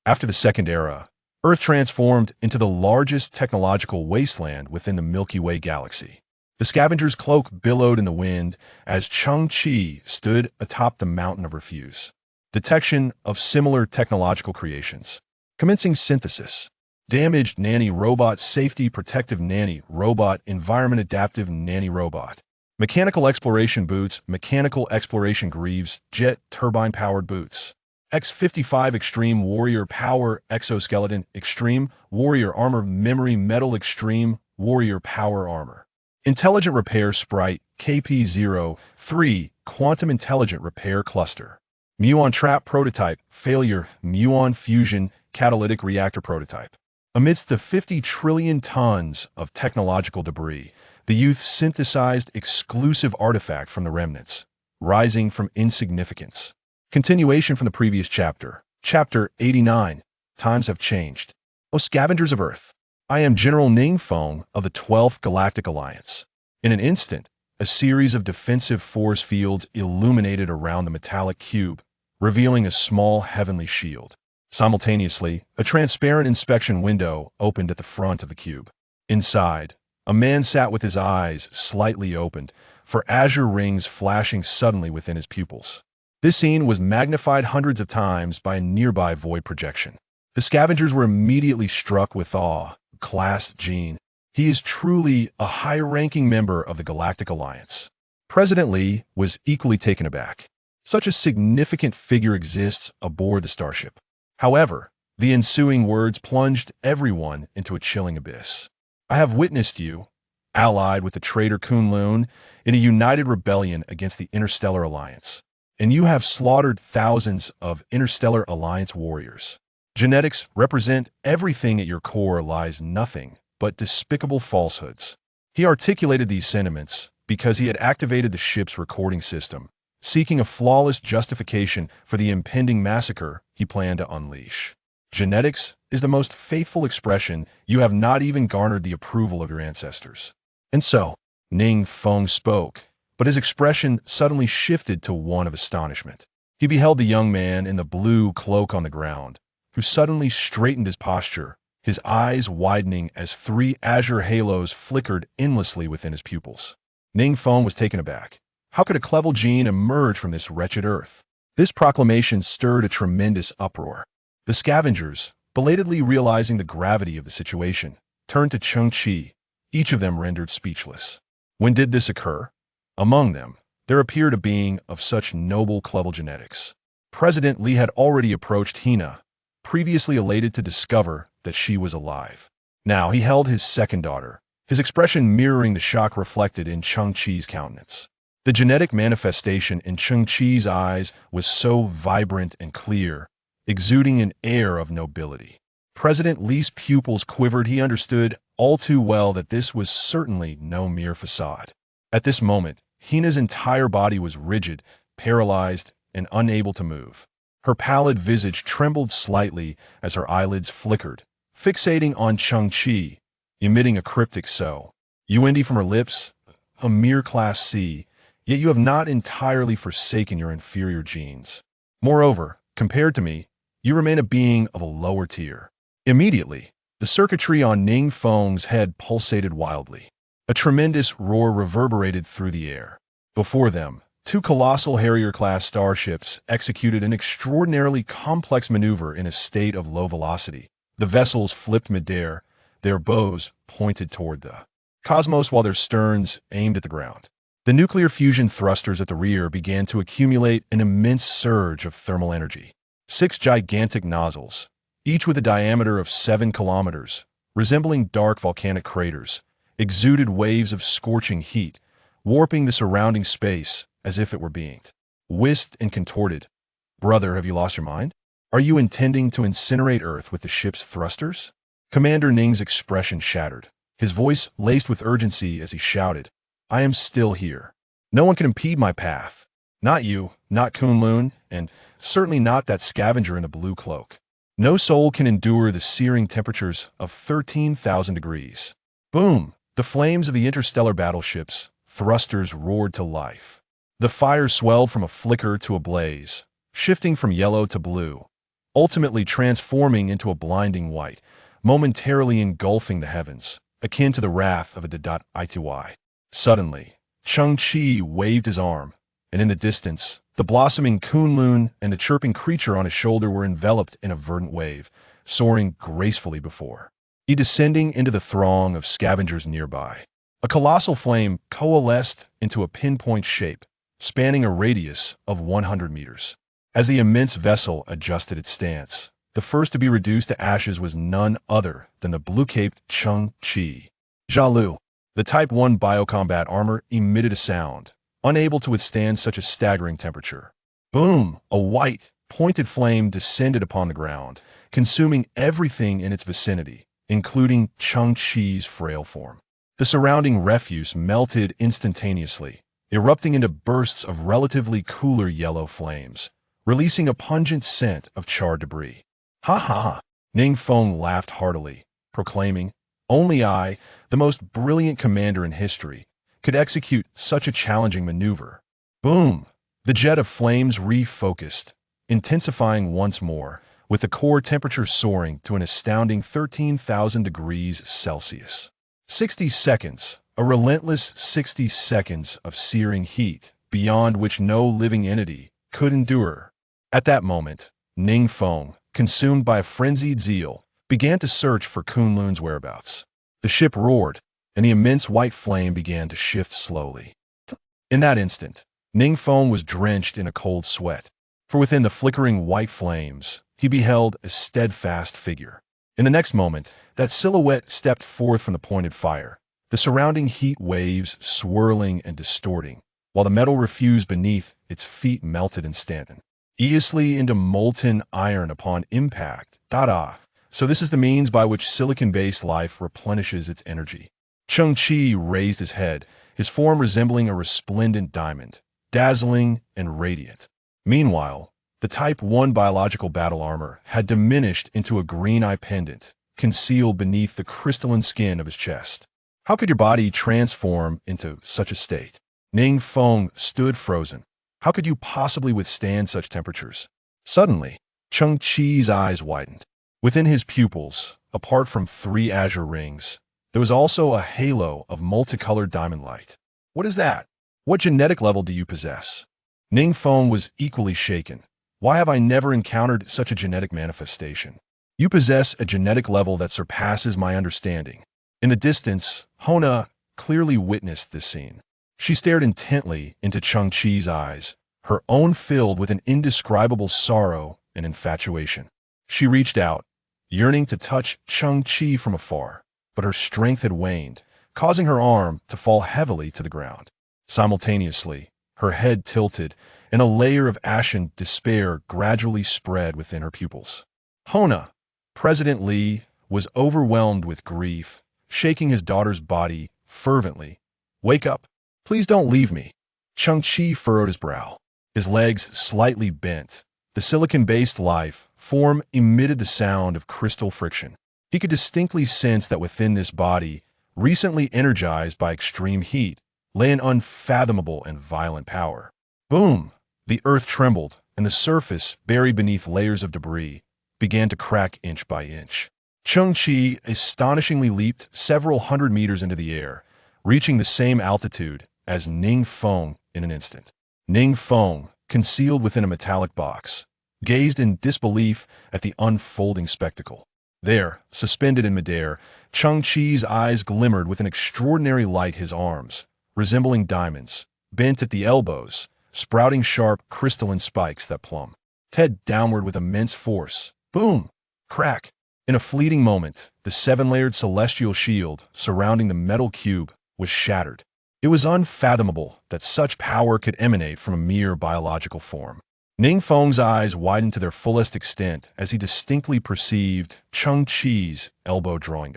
After the Second Era, Earth transformed into the largest technological wasteland within the Milky Way Galaxy. The scavenger's cloak billowed in the wind as Cheng Qi stood atop the mountain of refuse. Detection of similar technological creations. Commencing synthesis. Damaged nanny robot, safety protective nanny robot, environment adaptive nanny robot. Mechanical exploration boots, mechanical exploration greaves, jet turbine powered boots. X-55 Extreme Warrior Power Exoskeleton, Extreme Warrior Armor, Memory Metal, Extreme Warrior Power Armor. Intelligent Repair Sprite, KP-03, Quantum Intelligent Repair Cluster. Muon Trap Prototype, Failure, Muon Fusion, Catalytic Reactor Prototype. Amidst the 50 trillion tons of technological debris, the youth synthesized exclusive artifact from the remnants, rising from insignificance. Continuation from the previous chapter. Chapter 89. Times have changed. O scavengers of Earth, I am General Ning Feng of the 12th Galactic Alliance. In an instant, a series of defensive force fields illuminated around the metallic cube, revealing a small heavenly shield. Simultaneously, a transparent inspection window opened at the front of the cube. Inside, a man sat with his eyes slightly opened, for azure rings flashing suddenly within his pupils. This scene was magnified hundreds of times by a nearby void projection. The scavengers were immediately struck with awe. Class Gene. He is truly a high-ranking member of the Galactic Alliance. President Li was equally taken aback. Such a significant figure exists aboard the starship. However, the ensuing words plunged everyone into a chilling abyss. I have witnessed you, allied with the traitor Kunlun, in a united rebellion against the Interstellar Alliance. And you have slaughtered thousands of Interstellar Alliance warriors. Genetics represent everything at your core lies nothing but despicable falsehoods. He articulated these sentiments because he had activated the ship's recording system, seeking a flawless justification for the impending massacre he planned to unleash. Genetics is the most faithful expression. You have not even garnered the approval of your ancestors. And so, Ning Feng spoke, but his expression suddenly shifted to one of astonishment. He beheld the young man in the blue cloak on the ground, who suddenly straightened his posture, his eyes widening as 3 azure halos flickered endlessly within his pupils. Ning Feng was taken aback. How could a clever gene emerge from this wretched Earth? This proclamation stirred a tremendous uproar. The scavengers, belatedly realizing the gravity of the situation, turned to Cheng Qi, each of them rendered speechless. When did this occur? Among them, there appeared a being of such noble clever genetics. President Li had already approached Hina, previously elated to discover that she was alive. Now he held his second daughter, his expression mirroring the shock reflected in Cheng Qi's countenance. The genetic manifestation in Cheng Qi's eyes was so vibrant and clear, exuding an air of nobility. President Li's pupils quivered. He understood all too well that this was certainly no mere facade. At this moment, Hina's entire body was rigid, paralyzed, and unable to move. Her pallid visage trembled slightly as her eyelids flickered, fixating on Cheng Qi, emitting a cryptic "So." "UND" from her lips, a mere Class C, yet you have not entirely forsaken your inferior genes. Moreover, compared to me, you remain a being of a lower tier. Immediately, the circuitry on Ning Feng's head pulsated wildly. A tremendous roar reverberated through the air. Before them, 2 colossal Harrier-class starships executed an extraordinarily complex maneuver in a state of low velocity. The vessels flipped midair, their bows pointed toward the cosmos while their sterns aimed at the ground. The nuclear fusion thrusters at the rear began to accumulate an immense surge of thermal energy. 6 gigantic nozzles, each with a diameter of 7 kilometers, resembling dark volcanic craters, exuded waves of scorching heat, warping the surrounding space as if it were being whisked and contorted. Brother, have you lost your mind? Are you intending to incinerate Earth with the ship's thrusters? Commander Ning's expression shattered, his voice laced with urgency as he shouted, I am still here. No one can impede my path. Not you, not Kunlun, and certainly not that scavenger in the blue cloak. No soul can endure the searing temperatures of 13,000 degrees. Boom! The flames of the interstellar battleship's thrusters roared to life. The fire swelled from a flicker to a blaze, shifting from yellow to blue, ultimately transforming into a blinding white, momentarily engulfing the heavens, akin to the wrath of a ity. Suddenly, Cheng Qi waved his arm, and in the distance, the blossoming Kunlun and the chirping creature on his shoulder were enveloped in a verdant wave, soaring gracefully before. He descending into the throng of scavengers nearby. A colossal flame coalesced into a pinpoint shape, spanning a radius of 100 meters. As the immense vessel adjusted its stance, the first to be reduced to ashes was none other than the blue-caped Cheng Qi. Jialu. The Type 1 biocombat armor emitted a sound, unable to withstand such a staggering temperature. Boom! A white, pointed flame descended upon the ground, consuming everything in its vicinity, including Cheng Qi's frail form. The surrounding refuse melted instantaneously, erupting into bursts of relatively cooler yellow flames, releasing a pungent scent of charred debris. Ha ha ha! Ning Feng laughed heartily, proclaiming, "Only I, the most brilliant commander in history, could execute such a challenging maneuver." Boom! The jet of flames refocused, intensifying once more, with the core temperature soaring to an astounding 13,000 degrees Celsius. 60 seconds, a relentless 60 seconds of searing heat, beyond which no living entity could endure. At that moment, Ning Feng, consumed by a frenzied zeal, began to search for Kunlun's whereabouts. The ship roared, and the immense white flame began to shift slowly. In that instant, Ning Feng was drenched in a cold sweat, for within the flickering white flames, he beheld a steadfast figure. In the next moment, that silhouette stepped forth from the pointed fire, the surrounding heat waves swirling and distorting, while the metal refused beneath its feet melted instantaneously into molten iron upon impact. So this is the means by which silicon-based life replenishes its energy. Cheng Qi raised his head, his form resembling a resplendent diamond, dazzling and radiant. Meanwhile, the Type 1 biological battle armor had diminished into a green-eye pendant, concealed beneath the crystalline skin of his chest. How could your body transform into such a state? Ning Feng stood frozen. How could you possibly withstand such temperatures? Suddenly, Cheng Qi's eyes widened. Within his pupils, apart from 3 azure rings, there was also a halo of multicolored diamond light. What is that? What genetic level do you possess? Ning Feng was equally shaken. Why have I never encountered such a genetic manifestation? You possess a genetic level that surpasses my understanding. In the distance, Hona clearly witnessed this scene. She stared intently into Cheng Qi's eyes, her own filled with an indescribable sorrow and infatuation. She reached out, yearning to touch Cheng Qi from afar, but her strength had waned, causing her arm to fall heavily to the ground. Simultaneously, her head tilted, and a layer of ashen despair gradually spread within her pupils. Hona, President Li, was overwhelmed with grief, shaking his daughter's body fervently. "Wake up. Please don't leave me." Cheng Qi furrowed his brow. His legs slightly bent. The silicon-based life form emitted the sound of crystal friction. He could distinctly sense that within this body, recently energized by extreme heat, lay an unfathomable and violent power. Boom! The earth trembled, and the surface, buried beneath layers of debris, began to crack inch by inch. Cheng Qi astonishingly leaped several hundred meters into the air, reaching the same altitude as Ning Feng in an instant. Ning Feng, concealed within a metallic box, gazed in disbelief at the unfolding spectacle. There, suspended in midair, Cheng Qi's eyes glimmered with an extraordinary light. His arms, resembling diamonds, bent at the elbows, sprouting sharp crystalline spikes that plummeted downward with immense force. Boom! Crack! In a fleeting moment, the 7-layered celestial shield surrounding the metal cube was shattered. It was unfathomable that such power could emanate from a mere biological form. Ning Feng's eyes widened to their fullest extent as he distinctly perceived Cheng Qi's elbow drawing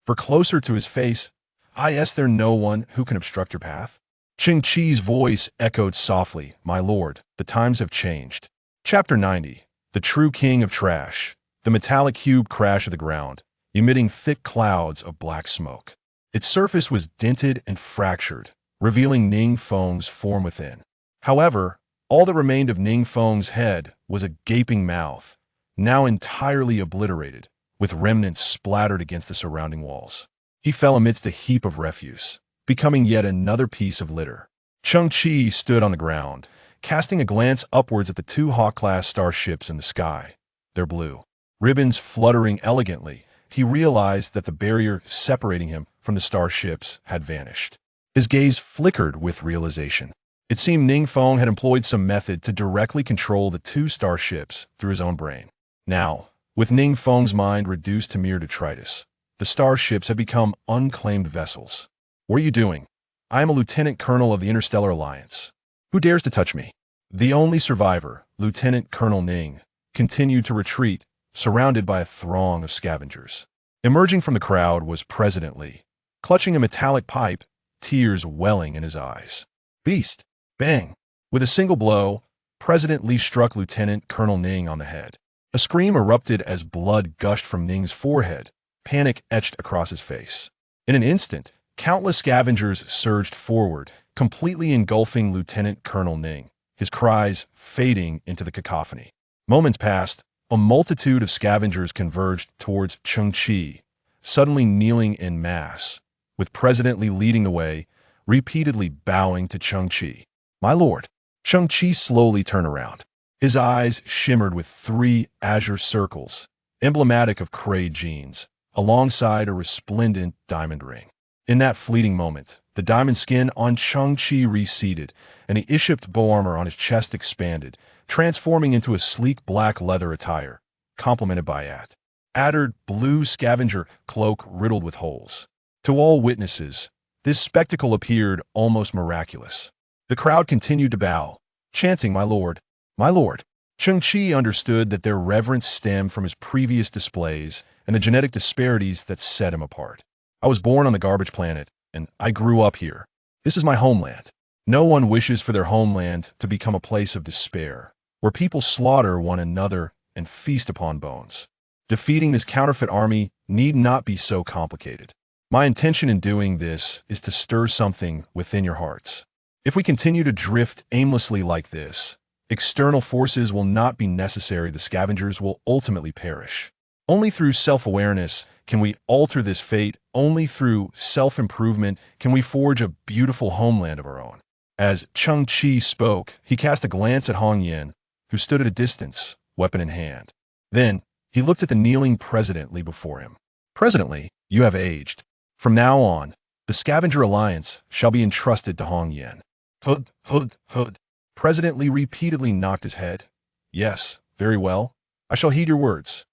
for closer to his face. "Is there no one who can obstruct your path?" Cheng Qi's voice echoed softly. "My lord, the times have changed." Chapter 90. The True King of Trash. The metallic cube crashed to the ground, emitting thick clouds of black smoke. Its surface was dented and fractured, revealing Ning Feng's form within. However, all that remained of Ning Feng's head was a gaping mouth, now entirely obliterated, with remnants splattered against the surrounding walls. He fell amidst a heap of refuse, becoming yet another piece of litter. Cheng Qi stood on the ground, casting a glance upwards at the two Hawk-class starships in the sky. Their blue ribbons fluttering elegantly, he realized that the barrier separating him from the starships had vanished. His gaze flickered with realization. It seemed Ning Feng had employed some method to directly control the two starships through his own brain. Now, with Ning Feng's mind reduced to mere detritus, the starships had become unclaimed vessels. "What are you doing? I am a lieutenant colonel of the Interstellar Alliance. Who dares to touch me?" The only survivor, Lieutenant Colonel Ning, continued to retreat, surrounded by a throng of scavengers. Emerging from the crowd was President Li, clutching a metallic pipe, tears welling in his eyes. "Beast!" Bang! With a single blow, President Li struck Lieutenant Colonel Ning on the head. A scream erupted as blood gushed from Ning's forehead, panic etched across his face. In an instant, countless scavengers surged forward, completely engulfing Lieutenant Colonel Ning, his cries fading into the cacophony. Moments passed, a multitude of scavengers converged towards Cheng Qi, suddenly kneeling en masse, with President Li leading the way, repeatedly bowing to Cheng Qi. "My lord." Cheng Qi slowly turned around. His eyes shimmered with three azure circles, emblematic of Krayt genes, alongside a resplendent diamond ring. In that fleeting moment, the diamond skin on Cheng Qi receded, and the Ishiped bow armor on his chest expanded, transforming into a sleek black leather attire, complemented by a tattered blue scavenger cloak riddled with holes. To all witnesses, this spectacle appeared almost miraculous. The crowd continued to bow, chanting, "My lord, my lord." Cheng Qi understood that their reverence stemmed from his previous displays and the genetic disparities that set him apart. "I was born on the garbage planet, and I grew up here. This is my homeland. No one wishes for their homeland to become a place of despair, where people slaughter one another and feast upon bones. Defeating this counterfeit army need not be so complicated. My intention in doing this is to stir something within your hearts. If we continue to drift aimlessly like this, external forces will not be necessary. The scavengers will ultimately perish. Only through self-awareness can we alter this fate. Only through self-improvement can we forge a beautiful homeland of our own." As Cheng Qi spoke, he cast a glance at Hong Yan, who stood at a distance, weapon in hand. Then, he looked at the kneeling President Li before him. "President Li, you have aged. From now on, the Scavenger Alliance shall be entrusted to Hong Yan." Hood. President Li repeatedly knocked his head. "Yes, very well. I shall heed your words."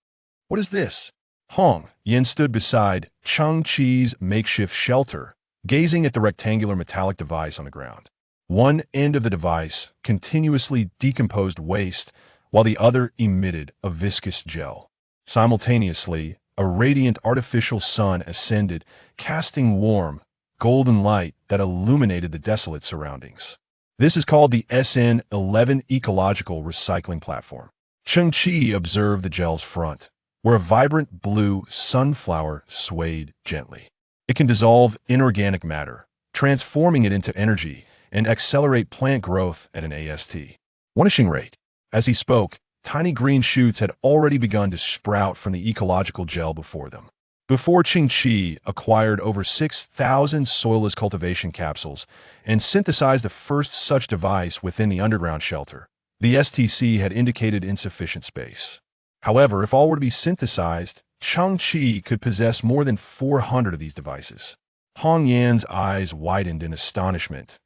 "What is this?" Hong Yan stood beside Cheng Qi's makeshift shelter, gazing at the rectangular metallic device on the ground. One end of the device continuously decomposed waste, while the other emitted a viscous gel. Simultaneously, a radiant artificial sun ascended, casting warm, golden light that illuminated the desolate surroundings. This is called the SN11 Ecological Recycling Platform. Cheng Qi observed the gel's front, where a vibrant blue sunflower swayed gently. It can dissolve inorganic matter, transforming it into energy, and accelerate plant growth at an astonishing rate. As he spoke, tiny green shoots had already begun to sprout from the ecological gel before them. Before Cheng Qi acquired over 6,000 soilless cultivation capsules and synthesized the first such device within the underground shelter, the STC had indicated insufficient space. However, if all were to be synthesized, Cheng Qi could possess more than 400 of these devices. Hong Yan's eyes widened in astonishment.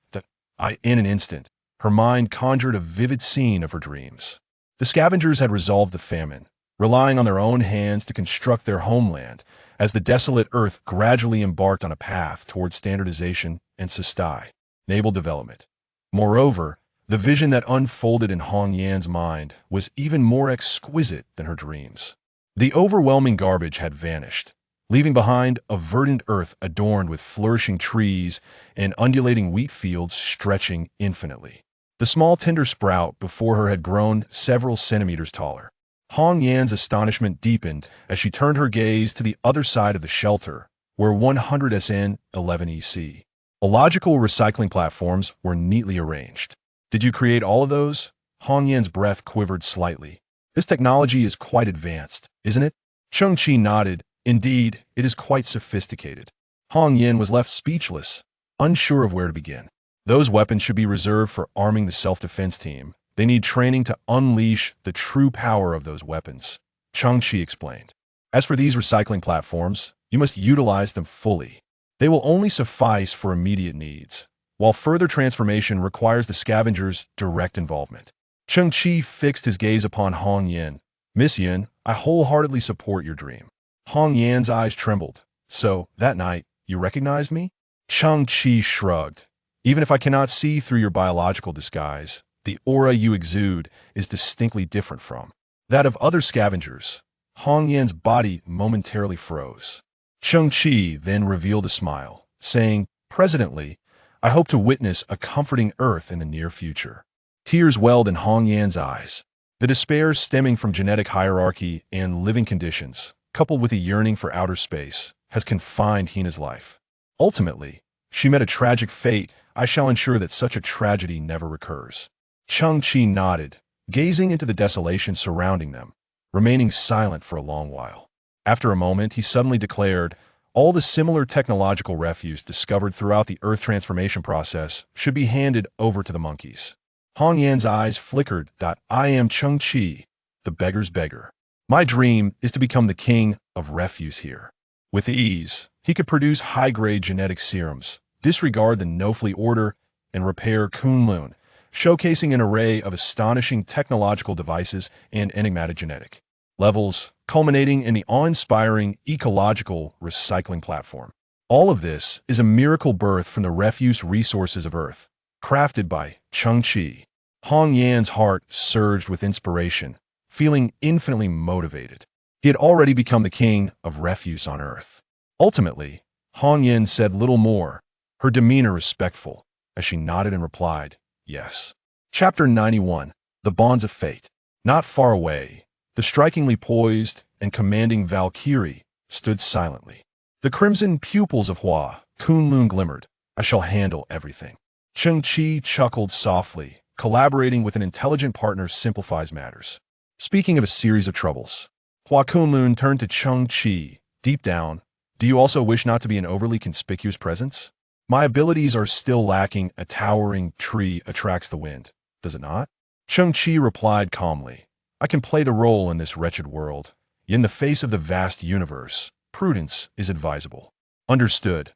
In an instant, her mind conjured a vivid scene of her dreams. The scavengers had resolved the famine, relying on their own hands to construct their homeland, as the desolate earth gradually embarked on a path toward standardization and sustainable development. Moreover, the vision that unfolded in Hong Yan's mind was even more exquisite than her dreams. The overwhelming garbage had vanished, leaving behind a verdant earth adorned with flourishing trees and undulating wheat fields stretching infinitely. The small tender sprout before her had grown several centimeters taller. Hong Yan's astonishment deepened as she turned her gaze to the other side of the shelter, where 100 SN11 EC. Illogical recycling platforms were neatly arranged. "Did you create all of those?" Hong Yan's breath quivered slightly. This technology is quite advanced, isn't it? Cheng Qi nodded. Indeed, it is quite sophisticated. Hong Yin was left speechless, unsure of where to begin. Those weapons should be reserved for arming the self-defense team. They need training to unleash the true power of those weapons, Cheng Qi explained. As for these recycling platforms, you must utilize them fully. They will only suffice for immediate needs, while further transformation requires the scavenger's direct involvement. Cheng Qi fixed his gaze upon Hong Yin. Miss Yin, I wholeheartedly support your dream. Hong Yan's eyes trembled. So, that night, you recognized me? Cheng Qi shrugged. Even if I cannot see through your biological disguise, the aura you exude is distinctly different from that of other scavengers. Hong Yan's body momentarily froze. Cheng Qi then revealed a smile, saying, Presently, I hope to witness a comforting Earth in the near future. Tears welled in Hong Yan's eyes. The despair stemming from genetic hierarchy and living conditions, coupled with a yearning for outer space, has confined Hina's life. Ultimately, she met a tragic fate. I shall ensure that such a tragedy never recurs. Cheng Qi nodded, gazing into the desolation surrounding them, remaining silent for a long while. After a moment, he suddenly declared, all the similar technological refuse discovered throughout the Earth transformation process should be handed over to the monkeys. Hong Yan's eyes flickered. I am Cheng Qi, the beggar's beggar. My dream is to become the king of refuse here. With ease, he could produce high-grade genetic serums, disregard the no-flee order, and repair Kunlun, showcasing an array of astonishing technological devices and enigmatic genetic levels, culminating in the awe-inspiring ecological recycling platform. All of this is a miracle birth from the refuse resources of Earth, crafted by Cheng Qi. Hong Yan's heart surged with inspiration, feeling infinitely motivated. He had already become the king of refuse on Earth. Ultimately, Hong Yan said little more, her demeanor respectful, as she nodded and replied, yes. Chapter 91, The Bonds of Fate. Not far away, the strikingly poised and commanding Valkyrie stood silently. The crimson pupils of Hua Kunlun glimmered. I shall handle everything. Cheng Qi chuckled softly. Collaborating with an intelligent partner simplifies matters. Speaking of a series of troubles, Hua Kunlun turned to Cheng Qi. Deep down, do you also wish not to be an overly conspicuous presence? My abilities are still lacking. A towering tree attracts the wind, does it not? Cheng Qi replied calmly. I can play the role in this wretched world. In the face of the vast universe, prudence is advisable. Understood.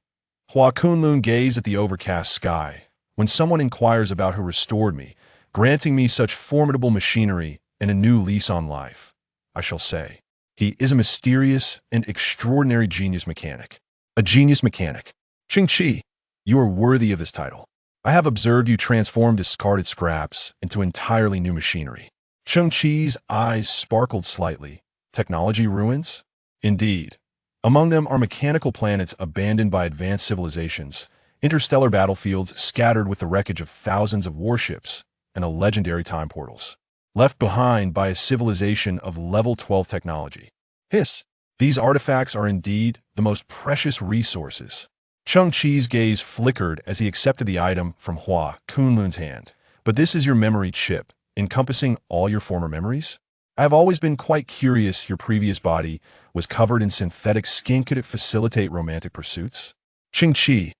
Hua Kunlun gazed at the overcast sky. When someone inquires about who restored me, granting me such formidable machinery and a new lease on life, I shall say, he is a mysterious and extraordinary genius mechanic. A genius mechanic. Cheng Qi, you are worthy of this title. I have observed you transform discarded scraps into entirely new machinery. Cheng Qi's eyes sparkled slightly. Technology ruins? Indeed. Among them are mechanical planets abandoned by advanced civilizations, interstellar battlefields scattered with the wreckage of thousands of warships, and a legendary time portals, left behind by a civilization of level 12 technology. Hiss! These artifacts are indeed the most precious resources. Cheng Qi's gaze flickered as he accepted the item from Hua Kunlun's hand. But this is your memory chip, encompassing all your former memories? I have always been quite curious. Your previous body was covered in synthetic skin. Could it facilitate romantic pursuits? Cheng Qi,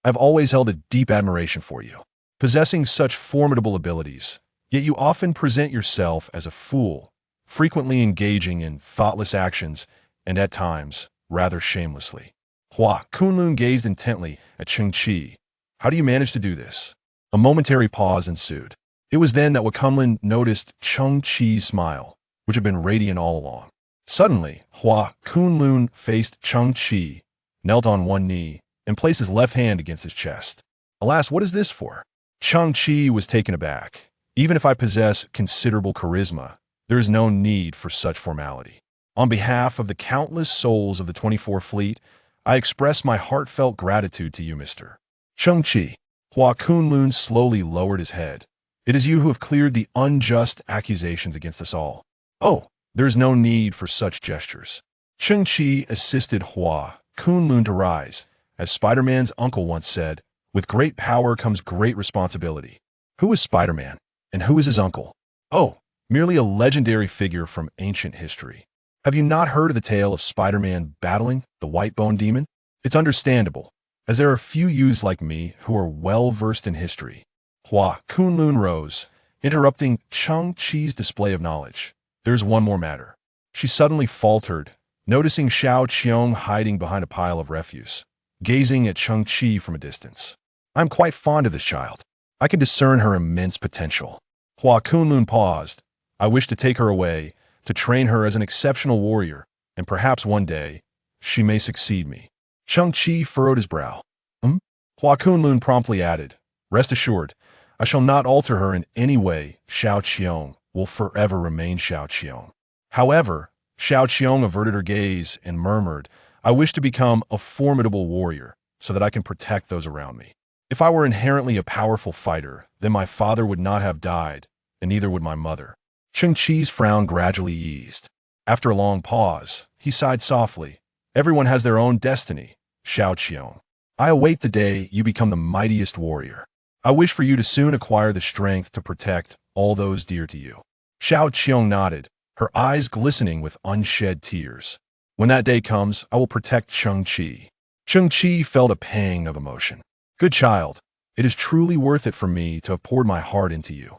I've always held a deep admiration for you. Possessing such formidable abilities, yet you often present yourself as a fool, frequently engaging in thoughtless actions, and at times, rather shamelessly. Hua Kunlun gazed intently at Cheng Qi. How do you manage to do this? A momentary pause ensued. It was then that Hua Kunlun noticed Cheng Qi's smile, which had been radiant all along. Suddenly, Hua Kunlun faced Cheng Qi, knelt on one knee, and placed his left hand against his chest. Alas, what is this for? Cheng Qi was taken aback. Even if I possess considerable charisma, there is no need for such formality. On behalf of the countless souls of the 24 Fleet, I express my heartfelt gratitude to you, Mr. Cheng Qi. Hua Kunlun slowly lowered his head. It is you who have cleared the unjust accusations against us all. Oh, there is no need for such gestures. Cheng Qi assisted Hua Kunlun to rise. As Spider-Man's uncle once said, with great power comes great responsibility. Who is Spider-Man? And who is his uncle? Oh, merely a legendary figure from ancient history. Have you not heard of the tale of Spider-Man battling the white bone demon? It's understandable, as there are few youths like me who are well-versed in history. Hua Kunlun rose, interrupting Cheng Qi's display of knowledge. There's one more matter. She suddenly faltered, noticing Xiao Qiong hiding behind a pile of refuse, gazing at Cheng Qi from a distance. I'm quite fond of this child. I can discern her immense potential. Hua Kunlun paused. I wish to take her away, to train her as an exceptional warrior, and perhaps one day, she may succeed me. Cheng Qi furrowed his brow. Hua Kunlun promptly added, rest assured, I shall not alter her in any way. Xiao Qiong will forever remain Xiao Qiong. However, Xiao Qiong averted her gaze and murmured, I wish to become a formidable warrior so that I can protect those around me. If I were inherently a powerful fighter, then my father would not have died, and neither would my mother. Cheng Qi's frown gradually eased. After a long pause, he sighed softly. Everyone has their own destiny, Xiao Qiong. I await the day you become the mightiest warrior. I wish for you to soon acquire the strength to protect all those dear to you. Xiao Qiong nodded, her eyes glistening with unshed tears. When that day comes, I will protect Cheng Qi. Cheng Qi felt a pang of emotion. Good child, it is truly worth it for me to have poured my heart into you.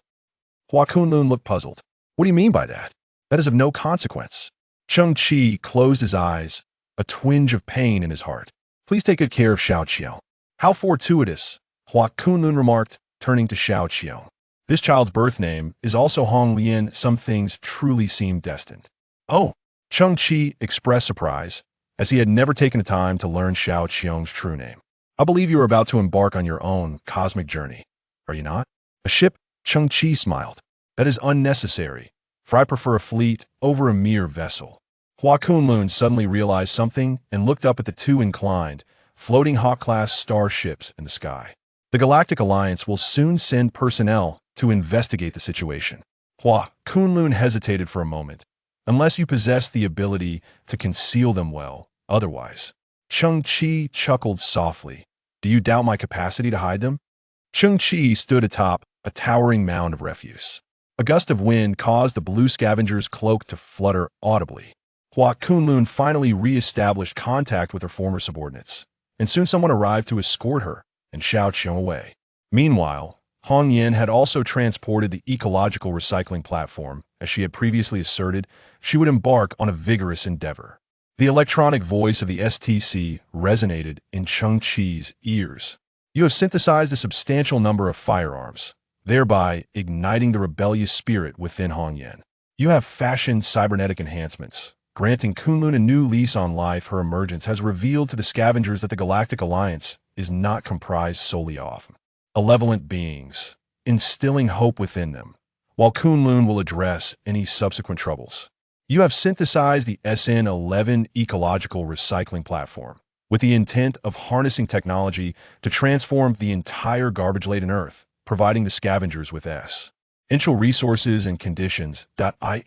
Hua Kunlun looked puzzled. What do you mean by that? That is of no consequence. Cheng Qi closed his eyes, a twinge of pain in his heart. Please take good care of Xiao Qiong. How fortuitous, Hua Kunlun remarked, turning to Xiao Qiong. This child's birth name is also Hong Lian. Some things truly seem destined. Oh, Cheng Qi expressed surprise, as he had never taken the time to learn Xiao Qiong's true name. I believe you are about to embark on your own cosmic journey, are you not? A ship? Cheng Qi smiled. That is unnecessary, for I prefer a fleet over a mere vessel. Hua Kunlun suddenly realized something and looked up at the two inclined, floating Hawk-class starships in the sky. The Galactic Alliance will soon send personnel to investigate the situation. Hua Kunlun hesitated for a moment. Unless you possess the ability to conceal them well, otherwise. Cheng Qi chuckled softly. Do you doubt my capacity to hide them? Cheng Qi stood atop a towering mound of refuse. A gust of wind caused the blue scavenger's cloak to flutter audibly. Hua Kunlun finally re-established contact with her former subordinates, and soon someone arrived to escort her and Xiao Qiong away. Meanwhile, Hong Yin had also transported the ecological recycling platform. As she had previously asserted, she would embark on a vigorous endeavor. The electronic voice of the STC resonated in Cheng Qi's ears. You have synthesized a substantial number of firearms, thereby igniting the rebellious spirit within Hong Yin. You have fashioned cybernetic enhancements, granting Kunlun a new lease on life. Her emergence has revealed to the scavengers that the Galactic Alliance is not comprised solely of malevolent beings, instilling hope within them, while Kunlun will address any subsequent troubles. You have synthesized the SN11 ecological recycling platform, with the intent of harnessing technology to transform the entire garbage-laden Earth, providing the scavengers with essential resources and conditions.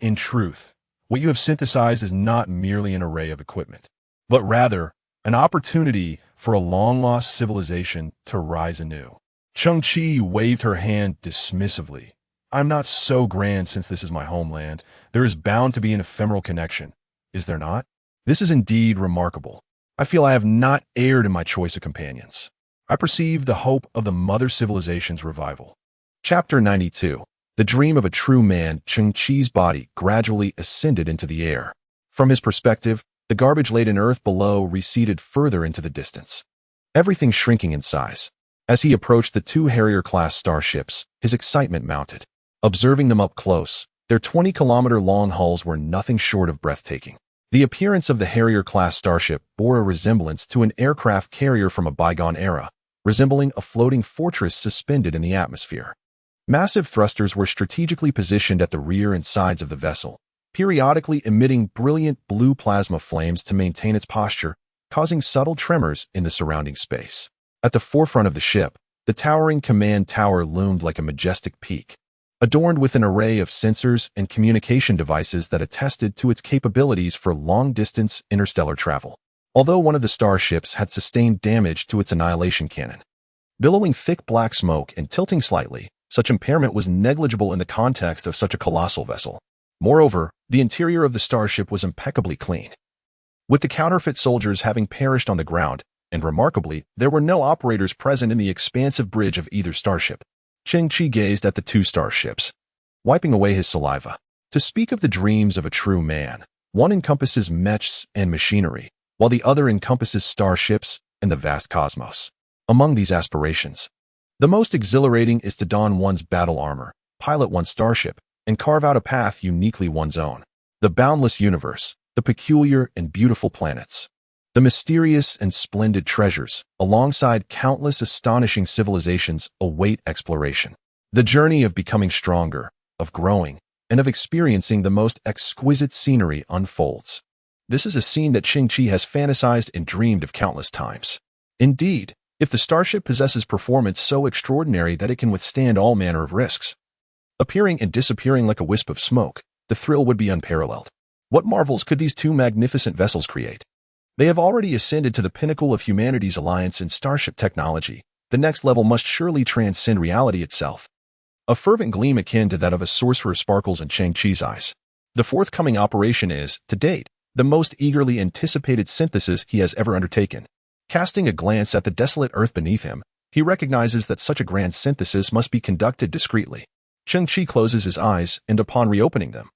In truth, what you have synthesized is not merely an array of equipment, but rather an opportunity for a long-lost civilization to rise anew. Cheng Qi waved her hand dismissively. I'm not so grand since this is my homeland. There is bound to be an ephemeral connection, is there not? This is indeed remarkable. I feel I have not erred in my choice of companions. I perceive the hope of the mother civilization's revival. Chapter 92. The dream of a true man. Cheng Qi's body gradually ascended into the air. From his perspective, the garbage-laden Earth below receded further into the distance, everything shrinking in size. As he approached the two Harrier-class starships, his excitement mounted. Observing them up close, their 20-kilometer-long hulls were nothing short of breathtaking. The appearance of the Harrier-class starship bore a resemblance to an aircraft carrier from a bygone era, resembling a floating fortress suspended in the atmosphere. Massive thrusters were strategically positioned at the rear and sides of the vessel, periodically emitting brilliant blue plasma flames to maintain its posture, causing subtle tremors in the surrounding space. At the forefront of the ship, the towering command tower loomed like a majestic peak, adorned with an array of sensors and communication devices that attested to its capabilities for long-distance interstellar travel. Although one of the starships had sustained damage to its annihilation cannon, billowing thick black smoke and tilting slightly, Such impairment was negligible in the context of such a colossal vessel. Moreover, the interior of the starship was impeccably clean, with the counterfeit soldiers having perished on the ground, and remarkably, there were no operators present in the expansive bridge of either starship. Cheng Qi gazed at the two starships, wiping away his saliva. To speak of the dreams of a true man, one encompasses mechs and machinery, while the other encompasses starships and the vast cosmos. Among these aspirations, the most exhilarating is to don one's battle armor, pilot one's starship, and carve out a path uniquely one's own. The boundless universe, the peculiar and beautiful planets, the mysterious and splendid treasures, alongside countless astonishing civilizations, await exploration. The journey of becoming stronger, of growing, and of experiencing the most exquisite scenery unfolds. This is a scene that Cheng Qi has fantasized and dreamed of countless times. Indeed, if the starship possesses performance so extraordinary that it can withstand all manner of risks, appearing and disappearing like a wisp of smoke, the thrill would be unparalleled. What marvels could these two magnificent vessels create? They have already ascended to the pinnacle of humanity's alliance in starship technology. The next level must surely transcend reality itself. A fervent gleam akin to that of a sorcerer sparkles in Cheng Qi's eyes. The forthcoming operation is, to date, the most eagerly anticipated synthesis he has ever undertaken. Casting a glance at the desolate earth beneath him, he recognizes that such a grand synthesis must be conducted discreetly. Cheng Qi closes his eyes, and upon reopening them,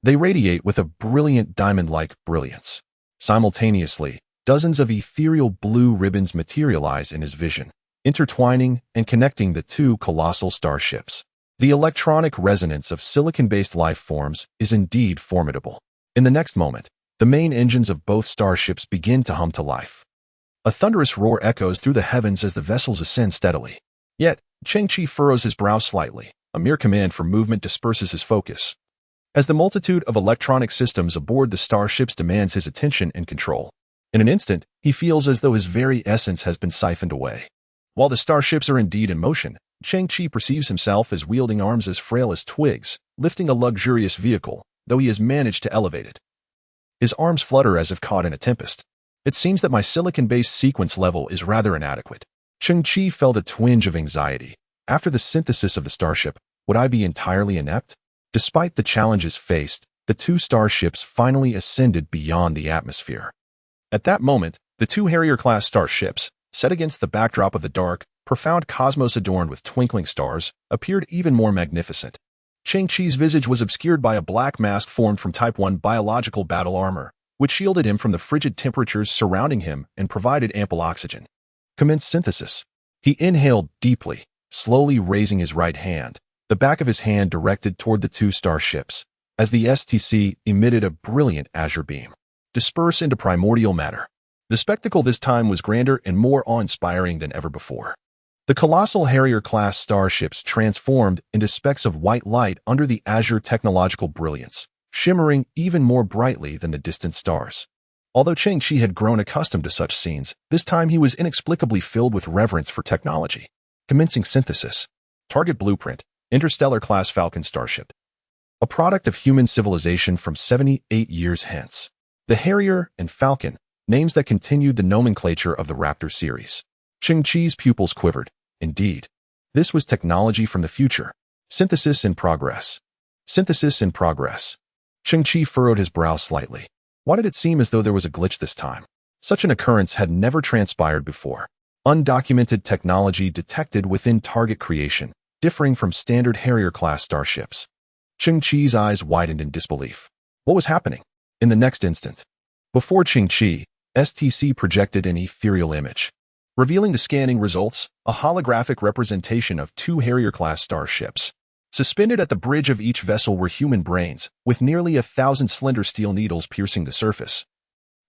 they radiate with a brilliant diamond-like brilliance. Simultaneously, dozens of ethereal blue ribbons materialize in his vision, intertwining and connecting the two colossal starships. The electronic resonance of silicon-based life forms is indeed formidable. In the next moment, the main engines of both starships begin to hum to life. A thunderous roar echoes through the heavens as the vessels ascend steadily. Yet, Cheng Qi furrows his brow slightly. A mere command for movement disperses his focus, as the multitude of electronic systems aboard the starships demands his attention and control. In an instant, he feels as though his very essence has been siphoned away. While the starships are indeed in motion, Cheng Qi perceives himself as wielding arms as frail as twigs, lifting a luxurious vehicle, though he has managed to elevate it. His arms flutter as if caught in a tempest. It seems that my silicon-based sequence level is rather inadequate. Cheng Qi felt a twinge of anxiety. After the synthesis of the starship, would I be entirely inept? Despite the challenges faced, the two starships finally ascended beyond the atmosphere. At that moment, the two Harrier-class starships, set against the backdrop of the dark, profound cosmos adorned with twinkling stars, appeared even more magnificent. Cheng Qi's visage was obscured by a black mask formed from Type 1 biological battle armor, which shielded him from the frigid temperatures surrounding him and provided ample oxygen. Commence synthesis. He inhaled deeply, slowly raising his right hand, the back of his hand directed toward the two starships, as the STC emitted a brilliant azure beam. Disperse into primordial matter. The spectacle this time was grander and more awe-inspiring than ever before. The colossal Harrier-class starships transformed into specks of white light under the azure technological brilliance, shimmering even more brightly than the distant stars. Although Cheng Qi had grown accustomed to such scenes, this time he was inexplicably filled with reverence for technology. Commencing synthesis. Target blueprint. Interstellar-class Falcon starship. A product of human civilization from 78 years hence. The Harrier and Falcon, names that continued the nomenclature of the Raptor series. Cheng Qi's pupils quivered. Indeed, this was technology from the future. Synthesis in progress. Synthesis in progress. Cheng Qi furrowed his brow slightly. Why did it seem as though there was a glitch this time? Such an occurrence had never transpired before. Undocumented technology detected within target creation, differing from standard Harrier-class starships. Cheng Qi's eyes widened in disbelief. What was happening? In the next instant, before Cheng Qi, STC projected an ethereal image, revealing the scanning results, a holographic representation of two Harrier-class starships. Suspended at the bridge of each vessel were human brains, with nearly 1,000 slender steel needles piercing the surface,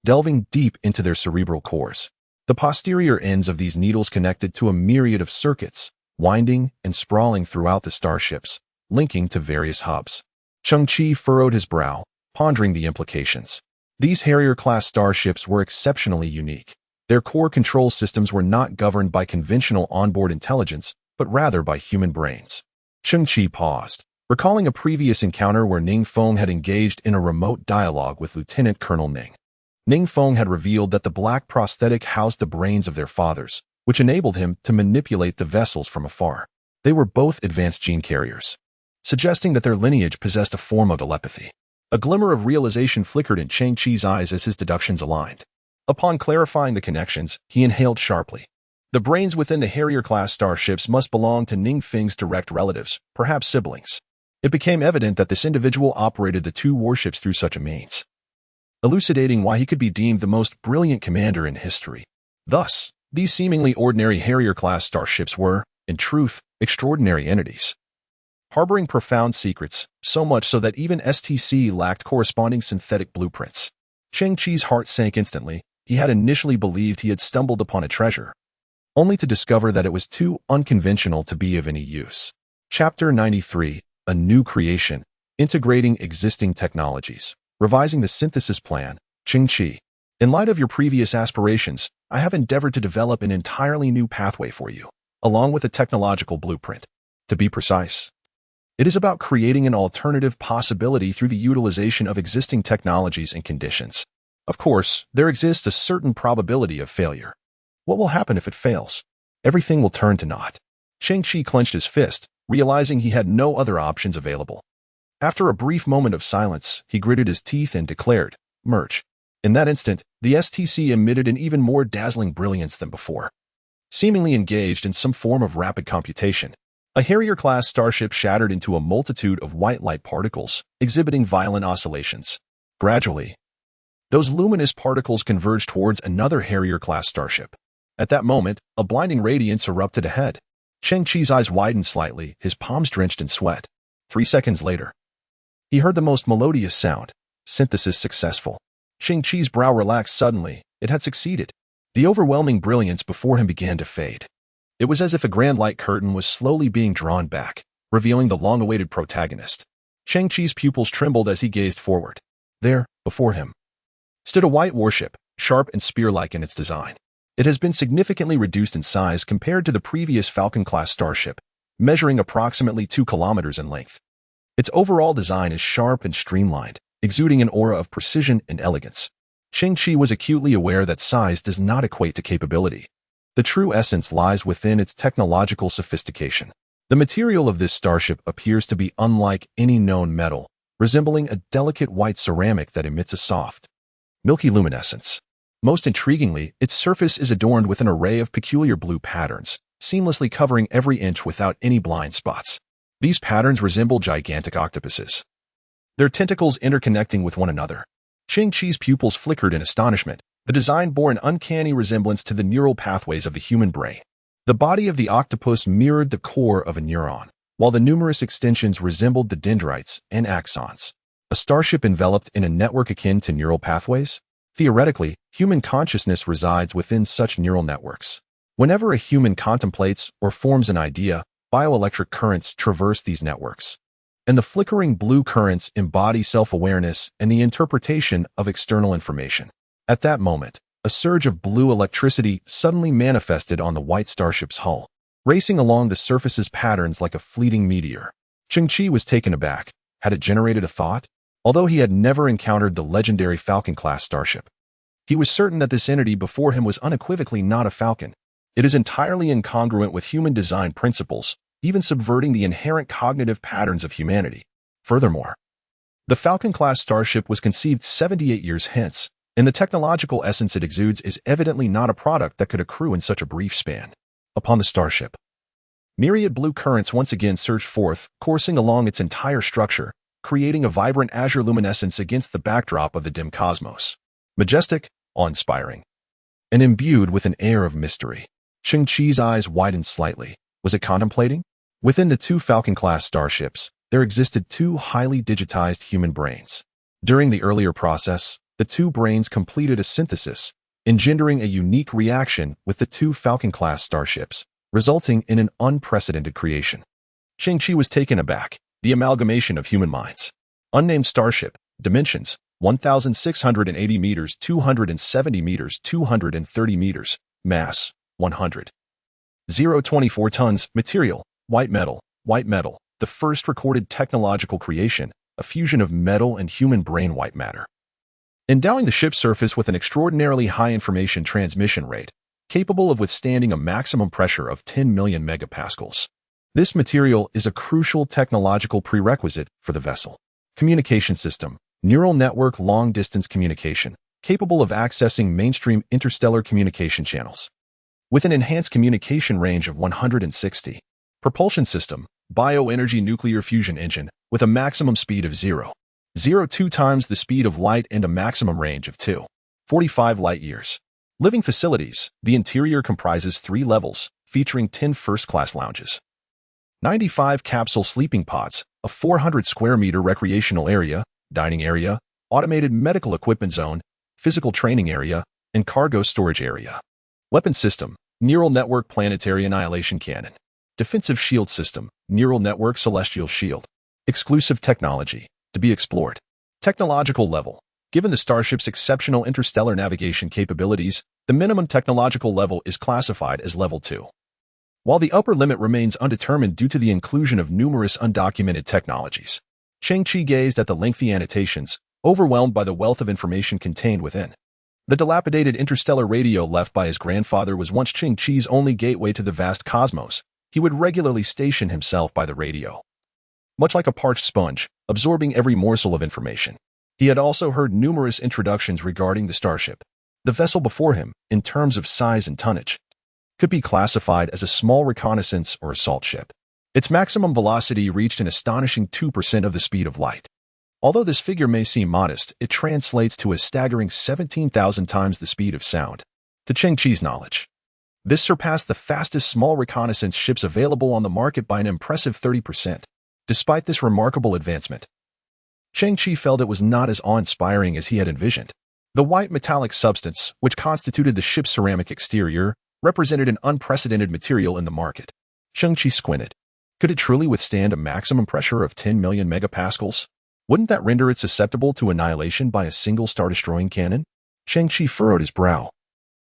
delving deep into their cerebral cores. The posterior ends of these needles connected to a myriad of circuits, winding and sprawling throughout the starships, linking to various hubs. Cheng Qi furrowed his brow, pondering the implications. These Harrier-class starships were exceptionally unique. Their core control systems were not governed by conventional onboard intelligence, but rather by human brains. Cheng Qi paused, recalling a previous encounter where Ning Feng had engaged in a remote dialogue with Lieutenant Colonel Ning. Ning Feng had revealed that the black prosthetic housed the brains of their fathers, which enabled him to manipulate the vessels from afar. They were both advanced gene carriers, suggesting that their lineage possessed a form of telepathy. A glimmer of realization flickered in Cheng Qi's eyes as his deductions aligned. Upon clarifying the connections, he inhaled sharply. The brains within the Harrier-class starships must belong to Ning Feng's direct relatives, perhaps siblings. It became evident that this individual operated the two warships through such a means, elucidating why he could be deemed the most brilliant commander in history. Thus, these seemingly ordinary Harrier-class starships were, in truth, extraordinary entities, harboring profound secrets, so much so that even STC lacked corresponding synthetic blueprints. Cheng Qi's heart sank instantly. He had initially believed he had stumbled upon a treasure, only to discover that it was too unconventional to be of any use. Chapter 93, A New Creation, Integrating Existing Technologies. Revising the synthesis plan, Cheng Qi. In light of your previous aspirations, I have endeavored to develop an entirely new pathway for you, along with a technological blueprint. To be precise, it is about creating an alternative possibility through the utilization of existing technologies and conditions. Of course, there exists a certain probability of failure. What will happen if it fails? Everything will turn to naught. Cheng Qi clenched his fist, realizing he had no other options available. After a brief moment of silence, he gritted his teeth and declared, "Merge." In that instant, the STC emitted an even more dazzling brilliance than before. Seemingly engaged in some form of rapid computation, a Harrier-class starship shattered into a multitude of white light particles, exhibiting violent oscillations. Gradually, those luminous particles converged towards another Harrier-class starship. At that moment, a blinding radiance erupted ahead. Cheng Qi's eyes widened slightly, his palms drenched in sweat. 3 seconds later, he heard the most melodious sound. Synthesis successful. Cheng Qi's brow relaxed suddenly. It had succeeded. The overwhelming brilliance before him began to fade. It was as if a grand light curtain was slowly being drawn back, revealing the long-awaited protagonist. Cheng Qi's pupils trembled as he gazed forward. There, before him, stood a white warship, sharp and spear-like in its design. It has been significantly reduced in size compared to the previous Falcon-class starship, measuring approximately 2 kilometers in length. Its overall design is sharp and streamlined, exuding an aura of precision and elegance. Cheng Qi was acutely aware that size does not equate to capability. The true essence lies within its technological sophistication. The material of this starship appears to be unlike any known metal, resembling a delicate white ceramic that emits a soft, milky luminescence. Most intriguingly, its surface is adorned with an array of peculiar blue patterns, seamlessly covering every inch without any blind spots. These patterns resemble gigantic octopuses, their tentacles interconnecting with one another. Cheng Qi's pupils flickered in astonishment. The design bore an uncanny resemblance to the neural pathways of the human brain. The body of the octopus mirrored the core of a neuron, while the numerous extensions resembled the dendrites and axons. A starship enveloped in a network akin to neural pathways? Theoretically, human consciousness resides within such neural networks. Whenever a human contemplates or forms an idea, bioelectric currents traverse these networks, and the flickering blue currents embody self-awareness and the interpretation of external information. At that moment, a surge of blue electricity suddenly manifested on the white starship's hull, racing along the surface's patterns like a fleeting meteor. Cheng Qi was taken aback. Had it generated a thought? Although he had never encountered the legendary Falcon-class starship, he was certain that this entity before him was unequivocally not a Falcon. It is entirely incongruent with human design principles, even subverting the inherent cognitive patterns of humanity. Furthermore, the Falcon-class starship was conceived 78 years hence, and the technological essence it exudes is evidently not a product that could accrue in such a brief span. Upon the starship, myriad blue currents once again surged forth, coursing along its entire structure, creating a vibrant azure luminescence against the backdrop of the dim cosmos. Majestic, awe-inspiring, and imbued with an air of mystery. Cheng Qi's eyes widened slightly. Was it contemplating? Within the 2 Falcon-class starships, there existed 2 highly digitized human brains. During the earlier process, the 2 brains completed a synthesis, engendering a unique reaction with the 2 Falcon-class starships, resulting in an unprecedented creation. Cheng Qi was taken aback. The amalgamation of human minds. Unnamed starship. Dimensions: 1,680 meters, 270 meters, 230 meters. Mass: 100. 0.24 tons. Material: white metal. White metal, the first recorded technological creation, a fusion of metal and human brain white matter, endowing the ship's surface with an extraordinarily high information transmission rate, capable of withstanding a maximum pressure of 10 million megapascals. This material is a crucial technological prerequisite for the vessel. Communication system, neural network long-distance communication, capable of accessing mainstream interstellar communication channels. With an enhanced communication range of 160. Propulsion system, bioenergy nuclear fusion engine, with a maximum speed of 0.02 times the speed of light and a maximum range of 2.45 light-years. Living facilities, the interior comprises 3 levels, featuring 10 first-class lounges. 95 capsule sleeping pods, a 400-square-meter recreational area, dining area, automated medical equipment zone, physical training area, and cargo storage area. Weapon system, neural network planetary annihilation cannon. Defensive shield system, neural network celestial shield. Exclusive technology, to be explored. Technological level. Given the starship's exceptional interstellar navigation capabilities, the minimum technological level is classified as Level 2. While the upper limit remains undetermined due to the inclusion of numerous undocumented technologies. Cheng Qi gazed at the lengthy annotations, overwhelmed by the wealth of information contained within. The dilapidated interstellar radio left by his grandfather was once Cheng Qi's only gateway to the vast cosmos. He would regularly station himself by the radio, much like a parched sponge, absorbing every morsel of information. He had also heard numerous introductions regarding the starship. The vessel before him, in terms of size and tonnage, could be classified as a small reconnaissance or assault ship. Its maximum velocity reached an astonishing 2% of the speed of light. Although this figure may seem modest, it translates to a staggering 17,000 times the speed of sound. To Cheng Qi's knowledge, this surpassed the fastest small reconnaissance ships available on the market by an impressive 30%. Despite this remarkable advancement, Cheng Qi felt it was not as awe-inspiring as he had envisioned. The white metallic substance, which constituted the ship's ceramic exterior, represented an unprecedented material in the market. Cheng Qi squinted. Could it truly withstand a maximum pressure of 10 million megapascals? Wouldn't that render it susceptible to annihilation by a single star-destroying cannon? Cheng Qi furrowed his brow,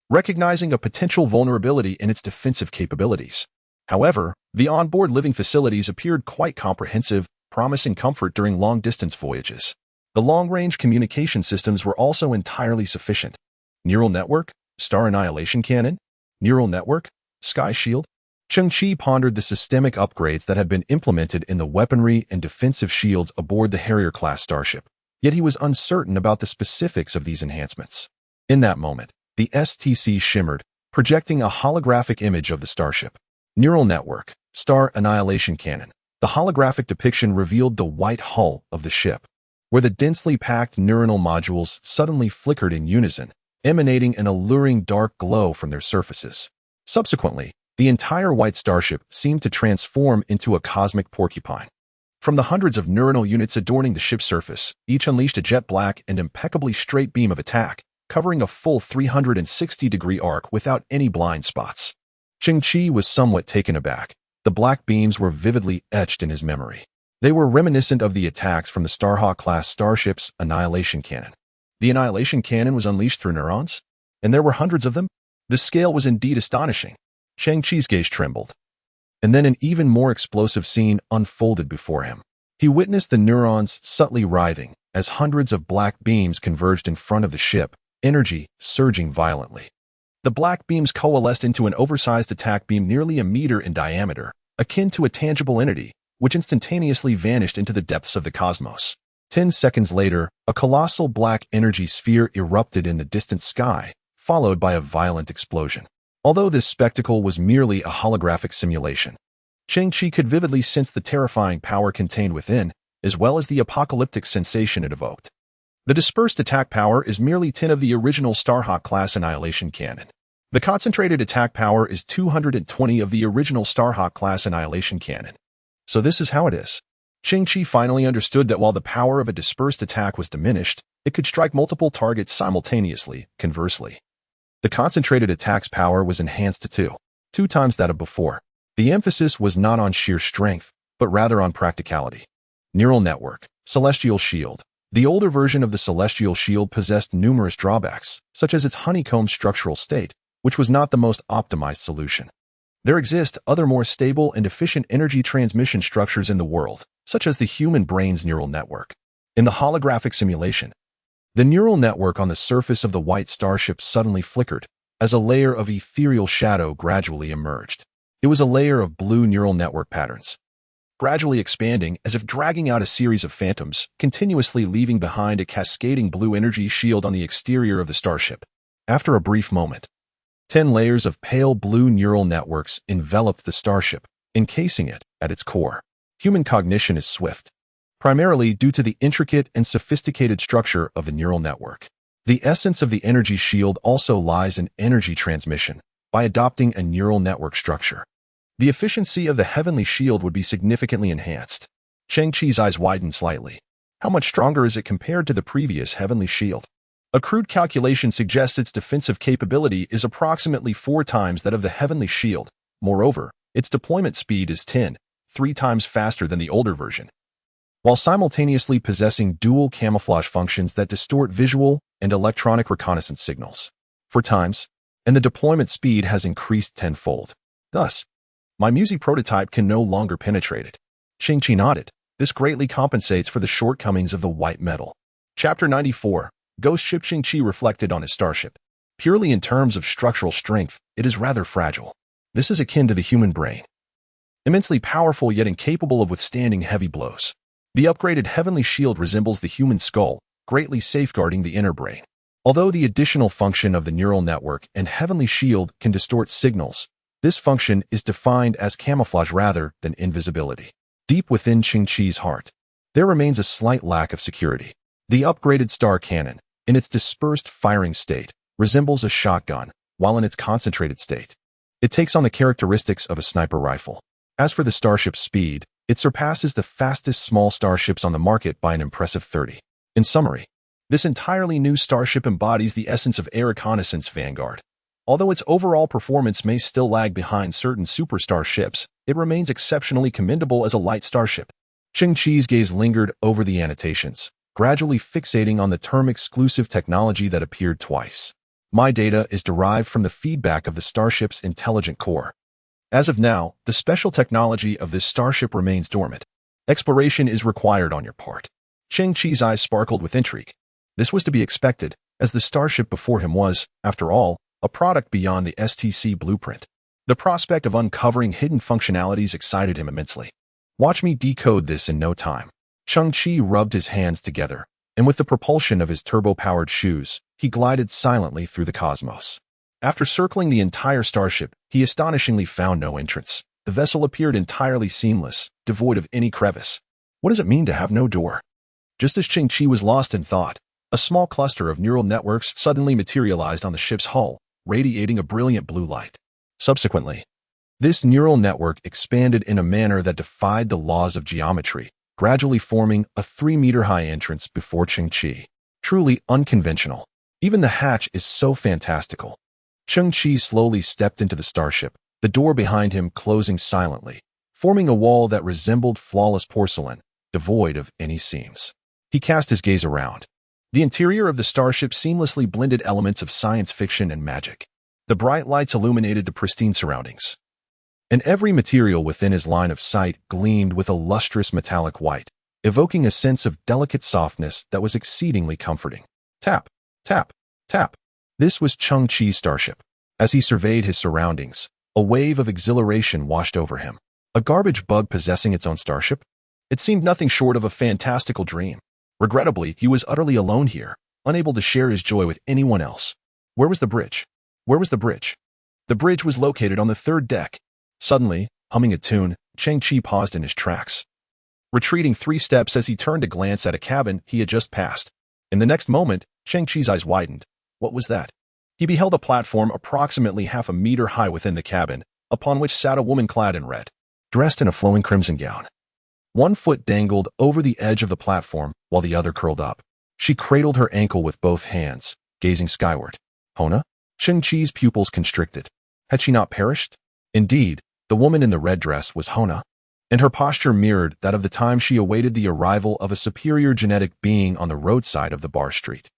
recognizing a potential vulnerability in its defensive capabilities. However, the onboard living facilities appeared quite comprehensive, promising comfort during long-distance voyages. The long-range communication systems were also entirely sufficient. Neural network, star annihilation cannon, neural network, sky shield. Cheng Qi pondered the systemic upgrades that had been implemented in the weaponry and defensive shields aboard the Harrier-class starship, yet he was uncertain about the specifics of these enhancements. In that moment, the STC shimmered, projecting a holographic image of the starship. Neural network, star annihilation cannon. The holographic depiction revealed the white hull of the ship, where the densely packed neuronal modules suddenly flickered in unison, emanating an alluring dark glow from their surfaces. Subsequently, the entire white starship seemed to transform into a cosmic porcupine. From the hundreds of neuronal units adorning the ship's surface, each unleashed a jet black and impeccably straight beam of attack, covering a full 360-degree arc without any blind spots. Cheng Qi was somewhat taken aback. The black beams were vividly etched in his memory. They were reminiscent of the attacks from the Starhawk-class starship's annihilation cannon. The annihilation cannon was unleashed through neurons, and there were hundreds of them. The scale was indeed astonishing. Cheng Qi's gaze trembled. And then an even more explosive scene unfolded before him. He witnessed the neurons subtly writhing as hundreds of black beams converged in front of the ship, energy surging violently. The black beams coalesced into an oversized attack beam nearly a meter in diameter, akin to a tangible entity, which instantaneously vanished into the depths of the cosmos. 10 seconds later, a colossal black energy sphere erupted in the distant sky, followed by a violent explosion. Although this spectacle was merely a holographic simulation, Cheng Qi could vividly sense the terrifying power contained within, as well as the apocalyptic sensation it evoked. The dispersed attack power is merely 10 of the original Starhawk-class annihilation cannon. The concentrated attack power is 220 of the original Starhawk-class annihilation cannon. So this is how it is. Cheng Qi finally understood that while the power of a dispersed attack was diminished, it could strike multiple targets simultaneously. Conversely, the concentrated attack's power was enhanced to two times that of before. The emphasis was not on sheer strength, but rather on practicality. Neural network, celestial shield. The older version of the celestial shield possessed numerous drawbacks, such as its honeycomb structural state, which was not the most optimized solution. There exist other more stable and efficient energy transmission structures in the world, such as the human brain's neural network. In the holographic simulation, the neural network on the surface of the white starship suddenly flickered, as a layer of ethereal shadow gradually emerged. It was a layer of blue neural network patterns, gradually expanding as if dragging out a series of phantoms, continuously leaving behind a cascading blue energy shield on the exterior of the starship. After a brief moment, 10 layers of pale blue neural networks enveloped the starship, encasing it at its core. Human cognition is swift, primarily due to the intricate and sophisticated structure of the neural network. The essence of the energy shield also lies in energy transmission, by adopting a neural network structure. The efficiency of the heavenly shield would be significantly enhanced. Cheng Qi's eyes widened slightly. How much stronger is it compared to the previous heavenly shield? A crude calculation suggests its defensive capability is approximately 4 times that of the heavenly shield. Moreover, its deployment speed is 3 times faster than the older version, while simultaneously possessing dual camouflage functions that distort visual and electronic reconnaissance signals 4 times, and the deployment speed has increased tenfold. Thus, my Musi prototype can no longer penetrate it. Cheng Qi nodded. This greatly compensates for the shortcomings of the white metal. Chapter 94. Ghost Ship. Cheng Qi reflected on his starship. Purely in terms of structural strength, it is rather fragile. This is akin to the human brain, immensely powerful yet incapable of withstanding heavy blows. The upgraded heavenly shield resembles the human skull, greatly safeguarding the inner brain. Although the additional function of the neural network and heavenly shield can distort signals, this function is defined as camouflage rather than invisibility. Deep within Cheng Qi's heart, there remains a slight lack of security. The upgraded star cannon, in its dispersed firing state, resembles a shotgun, while in its concentrated state, it takes on the characteristics of a sniper rifle. As for the starship's speed, it surpasses the fastest small starships on the market by an impressive 30. In summary, this entirely new starship embodies the essence of air reconnaissance vanguard. Although its overall performance may still lag behind certain superstar ships, it remains exceptionally commendable as a light starship. Cheng Qi's gaze lingered over the annotations, gradually fixating on the term exclusive technology that appeared twice. My data is derived from the feedback of the starship's intelligent core. As of now, the special technology of this starship remains dormant. Exploration is required on your part. Cheng Qi's eyes sparkled with intrigue. This was to be expected, as the starship before him was, after all, a product beyond the STC blueprint. The prospect of uncovering hidden functionalities excited him immensely. Watch me decode this in no time. Cheng Qi rubbed his hands together, and with the propulsion of his turbo-powered shoes, he glided silently through the cosmos. After circling the entire starship, he astonishingly found no entrance. The vessel appeared entirely seamless, devoid of any crevice. What does it mean to have no door? Just as Cheng Qi was lost in thought, a small cluster of neural networks suddenly materialized on the ship's hull, radiating a brilliant blue light. Subsequently, this neural network expanded in a manner that defied the laws of geometry, gradually forming a 3-meter-high entrance before Cheng Qi. Truly unconventional. Even the hatch is so fantastical. Cheng Qi slowly stepped into the starship, the door behind him closing silently, forming a wall that resembled flawless porcelain, devoid of any seams. He cast his gaze around. The interior of the starship seamlessly blended elements of science fiction and magic. The bright lights illuminated the pristine surroundings, and every material within his line of sight gleamed with a lustrous metallic white, evoking a sense of delicate softness that was exceedingly comforting. Tap, tap, tap. This was Cheng Qi's starship. As he surveyed his surroundings, a wave of exhilaration washed over him. A garbage bug possessing its own starship? It seemed nothing short of a fantastical dream. Regrettably, he was utterly alone here, unable to share his joy with anyone else. Where was the bridge? Where was the bridge? The bridge was located on the 3rd deck. Suddenly, humming a tune, Cheng Qi paused in his tracks, retreating 3 steps as he turned to glance at a cabin he had just passed. In the next moment, Cheng Qi's eyes widened. What was that? He beheld a platform approximately half a meter high within the cabin, upon which sat a woman clad in red, dressed in a flowing crimson gown. One foot dangled over the edge of the platform, while the other curled up. She cradled her ankle with both hands, gazing skyward. Hona? Cheng Qi's pupils constricted. Had she not perished? Indeed, the woman in the red dress was Hona, and her posture mirrored that of the time she awaited the arrival of a superior genetic being on the roadside of the bar street.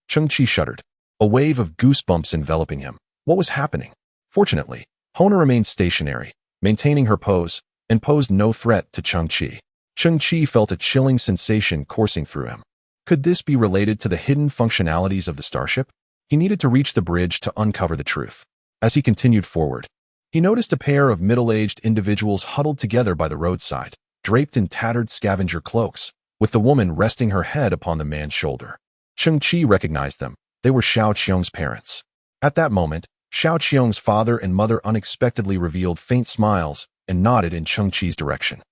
Cheng Qi shuddered, a wave of goosebumps enveloping him. What was happening? Fortunately, Hona remained stationary, maintaining her pose, and posed no threat to Cheng Qi. Cheng Qi felt a chilling sensation coursing through him. Could this be related to the hidden functionalities of the starship? He needed to reach the bridge to uncover the truth. As he continued forward, He noticed a pair of middle-aged individuals huddled together by the roadside, draped in tattered scavenger cloaks, with the woman resting her head upon the man's shoulder. Cheng Qi recognized them. They were Xiao Qiong's parents. At that moment, Xiao Qiong's father and mother unexpectedly revealed faint smiles and nodded in Cheng Qi's direction.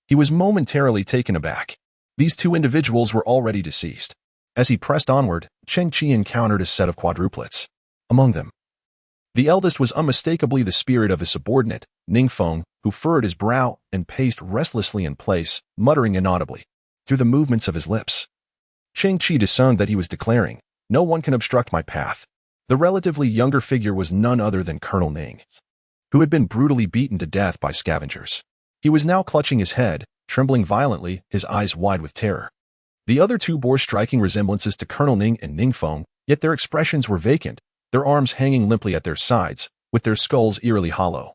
He was momentarily taken aback. These two individuals were already deceased. As he pressed onward, Cheng Qi encountered a set of quadruplets. Among them, the eldest was unmistakably the spirit of his subordinate, Ningfeng, who furrowed his brow and paced restlessly in place, muttering inaudibly through the movements of his lips. Cheng Qi discerned that he was declaring, "No one can obstruct my path." The relatively younger figure was none other than Colonel Ning, who had been brutally beaten to death by scavengers. He was now clutching his head, trembling violently, his eyes wide with terror. The other two bore striking resemblances to Colonel Ning and Ningfeng, yet their expressions were vacant, their arms hanging limply at their sides, with their skulls eerily hollow.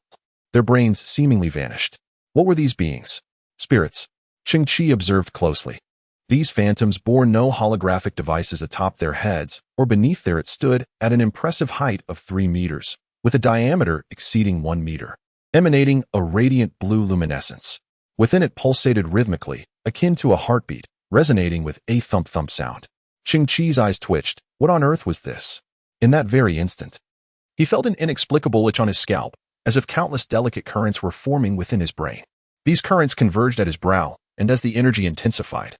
Their brains seemingly vanished. What were these beings? Spirits. Cheng Qi observed closely. These phantoms bore no holographic devices atop their heads, or beneath there it stood at an impressive height of 3 meters, with a diameter exceeding 1 meter, emanating a radiant blue luminescence. Within it pulsated rhythmically, akin to a heartbeat, resonating with a thump-thump sound. Cheng Qi's eyes twitched. What on earth was this? In that very instant, he felt an inexplicable itch on his scalp, as if countless delicate currents were forming within his brain. These currents converged at his brow, and as the energy intensified,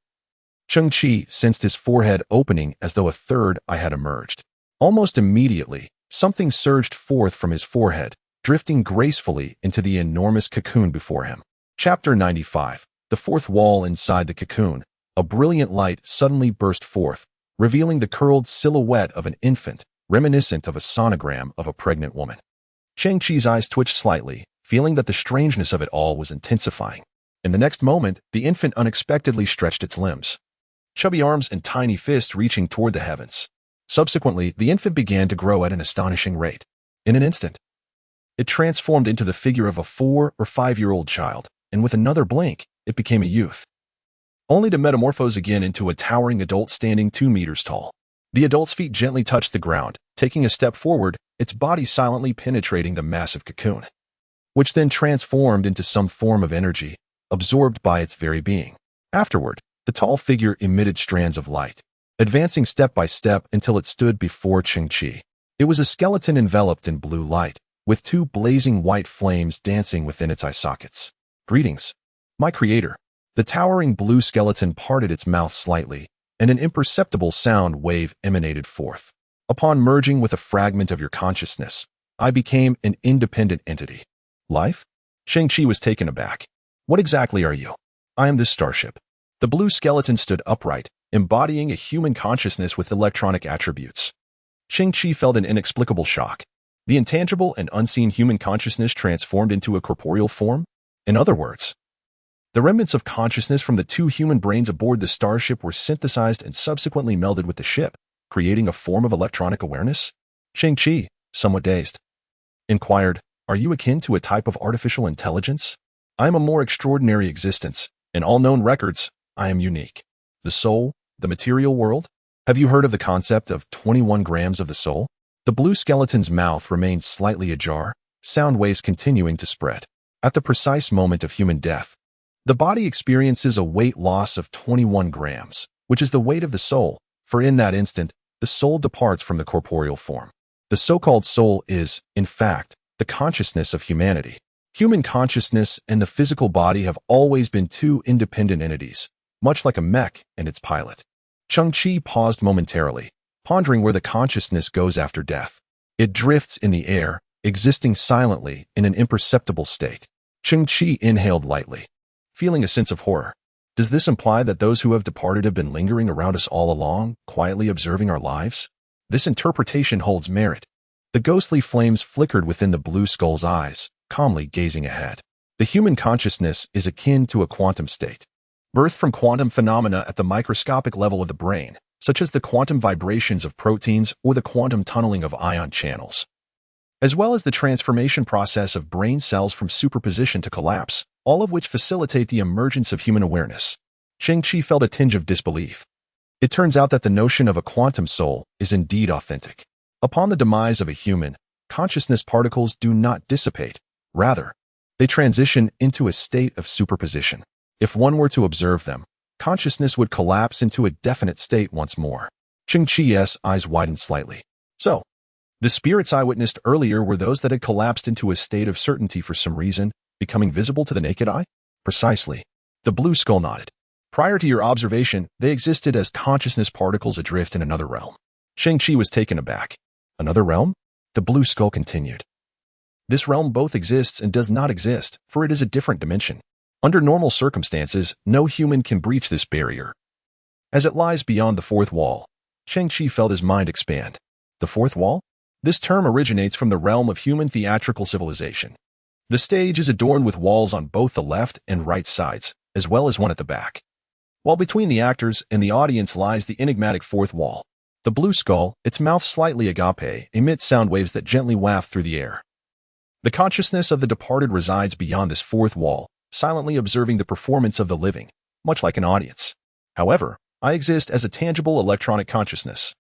Cheng Qi sensed his forehead opening as though a third eye had emerged. Almost immediately, something surged forth from his forehead, drifting gracefully into the enormous cocoon before him. Chapter 95. The fourth wall inside the cocoon. A brilliant light suddenly burst forth, revealing the curled silhouette of an infant, reminiscent of a sonogram of a pregnant woman. Cheng Qi's eyes twitched slightly, feeling that the strangeness of it all was intensifying. In the next moment, the infant unexpectedly stretched its limbs, chubby arms and tiny fists reaching toward the heavens. Subsequently, the infant began to grow at an astonishing rate. In an instant, it transformed into the figure of a 4 or 5-year-old child, and with another blink, it became a youth, only to metamorphose again into a towering adult standing 2 meters tall. The adult's feet gently touched the ground, taking a step forward, its body silently penetrating the massive cocoon, which then transformed into some form of energy, absorbed by its very being. Afterward, the tall figure emitted strands of light, advancing step by step until it stood before Cheng Qi. It was a skeleton enveloped in blue light, with 2 blazing white flames dancing within its eye sockets. "Greetings, my creator." The towering blue skeleton parted its mouth slightly, and an imperceptible sound wave emanated forth. "Upon merging with a fragment of your consciousness, I became an independent entity." "Life?" Cheng Qi was taken aback. "What exactly are you?" "I am this starship." The blue skeleton stood upright, embodying a human consciousness with electronic attributes. Cheng Qi felt an inexplicable shock. The intangible and unseen human consciousness transformed into a corporeal form? In other words, the remnants of consciousness from the 2 human brains aboard the starship were synthesized and subsequently melded with the ship, creating a form of electronic awareness? Cheng Qi, somewhat dazed, inquired, "Are you akin to a type of artificial intelligence?" "I am a more extraordinary existence. In all known records, I am unique." "The soul, the material world? Have you heard of the concept of 21 grams of the soul?" The blue skeleton's mouth remained slightly ajar, sound waves continuing to spread. At the precise moment of human death, the body experiences a weight loss of 21 grams, which is the weight of the soul, for in that instant, the soul departs from the corporeal form. The so-called soul is, in fact, the consciousness of humanity. Human consciousness and the physical body have always been 2 independent entities, much like a mech and its pilot. Cheng Qi paused momentarily, pondering where the consciousness goes after death. It drifts in the air, existing silently in an imperceptible state. Cheng Qi inhaled lightly, feeling a sense of horror. Does this imply that those who have departed have been lingering around us all along, quietly observing our lives? This interpretation holds merit. The ghostly flames flickered within the blue skull's eyes, calmly gazing ahead. The human consciousness is akin to a quantum state, birthed from quantum phenomena at the microscopic level of the brain, such as the quantum vibrations of proteins or the quantum tunneling of ion channels, as well as the transformation process of brain cells from superposition to collapse, all of which facilitate the emergence of human awareness. Cheng Qi felt a tinge of disbelief. It turns out that the notion of a quantum soul is indeed authentic. Upon the demise of a human, consciousness particles do not dissipate. Rather, they transition into a state of superposition. If one were to observe them, consciousness would collapse into a definite state once more. Cheng Qi's eyes widened slightly. So, the spirits I witnessed earlier were those that had collapsed into a state of certainty for some reason, becoming visible to the naked eye? Precisely. The blue skull nodded. Prior to your observation, they existed as consciousness particles adrift in another realm. Cheng Qi was taken aback. Another realm? The blue skull continued. This realm both exists and does not exist, for it is a different dimension. Under normal circumstances, no human can breach this barrier. As it lies beyond the fourth wall, Cheng Qi felt his mind expand. The fourth wall? This term originates from the realm of human theatrical civilization. The stage is adorned with walls on both the left and right sides, as well as one at the back. While between the actors and the audience lies the enigmatic fourth wall. The blue skull, its mouth slightly agape, emits sound waves that gently waft through the air. The consciousness of the departed resides beyond this fourth wall, silently observing the performance of the living, much like an audience. However, I exist as a tangible electronic consciousness,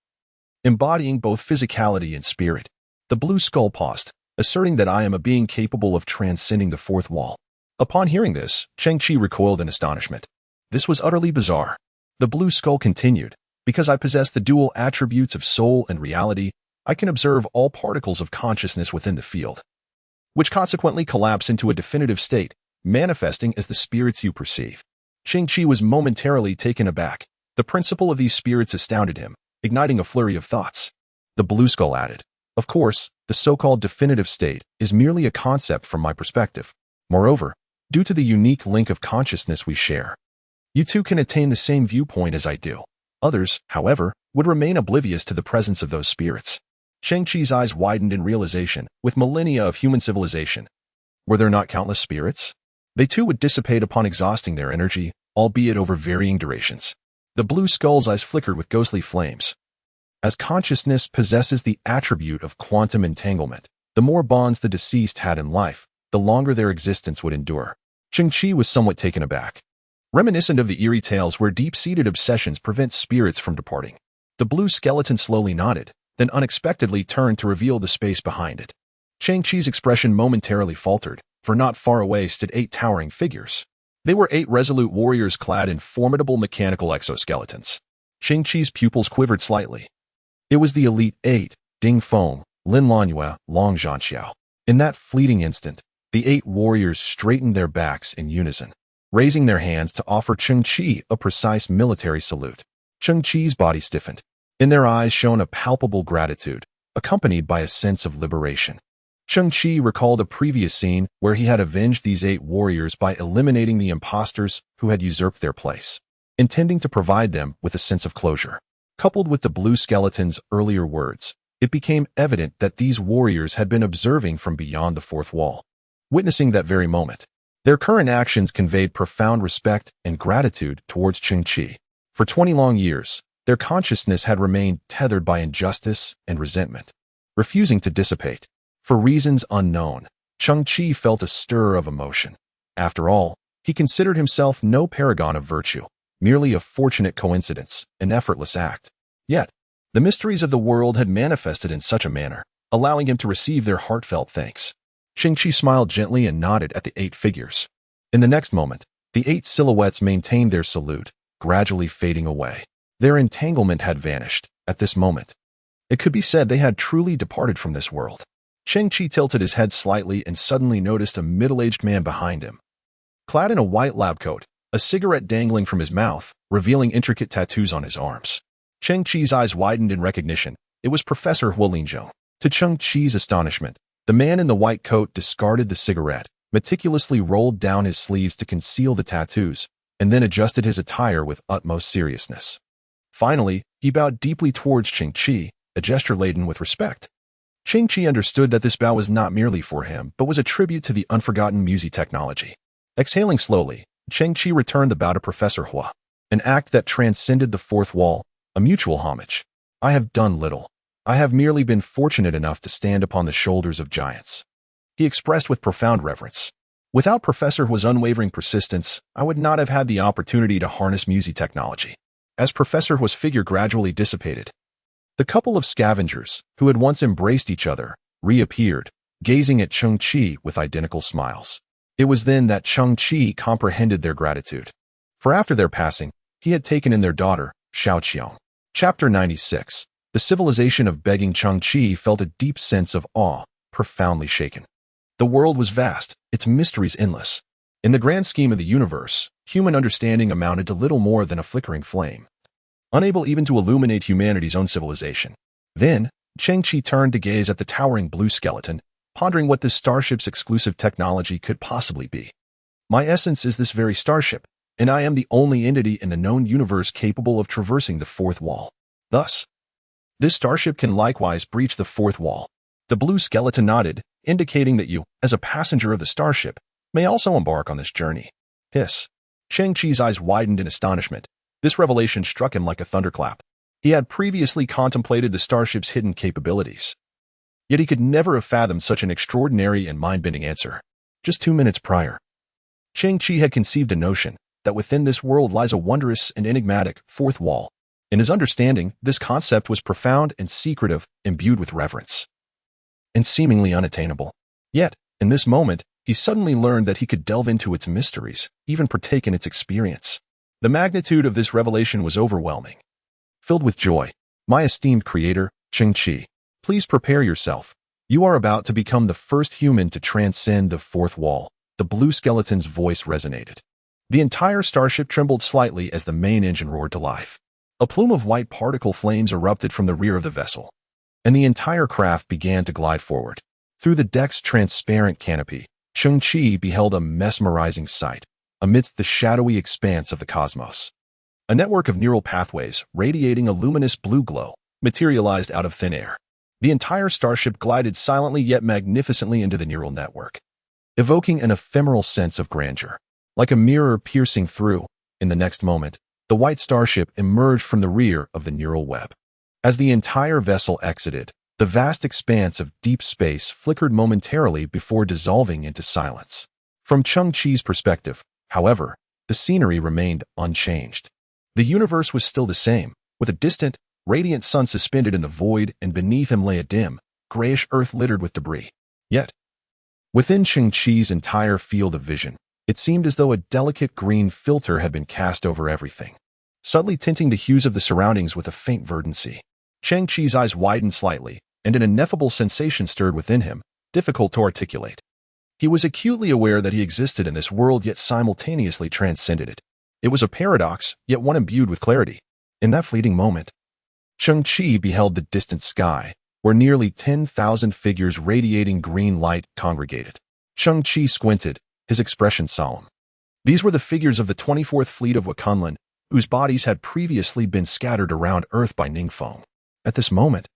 embodying both physicality and spirit. The blue skull paused, asserting that I am a being capable of transcending the fourth wall. Upon hearing this, Cheng Qi recoiled in astonishment. This was utterly bizarre. The blue skull continued, because I possess the dual attributes of soul and reality, I can observe all particles of consciousness within the field, which consequently collapse into a definitive state, manifesting as the spirits you perceive. Cheng Qi was momentarily taken aback. The principle of these spirits astounded him, igniting a flurry of thoughts. The blue skull added, of course, the so-called definitive state is merely a concept from my perspective. Moreover, due to the unique link of consciousness we share, you too can attain the same viewpoint as I do. Others, however, would remain oblivious to the presence of those spirits. Cheng Qi's eyes widened in realization, with millennia of human civilization. Were there not countless spirits? They too would dissipate upon exhausting their energy, albeit over varying durations. The blue skull's eyes flickered with ghostly flames. As consciousness possesses the attribute of quantum entanglement, the more bonds the deceased had in life, the longer their existence would endure. Cheng Qi was somewhat taken aback. Reminiscent of the eerie tales where deep-seated obsessions prevent spirits from departing. The blue skeleton slowly nodded, then unexpectedly turned to reveal the space behind it. Cheng Qi's expression momentarily faltered, for not far away stood 8 towering figures. They were 8 resolute warriors clad in formidable mechanical exoskeletons. Cheng Qi's pupils quivered slightly. It was the Elite 8, Ding Feng, Lin Luanyue, Long Zhanxiao. In that fleeting instant, the 8 warriors straightened their backs in unison, raising their hands to offer Cheng Qi a precise military salute. Cheng Qi's body stiffened. In their eyes shone a palpable gratitude, accompanied by a sense of liberation. Cheng Qi recalled a previous scene where he had avenged these 8 warriors by eliminating the impostors who had usurped their place, intending to provide them with a sense of closure. Coupled with the blue skeleton's earlier words, it became evident that these warriors had been observing from beyond the fourth wall. Witnessing that very moment, their current actions conveyed profound respect and gratitude towards Cheng Qi. For 20 long years, their consciousness had remained tethered by injustice and resentment, refusing to dissipate. For reasons unknown, Cheng Qi felt a stir of emotion. After all, he considered himself no paragon of virtue, merely a fortunate coincidence, an effortless act. Yet, the mysteries of the world had manifested in such a manner, allowing him to receive their heartfelt thanks. Cheng Qi smiled gently and nodded at the 8 figures. In the next moment, the 8 silhouettes maintained their salute, gradually fading away. Their entanglement had vanished. At this moment, it could be said they had truly departed from this world. Cheng Qi tilted his head slightly and suddenly noticed a middle-aged man behind him. Clad in a white lab coat, a cigarette dangling from his mouth, revealing intricate tattoos on his arms. Cheng Qi's eyes widened in recognition. It was Professor Huolinzhou. To Cheng Qi's astonishment, the man in the white coat discarded the cigarette, meticulously rolled down his sleeves to conceal the tattoos, and then adjusted his attire with utmost seriousness. Finally, he bowed deeply towards Cheng Qi, a gesture laden with respect. Cheng Qi understood that this bow was not merely for him, but was a tribute to the unforgotten Musi technology. Exhaling slowly, Cheng Qi returned the bow to Professor Hua, an act that transcended the fourth wall, a mutual homage. I have done little. I have merely been fortunate enough to stand upon the shoulders of giants, he expressed with profound reverence. Without Professor Hua's unwavering persistence, I would not have had the opportunity to harness Musi technology. As Professor Hua's figure gradually dissipated, the couple of scavengers, who had once embraced each other, reappeared, gazing at Cheng Qi with identical smiles. It was then that Cheng Qi comprehended their gratitude. For after their passing, he had taken in their daughter, Xiaoqiang. Chapter 96. The civilization of begging. Cheng Qi felt a deep sense of awe, profoundly shaken. The world was vast, its mysteries endless. In the grand scheme of the universe, human understanding amounted to little more than a flickering flame, unable even to illuminate humanity's own civilization. Then, Cheng Qi turned to gaze at the towering blue skeleton, pondering what this starship's exclusive technology could possibly be. My essence is this very starship, and I am the only entity in the known universe capable of traversing the fourth wall. Thus, this starship can likewise breach the fourth wall. The blue skeleton nodded, indicating that you, as a passenger of the starship, may also embark on this journey. Hiss. Cheng Qi's eyes widened in astonishment. This revelation struck him like a thunderclap. He had previously contemplated the starship's hidden capabilities, yet he could never have fathomed such an extraordinary and mind-bending answer. Just 2 minutes prior, Cheng Qi had conceived a notion that within this world lies a wondrous and enigmatic fourth wall. In his understanding, this concept was profound and secretive, imbued with reverence, and seemingly unattainable. Yet, in this moment, he suddenly learned that he could delve into its mysteries, even partake in its experience. The magnitude of this revelation was overwhelming. Filled with joy, my esteemed creator, Cheng Qi, please prepare yourself. You are about to become the first human to transcend the fourth wall. The blue skeleton's voice resonated. The entire starship trembled slightly as the main engine roared to life. A plume of white particle flames erupted from the rear of the vessel, and the entire craft began to glide forward. Through the deck's transparent canopy, Cheng Qi beheld a mesmerizing sight amidst the shadowy expanse of the cosmos. A network of neural pathways, radiating a luminous blue glow, materialized out of thin air. The entire starship glided silently yet magnificently into the neural network, evoking an ephemeral sense of grandeur. Like a mirror piercing through, in the next moment, the white starship emerged from the rear of the neural web. As the entire vessel exited, the vast expanse of deep space flickered momentarily before dissolving into silence. From Cheng Qi's perspective, however, the scenery remained unchanged. The universe was still the same, with a distant, radiant sun suspended in the void, and beneath him lay a dim, grayish earth littered with debris. Yet, within Cheng Qi's entire field of vision, it seemed as though a delicate green filter had been cast over everything, subtly tinting the hues of the surroundings with a faint verdancy. Cheng Qi's eyes widened slightly, and an ineffable sensation stirred within him, difficult to articulate. He was acutely aware that he existed in this world yet simultaneously transcended it. It was a paradox, yet one imbued with clarity. In that fleeting moment, Cheng Qi beheld the distant sky, where nearly 10,000 figures radiating green light congregated. Cheng Qi squinted, his expression solemn. These were the figures of the 24th Fleet of Wakunlan, whose bodies had previously been scattered around Earth by Ningfeng. At this moment,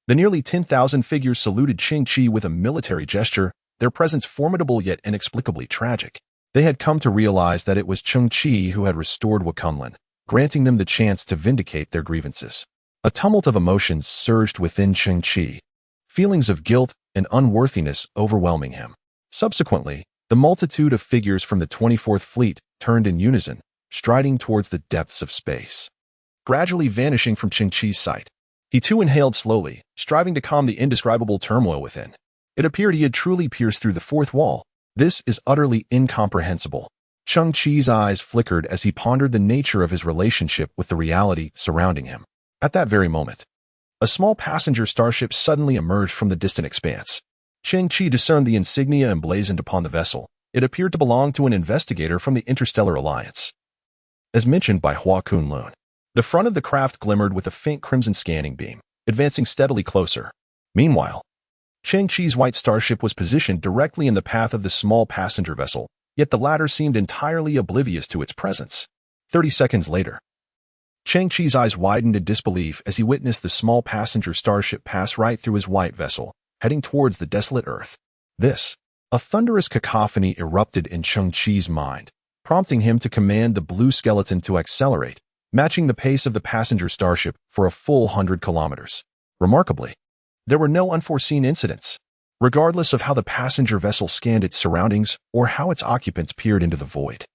the nearly 10,000 figures saluted Cheng Qi with a military gesture, their presence formidable yet inexplicably tragic. They had come to realize that it was Cheng Qi who had restored Wakunlan, granting them the chance to vindicate their grievances. A tumult of emotions surged within Cheng Qi, feelings of guilt and unworthiness overwhelming him. Subsequently, the multitude of figures from the 24th Fleet turned in unison, striding towards the depths of space, gradually vanishing from Cheng Qi's sight. He too inhaled slowly, striving to calm the indescribable turmoil within. It appeared he had truly pierced through the fourth wall. This is utterly incomprehensible. Cheng Qi's eyes flickered as he pondered the nature of his relationship with the reality surrounding him. At that very moment, a small passenger starship suddenly emerged from the distant expanse. Cheng Qi discerned the insignia emblazoned upon the vessel. It appeared to belong to an investigator from the Interstellar Alliance, as mentioned by Hua Kunlun. The front of the craft glimmered with a faint crimson scanning beam, advancing steadily closer. Meanwhile, Cheng Qi's white starship was positioned directly in the path of the small passenger vessel, yet the latter seemed entirely oblivious to its presence. 30 seconds later, Cheng Qi's eyes widened in disbelief as he witnessed the small passenger starship pass right through his white vessel, heading towards the desolate Earth. A thunderous cacophony erupted in Cheng Qi's mind, prompting him to command the blue skeleton to accelerate, matching the pace of the passenger starship for a full 100 kilometers. Remarkably, there were no unforeseen incidents. Regardless of how the passenger vessel scanned its surroundings or how its occupants peered into the void,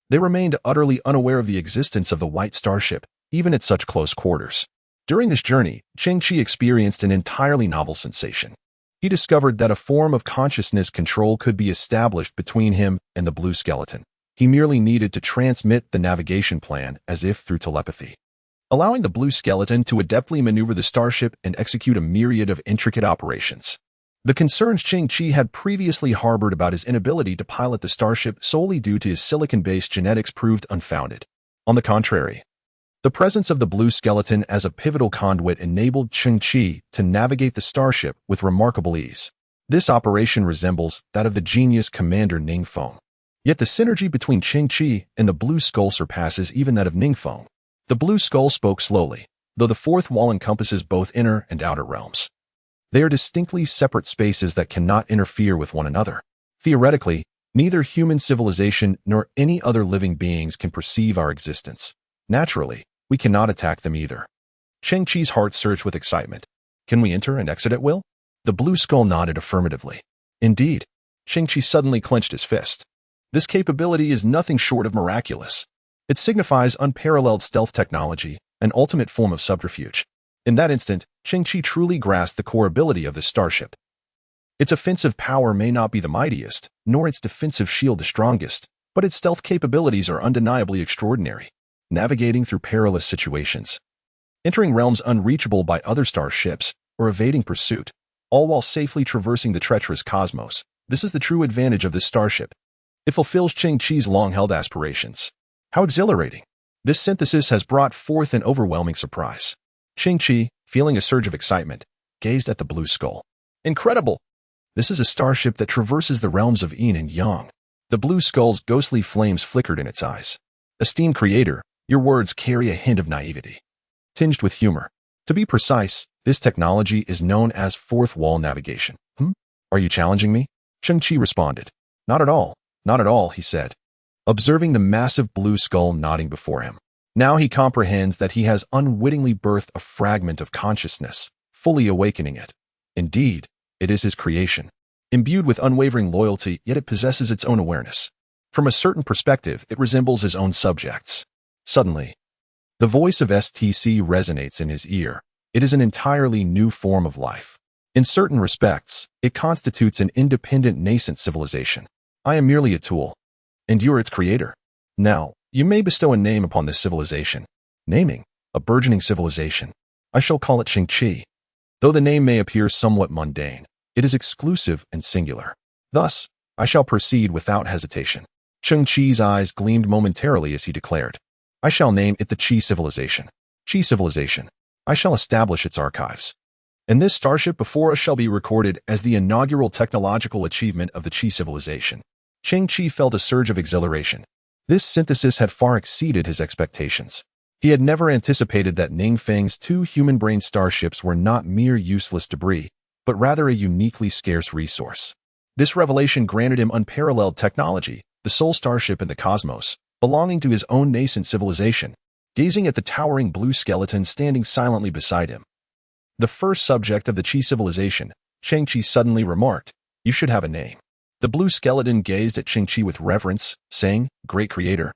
they remained utterly unaware of the existence of the white starship, even at such close quarters. During this journey, Cheng Qi experienced an entirely novel sensation. He discovered that a form of consciousness control could be established between him and the blue skeleton. He merely needed to transmit the navigation plan as if through telepathy, allowing the blue skeleton to adeptly maneuver the starship and execute a myriad of intricate operations. The concerns Cheng Qi had previously harbored about his inability to pilot the starship solely due to his silicon-based genetics proved unfounded. On the contrary, the presence of the blue skeleton as a pivotal conduit enabled Cheng Qi to navigate the starship with remarkable ease. This operation resembles that of the genius Commander Ningfeng. Yet the synergy between Cheng Qi and the blue skull surpasses even that of Ningfeng. The blue skull spoke slowly, though the fourth wall encompasses both inner and outer realms. They are distinctly separate spaces that cannot interfere with one another. Theoretically, neither human civilization nor any other living beings can perceive our existence. Naturally, we cannot attack them either. Cheng Qi's heart surged with excitement. Can we enter and exit at will? The blue skull nodded affirmatively. Indeed, Cheng Qi suddenly clenched his fist. This capability is nothing short of miraculous. It signifies unparalleled stealth technology, an ultimate form of subterfuge. In that instant, Cheng Qi truly grasped the core ability of this starship. Its offensive power may not be the mightiest, nor its defensive shield the strongest, but its stealth capabilities are undeniably extraordinary. Navigating through perilous situations, entering realms unreachable by other starships, or evading pursuit, all while safely traversing the treacherous cosmos. This is the true advantage of this starship. It fulfills Cheng Qi's long-held aspirations. How exhilarating! This synthesis has brought forth an overwhelming surprise. Cheng Qi, feeling a surge of excitement, gazed at the blue skull. Incredible! This is a starship that traverses the realms of yin and yang. The blue skull's ghostly flames flickered in its eyes. Esteemed creator, your words carry a hint of naivety, tinged with humor. To be precise, this technology is known as fourth wall navigation. Are you challenging me? Cheng Qi responded. Not at all. Not at all, he said, observing the massive blue skull nodding before him. Now he comprehends that he has unwittingly birthed a fragment of consciousness, fully awakening it. Indeed, it is his creation. Imbued with unwavering loyalty, yet it possesses its own awareness. From a certain perspective, it resembles his own subjects. Suddenly, the voice of STC resonates in his ear. It is an entirely new form of life. In certain respects, it constitutes an independent nascent civilization. I am merely a tool, and you are its creator. Now, you may bestow a name upon this civilization. Naming, a burgeoning civilization. I shall call it Cheng Qi. Though the name may appear somewhat mundane, it is exclusive and singular. Thus, I shall proceed without hesitation. Cheng Qi's eyes gleamed momentarily as he declared, I shall name it the Qi Civilization. Qi Civilization. I shall establish its archives. And this starship before us shall be recorded as the inaugural technological achievement of the Qi Civilization. Cheng Qi felt a surge of exhilaration. This synthesis had far exceeded his expectations. He had never anticipated that Ningfeng's two human-brain starships were not mere useless debris, but rather a uniquely scarce resource. This revelation granted him unparalleled technology, the sole starship in the cosmos, belonging to his own nascent civilization. Gazing at the towering blue skeleton standing silently beside him, the first subject of the Qi Civilization, Cheng Qi suddenly remarked, You should have a name. The blue skeleton gazed at Cheng Qi with reverence, saying, Great creator,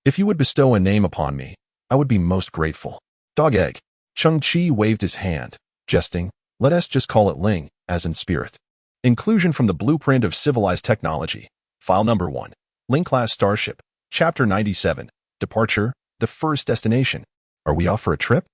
if you would bestow a name upon me, I would be most grateful. Dog egg. Cheng Qi waved his hand, jesting, Let us just call it Ling, as in spirit. Inclusion from the Blueprint of Civilized Technology. File number 1. Ling-class starship. Chapter 97. Departure. The first destination. Are we off for a trip?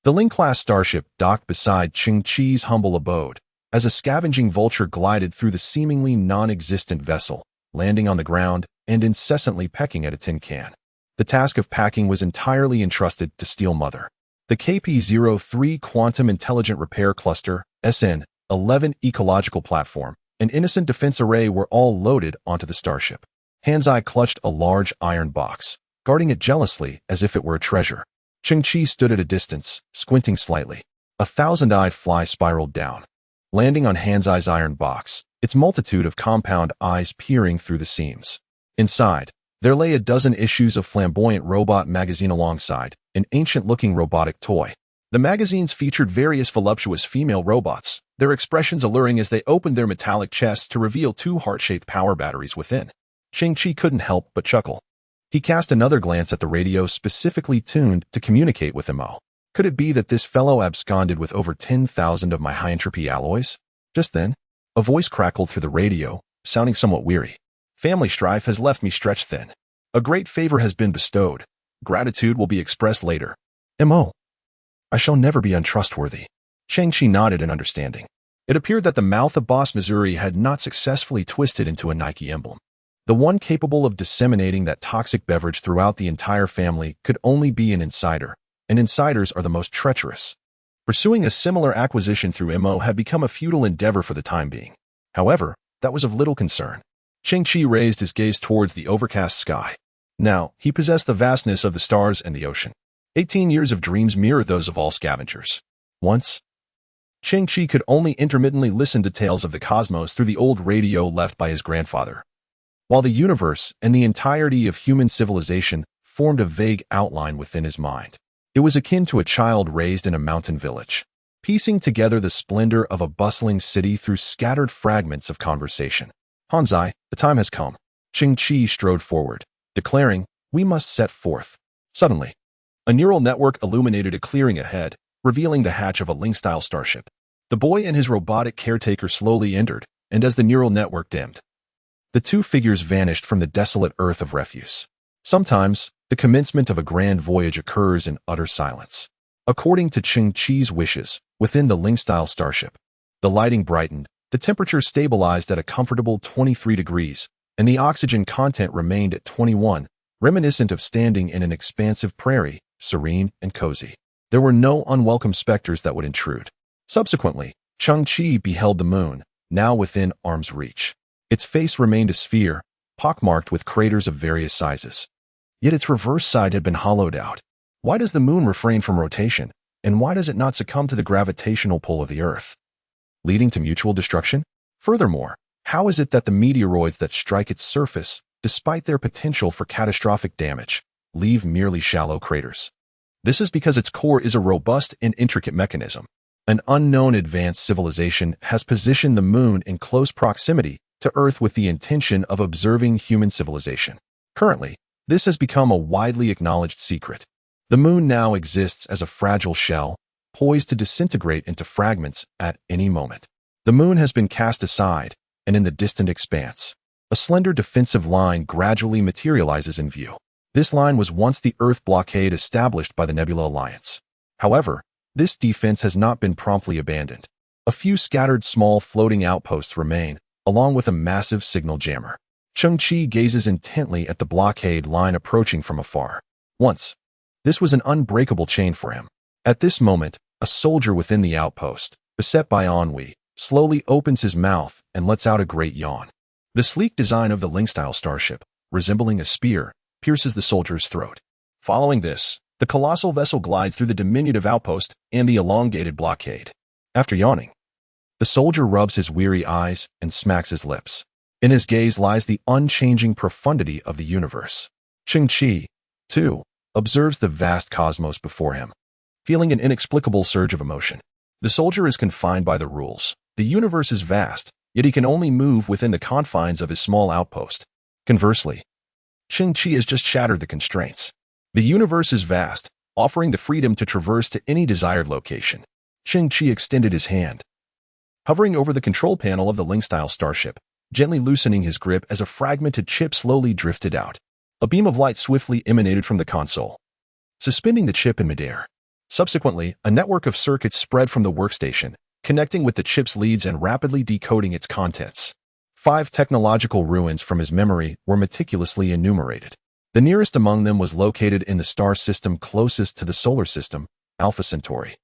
The Ling-class starship docked beside Cheng Qi's humble abode, as a scavenging vulture glided through the seemingly non-existent vessel, landing on the ground and incessantly pecking at a tin can. The task of packing was entirely entrusted to Steel Mother. The KP-03 Quantum Intelligent Repair Cluster, SN-11 ecological platform, and innocent defense array were all loaded onto the starship. Hanzai clutched a large iron box, guarding it jealously as if it were a treasure. Cheng Qi stood at a distance, squinting slightly. A thousand-eyed fly spiraled down, landing on Hanzai's iron box, its multitude of compound eyes peering through the seams. Inside, there lay a dozen issues of Flamboyant Robot magazine alongside an ancient-looking robotic toy. The magazines featured various voluptuous female robots, their expressions alluring as they opened their metallic chests to reveal two heart-shaped power batteries within. Cheng Qi couldn't help but chuckle. He cast another glance at the radio specifically tuned to communicate with Mo. Could it be that this fellow absconded with over 10,000 of my high-entropy alloys? Just then, a voice crackled through the radio, sounding somewhat weary. Family strife has left me stretched thin. A great favor has been bestowed. Gratitude will be expressed later. M.O. I shall never be untrustworthy. Cheng Qi nodded in understanding. It appeared that the mouth of Boss Missouri had not successfully twisted into a Nike emblem. The one capable of disseminating that toxic beverage throughout the entire family could only be an insider, and insiders are the most treacherous. Pursuing a similar acquisition through M.O. had become a futile endeavor for the time being. However, that was of little concern. Cheng Qi raised his gaze towards the overcast sky. Now, he possessed the vastness of the stars and the ocean. 18 years of dreams mirrored those of all scavengers. Once, Cheng Qi could only intermittently listen to tales of the cosmos through the old radio left by his grandfather. While the universe and the entirety of human civilization formed a vague outline within his mind. It was akin to a child raised in a mountain village, piecing together the splendor of a bustling city through scattered fragments of conversation. Hanzai, the time has come. Cheng Qi strode forward, declaring, we must set forth. Suddenly, a neural network illuminated a clearing ahead, revealing the hatch of a Ling-style starship. The boy and his robotic caretaker slowly entered, and as the neural network dimmed, the two figures vanished from the desolate earth of refuse. Sometimes, the commencement of a grand voyage occurs in utter silence. According to Cheng Qi's wishes, within the Ling-style starship, the lighting brightened, the temperature stabilized at a comfortable 23 degrees, and the oxygen content remained at 21, reminiscent of standing in an expansive prairie, serene and cozy. There were no unwelcome specters that would intrude. Subsequently, Cheng Qi beheld the moon, now within arm's reach. Its face remained a sphere, pockmarked with craters of various sizes. Yet its reverse side had been hollowed out. Why does the moon refrain from rotation, and why does it not succumb to the gravitational pull of the Earth, leading to mutual destruction? Furthermore, how is it that the meteoroids that strike its surface, despite their potential for catastrophic damage, leave merely shallow craters? This is because its core is a robust and intricate mechanism. An unknown advanced civilization has positioned the moon in close proximity to Earth with the intention of observing human civilization. Currently, this has become a widely acknowledged secret. The moon now exists as a fragile shell, poised to disintegrate into fragments at any moment. The moon has been cast aside, and in the distant expanse, a slender defensive line gradually materializes in view. This line was once the Earth blockade established by the Nebula Alliance. However, this defense has not been promptly abandoned. A few scattered small floating outposts remain, along with a massive signal jammer. Cheng Qi gazes intently at the blockade line approaching from afar. Once, this was an unbreakable chain for him. At this moment, a soldier within the outpost, beset by ennui, slowly opens his mouth and lets out a great yawn. The sleek design of the Ling-style starship, resembling a spear, pierces the soldier's throat. Following this, the colossal vessel glides through the diminutive outpost and the elongated blockade. After yawning, the soldier rubs his weary eyes and smacks his lips. In his gaze lies the unchanging profundity of the universe. Cheng Qi, too, observes the vast cosmos before him, feeling an inexplicable surge of emotion. The soldier is confined by the rules. The universe is vast, yet he can only move within the confines of his small outpost. Conversely, Cheng Qi has just shattered the constraints. The universe is vast, offering the freedom to traverse to any desired location. Cheng Qi extended his hand, hovering over the control panel of the Ling-style starship, gently loosening his grip as a fragmented chip slowly drifted out. A beam of light swiftly emanated from the console, suspending the chip in midair. Subsequently, a network of circuits spread from the workstation, connecting with the chip's leads and rapidly decoding its contents. 5 technological ruins from his memory were meticulously enumerated. The nearest among them was located in the star system closest to the solar system, Alpha Centauri.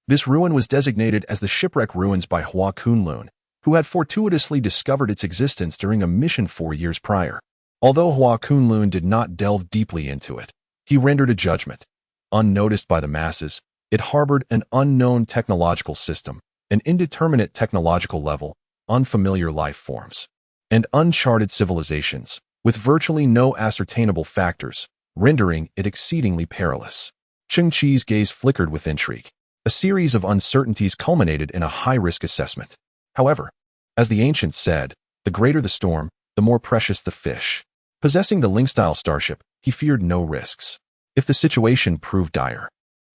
This ruin was designated as the Shipwreck Ruins by Hua Kunlun, who had fortuitously discovered its existence during a mission 4 years prior. Although Hua Kunlun did not delve deeply into it, he rendered a judgment. Unnoticed by the masses, it harbored an unknown technological system, an indeterminate technological level, unfamiliar life forms, and uncharted civilizations, with virtually no ascertainable factors, rendering it exceedingly perilous. Cheng Qi's gaze flickered with intrigue. A series of uncertainties culminated in a high-risk assessment. However, as the ancients said, the greater the storm, the more precious the fish. Possessing the Ling-style starship, he feared no risks. If the situation proved dire,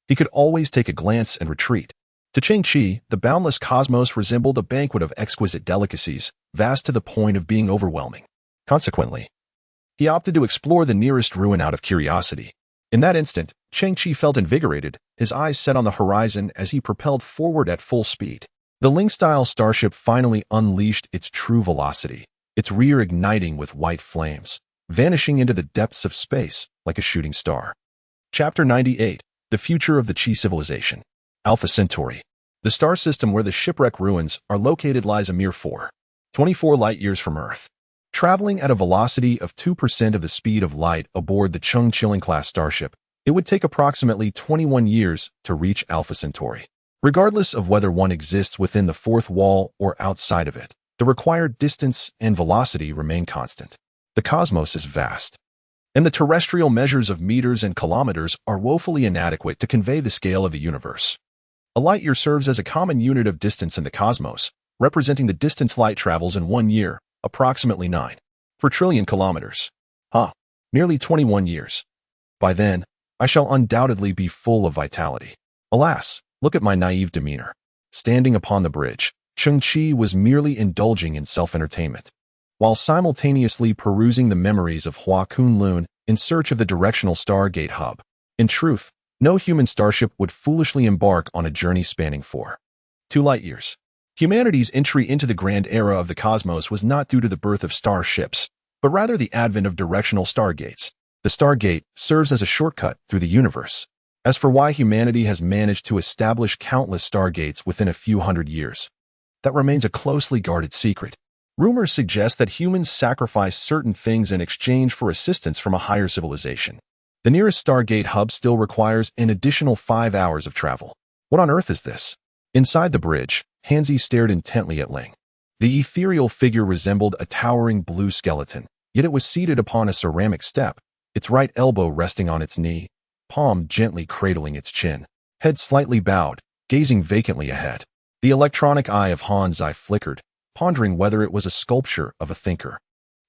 he could always take a glance and retreat. To Cheng Qi, the boundless cosmos resembled a banquet of exquisite delicacies, vast to the point of being overwhelming. Consequently, he opted to explore the nearest ruin out of curiosity. In that instant, Cheng Qi felt invigorated, his eyes set on the horizon as he propelled forward at full speed. The Ling-style starship finally unleashed its true velocity, its rear igniting with white flames, vanishing into the depths of space like a shooting star. Chapter 98. The Future of the Qi Civilization. Alpha Centauri. The star system where the shipwreck ruins are located lies a mere 24 light-years from Earth. Traveling at a velocity of 2% of the speed of light aboard the Cheng Qi-class starship, it would take approximately 21 years to reach Alpha Centauri. Regardless of whether one exists within the fourth wall or outside of it, the required distance and velocity remain constant. The cosmos is vast, and the terrestrial measures of meters and kilometers are woefully inadequate to convey the scale of the universe. A light-year serves as a common unit of distance in the cosmos, representing the distance light travels in 1 year, approximately 9 trillion kilometers. Nearly 21 years. By then, I shall undoubtedly be full of vitality. Alas, look at my naive demeanor. Standing upon the bridge, Cheng Qi was merely indulging in self-entertainment, while simultaneously perusing the memories of Hua Kunlun in search of the directional Stargate hub. In truth, no human starship would foolishly embark on a journey spanning 2 light-years. Humanity's entry into the grand era of the cosmos was not due to the birth of starships, but rather the advent of directional stargates. The Stargate serves as a shortcut through the universe. As for why humanity has managed to establish countless stargates within a few hundred years, that remains a closely guarded secret. Rumors suggest that humans sacrifice certain things in exchange for assistance from a higher civilization. The nearest Stargate hub still requires an additional 5 hours of travel. What on earth is this? Inside the bridge, Hanzi stared intently at Ling. The ethereal figure resembled a towering blue skeleton, yet it was seated upon a ceramic step, its right elbow resting on its knee, palm gently cradling its chin, head slightly bowed, gazing vacantly ahead. The electronic eye of Hanzi flickered, pondering whether it was a sculpture of a thinker.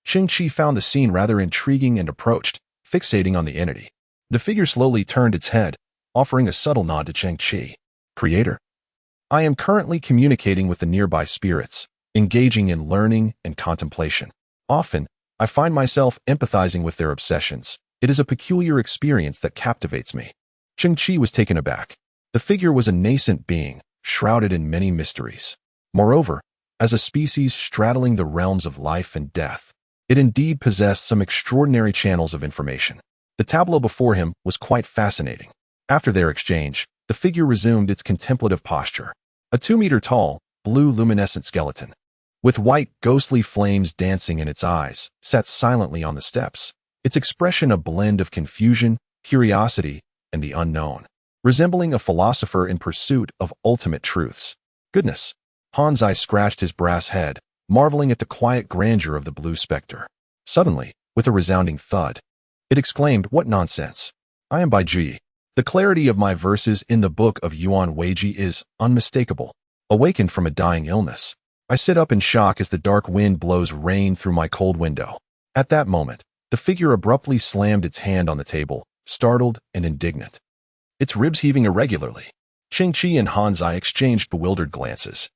Cheng Qi found the scene rather intriguing and approached, fixating on the entity. The figure slowly turned its head, offering a subtle nod to Cheng Qi. Creator. I am currently communicating with the nearby spirits, engaging in learning and contemplation. Often, I find myself empathizing with their obsessions. It is a peculiar experience that captivates me. Cheng Qi was taken aback. The figure was a nascent being, shrouded in many mysteries. Moreover, as a species straddling the realms of life and death, it indeed possessed some extraordinary channels of information. The tableau before him was quite fascinating. After their exchange, the figure resumed its contemplative posture. A 2-meter-tall, blue luminescent skeleton, with white, ghostly flames dancing in its eyes, sat silently on the steps, its expression a blend of confusion, curiosity, and the unknown, resembling a philosopher in pursuit of ultimate truths. Goodness! Hanzi scratched his brass head, marveling at the quiet grandeur of the blue specter. Suddenly, with a resounding thud, it exclaimed, "What nonsense! I am Bai Ji. The clarity of my verses in the book of Yuan Weiji is unmistakable." Awakened from a dying illness, I sit up in shock as the dark wind blows rain through my cold window. At that moment, the figure abruptly slammed its hand on the table, startled and indignant, its ribs heaving irregularly. Cheng Qi and Hanzi exchanged bewildered glances.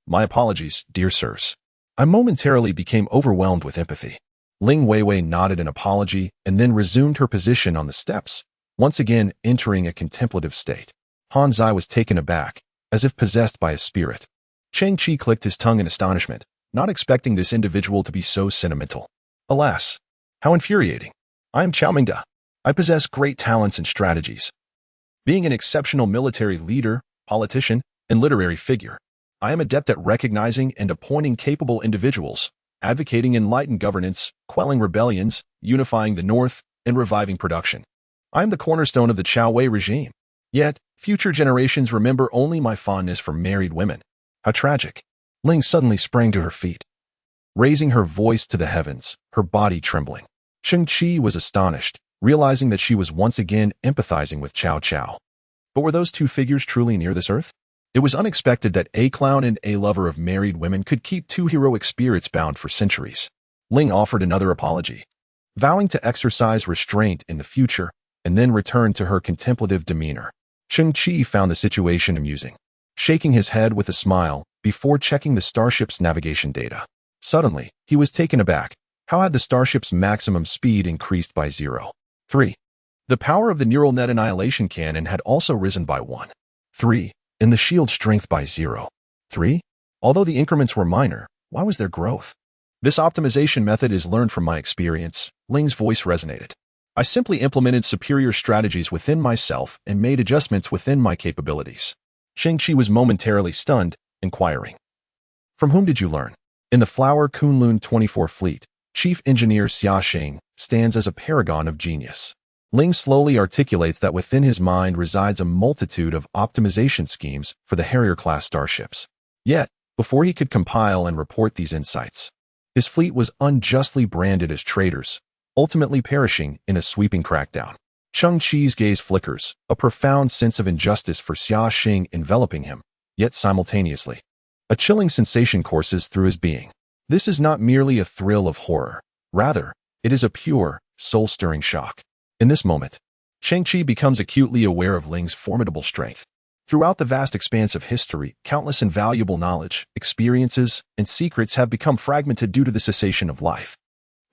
My apologies, dear sirs. I momentarily became overwhelmed with empathy. Ling Weiwei nodded an apology and then resumed her position on the steps, once again entering a contemplative state. Hanzi was taken aback, as if possessed by a spirit. Cheng Qi clicked his tongue in astonishment, not expecting this individual to be so sentimental. Alas, how infuriating. I am Chao Mingda. I possess great talents and strategies. Being an exceptional military leader, politician, and literary figure, I am adept at recognizing and appointing capable individuals, advocating enlightened governance, quelling rebellions, unifying the North, and reviving production. I am the cornerstone of the Chao Wei regime. Yet, future generations remember only my fondness for married women. How tragic. Ling suddenly sprang to her feet, raising her voice to the heavens, her body trembling. Cheng Qi was astonished, realizing that she was once again empathizing with Cao Cao. But were those two figures truly near this earth? It was unexpected that a clown and a lover of married women could keep two heroic spirits bound for centuries. Ling offered another apology, vowing to exercise restraint in the future, and then returned to her contemplative demeanor. Cheng Qi found the situation amusing. shaking his head with a smile before checking the starship's navigation data. Suddenly, he was taken aback. How had the starship's maximum speed increased by 0.3? The power of the neural net annihilation cannon had also risen by 1.3, and the shield strength by 0.3. Although the increments were minor, why was there growth? This optimization method is learned from my experience. Ling's voice resonated. I simply implemented superior strategies within myself and made adjustments within my capabilities. Cheng Qi was momentarily stunned, inquiring, "From whom did you learn?" In the Flower Kunlun 24 fleet, Chief Engineer Xia Xing stands as a paragon of genius. Ling slowly articulates that within his mind resides a multitude of optimization schemes for the Harrier-class starships. Yet, before he could compile and report these insights, his fleet was unjustly branded as traitors, ultimately perishing in a sweeping crackdown. Cheng Qi's gaze flickers, a profound sense of injustice for Xia Xing enveloping him, yet simultaneously, a chilling sensation courses through his being. This is not merely a thrill of horror. Rather, it is a pure, soul-stirring shock. In this moment, Cheng Qi becomes acutely aware of Ling's formidable strength. Throughout the vast expanse of history, countless invaluable knowledge, experiences, and secrets have become fragmented due to the cessation of life.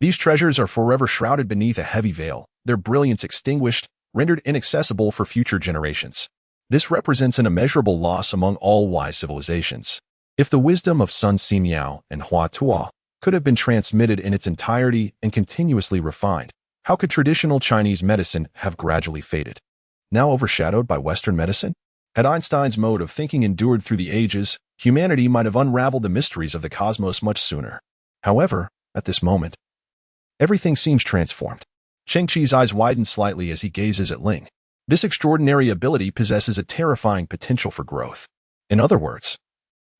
These treasures are forever shrouded beneath a heavy veil, their brilliance extinguished, rendered inaccessible for future generations. This represents an immeasurable loss among all wise civilizations. If the wisdom of Sun Simiao and Hua Tuo could have been transmitted in its entirety and continuously refined, how could traditional Chinese medicine have gradually faded? Now overshadowed by Western medicine? Had Einstein's mode of thinking endured through the ages, humanity might have unraveled the mysteries of the cosmos much sooner. However, at this moment, everything seems transformed. Cheng Qi's eyes widen slightly as he gazes at Ling. This extraordinary ability possesses a terrifying potential for growth. In other words,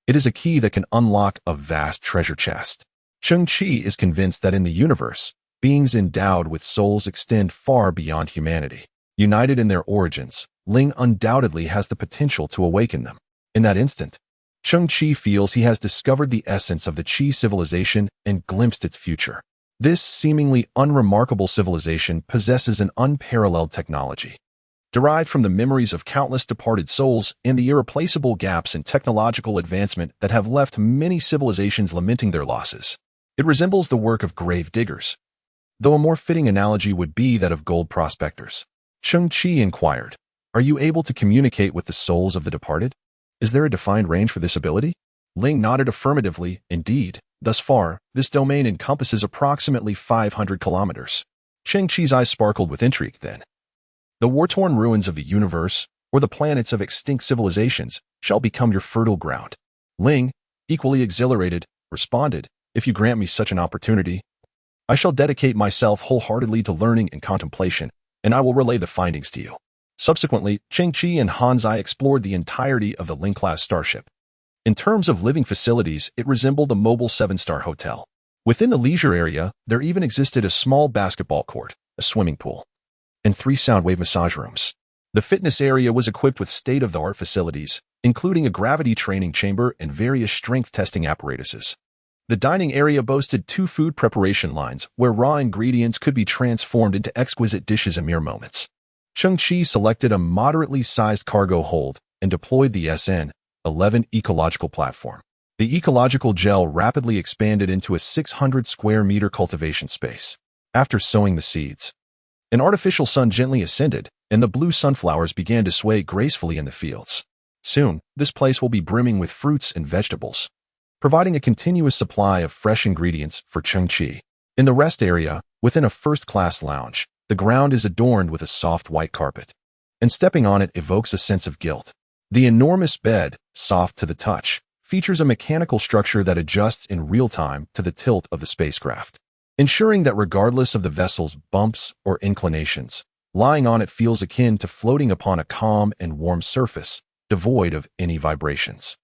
it is a key that can unlock a vast treasure chest. Cheng Qi is convinced that in the universe, beings endowed with souls extend far beyond humanity. United in their origins, Ling undoubtedly has the potential to awaken them. In that instant, Cheng Qi feels he has discovered the essence of the Qi civilization and glimpsed its future. This seemingly unremarkable civilization possesses an unparalleled technology, derived from the memories of countless departed souls and the irreplaceable gaps in technological advancement that have left many civilizations lamenting their losses. It resembles the work of grave diggers, though a more fitting analogy would be that of gold prospectors. Cheng Qi inquired, "Are you able to communicate with the souls of the departed? Is there a defined range for this ability?" Ling nodded affirmatively. Indeed, thus far, this domain encompasses approximately 500 kilometers. Cheng Qi's eyes sparkled with intrigue then. The war-torn ruins of the universe, or the planets of extinct civilizations, shall become your fertile ground. Ling, equally exhilarated, responded, "If you grant me such an opportunity, I shall dedicate myself wholeheartedly to learning and contemplation, and I will relay the findings to you." Subsequently, Cheng Qi and Hanzai explored the entirety of the Ling-class starship. In terms of living facilities, it resembled a mobile 7-star hotel. Within the leisure area, there even existed a small basketball court, a swimming pool, and 3 sound-wave massage rooms. The fitness area was equipped with state-of-the-art facilities, including a gravity training chamber and various strength testing apparatuses. The dining area boasted 2 food preparation lines where raw ingredients could be transformed into exquisite dishes in mere moments. Cheng Qi selected a moderately sized cargo hold and deployed the SN-11 ecological platform. The ecological gel rapidly expanded into a 600 square meter cultivation space. After sowing the seeds, an artificial sun gently ascended, and the blue sunflowers began to sway gracefully in the fields. Soon, this place will be brimming with fruits and vegetables, providing a continuous supply of fresh ingredients for Cheng Qi. In the rest area, within a first-class lounge, the ground is adorned with a soft white carpet, and stepping on it evokes a sense of guilt. The enormous bed, soft to the touch, features a mechanical structure that adjusts in real time to the tilt of the spacecraft, ensuring that regardless of the vessel's bumps or inclinations, lying on it feels akin to floating upon a calm and warm surface, devoid of any vibrations.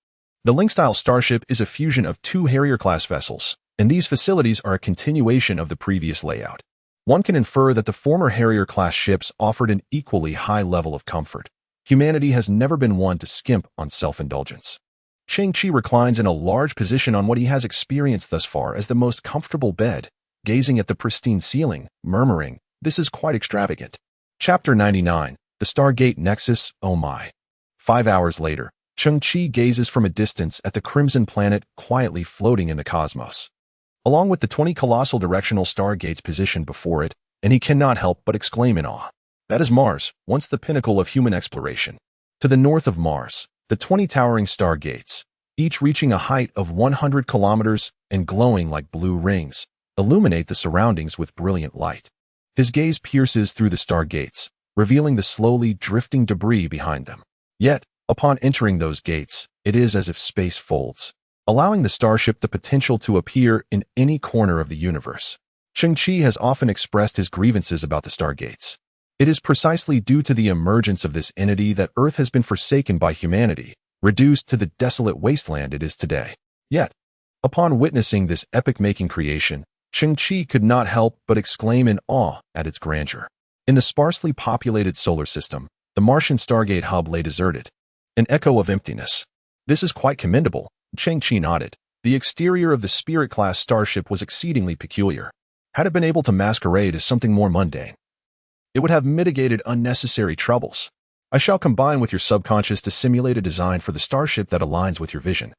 The Ling-style starship is a fusion of 2 Harrier-class vessels, and these facilities are a continuation of the previous layout. One can infer that the former Harrier-class ships offered an equally high level of comfort. Humanity has never been one to skimp on self-indulgence. Cheng Qi reclines in a large position on what he has experienced thus far as the most comfortable bed, gazing at the pristine ceiling, murmuring, "This is quite extravagant." Chapter 99, The Stargate Nexus, oh my. 5 hours later, Cheng Qi gazes from a distance at the crimson planet quietly floating in the cosmos, along with the 20 colossal directional stargates positioned before it, and he cannot help but exclaim in awe. That is Mars, once the pinnacle of human exploration. To the north of Mars, the 20 towering stargates, each reaching a height of 100 kilometers and glowing like blue rings, illuminate the surroundings with brilliant light. His gaze pierces through the stargates, revealing the slowly drifting debris behind them. Yet, upon entering those gates, it is as if space folds, allowing the starship the potential to appear in any corner of the universe. Cheng Qi has often expressed his grievances about the stargates. It is precisely due to the emergence of this entity that Earth has been forsaken by humanity, reduced to the desolate wasteland it is today. Yet, upon witnessing this epic-making creation, Cheng Qi could not help but exclaim in awe at its grandeur. In the sparsely populated solar system, the Martian Stargate hub lay deserted, an echo of emptiness. This is quite commendable, Cheng Qi nodded. The exterior of the Spirit-class starship was exceedingly peculiar. Had it been able to masquerade as something more mundane, it would have mitigated unnecessary troubles. I shall combine with your subconscious to simulate a design for the starship that aligns with your vision,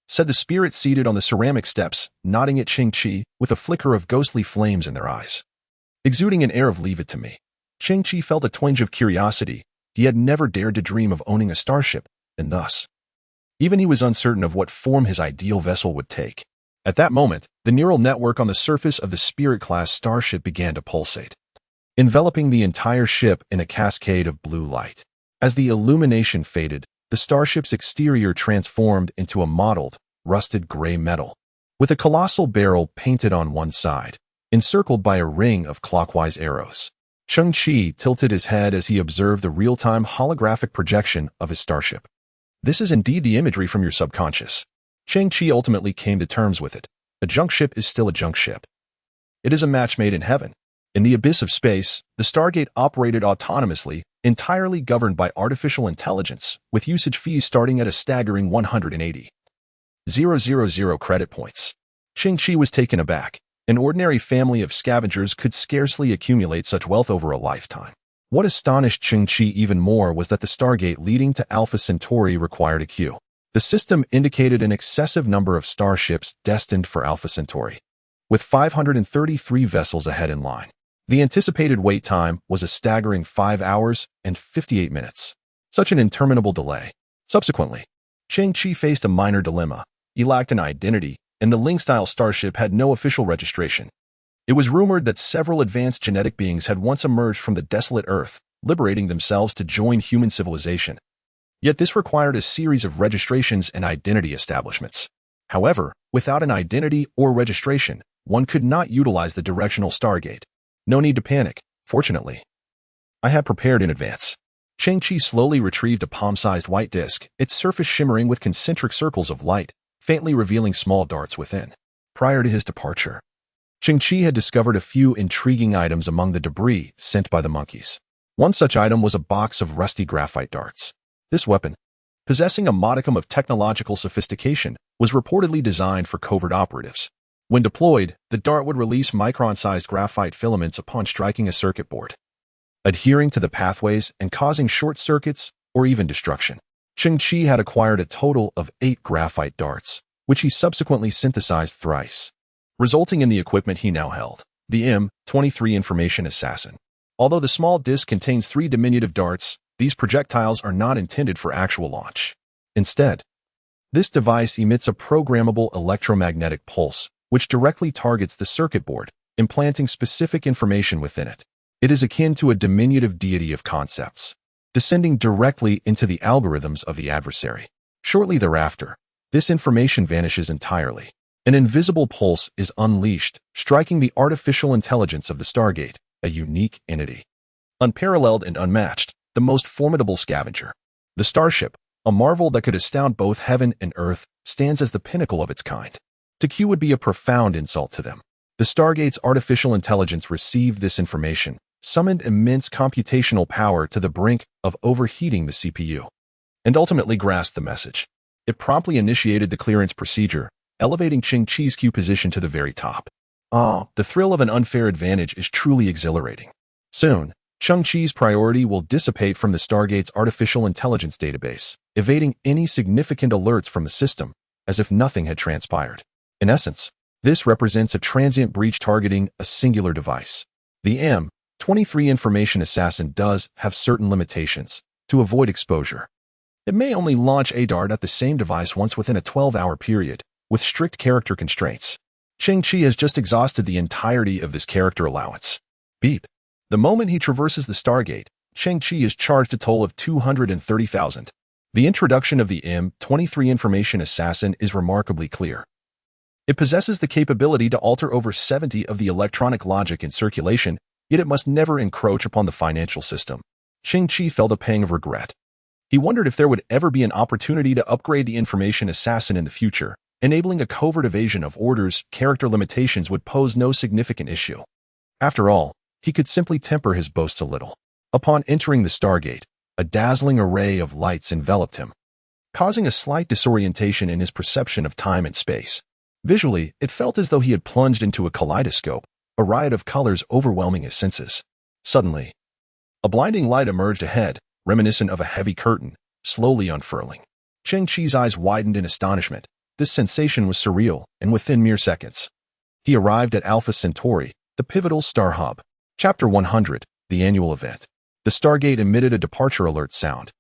said the spirit seated on the ceramic steps, nodding at Cheng Qi with a flicker of ghostly flames in their eyes. Exuding an air of leave it to me, Cheng Qi felt a twinge of curiosity. He had never dared to dream of owning a starship, and thus, even he was uncertain of what form his ideal vessel would take. At that moment, the neural network on the surface of the Spirit-class starship began to pulsate, enveloping the entire ship in a cascade of blue light. As the illumination faded, the starship's exterior transformed into a mottled, rusted gray metal, with a colossal barrel painted on one side, encircled by a ring of clockwise arrows. Cheng Qi tilted his head as he observed the real-time holographic projection of his starship. This is indeed the imagery from your subconscious. Cheng Qi ultimately came to terms with it. A junk ship is still a junk ship. It is a match made in heaven. In the abyss of space, the Stargate operated autonomously, entirely governed by artificial intelligence, with usage fees starting at a staggering 180,000 credit points. Cheng Qi was taken aback. An ordinary family of scavengers could scarcely accumulate such wealth over a lifetime. What astonished Cheng Qi even more was that the Stargate leading to Alpha Centauri required a queue. The system indicated an excessive number of starships destined for Alpha Centauri, with 533 vessels ahead in line. The anticipated wait time was a staggering 5 hours and 58 minutes. Such an interminable delay. Subsequently, Cheng Qi faced a minor dilemma. He lacked an identity, and the Ling-style starship had no official registration. It was rumored that several advanced genetic beings had once emerged from the desolate Earth, liberating themselves to join human civilization. Yet this required a series of registrations and identity establishments. However, without an identity or registration, one could not utilize the directional Stargate. No need to panic, fortunately. I had prepared in advance. Cheng Qi slowly retrieved a palm-sized white disk, its surface shimmering with concentric circles of light, faintly revealing small darts within. Prior to his departure, Cheng Qi had discovered a few intriguing items among the debris sent by the monkeys. One such item was a box of rusty graphite darts. This weapon, possessing a modicum of technological sophistication, was reportedly designed for covert operatives. When deployed, the dart would release micron-sized graphite filaments upon striking a circuit board, adhering to the pathways and causing short circuits or even destruction. Cheng Qi had acquired a total of 8 graphite darts, which he subsequently synthesized thrice, resulting in the equipment he now held, the M23 Information Assassin. Although the small disc contains 3 diminutive darts, these projectiles are not intended for actual launch. Instead, this device emits a programmable electromagnetic pulse, which directly targets the circuit board, implanting specific information within it. It is akin to a diminutive deity of concepts, descending directly into the algorithms of the adversary. Shortly thereafter, this information vanishes entirely. An invisible pulse is unleashed, striking the artificial intelligence of the Stargate, a unique entity, unparalleled and unmatched, the most formidable scavenger. The starship, a marvel that could astound both heaven and earth, stands as the pinnacle of its kind. To Q would be a profound insult to them. The Stargate's artificial intelligence received this information, summoned immense computational power to the brink of overheating the CPU, and ultimately grasped the message. It promptly initiated the clearance procedure, elevating Cheng Qi's Q position to the very top. The thrill of an unfair advantage is truly exhilarating. Soon, Cheng Qi's priority will dissipate from the Stargate's artificial intelligence database, evading any significant alerts from the system, as if nothing had transpired. In essence, this represents a transient breach targeting a singular device. The M23 information assassin does have certain limitations to avoid exposure. It may only launch a dart at the same device once within a 12-hour period, with strict character constraints. Cheng Qi has just exhausted the entirety of this character allowance. Beep. The moment he traverses the Stargate, Cheng Qi is charged a toll of 230,000. The introduction of the M23 information assassin is remarkably clear. It possesses the capability to alter over 70 of the electronic logic in circulation, yet it must never encroach upon the financial system. Cheng Qi felt a pang of regret. He wondered if there would ever be an opportunity to upgrade the information assassin in the future. Enabling a covert evasion of orders, character limitations would pose no significant issue. After all, he could simply temper his boasts a little. Upon entering the Stargate, a dazzling array of lights enveloped him, causing a slight disorientation in his perception of time and space. Visually, it felt as though he had plunged into a kaleidoscope, a riot of colors overwhelming his senses. Suddenly, a blinding light emerged ahead, reminiscent of a heavy curtain, slowly unfurling. Cheng Qi's eyes widened in astonishment. This sensation was surreal, and within mere seconds, he arrived at Alpha Centauri, the pivotal star hub. Chapter 100, the annual event. The Stargate emitted a departure alert sound,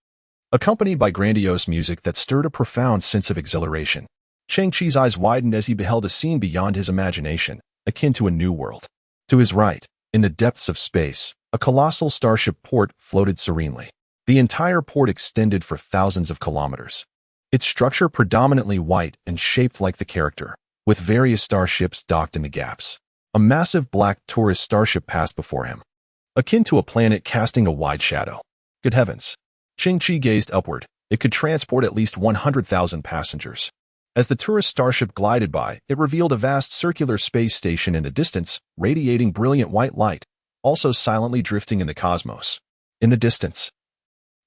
accompanied by grandiose music that stirred a profound sense of exhilaration. Cheng Qi's eyes widened as he beheld a scene beyond his imagination, akin to a new world. To his right, in the depths of space, a colossal starship port floated serenely. The entire port extended for thousands of kilometers. Its structure predominantly white and shaped like the character, with various starships docked in the gaps. A massive black tourist starship passed before him, akin to a planet casting a wide shadow. Good heavens! Cheng Qi gazed upward. It could transport at least 100,000 passengers. As the tourist starship glided by, it revealed a vast circular space station in the distance, radiating brilliant white light, also silently drifting in the cosmos. In the distance,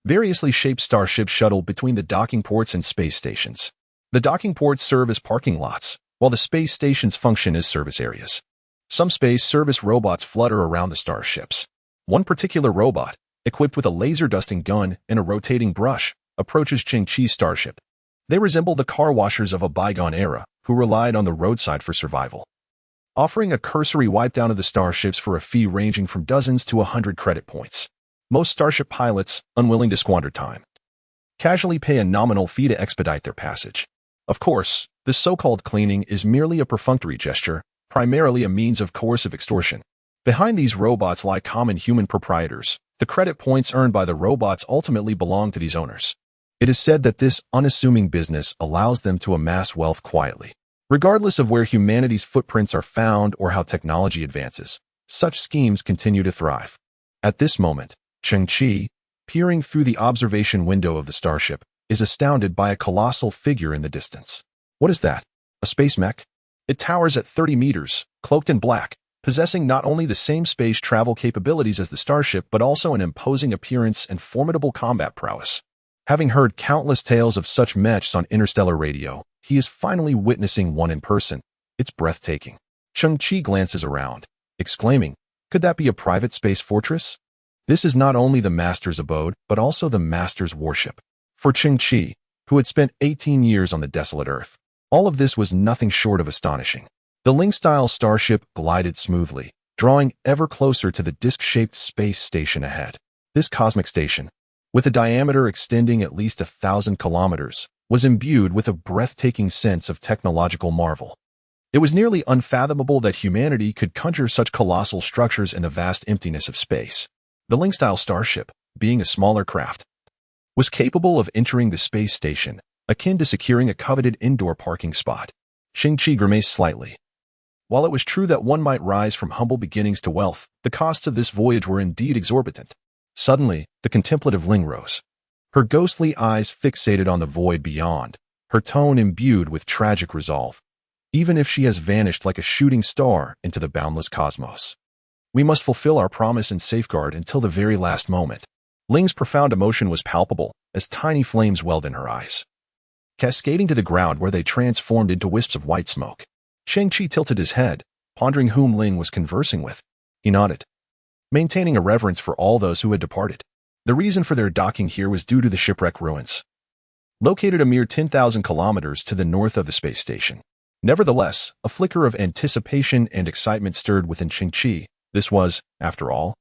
variously shaped starships shuttle between the docking ports and space stations. The docking ports serve as parking lots, while the space stations function as service areas. Some space service robots flutter around the starships. One particular robot, equipped with a laser dusting gun and a rotating brush, approaches Cheng Qi's starship. They resemble the car washers of a bygone era, who relied on the roadside for survival, offering a cursory wipe-down of the starships for a fee ranging from dozens to 100 credit points. Most starship pilots, unwilling to squander time, casually pay a nominal fee to expedite their passage. Of course, this so-called cleaning is merely a perfunctory gesture, primarily a means of coercive extortion. Behind these robots lie common human proprietors. The credit points earned by the robots ultimately belong to these owners. It is said that this unassuming business allows them to amass wealth quietly. Regardless of where humanity's footprints are found or how technology advances, such schemes continue to thrive. At this moment, Cheng Qi, peering through the observation window of the starship, is astounded by a colossal figure in the distance. What is that? A space mech? It towers at 30 meters, cloaked in black, possessing not only the same space travel capabilities as the starship but also an imposing appearance and formidable combat prowess. Having heard countless tales of such mechs on interstellar radio, he is finally witnessing one in person. It's breathtaking. Cheng Qi glances around, exclaiming, "Could that be a private space fortress?" This is not only the Master's abode, but also the Master's worship. For Cheng Qi, who had spent 18 years on the desolate Earth, all of this was nothing short of astonishing. The Ling-style starship glided smoothly, drawing ever closer to the disc-shaped space station ahead. This cosmic station, with a diameter extending at least 1,000 kilometers, was imbued with a breathtaking sense of technological marvel. It was nearly unfathomable that humanity could conjure such colossal structures in the vast emptiness of space. The Ling-style starship, being a smaller craft, was capable of entering the space station, akin to securing a coveted indoor parking spot. Cheng Qi grimaced slightly. While it was true that one might rise from humble beginnings to wealth, the costs of this voyage were indeed exorbitant. Suddenly, the contemplative Ling rose, her ghostly eyes fixated on the void beyond, her tone imbued with tragic resolve. Even if she has vanished like a shooting star into the boundless cosmos, we must fulfill our promise and safeguard until the very last moment. Ling's profound emotion was palpable, as tiny flames welled in her eyes, cascading to the ground where they transformed into wisps of white smoke. Cheng Qi tilted his head, pondering whom Ling was conversing with. He nodded. maintaining a reverence for all those who had departed. The reason for their docking here was due to the shipwreck ruins, located a mere 10,000 kilometers to the north of the space station. Nevertheless, a flicker of anticipation and excitement stirred within Cheng Qi. This was, after all,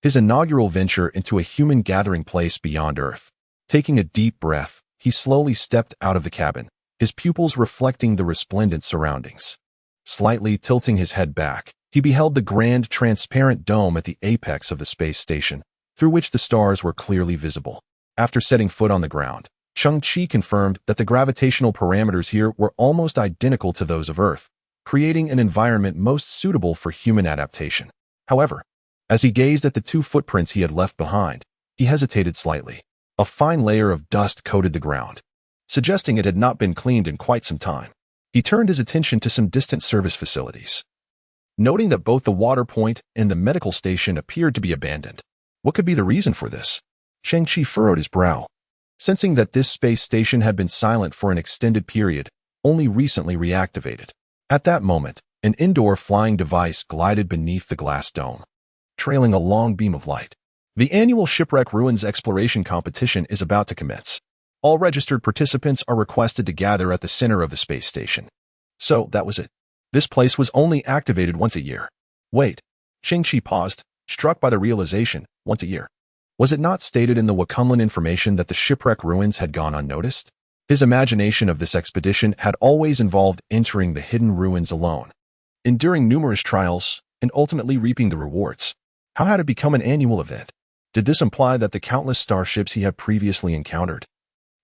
his inaugural venture into a human gathering place beyond Earth. Taking a deep breath, he slowly stepped out of the cabin, his pupils reflecting the resplendent surroundings. Slightly tilting his head back, he beheld the grand transparent dome at the apex of the space station, through which the stars were clearly visible. After setting foot on the ground, Cheng Qi confirmed that the gravitational parameters here were almost identical to those of Earth, creating an environment most suitable for human adaptation. However, as he gazed at the two footprints he had left behind, he hesitated slightly. A fine layer of dust coated the ground, suggesting it had not been cleaned in quite some time. He turned his attention to some distant service facilities, noting that both the water point and the medical station appeared to be abandoned. What could be the reason for this? Cheng Qi furrowed his brow, sensing that this space station had been silent for an extended period, only recently reactivated. At that moment, an indoor flying device glided beneath the glass dome, trailing a long beam of light. The annual Shipwreck Ruins Exploration Competition is about to commence. All registered participants are requested to gather at the center of the space station. So, that was it. This place was only activated once a year. Wait. Cheng Qi paused, struck by the realization, once a year. Was it not stated in the Wakumlan information that the shipwreck ruins had gone unnoticed? His imagination of this expedition had always involved entering the hidden ruins alone, enduring numerous trials, and ultimately reaping the rewards. How had it become an annual event? Did this imply that the countless starships he had previously encountered,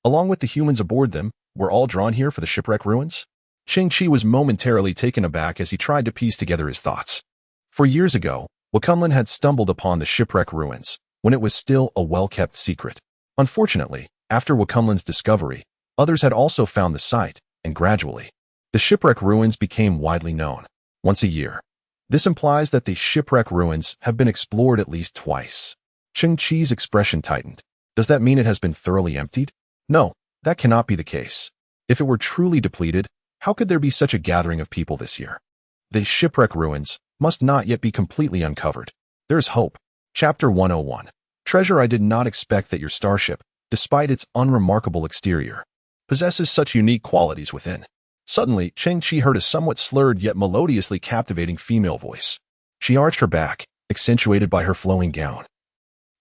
along with the humans aboard them, were all drawn here for the shipwreck ruins? Cheng Qi was momentarily taken aback as he tried to piece together his thoughts. For years ago, Wakumlan had stumbled upon the shipwreck ruins, when it was still a well-kept secret. Unfortunately, after Wakumlan's discovery, others had also found the site, and gradually, the shipwreck ruins became widely known. Once a year. This implies that the shipwreck ruins have been explored at least twice. Cheng Qi's expression tightened. Does that mean it has been thoroughly emptied? No, that cannot be the case. If it were truly depleted, how could there be such a gathering of people this year? The shipwreck ruins must not yet be completely uncovered. There is hope. Chapter 101. Treasure. I did not expect that your starship, despite its unremarkable exterior, possesses such unique qualities within. Suddenly, Cheng Qi heard a somewhat slurred yet melodiously captivating female voice. She arched her back, accentuated by her flowing gown,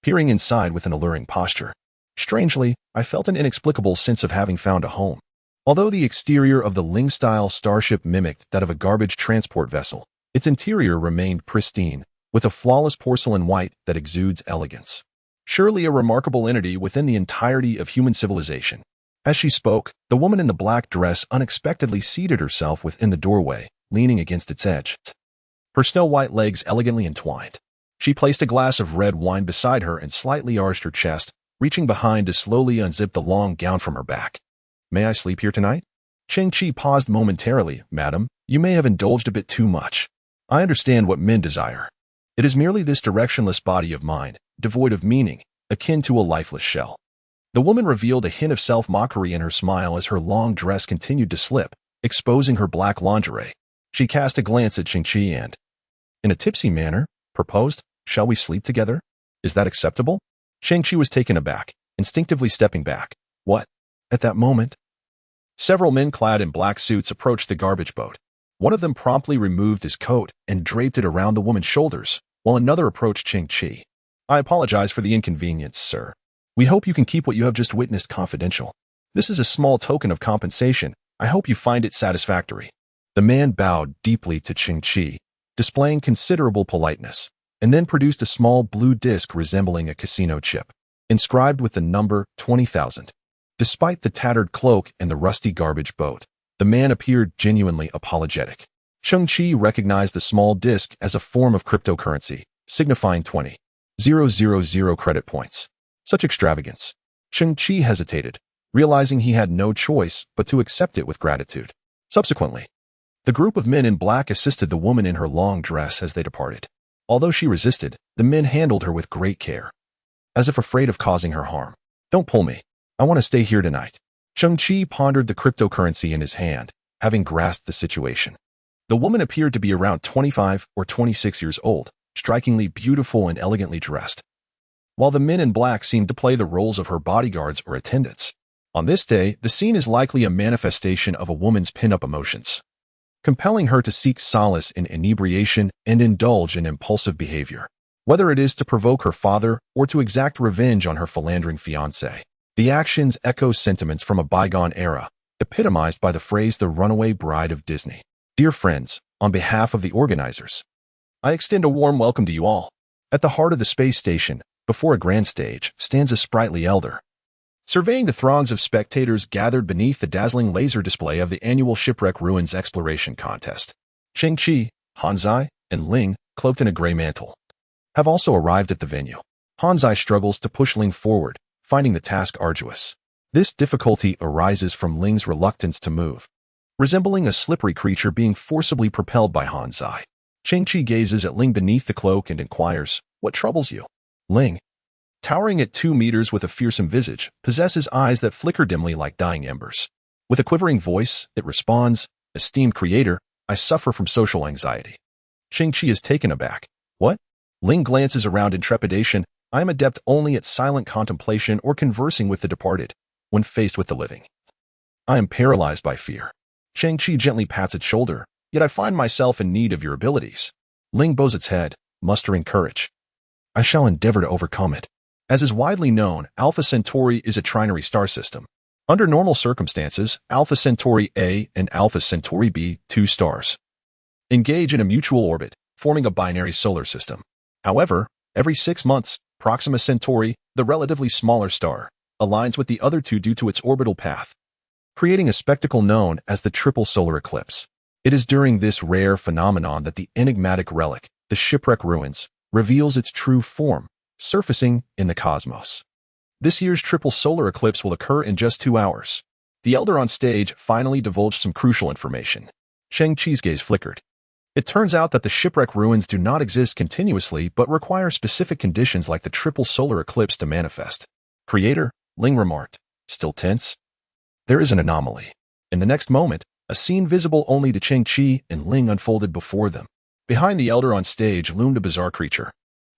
peering inside with an alluring posture. Strangely, I felt an inexplicable sense of having found a home. Although the exterior of the Ling-style starship mimicked that of a garbage transport vessel, its interior remained pristine, with a flawless porcelain white that exudes elegance. Surely a remarkable entity within the entirety of human civilization. As she spoke, the woman in the black dress unexpectedly seated herself within the doorway, leaning against its edge, her snow-white legs elegantly entwined. She placed a glass of red wine beside her and slightly arched her chest, reaching behind to slowly unzip the long gown from her back. May I sleep here tonight? Cheng Qi paused momentarily. Madam, you may have indulged a bit too much. I understand what men desire. It is merely this directionless body of mine, devoid of meaning, akin to a lifeless shell. The woman revealed a hint of self-mockery in her smile as her long dress continued to slip, exposing her black lingerie. She cast a glance at Cheng Qi and, in a tipsy manner, proposed, "Shall we sleep together? Is that acceptable?" Cheng Qi was taken aback, instinctively stepping back. What? At that moment, several men clad in black suits approached the garbage boat. One of them promptly removed his coat and draped it around the woman's shoulders, while another approached Cheng Qi. I apologize for the inconvenience, sir. We hope you can keep what you have just witnessed confidential. This is a small token of compensation. I hope you find it satisfactory. The man bowed deeply to Cheng Qi, displaying considerable politeness, and then produced a small blue disc resembling a casino chip, inscribed with the number 20,000. Despite the tattered cloak and the rusty garbage boat, the man appeared genuinely apologetic. Cheng Qi recognized the small disc as a form of cryptocurrency, signifying 20,000 credit points. Such extravagance. Cheng Qi hesitated, realizing he had no choice but to accept it with gratitude. Subsequently, the group of men in black assisted the woman in her long dress as they departed. Although she resisted, the men handled her with great care, as if afraid of causing her harm. Don't pull me. I want to stay here tonight. Cheng Qi pondered the cryptocurrency in his hand, having grasped the situation. The woman appeared to be around 25 or 26 years old, strikingly beautiful and elegantly dressed, while the men in black seemed to play the roles of her bodyguards or attendants. On this day, the scene is likely a manifestation of a woman's pin-up emotions, compelling her to seek solace in inebriation and indulge in impulsive behavior, whether it is to provoke her father or to exact revenge on her philandering fiancé. The actions echo sentiments from a bygone era, epitomized by the phrase "the runaway bride of Disney." Dear friends, on behalf of the organizers, I extend a warm welcome to you all. At the heart of the space station, before a grand stage, stands a sprightly elder, surveying the throngs of spectators gathered beneath the dazzling laser display of the annual Shipwreck Ruins Exploration Contest. Cheng Qi, Hanzai, and Ling, cloaked in a gray mantle, have also arrived at the venue. Hanzai struggles to push Ling forward, finding the task arduous. This difficulty arises from Ling's reluctance to move, resembling a slippery creature being forcibly propelled by Hanzai. Cheng Qi gazes at Ling beneath the cloak and inquires, "What troubles you?" Ling, towering at 2 meters with a fearsome visage, possesses eyes that flicker dimly like dying embers. With a quivering voice, it responds, "Esteemed creator, I suffer from social anxiety." Cheng Qi is taken aback. "What?" Ling glances around in trepidation. "I am adept only at silent contemplation or conversing with the departed, when faced with the living. I am paralyzed by fear." Cheng Qi gently pats its shoulder, "Yet I find myself in need of your abilities." Ling bows its head, mustering courage. "I shall endeavor to overcome it." As is widely known, Alpha Centauri is a trinary star system. Under normal circumstances, Alpha Centauri A and Alpha Centauri B, 2 stars, engage in a mutual orbit, forming a binary solar system. However, every 6 months, Proxima Centauri, the relatively smaller star, aligns with the other two due to its orbital path, creating a spectacle known as the triple solar eclipse. It is during this rare phenomenon that the enigmatic relic, the Shipwreck Ruins, reveals its true form, surfacing in the cosmos. This year's triple solar eclipse will occur in just 2 hours. The elder on stage finally divulged some crucial information. Cheng Qi's gaze flickered. It turns out that the Shipwreck Ruins do not exist continuously but require specific conditions like the triple solar eclipse to manifest. "Creator," Ling remarked, still tense. There is an anomaly. In the next moment, a scene visible only to Cheng Qi and Ling unfolded before them. Behind the elder on stage loomed a bizarre creature.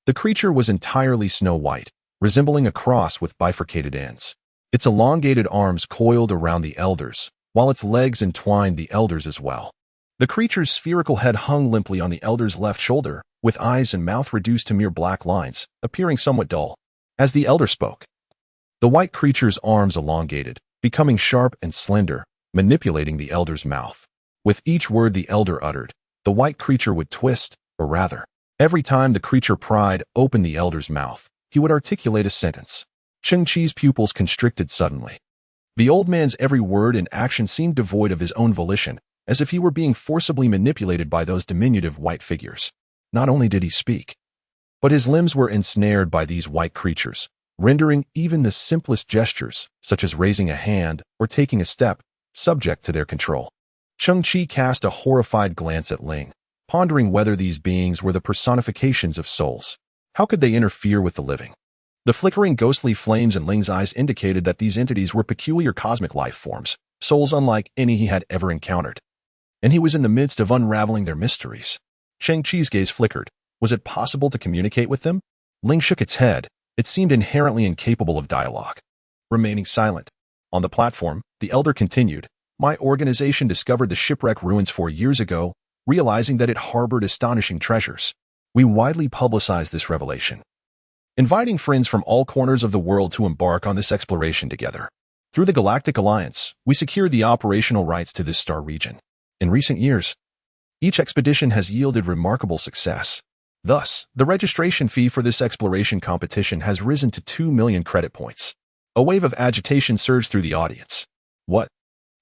The creature was entirely snow white, resembling a cross with bifurcated ends. Its elongated arms coiled around the elders, while its legs entwined the elders as well. The creature's spherical head hung limply on the elder's left shoulder, with eyes and mouth reduced to mere black lines, appearing somewhat dull. As the elder spoke, the white creature's arms elongated, becoming sharp and slender, manipulating the elder's mouth. With each word the elder uttered, the white creature would twist, or rather, every time the creature pried open the elder's mouth, he would articulate a sentence. Cheng Qi's pupils constricted suddenly. The old man's every word and action seemed devoid of his own volition, as if he were being forcibly manipulated by those diminutive white figures. Not only did he speak, but his limbs were ensnared by these white creatures, rendering even the simplest gestures, such as raising a hand or taking a step, subject to their control. Cheng Qi cast a horrified glance at Ling, pondering whether these beings were the personifications of souls. How could they interfere with the living? The flickering ghostly flames in Ling's eyes indicated that these entities were peculiar cosmic life forms, souls unlike any he had ever encountered. And he was in the midst of unraveling their mysteries. Cheng Qi's gaze flickered. Was it possible to communicate with them? Ling shook its head. It seemed inherently incapable of dialogue. Remaining silent. On the platform, the elder continued, "My organization discovered the Shipwreck Ruins 4 years ago, realizing that it harbored astonishing treasures. We widely publicized this revelation, inviting friends from all corners of the world to embark on this exploration together. Through the Galactic Alliance, we secured the operational rights to this star region. In recent years, each expedition has yielded remarkable success. Thus, the registration fee for this exploration competition has risen to 2 million credit points." A wave of agitation surged through the audience. What?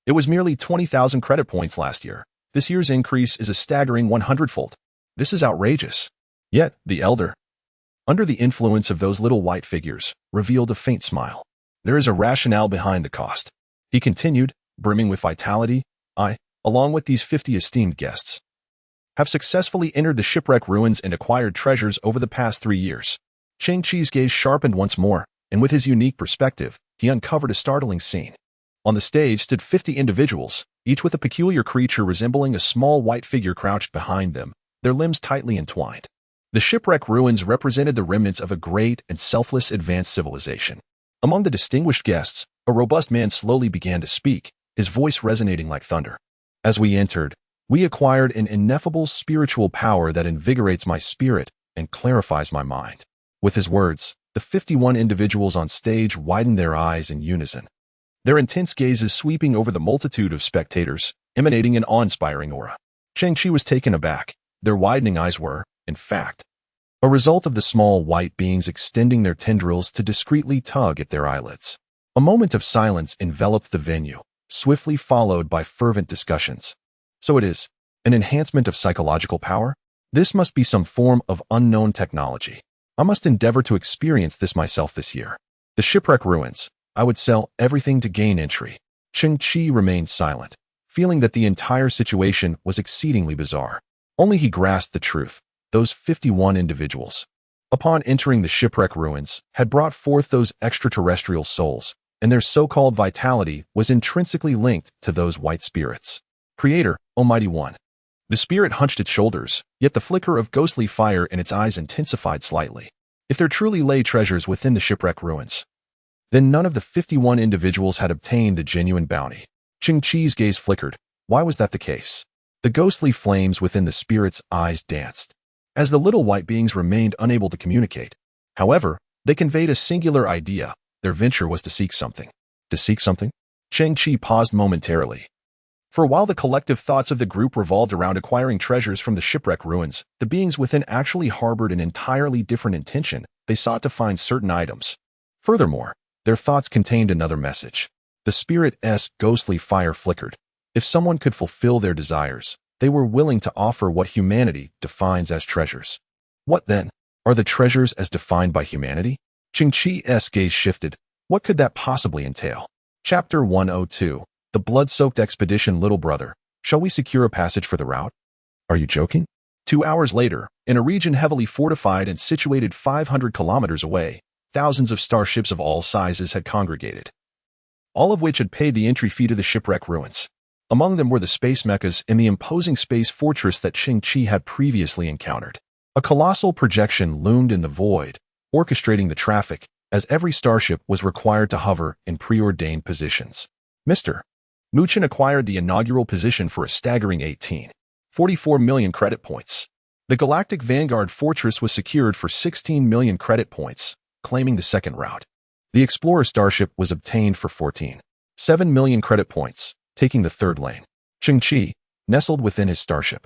It was merely 20,000 credit points last year. This year's increase is a staggering 100-fold. This is outrageous. Yet, the elder, under the influence of those little white figures, revealed a faint smile. "There is a rationale behind the cost," he continued, brimming with vitality. "I, along with these 50 esteemed guests, have successfully entered the Shipwreck Ruins and acquired treasures over the past 3 years." Cheng Qi's gaze sharpened once more, and with his unique perspective, he uncovered a startling scene. On the stage stood 50 individuals, each with a peculiar creature resembling a small white figure crouched behind them, their limbs tightly entwined. The shipwreck ruins represented the remnants of a great and selfless advanced civilization. Among the distinguished guests, a robust man slowly began to speak, his voice resonating like thunder. As we entered, we acquired an ineffable spiritual power that invigorates my spirit and clarifies my mind. With his words, the 51 individuals on stage widened their eyes in unison, their intense gazes sweeping over the multitude of spectators, emanating an awe-inspiring aura. Cheng Qi was taken aback. Their widening eyes were, in fact, a result of the small white beings extending their tendrils to discreetly tug at their eyelids. A moment of silence enveloped the venue, swiftly followed by fervent discussions. So it is an enhancement of psychological power? This must be some form of unknown technology. I must endeavor to experience this myself this year. The shipwreck ruins. I would sell everything to gain entry. Cheng Qi remained silent, feeling that the entire situation was exceedingly bizarre. Only he grasped the truth. Those 51 individuals, upon entering the shipwreck ruins, had brought forth those extraterrestrial souls, and their so-called vitality was intrinsically linked to those white spirits. Creator, Almighty One. The spirit hunched its shoulders, yet the flicker of ghostly fire in its eyes intensified slightly. If there truly lay treasures within the shipwreck ruins, then none of the 51 individuals had obtained the genuine bounty. Cheng Qi's gaze flickered. Why was that the case? The ghostly flames within the spirit's eyes danced, as the little white beings remained unable to communicate. However, they conveyed a singular idea. Their venture was to seek something. To seek something? Cheng Qi paused momentarily. For while the collective thoughts of the group revolved around acquiring treasures from the shipwreck ruins, the beings within actually harbored an entirely different intention. They sought to find certain items. Furthermore, their thoughts contained another message. The spirit's ghostly fire flickered. If someone could fulfill their desires, they were willing to offer what humanity defines as treasures. What then? Are the treasures as defined by humanity? Cheng Qi's gaze shifted. What could that possibly entail? Chapter 102. The blood-soaked expedition. Little brother, shall we secure a passage for the route? Are you joking? 2 hours later, in a region heavily fortified and situated 500 kilometers away, thousands of starships of all sizes had congregated, all of which had paid the entry fee to the shipwreck ruins. Among them were the space mechas and the imposing space fortress that Cheng Qi had previously encountered. A colossal projection loomed in the void, orchestrating the traffic, as every starship was required to hover in preordained positions. Mr. Muon acquired the inaugural position for a staggering 44 million credit points. The Galactic Vanguard Fortress was secured for 16 million credit points, claiming the second route. The Explorer Starship was obtained for 7 million credit points, taking the third lane. Cheng Qi, nestled within his starship,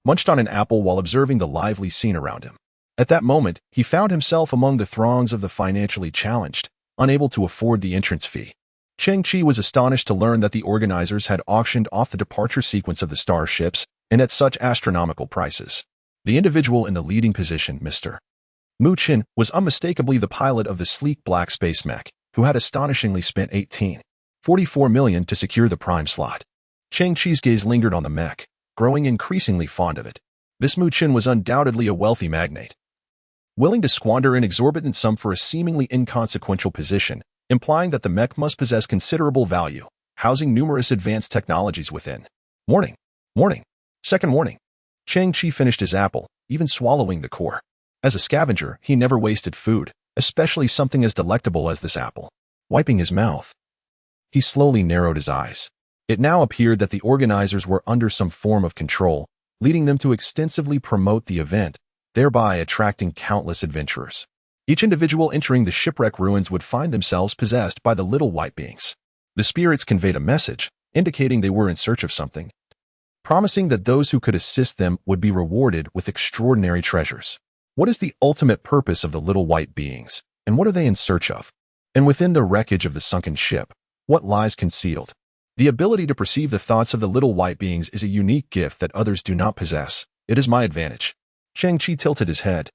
munched on an apple while observing the lively scene around him. At that moment, he found himself among the throngs of the financially challenged, unable to afford the entrance fee. Cheng Qi was astonished to learn that the organizers had auctioned off the departure sequence of the starships, and at such astronomical prices. The individual in the leading position, Mr. Muon, was unmistakably the pilot of the sleek black space mech, who had astonishingly spent 44 million to secure the prime slot. Cheng Qi's gaze lingered on the mech, growing increasingly fond of it. This Muon was undoubtedly a wealthy magnate, willing to squander an exorbitant sum for a seemingly inconsequential position, implying that the mech must possess considerable value, housing numerous advanced technologies within. Warning. Warning. Second warning. Cheng Qi finished his apple, even swallowing the core. As a scavenger, he never wasted food, especially something as delectable as this apple. Wiping his mouth, he slowly narrowed his eyes. It now appeared that the organizers were under some form of control, leading them to extensively promote the event, thereby attracting countless adventurers. Each individual entering the shipwreck ruins would find themselves possessed by the little white beings. The spirits conveyed a message, indicating they were in search of something, promising that those who could assist them would be rewarded with extraordinary treasures. What is the ultimate purpose of the little white beings, and what are they in search of? And within the wreckage of the sunken ship, what lies concealed? The ability to perceive the thoughts of the little white beings is a unique gift that others do not possess. It is my advantage. Cheng Qi tilted his head,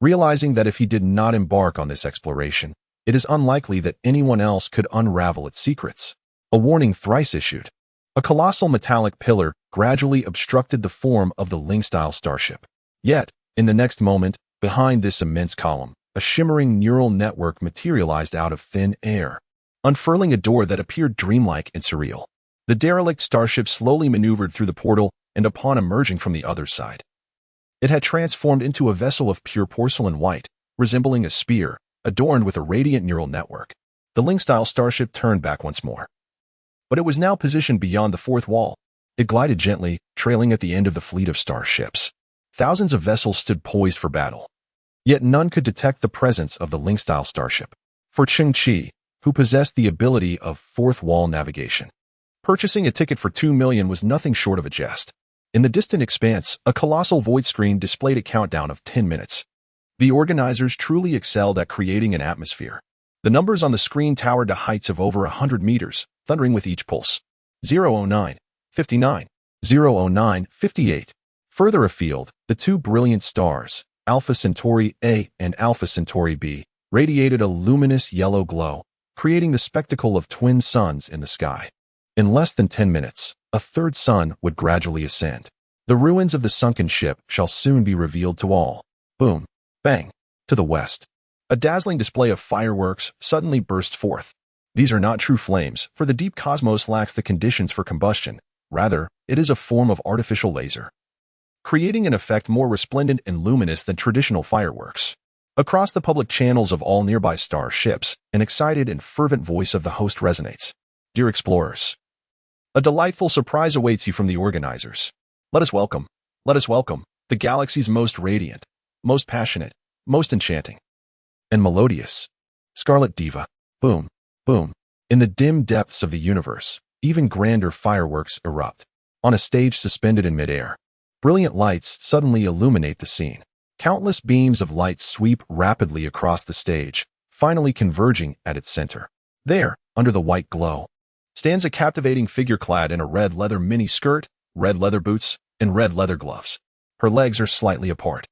realizing that if he did not embark on this exploration, it is unlikely that anyone else could unravel its secrets. A warning thrice issued. A colossal metallic pillar gradually obstructed the form of the Ling-style starship. Yet, in the next moment, behind this immense column, a shimmering neural network materialized out of thin air, unfurling a door that appeared dreamlike and surreal. The derelict starship slowly maneuvered through the portal, and upon emerging from the other side, It had transformed into a vessel of pure porcelain white, resembling a spear, adorned with a radiant neural network. The Ling-style starship turned back once more. But it was now positioned beyond the fourth wall. It glided gently, trailing at the end of the fleet of starships. Thousands of vessels stood poised for battle. Yet none could detect the presence of the Ling-style starship. For Cheng Qi, who possessed the ability of fourth-wall navigation, purchasing a ticket for 2 million was nothing short of a jest. In the distant expanse, a colossal void screen displayed a countdown of 10 minutes. The organizers truly excelled at creating an atmosphere. The numbers on the screen towered to heights of over 100 meters, thundering with each pulse. 009, 59, 009, 58. Further afield, the two brilliant stars, Alpha Centauri A and Alpha Centauri B, radiated a luminous yellow glow, creating the spectacle of twin suns in the sky. In less than 10 minutes, a third sun would gradually ascend. The ruins of the sunken ship shall soon be revealed to all. Boom, bang. To the west, a dazzling display of fireworks suddenly burst forth. These are not true flames, for the deep cosmos lacks the conditions for combustion. Rather, it is a form of artificial laser, creating an effect more resplendent and luminous than traditional fireworks. Across the public channels of all nearby starships, an excited and fervent voice of the host resonates. Dear explorers, a delightful surprise awaits you from the organizers. Let us welcome the galaxy's most radiant, most passionate, most enchanting, and melodious Scarlet Diva. Boom, boom. In the dim depths of the universe, even grander fireworks erupt. On a stage suspended in midair, brilliant lights suddenly illuminate the scene. Countless beams of light sweep rapidly across the stage, finally converging at its center. There, under the white glow, stands a captivating figure clad in a red leather mini-skirt, red leather boots, and red leather gloves. Her legs are slightly apart.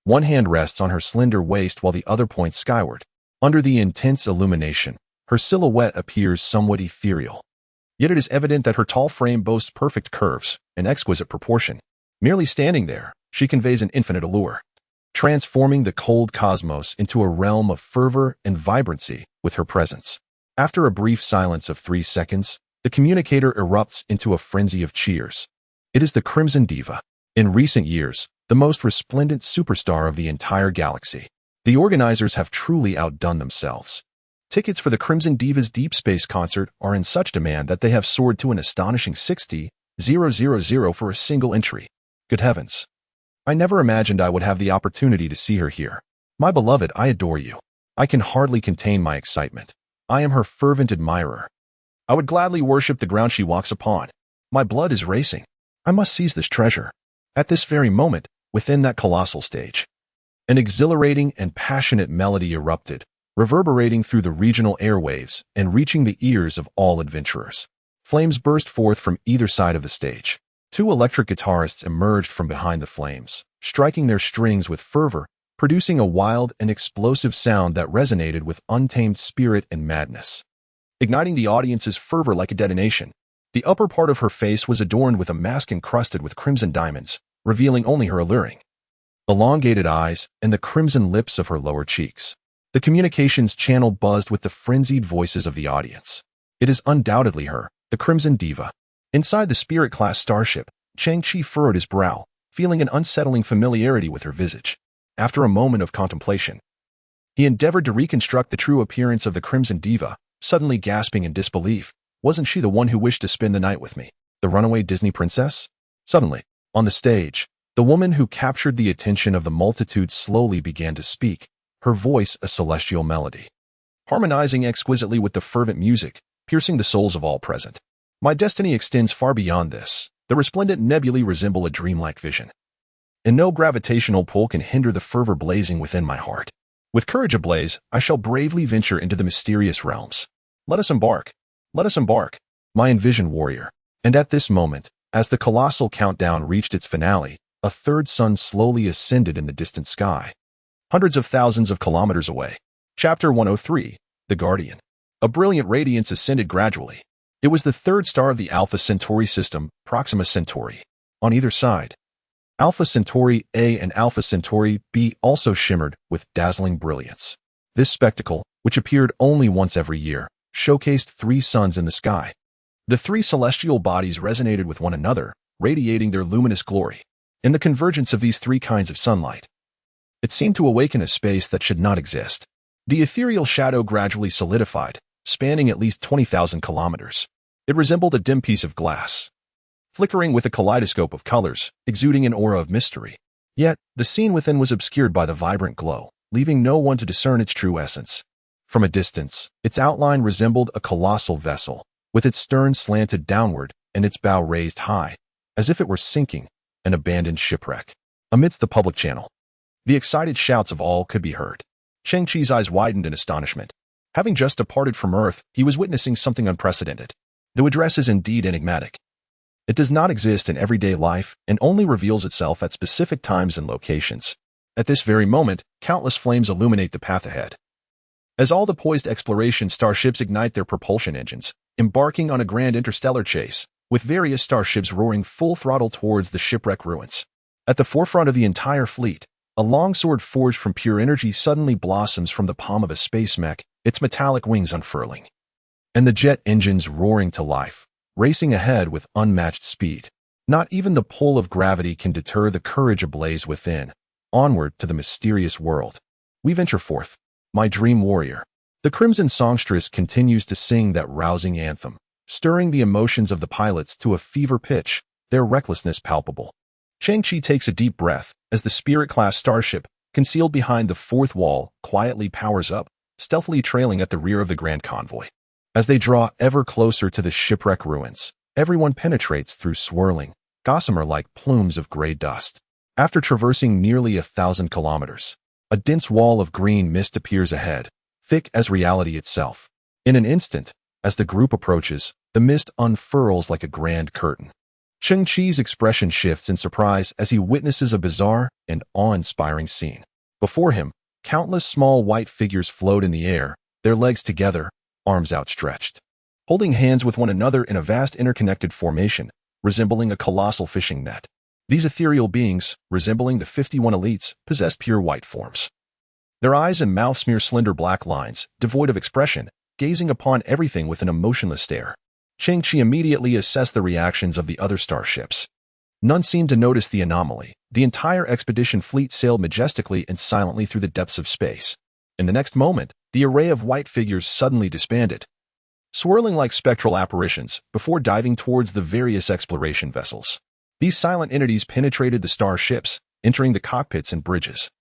One hand rests on her slender waist while the other points skyward. Under the intense illumination, her silhouette appears somewhat ethereal. Yet it is evident that her tall frame boasts perfect curves and exquisite proportion. Merely standing there, she conveys an infinite allure, transforming the cold cosmos into a realm of fervor and vibrancy with her presence. After a brief silence of 3 seconds, the communicator erupts into a frenzy of cheers. It is the Crimson Diva. In recent years, the most resplendent superstar of the entire galaxy. The organizers have truly outdone themselves. Tickets for the Crimson Diva's Deep Space concert are in such demand that they have soared to an astonishing 60,000 for a single entry. Good heavens. I never imagined I would have the opportunity to see her here. My beloved, I adore you. I can hardly contain my excitement. I am her fervent admirer. I would gladly worship the ground she walks upon. My blood is racing. I must seize this treasure. At this very moment, within that colossal stage, an exhilarating and passionate melody erupted, reverberating through the regional airwaves and reaching the ears of all adventurers. Flames burst forth from either side of the stage. 2 electric guitarists emerged from behind the flames, striking their strings with fervor, producing a wild and explosive sound that resonated with untamed spirit and madness, igniting the audience's fervor like a detonation. The upper part of her face was adorned with a mask encrusted with crimson diamonds, revealing only her alluring, elongated eyes and the crimson lips of her lower cheeks. The communications channel buzzed with the frenzied voices of the audience. It is undoubtedly her, the Crimson Diva. Inside the Spirit-class starship, Cheng Qi furrowed his brow, feeling an unsettling familiarity with her visage. After a moment of contemplation, he endeavored to reconstruct the true appearance of the Crimson Diva, suddenly gasping in disbelief. Wasn't she the one who wished to spend the night with me? The runaway Disney princess? Suddenly, on the stage, the woman who captured the attention of the multitude slowly began to speak, her voice a celestial melody, harmonizing exquisitely with the fervent music, piercing the souls of all present. My destiny extends far beyond this. The resplendent nebulae resemble a dreamlike vision, and no gravitational pull can hinder the fervor blazing within my heart. With courage ablaze, I shall bravely venture into the mysterious realms. Let us embark. Let us embark, my envisioned warrior. And at this moment, as the colossal countdown reached its finale, a third sun slowly ascended in the distant sky, hundreds of thousands of kilometers away. Chapter 103, The Guardian. A brilliant radiance ascended gradually. It was the third star of the Alpha Centauri system, Proxima Centauri. On either side, Alpha Centauri A and Alpha Centauri B also shimmered with dazzling brilliance. This spectacle, which appeared only once every year, showcased 3 suns in the sky. The 3 celestial bodies resonated with one another, radiating their luminous glory. in the convergence of these three kinds of sunlight. It seemed to awaken a space that should not exist. The ethereal shadow gradually solidified, spanning at least 20,000 kilometers. It resembled a dim piece of glass, flickering with a kaleidoscope of colors, exuding an aura of mystery. Yet, the scene within was obscured by the vibrant glow, leaving no one to discern its true essence. From a distance, its outline resembled a colossal vessel, with its stern slanted downward and its bow raised high, as if it were sinking, an abandoned shipwreck. Amidst the public channel, the excited shouts of all could be heard. Cheng Qi's eyes widened in astonishment. Having just departed from Earth, he was witnessing something unprecedented. The address is indeed enigmatic. It does not exist in everyday life and only reveals itself at specific times and locations. At this very moment, countless flames illuminate the path ahead. As all the poised exploration starships ignite their propulsion engines, embarking on a grand interstellar chase, with various starships roaring full throttle towards the shipwreck ruins. At the forefront of the entire fleet, a longsword forged from pure energy suddenly blossoms from the palm of a space mech, its metallic wings unfurling. And the jet engines roaring to life, racing ahead with unmatched speed. Not even the pull of gravity can deter the courage ablaze within. Onward to the mysterious world. We venture forth, my dream warrior. The crimson songstress continues to sing that rousing anthem, stirring the emotions of the pilots to a fever pitch, their recklessness palpable. Cheng Qi takes a deep breath as the Spirit-class starship, concealed behind the fourth wall, quietly powers up, stealthily trailing at the rear of the grand convoy. As they draw ever closer to the shipwreck ruins, everyone penetrates through swirling, gossamer-like plumes of gray dust. After traversing nearly 1,000 kilometers, a dense wall of green mist appears ahead, thick as reality itself. In an instant, as the group approaches, the mist unfurls like a grand curtain. Cheng Qi's expression shifts in surprise as he witnesses a bizarre and awe-inspiring scene. Before him, countless small white figures float in the air, their legs together, arms outstretched, holding hands with one another in a vast interconnected formation, resembling a colossal fishing net. These ethereal beings, resembling the 51 elites, possessed pure white forms. Their eyes and mouths smear slender black lines, devoid of expression, gazing upon everything with an emotionless stare. Cheng Qi immediately assessed the reactions of the other starships. None seemed to notice the anomaly. The entire expedition fleet sailed majestically and silently through the depths of space. In the next moment, the array of white figures suddenly disbanded, swirling like spectral apparitions before diving towards the various exploration vessels. These silent entities penetrated the starships, entering the cockpits and bridges,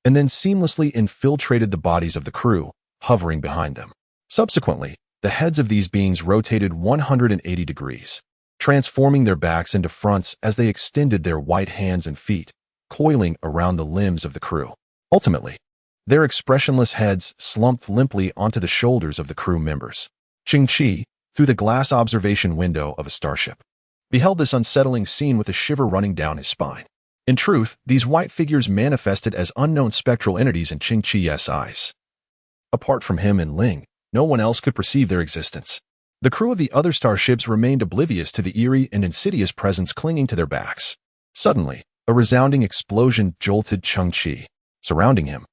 and then seamlessly infiltrated the bodies of the crew, hovering behind them. Subsequently, the heads of these beings rotated 180 degrees, transforming their backs into fronts as they extended their white hands and feet, coiling around the limbs of the crew. Ultimately, their expressionless heads slumped limply onto the shoulders of the crew members. Cheng Qi, through the glass observation window of a starship, beheld this unsettling scene with a shiver running down his spine. In truth, these white figures manifested as unknown spectral entities in Cheng Qi's eyes. Apart from him and Ling, no one else could perceive their existence. The crew of the other starships remained oblivious to the eerie and insidious presence clinging to their backs. Suddenly, a resounding explosion jolted Cheng Qi. Surrounding him,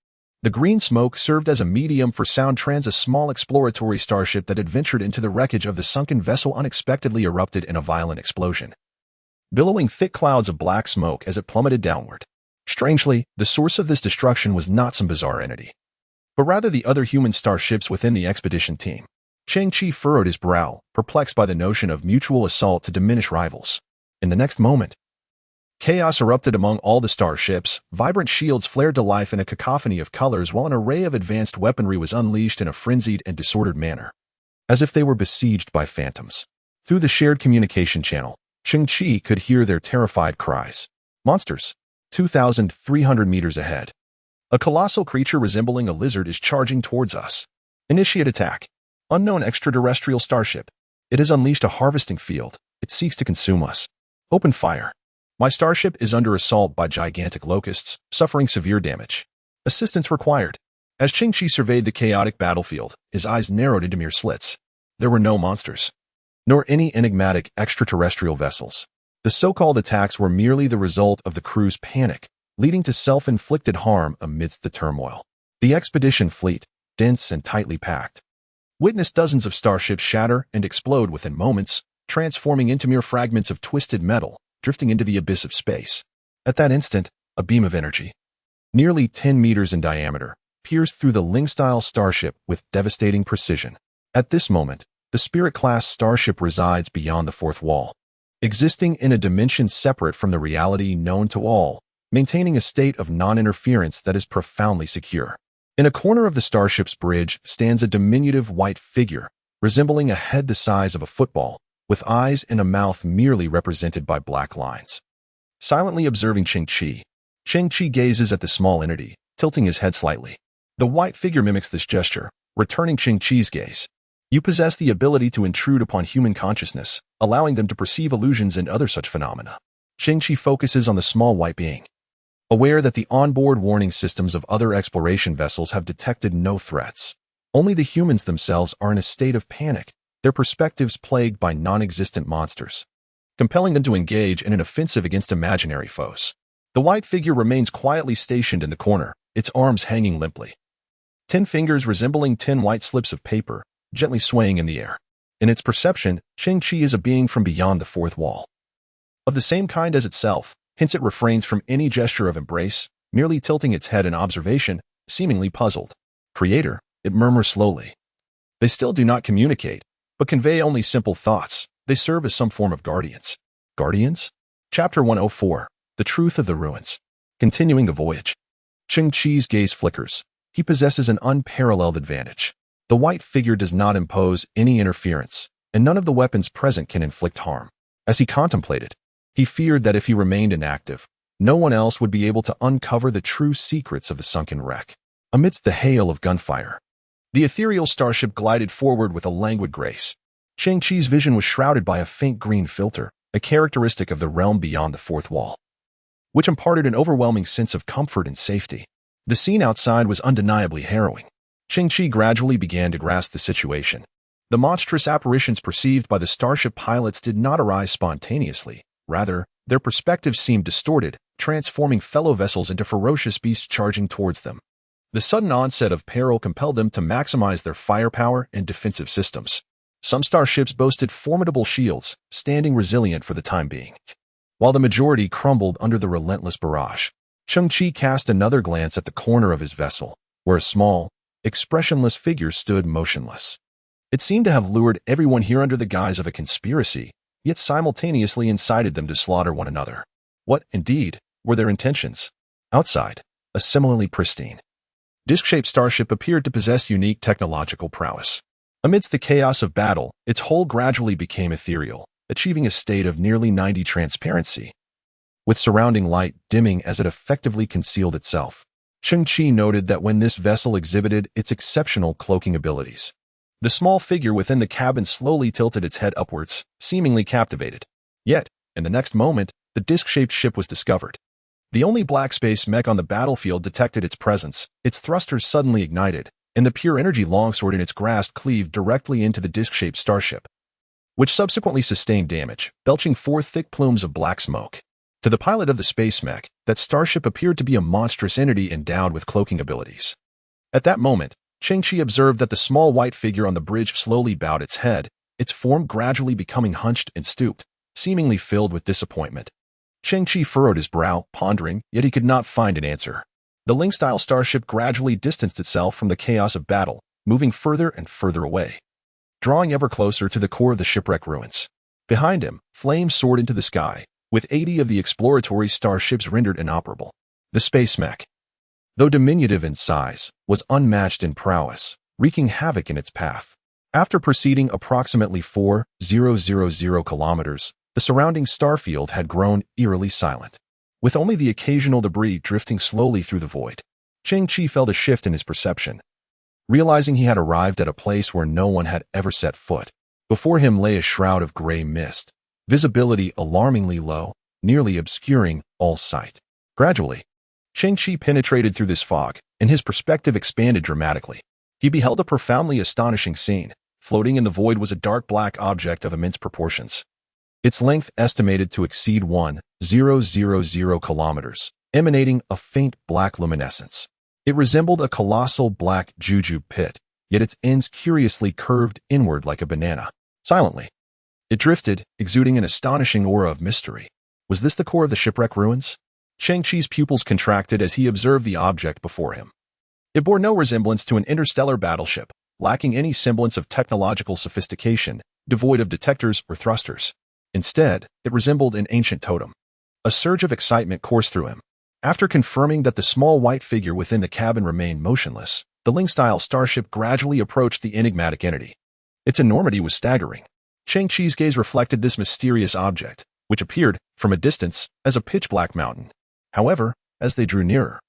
the green smoke served as a medium for sound. A small exploratory starship that had ventured into the wreckage of the sunken vessel unexpectedly erupted in a violent explosion, billowing thick clouds of black smoke as it plummeted downward. Strangely, the source of this destruction was not some bizarre entity, but rather the other human starships within the expedition team. Cheng Qi furrowed his brow, perplexed by the notion of mutual assault to diminish rivals. In the next moment, chaos erupted among all the starships. Vibrant shields flared to life in a cacophony of colors while an array of advanced weaponry was unleashed in a frenzied and disordered manner, as if they were besieged by phantoms. Through the shared communication channel, Cheng Qi could hear their terrified cries. Monsters! 2,300 meters ahead. A colossal creature resembling a lizard is charging towards us. Initiate attack. Unknown extraterrestrial starship. It has unleashed a harvesting field. It seeks to consume us. Open fire. My starship is under assault by gigantic locusts, suffering severe damage. Assistance required. As Cheng Qi surveyed the chaotic battlefield, his eyes narrowed into mere slits. There were no monsters, nor any enigmatic extraterrestrial vessels. The so-called attacks were merely the result of the crew's panic, leading to self-inflicted harm amidst the turmoil. The expedition fleet, dense and tightly packed, witnessed dozens of starships shatter and explode within moments, transforming into mere fragments of twisted metal, drifting into the abyss of space. At that instant, a beam of energy, nearly 10 meters in diameter, pierced through the Ling-style starship with devastating precision. At this moment, the Spirit-class starship resides beyond the fourth wall, existing in a dimension separate from the reality known to all, maintaining a state of non-interference that is profoundly secure. In a corner of the starship's bridge stands a diminutive white figure, resembling a head the size of a football, with eyes and a mouth merely represented by black lines. Silently observing Cheng Qi, Cheng Qi gazes at the small entity, tilting his head slightly. The white figure mimics this gesture, returning Cheng Qi's gaze. You possess the ability to intrude upon human consciousness, allowing them to perceive illusions and other such phenomena. Cheng Qi focuses on the small white being, aware that the onboard warning systems of other exploration vessels have detected no threats. Only the humans themselves are in a state of panic, their perspectives plagued by non-existent monsters, compelling them to engage in an offensive against imaginary foes. The white figure remains quietly stationed in the corner, its arms hanging limply. 10 fingers resembling 10 white slips of paper, gently swaying in the air. In its perception, Cheng Qi is a being from beyond the fourth wall, of the same kind as itself, hence it refrains from any gesture of embrace, merely tilting its head in observation, seemingly puzzled. Creator, it murmurs slowly. They still do not communicate, but convey only simple thoughts. They serve as some form of guardians. Guardians? Chapter 104. The Truth of the Ruins. Continuing the voyage. Cheng Qi's gaze flickers. He possesses an unparalleled advantage. The white figure does not impose any interference, and none of the weapons present can inflict harm. As he contemplated, he feared that if he remained inactive, no one else would be able to uncover the true secrets of the sunken wreck. Amidst the hail of gunfire, the ethereal starship glided forward with a languid grace. Cheng Qi's vision was shrouded by a faint green filter, a characteristic of the realm beyond the fourth wall, which imparted an overwhelming sense of comfort and safety. The scene outside was undeniably harrowing. Cheng Qi gradually began to grasp the situation. The monstrous apparitions perceived by the starship pilots did not arise spontaneously. Rather, their perspectives seemed distorted, transforming fellow vessels into ferocious beasts charging towards them. The sudden onset of peril compelled them to maximize their firepower and defensive systems. Some starships boasted formidable shields, standing resilient for the time being, while the majority crumbled under the relentless barrage. Cheng Qi cast another glance at the corner of his vessel, where a small, expressionless figure stood motionless. It seemed to have lured everyone here under the guise of a conspiracy, yet simultaneously incited them to slaughter one another. What, indeed, were their intentions? Outside, a similarly pristine, disc-shaped starship appeared to possess unique technological prowess. Amidst the chaos of battle, its hull gradually became ethereal, achieving a state of nearly 90 transparency, with surrounding light dimming as it effectively concealed itself. Cheng Qi noted that when this vessel exhibited its exceptional cloaking abilities, the small figure within the cabin slowly tilted its head upwards, seemingly captivated. Yet, in the next moment, the disc-shaped ship was discovered. The only black space mech on the battlefield detected its presence, its thrusters suddenly ignited, and the pure energy longsword in its grasp cleaved directly into the disc-shaped starship, which subsequently sustained damage, belching forth thick plumes of black smoke. To the pilot of the space mech, that starship appeared to be a monstrous entity endowed with cloaking abilities. At that moment, Cheng Qi observed that the small white figure on the bridge slowly bowed its head, its form gradually becoming hunched and stooped, seemingly filled with disappointment. Cheng Qi furrowed his brow, pondering, yet he could not find an answer. The Ling-style starship gradually distanced itself from the chaos of battle, moving further and further away, drawing ever closer to the core of the shipwreck ruins. Behind him, flames soared into the sky, with 80 of the exploratory starships rendered inoperable. The space mech, though diminutive in size, was unmatched in prowess, wreaking havoc in its path. After proceeding approximately 4,000 kilometers, the surrounding starfield had grown eerily silent, with only the occasional debris drifting slowly through the void. Cheng Qi felt a shift in his perception, realizing he had arrived at a place where no one had ever set foot. Before him lay a shroud of gray mist, visibility alarmingly low, nearly obscuring all sight. Gradually, Cheng Qi penetrated through this fog, and his perspective expanded dramatically. He beheld a profoundly astonishing scene. Floating in the void was a dark black object of immense proportions, its length estimated to exceed 1,000 kilometers, emanating a faint black luminescence. It resembled a colossal black jujube pit, yet its ends curiously curved inward like a banana. Silently, it drifted, exuding an astonishing aura of mystery. Was this the core of the shipwreck ruins? Cheng Qi's pupils contracted as he observed the object before him. It bore no resemblance to an interstellar battleship, lacking any semblance of technological sophistication, devoid of detectors or thrusters. Instead, it resembled an ancient totem. A surge of excitement coursed through him. After confirming that the small white figure within the cabin remained motionless, the Ling-style starship gradually approached the enigmatic entity. Its enormity was staggering. Cheng Qi's gaze reflected this mysterious object, which appeared, from a distance, as a pitch-black mountain. However, as they drew nearer,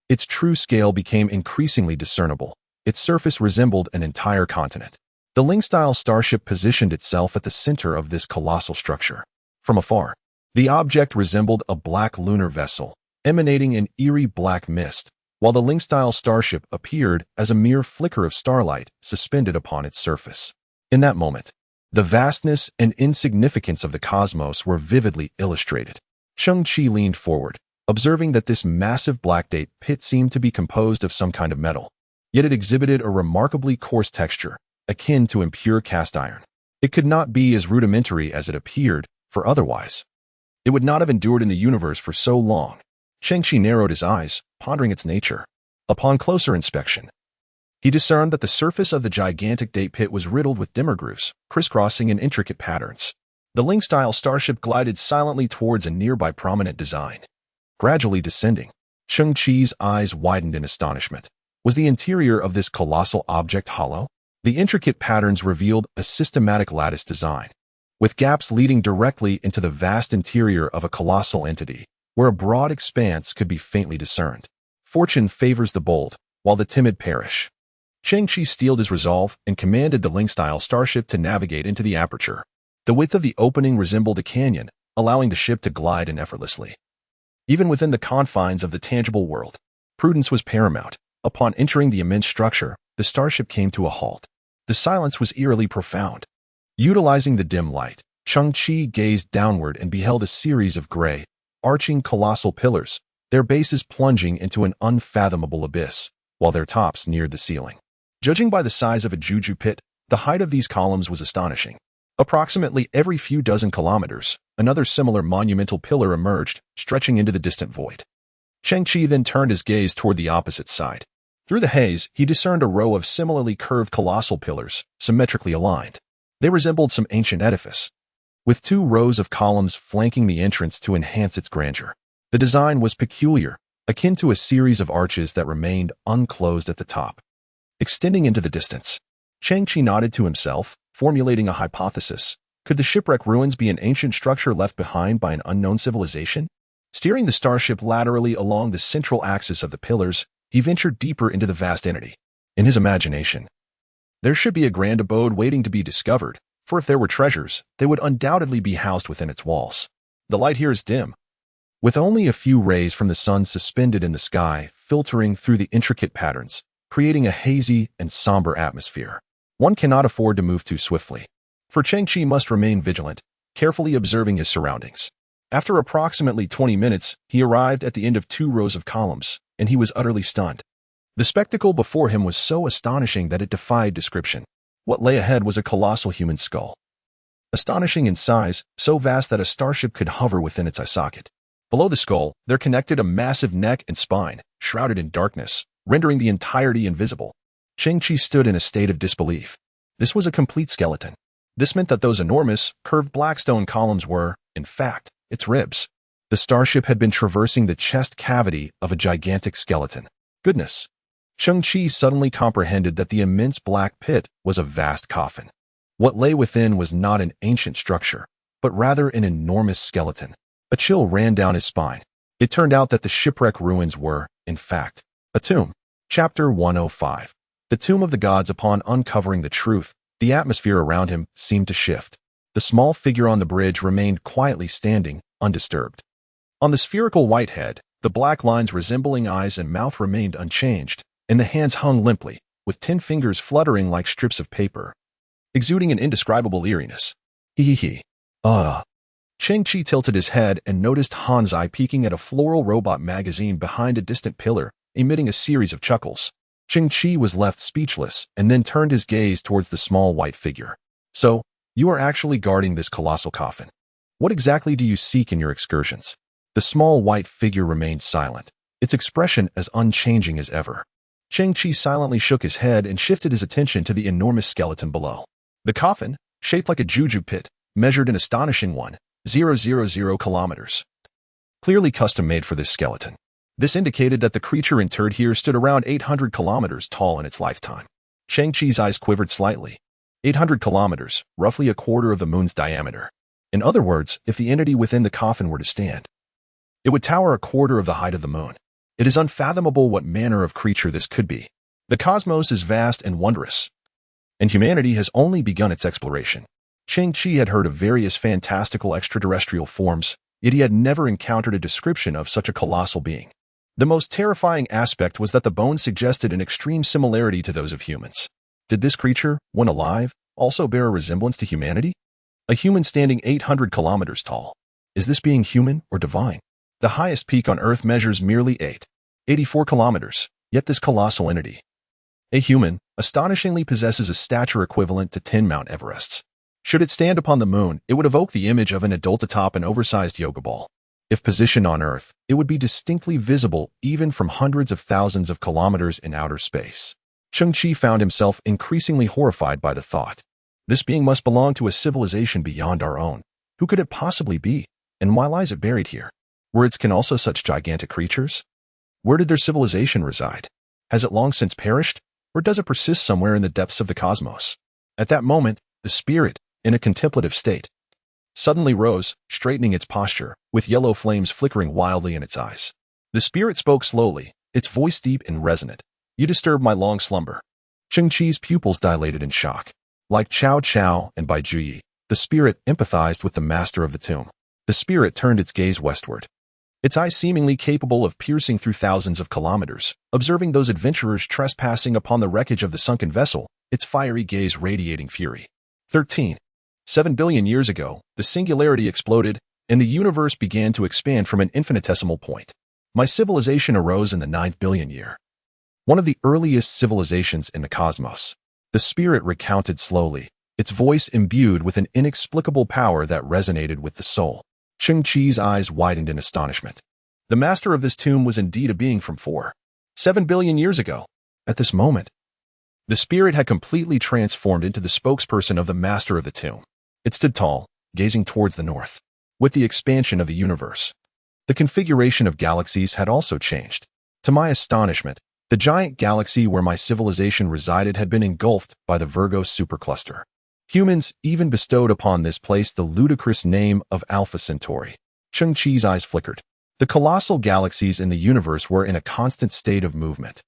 its true scale became increasingly discernible. Its surface resembled an entire continent. The Ling-style starship positioned itself at the center of this colossal structure. From afar, the object resembled a black lunar vessel, emanating an eerie black mist, while the Ling-style starship appeared as a mere flicker of starlight suspended upon its surface. In that moment, the vastness and insignificance of the cosmos were vividly illustrated. Cheng Qi leaned forward, observing that this massive black pit seemed to be composed of some kind of metal. Yet it exhibited a remarkably coarse texture, akin to impure cast iron. It could not be as rudimentary as it appeared, for otherwise it would not have endured in the universe for so long. Cheng Qi narrowed his eyes, pondering its nature. Upon closer inspection, he discerned that the surface of the gigantic date pit was riddled with dimmer grooves, crisscrossing in intricate patterns. The Ling-style starship glided silently towards a nearby prominent design. Gradually descending, Cheng Qi's eyes widened in astonishment. Was the interior of this colossal object hollow? The intricate patterns revealed a systematic lattice design, with gaps leading directly into the vast interior of a colossal entity, where a broad expanse could be faintly discerned. Fortune favors the bold, while the timid perish. Cheng Qi steeled his resolve and commanded the Ling-style starship to navigate into the aperture. The width of the opening resembled a canyon, allowing the ship to glide in effortlessly. Even within the confines of the tangible world, prudence was paramount. Upon entering the immense structure, the starship came to a halt. The silence was eerily profound. Utilizing the dim light, Cheng Qi gazed downward and beheld a series of gray, arching colossal pillars, their bases plunging into an unfathomable abyss, while their tops neared the ceiling. Judging by the size of a juju pit, the height of these columns was astonishing. Approximately every few dozen kilometers, another similar monumental pillar emerged, stretching into the distant void. Cheng Qi then turned his gaze toward the opposite side. Through the haze, he discerned a row of similarly curved colossal pillars, symmetrically aligned. They resembled some ancient edifice, with two rows of columns flanking the entrance to enhance its grandeur. The design was peculiar, akin to a series of arches that remained unclosed at the top, extending into the distance. Cheng Qi nodded to himself, formulating a hypothesis. Could the shipwreck ruins be an ancient structure left behind by an unknown civilization? Steering the starship laterally along the central axis of the pillars, he ventured deeper into the vast entity. In his imagination, there should be a grand abode waiting to be discovered, for if there were treasures, they would undoubtedly be housed within its walls. The light here is dim, with only a few rays from the sun suspended in the sky filtering through the intricate patterns, creating a hazy and somber atmosphere. One cannot afford to move too swiftly, for Cheng Qi must remain vigilant, carefully observing his surroundings. After approximately 20 minutes, he arrived at the end of 2 rows of columns, and he was utterly stunned. The spectacle before him was so astonishing that it defied description. What lay ahead was a colossal human skull. Astonishing in size, so vast that a starship could hover within its eye socket. Below the skull, there connected a massive neck and spine, shrouded in darkness, rendering the entirety invisible. Cheng Qi stood in a state of disbelief. This was a complete skeleton. This meant that those enormous, curved blackstone columns were, in fact, its ribs. The starship had been traversing the chest cavity of a gigantic skeleton. Goodness! Cheng Qi suddenly comprehended that the immense black pit was a vast coffin. What lay within was not an ancient structure, but rather an enormous skeleton. A chill ran down his spine. It turned out that the shipwreck ruins were, in fact, a tomb. Chapter 105. The Tomb of the Gods. Upon uncovering the truth, the atmosphere around him seemed to shift. The small figure on the bridge remained quietly standing, undisturbed. On the spherical white head, the black lines resembling eyes and mouth remained unchanged, and the hands hung limply, with 10 fingers fluttering like strips of paper, exuding an indescribable eeriness. Hee. Cheng Qi tilted his head and noticed Han's eye peeking at a floral robot magazine behind a distant pillar, emitting a series of chuckles. Cheng Qi was left speechless and then turned his gaze towards the small white figure. So, you are actually guarding this colossal coffin. What exactly do you seek in your excursions? The small white figure remained silent, its expression as unchanging as ever. Cheng Qi silently shook his head and shifted his attention to the enormous skeleton below. The coffin, shaped like a juju pit, measured an astonishing 1,000 kilometers. Clearly custom-made for this skeleton. This indicated that the creature interred here stood around 800 kilometers tall in its lifetime. Cheng Qi's eyes quivered slightly. 800 kilometers, roughly a quarter of the moon's diameter. In other words, if the entity within the coffin were to stand, it would tower a quarter of the height of the moon. It is unfathomable what manner of creature this could be. The cosmos is vast and wondrous, and humanity has only begun its exploration. Cheng Qi had heard of various fantastical extraterrestrial forms, yet he had never encountered a description of such a colossal being. The most terrifying aspect was that the bones suggested an extreme similarity to those of humans. Did this creature, when alive, also bear a resemblance to humanity? A human standing 800 kilometers tall. Is this being human or divine? The highest peak on Earth measures merely 84 kilometers, yet this colossal entity, a human, astonishingly possesses a stature equivalent to 10 Mount Everests. Should it stand upon the moon, it would evoke the image of an adult atop an oversized yoga ball. If positioned on Earth, it would be distinctly visible even from hundreds of thousands of kilometers in outer space. Cheng Qi found himself increasingly horrified by the thought. This being must belong to a civilization beyond our own. Who could it possibly be, and why lies it buried here? Were its kin also such gigantic creatures? Where did their civilization reside? Has it long since perished, or does it persist somewhere in the depths of the cosmos? At that moment, the spirit, in a contemplative state, suddenly rose, straightening its posture, with yellow flames flickering wildly in its eyes. The spirit spoke slowly, its voice deep and resonant. "You disturb my long slumber." Cheng Qi's pupils dilated in shock. Like Cao Cao and Bai Juyi, the spirit empathized with the master of the tomb. The spirit turned its gaze westward, its eyes seemingly capable of piercing through thousands of kilometers, observing those adventurers trespassing upon the wreckage of the sunken vessel, its fiery gaze radiating fury. 7 billion years ago, the singularity exploded, and the universe began to expand from an infinitesimal point. My civilization arose in the 9th billion year. One of the earliest civilizations in the cosmos. The spirit recounted slowly, its voice imbued with an inexplicable power that resonated with the soul. Cheng Qi's eyes widened in astonishment. The master of this tomb was indeed a being from 7 billion years ago. At this moment, the spirit had completely transformed into the spokesperson of the master of the tomb. It stood tall, gazing towards the north. With the expansion of the universe, the configuration of galaxies had also changed. To my astonishment, the giant galaxy where my civilization resided had been engulfed by the Virgo supercluster. Humans even bestowed upon this place the ludicrous name of Alpha Centauri. Cheng Qi's eyes flickered. The colossal galaxies in the universe were in a constant state of movement,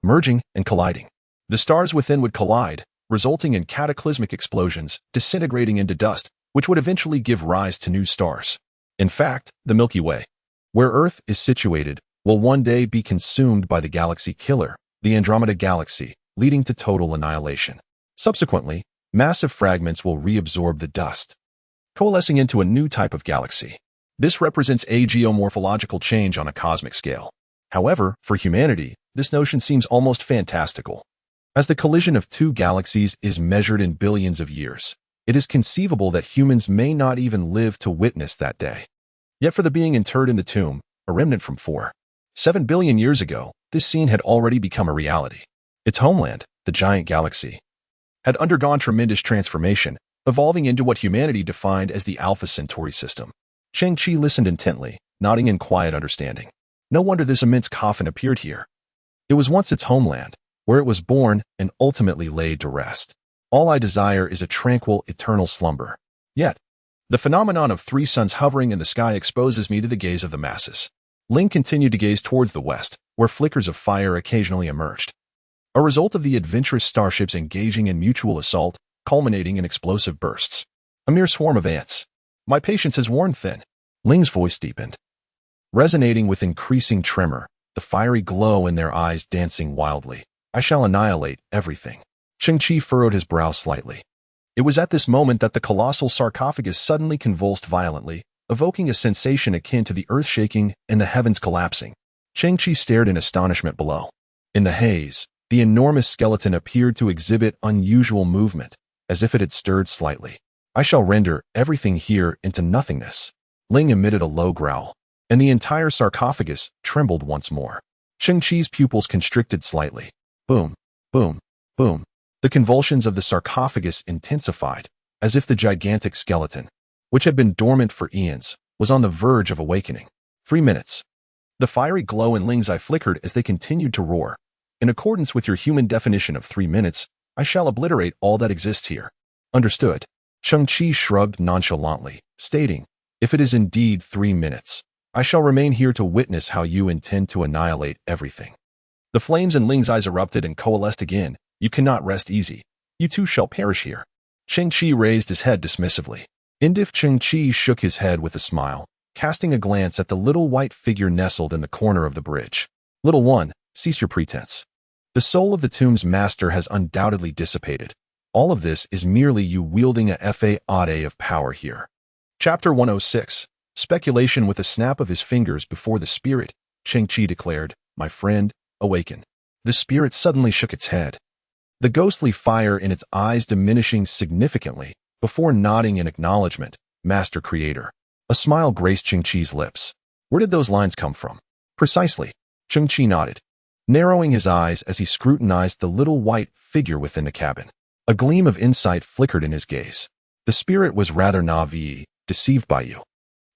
merging and colliding. The stars within would collide, resulting in cataclysmic explosions, disintegrating into dust, which would eventually give rise to new stars. In fact, the Milky Way, where Earth is situated, will one day be consumed by the galaxy killer, the Andromeda Galaxy, leading to total annihilation. Subsequently, massive fragments will reabsorb the dust, coalescing into a new type of galaxy. This represents a geomorphological change on a cosmic scale. However, for humanity, this notion seems almost fantastical. As the collision of two galaxies is measured in billions of years, it is conceivable that humans may not even live to witness that day. Yet for the being interred in the tomb, a remnant from 7 billion years ago, this scene had already become a reality. Its homeland, the giant galaxy, had undergone tremendous transformation, evolving into what humanity defined as the Alpha Centauri system. Cheng Qi listened intently, nodding in quiet understanding. No wonder this immense coffin appeared here. It was once its homeland, where it was born and ultimately laid to rest. All I desire is a tranquil, eternal slumber. Yet, the phenomenon of three suns hovering in the sky exposes me to the gaze of the masses. Ling continued to gaze towards the west, where flickers of fire occasionally emerged. A result of the adventurous starships engaging in mutual assault, culminating in explosive bursts. A mere swarm of ants. My patience has worn thin. Ling's voice deepened, resonating with increasing tremor, the fiery glow in their eyes dancing wildly. I shall annihilate everything. Cheng Qi furrowed his brow slightly. It was at this moment that the colossal sarcophagus suddenly convulsed violently, evoking a sensation akin to the earth shaking and the heavens collapsing. Cheng Qi stared in astonishment below. In the haze, the enormous skeleton appeared to exhibit unusual movement, as if it had stirred slightly. I shall render everything here into nothingness. Ling emitted a low growl. and the entire sarcophagus trembled once more. Cheng Qi's pupils constricted slightly. Boom, boom, boom. The convulsions of the sarcophagus intensified, as if the gigantic skeleton, which had been dormant for eons, was on the verge of awakening. 3 minutes. The fiery glow in Ling's eye flickered as they continued to roar. In accordance with your human definition of 3 minutes, I shall obliterate all that exists here. Understood. Cheng Qi shrugged nonchalantly, stating, if it is indeed 3 minutes, I shall remain here to witness how you intend to annihilate everything. The flames in Ling's eyes erupted and coalesced again. You cannot rest easy. You too shall perish here. Cheng Qi raised his head dismissively. Indif Cheng Qi shook his head with a smile, casting a glance at the little white figure nestled in the corner of the bridge. Little one, cease your pretense. The soul of the tomb's master has undoubtedly dissipated. All of this is merely you wielding a fa of power here. Chapter 106. Speculation. With a snap of his fingers before the spirit, Cheng Qi declared, my friend, awaken. The spirit suddenly shook its head, the ghostly fire in its eyes diminishing significantly, before nodding in acknowledgement, Master Creator. A smile graced Cheng Qi's lips. Where did those lines come from? Precisely. Cheng Qi nodded, narrowing his eyes as he scrutinized the little white figure within the cabin. A gleam of insight flickered in his gaze. The spirit was rather naive, deceived by you.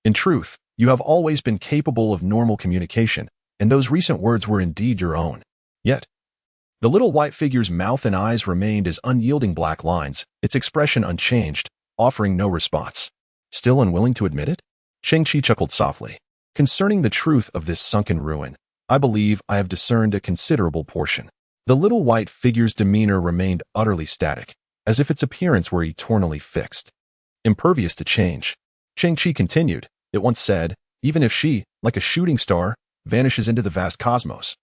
In truth, you have always been capable of normal communication, and those recent words were indeed your own. Yet, the little white figure's mouth and eyes remained as unyielding black lines, its expression unchanged, offering no response. Still unwilling to admit it? Cheng Qi chuckled softly. Concerning the truth of this sunken ruin, I believe I have discerned a considerable portion. The little white figure's demeanor remained utterly static, as if its appearance were eternally fixed, impervious to change. Cheng Qi continued, it once said, even if she, like a shooting star, vanishes into the vast cosmos,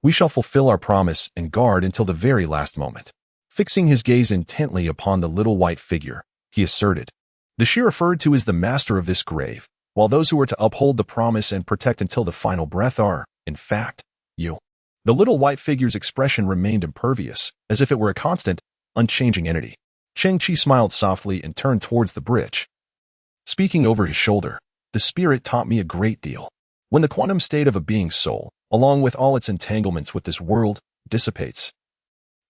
we shall fulfill our promise and guard until the very last moment. Fixing his gaze intently upon the little white figure, he asserted, the she referred to is the master of this grave, while those who are to uphold the promise and protect until the final breath are, in fact, you. The little white figure's expression remained impervious, as if it were a constant, unchanging entity. Cheng Qi smiled softly and turned towards the bridge. Speaking over his shoulder, the spirit taught me a great deal. When the quantum state of a being's soul, along with all its entanglements with this world, dissipates,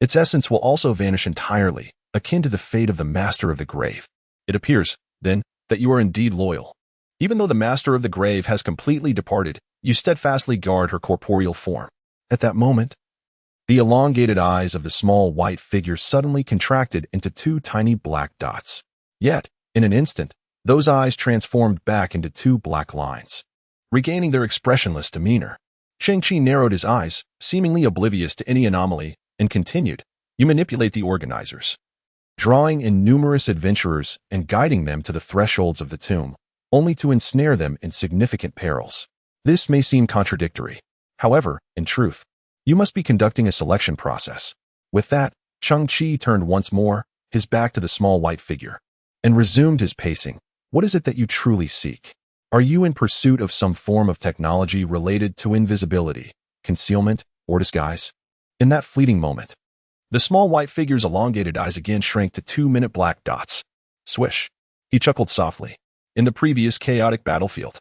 its essence will also vanish entirely, akin to the fate of the master of the grave. It appears, then, that you are indeed loyal. Even though the master of the grave has completely departed, you steadfastly guard her corporeal form. At that moment, the elongated eyes of the small white figure suddenly contracted into 2 tiny black dots. Yet, in an instant, those eyes transformed back into 2 black lines. Regaining their expressionless demeanor, Cheng Qi narrowed his eyes, seemingly oblivious to any anomaly, and continued, you manipulate the organizers, drawing in numerous adventurers and guiding them to the thresholds of the tomb, only to ensnare them in significant perils. This may seem contradictory. However, in truth, you must be conducting a selection process. With that, Cheng Qi turned once more, his back to the small white figure, and resumed his pacing. What is it that you truly seek? Are you in pursuit of some form of technology related to invisibility, concealment, or disguise? In that fleeting moment, the small white figure's elongated eyes again shrank to 2-minute black dots. Swish. He chuckled softly. In the previous chaotic battlefield,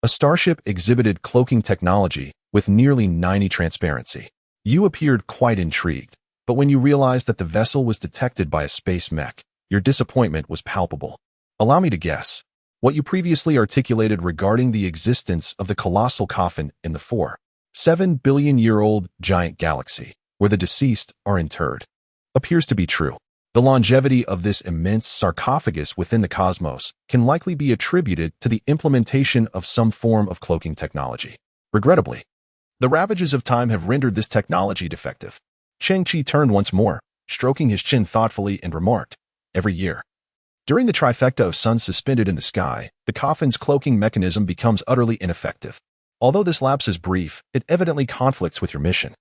a starship exhibited cloaking technology with nearly 90 transparency. You appeared quite intrigued, but when you realized that the vessel was detected by a space mech, your disappointment was palpable. Allow me to guess. What you previously articulated regarding the existence of the colossal coffin in the 4.7 billion-year-old giant galaxy, where the deceased are interred, appears to be true. The longevity of this immense sarcophagus within the cosmos can likely be attributed to the implementation of some form of cloaking technology. Regrettably, the ravages of time have rendered this technology defective. Cheng Qi turned once more, stroking his chin thoughtfully, and remarked, every year, during the trifecta of suns suspended in the sky, the coffin's cloaking mechanism becomes utterly ineffective. Although this lapse is brief, it evidently conflicts with your mission.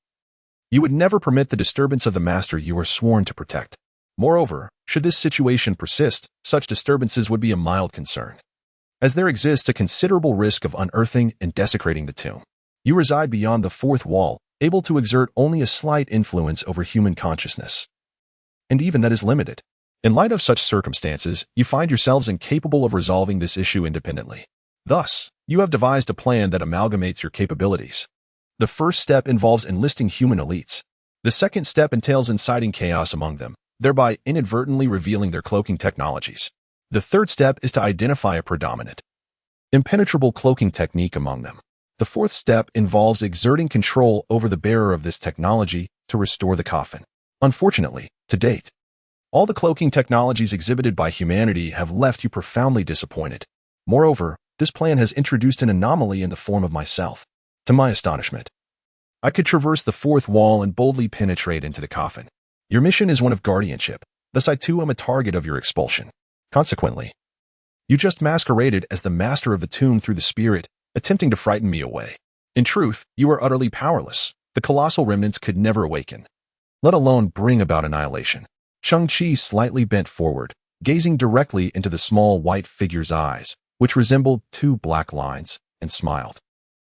You would never permit the disturbance of the master you are sworn to protect. Moreover, should this situation persist, such disturbances would be a mild concern, as there exists a considerable risk of unearthing and desecrating the tomb. You reside beyond the 4th wall, able to exert only a slight influence over human consciousness. And even that is limited. In light of such circumstances, you find yourselves incapable of resolving this issue independently. Thus, you have devised a plan that amalgamates your capabilities. The first step involves enlisting human elites. The second step entails inciting chaos among them, thereby inadvertently revealing their cloaking technologies. The third step is to identify a predominant, impenetrable cloaking technique among them. The fourth step involves exerting control over the bearer of this technology to restore the coffin. Unfortunately, to date, all the cloaking technologies exhibited by humanity have left you profoundly disappointed. Moreover, this plan has introduced an anomaly in the form of myself. To my astonishment, I could traverse the fourth wall and boldly penetrate into the coffin. Your mission is one of guardianship, thus I too am a target of your expulsion. Consequently, you just masqueraded as the master of the tomb through the spirit, attempting to frighten me away. In truth, you are utterly powerless. The colossal remnants could never awaken, let alone bring about annihilation. Cheng Qi slightly bent forward, gazing directly into the small white figure's eyes, which resembled two black lines, and smiled.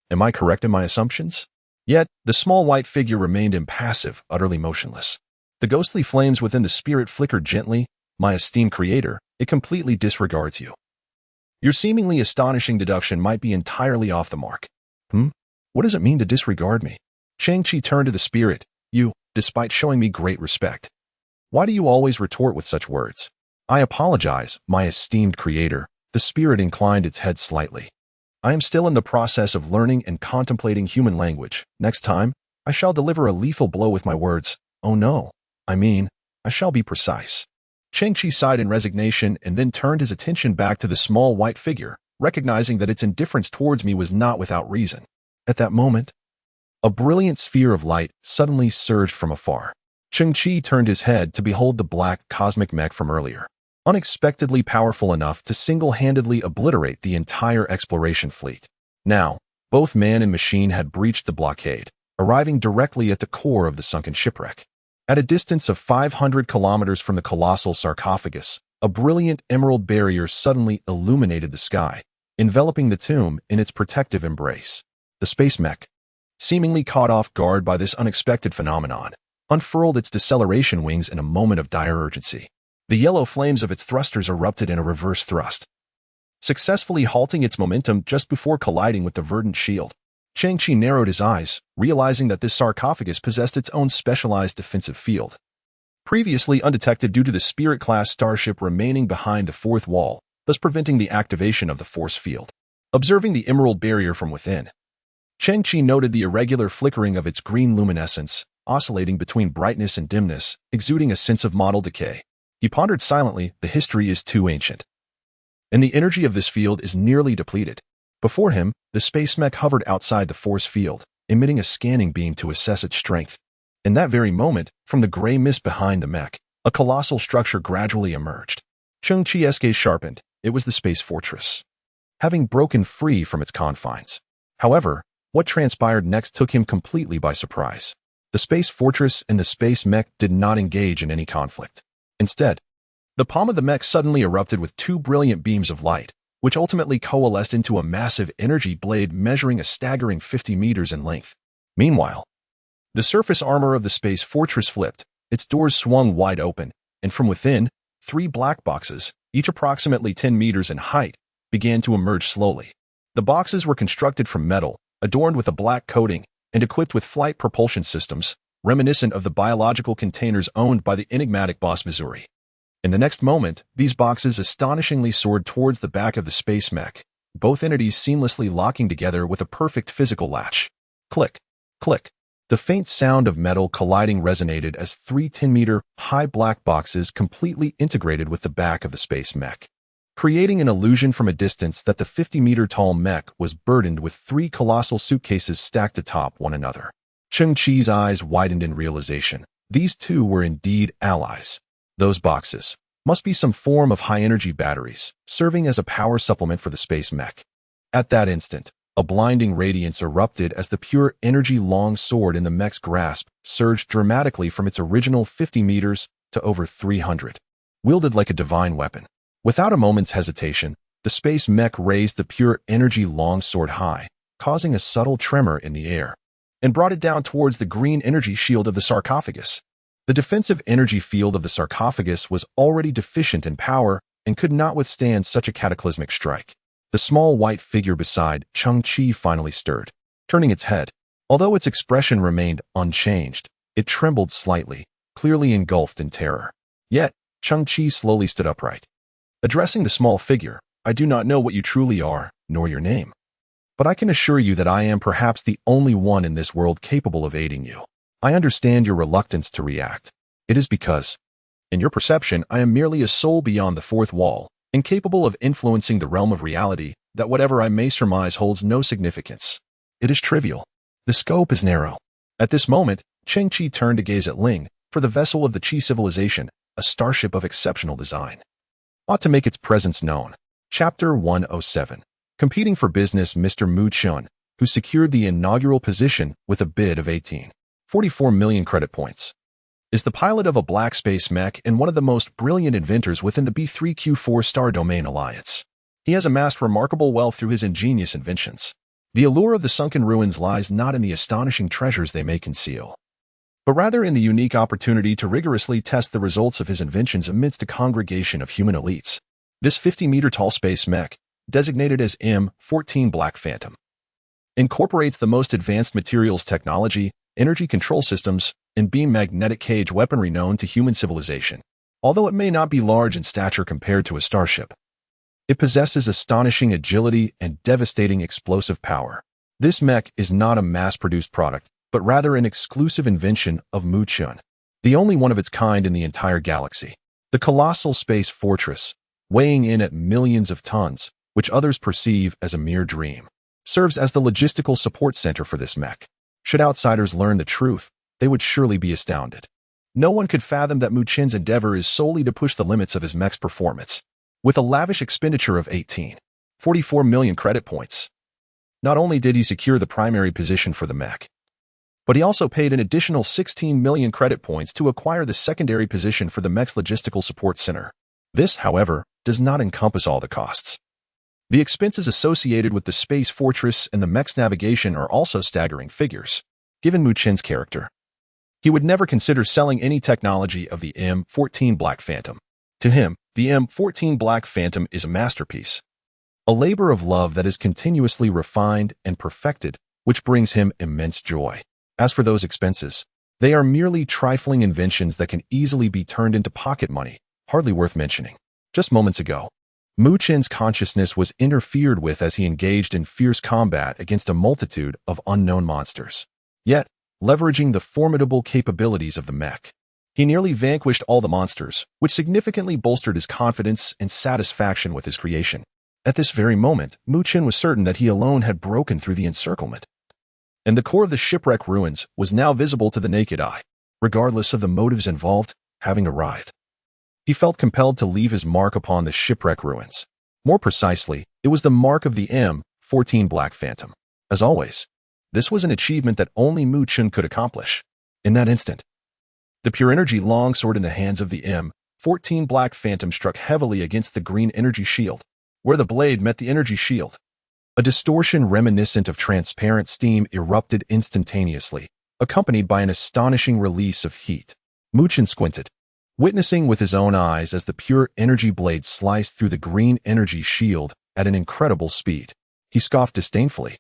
Am I correct in my assumptions? Yet, the small white figure remained impassive, utterly motionless. The ghostly flames within the spirit flickered gently. My esteemed creator, it completely disregards you. Your seemingly astonishing deduction might be entirely off the mark. What does it mean to disregard me? Cheng Qi turned to the spirit. You, despite showing me great respect. Why do you always retort with such words? I apologize, my esteemed creator. The spirit inclined its head slightly. I am still in the process of learning and contemplating human language. Next time, I shall deliver a lethal blow with my words. Oh no, I shall be precise. Cheng Qi sighed in resignation and then turned his attention back to the small white figure, recognizing that its indifference towards me was not without reason. At that moment, a brilliant sphere of light suddenly surged from afar. Cheng Qi turned his head to behold the black cosmic mech from earlier, unexpectedly powerful enough to single-handedly obliterate the entire exploration fleet. Now, both man and machine had breached the blockade, arriving directly at the core of the sunken shipwreck. At a distance of 500 kilometers from the colossal sarcophagus, a brilliant emerald barrier suddenly illuminated the sky, enveloping the tomb in its protective embrace. The space mech, seemingly caught off guard by this unexpected phenomenon, unfurled its deceleration wings in a moment of dire urgency. The yellow flames of its thrusters erupted in a reverse thrust, successfully halting its momentum just before colliding with the verdant shield. Cheng Qi narrowed his eyes, realizing that this sarcophagus possessed its own specialized defensive field, previously undetected due to the Spirit-class starship remaining behind the fourth wall, thus preventing the activation of the force field. Observing the emerald barrier from within, Cheng Qi noted the irregular flickering of its green luminescence, oscillating between brightness and dimness, exuding a sense of model decay. He pondered silently. The history is too ancient, and the energy of this field is nearly depleted. Before him, the space mech hovered outside the force field, emitting a scanning beam to assess its strength. In that very moment, from the gray mist behind the mech, a colossal structure gradually emerged. Cheng Qi's gaze sharpened. It was the space fortress, having broken free from its confines. However, what transpired next took him completely by surprise. The space fortress and the space mech did not engage in any conflict. Instead, the palm of the mech suddenly erupted with two brilliant beams of light, which ultimately coalesced into a massive energy blade measuring a staggering 50 meters in length. Meanwhile, the surface armor of the space fortress flipped, its doors swung wide open, and from within, 3 black boxes, each approximately 10 meters in height, began to emerge slowly. The boxes were constructed from metal, adorned with a black coating, and equipped with flight propulsion systems, reminiscent of the biological containers owned by the enigmatic boss Missouri. In the next moment, these boxes astonishingly soared towards the back of the space mech, both entities seamlessly locking together with a perfect physical latch. Click, click. The faint sound of metal colliding resonated as 3 10-meter-high black boxes completely integrated with the back of the space mech, creating an illusion from a distance that the 50-meter-tall mech was burdened with 3 colossal suitcases stacked atop one another. Cheng Qi's eyes widened in realization. These two were indeed allies. Those boxes must be some form of high-energy batteries, serving as a power supplement for the space mech. At that instant, a blinding radiance erupted as the pure energy long sword in the mech's grasp surged dramatically from its original 50 meters to over 300, wielded like a divine weapon. Without a moment's hesitation, the space mech raised the pure energy long sword high, causing a subtle tremor in the air, and brought it down towards the green energy shield of the sarcophagus. The defensive energy field of the sarcophagus was already deficient in power and could not withstand such a cataclysmic strike. The small white figure beside Cheng Qi finally stirred, turning its head. Although its expression remained unchanged, it trembled slightly, clearly engulfed in terror. Yet, Cheng Qi slowly stood upright. Addressing the small figure, "I do not know what you truly are, nor your name. But I can assure you that I am perhaps the only one in this world capable of aiding you. I understand your reluctance to react. It is because, in your perception, I am merely a soul beyond the fourth wall, incapable of influencing the realm of reality, that whatever I may surmise holds no significance. It is trivial. The scope is narrow." At this moment, Cheng Qi turned to gaze at Ling, for the vessel of the Qi civilization, a starship of exceptional design, ought to make its presence known. Chapter 107. Competing for business, Mr. Muon, who secured the inaugural position with a bid of 18.44 million credit points, is the pilot of a black space mech and one of the most brilliant inventors within the B3Q4 Star Domain Alliance. He has amassed remarkable wealth through his ingenious inventions. The allure of the sunken ruins lies not in the astonishing treasures they may conceal, but rather in the unique opportunity to rigorously test the results of his inventions amidst a congregation of human elites. This 50-meter-tall space mech, designated as M14 Black Phantom, incorporates the most advanced materials technology, energy control systems, and beam magnetic cage weaponry known to human civilization. Although it may not be large in stature compared to a starship, it possesses astonishing agility and devastating explosive power. This mech is not a mass-produced product, but rather an exclusive invention of Muon, the only one of its kind in the entire galaxy. The colossal space fortress, weighing in at millions of tons, which others perceive as a mere dream, serves as the logistical support center for this mech. Should outsiders learn the truth, they would surely be astounded. No one could fathom that Muon's endeavor is solely to push the limits of his mech's performance. With a lavish expenditure of 18.44 million credit points, not only did he secure the primary position for the mech, but he also paid an additional 16 million credit points to acquire the secondary position for the mech's logistical support center. This, however, does not encompass all the costs. The expenses associated with the space fortress and the mech's navigation are also staggering figures. Given Muon's character, he would never consider selling any technology of the M14 Black Phantom. To him, the M14 Black Phantom is a masterpiece, a labor of love that is continuously refined and perfected, which brings him immense joy. As for those expenses, they are merely trifling inventions that can easily be turned into pocket money, hardly worth mentioning. Just moments ago, Muon's consciousness was interfered with as he engaged in fierce combat against a multitude of unknown monsters. Yet, leveraging the formidable capabilities of the mech, he nearly vanquished all the monsters, which significantly bolstered his confidence and satisfaction with his creation. At this very moment, Muon was certain that he alone had broken through the encirclement, and the core of the shipwreck ruins was now visible to the naked eye. Regardless of the motives involved, having arrived, he felt compelled to leave his mark upon the shipwreck ruins. More precisely, it was the mark of the M14 Black Phantom. As always, this was an achievement that only Muon could accomplish. In that instant, the pure energy longsword in the hands of the M14 Black Phantom struck heavily against the green energy shield, where the blade met the energy shield. A distortion reminiscent of transparent steam erupted instantaneously, accompanied by an astonishing release of heat. Muon squinted, witnessing with his own eyes as the pure energy blade sliced through the green energy shield at an incredible speed. He scoffed disdainfully,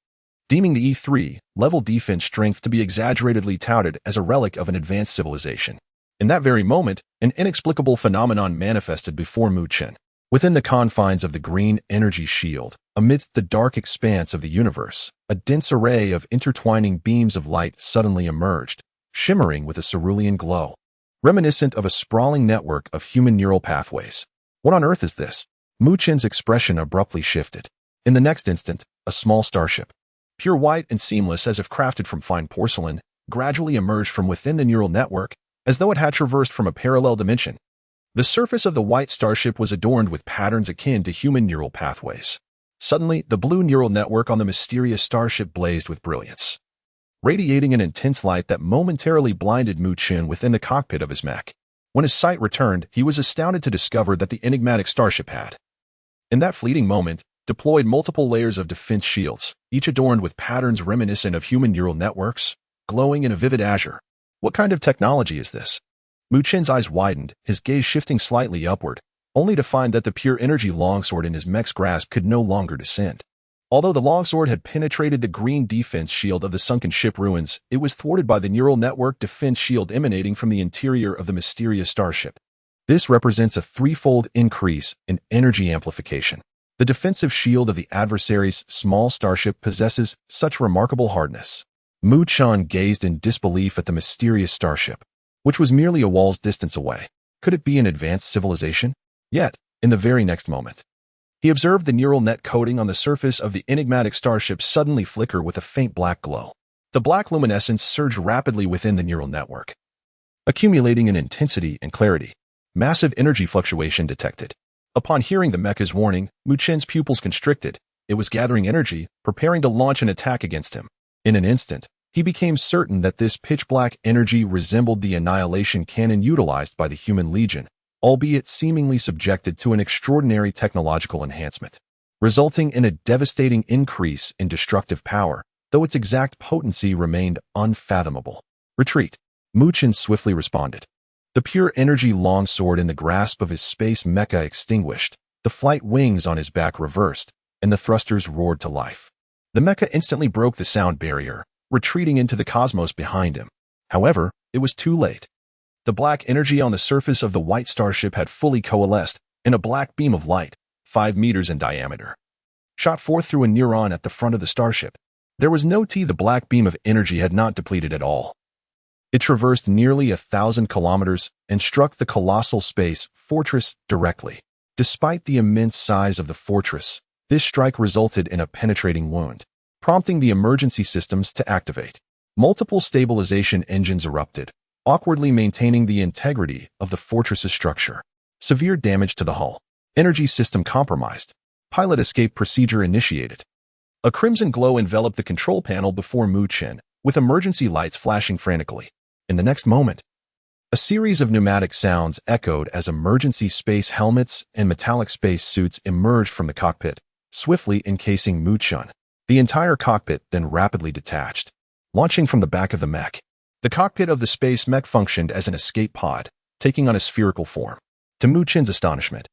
deeming the E3 level defense strength to be exaggeratedly touted as a relic of an advanced civilization. In that very moment, an inexplicable phenomenon manifested before Muon. Within the confines of the green energy shield, amidst the dark expanse of the universe, a dense array of intertwining beams of light suddenly emerged, shimmering with a cerulean glow, reminiscent of a sprawling network of human neural pathways. What on earth is this? Muon's expression abruptly shifted. In the next instant, a small starship, pure white and seamless as if crafted from fine porcelain, gradually emerged from within the neural network, as though it had traversed from a parallel dimension. The surface of the white starship was adorned with patterns akin to human neural pathways. Suddenly, the blue neural network on the mysterious starship blazed with brilliance, radiating an intense light that momentarily blinded Muon within the cockpit of his mech. When his sight returned, he was astounded to discover that the enigmatic starship had, in that fleeting moment, deployed multiple layers of defense shields, each adorned with patterns reminiscent of human neural networks, glowing in a vivid azure. What kind of technology is this? Muon's eyes widened, his gaze shifting slightly upward, only to find that the pure energy longsword in his mech's grasp could no longer descend. Although the longsword had penetrated the green defense shield of the sunken ship ruins, it was thwarted by the neural network defense shield emanating from the interior of the mysterious starship. This represents a threefold increase in energy amplification. The defensive shield of the adversary's small starship possesses such remarkable hardness. Muon gazed in disbelief at the mysterious starship, which was merely a wall's distance away. Could it be an advanced civilization? Yet, in the very next moment, he observed the neural net coating on the surface of the enigmatic starship suddenly flicker with a faint black glow. The black luminescence surged rapidly within the neural network, accumulating in intensity and clarity. Massive energy fluctuation detected. Upon hearing the mecha's warning, Muchen's pupils constricted. It was gathering energy, preparing to launch an attack against him. In an instant, he became certain that this pitch-black energy resembled the annihilation cannon utilized by the human legion, albeit seemingly subjected to an extraordinary technological enhancement, resulting in a devastating increase in destructive power, though its exact potency remained unfathomable. Retreat. Muchen swiftly responded. The pure energy longsword in the grasp of his space mecha extinguished, the flight wings on his back reversed, and the thrusters roared to life. The mecha instantly broke the sound barrier, retreating into the cosmos behind him. However, it was too late. The black energy on the surface of the white starship had fully coalesced, and a black beam of light, 5 meters in diameter, shot forth through a neuron at the front of the starship. There was no the black beam of energy had not depleted at all. It traversed nearly 1,000 kilometers and struck the colossal space fortress directly. Despite the immense size of the fortress, this strike resulted in a penetrating wound, prompting the emergency systems to activate. Multiple stabilization engines erupted, awkwardly maintaining the integrity of the fortress's structure. Severe damage to the hull. Energy system compromised. Pilot escape procedure initiated. A crimson glow enveloped the control panel before Muchen, with emergency lights flashing frantically. In the next moment, a series of pneumatic sounds echoed as emergency space helmets and metallic space suits emerged from the cockpit, swiftly encasing Muchen. The entire cockpit then rapidly detached, launching from the back of the mech. The cockpit of the space mech functioned as an escape pod, taking on a spherical form. To Muchen's astonishment,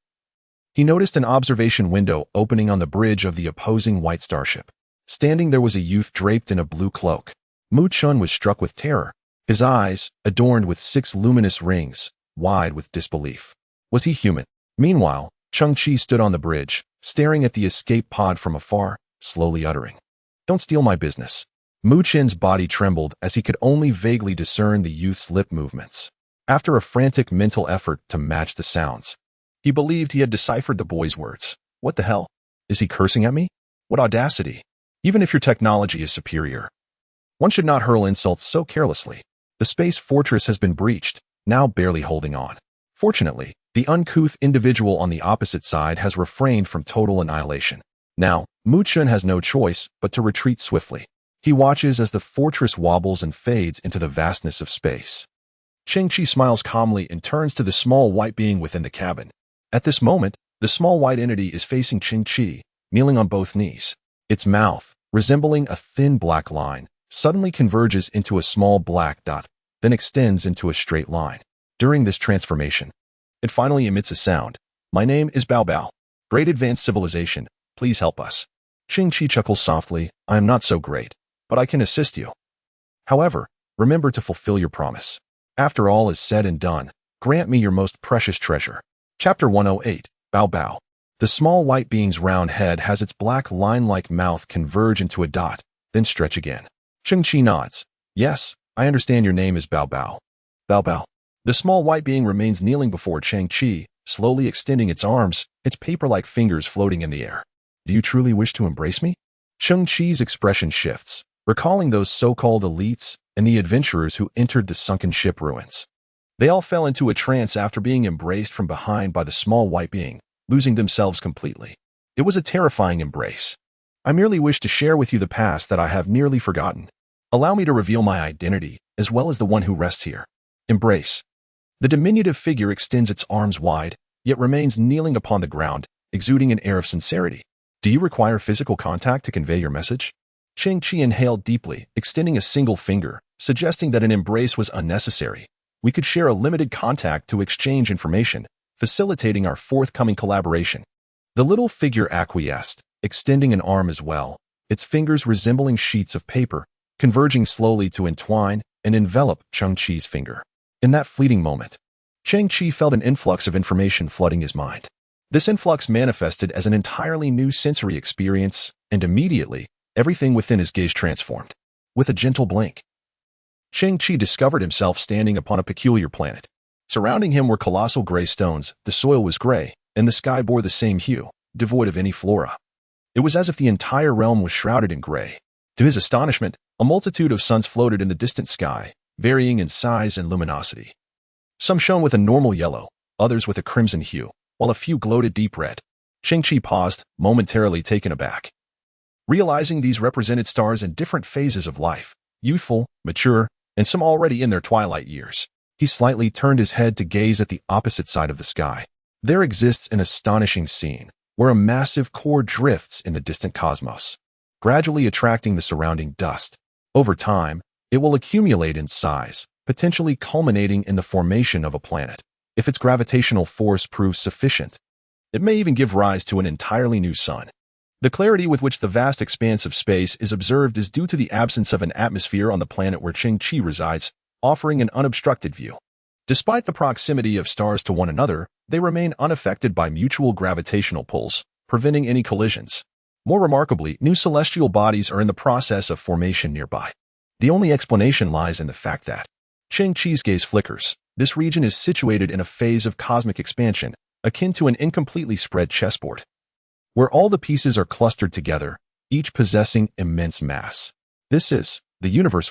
he noticed an observation window opening on the bridge of the opposing white starship. Standing there was a youth draped in a blue cloak. Muchen was struck with terror, his eyes, adorned with 6 luminous rings, wide with disbelief. Was he human? Meanwhile, Cheng Qi stood on the bridge, staring at the escape pod from afar, slowly uttering, "Don't steal my business." Muchen's body trembled as he could only vaguely discern the youth's lip movements. After a frantic mental effort to match the sounds, he believed he had deciphered the boy's words. What the hell? Is he cursing at me? What audacity! Even if your technology is superior, one should not hurl insults so carelessly. The space fortress has been breached, now barely holding on. Fortunately, the uncouth individual on the opposite side has refrained from total annihilation. Now, Muchen has no choice but to retreat swiftly. He watches as the fortress wobbles and fades into the vastness of space. Cheng Qi smiles calmly and turns to the small white being within the cabin. At this moment, the small white entity is facing Cheng Qi, kneeling on both knees. Its mouth, resembling a thin black line, suddenly converges into a small black dot, then extends into a straight line. During this transformation, it finally emits a sound. "My name is Bao Bao. Great advanced civilization, please help us." Cheng Qi chuckles softly. "I am not so great, but I can assist you. However, remember to fulfill your promise. After all is said and done, grant me your most precious treasure." Chapter 108, Bao Bao. The small white being's round head has its black line-like mouth converge into a dot, then stretch again. Cheng Qi nods. "Yes, I understand your name is Bao Bao." Bao Bao. The small white being remains kneeling before Cheng Qi, slowly extending its arms, its paper-like fingers floating in the air. "Do you truly wish to embrace me?" Cheng Qi's expression shifts, recalling those so-called elites and the adventurers who entered the sunken ship ruins. They all fell into a trance after being embraced from behind by the small white being, losing themselves completely. It was a terrifying embrace. "I merely wish to share with you the past that I have nearly forgotten. Allow me to reveal my identity, as well as the one who rests here." Embrace. The diminutive figure extends its arms wide, yet remains kneeling upon the ground, exuding an air of sincerity. "Do you require physical contact to convey your message?" Cheng Qi inhaled deeply, extending a single finger, suggesting that an embrace was unnecessary. "We could share a limited contact to exchange information," facilitating our forthcoming collaboration. The little figure acquiesced, extending an arm as well, its fingers resembling sheets of paper, converging slowly to entwine and envelop Cheng Qi's finger. In that fleeting moment, Cheng Qi felt an influx of information flooding his mind. This influx manifested as an entirely new sensory experience, and immediately, everything within his gaze transformed. With a gentle blink, Cheng Qi discovered himself standing upon a peculiar planet. Surrounding him were colossal gray stones, the soil was gray, and the sky bore the same hue, devoid of any flora. It was as if the entire realm was shrouded in gray. To his astonishment, a multitude of suns floated in the distant sky, varying in size and luminosity. Some shone with a normal yellow, others with a crimson hue, while a few gloated deep red. Cheng Qi paused, momentarily taken aback. Realizing these represented stars in different phases of life, youthful, mature, and some already in their twilight years, he slightly turned his head to gaze at the opposite side of the sky. There exists an astonishing scene, where a massive core drifts in the distant cosmos, gradually attracting the surrounding dust. Over time, it will accumulate in size, potentially culminating in the formation of a planet. If its gravitational force proves sufficient, it may even give rise to an entirely new sun. The clarity with which the vast expanse of space is observed is due to the absence of an atmosphere on the planet where Cheng Qi resides, offering an unobstructed view. Despite the proximity of stars to one another, they remain unaffected by mutual gravitational pulls, preventing any collisions. More remarkably, new celestial bodies are in the process of formation nearby. The only explanation lies in the fact that Cheng Qi's gaze flickers. This region is situated in a phase of cosmic expansion, akin to an incompletely spread chessboard, where all the pieces are clustered together, each possessing immense mass. This is the universe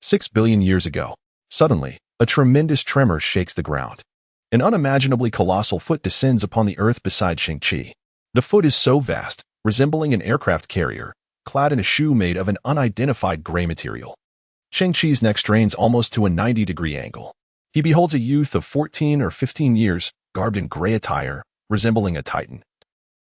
6 billion years ago. Suddenly, a tremendous tremor shakes the ground. An unimaginably colossal foot descends upon the earth beside Cheng Qi. The foot is so vast, resembling an aircraft carrier, clad in a shoe made of an unidentified gray material. Cheng Qi's neck strains almost to a 90-degree angle. He beholds a youth of 14 or 15 years, garbed in gray attire, resembling a titan,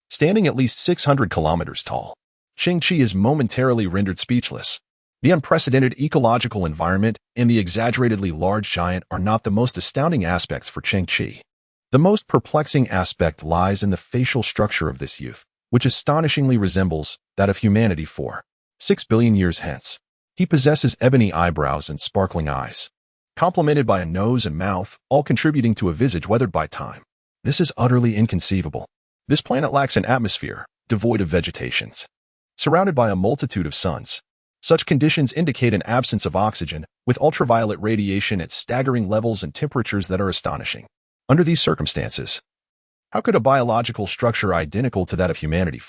standing at least 600 kilometers tall. Cheng Qi is momentarily rendered speechless. The unprecedented ecological environment and the exaggeratedly large giant are not the most astounding aspects for Cheng Qi. The most perplexing aspect lies in the facial structure of this youth, which astonishingly resembles that of humanity 6 billion years hence. He possesses ebony eyebrows and sparkling eyes, complemented by a nose and mouth, all contributing to a visage weathered by time. This is utterly inconceivable. This planet lacks an atmosphere, devoid of vegetation, surrounded by a multitude of suns. Such conditions indicate an absence of oxygen, with ultraviolet radiation at staggering levels and temperatures that are astonishing. Under these circumstances, how could a biological structure identical to that of humanity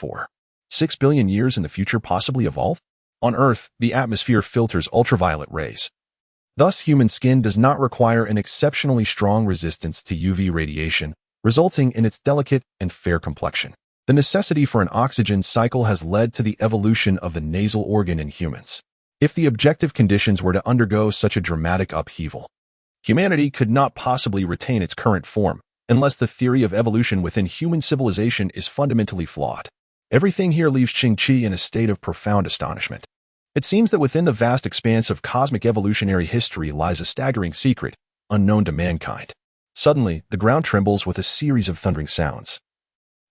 6 billion years in the future possibly evolve? On Earth, the atmosphere filters ultraviolet rays. Thus, human skin does not require an exceptionally strong resistance to UV radiation, resulting in its delicate and fair complexion. The necessity for an oxygen cycle has led to the evolution of the nasal organ in humans. If the objective conditions were to undergo such a dramatic upheaval, humanity could not possibly retain its current form, unless the theory of evolution within human civilization is fundamentally flawed. Everything here leaves Cheng Qi in a state of profound astonishment. It seems that within the vast expanse of cosmic evolutionary history lies a staggering secret, unknown to mankind. Suddenly, the ground trembles with a series of thundering sounds.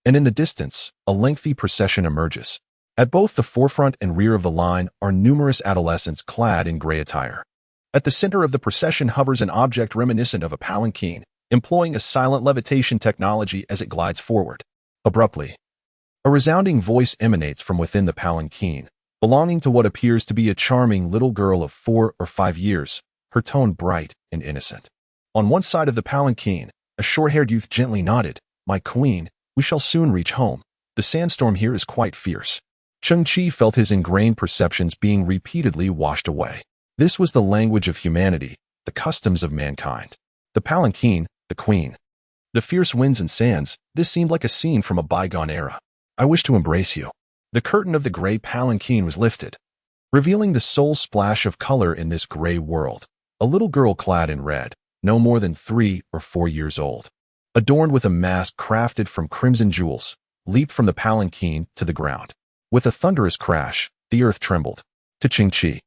And in the distance, a lengthy procession emerges. At both the forefront and rear of the line are numerous adolescents clad in gray attire. At the center of the procession hovers an object reminiscent of a palanquin, employing a silent levitation technology as it glides forward. Abruptly, a resounding voice emanates from within the palanquin, belonging to what appears to be a charming little girl of 4 or 5 years, her tone bright and innocent. On one side of the palanquin, a short-haired youth gently nodded. "My queen, we shall soon reach home. The sandstorm here is quite fierce." Cheng Qi felt his ingrained perceptions being repeatedly washed away. This was the language of humanity, the customs of mankind. The palanquin, the queen, the fierce winds and sands, this seemed like a scene from a bygone era. "I wish to embrace you." The curtain of the gray palanquin was lifted, revealing the sole splash of color in this gray world. A little girl clad in red, no more than 3 or 4 years old, adorned with a mask crafted from crimson jewels, leaped from the palanquin to the ground. With a thunderous crash, the earth trembled. To Cheng Qi,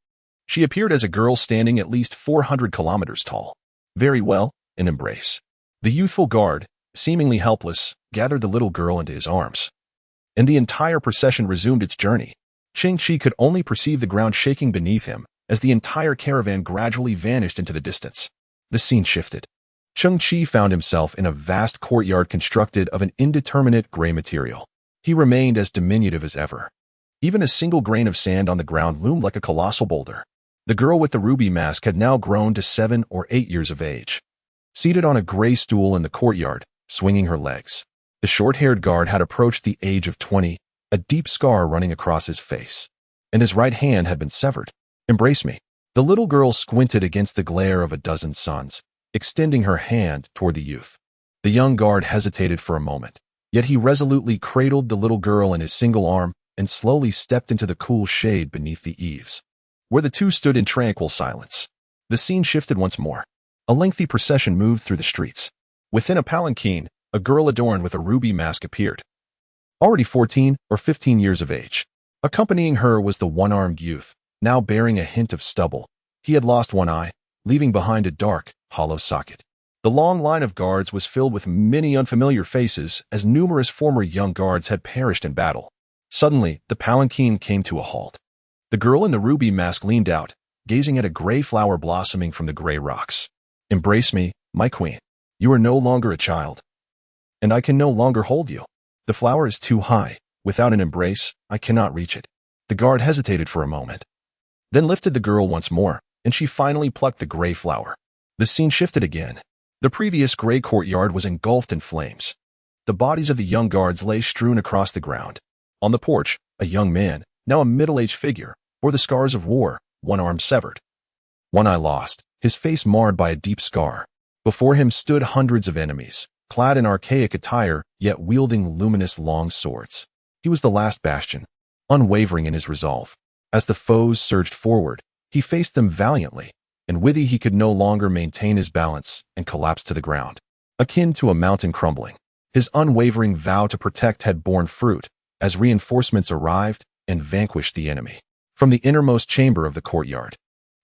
she appeared as a girl standing at least 400 kilometers tall. "Very well, an embrace." The youthful guard, seemingly helpless, gathered the little girl into his arms. And the entire procession resumed its journey. Cheng Qi could only perceive the ground shaking beneath him as the entire caravan gradually vanished into the distance. The scene shifted. Cheng Qi found himself in a vast courtyard constructed of an indeterminate gray material. He remained as diminutive as ever. Even a single grain of sand on the ground loomed like a colossal boulder. The girl with the ruby mask had now grown to 7 or 8 years of age. Seated on a gray stool in the courtyard, swinging her legs, the short-haired guard had approached the age of 20, a deep scar running across his face, and his right hand had been severed. "Embrace me." The little girl squinted against the glare of a dozen suns, extending her hand toward the youth. The young guard hesitated for a moment, yet he resolutely cradled the little girl in his single arm and slowly stepped into the cool shade beneath the eaves, where the two stood in tranquil silence. The scene shifted once more. A lengthy procession moved through the streets. Within a palanquin, a girl adorned with a ruby mask appeared. Already 14 or 15 years of age. Accompanying her was the one-armed youth, now bearing a hint of stubble. He had lost one eye, leaving behind a dark, hollow socket. The long line of guards was filled with many unfamiliar faces, as numerous former young guards had perished in battle. Suddenly, the palanquin came to a halt. The girl in the ruby mask leaned out, gazing at a gray flower blossoming from the gray rocks. "Embrace me, my queen. You are no longer a child, and I can no longer hold you. The flower is too high. Without an embrace, I cannot reach it." The guard hesitated for a moment, then lifted the girl once more, and she finally plucked the gray flower. The scene shifted again. The previous gray courtyard was engulfed in flames. The bodies of the young guards lay strewn across the ground. On the porch, a young man, now a middle-aged figure, bore the scars of war, one arm severed, one eye lost, his face marred by a deep scar. Before him stood hundreds of enemies, clad in archaic attire, yet wielding luminous long swords. He was the last bastion, unwavering in his resolve. As the foes surged forward, he faced them valiantly, and with he could no longer maintain his balance and collapsed to the ground, akin to a mountain crumbling. His unwavering vow to protect had borne fruit, as reinforcements arrived and vanquished the enemy. From the innermost chamber of the courtyard,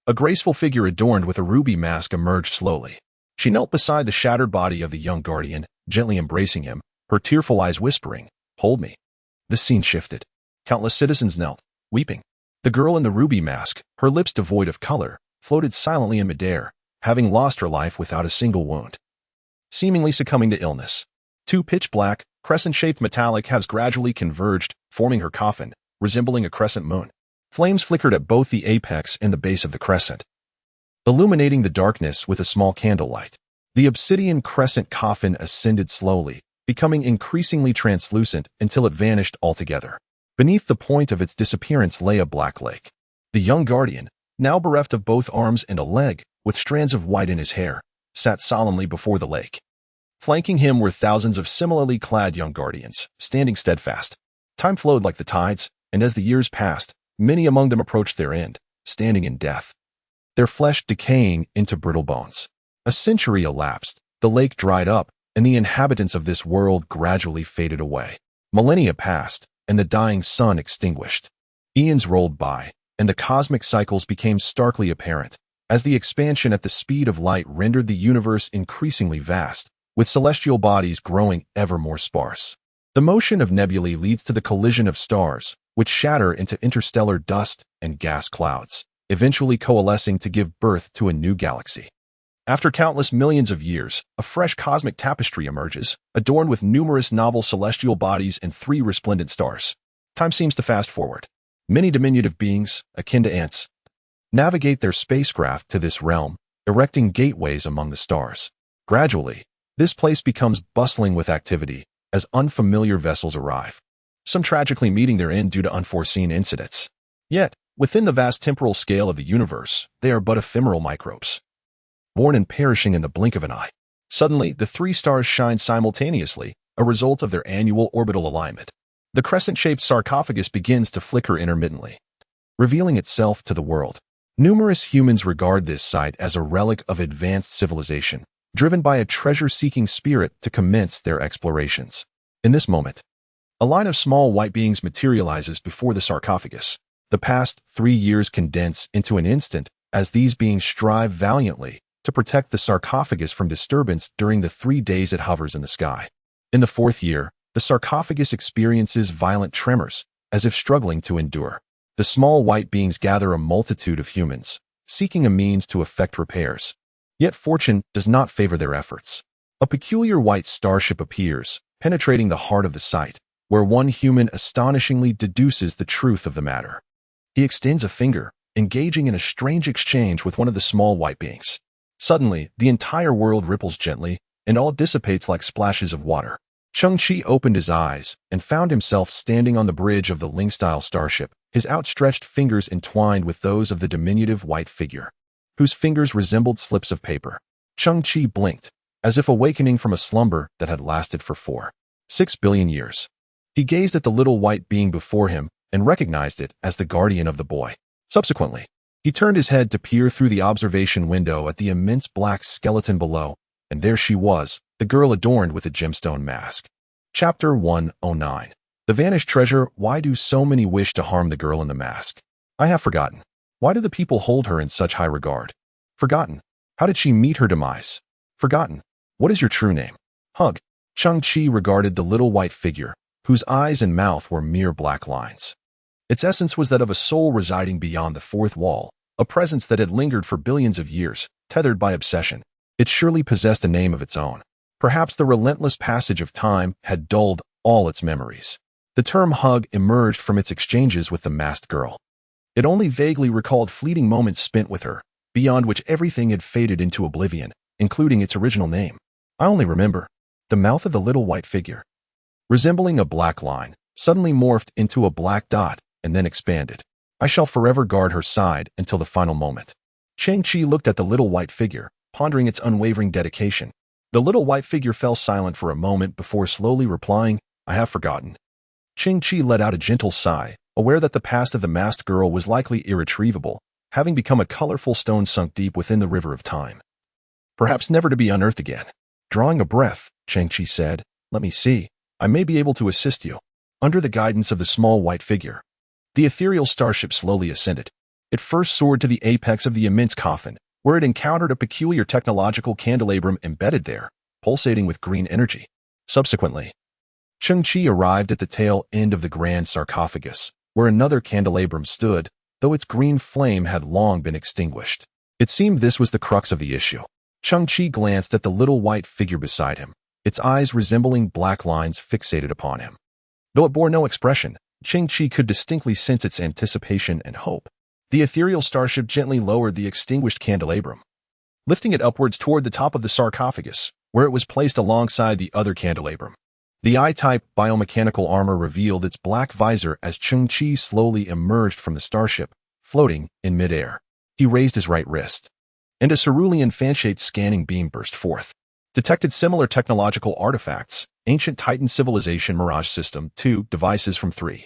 a graceful figure adorned with a ruby mask emerged slowly. She knelt beside the shattered body of the young guardian, gently embracing him, her tearful eyes whispering, "Hold me." The scene shifted. Countless citizens knelt, weeping. The girl in the ruby mask, her lips devoid of color, floated silently in midair, having lost her life without a single wound, seemingly succumbing to illness. Two pitch-black, crescent-shaped metallic halves gradually converged, forming her coffin, resembling a crescent moon. Flames flickered at both the apex and the base of the crescent, illuminating the darkness with a small candlelight. The obsidian crescent coffin ascended slowly, becoming increasingly translucent until it vanished altogether. Beneath the point of its disappearance lay a black lake. The young guardian, now bereft of both arms and a leg, with strands of white in his hair, sat solemnly before the lake. Flanking him were thousands of similarly clad young guardians, standing steadfast. Time flowed like the tides, and as the years passed, many among them approached their end, standing in death, their flesh decaying into brittle bones. A century elapsed, the lake dried up, and the inhabitants of this world gradually faded away. Millennia passed, and the dying sun extinguished. Eons rolled by, and the cosmic cycles became starkly apparent, as the expansion at the speed of light rendered the universe increasingly vast, with celestial bodies growing ever more sparse. The motion of nebulae leads to the collision of stars, which shatter into interstellar dust and gas clouds, eventually coalescing to give birth to a new galaxy. After countless millions of years, a fresh cosmic tapestry emerges, adorned with numerous novel celestial bodies and 3 resplendent stars. Time seems to fast forward. Many diminutive beings, akin to ants, navigate their spacecraft to this realm, erecting gateways among the stars. Gradually, this place becomes bustling with activity as unfamiliar vessels arrive, some tragically meeting their end due to unforeseen incidents. Yet, within the vast temporal scale of the universe, they are but ephemeral microbes, born and perishing in the blink of an eye. Suddenly, the 3 stars shine simultaneously, a result of their annual orbital alignment. The crescent-shaped sarcophagus begins to flicker intermittently, revealing itself to the world. Numerous humans regard this site as a relic of advanced civilization, driven by a treasure-seeking spirit to commence their explorations. In this moment, a line of small white beings materializes before the sarcophagus. The past 3 years condense into an instant as these beings strive valiantly to protect the sarcophagus from disturbance during the 3 days it hovers in the sky. In the 4th year, the sarcophagus experiences violent tremors, as if struggling to endure. The small white beings gather a multitude of humans, seeking a means to effect repairs. Yet fortune does not favor their efforts. A peculiar white starship appears, penetrating the heart of the site, where one human astonishingly deduces the truth of the matter. He extends a finger, engaging in a strange exchange with one of the small white beings. Suddenly, the entire world ripples gently, and all dissipates like splashes of water. Cheng Qi opened his eyes and found himself standing on the bridge of the Ling-style starship, his outstretched fingers entwined with those of the diminutive white figure, whose fingers resembled slips of paper. Cheng Qi blinked, as if awakening from a slumber that had lasted for 4.6 billion years. He gazed at the little white being before him and recognized it as the guardian of the boy. Subsequently, he turned his head to peer through the observation window at the immense black skeleton below, and there she was, the girl adorned with a gemstone mask. Chapter 109. The Vanished Treasure. Why do so many wish to harm the girl in the mask? I have forgotten. Why do the people hold her in such high regard? Forgotten. How did she meet her demise? Forgotten. What is your true name? Hug. Cheng Qi regarded the little white figure, whose eyes and mouth were mere black lines. Its essence was that of a soul residing beyond the 4th wall, a presence that had lingered for billions of years, tethered by obsession. It surely possessed a name of its own. Perhaps the relentless passage of time had dulled all its memories. The term hug emerged from its exchanges with the masked girl. It only vaguely recalled fleeting moments spent with her, beyond which everything had faded into oblivion, including its original name. I only remember the mouth of the little white figure, resembling a black line, suddenly morphed into a black dot and then expanded. I shall forever guard her side until the final moment. Cheng Qi looked at the little white figure, pondering its unwavering dedication. The little white figure fell silent for a moment before slowly replying, I have forgotten. Cheng Qi let out a gentle sigh, aware that the past of the masked girl was likely irretrievable, having become a colorful stone sunk deep within the river of time, perhaps never to be unearthed again. Drawing a breath, Cheng Qi said, Let me see. I may be able to assist you. Under the guidance of the small white figure, the ethereal starship slowly ascended. It first soared to the apex of the immense coffin, where it encountered a peculiar technological candelabrum embedded there, pulsating with green energy. Subsequently, Cheng Qi arrived at the tail end of the grand sarcophagus, where another candelabrum stood, though its green flame had long been extinguished. It seemed this was the crux of the issue. Cheng Qi glanced at the little white figure beside him, its eyes resembling black lines fixated upon him. Though it bore no expression, Cheng Qi could distinctly sense its anticipation and hope. The ethereal starship gently lowered the extinguished candelabrum, lifting it upwards toward the top of the sarcophagus, where it was placed alongside the other candelabrum. The I-type biomechanical armor revealed its black visor as Cheng Qi slowly emerged from the starship, floating in midair. He raised his right wrist, and a cerulean fan-shaped scanning beam burst forth. Detected similar technological artifacts, Ancient Titan Civilization Mirage System 2 devices from 3.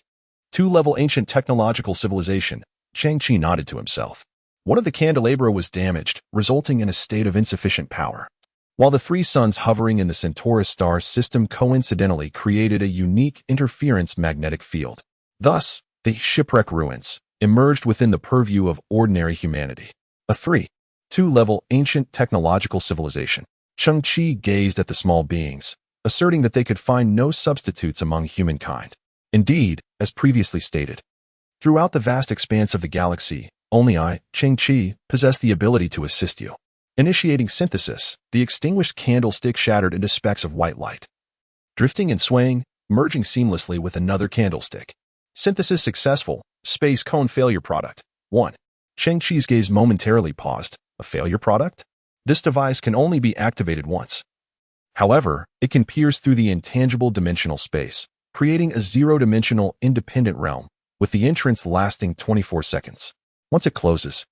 2-level Ancient Technological Civilization. Cheng Qi nodded to himself. One of the candelabra was damaged, resulting in a state of insufficient power, while the 3 suns hovering in the Centaurus star system coincidentally created a unique interference magnetic field. Thus, the shipwreck ruins emerged within the purview of ordinary humanity. A 2-level Ancient Technological Civilization. Cheng Qi gazed at the small beings, asserting that they could find no substitutes among humankind. Indeed, as previously stated, throughout the vast expanse of the galaxy, only I, Cheng Qi, possess the ability to assist you. Initiating synthesis, the extinguished candlestick shattered into specks of white light, drifting and swaying, merging seamlessly with another candlestick. Synthesis successful. Space cone failure product. 1. Cheng Qi's gaze momentarily paused. A failure product? This device can only be activated once. However, it can pierce through the intangible dimensional space, creating a zero-dimensional independent realm, with the entrance lasting 24 seconds. Once it closes,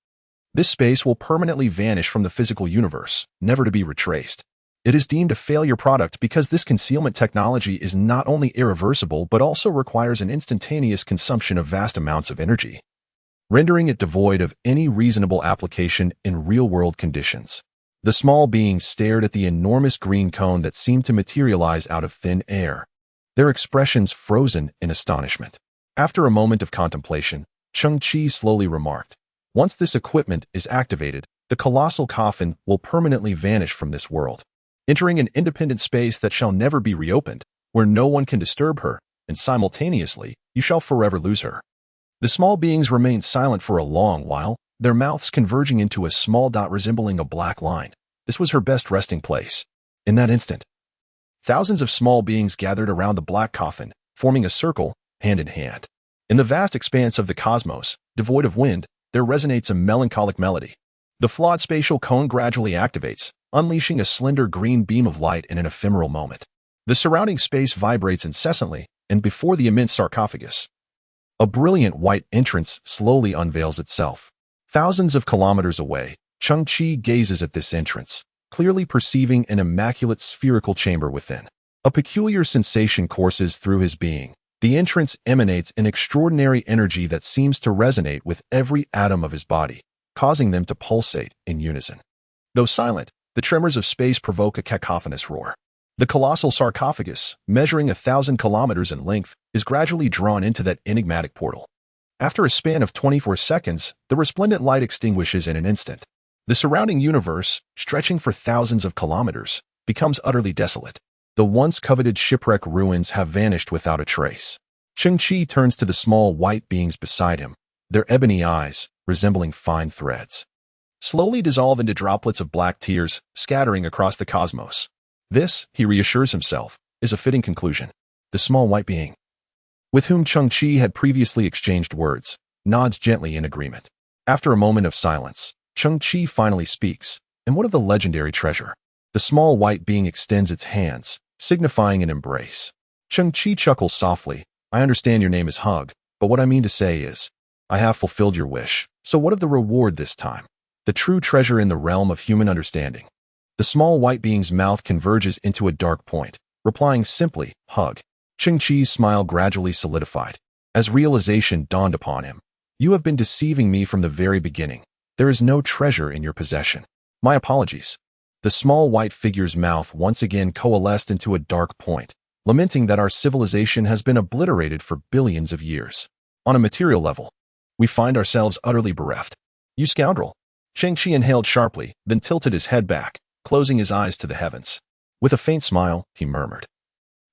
this space will permanently vanish from the physical universe, never to be retraced. It is deemed a failure product because this concealment technology is not only irreversible but also requires an instantaneous consumption of vast amounts of energy, rendering it devoid of any reasonable application in real-world conditions. The small beings stared at the enormous green cone that seemed to materialize out of thin air, their expressions frozen in astonishment. After a moment of contemplation, Cheng Qi slowly remarked, Once this equipment is activated, The colossal coffin will permanently vanish from this world, entering an independent space that shall never be reopened, where no one can disturb her, and simultaneously, you shall forever lose her. The small beings remained silent for a long while, their mouths converging into a small dot resembling a black line. This was her best resting place. In that instant, thousands of small beings gathered around the black coffin, forming a circle, hand in hand. In the vast expanse of the cosmos, devoid of wind, there resonates a melancholic melody. The flawed spatial cone gradually activates, unleashing a slender green beam of light in an ephemeral moment. The surrounding space vibrates incessantly, and before the immense sarcophagus, a brilliant white entrance slowly unveils itself. Thousands of kilometers away, Cheng Qi gazes at this entrance, clearly perceiving an immaculate spherical chamber within. A peculiar sensation courses through his being. The entrance emanates an extraordinary energy that seems to resonate with every atom of his body, causing them to pulsate in unison. Though silent, the tremors of space provoke a cacophonous roar. The colossal sarcophagus, measuring 1,000 kilometers in length, is gradually drawn into that enigmatic portal. After a span of 24 seconds, the resplendent light extinguishes in an instant. The surrounding universe, stretching for thousands of kilometers, becomes utterly desolate. The once coveted shipwreck ruins have vanished without a trace. Cheng Qi turns to the small white beings beside him, their ebony eyes, resembling fine threads, slowly dissolve into droplets of black tears, scattering across the cosmos. This, he reassures himself, is a fitting conclusion. The small white being, with whom Cheng Qi had previously exchanged words, nods gently in agreement. After a moment of silence, Cheng Qi finally speaks, and what of the legendary treasure? The small white being extends its hands, signifying an embrace. Cheng Qi chuckles softly. I understand your name is Hug, but what I mean to say is, I have fulfilled your wish. So what of the reward this time? The true treasure in the realm of human understanding. The small white being's mouth converges into a dark point, replying simply, Hug. Cheng Qi's smile gradually solidified. As realization dawned upon him, you have been deceiving me from the very beginning. There is no treasure in your possession. My apologies. The small white figure's mouth once again coalesced into a dark point, lamenting that our civilization has been obliterated for billions of years. On a material level, we find ourselves utterly bereft. You scoundrel. Cheng Qi inhaled sharply, then tilted his head back, closing his eyes to the heavens. With a faint smile, he murmured,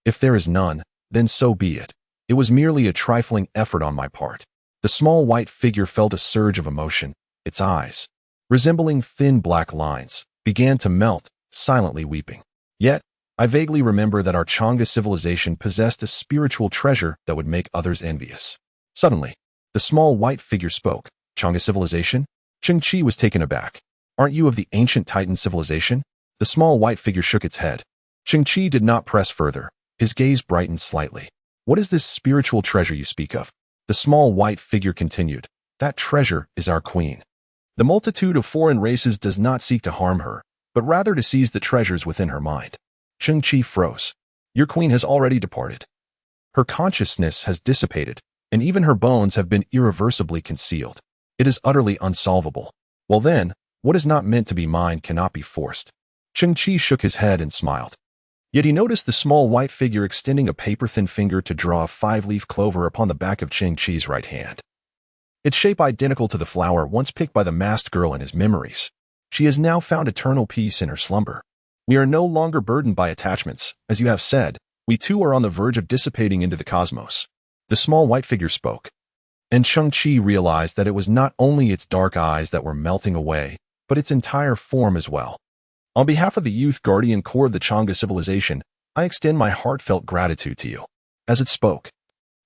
if there is none, then so be it. It was merely a trifling effort on my part. The small white figure felt a surge of emotion. Its eyes, resembling thin black lines, began to melt, silently weeping. Yet, I vaguely remember that our Chang'e civilization possessed a spiritual treasure that would make others envious. Suddenly, the small white figure spoke. Chang'e civilization? Cheng Qi was taken aback. Aren't you of the ancient Titan civilization? The small white figure shook its head. Cheng Qi did not press further. His gaze brightened slightly. What is this spiritual treasure you speak of? The small white figure continued. That treasure is our queen. The multitude of foreign races does not seek to harm her, but rather to seize the treasures within her mind. Cheng Qi froze. Your queen has already departed. Her consciousness has dissipated, and even her bones have been irreversibly concealed. It is utterly unsolvable. Well then, what is not meant to be mine cannot be forced. Cheng Qi shook his head and smiled. Yet he noticed the small white figure extending a paper-thin finger to draw a 5-leaf clover upon the back of Cheng Qi's right hand. Its shape identical to the flower once picked by the masked girl in his memories. She has now found eternal peace in her slumber. We are no longer burdened by attachments. As you have said, we too are on the verge of dissipating into the cosmos. The small white figure spoke. And Cheng Qi realized that it was not only its dark eyes that were melting away, but its entire form as well. On behalf of the youth guardian core of the Chang'e civilization, I extend my heartfelt gratitude to you. As it spoke,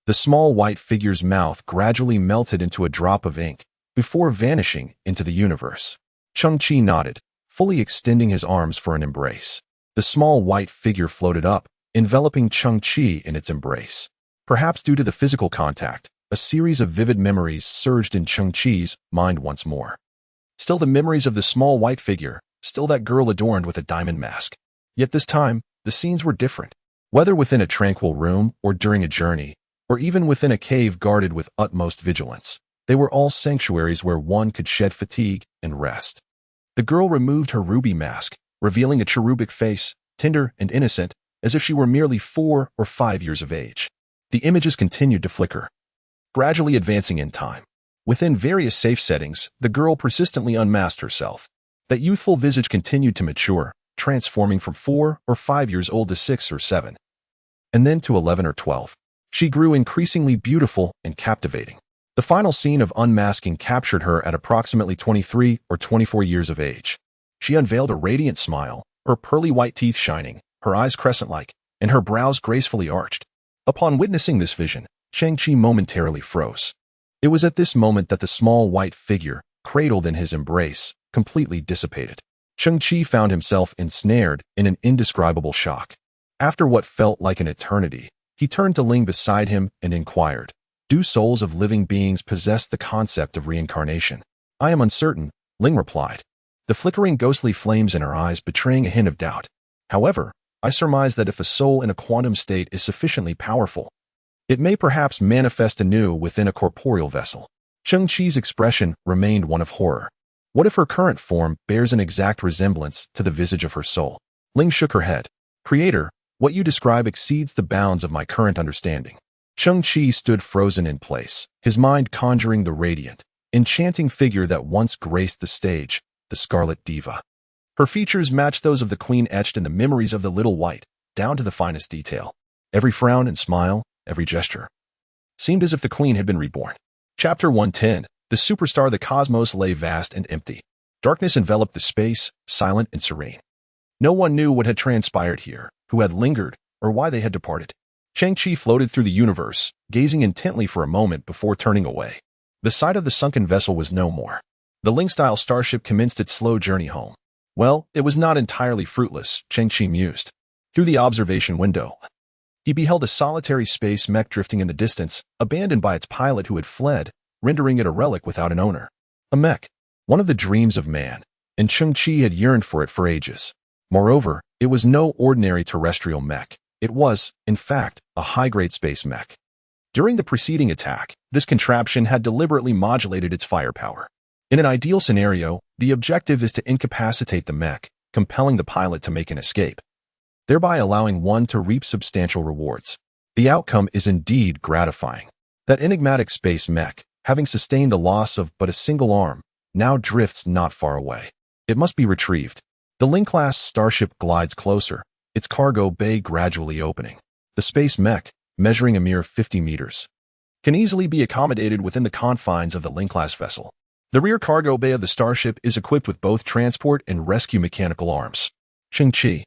the small white figure's mouth gradually melted into a drop of ink, before vanishing into the universe. Cheng Qi nodded, fully extending his arms for an embrace. The small white figure floated up, enveloping Cheng Qi in its embrace. Perhaps due to the physical contact, a series of vivid memories surged in Cheng Qi's mind once more. Still the memories of the small white figure, still that girl adorned with a diamond mask. Yet this time, the scenes were different. Whether within a tranquil room, or during a journey, or even within a cave guarded with utmost vigilance, they were all sanctuaries where one could shed fatigue and rest. The girl removed her ruby mask, revealing a cherubic face, tender and innocent, as if she were merely 4 or 5 years of age. The images continued to flicker, gradually advancing in time. Within various safe settings, the girl persistently unmasked herself, That youthful visage continued to mature, transforming from 4 or 5 years old to 6 or 7, and then to 11 or 12. She grew increasingly beautiful and captivating. The final scene of unmasking captured her at approximately 23 or 24 years of age. She unveiled a radiant smile, her pearly white teeth shining, her eyes crescent-like, and her brows gracefully arched. Upon witnessing this vision, Cheng Qi momentarily froze. It was at this moment that the small white figure, cradled in his embrace, completely dissipated. Cheng Qi found himself ensnared in an indescribable shock. After what felt like an eternity, he turned to Ling beside him and inquired, "Do souls of living beings possess the concept of reincarnation?" "I am uncertain," Ling replied, the flickering ghostly flames in her eyes betraying a hint of doubt. "However, I surmise that if a soul in a quantum state is sufficiently powerful, it may perhaps manifest anew within a corporeal vessel." Cheng Qi's expression remained one of horror. What if her current form bears an exact resemblance to the visage of her soul? Ling shook her head. "Creator, what you describe exceeds the bounds of my current understanding." Cheng Qi stood frozen in place, his mind conjuring the radiant, enchanting figure that once graced the stage, the Scarlet Diva. Her features matched those of the queen etched in the memories of the Little White, down to the finest detail. Every frown and smile, every gesture, seemed as if the queen had been reborn. Chapter 110. The superstar. The cosmos lay vast and empty. Darkness enveloped the space, silent and serene. No one knew what had transpired here, who had lingered, or why they had departed. Cheng Qi floated through the universe, gazing intently for a moment before turning away. The sight of the sunken vessel was no more. The Ling-style starship commenced its slow journey home. Well, it was not entirely fruitless, Cheng Qi mused. Through the observation window, he beheld a solitary space mech drifting in the distance, abandoned by its pilot who had fled, rendering it a relic without an owner. A mech, one of the dreams of man, and Cheng Qi had yearned for it for ages. Moreover, it was no ordinary terrestrial mech. It was, in fact, a high-grade space mech. During the preceding attack, this contraption had deliberately modulated its firepower. In an ideal scenario, the objective is to incapacitate the mech, compelling the pilot to make an escape, thereby allowing one to reap substantial rewards. The outcome is indeed gratifying. That enigmatic space mech, having sustained the loss of but a single arm, now drifts not far away. It must be retrieved. The Ling-class starship glides closer, its cargo bay gradually opening. The space mech, measuring a mere 50 meters, can easily be accommodated within the confines of the Ling-class vessel. The rear cargo bay of the starship is equipped with both transport and rescue mechanical arms. Cheng Qi,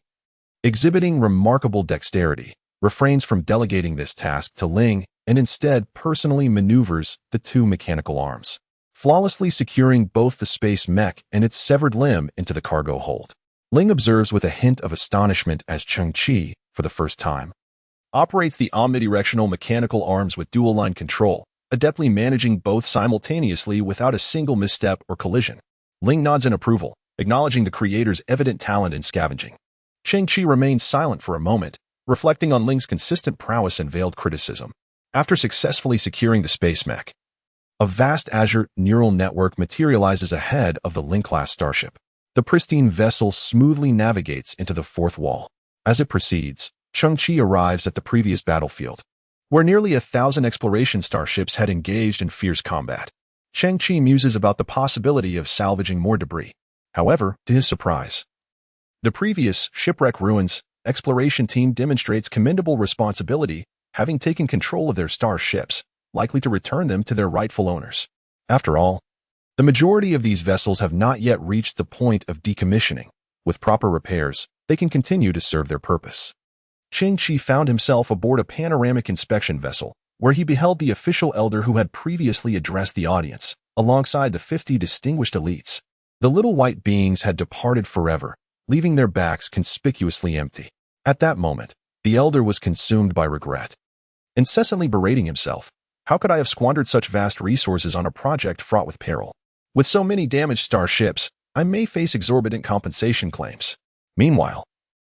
exhibiting remarkable dexterity, refrains from delegating this task to Ling and instead personally maneuvers the two mechanical arms, flawlessly securing both the space mech and its severed limb into the cargo hold. Ling observes with a hint of astonishment as Cheng Qi, for the first time, operates the omnidirectional mechanical arms with dual-line control, adeptly managing both simultaneously without a single misstep or collision. Ling nods in approval, acknowledging the creator's evident talent in scavenging. Cheng Qi remains silent for a moment, reflecting on Ling's consistent prowess and veiled criticism. After successfully securing the space mech, a vast azure neural network materializes ahead of the Ling-class starship. The pristine vessel smoothly navigates into the fourth wall. As it proceeds, Cheng Qi arrives at the previous battlefield, where nearly 1,000 exploration starships had engaged in fierce combat. Cheng Qi muses about the possibility of salvaging more debris. However, to his surprise, the previous shipwreck ruins exploration team demonstrates commendable responsibility, having taken control of their starships, likely to return them to their rightful owners. After all, the majority of these vessels have not yet reached the point of decommissioning. With proper repairs, they can continue to serve their purpose. Cheng Qi found himself aboard a panoramic inspection vessel, where he beheld the official elder who had previously addressed the audience, alongside the 50 distinguished elites. The little white beings had departed forever, leaving their backs conspicuously empty. At that moment, the elder was consumed by regret, incessantly berating himself. How could I have squandered such vast resources on a project fraught with peril? With so many damaged starships, I may face exorbitant compensation claims. Meanwhile,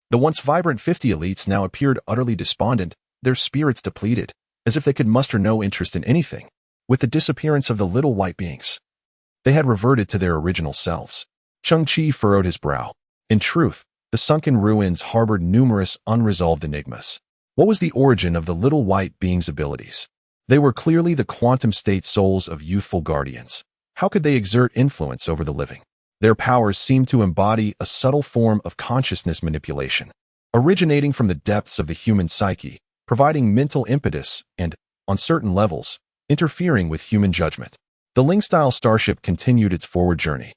the once vibrant 50 elites now appeared utterly despondent, their spirits depleted, as if they could muster no interest in anything. With the disappearance of the little white beings, they had reverted to their original selves. Cheng Qi furrowed his brow. In truth, the sunken ruins harbored numerous unresolved enigmas. What was the origin of the little white beings' abilities? They were clearly the quantum state souls of youthful guardians. How could they exert influence over the living? Their powers seemed to embody a subtle form of consciousness manipulation, originating from the depths of the human psyche, providing mental impetus and, on certain levels, interfering with human judgment. The Ling-style starship continued its forward journey.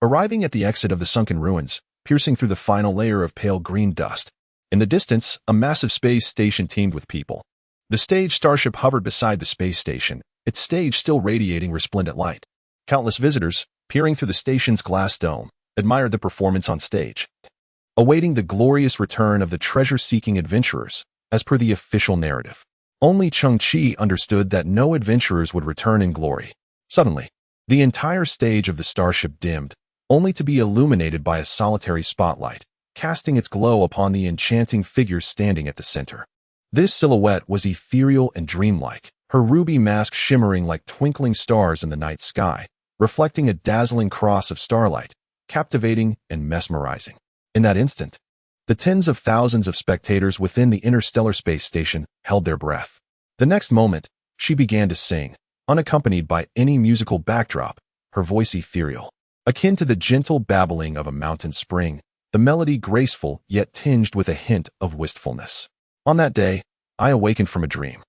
Arriving at the exit of the sunken ruins, piercing through the final layer of pale green dust. In the distance, a massive space station teemed with people. The stage starship hovered beside the space station, its stage still radiating resplendent light. Countless visitors, peering through the station's glass dome, admired the performance on stage, awaiting the glorious return of the treasure-seeking adventurers, as per the official narrative. Only Cheng Qi understood that no adventurers would return in glory. Suddenly, the entire stage of the starship dimmed, only to be illuminated by a solitary spotlight, casting its glow upon the enchanting figure standing at the center. This silhouette was ethereal and dreamlike, her ruby mask shimmering like twinkling stars in the night sky, reflecting a dazzling cross of starlight, captivating and mesmerizing. In that instant, the tens of thousands of spectators within the interstellar space station held their breath. The next moment, she began to sing, unaccompanied by any musical backdrop, her voice ethereal, akin to the gentle babbling of a mountain spring, the melody graceful yet tinged with a hint of wistfulness. On that day, I awakened from a dream.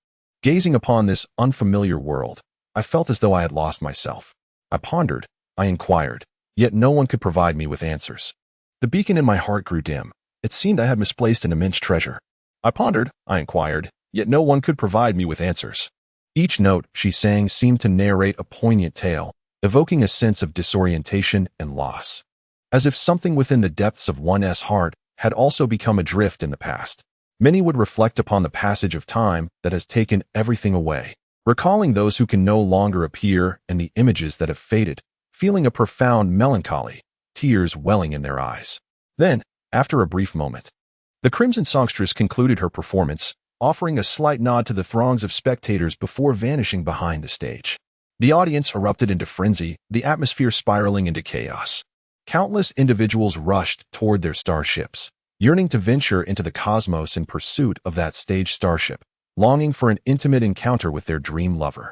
Gazing upon this unfamiliar world, I felt as though I had lost myself. I pondered, I inquired, yet no one could provide me with answers. The beacon in my heart grew dim. It seemed I had misplaced an immense treasure. I pondered, I inquired, yet no one could provide me with answers. Each note she sang seemed to narrate a poignant tale, evoking a sense of disorientation and loss, as if something within the depths of one's heart had also become adrift in the past. Many would reflect upon the passage of time that has taken everything away, recalling those who can no longer appear and the images that have faded, feeling a profound melancholy, tears welling in their eyes. Then, after a brief moment, the crimson songstress concluded her performance, offering a slight nod to the throngs of spectators before vanishing behind the stage. The audience erupted into frenzy, the atmosphere spiraling into chaos. Countless individuals rushed toward their starships, yearning to venture into the cosmos in pursuit of that stage starship, longing for an intimate encounter with their dream lover.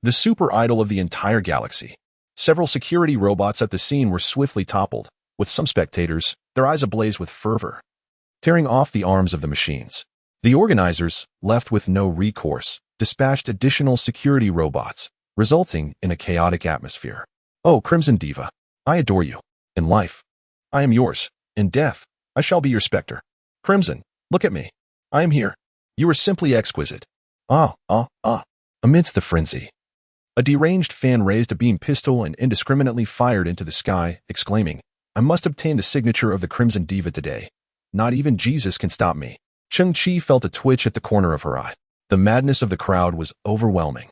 The super idol of the entire galaxy. Several security robots at the scene were swiftly toppled, with some spectators, their eyes ablaze with fervor, tearing off the arms of the machines. The organizers, left with no recourse, dispatched additional security robots, resulting in a chaotic atmosphere. Oh, Crimson Diva, I adore you. In life, I am yours. In death, I shall be your specter. Crimson, look at me. I am here. You are simply exquisite. Ah. Amidst the frenzy, a deranged fan raised a beam pistol and indiscriminately fired into the sky, exclaiming, I must obtain the signature of the Crimson Diva today. Not even Jesus can stop me. Cheng Qi felt a twitch at the corner of her eye. The madness of the crowd was overwhelming.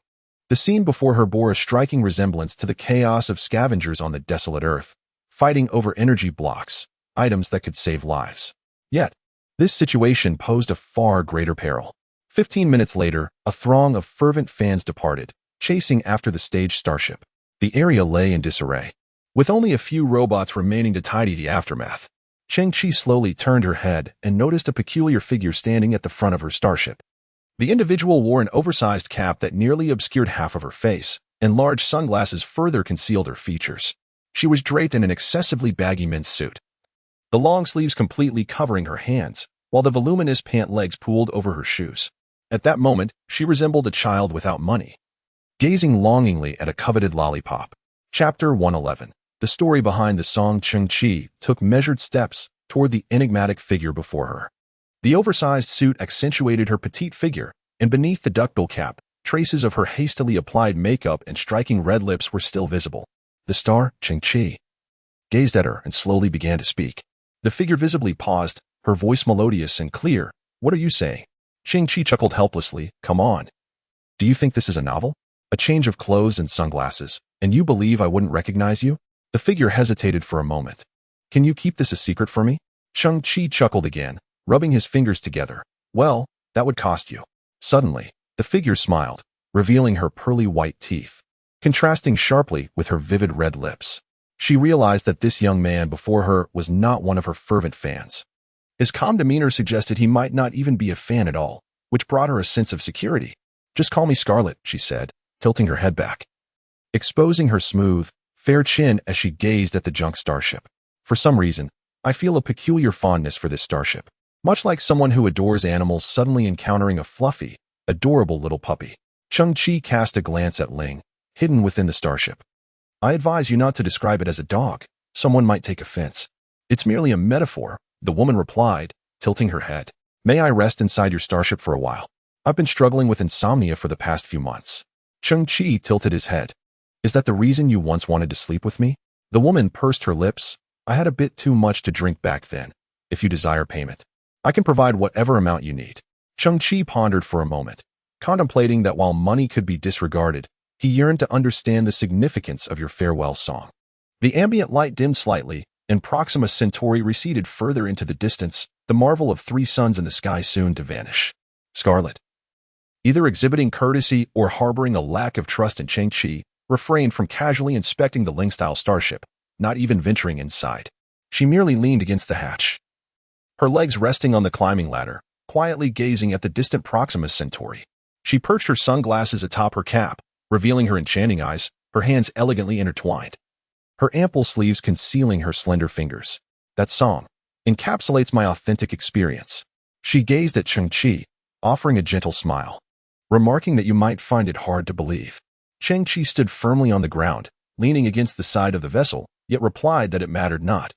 The scene before her bore a striking resemblance to the chaos of scavengers on the desolate earth, fighting over energy blocks, items that could save lives. Yet, this situation posed a far greater peril. 15 minutes later, a throng of fervent fans departed, chasing after the stage starship. The area lay in disarray, with only a few robots remaining to tidy the aftermath. Cheng Qi slowly turned her head and noticed a peculiar figure standing at the front of her starship. The individual wore an oversized cap that nearly obscured half of her face, and large sunglasses further concealed her features. She was draped in an excessively baggy men's suit, the long sleeves completely covering her hands, while the voluminous pant legs pooled over her shoes. At that moment, she resembled a child without money, gazing longingly at a coveted lollipop. Chapter 111. The story behind the song. Cheng Qi took measured steps toward the enigmatic figure before her. The oversized suit accentuated her petite figure, and beneath the duckbill cap, traces of her hastily applied makeup and striking red lips were still visible. The star, Cheng Qi, gazed at her and slowly began to speak. The figure visibly paused, her voice melodious and clear. What are you saying? Cheng Qi chuckled helplessly. Come on. Do you think this is a novel? A change of clothes and sunglasses, and you believe I wouldn't recognize you? The figure hesitated for a moment. Can you keep this a secret for me? Cheng Qi chuckled again, rubbing his fingers together. Well, that would cost you. Suddenly, the figure smiled, revealing her pearly white teeth, contrasting sharply with her vivid red lips. She realized that this young man before her was not one of her fervent fans. His calm demeanor suggested he might not even be a fan at all, which brought her a sense of security. Just call me Scarlet, she said, tilting her head back, exposing her smooth, fair chin as she gazed at the junk starship. For some reason, I feel a peculiar fondness for this starship, much like someone who adores animals suddenly encountering a fluffy, adorable little puppy. Cheng Qi cast a glance at Ling, hidden within the starship. I advise you not to describe it as a dog. Someone might take offense. It's merely a metaphor, the woman replied, tilting her head. May I rest inside your starship for a while? I've been struggling with insomnia for the past few months. Cheng Qi tilted his head. Is that the reason you once wanted to sleep with me? The woman pursed her lips. I had a bit too much to drink back then. If you desire payment, I can provide whatever amount you need. Cheng Qi pondered for a moment, contemplating that while money could be disregarded, he yearned to understand the significance of your farewell song. The ambient light dimmed slightly, and Proxima Centauri receded further into the distance, the marvel of 3 suns in the sky soon to vanish. Scarlet, either exhibiting courtesy or harboring a lack of trust in Cheng Qi, refrained from casually inspecting the Ling-style starship, not even venturing inside. She merely leaned against the hatch, her legs resting on the climbing ladder, quietly gazing at the distant Proxima Centauri. She perched her sunglasses atop her cap, revealing her enchanting eyes, her hands elegantly intertwined, her ample sleeves concealing her slender fingers. That song encapsulates my authentic experience. She gazed at Cheng Qi, offering a gentle smile, remarking that you might find it hard to believe. Cheng Qi stood firmly on the ground, leaning against the side of the vessel, yet replied that it mattered not.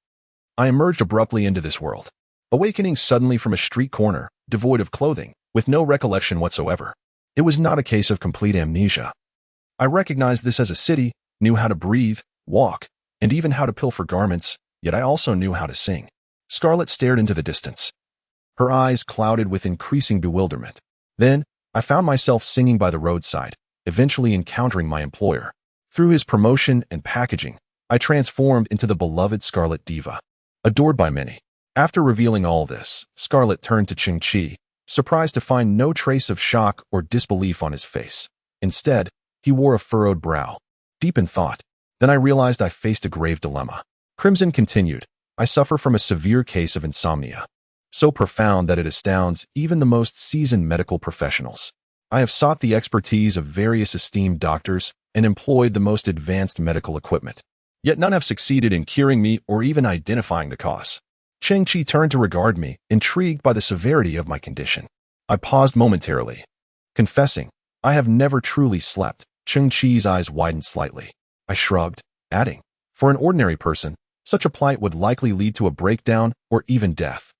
I emerged abruptly into this world, awakening suddenly from a street corner, devoid of clothing, with no recollection whatsoever. It was not a case of complete amnesia. I recognized this as a city, knew how to breathe, walk, and even how to pilfer garments, yet I also knew how to sing. Scarlet stared into the distance, her eyes clouded with increasing bewilderment. Then, I found myself singing by the roadside, eventually encountering my employer. Through his promotion and packaging, I transformed into the beloved Scarlet Diva, adored by many. After revealing all this, Scarlet turned to Cheng Qi, surprised to find no trace of shock or disbelief on his face. Instead, he wore a furrowed brow, deep in thought. Then I realized I faced a grave dilemma. Crimson continued, I suffer from a severe case of insomnia, so profound that it astounds even the most seasoned medical professionals. I have sought the expertise of various esteemed doctors and employed the most advanced medical equipment, yet none have succeeded in curing me or even identifying the cause. Cheng Qi turned to regard me, intrigued by the severity of my condition. I paused momentarily, confessing, I have never truly slept. Cheng Qi's eyes widened slightly. I shrugged, adding, for an ordinary person, such a plight would likely lead to a breakdown or even death.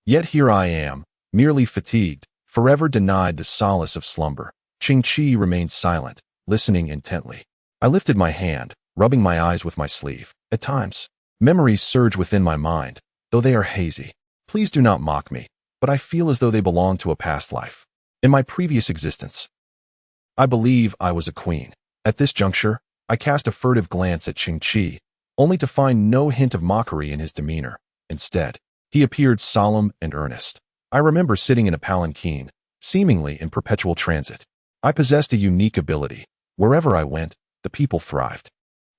Yet here I am, merely fatigued, forever denied the solace of slumber. Cheng Qi remained silent, listening intently. I lifted my hand, rubbing my eyes with my sleeve. At times, memories surge within my mind, though they are hazy. Please do not mock me, but I feel as though they belong to a past life. In my previous existence, I believe I was a queen. At this juncture, I cast a furtive glance at Cheng Qi, only to find no hint of mockery in his demeanor. Instead, he appeared solemn and earnest. I remember sitting in a palanquin, seemingly in perpetual transit. I possessed a unique ability. Wherever I went, the people thrived.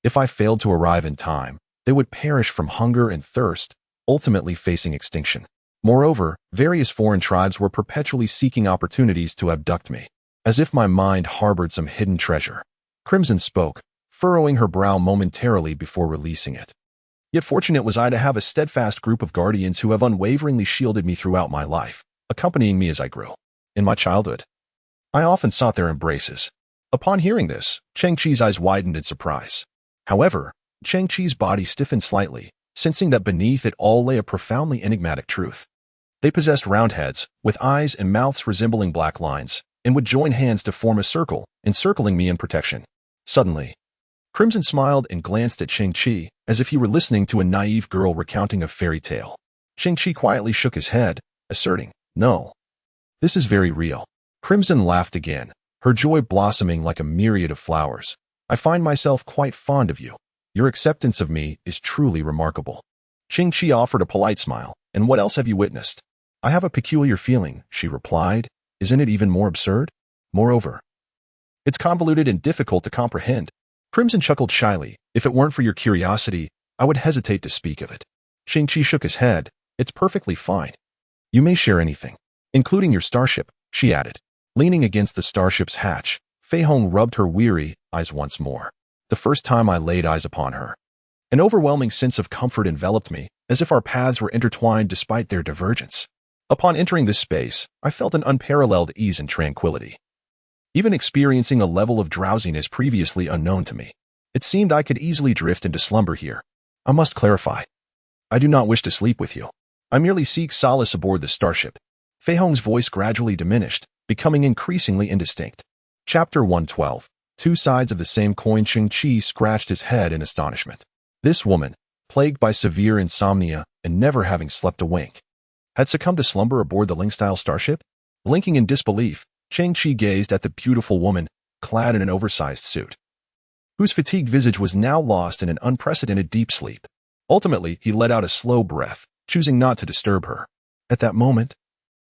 If I failed to arrive in time, they would perish from hunger and thirst, ultimately facing extinction. Moreover, various foreign tribes were perpetually seeking opportunities to abduct me, as if my mind harbored some hidden treasure. Crimson spoke, furrowing her brow momentarily before releasing it. Yet fortunate was I to have a steadfast group of guardians who have unwaveringly shielded me throughout my life, accompanying me as I grew. In my childhood, I often sought their embraces. Upon hearing this, Cheng Qi's eyes widened in surprise. However, Cheng Qi's body stiffened slightly, sensing that beneath it all lay a profoundly enigmatic truth. They possessed round heads, with eyes and mouths resembling black lines, and would join hands to form a circle, encircling me in protection. Suddenly, Crimson smiled and glanced at Cheng Qi, as if he were listening to a naive girl recounting a fairy tale. Cheng Qi quietly shook his head, asserting, no, this is very real. Crimson laughed again, her joy blossoming like a myriad of flowers. I find myself quite fond of you. Your acceptance of me is truly remarkable. Cheng Qi offered a polite smile. And what else have you witnessed? I have a peculiar feeling, she replied. Isn't it even more absurd? Moreover, it's convoluted and difficult to comprehend. Crimson chuckled shyly. If it weren't for your curiosity, I would hesitate to speak of it. Cheng Qi shook his head. It's perfectly fine. You may share anything, including your starship, she added. Leaning against the starship's hatch, Fei Hong rubbed her weary eyes once more. the first time I laid eyes upon her. An overwhelming sense of comfort enveloped me, as if our paths were intertwined despite their divergence. Upon entering this space, I felt an unparalleled ease and tranquility, even experiencing a level of drowsiness previously unknown to me. It seemed I could easily drift into slumber here. I must clarify. I do not wish to sleep with you. I merely seek solace aboard the starship. Fei Hong's voice gradually diminished, becoming increasingly indistinct. Chapter 112. Two sides of the same coin. Cheng Qi scratched his head in astonishment. This woman, plagued by severe insomnia and never having slept a wink, had succumbed to slumber aboard the Ling-style starship? Blinking in disbelief, Cheng Qi gazed at the beautiful woman, clad in an oversized suit, whose fatigued visage was now lost in an unprecedented deep sleep. Ultimately, he let out a slow breath, choosing not to disturb her. At that moment,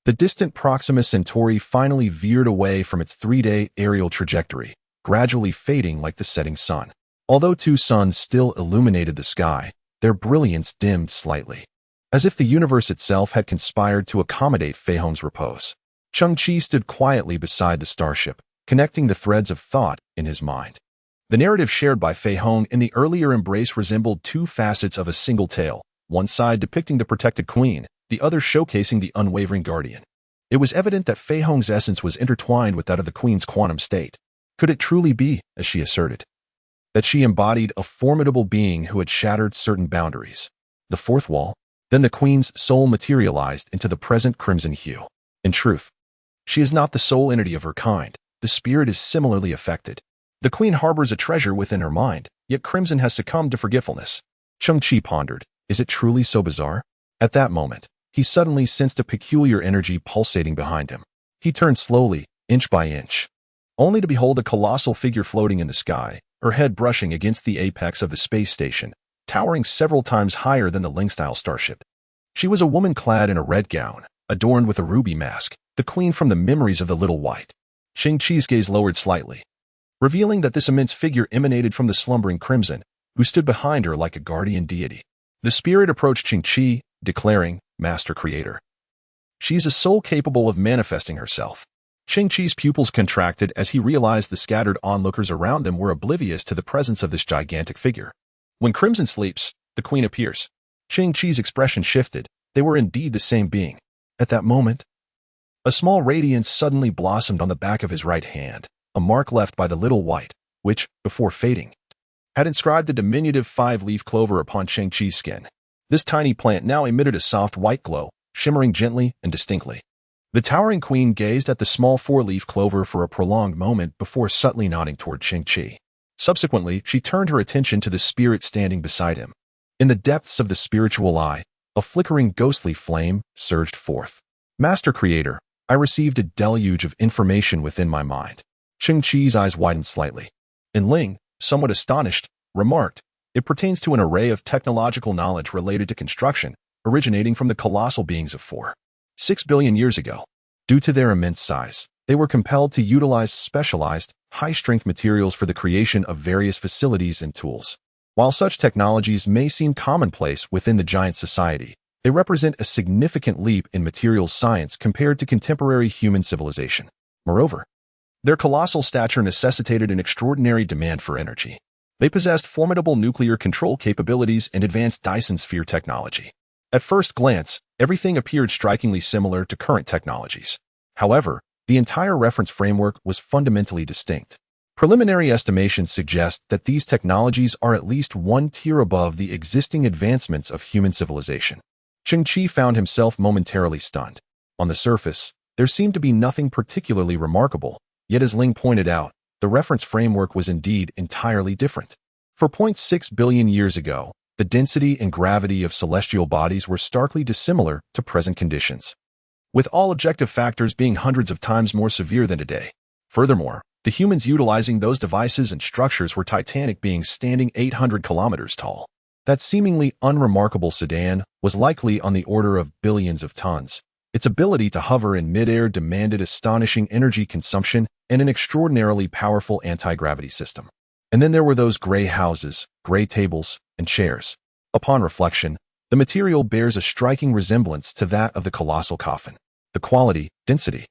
the distant Proxima Centauri finally veered away from its 3-day aerial trajectory, gradually fading like the setting sun. Although two suns still illuminated the sky, their brilliance dimmed slightly, as if the universe itself had conspired to accommodate Fei Hong's repose. Cheng Qi stood quietly beside the starship, connecting the threads of thought in his mind. The narrative shared by Fei Hong in the earlier embrace resembled two facets of a single tale, one side depicting the protected queen, the other showcasing the unwavering guardian. It was evident that Fei Hong's essence was intertwined with that of the queen's quantum state. Could it truly be, as she asserted, that she embodied a formidable being who had shattered certain boundaries? The fourth wall? Then the queen's soul materialized into the present crimson hue. In truth, she is not the sole entity of her kind. The spirit is similarly affected. The queen harbors a treasure within her mind, yet crimson has succumbed to forgetfulness. Cheng Qi pondered, is it truly so bizarre? At that moment, he suddenly sensed a peculiar energy pulsating behind him. He turned slowly, inch by inch, only to behold a colossal figure floating in the sky, her head brushing against the apex of the space station, towering several times higher than the Ling-style starship. She was a woman clad in a red gown, adorned with a ruby mask, the queen from the memories of the Little White. Cheng Qi's gaze lowered slightly, revealing that this immense figure emanated from the slumbering crimson, who stood behind her like a guardian deity. The spirit approached Cheng Qi, declaring, Master Creator, she is a soul capable of manifesting herself. Cheng Qi's pupils contracted as he realized the scattered onlookers around them were oblivious to the presence of this gigantic figure. When crimson sleeps, the queen appears. Cheng Qi's expression shifted. They were indeed the same being. At that moment, a small radiance suddenly blossomed on the back of his right hand, a mark left by the Little White, which, before fading, had inscribed a diminutive 5-leaf clover upon Cheng Qi's skin. This tiny plant now emitted a soft white glow, shimmering gently and distinctly. The towering queen gazed at the small 4-leaf clover for a prolonged moment before subtly nodding toward Cheng Qi. Subsequently, she turned her attention to the spirit standing beside him. In the depths of the spiritual eye, a flickering ghostly flame surged forth. Master Creator, I received a deluge of information within my mind. Cheng Qi's eyes widened slightly. And Ling, somewhat astonished, remarked, it pertains to an array of technological knowledge related to construction, originating from the colossal beings of 6 billion years ago. Due to their immense size, they were compelled to utilize specialized, high-strength materials for the creation of various facilities and tools. While such technologies may seem commonplace within the giant society, they represent a significant leap in materials science compared to contemporary human civilization. Moreover, their colossal stature necessitated an extraordinary demand for energy. They possessed formidable nuclear control capabilities and advanced Dyson sphere technology. At first glance, everything appeared strikingly similar to current technologies. However, the entire reference framework was fundamentally distinct. Preliminary estimations suggest that these technologies are at least one tier above the existing advancements of human civilization. Cheng Qi found himself momentarily stunned. On the surface, there seemed to be nothing particularly remarkable, yet as Ling pointed out, the reference framework was indeed entirely different. For 0.6 billion years ago, the density and gravity of celestial bodies were starkly dissimilar to present conditions, with all objective factors being hundreds of times more severe than today. Furthermore, the humans utilizing those devices and structures were titanic beings standing 800 kilometers tall. That seemingly unremarkable sedan was likely on the order of billions of tons. Its ability to hover in midair demanded astonishing energy consumption and an extraordinarily powerful anti-gravity system. And then there were those gray houses, gray tables, and chairs. Upon reflection, the material bears a striking resemblance to that of the colossal coffin. The quality, density,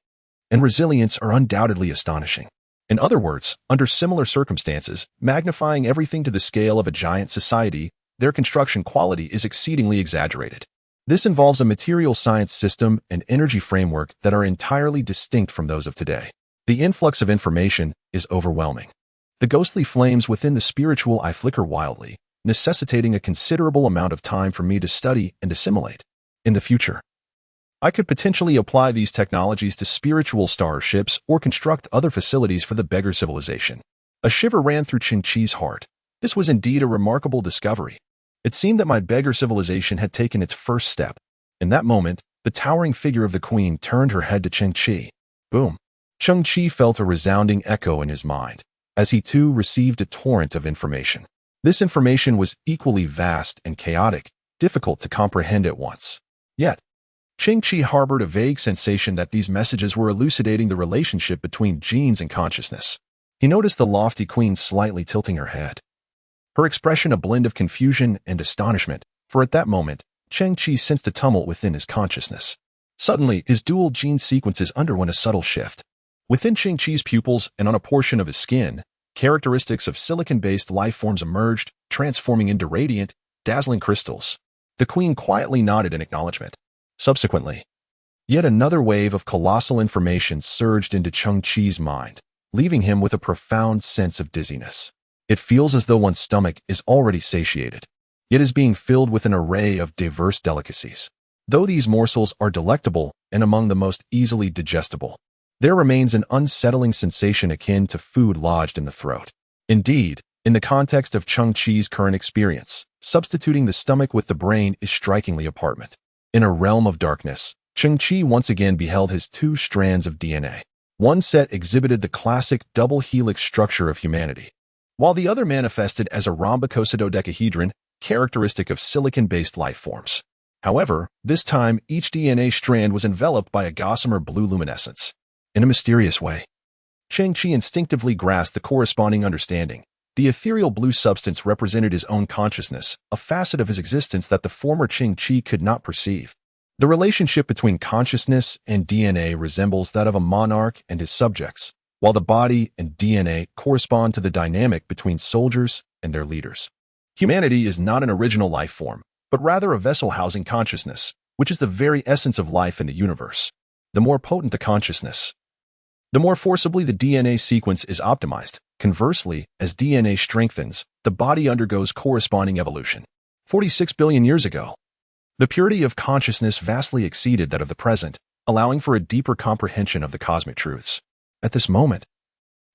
and resilience are undoubtedly astonishing. In other words, under similar circumstances, magnifying everything to the scale of a giant society, their construction quality is exceedingly exaggerated. This involves a material science system and energy framework that are entirely distinct from those of today. The influx of information is overwhelming. The ghostly flames within the spiritual eye flicker wildly, necessitating a considerable amount of time for me to study and assimilate. In the future, I could potentially apply these technologies to spiritual starships or construct other facilities for the beggar civilization. A shiver ran through Cheng Qi's heart. This was indeed a remarkable discovery. It seemed that my beggar civilization had taken its first step. In that moment, the towering figure of the queen turned her head to Cheng Qi. Boom. Cheng Qi felt a resounding echo in his mind, as he too received a torrent of information. This information was equally vast and chaotic, difficult to comprehend at once. Yet, Cheng Qi harbored a vague sensation that these messages were elucidating the relationship between genes and consciousness. He noticed the lofty queen slightly tilting her head, her expression a blend of confusion and astonishment, for at that moment, Cheng Qi sensed a tumult within his consciousness. Suddenly, his dual gene sequences underwent a subtle shift. Within Cheng Qi's pupils and on a portion of his skin, characteristics of silicon-based life forms emerged, transforming into radiant, dazzling crystals. The queen quietly nodded in acknowledgement. Subsequently, yet another wave of colossal information surged into Cheng Qi's mind, leaving him with a profound sense of dizziness. It feels as though one's stomach is already satiated, yet is being filled with an array of diverse delicacies. Though these morsels are delectable and among the most easily digestible, there remains an unsettling sensation akin to food lodged in the throat. Indeed, in the context of Cheng Qi's current experience, substituting the stomach with the brain is strikingly apparent. In a realm of darkness, Cheng Qi once again beheld his two strands of DNA. One set exhibited the classic double helix structure of humanity, while the other manifested as a rhombocosidodecahedron, characteristic of silicon-based life forms. However, this time, each DNA strand was enveloped by a gossamer blue luminescence. In a mysterious way, Cheng Qi instinctively grasped the corresponding understanding. The ethereal blue substance represented his own consciousness, a facet of his existence that the former Cheng Qi could not perceive. The relationship between consciousness and DNA resembles that of a monarch and his subjects, while the body and DNA correspond to the dynamic between soldiers and their leaders. Humanity is not an original life form, but rather a vessel housing consciousness, which is the very essence of life in the universe. The more potent the consciousness, the more forcibly the DNA sequence is optimized. Conversely, as DNA strengthens, the body undergoes corresponding evolution. 46 billion years ago, the purity of consciousness vastly exceeded that of the present, allowing for a deeper comprehension of the cosmic truths. At this moment,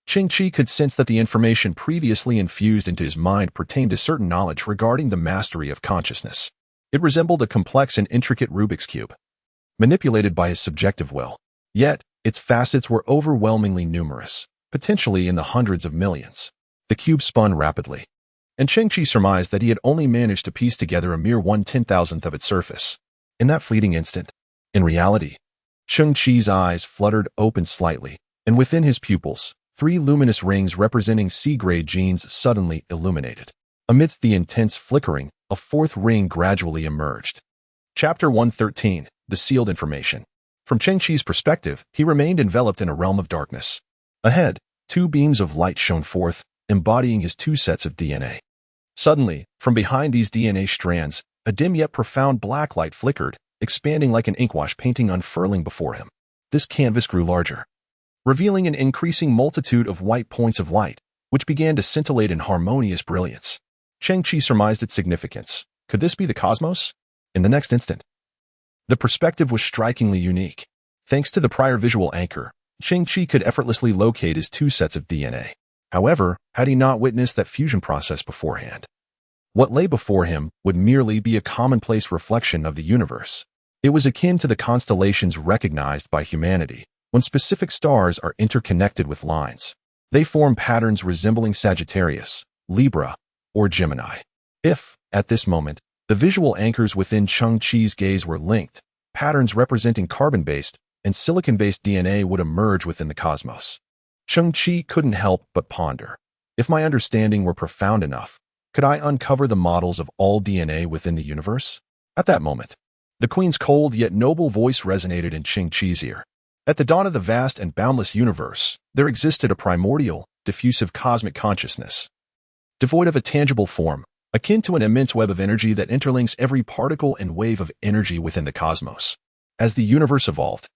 Cheng Qi could sense that the information previously infused into his mind pertained to certain knowledge regarding the mastery of consciousness. It resembled a complex and intricate Rubik's Cube, manipulated by his subjective will. Yet, its facets were overwhelmingly numerous, potentially in the hundreds of millions. The cube spun rapidly, and Cheng Qi surmised that he had only managed to piece together a mere 1/10,000th of its surface. In that fleeting instant, in reality, Cheng Qi's eyes fluttered open slightly, and within his pupils, 3 luminous rings representing C-grade genes suddenly illuminated. Amidst the intense flickering, a 4th ring gradually emerged. Chapter 113, The Sealed Information. From Cheng Qi's perspective, he remained enveloped in a realm of darkness. Ahead, 2 beams of light shone forth, embodying his 2 sets of DNA. Suddenly, from behind these DNA strands, a dim yet profound black light flickered, expanding like an inkwash painting unfurling before him. This canvas grew larger, revealing an increasing multitude of white points of light, which began to scintillate in harmonious brilliance. Cheng Qi surmised its significance. Could this be the cosmos? In the next instant, the perspective was strikingly unique. Thanks to the prior visual anchor, Cheng Qi could effortlessly locate his 2 sets of DNA. However, had he not witnessed that fusion process beforehand, what lay before him would merely be a commonplace reflection of the universe. It was akin to the constellations recognized by humanity, when specific stars are interconnected with lines. They form patterns resembling Sagittarius, Libra, or Gemini. If, at this moment, the visual anchors within Cheng Qi's gaze were linked, patterns representing carbon-based and silicon-based DNA would emerge within the cosmos. Cheng Qi couldn't help but ponder. If my understanding were profound enough, could I uncover the models of all DNA within the universe? At that moment, the queen's cold yet noble voice resonated in Cheng Qi's ear. At the dawn of the vast and boundless universe, there existed a primordial, diffusive cosmic consciousness, devoid of a tangible form, akin to an immense web of energy that interlinks every particle and wave of energy within the cosmos. As the universe evolved,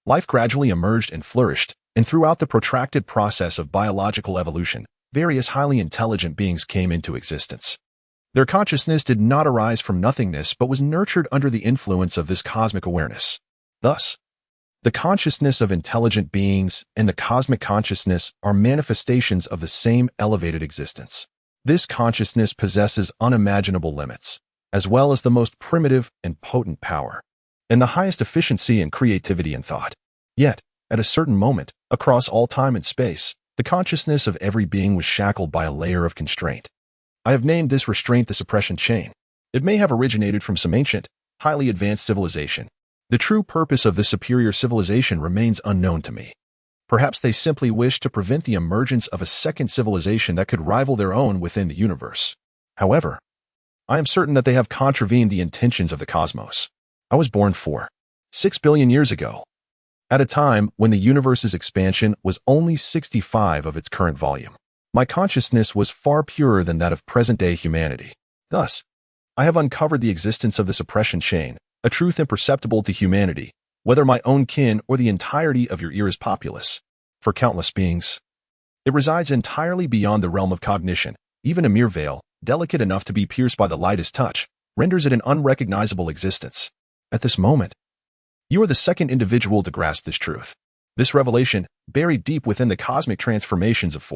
life gradually emerged and flourished, and throughout the protracted process of biological evolution, various highly intelligent beings came into existence. Their consciousness did not arise from nothingness but was nurtured under the influence of this cosmic awareness. Thus, the consciousness of intelligent beings and the cosmic consciousness are manifestations of the same elevated existence. This consciousness possesses unimaginable limits, as well as the most primitive and potent power, and the highest efficiency and creativity in thought. Yet, at a certain moment, across all time and space, the consciousness of every being was shackled by a layer of constraint. I have named this restraint the suppression chain. It may have originated from some ancient, highly advanced civilization. The true purpose of this superior civilization remains unknown to me. Perhaps they simply wished to prevent the emergence of a second civilization that could rival their own within the universe. However, I am certain that they have contravened the intentions of the cosmos. I was born 6 billion years ago, at a time when the universe's expansion was only 65 of its current volume. My consciousness was far purer than that of present-day humanity. Thus, I have uncovered the existence of the suppression chain, a truth imperceptible to humanity, whether my own kin or the entirety of your era's populace. For countless beings, it resides entirely beyond the realm of cognition. Even a mere veil, delicate enough to be pierced by the lightest touch, renders it an unrecognizable existence. At this moment, you are the second individual to grasp this truth. This revelation, buried deep within the cosmic transformations of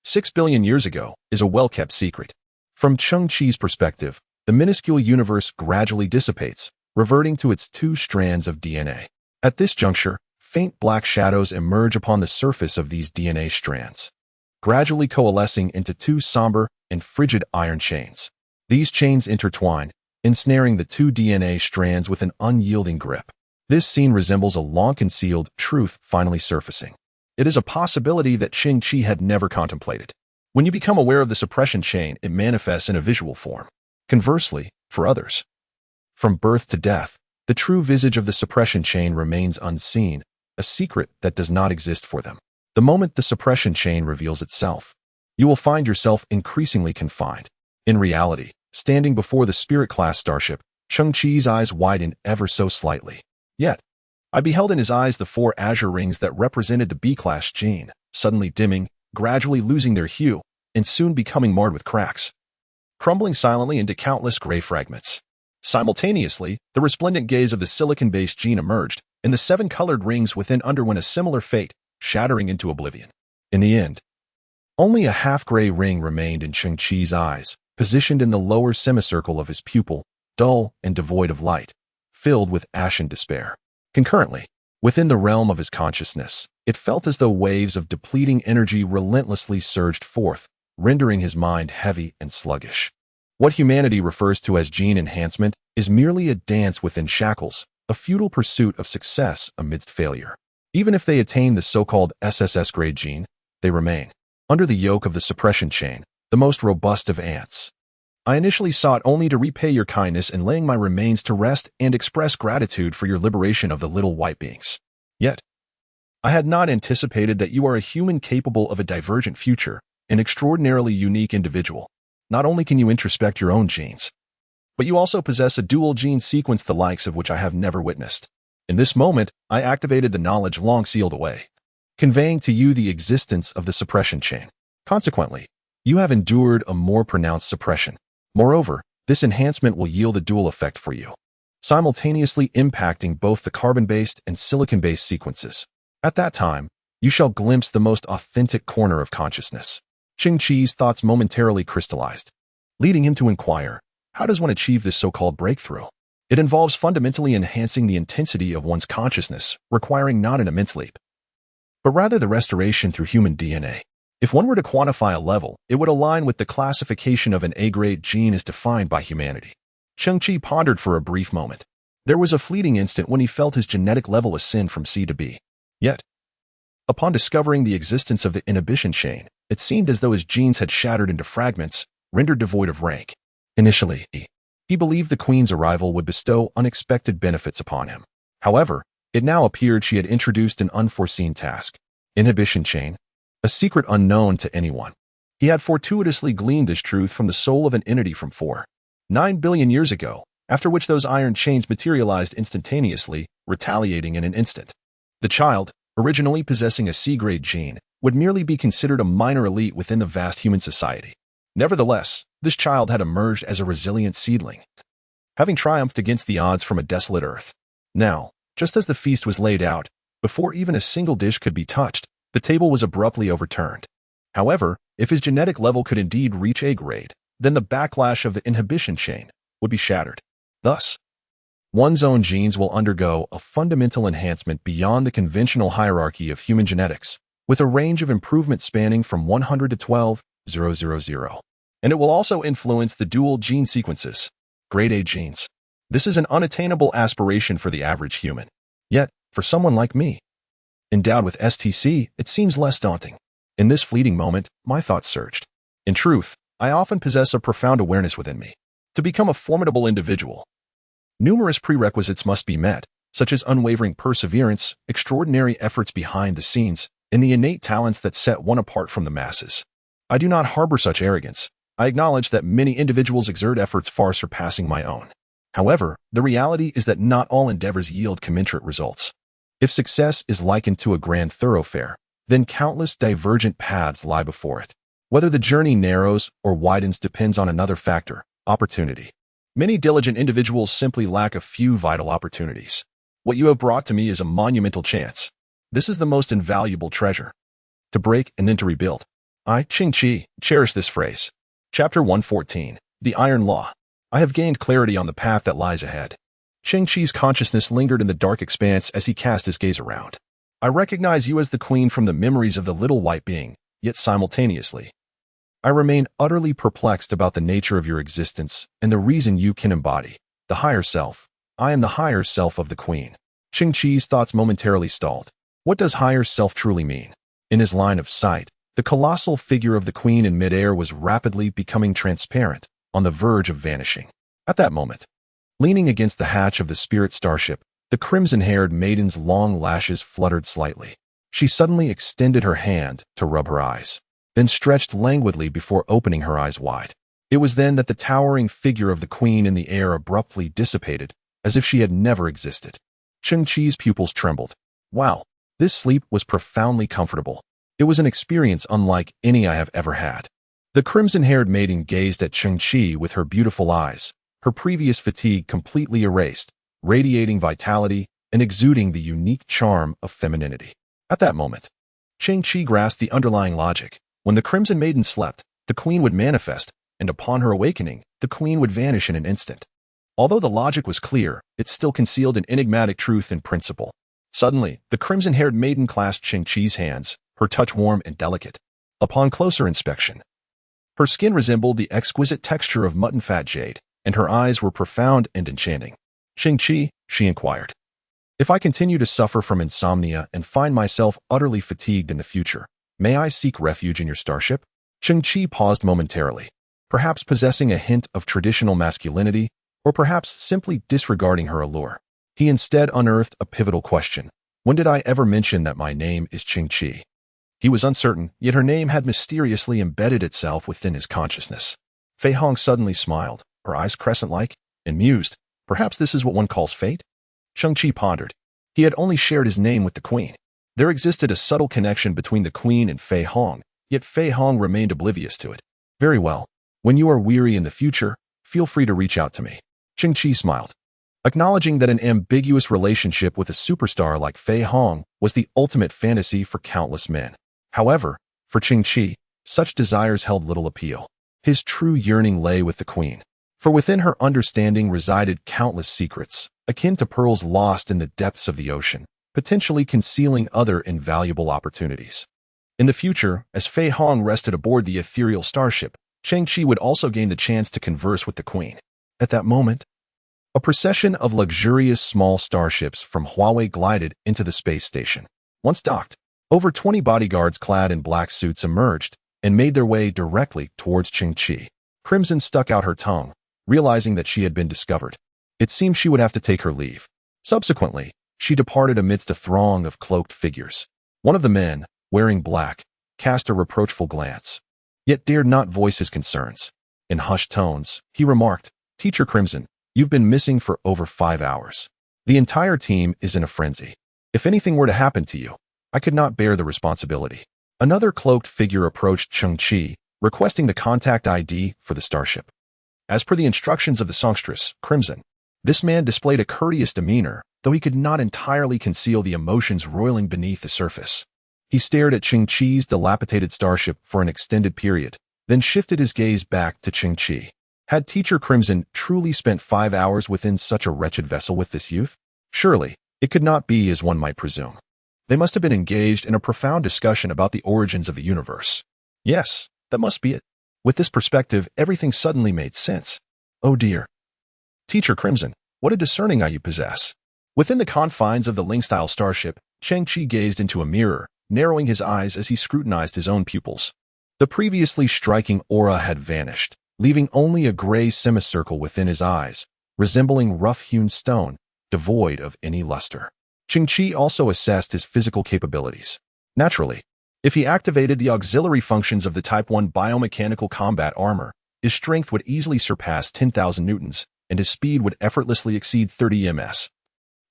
6 billion years ago, is a well-kept secret. From Cheng Qi's perspective, the minuscule universe gradually dissipates, reverting to its two strands of DNA. At this juncture, faint black shadows emerge upon the surface of these DNA strands, gradually coalescing into two somber and frigid iron chains. These chains intertwine, ensnaring the two DNA strands with an unyielding grip. This scene resembles a long-concealed truth finally surfacing. It is a possibility that Cheng Qi had never contemplated. When you become aware of the suppression chain, it manifests in a visual form. Conversely, for others, from birth to death, the true visage of the suppression chain remains unseen, a secret that does not exist for them. The moment the suppression chain reveals itself, you will find yourself increasingly confined. In reality, standing before the Spirit-class starship, Cheng Qi's eyes widen ever so slightly. Yet, I beheld in his eyes the 4 azure rings that represented the B-class gene, suddenly dimming, gradually losing their hue, and soon becoming marred with cracks, crumbling silently into countless gray fragments. Simultaneously, the resplendent gaze of the silicon-based gene emerged, and the 7 colored rings within underwent a similar fate, shattering into oblivion. In the end, only a half-gray ring remained in Cheng Qi's eyes, positioned in the lower semicircle of his pupil, dull and devoid of light, filled with ashen despair. Concurrently, within the realm of his consciousness, it felt as though waves of depleting energy relentlessly surged forth, rendering his mind heavy and sluggish. What humanity refers to as gene enhancement is merely a dance within shackles, a futile pursuit of success amidst failure. Even if they attain the so-called SSS-grade gene, they remain, under the yoke of the suppression chain, the most robust of ants. I initially sought only to repay your kindness in laying my remains to rest and express gratitude for your liberation of the little white beings. Yet, I had not anticipated that you are a human capable of a divergent future, an extraordinarily unique individual. Not only can you introspect your own genes, but you also possess a dual gene sequence the likes of which I have never witnessed. In this moment, I activated the knowledge long sealed away, conveying to you the existence of the suppression chain. Consequently, you have endured a more pronounced suppression. Moreover, this enhancement will yield a dual effect for you, simultaneously impacting both the carbon-based and silicon-based sequences. At that time, you shall glimpse the most authentic corner of consciousness. Cheng Qi's thoughts momentarily crystallized, leading him to inquire, how does one achieve this so-called breakthrough? It involves fundamentally enhancing the intensity of one's consciousness, requiring not an immense leap, but rather the restoration through human DNA. If one were to quantify a level, it would align with the classification of an A-grade gene as defined by humanity. Cheng Qi pondered for a brief moment. There was a fleeting instant when he felt his genetic level ascend from C to B. Yet, upon discovering the existence of the inhibition chain, it seemed as though his genes had shattered into fragments, rendered devoid of rank. Initially, he believed the Queen's arrival would bestow unexpected benefits upon him. However, It now appeared she had introduced an unforeseen task. Inhibition chain. A secret unknown to anyone. He had fortuitously gleaned this truth from the soul of an entity from 4.9 billion years ago, after which those iron chains materialized instantaneously, retaliating in an instant. The child, originally possessing a C-grade gene, would merely be considered a minor elite within the vast human society. Nevertheless, this child had emerged as a resilient seedling, having triumphed against the odds from a desolate earth. Now, just as the feast was laid out, before even a single dish could be touched, the table was abruptly overturned. However, if his genetic level could indeed reach A grade, then the backlash of the inhibition chain would be shattered. Thus, one's own genes will undergo a fundamental enhancement beyond the conventional hierarchy of human genetics, with a range of improvement spanning from 100 to 12,000. And it will also influence the dual gene sequences, grade A genes. This is an unattainable aspiration for the average human. Yet, for someone like me, endowed with STC, it seems less daunting. In this fleeting moment, my thoughts surged. In truth, I often possess a profound awareness within me. To become a formidable individual, numerous prerequisites must be met, such as unwavering perseverance, extraordinary efforts behind the scenes, and the innate talents that set one apart from the masses. I do not harbor such arrogance. I acknowledge that many individuals exert efforts far surpassing my own. However, the reality is that not all endeavors yield commensurate results. If success is likened to a grand thoroughfare, then countless divergent paths lie before it. Whether the journey narrows or widens depends on another factor, opportunity. Many diligent individuals simply lack a few vital opportunities. What you have brought to me is a monumental chance. This is the most invaluable treasure. To break and then to rebuild. I, Cheng Qi, cherish this phrase. Chapter 114. The Iron Law. I have gained clarity on the path that lies ahead. Cheng Qi's consciousness lingered in the dark expanse as he cast his gaze around. I recognize you as the queen from the memories of the little white being, yet simultaneously, I remain utterly perplexed about the nature of your existence and the reason you can embody the higher self. I am the higher self of the queen. Cheng Qi's thoughts momentarily stalled. What does higher self truly mean? In his line of sight, the colossal figure of the queen in midair was rapidly becoming transparent, on the verge of vanishing. At that moment, leaning against the hatch of the spirit starship, the crimson-haired maiden's long lashes fluttered slightly. She suddenly extended her hand to rub her eyes, then stretched languidly before opening her eyes wide. It was then that the towering figure of the queen in the air abruptly dissipated, as if she had never existed. Cheng Qi's pupils trembled. Wow, this sleep was profoundly comfortable. It was an experience unlike any I have ever had. The crimson-haired maiden gazed at Cheng Qi with her beautiful eyes, her previous fatigue completely erased, radiating vitality and exuding the unique charm of femininity. At that moment, Cheng Qi grasped the underlying logic. When the crimson maiden slept, the queen would manifest, and upon her awakening, the queen would vanish in an instant. Although the logic was clear, it still concealed an enigmatic truth in principle. Suddenly, the crimson-haired maiden clasped Cheng Qi's hands, her touch warm and delicate. Upon closer inspection, her skin resembled the exquisite texture of mutton fat jade, and her eyes were profound and enchanting. Cheng Qi, she inquired, if I continue to suffer from insomnia and find myself utterly fatigued in the future, may I seek refuge in your starship? Cheng Qi paused momentarily, perhaps possessing a hint of traditional masculinity, or perhaps simply disregarding her allure. He instead unearthed a pivotal question. When did I ever mention that my name is Cheng Qi? He was uncertain, yet her name had mysteriously embedded itself within his consciousness. Fei Hong suddenly smiled, her eyes crescent-like, and mused, perhaps this is what one calls fate? Cheng Qi pondered. He had only shared his name with the queen. There existed a subtle connection between the queen and Fei Hong, yet Fei Hong remained oblivious to it. Very well. When you are weary in the future, feel free to reach out to me. Cheng Qi smiled, acknowledging that an ambiguous relationship with a superstar like Fei Hong was the ultimate fantasy for countless men. However, for Cheng Qi, such desires held little appeal. His true yearning lay with the queen, for within her understanding resided countless secrets, akin to pearls lost in the depths of the ocean, potentially concealing other invaluable opportunities. In the future, as Fei Hong rested aboard the ethereal starship, Cheng Qi would also gain the chance to converse with the queen. At that moment, a procession of luxurious small starships from Huawei glided into the space station. Once docked, over 20 bodyguards clad in black suits emerged and made their way directly towards Cheng Qi. Crimson stuck out her tongue, realizing that she had been discovered. It seemed she would have to take her leave. Subsequently, she departed amidst a throng of cloaked figures. One of the men, wearing black, cast a reproachful glance, yet dared not voice his concerns. In hushed tones, he remarked, "Teacher Crimson, you've been missing for over 5 hours. The entire team is in a frenzy. If anything were to happen to you, I could not bear the responsibility." Another cloaked figure approached Cheng Qi, requesting the contact ID for the starship. As per the instructions of the songstress, Crimson, this man displayed a courteous demeanor, though he could not entirely conceal the emotions roiling beneath the surface. He stared at Cheng Qi's dilapidated starship for an extended period, then shifted his gaze back to Cheng Qi. Had Teacher Crimson truly spent 5 hours within such a wretched vessel with this youth? Surely, it could not be as one might presume. They must have been engaged in a profound discussion about the origins of the universe. Yes, that must be it. With this perspective, everything suddenly made sense. Oh dear. Teacher Crimson, what a discerning eye you possess. Within the confines of the Ling-style starship, Cheng Qi gazed into a mirror, narrowing his eyes as he scrutinized his own pupils. The previously striking aura had vanished, leaving only a gray semicircle within his eyes, resembling rough-hewn stone, devoid of any luster. Cheng Qi also assessed his physical capabilities. Naturally, if he activated the auxiliary functions of the Type 1 biomechanical combat armor, his strength would easily surpass 10,000 newtons, and his speed would effortlessly exceed 30 ms,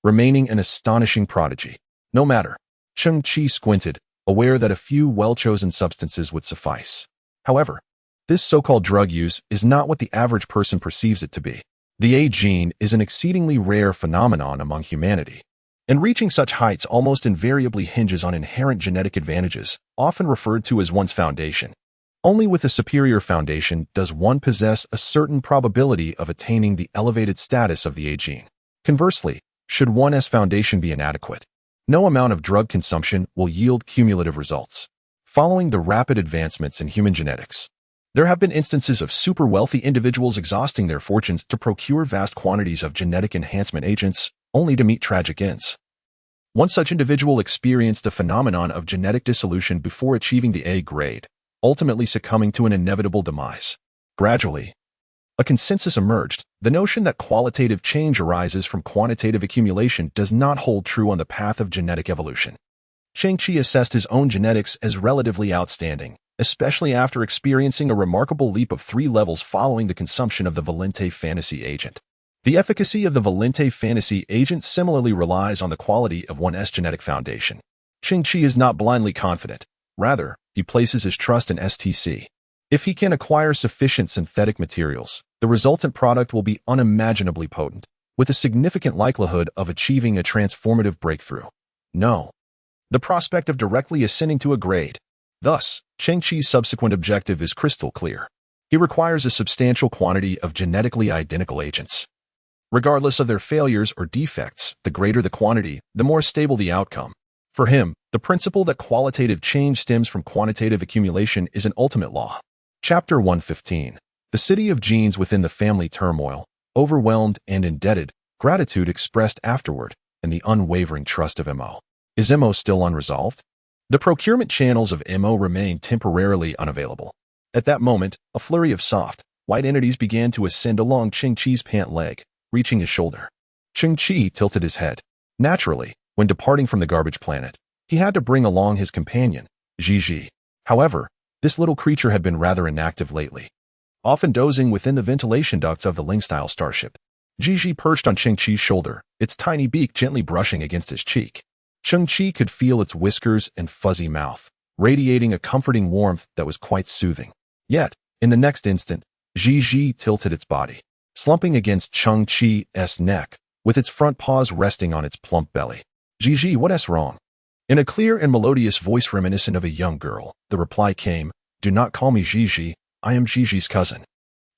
remaining an astonishing prodigy. No matter. Cheng Qi squinted, aware that a few well-chosen substances would suffice. However, this so-called drug use is not what the average person perceives it to be. The A gene is an exceedingly rare phenomenon among humanity, and reaching such heights almost invariably hinges on inherent genetic advantages, often referred to as one's foundation. Only with a superior foundation does one possess a certain probability of attaining the elevated status of the A gene. Conversely, should one's foundation be inadequate, no amount of drug consumption will yield cumulative results. Following the rapid advancements in human genetics, there have been instances of super-wealthy individuals exhausting their fortunes to procure vast quantities of genetic enhancement agents, only to meet tragic ends. One such individual experienced a phenomenon of genetic dissolution before achieving the A grade, ultimately succumbing to an inevitable demise. Gradually, a consensus emerged. The notion that qualitative change arises from quantitative accumulation does not hold true on the path of genetic evolution. Cheng Qi assessed his own genetics as relatively outstanding, especially after experiencing a remarkable leap of 3 levels following the consumption of the Valente Fantasy agent. The efficacy of the Valente Fantasy agent similarly relies on the quality of one's genetic foundation. Cheng Qi is not blindly confident. Rather, he places his trust in STC. If he can acquire sufficient synthetic materials, the resultant product will be unimaginably potent, with a significant likelihood of achieving a transformative breakthrough. No. The prospect of directly ascending to a grade. Thus, Cheng Qi's subsequent objective is crystal clear. He requires a substantial quantity of genetically identical agents. Regardless of their failures or defects, the greater the quantity, the more stable the outcome. For him, the principle that qualitative change stems from quantitative accumulation is an ultimate law. Chapter 115. The City of Genes Within the Family Turmoil, Overwhelmed and Indebted, Gratitude Expressed Afterward, and the Unwavering Trust of MO. Is MO still unresolved? The procurement channels of MO remain temporarily unavailable. At that moment, a flurry of soft, white entities began to ascend along Cheng Qi's pant leg, reaching his shoulder. Cheng Qi tilted his head. Naturally, when departing from the garbage planet, he had to bring along his companion, Gigi. However, this little creature had been rather inactive lately, often dozing within the ventilation ducts of the Ling-style starship. Gigi perched on Cheng Qi's shoulder, its tiny beak gently brushing against his cheek. Cheng Qi could feel its whiskers and fuzzy mouth, radiating a comforting warmth that was quite soothing. Yet, in the next instant, Gigi tilted its body, slumping against Cheng Qi's neck, with its front paws resting on its plump belly. Gigi, what's wrong? In a clear and melodious voice reminiscent of a young girl, the reply came, "Do not call me Gigi, I am Gigi's cousin.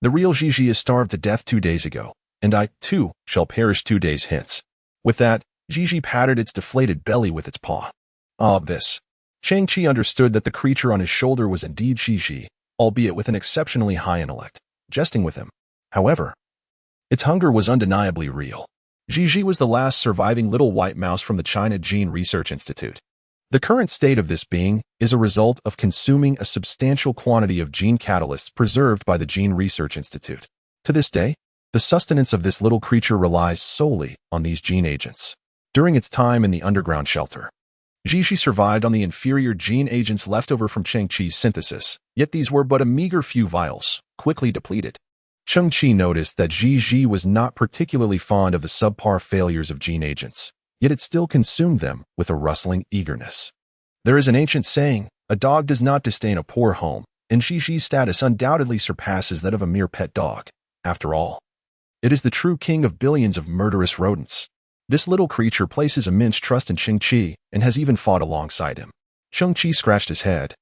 The real Gigi is starved to death 2 days ago, and I, too, shall perish 2 days hence." With that, Gigi patted its deflated belly with its paw. This. Cheng Qi understood that the creature on his shoulder was indeed Gigi, albeit with an exceptionally high intellect, jesting with him. However, its hunger was undeniably real. Gigi was the last surviving little white mouse from the China Gene Research Institute. The current state of this being is a result of consuming a substantial quantity of gene catalysts preserved by the Gene Research Institute. To this day, the sustenance of this little creature relies solely on these gene agents. during its time in the underground shelter. Cheng Qi survived on the inferior gene agents left over from Cheng Qi's synthesis, yet these were but a meager few vials, quickly depleted. Cheng Qi noticed that Cheng Qi was not particularly fond of the subpar failures of gene agents, yet it still consumed them with a rustling eagerness. There is an ancient saying, a dog does not disdain a poor home, and Cheng Qi's status undoubtedly surpasses that of a mere pet dog. After all, it is the true king of billions of murderous rodents. This little creature places immense trust in Cheng Qi and has even fought alongside him. Cheng Qi scratched his head.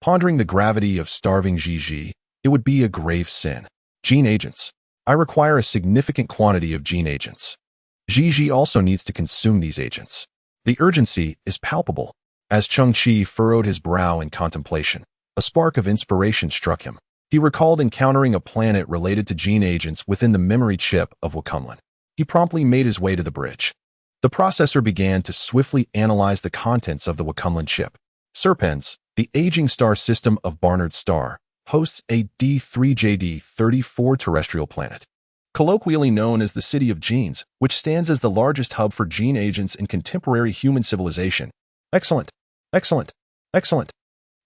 Pondering the gravity of starving Cheng Qi, it would be a grave sin. Gene agents. I require a significant quantity of gene agents. Cheng Qi also needs to consume these agents. The urgency is palpable. As Cheng Qi furrowed his brow in contemplation, a spark of inspiration struck him. He recalled encountering a planet related to gene agents within the memory chip of Wakumlan. He promptly made his way to the bridge. The processor began to swiftly analyze the contents of the Wakumlan chip. Serpens, the aging star system of Barnard's star, hosts a D3JD34 terrestrial planet, colloquially known as the City of Genes, which stands as the largest hub for gene agents in contemporary human civilization. Excellent, excellent, excellent.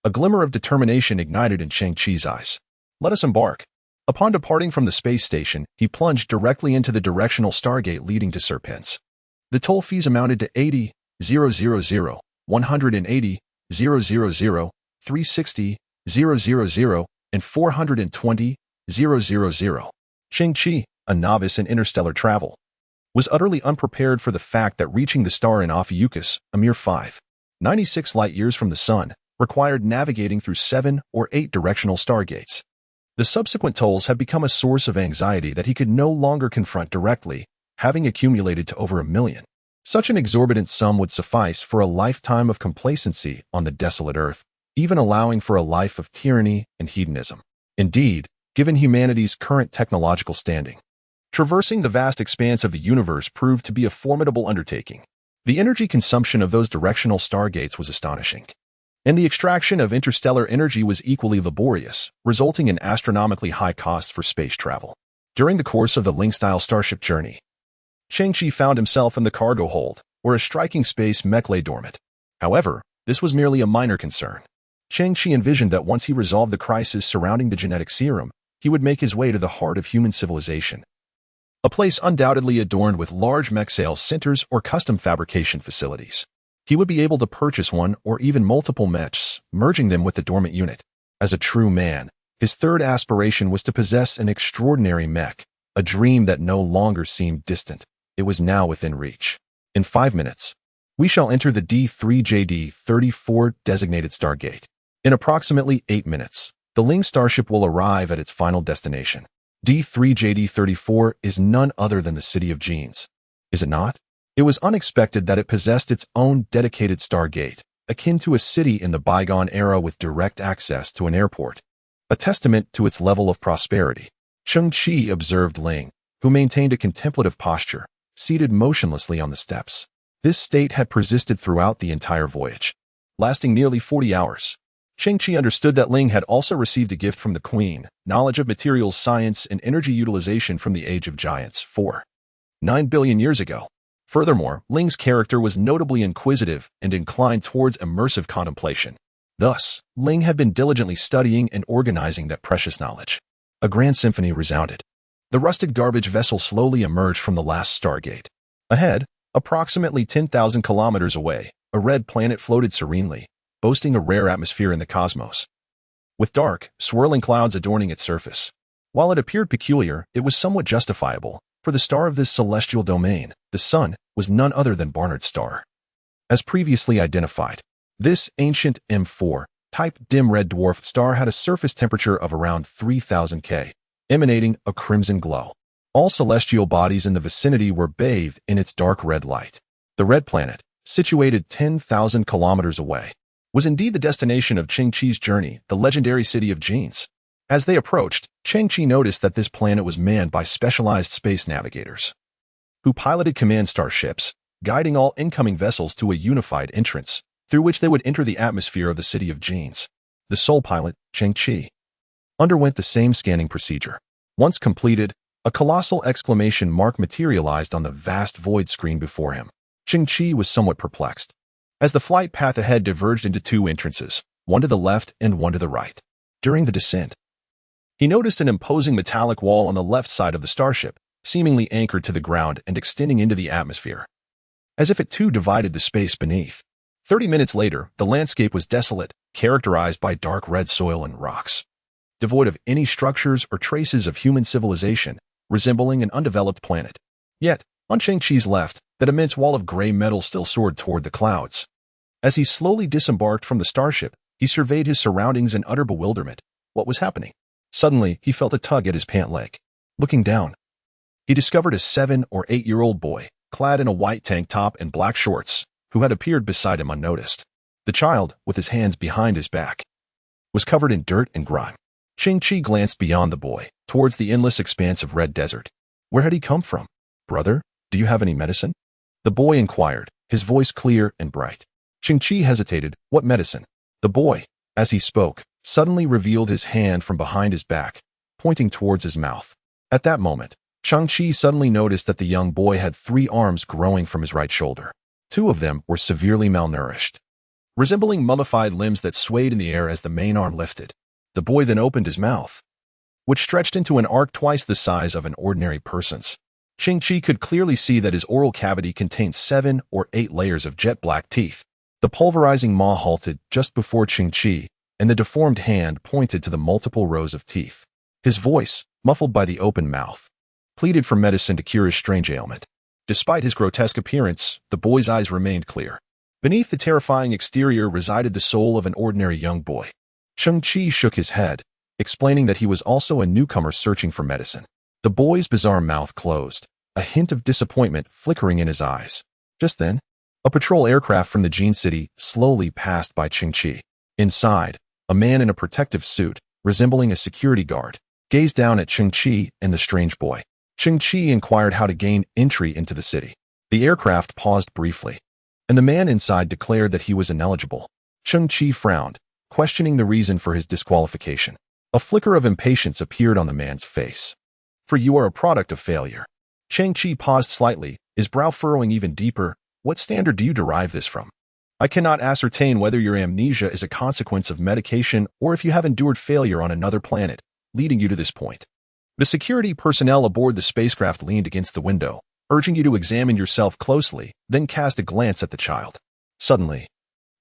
A glimmer of determination ignited in Cheng Qi's eyes. Let us embark. Upon departing from the space station, he plunged directly into the directional stargate leading to Serpens. The toll fees amounted to 80,000, 180,000, 360,000, and 420,000. Cheng Qi, a novice in interstellar travel, was utterly unprepared for the fact that reaching the star in Ophiuchus, a mere 596 light-years from the sun, required navigating through 7 or 8 directional stargates. The subsequent tolls had become a source of anxiety that he could no longer confront directly, having accumulated to over 1 million. Such an exorbitant sum would suffice for a lifetime of complacency on the desolate earth, even allowing for a life of tyranny and hedonism. Indeed, given humanity's current technological standing, traversing the vast expanse of the universe proved to be a formidable undertaking. The energy consumption of those directional stargates was astonishing, and the extraction of interstellar energy was equally laborious, resulting in astronomically high costs for space travel. During the course of the Ling-style starship journey, Cheng Qi found himself in the cargo hold, where a striking space mech lay dormant. However, this was merely a minor concern. Cheng Qi envisioned that once he resolved the crisis surrounding the genetic serum, he would make his way to the heart of human civilization, a place undoubtedly adorned with large mech sales centers or custom fabrication facilities. He would be able to purchase one or even multiple mechs, merging them with the dormant unit. As a true man, his third aspiration was to possess an extraordinary mech, a dream that no longer seemed distant. It was now within reach. In 5 minutes, we shall enter the D3JD34 designated stargate. In approximately 8 minutes, the Ling starship will arrive at its final destination. D3JD34 is none other than the City of Genes, is it not? It was unexpected that it possessed its own dedicated stargate, akin to a city in the bygone era with direct access to an airport, a testament to its level of prosperity. Cheng Qi observed Ling, who maintained a contemplative posture, seated motionlessly on the steps. This state had persisted throughout the entire voyage, lasting nearly 40 hours. Cheng Qi understood that Ling had also received a gift from the Queen, knowledge of materials science and energy utilization from the Age of Giants 9 billion years ago. Furthermore, Ling's character was notably inquisitive and inclined towards immersive contemplation. Thus, Ling had been diligently studying and organizing that precious knowledge. A grand symphony resounded. The rusted garbage vessel slowly emerged from the last stargate. Ahead, approximately 10,000 kilometers away, a red planet floated serenely, boasting a rare atmosphere in the cosmos, with dark, swirling clouds adorning its surface. While it appeared peculiar, it was somewhat justifiable, for the star of this celestial domain, the Sun, was none other than Barnard's star. As previously identified, this ancient M4-type dim red dwarf star had a surface temperature of around 3,000 K, emanating a crimson glow. All celestial bodies in the vicinity were bathed in its dark red light. The red planet, situated 10,000 kilometers away, was indeed the destination of Cheng Qi's journey, the legendary City of Genes. As they approached, Cheng Qi noticed that this planet was manned by specialized space navigators, who piloted command starships, guiding all incoming vessels to a unified entrance, through which they would enter the atmosphere of the City of Genes. The sole pilot, Cheng Qi, underwent the same scanning procedure. Once completed, a colossal exclamation mark materialized on the vast void screen before him. Cheng Qi was somewhat perplexed, as the flight path ahead diverged into two entrances, one to the left and one to the right. During the descent, he noticed an imposing metallic wall on the left side of the starship, seemingly anchored to the ground and extending into the atmosphere, as if it too divided the space beneath. 30 minutes later, the landscape was desolate, characterized by dark red soil and rocks, devoid of any structures or traces of human civilization, resembling an undeveloped planet. Yet, on Cheng Qi's left, that immense wall of gray metal still soared toward the clouds. As he slowly disembarked from the starship, he surveyed his surroundings in utter bewilderment. What was happening? Suddenly, he felt a tug at his pant leg. Looking down, he discovered a 7- or 8-year-old boy, clad in a white tank top and black shorts, who had appeared beside him unnoticed. The child, with his hands behind his back, was covered in dirt and grime. Cheng Qi glanced beyond the boy, towards the endless expanse of red desert. Where had he come from? Brother, do you have any medicine? The boy inquired, his voice clear and bright. Cheng Qi hesitated. What medicine? The boy, as he spoke, suddenly revealed his hand from behind his back, pointing towards his mouth. At that moment, Cheng Qi suddenly noticed that the young boy had 3 arms growing from his right shoulder. 2 of them were severely malnourished, resembling mummified limbs that swayed in the air as the main arm lifted. The boy then opened his mouth, which stretched into an arc twice the size of an ordinary person's. Cheng Qi could clearly see that his oral cavity contained 7 or 8 layers of jet black teeth. The pulverizing maw halted just before Cheng Qi, and the deformed hand pointed to the multiple rows of teeth. His voice, muffled by the open mouth, pleaded for medicine to cure his strange ailment. Despite his grotesque appearance, the boy's eyes remained clear. Beneath the terrifying exterior resided the soul of an ordinary young boy. Cheng Qi shook his head, explaining that he was also a newcomer searching for medicine. The boy's bizarre mouth closed, a hint of disappointment flickering in his eyes. Just then, a patrol aircraft from the Jin City slowly passed by Cheng Qi. Inside, a man in a protective suit, resembling a security guard, gazed down at Cheng Qi and the strange boy. Cheng Qi inquired how to gain entry into the city. The aircraft paused briefly, and the man inside declared that he was ineligible. Cheng Qi frowned, questioning the reason for his disqualification. A flicker of impatience appeared on the man's face. For you are a product of failure. Cheng Qi paused slightly, his brow furrowing even deeper. What standard do you derive this from? I cannot ascertain whether your amnesia is a consequence of medication or if you have endured failure on another planet, leading you to this point. The security personnel aboard the spacecraft leaned against the window, urging you to examine yourself closely, then cast a glance at the child. Suddenly,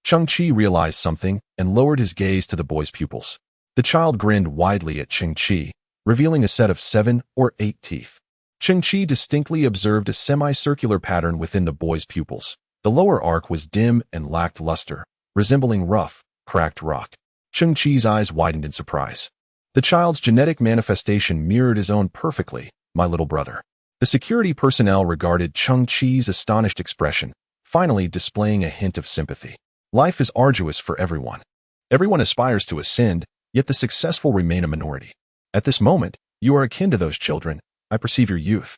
Cheng Qi realized something and lowered his gaze to the boy's pupils. The child grinned widely at Cheng Qi, revealing a set of 7 or 8 teeth. Cheng Qi distinctly observed a semicircular pattern within the boy's pupils. The lower arc was dim and lacked luster, resembling rough, cracked rock. Cheng Qi's eyes widened in surprise. The child's genetic manifestation mirrored his own perfectly, my little brother. The security personnel regarded Cheng Qi's astonished expression, finally displaying a hint of sympathy. Life is arduous for everyone. Everyone aspires to ascend, yet the successful remain a minority. At this moment, you are akin to those children. I perceive your youth.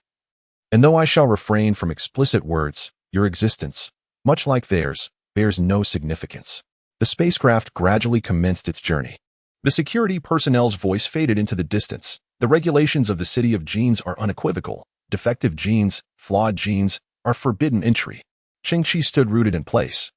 And though I shall refrain from explicit words, your existence, much like theirs, bears no significance. The spacecraft gradually commenced its journey. The security personnel's voice faded into the distance. The regulations of the city of genes are unequivocal. Defective genes, flawed genes, are forbidden entry. Cheng Qi stood rooted in place,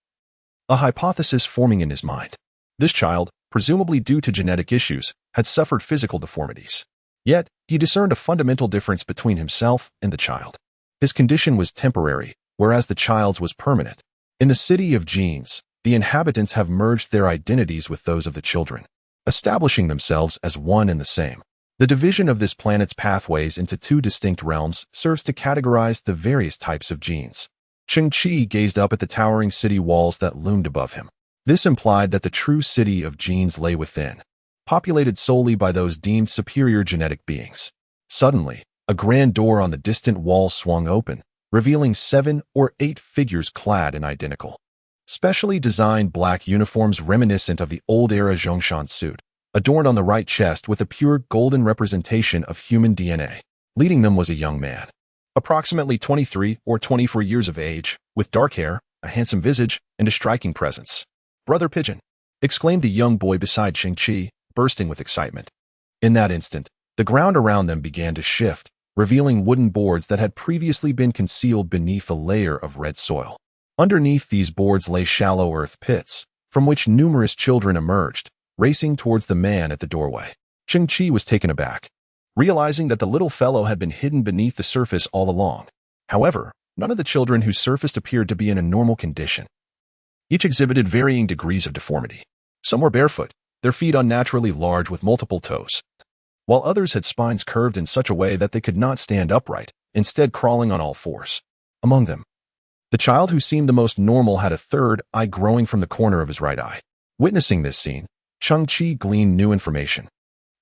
a hypothesis forming in his mind. This child, presumably due to genetic issues, had suffered physical deformities. Yet, he discerned a fundamental difference between himself and the child. His condition was temporary, whereas the child's was permanent. In the city of genes, the inhabitants have merged their identities with those of the children, establishing themselves as one and the same. The division of this planet's pathways into 2 distinct realms serves to categorize the various types of genes. Cheng Qi gazed up at the towering city walls that loomed above him. This implied that the true city of genes lay within, populated solely by those deemed superior genetic beings. Suddenly, a grand door on the distant wall swung open, revealing 7 or 8 figures clad in identical, specially designed black uniforms reminiscent of the old-era Zhongshan suit, adorned on the right chest with a pure golden representation of human DNA. Leading them was a young man, approximately 23 or 24 years of age, with dark hair, a handsome visage, and a striking presence. "Brother Pigeon," exclaimed the young boy beside Cheng Qi, bursting with excitement. In that instant, the ground around them began to shift, revealing wooden boards that had previously been concealed beneath a layer of red soil. Underneath these boards lay shallow earth pits, from which numerous children emerged, racing towards the man at the doorway. Cheng Qi was taken aback, realizing that the little fellow had been hidden beneath the surface all along. However, none of the children who surfaced appeared to be in a normal condition. Each exhibited varying degrees of deformity. Some were barefoot, their feet unnaturally large with multiple toes, while others had spines curved in such a way that they could not stand upright, instead crawling on all fours. Among them, the child who seemed the most normal had a third eye growing from the corner of his right eye. Witnessing this scene, Cheng Qi gleaned new information,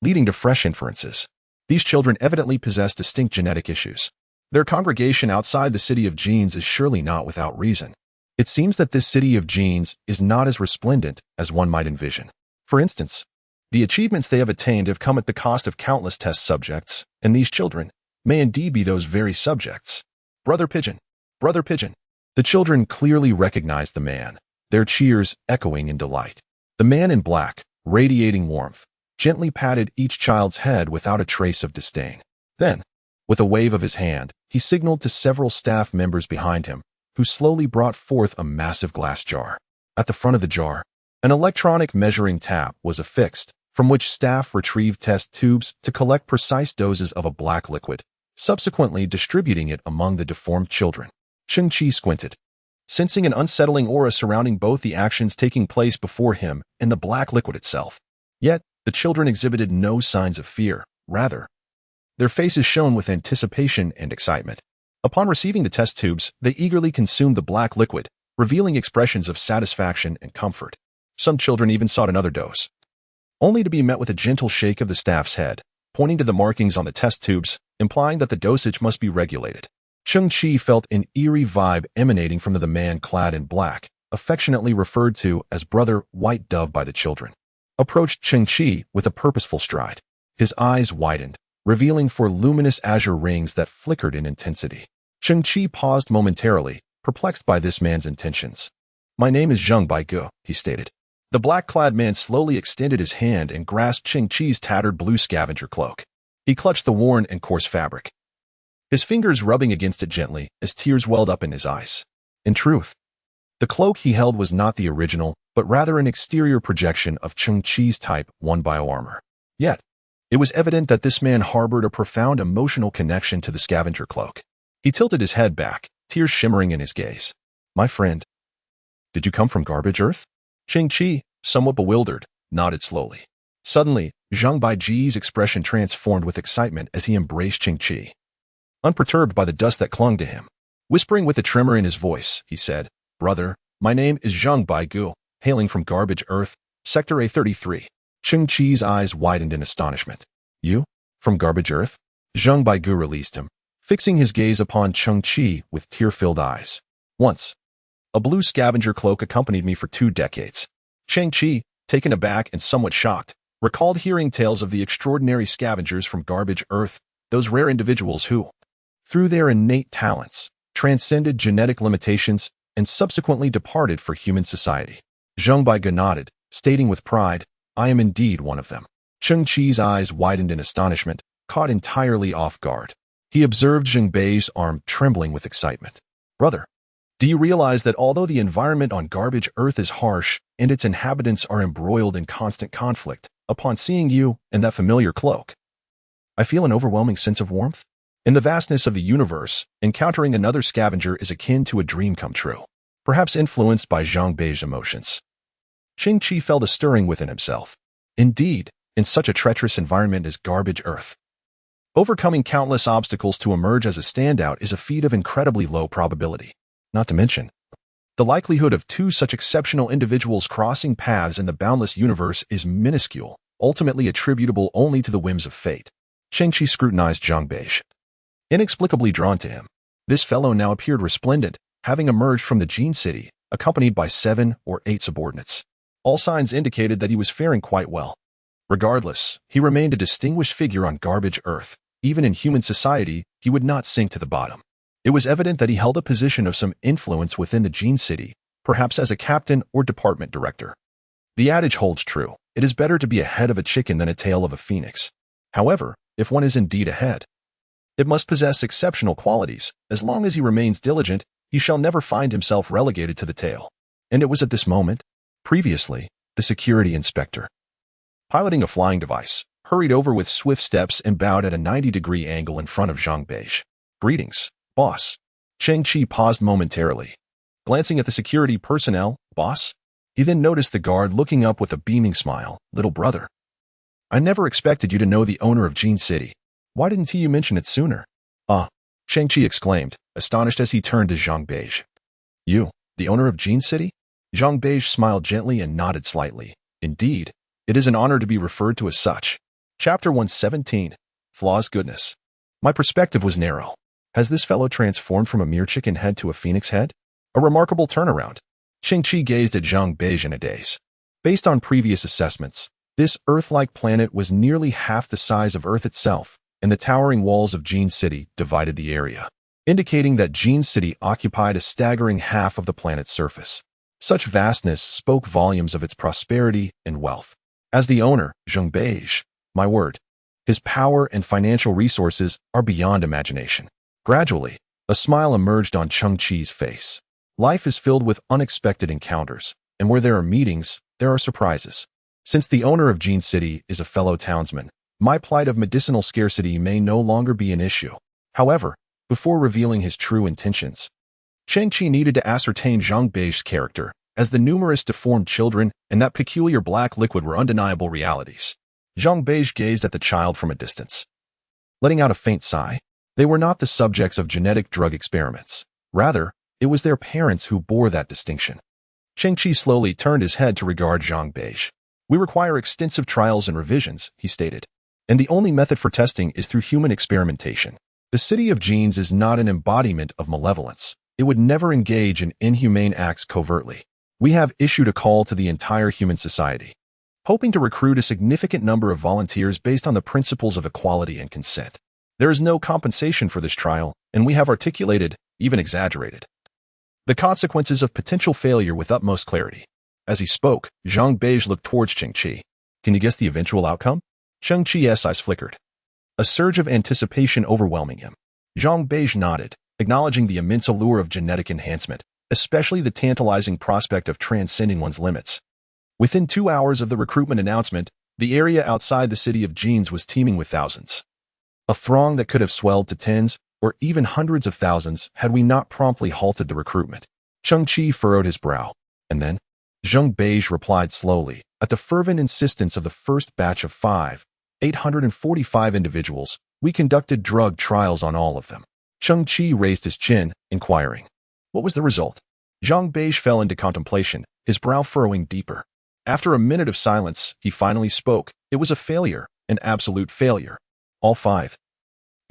leading to fresh inferences. These children evidently possess distinct genetic issues. Their congregation outside the city of genes is surely not without reason. It seems that this city of genes is not as resplendent as one might envision. For instance, the achievements they have attained have come at the cost of countless test subjects, and these children may indeed be those very subjects. Brother Pigeon! Brother Pigeon! The children clearly recognized the man, their cheers echoing in delight. The man in black, radiating warmth, gently patted each child's head without a trace of disdain. Then, with a wave of his hand, he signaled to several staff members behind him, who slowly brought forth a massive glass jar. At the front of the jar, an electronic measuring tap was affixed, from which staff retrieved test tubes to collect precise doses of a black liquid, subsequently distributing it among the deformed children. Cheng Qi squinted, sensing an unsettling aura surrounding both the actions taking place before him and the black liquid itself. Yet, the children exhibited no signs of fear. Rather, their faces shone with anticipation and excitement. Upon receiving the test tubes, they eagerly consumed the black liquid, revealing expressions of satisfaction and comfort. Some children even sought another dose, only to be met with a gentle shake of the staff's head, pointing to the markings on the test tubes, implying that the dosage must be regulated. Cheng Qi felt an eerie vibe emanating from the man clad in black, affectionately referred to as Brother White Dove by the children. Approached Cheng Qi with a purposeful stride. His eyes widened, revealing four luminous azure rings that flickered in intensity. Cheng Qi paused momentarily, perplexed by this man's intentions. "My name is Zheng Baigu," he stated. The black-clad man slowly extended his hand and grasped Cheng Qi's tattered blue scavenger cloak. He clutched the worn and coarse fabric, his fingers rubbing against it gently as tears welled up in his eyes. In truth, the cloak he held was not the original, but rather an exterior projection of Cheng Qi's Type 1 bioarmor. Yet, it was evident that this man harbored a profound emotional connection to the scavenger cloak. He tilted his head back, tears shimmering in his gaze. "My friend, did you come from garbage earth?" Cheng Qi, somewhat bewildered, nodded slowly. Suddenly, Zhang Baiji's expression transformed with excitement as he embraced Cheng Qi, unperturbed by the dust that clung to him. Whispering with a tremor in his voice, he said, "Brother, my name is Zheng Baigu, hailing from garbage earth, Sector A33. Cheng Qi's eyes widened in astonishment. "You? From garbage earth?" Zheng Baigu released him, fixing his gaze upon Cheng Qi with tear-filled eyes. "Once, a blue scavenger cloak accompanied me for 2 decades. Cheng Qi, taken aback and somewhat shocked, recalled hearing tales of the extraordinary scavengers from garbage earth, those rare individuals who, through their innate talents, transcended genetic limitations and subsequently departed for human society. Zheng Baigu nodded, stating with pride, "I am indeed one of them." Cheng Qi's eyes widened in astonishment, caught entirely off guard. He observed Zheng Bai's arm trembling with excitement. "Brother, do you realize that although the environment on garbage earth is harsh and its inhabitants are embroiled in constant conflict, upon seeing you and that familiar cloak, I feel an overwhelming sense of warmth? In the vastness of the universe, encountering another scavenger is akin to a dream come true." Perhaps influenced by Zhang Bai's emotions, Cheng Qi felt a stirring within himself. Indeed, in such a treacherous environment as garbage earth, overcoming countless obstacles to emerge as a standout is a feat of incredibly low probability. Not to mention, the likelihood of 2 such exceptional individuals crossing paths in the boundless universe is minuscule, ultimately attributable only to the whims of fate. Cheng Qi scrutinized Zhang Bai, inexplicably drawn to him. This fellow now appeared resplendent, having emerged from the Gene City, accompanied by 7 or 8 subordinates. All signs indicated that he was faring quite well. Regardless, he remained a distinguished figure on garbage earth. Even in human society, he would not sink to the bottom. It was evident that he held a position of some influence within the Gene City, perhaps as a captain or department director. The adage holds true. It is better to be a head of a chicken than a tail of a phoenix. However, if one is indeed a head, it must possess exceptional qualities. As long as he remains diligent, he shall never find himself relegated to the tail. And it was at this moment, previously, the security inspector, piloting a flying device, hurried over with swift steps and bowed at a 90-degree angle in front of Zhang Beige. "Greetings, boss." Cheng Qi paused momentarily. Glancing at the security personnel, "Boss?" He then noticed the guard looking up with a beaming smile. "Little brother, I never expected you to know the owner of Jin City. Why didn't you mention it sooner?" "Ah," Cheng Qi exclaimed, astonished as he turned to Zhang Beige. "You, the owner of Jin City?" Zhang Beige smiled gently and nodded slightly. "Indeed, it is an honor to be referred to as such." Chapter 117. Flaws Goodness. My perspective was narrow. Has this fellow transformed from a mere chicken head to a phoenix head? A remarkable turnaround. Cheng Qi gazed at Zhang Beige in a daze. Based on previous assessments, this Earth-like planet was nearly half the size of Earth itself, and the towering walls of Jin City divided the area, indicating that Jin City occupied a staggering half of the planet's surface. Such vastness spoke volumes of its prosperity and wealth. As the owner, Zhang Beige, my word, his power and financial resources are beyond imagination. Gradually, a smile emerged on Cheng Qi's face. Life is filled with unexpected encounters, and where there are meetings, there are surprises. Since the owner of Jin City is a fellow townsman, my plight of medicinal scarcity may no longer be an issue. However, before revealing his true intentions, Cheng Qi needed to ascertain Zhang Beige's character, as the numerous deformed children and that peculiar black liquid were undeniable realities. Zhang Beige gazed at the child from a distance, letting out a faint sigh. They were not the subjects of genetic drug experiments. Rather, it was their parents who bore that distinction. Cheng Qi slowly turned his head to regard Zhang Beige. "We require extensive trials and revisions," he stated. "And the only method for testing is through human experimentation. The city of genes is not an embodiment of malevolence. It would never engage in inhumane acts covertly. We have issued a call to the entire human society, hoping to recruit a significant number of volunteers based on the principles of equality and consent. There is no compensation for this trial, and we have articulated, even exaggerated, the consequences of potential failure with utmost clarity." As he spoke, Zhang Beige looked towards Cheng Qi. "Can you guess the eventual outcome?" Cheng Qi's eyes flickered, a surge of anticipation overwhelming him. Zhang Beige nodded, acknowledging the immense allure of genetic enhancement, especially the tantalizing prospect of transcending one's limits. Within 2 hours of the recruitment announcement, the area outside the city of Genes was teeming with thousands. A throng that could have swelled to tens or even hundreds of thousands had we not promptly halted the recruitment. Cheng Qi furrowed his brow, and then Zhang Beige replied slowly, "At the fervent insistence of the first batch of 845 individuals, we conducted drug trials on all of them." Cheng Qi raised his chin, inquiring, "What was the result?" Zhang Beige fell into contemplation, his brow furrowing deeper. After a minute of silence, he finally spoke. "It was a failure, an absolute failure. All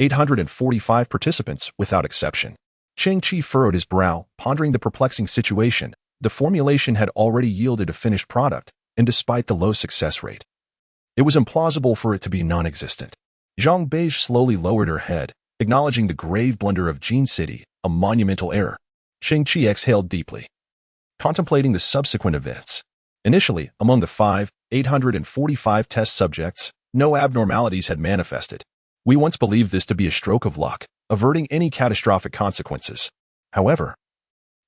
845 participants, without exception." Cheng Qi furrowed his brow, pondering the perplexing situation. The formulation had already yielded a finished product, and despite the low success rate, it was implausible for it to be non-existent. Zhang Beige slowly lowered her head, acknowledging the grave blunder of Jin City, a monumental error. Cheng Qi exhaled deeply, contemplating the subsequent events. Initially, among the 845 test subjects, no abnormalities had manifested. We once believed this to be a stroke of luck, averting any catastrophic consequences. However,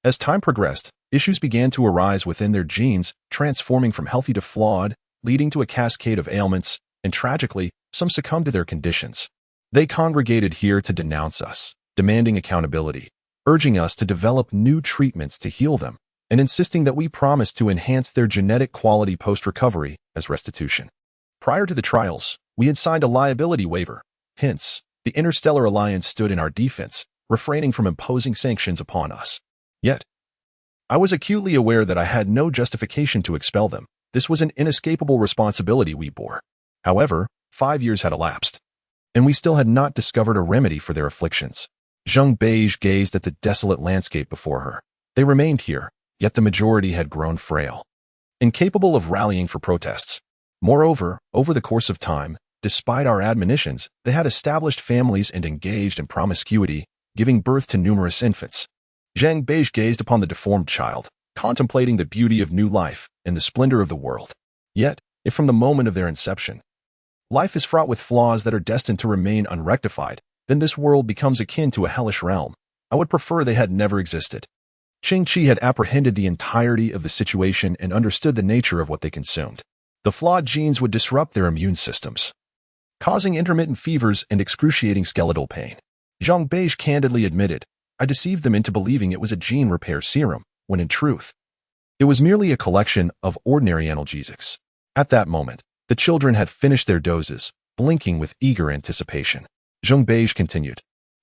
as time progressed, issues began to arise within their genes, transforming from healthy to flawed, leading to a cascade of ailments, and tragically, some succumbed to their conditions. They congregated here to denounce us, demanding accountability, urging us to develop new treatments to heal them, and insisting that we promise to enhance their genetic quality post-recovery as restitution. Prior to the trials, we had signed a liability waiver. Hence, the Interstellar Alliance stood in our defense, refraining from imposing sanctions upon us. Yet, I was acutely aware that I had no justification to expel them. This was an inescapable responsibility we bore. However, 5 years had elapsed, and we still had not discovered a remedy for their afflictions. Zhang Beige gazed at the desolate landscape before her. They remained here, yet the majority had grown frail, incapable of rallying for protests. Moreover, over the course of time, despite our admonitions, they had established families and engaged in promiscuity, giving birth to numerous infants. Zhang Beige gazed upon the deformed child, contemplating the beauty of new life and the splendor of the world. Yet, if from the moment of their inception, life is fraught with flaws that are destined to remain unrectified, then this world becomes akin to a hellish realm. I would prefer they had never existed. Cheng Qi had apprehended the entirety of the situation and understood the nature of what they consumed. The flawed genes would disrupt their immune systems, causing intermittent fevers and excruciating skeletal pain. Zhang Beige candidly admitted, I deceived them into believing it was a gene repair serum, when in truth, it was merely a collection of ordinary analgesics. At that moment, the children had finished their doses, blinking with eager anticipation. Zhang Beige continued,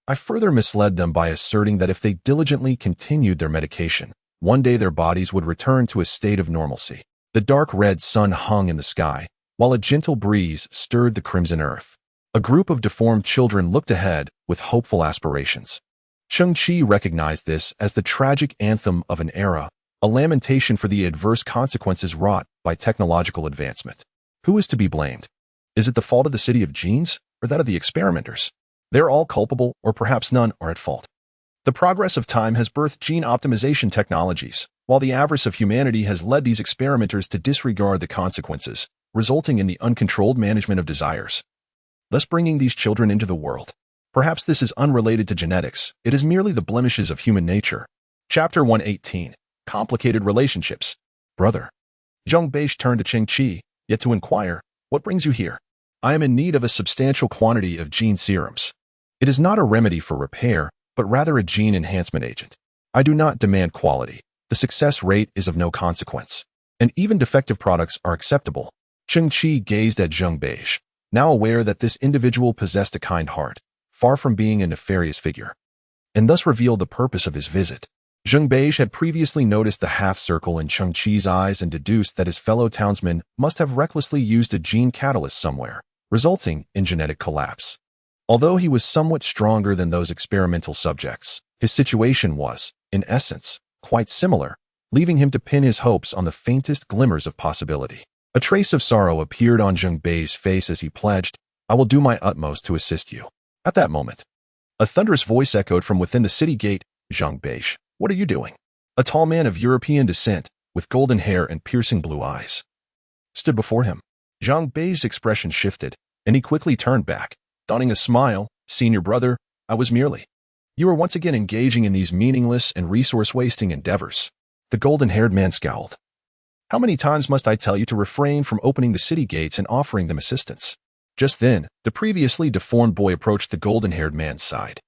I further misled them by asserting that if they diligently continued their medication, one day their bodies would return to a state of normalcy. The dark red sun hung in the sky, while a gentle breeze stirred the crimson earth. A group of deformed children looked ahead with hopeful aspirations. Cheng Qi recognized this as the tragic anthem of an era, a lamentation for the adverse consequences wrought by technological advancement. Who is to be blamed? Is it the fault of the City of Genes, or that of the experimenters? They're all culpable, or perhaps none are at fault. The progress of time has birthed gene optimization technologies, while the avarice of humanity has led these experimenters to disregard the consequences, resulting in the uncontrolled management of desires, thus bringing these children into the world. Perhaps this is unrelated to genetics, it is merely the blemishes of human nature. Chapter 118. Complicated Relationships. Brother. Zhang Beige turned to Cheng Qi, yet to inquire, what brings you here? I am in need of a substantial quantity of gene serums. It is not a remedy for repair, but rather a gene enhancement agent. I do not demand quality. The success rate is of no consequence, and even defective products are acceptable. Cheng Qi gazed at Zhang Beige, now aware that this individual possessed a kind heart, far from being a nefarious figure, and thus revealed the purpose of his visit. Zhang Beige had previously noticed the half-circle in Cheng Qi's eyes and deduced that his fellow townsman must have recklessly used a gene catalyst somewhere, resulting in genetic collapse. Although he was somewhat stronger than those experimental subjects, his situation was, in essence, quite similar, leaving him to pin his hopes on the faintest glimmers of possibility. A trace of sorrow appeared on Zhang Beige's face as he pledged, I will do my utmost to assist you. At that moment, a thunderous voice echoed from within the city gate, Zhang Beige, what are you doing? A tall man of European descent, with golden hair and piercing blue eyes, stood before him. Zhang Beige's expression shifted, and he quickly turned back, donning a smile. Senior brother, I was merely. You are once again engaging in these meaningless and resource-wasting endeavors. The golden-haired man scowled. How many times must I tell you to refrain from opening the city gates and offering them assistance? Just then, the previously deformed boy approached the golden-haired man's side,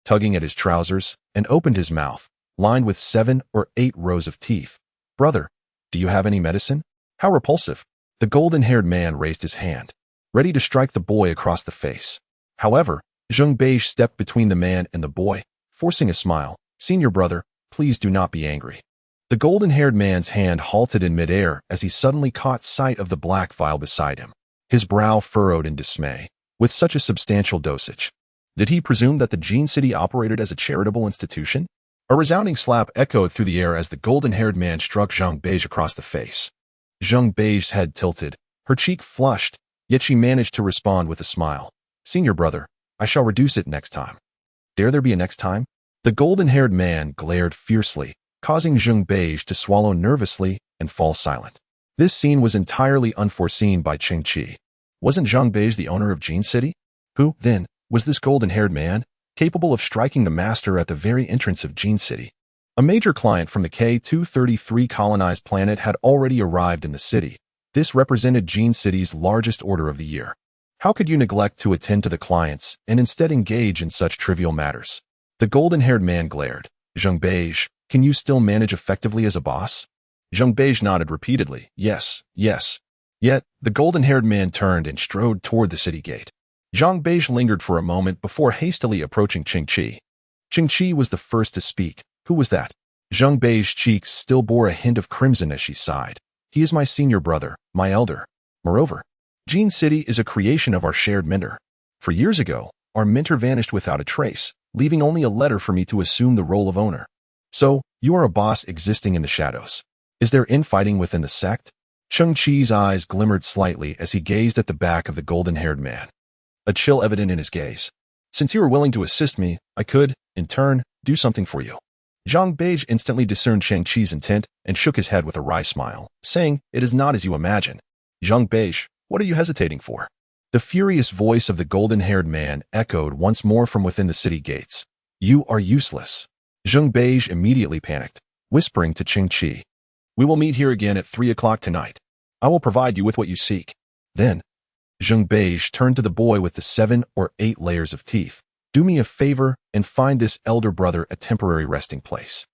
tugging at his trousers, and opened his mouth, lined with 7 or 8 rows of teeth. Brother, do you have any medicine? How repulsive. The golden-haired man raised his hand, ready to strike the boy across the face. However, Zhang Beige stepped between the man and the boy, forcing a smile. Senior brother, please do not be angry. The golden-haired man's hand halted in midair as he suddenly caught sight of the black vial beside him. His brow furrowed in dismay. With such a substantial dosage, did he presume that the Gene City operated as a charitable institution? A resounding slap echoed through the air as the golden-haired man struck Zhang Beige across the face. Zhang Beige's head tilted, her cheek flushed, yet she managed to respond with a smile. Senior brother, I shall reduce it next time. Dare there be a next time? The golden-haired man glared fiercely, causing Zhang Beige to swallow nervously and fall silent. This scene was entirely unforeseen by Cheng Qi. Wasn't Zhang Beige the owner of Gene City? Who, then, was this golden-haired man, capable of striking the master at the very entrance of Gene City? A major client from the K-233 colonized planet had already arrived in the city. This represented Gene City's largest order of the year. How could you neglect to attend to the clients and instead engage in such trivial matters? The golden-haired man glared. Zhang Beige, can you still manage effectively as a boss? Zhang Beige nodded repeatedly. Yes, yes. Yet, the golden-haired man turned and strode toward the city gate. Zhang Beige lingered for a moment before hastily approaching Cheng Qi. Cheng Qi was the first to speak. Who was that? Zhang Beige's cheeks still bore a hint of crimson as she sighed. He is my senior brother, my elder. Moreover, Gene City is a creation of our shared mentor. For years ago, our mentor vanished without a trace, leaving only a letter for me to assume the role of owner. So, you are a boss existing in the shadows. Is there infighting within the sect? Cheng Qi's eyes glimmered slightly as he gazed at the back of the golden-haired man, a chill evident in his gaze. Since you are willing to assist me, I could, in turn, do something for you. Zhang Beige instantly discerned Cheng Qi's intent and shook his head with a wry smile, saying, It is not as you imagine. Zhang Beige, what are you hesitating for? The furious voice of the golden-haired man echoed once more from within the city gates. You are useless. Zheng Beige immediately panicked, whispering to Cheng Qi, "We will meet here again at 3 o'clock tonight. I will provide you with what you seek." Then, Zheng Beige turned to the boy with the 7 or 8 layers of teeth. "Do me a favor and find this elder brother a temporary resting place."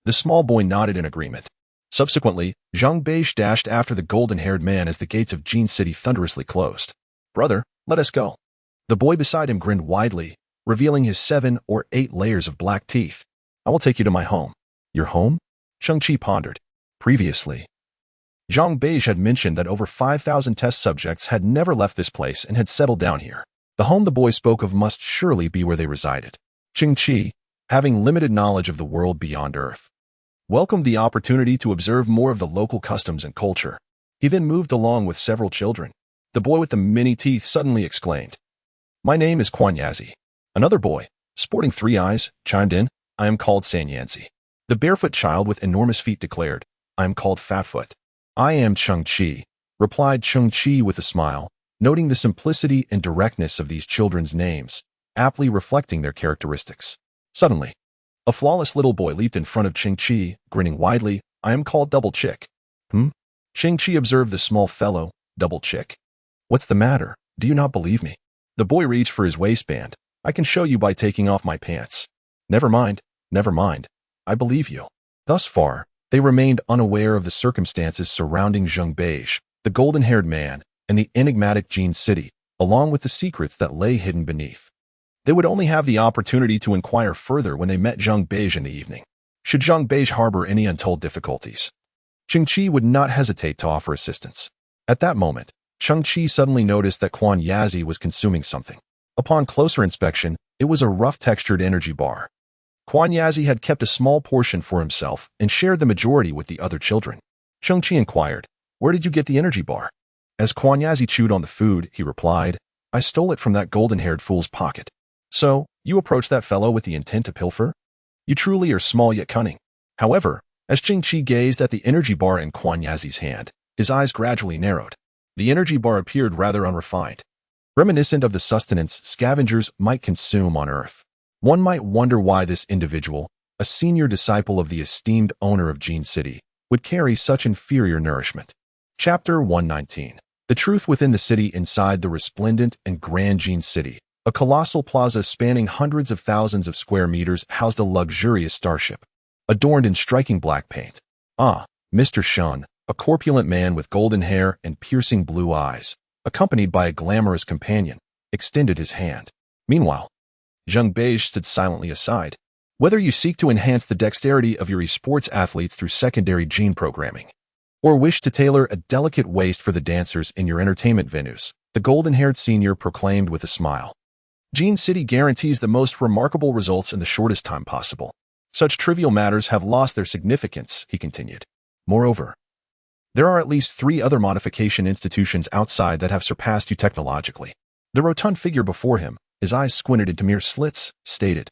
The small boy nodded in agreement. Subsequently, Zheng Beige dashed after the golden-haired man as the gates of Jin City thunderously closed. "Brother, let us go." The boy beside him grinned widely, revealing his 7 or 8 layers of black teeth. "I will take you to my home." "Your home?" Cheng Qi pondered. Previously, Zheng Beige had mentioned that over 5,000 test subjects had never left this place and had settled down here. The home the boy spoke of must surely be where they resided. Cheng Qi, having limited knowledge of the world beyond Earth, welcomed the opportunity to observe more of the local customs and culture. He then moved along with several children. The boy with the many teeth suddenly exclaimed, "My name is Quan Yazi." Another boy, sporting 3 eyes, chimed in, "I am called San Yanzi." The barefoot child with enormous feet declared, "I am called Fatfoot." "I am Cheng Qi," replied Cheng Qi with a smile, noting the simplicity and directness of these children's names, aptly reflecting their characteristics. Suddenly, a flawless little boy leaped in front of Cheng Qi, grinning widely, "I am called Double Chick." Cheng Qi observed the small fellow, Double Chick. "What's the matter? Do you not believe me?" The boy reached for his waistband. "I can show you by taking off my pants." Never mind. I believe you." Thus far, they remained unaware of the circumstances surrounding Zheng Beige, the golden-haired man, and the enigmatic Jin City, along with the secrets that lay hidden beneath. They would only have the opportunity to inquire further when they met Zheng Beige in the evening. Should Zheng Beige harbor any untold difficulties, Cheng Qi would not hesitate to offer assistance. At that moment, Cheng Qi suddenly noticed that Quan Yazi was consuming something. Upon closer inspection, it was a rough-textured energy bar. Quan Yazi had kept a small portion for himself and shared the majority with the other children. Cheng Qi inquired, "Where did you get the energy bar?" As Quan Yazi chewed on the food, he replied, "I stole it from that golden-haired fool's pocket." "So, you approached that fellow with the intent to pilfer? You truly are small yet cunning." However, as Cheng Qi gazed at the energy bar in Quan Yazi's hand, his eyes gradually narrowed. The energy bar appeared rather unrefined, reminiscent of the sustenance scavengers might consume on Earth. One might wonder why this individual, a senior disciple of the esteemed owner of Jin City, would carry such inferior nourishment. Chapter 119. The truth within the city. Inside the resplendent and grand Jin City, a colossal plaza spanning hundreds of thousands of square meters housed a luxurious starship, adorned in striking black paint. Mr. Shun, a corpulent man with golden hair and piercing blue eyes, accompanied by a glamorous companion, extended his hand. Meanwhile, Zheng Beige stood silently aside. Whether you seek to enhance the dexterity of your esports athletes through secondary gene programming, or wish to tailor a delicate waist for the dancers in your entertainment venues, the golden-haired senior proclaimed with a smile, Jin City guarantees the most remarkable results in the shortest time possible. Such trivial matters have lost their significance, he continued. Moreover, there are at least 3 other modification institutions outside that have surpassed you technologically. The rotund figure before him, his eyes squinted into mere slits, stated,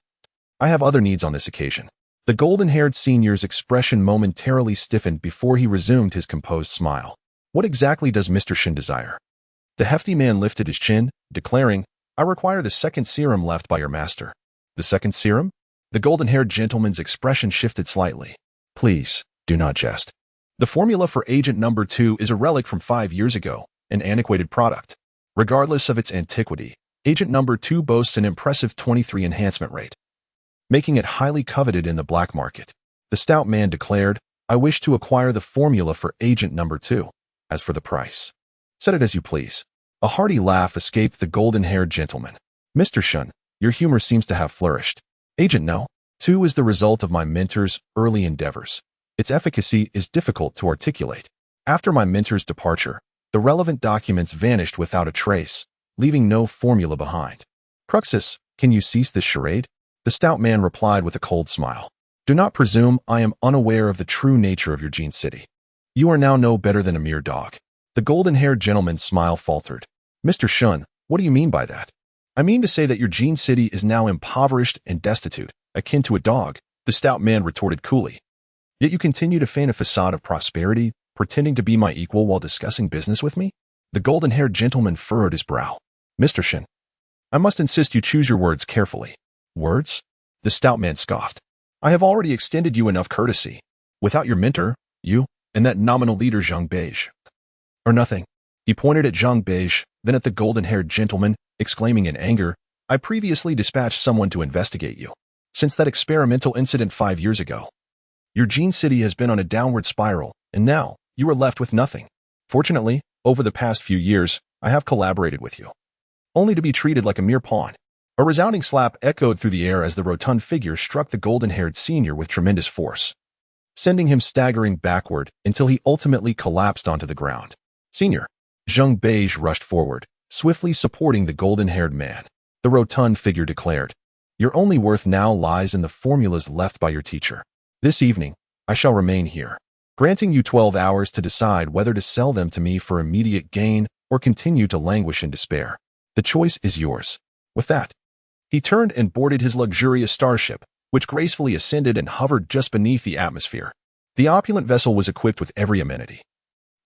"I have other needs on this occasion." The golden-haired senior's expression momentarily stiffened before he resumed his composed smile. "What exactly does Mr. Shin desire?" The hefty man lifted his chin, declaring, "I require the second serum left by your master." "The second serum?" The golden-haired gentleman's expression shifted slightly. "Please, do not jest. The formula for agent number 2 is a relic from 5 years ago, an antiquated product. Regardless of its antiquity, agent number 2 boasts an impressive 23 enhancement rate, making it highly coveted in the black market." The stout man declared, "I wish to acquire the formula for agent number 2. As for the price, set it as you please." A hearty laugh escaped the golden-haired gentleman. "Mr. Shun, your humor seems to have flourished. Agent No. 2 is the result of my mentor's early endeavors. Its efficacy is difficult to articulate. After my mentor's departure, the relevant documents vanished without a trace, leaving no formula behind. Cruxus, can you cease this charade?" The stout man replied with a cold smile. "Do not presume I am unaware of the true nature of your Jin City. You are now no better than a mere dog." The golden-haired gentleman's smile faltered. "Mr. Shun, what do you mean by that?" "I mean to say that your Jin City is now impoverished and destitute, akin to a dog," the stout man retorted coolly. "Yet you continue to feign a facade of prosperity, pretending to be my equal while discussing business with me?" The golden-haired gentleman furrowed his brow. "Mr. Shin, I must insist you choose your words carefully." "Words?" The stout man scoffed. I have already extended you enough courtesy. Without your mentor, you, and that nominal leader Zhang Beige are nothing. He pointed at Zhang Beige, then at the golden-haired gentleman, exclaiming in anger, I previously dispatched someone to investigate you. Since that experimental incident 5 years ago, your gene city has been on a downward spiral, and now you are left with nothing. Fortunately, over the past few years, I have collaborated with you, only to be treated like a mere pawn. A resounding slap echoed through the air as the rotund figure struck the golden-haired senior with tremendous force, sending him staggering backward until he ultimately collapsed onto the ground. Senior, Zhang Beige rushed forward, swiftly supporting the golden-haired man. The rotund figure declared, Your only worth now lies in the formulas left by your teacher. This evening, I shall remain here, granting you 12 hours to decide whether to sell them to me for immediate gain or continue to languish in despair. The choice is yours. With that, he turned and boarded his luxurious starship, which gracefully ascended and hovered just beneath the atmosphere. The opulent vessel was equipped with every amenity,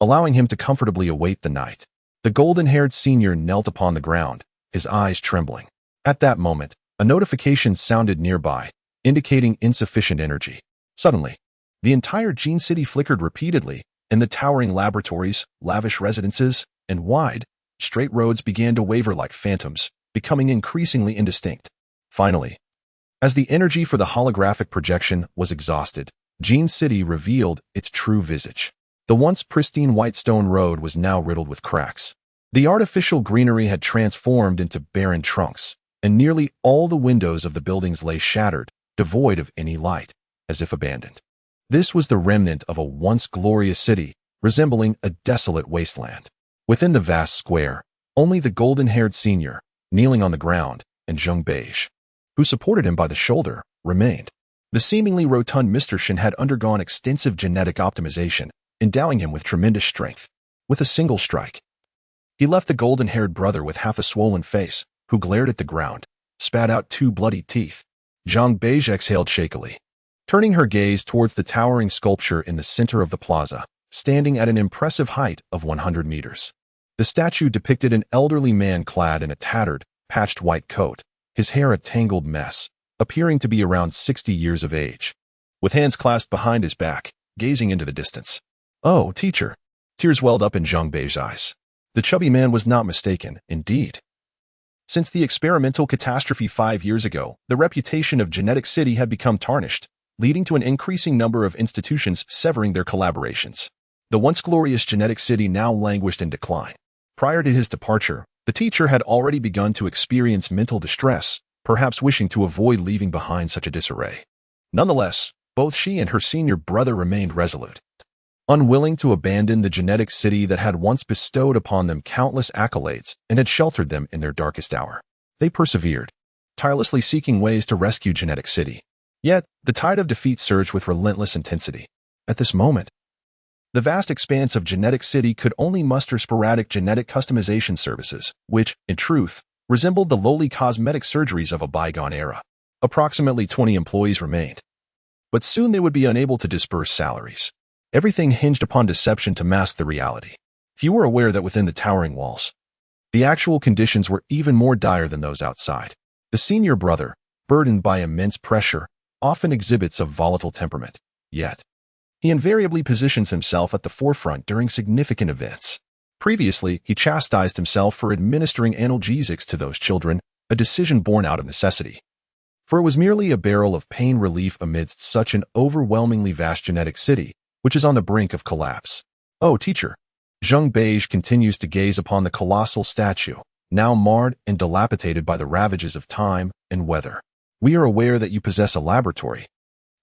allowing him to comfortably await the night. The golden-haired senior knelt upon the ground, his eyes trembling. At that moment, a notification sounded nearby, indicating insufficient energy. Suddenly, the entire gene city flickered repeatedly, and the towering laboratories, lavish residences, and wide, straight roads began to waver like phantoms, becoming increasingly indistinct. Finally, as the energy for the holographic projection was exhausted, Gene City revealed its true visage. The once pristine white stone road was now riddled with cracks. The artificial greenery had transformed into barren trunks, and nearly all the windows of the buildings lay shattered, devoid of any light, as if abandoned. This was the remnant of a once glorious city, resembling a desolate wasteland. Within the vast square, only the golden-haired senior, kneeling on the ground, and Zhang Beige, who supported him by the shoulder, remained. The seemingly rotund Mr. Shen had undergone extensive genetic optimization, endowing him with tremendous strength. With a single strike, he left the golden-haired brother with half a swollen face, who glared at the ground, spat out 2 bloody teeth. Zhang Beige exhaled shakily, turning her gaze towards the towering sculpture in the center of the plaza, standing at an impressive height of 100 meters. The statue depicted an elderly man clad in a tattered, patched white coat, his hair a tangled mess, appearing to be around 60 years of age, with hands clasped behind his back, gazing into the distance. Oh, teacher! Tears welled up in Zhang Beige's eyes. The chubby man was not mistaken, indeed. Since the experimental catastrophe 5 years ago, the reputation of Genetic City had become tarnished, leading to an increasing number of institutions severing their collaborations. The once glorious Genetic City now languished in decline. Prior to his departure, the teacher had already begun to experience mental distress, perhaps wishing to avoid leaving behind such a disarray. Nonetheless, both she and her senior brother remained resolute, unwilling to abandon the Genetic City that had once bestowed upon them countless accolades and had sheltered them in their darkest hour. They persevered, tirelessly seeking ways to rescue Genetic City. Yet, the tide of defeat surged with relentless intensity. At this moment, the vast expanse of Genetic City could only muster sporadic genetic customization services, which, in truth, resembled the lowly cosmetic surgeries of a bygone era. Approximately 20 employees remained, but soon they would be unable to disperse salaries. Everything hinged upon deception to mask the reality. Few were aware that within the towering walls, the actual conditions were even more dire than those outside. The senior brother, burdened by immense pressure, often exhibits a volatile temperament, yet he invariably positions himself at the forefront during significant events. Previously, he chastised himself for administering analgesics to those children, a decision born out of necessity. For it was merely a barrel of pain relief amidst such an overwhelmingly vast genetic city, which is on the brink of collapse. Oh, teacher! Zhang Beige continues to gaze upon the colossal statue, now marred and dilapidated by the ravages of time and weather. We are aware that you possess a laboratory,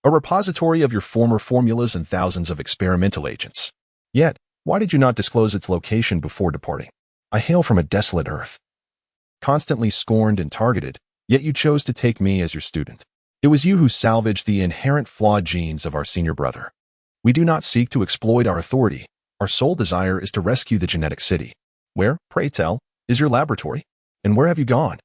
a repository of your former formulas and thousands of experimental agents. Yet, why did you not disclose its location before departing? I hail from a desolate earth, constantly scorned and targeted, yet you chose to take me as your student. It was you who salvaged the inherent flawed genes of our senior brother. We do not seek to exploit our authority. Our sole desire is to rescue the Genetic City. Where, pray tell, is your laboratory? And where have you gone?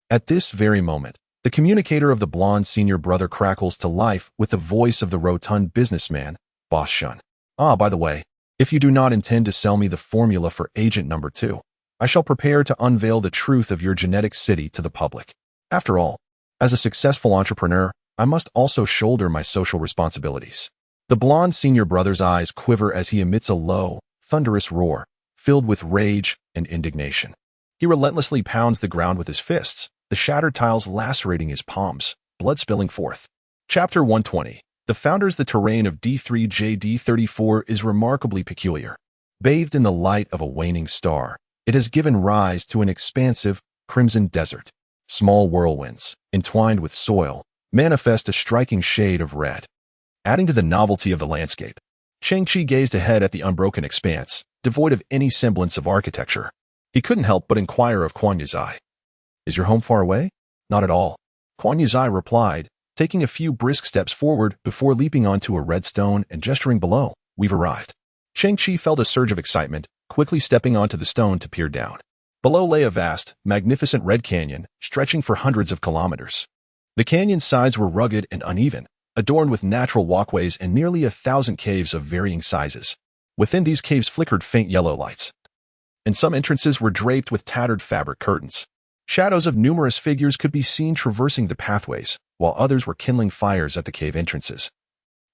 At this very moment, the communicator of the blonde senior brother crackles to life with the voice of the rotund businessman, Boss Shun. Ah, by the way, if you do not intend to sell me the formula for agent number 2, I shall prepare to unveil the truth of your Genetic City to the public. After all, as a successful entrepreneur, I must also shoulder my social responsibilities. The blond senior brother's eyes quiver as he emits a low, thunderous roar, filled with rage and indignation. He relentlessly pounds the ground with his fists, the shattered tiles lacerating his palms, blood spilling forth. Chapter 120. The founders. The terrain of D3JD34 is remarkably peculiar. Bathed in the light of a waning star, it has given rise to an expansive, crimson desert. Small whirlwinds, entwined with soil, manifest a striking shade of red. Adding to the novelty of the landscape, Cheng Qi gazed ahead at the unbroken expanse, devoid of any semblance of architecture. He couldn't help but inquire of Kuan Yizai. Is your home far away? Not at all. Kuan Yizai replied, taking a few brisk steps forward before leaping onto a red stone and gesturing below. We've arrived. Cheng Qi felt a surge of excitement, quickly stepping onto the stone to peer down. Below lay a vast, magnificent red canyon, stretching for hundreds of kilometers. The canyon's sides were rugged and uneven, adorned with natural walkways and nearly 1,000 caves of varying sizes. Within these caves flickered faint yellow lights, and some entrances were draped with tattered fabric curtains. Shadows of numerous figures could be seen traversing the pathways, while others were kindling fires at the cave entrances,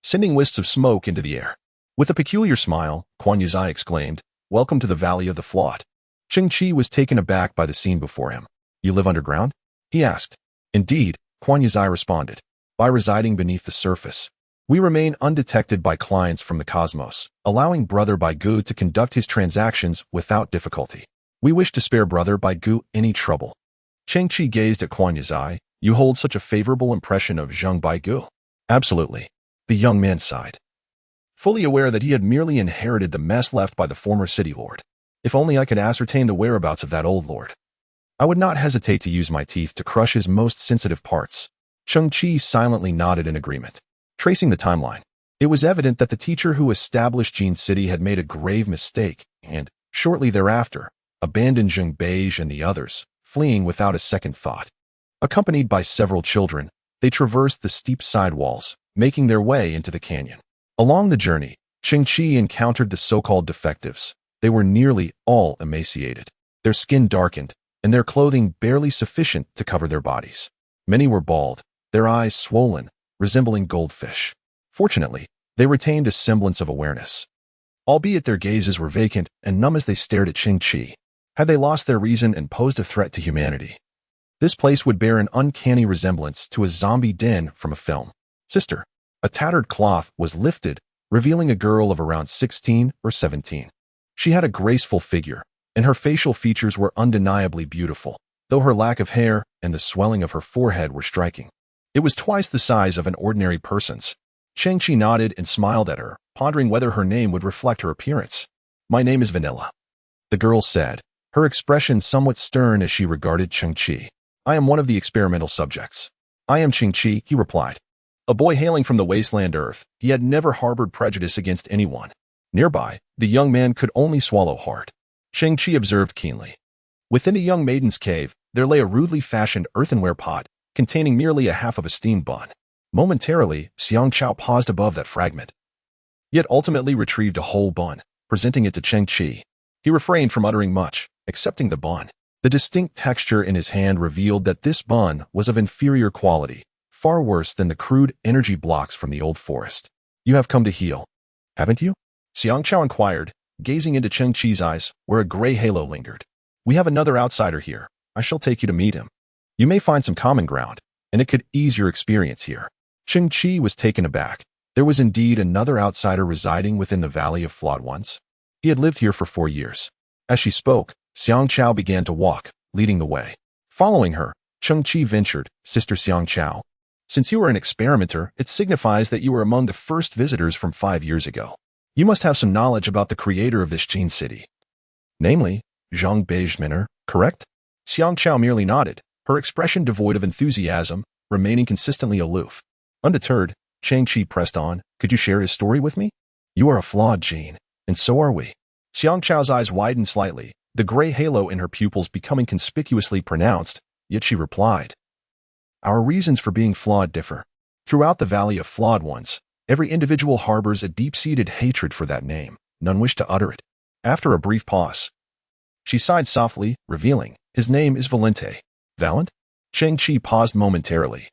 sending wisps of smoke into the air. With a peculiar smile, Kuan Yizai exclaimed, "Welcome to the Valley of the Flawed." Cheng Qi was taken aback by the scene before him. "You live underground?" he asked. "Indeed," Kuan Yizai responded, "by residing beneath the surface. We remain undetected by clients from the cosmos, allowing Brother Baigu to conduct his transactions without difficulty. We wish to spare Brother Baigu any trouble." Cheng Qi gazed at Kuan Yizai. "You hold such a favorable impression of Zheng Baigu?" "Absolutely," the young man sighed, fully aware that he had merely inherited the mess left by the former city lord. If only I could ascertain the whereabouts of that old lord. I would not hesitate to use my teeth to crush his most sensitive parts. Cheng Qi silently nodded in agreement. Tracing the timeline, it was evident that the teacher who established Jin City had made a grave mistake and, shortly thereafter, abandoned Zheng Beige and the others, fleeing without a second thought. Accompanied by several children, they traversed the steep side walls, making their way into the canyon. Along the journey, Cheng Qi encountered the so-called defectives. They were nearly all emaciated, their skin darkened, and their clothing barely sufficient to cover their bodies. Many were bald, their eyes swollen, resembling goldfish. Fortunately, they retained a semblance of awareness, albeit their gazes were vacant and numb as they stared at Cheng Qi. Had they lost their reason and posed a threat to humanity? This place would bear an uncanny resemblance to a zombie den from a film. "Sister." A tattered cloth was lifted, revealing a girl of around 16 or 17. She had a graceful figure, and her facial features were undeniably beautiful, though her lack of hair and the swelling of her forehead were striking. It was twice the size of an ordinary person's. Cheng Qi nodded and smiled at her, pondering whether her name would reflect her appearance. "My name is Vanilla," the girl said, her expression somewhat stern as she regarded Cheng Qi. "I am one of the experimental subjects." "I am Cheng Qi," he replied. A boy hailing from the wasteland Earth, he had never harbored prejudice against anyone. Nearby, the young man could only swallow hard. Cheng Qi observed keenly. Within a young maiden's cave, there lay a rudely fashioned earthenware pot, containing merely a half of a steamed bun. Momentarily, Xiang Chao paused above that fragment, yet ultimately retrieved a whole bun, presenting it to Cheng Qi. He refrained from uttering much, accepting the bun. The distinct texture in his hand revealed that this bun was of inferior quality, far worse than the crude energy blocks from the old forest. "You have come to heal, haven't you?" Xiang Chao inquired, gazing into Cheng Qi's eyes, where a gray halo lingered. "We have another outsider here. I shall take you to meet him. You may find some common ground, and it could ease your experience here." Cheng Qi was taken aback. There was indeed another outsider residing within the Valley of Flawed Ones. He had lived here for 4 years. As she spoke, Xiang Chao began to walk, leading the way. Following her, Cheng Qi ventured, "Sister Xiang Chao, since you are an experimenter, it signifies that you were among the first visitors from 5 years ago. You must have some knowledge about the creator of this Jin City. Namely, Zheng Beige, correct?" Xiang Chao merely nodded, her expression devoid of enthusiasm, remaining consistently aloof. Undeterred, Cheng Qi pressed on, "Could you share his story with me? You are a flawed Jin, and so are we." Xiang Chao's eyes widened slightly, the gray halo in her pupils becoming conspicuously pronounced, yet she replied, "Our reasons for being flawed differ. Throughout the Valley of Flawed Ones, every individual harbors a deep-seated hatred for that name. None wish to utter it." After a brief pause, she sighed softly, revealing, "His name is Valente." "Valent?" Cheng Qi paused momentarily.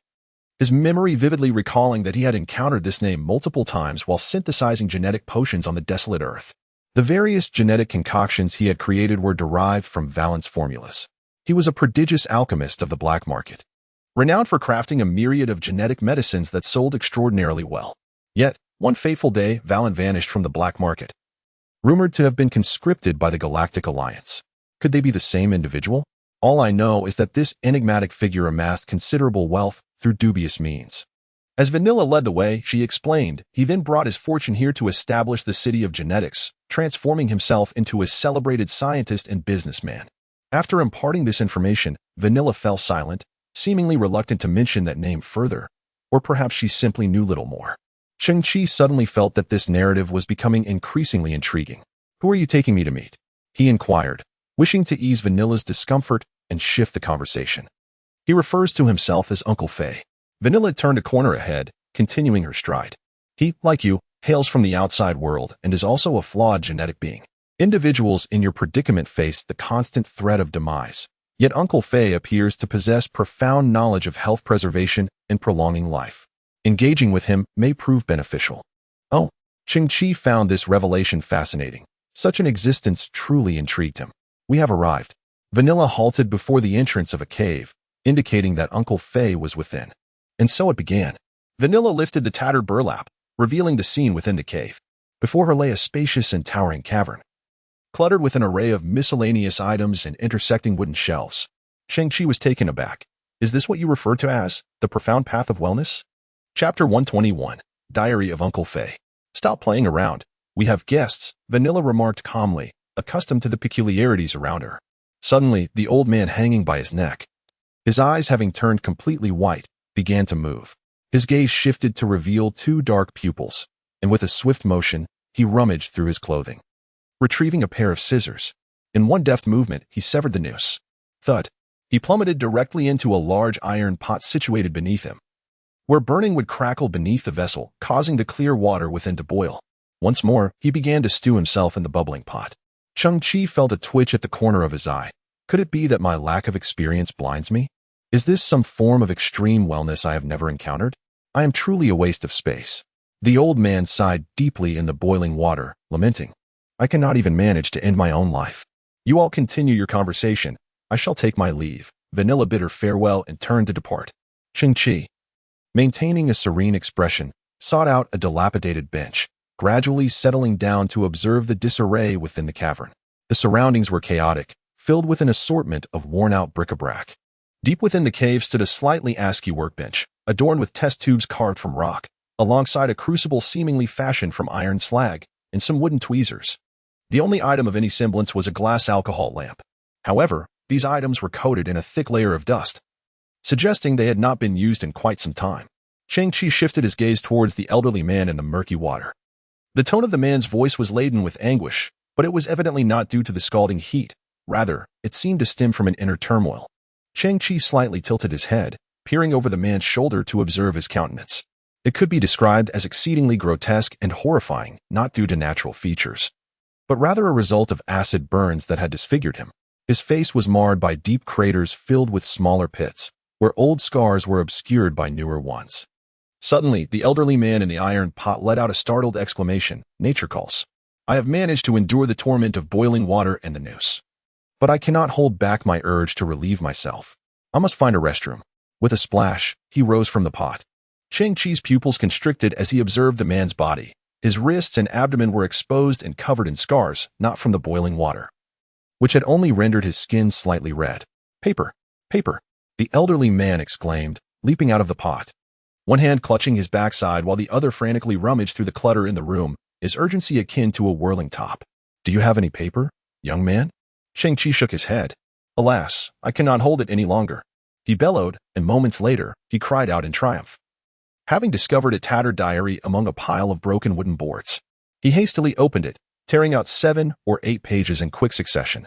his memory vividly recalling that he had encountered this name multiple times while synthesizing genetic potions on the desolate Earth. The various genetic concoctions he had created were derived from valence formulas. He was a prodigious alchemist of the black market, renowned for crafting a myriad of genetic medicines that sold extraordinarily well. Yet, one fateful day, Valen vanished from the black market, rumored to have been conscripted by the Galactic Alliance. Could they be the same individual? All I know is that this enigmatic figure amassed considerable wealth through dubious means. As Vanilla led the way, she explained, he then brought his fortune here to establish the city of genetics, transforming himself into a celebrated scientist and businessman. After imparting this information, Vanilla fell silent, seemingly reluctant to mention that name further, or perhaps she simply knew little more. Cheng Qi suddenly felt that this narrative was becoming increasingly intriguing. "Who are you taking me to meet?" he inquired, wishing to ease Vanilla's discomfort and shift the conversation. "He refers to himself as Uncle Fei." Vanilla turned a corner ahead, continuing her stride. "He, like you, hails from the outside world and is also a flawed genetic being. Individuals in your predicament face the constant threat of demise. Yet Uncle Fei appears to possess profound knowledge of health preservation and prolonging life. Engaging with him may prove beneficial." Oh, Cheng Qi found this revelation fascinating. Such an existence truly intrigued him. "We have arrived." Vanilla halted before the entrance of a cave, indicating that Uncle Fei was within. And so it began. Vanilla lifted the tattered burlap, revealing the scene within the cave. Before her lay a spacious and towering cavern, cluttered with an array of miscellaneous items and intersecting wooden shelves. Cheng Qi was taken aback. "Is this what you refer to as the profound path of wellness?" Chapter 121, Diary of Uncle Fei. "Stop playing around. We have guests," Vanilla remarked calmly, accustomed to the peculiarities around her. Suddenly, the old man hanging by his neck, his eyes having turned completely white, began to move. His gaze shifted to reveal two dark pupils, and with a swift motion, he rummaged through his clothing, retrieving a pair of scissors. In one deft movement, he severed the noose. Thud. He plummeted directly into a large iron pot situated beneath him, where burning would crackle beneath the vessel, causing the clear water within to boil. Once more, he began to stew himself in the bubbling pot. Cheng Qi felt a twitch at the corner of his eye. Could it be that my lack of experience blinds me? Is this some form of extreme wellness I have never encountered? I am truly a waste of space. The old man sighed deeply in the boiling water, lamenting, "I cannot even manage to end my own life. You all continue your conversation. I shall take my leave." Vanilla bid her farewell and turned to depart. Cheng Qi, maintaining a serene expression, sought out a dilapidated bench, gradually settling down to observe the disarray within the cavern. The surroundings were chaotic, filled with an assortment of worn-out bric-a-brac. Deep within the cave stood a slightly askew workbench, adorned with test tubes carved from rock, alongside a crucible seemingly fashioned from iron slag, and some wooden tweezers. The only item of any semblance was a glass alcohol lamp. However, these items were coated in a thick layer of dust, suggesting they had not been used in quite some time. Cheng Qi shifted his gaze towards the elderly man in the murky water. The tone of the man's voice was laden with anguish, but it was evidently not due to the scalding heat. Rather, it seemed to stem from an inner turmoil. Cheng Qi slightly tilted his head, peering over the man's shoulder to observe his countenance. It could be described as exceedingly grotesque and horrifying, not due to natural features, but rather a result of acid burns that had disfigured him. His face was marred by deep craters filled with smaller pits, where old scars were obscured by newer ones. Suddenly, the elderly man in the iron pot let out a startled exclamation. "Nature calls. I have managed to endure the torment of boiling water and the noose, but I cannot hold back my urge to relieve myself. I must find a restroom." With a splash, he rose from the pot. Cheng Qi's pupils constricted as he observed the man's body. His wrists and abdomen were exposed and covered in scars, not from the boiling water, which had only rendered his skin slightly red. "Paper! Paper!" the elderly man exclaimed, leaping out of the pot, one hand clutching his backside while the other frantically rummaged through the clutter in the room, his urgency akin to a whirling top. "Do you have any paper, young man?" Cheng Qi shook his head. "Alas, I cannot hold it any longer," he bellowed, and moments later, he cried out in triumph. Having discovered a tattered diary among a pile of broken wooden boards, he hastily opened it, tearing out 7 or 8 pages in quick succession,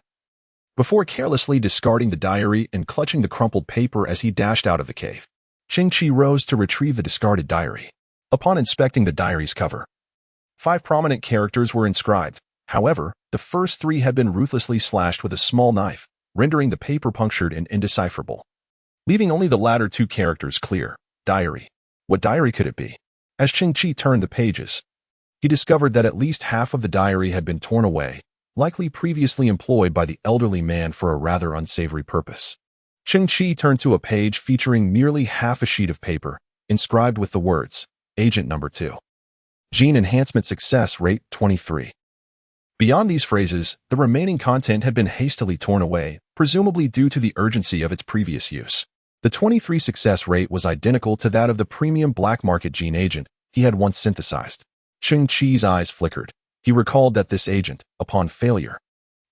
before carelessly discarding the diary and clutching the crumpled paper as he dashed out of the cave. Cheng Qi rose to retrieve the discarded diary. Upon inspecting the diary's cover, 5 prominent characters were inscribed. However, the first 3 had been ruthlessly slashed with a small knife, rendering the paper punctured and indecipherable, leaving only the latter 2 characters clear. Diary. What diary could it be? As Cheng Qi turned the pages, he discovered that at least half of the diary had been torn away, likely previously employed by the elderly man for a rather unsavory purpose. Cheng Qi turned to a page featuring merely half a sheet of paper, inscribed with the words, Agent Number 2. Gene Enhancement Success Rate 23. Beyond these phrases, the remaining content had been hastily torn away, presumably due to the urgency of its previous use. The 23 success rate was identical to that of the premium black market gene agent he had once synthesized. Cheng Qi's eyes flickered. He recalled that this agent, upon failure,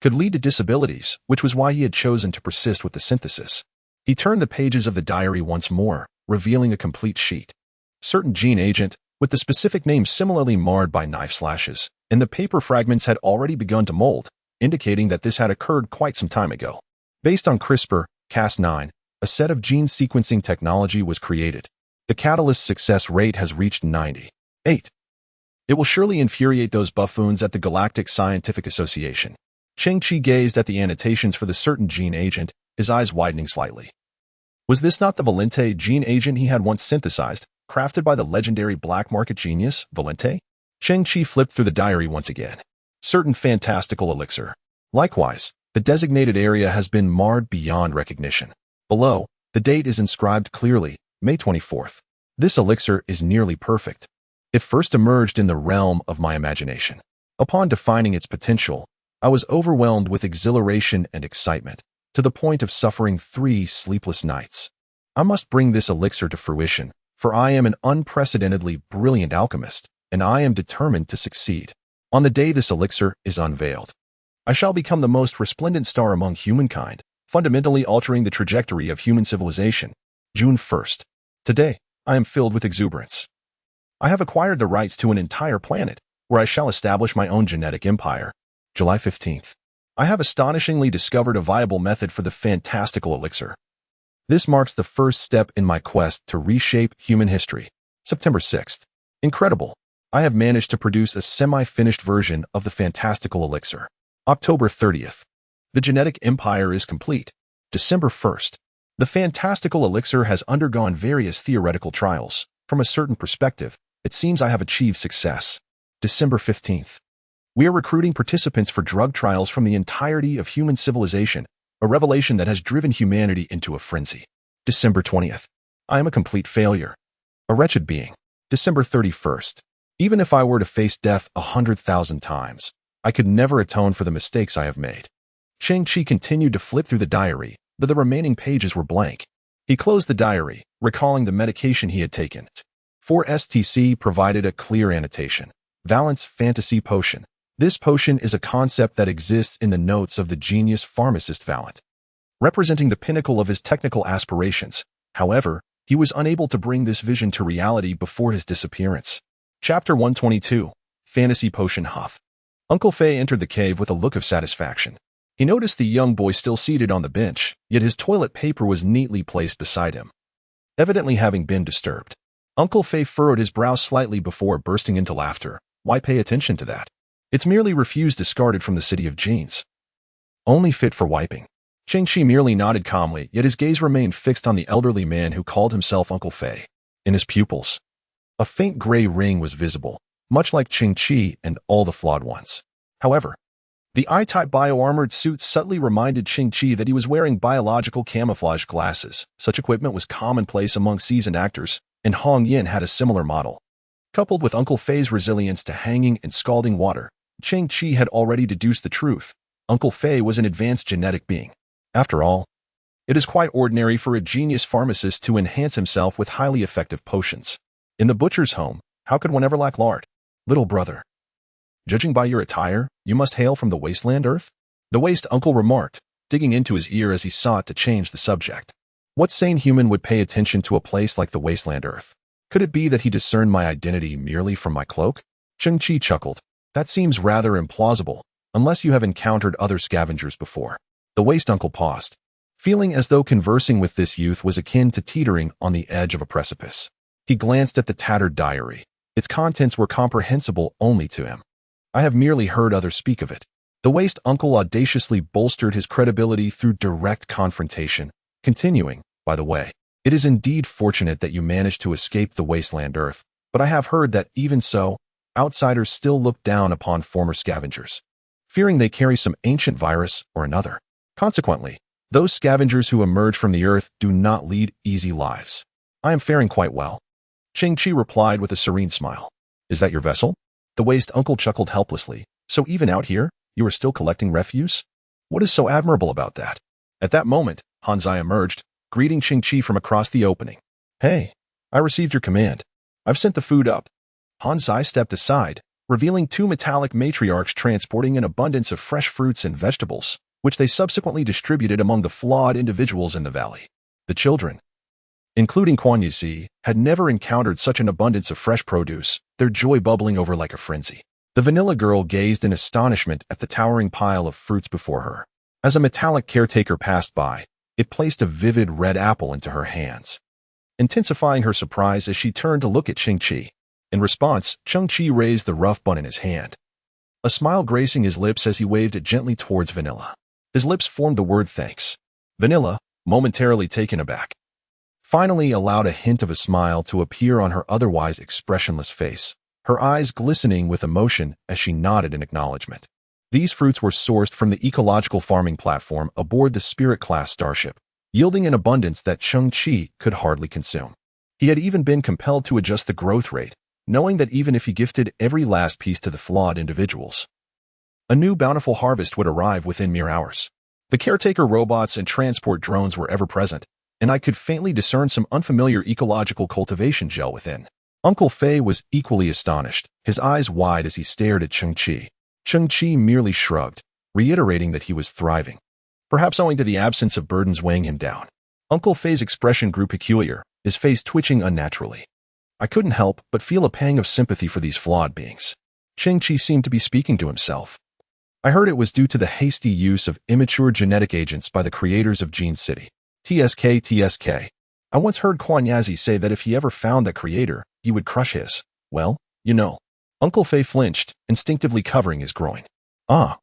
could lead to disabilities, which was why he had chosen to persist with the synthesis. He turned the pages of the diary once more, revealing a complete sheet. Certain gene agent, with the specific name similarly marred by knife slashes, and the paper fragments had already begun to mold, indicating that this had occurred quite some time ago. Based on CRISPR-Cas9, a set of gene sequencing technology was created. The catalyst success rate has reached 98. It will surely infuriate those buffoons at the Galactic Scientific Association. Cheng Qi gazed at the annotations for the certain gene agent, his eyes widening slightly. Was this not the Valente gene agent he had once synthesized, crafted by the legendary black market genius, Valente? Cheng Qi flipped through the diary once again. Certain fantastical elixir. Likewise, the designated area has been marred beyond recognition. Below, the date is inscribed clearly, May 24th. This elixir is nearly perfect. It first emerged in the realm of my imagination. Upon defining its potential, I was overwhelmed with exhilaration and excitement, to the point of suffering 3 sleepless nights. I must bring this elixir to fruition, for I am an unprecedentedly brilliant alchemist, and I am determined to succeed. On the day this elixir is unveiled, I shall become the most resplendent star among humankind, fundamentally altering the trajectory of human civilization. June 1st. Today, I am filled with exuberance. I have acquired the rights to an entire planet, where I shall establish my own genetic empire. July 15th. I have astonishingly discovered a viable method for the fantastical elixir. This marks the first step in my quest to reshape human history. September 6th. Incredible. I have managed to produce a semi-finished version of the fantastical elixir. October 30th. The genetic empire is complete. December 1st. The fantastical elixir has undergone various theoretical trials. From a certain perspective, it seems I have achieved success. December 15th. We are recruiting participants for drug trials from the entirety of human civilization, a revelation that has driven humanity into a frenzy. December 20th. I am a complete failure. A wretched being. December 31st. Even if I were to face death 100,000 times, I could never atone for the mistakes I have made. Cheng Qi continued to flip through the diary, but the remaining pages were blank. He closed the diary, recalling the medication he had taken. 4STC provided a clear annotation. Valence Fantasy Potion. This potion is a concept that exists in the notes of the genius pharmacist Valent, representing the pinnacle of his technical aspirations. However, he was unable to bring this vision to reality before his disappearance. Chapter 122. Fantasy Potion Huff. Uncle Fei entered the cave with a look of satisfaction. He noticed the young boy still seated on the bench, yet his toilet paper was neatly placed beside him, evidently having been disturbed. Uncle Fei furrowed his brow slightly before bursting into laughter. Why pay attention to that? It's merely refuse discarded from the city of genes. Only fit for wiping. Cheng Qi merely nodded calmly, yet his gaze remained fixed on the elderly man who called himself Uncle Fei. In his pupils, a faint gray ring was visible, much like Cheng Qi and all the flawed ones. However, the I-type bio-armored suit subtly reminded Cheng Qi that he was wearing biological camouflage glasses. Such equipment was commonplace among seasoned actors, and Hong Yin had a similar model. Coupled with Uncle Fei's resilience to hanging and scalding water, Cheng Qi had already deduced the truth. Uncle Fei was an advanced genetic being. After all, it is quite ordinary for a genius pharmacist to enhance himself with highly effective potions. In the butcher's home, how could one ever lack lard? Little brother, judging by your attire, you must hail from the wasteland earth? The waste uncle remarked, digging into his ear as he sought to change the subject. What sane human would pay attention to a place like the wasteland earth? Could it be that he discerned my identity merely from my cloak? Cheng Qi chuckled. That seems rather implausible, unless you have encountered other scavengers before. The waste uncle paused, feeling as though conversing with this youth was akin to teetering on the edge of a precipice. He glanced at the tattered diary. Its contents were comprehensible only to him. I have merely heard others speak of it. The waste uncle audaciously bolstered his credibility through direct confrontation, continuing, by the way, It is indeed fortunate that you managed to escape the wasteland Earth, but I have heard that even so, outsiders still look down upon former scavengers, fearing they carry some ancient virus or another. Consequently, those scavengers who emerge from the Earth do not lead easy lives. I am faring quite well. Cheng Qi replied with a serene smile. Is that your vessel? The waste uncle chuckled helplessly. So even out here, you are still collecting refuse? What is so admirable about that? At that moment, Hanzai emerged, greeting Cheng Qi from across the opening. Hey, I received your command. I've sent the food up. Hanzai stepped aside, revealing two metallic matriarchs transporting an abundance of fresh fruits and vegetables, which they subsequently distributed among the flawed individuals in the valley. The children, including Quan Yizi, had never encountered such an abundance of fresh produce, their joy bubbling over like a frenzy. The vanilla girl gazed in astonishment at the towering pile of fruits before her. As a metallic caretaker passed by, it placed a vivid red apple into her hands, intensifying her surprise as she turned to look at Cheng Qi. In response, Cheng Qi raised the rough bun in his hand, a smile gracing his lips as he waved it gently towards Vanilla. His lips formed the word thanks. Vanilla, momentarily taken aback, finally allowed a hint of a smile to appear on her otherwise expressionless face, her eyes glistening with emotion as she nodded in acknowledgement. These fruits were sourced from the ecological farming platform aboard the Spirit-class starship, yielding an abundance that Cheng Qi could hardly consume. He had even been compelled to adjust the growth rate, knowing that even if he gifted every last piece to the flawed individuals, a new bountiful harvest would arrive within mere hours. The caretaker robots and transport drones were ever present, and I could faintly discern some unfamiliar ecological cultivation gel within. Uncle Fei was equally astonished, his eyes wide as he stared at Cheng Qi. Cheng Qi merely shrugged, reiterating that he was thriving, perhaps owing to the absence of burdens weighing him down. Uncle Fei's expression grew peculiar, his face twitching unnaturally. I couldn't help but feel a pang of sympathy for these flawed beings. Cheng Qi seemed to be speaking to himself. I heard it was due to the hasty use of immature genetic agents by the creators of Gene City. TSK. I once heard Quan Yazi say that if he ever found that creator, he would crush his, well, you know. Uncle Fei flinched, instinctively covering his groin. Ah,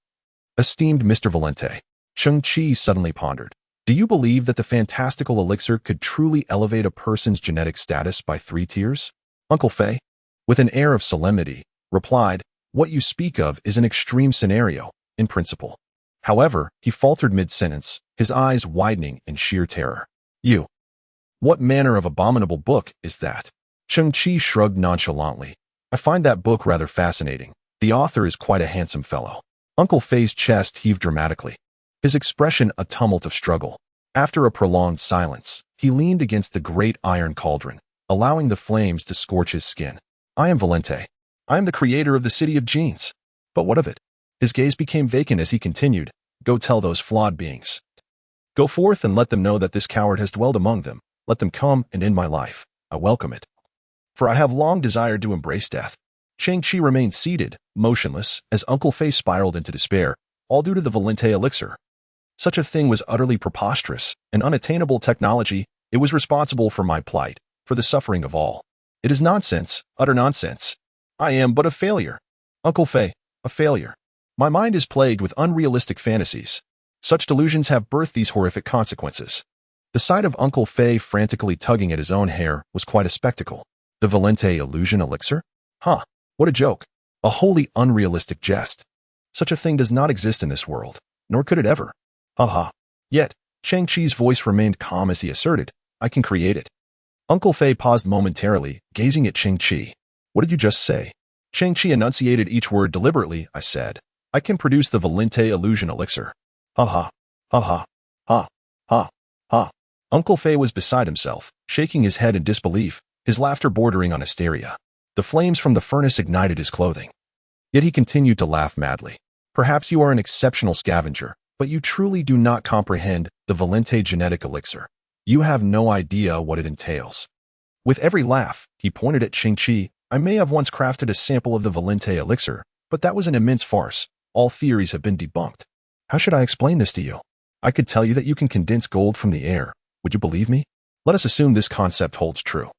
esteemed Mr. Valente, Cheng Qi suddenly pondered. Do you believe that the fantastical elixir could truly elevate a person's genetic status by 3 tiers? Uncle Fei, with an air of solemnity, replied, what you speak of is an extreme scenario, in principle. However, he faltered mid-sentence, his eyes widening in sheer terror. You. What manner of abominable book is that? Cheng Qi shrugged nonchalantly. I find that book rather fascinating. The author is quite a handsome fellow. Uncle Fei's chest heaved dramatically, his expression a tumult of struggle. After a prolonged silence, he leaned against the great iron cauldron, allowing the flames to scorch his skin. I am Valente. I am the creator of the City of Genes. But what of it? His gaze became vacant as he continued. Go tell those flawed beings. Go forth and let them know that this coward has dwelled among them. Let them come and end my life. I welcome it. For I have long desired to embrace death. Cheng Qi remained seated, motionless, as Uncle Fei spiraled into despair, all due to the Valente elixir. Such a thing was utterly preposterous, an unattainable technology. It was responsible for my plight, for the suffering of all. It is nonsense, utter nonsense. I am but a failure. Uncle Fei, a failure. My mind is plagued with unrealistic fantasies. Such delusions have birthed these horrific consequences. The sight of Uncle Fei frantically tugging at his own hair was quite a spectacle. The Valente illusion elixir? Huh, what a joke. A wholly unrealistic jest. Such a thing does not exist in this world, nor could it ever. Ha ha. Yet, Cheng Qi's voice remained calm as he asserted, I can create it. Uncle Fei paused momentarily, gazing at Cheng Qi. What did you just say? Cheng Qi enunciated each word deliberately. I said, I can produce the Valente illusion elixir. Ha ha. Ha ha. Ha. Ha. Ha. Uncle Fei was beside himself, shaking his head in disbelief, his laughter bordering on hysteria. The flames from the furnace ignited his clothing. Yet he continued to laugh madly. Perhaps you are an exceptional scavenger, but you truly do not comprehend the Valente genetic elixir. You have no idea what it entails. With every laugh, he pointed at Cheng Qi. I may have once crafted a sample of the Valente elixir, but that was an immense farce. All theories have been debunked. How should I explain this to you? I could tell you that you can condense gold from the air. Would you believe me? Let us assume this concept holds true.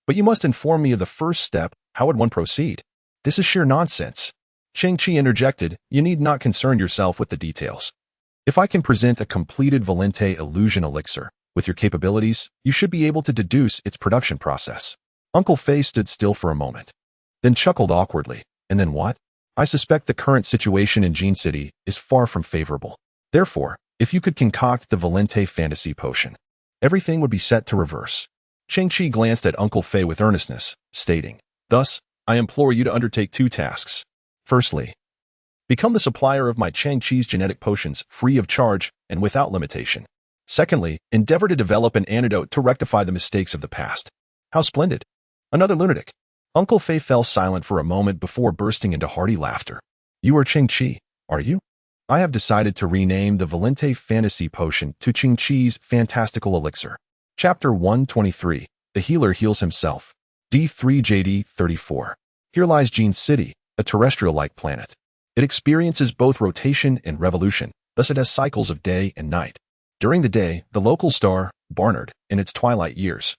But you must inform me of the first step. How would one proceed? This is sheer nonsense. Cheng Qi interjected, you need not concern yourself with the details. If I can present a completed Valente illusion elixir, With your capabilities, you should be able to deduce its production process. Uncle Fei stood still for a moment, then chuckled awkwardly. And then what? I suspect the current situation in Gene City is far from favorable. Therefore, if you could concoct the Valente fantasy potion, everything would be set to reverse. Cheng Qi glanced at Uncle Fei with earnestness, stating, "Thus, I implore you to undertake 2 tasks. Firstly, become the supplier of my Cheng Qi's genetic potions free of charge and without limitation. Secondly, endeavor to develop an antidote to rectify the mistakes of the past." How splendid! Another lunatic. Uncle Fei fell silent for a moment before bursting into hearty laughter. "You are Cheng Qi, are you? I have decided to rename the Valente fantasy potion to Cheng Qi's fantastical elixir." Chapter 123. The Healer Heals Himself. D3JD 34. Here lies Gene City, a terrestrial-like planet. It experiences both rotation and revolution, thus it has cycles of day and night. During the day, the local star, Barnard, in its twilight years,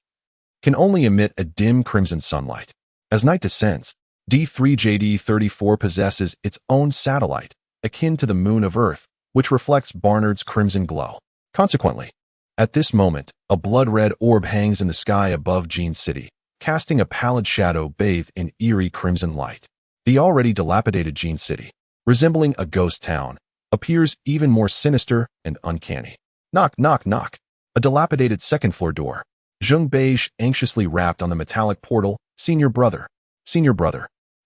can only emit a dim crimson sunlight. As night descends, D3JD 34 possesses its own satellite, akin to the moon of Earth, which reflects Barnard's crimson glow. Consequently, at this moment, a blood-red orb hangs in the sky above Gene City, casting a pallid shadow bathed in eerie crimson light. The already dilapidated Gene City, resembling a ghost town, appears even more sinister and uncanny. Knock, knock, knock. A dilapidated second-floor door. Zheng Beige anxiously rapped on the metallic portal. Senior brother,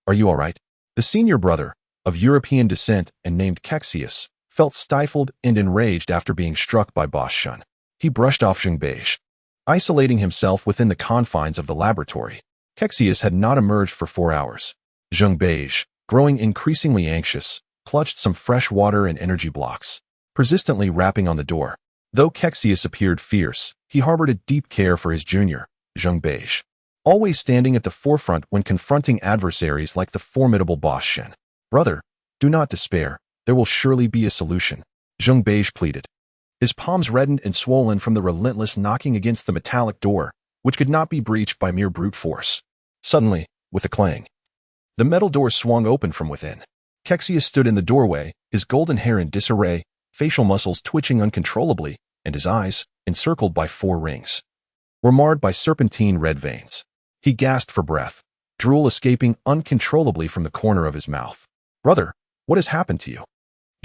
are you all right? The senior brother, of European descent and named Kexius, felt stifled and enraged after being struck by Boss Shun. He brushed off Zheng Beige, isolating himself within the confines of the laboratory. Kexius had not emerged for 4 hours. Zheng Beige, growing increasingly anxious, clutched some fresh water and energy blocks, persistently rapping on the door. Though Kexius appeared fierce, he harbored a deep care for his junior, Zheng Beige, always standing at the forefront when confronting adversaries like the formidable Boss Shen. "Brother, do not despair. There will surely be a solution," Zheng Beige pleaded. His palms reddened and swollen from the relentless knocking against the metallic door, which could not be breached by mere brute force. Suddenly, with a clang, the metal door swung open from within. Kexius stood in the doorway, his golden hair in disarray, facial muscles twitching uncontrollably, and his eyes, encircled by 4 rings, were marred by serpentine red veins. He gasped for breath, drool escaping uncontrollably from the corner of his mouth. "Brother, what has happened to you?"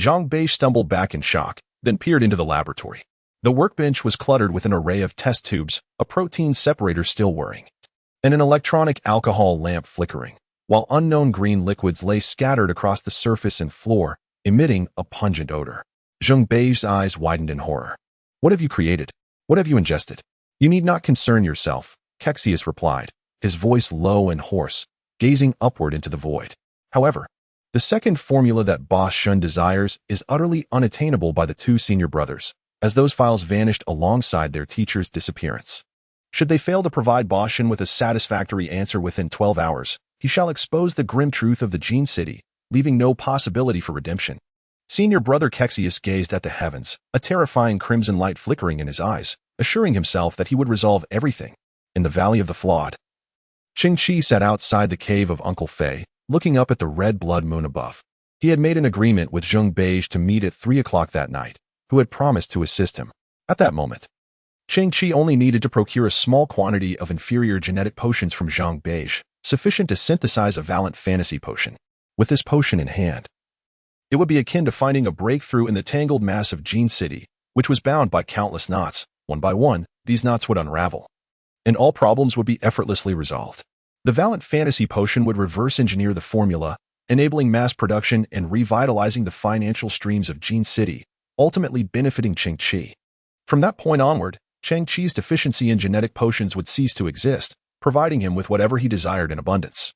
Zhang Beige stumbled back in shock, then peered into the laboratory. The workbench was cluttered with an array of test tubes, a protein separator still whirring, and an electronic alcohol lamp flickering, while unknown green liquids lay scattered across the surface and floor, emitting a pungent odor. Zheng Beige's eyes widened in horror. "What have you created? What have you ingested?" "You need not concern yourself," Kexius replied, his voice low and hoarse, gazing upward into the void. "However, the second formula that Boss Shun desires is utterly unattainable by the 2 senior brothers, as those files vanished alongside their teacher's disappearance. Should they fail to provide Boss Shun with a satisfactory answer within 12 hours, he shall expose the grim truth of the Gene City, leaving no possibility for redemption." Senior brother Kexius gazed at the heavens, a terrifying crimson light flickering in his eyes, assuring himself that he would resolve everything. In the Valley of the Flawed, Cheng Qi sat outside the cave of Uncle Fei, looking up at the red blood moon above. He had made an agreement with Zheng Beige to meet at 3 o'clock that night, who had promised to assist him. At that moment, Cheng Qi only needed to procure a small quantity of inferior genetic potions from Zheng Beige, sufficient to synthesize a Valent fantasy potion. With this potion in hand, it would be akin to finding a breakthrough in the tangled mass of Gene City, which was bound by countless knots. One by one, these knots would unravel, and all problems would be effortlessly resolved. The Valent fantasy potion would reverse engineer the formula, enabling mass production and revitalizing the financial streams of Gene City, ultimately benefiting Cheng Qi. From that point onward, Cheng Qi's deficiency in genetic potions would cease to exist, providing him with whatever he desired in abundance,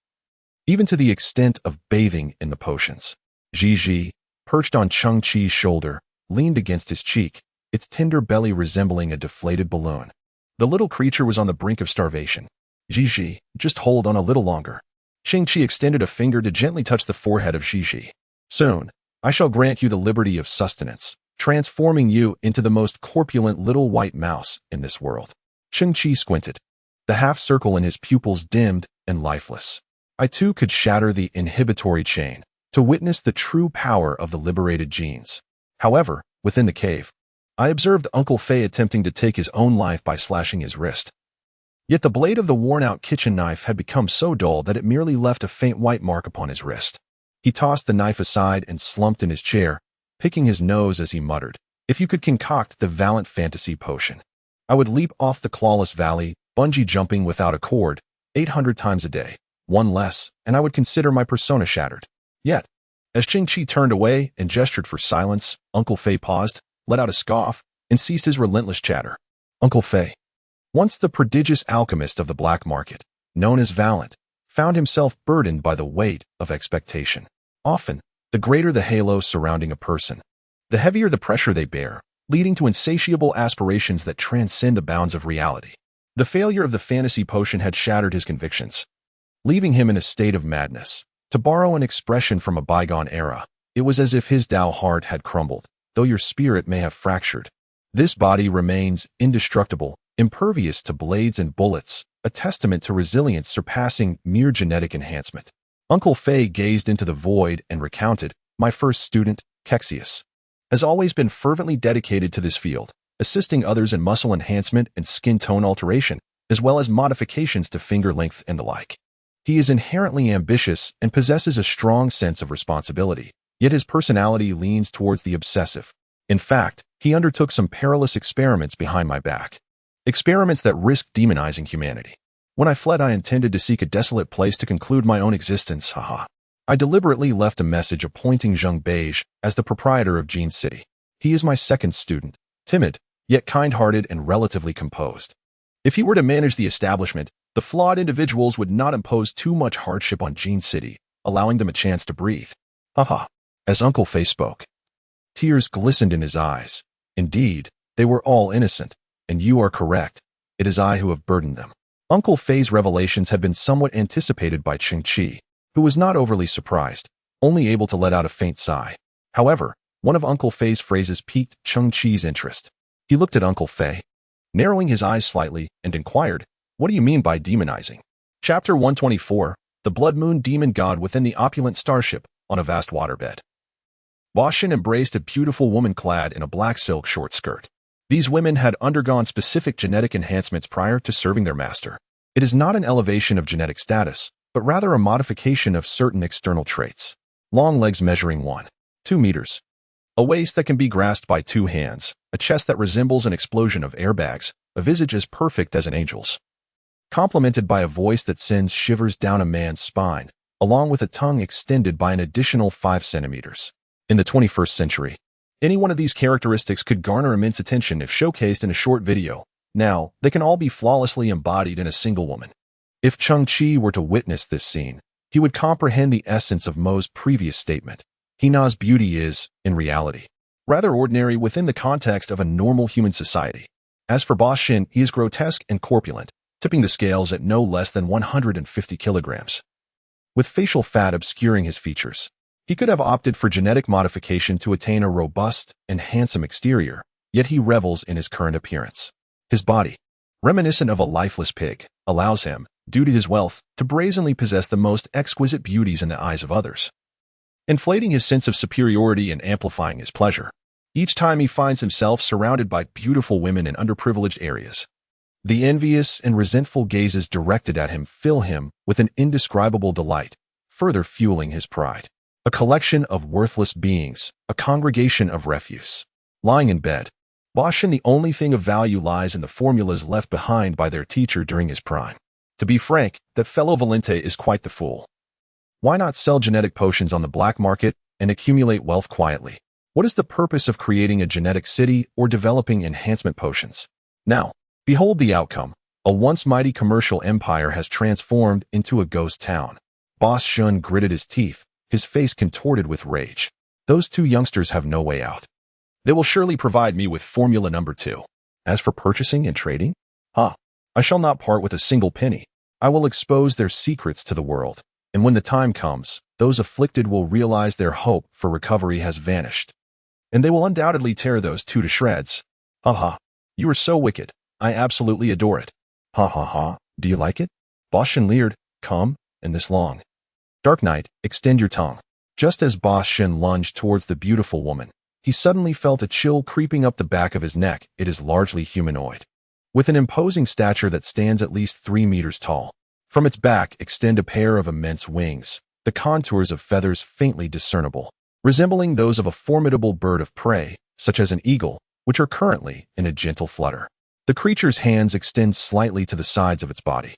even to the extent of bathing in the potions. Ji, perched on Cheng Qi's shoulder, leaned against his cheek, its tender belly resembling a deflated balloon. The little creature was on the brink of starvation. Ji, just hold on a little longer. Cheng Qi extended a finger to gently touch the forehead of Ji. "Soon, I shall grant you the liberty of sustenance, transforming you into the most corpulent little white mouse in this world." Cheng Qi squinted. The half-circle in his pupils dimmed and lifeless. "I too could shatter the inhibitory chain to witness the true power of the liberated genes." However, within the cave, I observed Uncle Fei attempting to take his own life by slashing his wrist. Yet the blade of the worn-out kitchen knife had become so dull that it merely left a faint white mark upon his wrist. He tossed the knife aside and slumped in his chair, picking his nose as he muttered, "If you could concoct the Valiant Fantasy Potion, I would leap off the Clawless Valley, bungee jumping without a cord, 800 times a day, one less, and I would consider my persona shattered." Yet, as Cheng Qi turned away and gestured for silence, Uncle Fei paused, let out a scoff, and ceased his relentless chatter. Uncle Fei, once the prodigious alchemist of the black market, known as Valiant, found himself burdened by the weight of expectation. Often, the greater the halo surrounding a person, the heavier the pressure they bear, leading to insatiable aspirations that transcend the bounds of reality. The failure of the fantasy potion had shattered his convictions, leaving him in a state of madness. To borrow an expression from a bygone era, it was as if his Tao heart had crumbled, though your spirit may have fractured. This body remains indestructible, impervious to blades and bullets, a testament to resilience surpassing mere genetic enhancement. Uncle Fei gazed into the void and recounted, "My first student, Kexius, has always been fervently dedicated to this field, assisting others in muscle enhancement and skin tone alteration, as well as modifications to finger length and the like. He is inherently ambitious and possesses a strong sense of responsibility, yet his personality leans towards the obsessive. In fact, he undertook some perilous experiments behind my back. Experiments that risked demonizing humanity. When I fled, I intended to seek a desolate place to conclude my own existence, haha. I deliberately left a message appointing Zheng Beige as the proprietor of Jean City. He is my second student, timid, yet kind-hearted and relatively composed. If he were to manage the establishment, the flawed individuals would not impose too much hardship on Jean City, allowing them a chance to breathe. Haha. As Uncle Fei spoke, tears glistened in his eyes. Indeed, they were all innocent, and you are correct. It is I who have burdened them. Uncle Fei's revelations had been somewhat anticipated by Cheng Qi, who was not overly surprised, only able to let out a faint sigh. However, one of Uncle Fei's phrases piqued Cheng Qi's interest. He looked at Uncle Fei, narrowing his eyes slightly, and inquired, "What do you mean by demonizing?" Chapter 124, The Blood Moon Demon God Within the Opulent Starship, on a Vast Waterbed. Bashan embraced a beautiful woman clad in a black silk short skirt. These women had undergone specific genetic enhancements prior to serving their master. It is not an elevation of genetic status, but rather a modification of certain external traits. Long legs measuring 1.2 meters. A waist that can be grasped by 2 hands, a chest that resembles an explosion of airbags, a visage as perfect as an angel's. Complemented by a voice that sends shivers down a man's spine, along with a tongue extended by an additional 5 centimeters. In the 21st century, any one of these characteristics could garner immense attention if showcased in a short video. Now, they can all be flawlessly embodied in a single woman. If Cheng Qi were to witness this scene, he would comprehend the essence of Mo's previous statement. Hina's beauty is, in reality, rather ordinary within the context of a normal human society. As for Bashan, he is grotesque and corpulent, tipping the scales at no less than 150 kilograms. With facial fat obscuring his features, he could have opted for genetic modification to attain a robust and handsome exterior, yet he revels in his current appearance. His body, reminiscent of a lifeless pig, allows him, due to his wealth, to brazenly possess the most exquisite beauties in the eyes of others, inflating his sense of superiority and amplifying his pleasure. Each time he finds himself surrounded by beautiful women in underprivileged areas, the envious and resentful gazes directed at him fill him with an indescribable delight, further fueling his pride. A collection of worthless beings, a congregation of refuse. Lying in bed, Bashan, the only thing of value lies in the formulas left behind by their teacher during his prime. To be frank, that fellow Valente is quite the fool. Why not sell genetic potions on the black market and accumulate wealth quietly? What is the purpose of creating a genetic city or developing enhancement potions? Now, behold the outcome. A once mighty commercial empire has transformed into a ghost town. Bashan gritted his teeth, his face contorted with rage. Those 2 youngsters have no way out. They will surely provide me with formula number 2. As for purchasing and trading, I shall not part with a single penny. I will expose their secrets to the world, and when the time comes, those afflicted will realize their hope for recovery has vanished, and they will undoubtedly tear those 2 to shreds. You are so wicked. I absolutely adore it. Do you like it? Bashan leered. Come, and this long. Dark Knight, extend your tongue. Just as Bashan lunged towards the beautiful woman, he suddenly felt a chill creeping up the back of his neck. It is largely humanoid, with an imposing stature that stands at least 3 meters tall. From its back extend a pair of immense wings, the contours of feathers faintly discernible, resembling those of a formidable bird of prey, such as an eagle, which are currently in a gentle flutter. The creature's hands extend slightly to the sides of its body.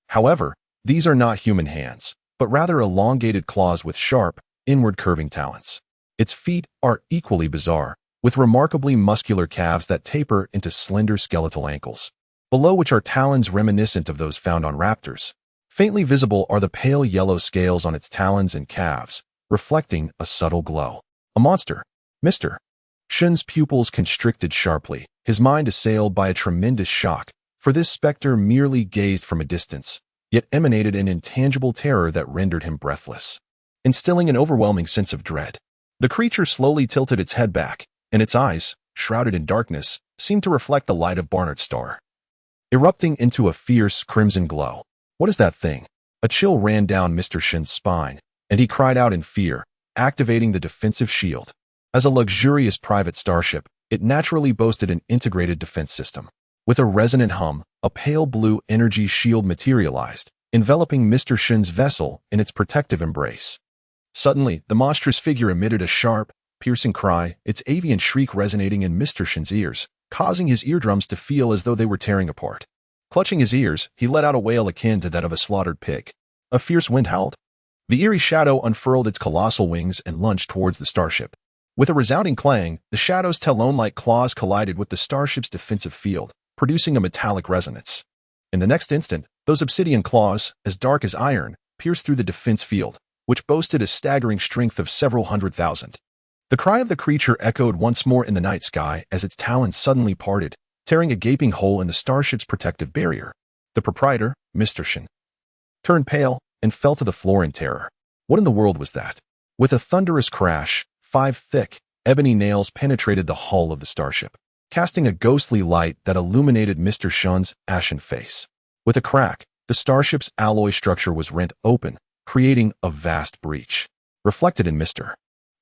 However, these are not human hands, but rather elongated claws with sharp, inward curving talons. Its feet are equally bizarre, with remarkably muscular calves that taper into slender skeletal ankles, below which are talons reminiscent of those found on raptors. Faintly visible are the pale yellow scales on its talons and calves, reflecting a subtle glow. A monster. Mr. Shen's pupils constricted sharply, his mind assailed by a tremendous shock, for this specter merely gazed from a distance, yet emanated an intangible terror that rendered him breathless, instilling an overwhelming sense of dread. The creature slowly tilted its head back, and its eyes, shrouded in darkness, seemed to reflect the light of Barnard's star, erupting into a fierce crimson glow. What is that thing? A chill ran down Mr. Shen's spine, and he cried out in fear, activating the defensive shield. As a luxurious private starship, it naturally boasted an integrated defense system. With a resonant hum, a pale blue energy shield materialized, enveloping Mr. Shen's vessel in its protective embrace. Suddenly, the monstrous figure emitted a sharp, piercing cry, its avian shriek resonating in Mr. Shen's ears, causing his eardrums to feel as though they were tearing apart. Clutching his ears, he let out a wail akin to that of a slaughtered pig. A fierce wind howled. The eerie shadow unfurled its colossal wings and lunged towards the starship. With a resounding clang, the shadow's talon-like claws collided with the starship's defensive field, producing a metallic resonance. In the next instant, those obsidian claws, as dark as iron, pierced through the defense field, which boasted a staggering strength of several 100,000. The cry of the creature echoed once more in the night sky as its talons suddenly parted, tearing a gaping hole in the starship's protective barrier. The proprietor, Mr. Shen, turned pale and fell to the floor in terror. What in the world was that? With a thunderous crash, 5 thick, ebony nails penetrated the hull of the starship, casting a ghostly light that illuminated Mr. Shen's ashen face. With a crack, the starship's alloy structure was rent open, creating a vast breach. Reflected in Mr.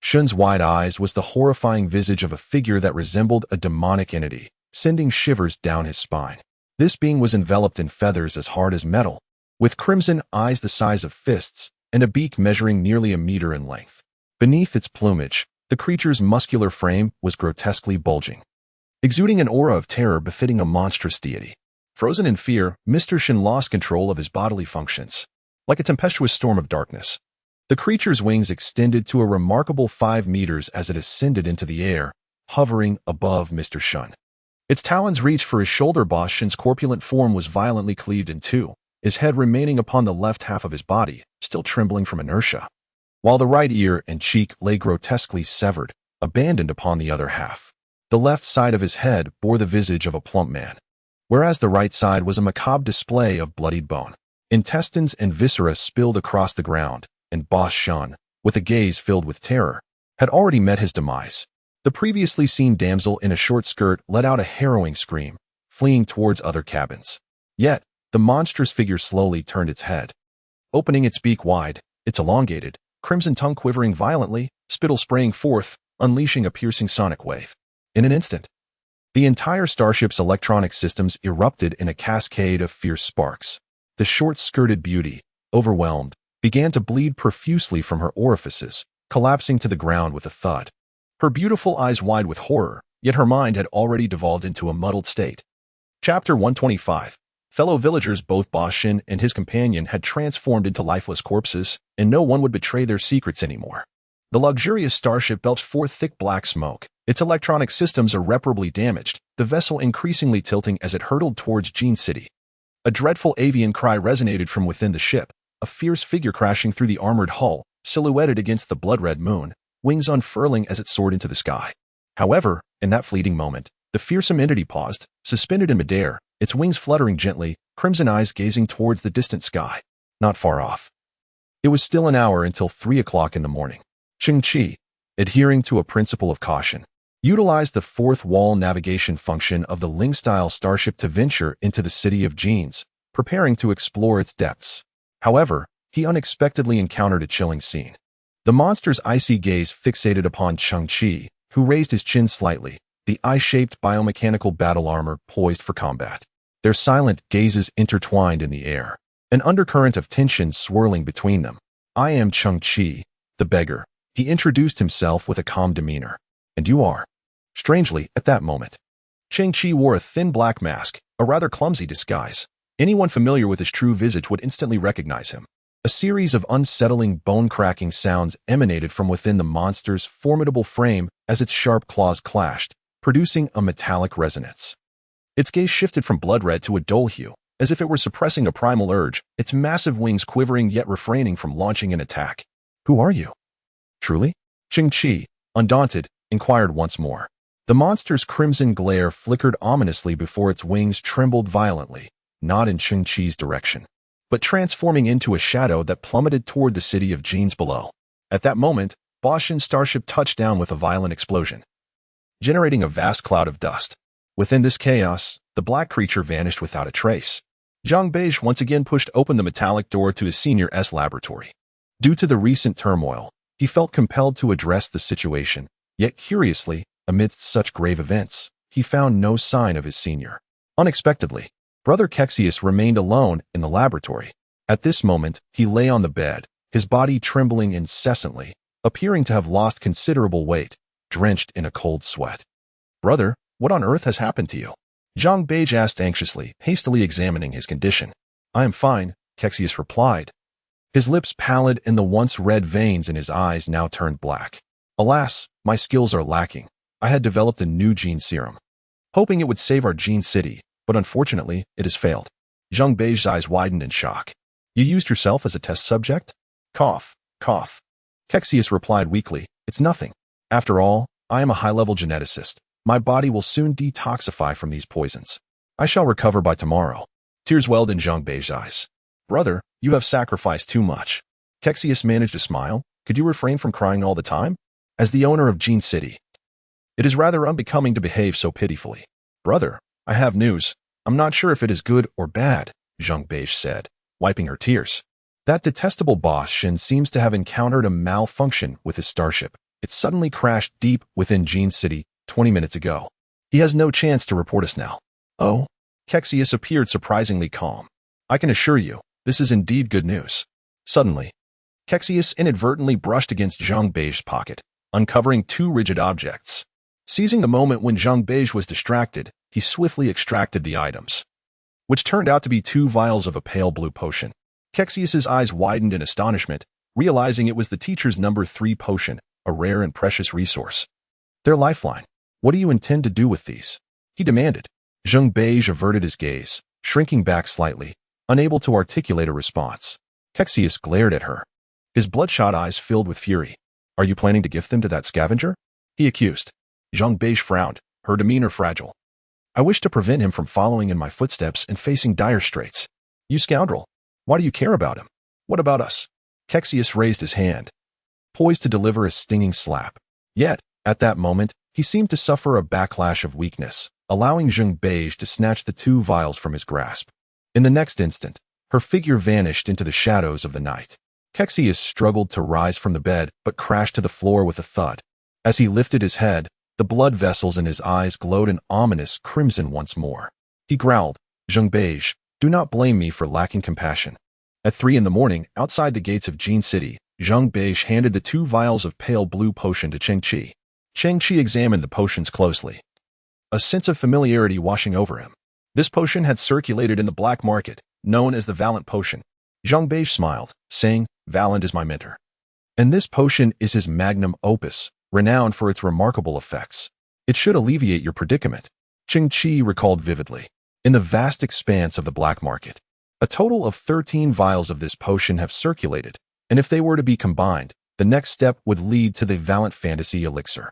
Shen's wide eyes was the horrifying visage of a figure that resembled a demonic entity, sending shivers down his spine. This being was enveloped in feathers as hard as metal, with crimson eyes the size of fists, and a beak measuring nearly a meter in length. Beneath its plumage, the creature's muscular frame was grotesquely bulging, exuding an aura of terror befitting a monstrous deity. Frozen in fear, Mr. Shen lost control of his bodily functions. Like a tempestuous storm of darkness, the creature's wings extended to a remarkable 5 meters as it ascended into the air, hovering above Mr. Shen. Its talons reached for his shoulder. Boss Shen's corpulent form was violently cleaved in two, his head remaining upon the left half of his body, still trembling from inertia, while the right ear and cheek lay grotesquely severed, abandoned upon the other half. The left side of his head bore the visage of a plump man, whereas the right side was a macabre display of bloodied bone. Intestines and viscera spilled across the ground, and Boss Shen, with a gaze filled with terror, had already met his demise. The previously seen damsel in a short skirt let out a harrowing scream, fleeing towards other cabins. Yet, the monstrous figure slowly turned its head, opening its beak wide, its elongated, crimson tongue quivering violently, spittle spraying forth, unleashing a piercing sonic wave. In an instant, the entire starship's electronic systems erupted in a cascade of fierce sparks. The short-skirted beauty, overwhelmed, began to bleed profusely from her orifices, collapsing to the ground with a thud. Her beautiful eyes wide with horror, yet her mind had already devolved into a muddled state. Chapter 125. Fellow villagers, both Boss Shen and his companion had transformed into lifeless corpses, and no one would betray their secrets anymore. The luxurious starship belched forth thick black smoke, its electronic systems irreparably damaged, the vessel increasingly tilting as it hurtled towards Gene City. A dreadful avian cry resonated from within the ship, a fierce figure crashing through the armored hull, silhouetted against the blood-red moon, wings unfurling as it soared into the sky. However, in that fleeting moment, the fearsome entity paused, suspended in midair, its wings fluttering gently, crimson eyes gazing towards the distant sky. Not far off. It was still an hour until 3 o'clock in the morning. Cheng Qi, adhering to a principle of caution, utilized the fourth wall navigation function of the Ling-style starship to venture into the city of Genes, preparing to explore its depths. However, he unexpectedly encountered a chilling scene. The monster's icy gaze fixated upon Cheng Qi, who raised his chin slightly, the eye-shaped biomechanical battle armor poised for combat. Their silent gazes intertwined in the air, an undercurrent of tension swirling between them. "I am Cheng Qi, the beggar," he introduced himself with a calm demeanor. "And you are?" Strangely, at that moment, Cheng Qi wore a thin black mask, a rather clumsy disguise. Anyone familiar with his true visage would instantly recognize him. A series of unsettling, bone-cracking sounds emanated from within the monster's formidable frame as its sharp claws clashed, producing a metallic resonance. Its gaze shifted from blood red to a dull hue, as if it were suppressing a primal urge, its massive wings quivering yet refraining from launching an attack. "Who are you?" "Truly?" Cheng Qi, undaunted, inquired once more. The monster's crimson glare flickered ominously before its wings trembled violently, not in Cheng Qi's direction, but transforming into a shadow that plummeted toward the city of Genes below. At that moment, Boshin's starship touched down with a violent explosion, generating a vast cloud of dust. Within this chaos, the black creature vanished without a trace. Zhang Beige once again pushed open the metallic door to his senior's laboratory. Due to the recent turmoil, he felt compelled to address the situation, yet curiously, amidst such grave events, he found no sign of his senior. Unexpectedly, Brother Kexius remained alone in the laboratory. At this moment, he lay on the bed, his body trembling incessantly, appearing to have lost considerable weight, drenched in a cold sweat. "Brother, what on earth has happened to you?" Zhang Beige asked anxiously, hastily examining his condition. "I am fine," Kexius replied. His lips pallid and the once red veins in his eyes now turned black. "Alas, my skills are lacking. I had developed a new gene serum, hoping it would save our gene city, but unfortunately, it has failed." Zhang Beige's eyes widened in shock. "You used yourself as a test subject?" Cough, cough. Kexius replied weakly, "It's nothing. After all, I am a high-level geneticist. My body will soon detoxify from these poisons. I shall recover by tomorrow." Tears welled in Zhang Beige's eyes. "Brother, you have sacrificed too much." Kexius managed a smile. "Could you refrain from crying all the time? As the owner of Gene City, it is rather unbecoming to behave so pitifully." "Brother, I have news. I'm not sure if it is good or bad," Zhang Beige said, wiping her tears. "That detestable boss Shin seems to have encountered a malfunction with his starship. It suddenly crashed deep within Gene City 20 minutes ago. He has no chance to report us now." "Oh?" Kexius appeared surprisingly calm. "I can assure you, this is indeed good news." Suddenly, Kexius inadvertently brushed against Zhang Beige's pocket, uncovering two rigid objects. Seizing the moment when Zhang Beige was distracted, he swiftly extracted the items, which turned out to be 2 vials of a pale blue potion. Kexius's eyes widened in astonishment, realizing it was the teacher's number 3 potion, a rare and precious resource. "Their lifeline. What do you intend to do with these?" he demanded. Zhang Beige averted his gaze, shrinking back slightly, unable to articulate a response. Kexius glared at her. His bloodshot eyes filled with fury. "Are you planning to gift them to that scavenger?" he accused. Zhang Beige frowned, her demeanor fragile. "I wish to prevent him from following in my footsteps and facing dire straits." "You scoundrel! Why do you care about him? What about us?" Kexius raised his hand, poised to deliver a stinging slap. Yet, at that moment, he seemed to suffer a backlash of weakness, allowing Zhang Beige to snatch the 2 vials from his grasp. In the next instant, her figure vanished into the shadows of the night. Kexius struggled to rise from the bed, but crashed to the floor with a thud. As he lifted his head, the blood vessels in his eyes glowed an ominous crimson once more. He growled, "Zhang Beige, do not blame me for lacking compassion." At 3 a.m, outside the gates of Gene City, Zhang Beige handed the 2 vials of pale blue potion to Cheng Qi. Cheng Qi examined the potions closely, a sense of familiarity washing over him. This potion had circulated in the black market, known as the Valiant Potion. Zhang Beige smiled, saying, "Valiant is my mentor, and this potion is his magnum opus, renowned for its remarkable effects. It should alleviate your predicament." Cheng Qi recalled vividly. In the vast expanse of the black market, a total of 13 vials of this potion have circulated, and if they were to be combined, the next step would lead to the Valiant Fantasy Elixir.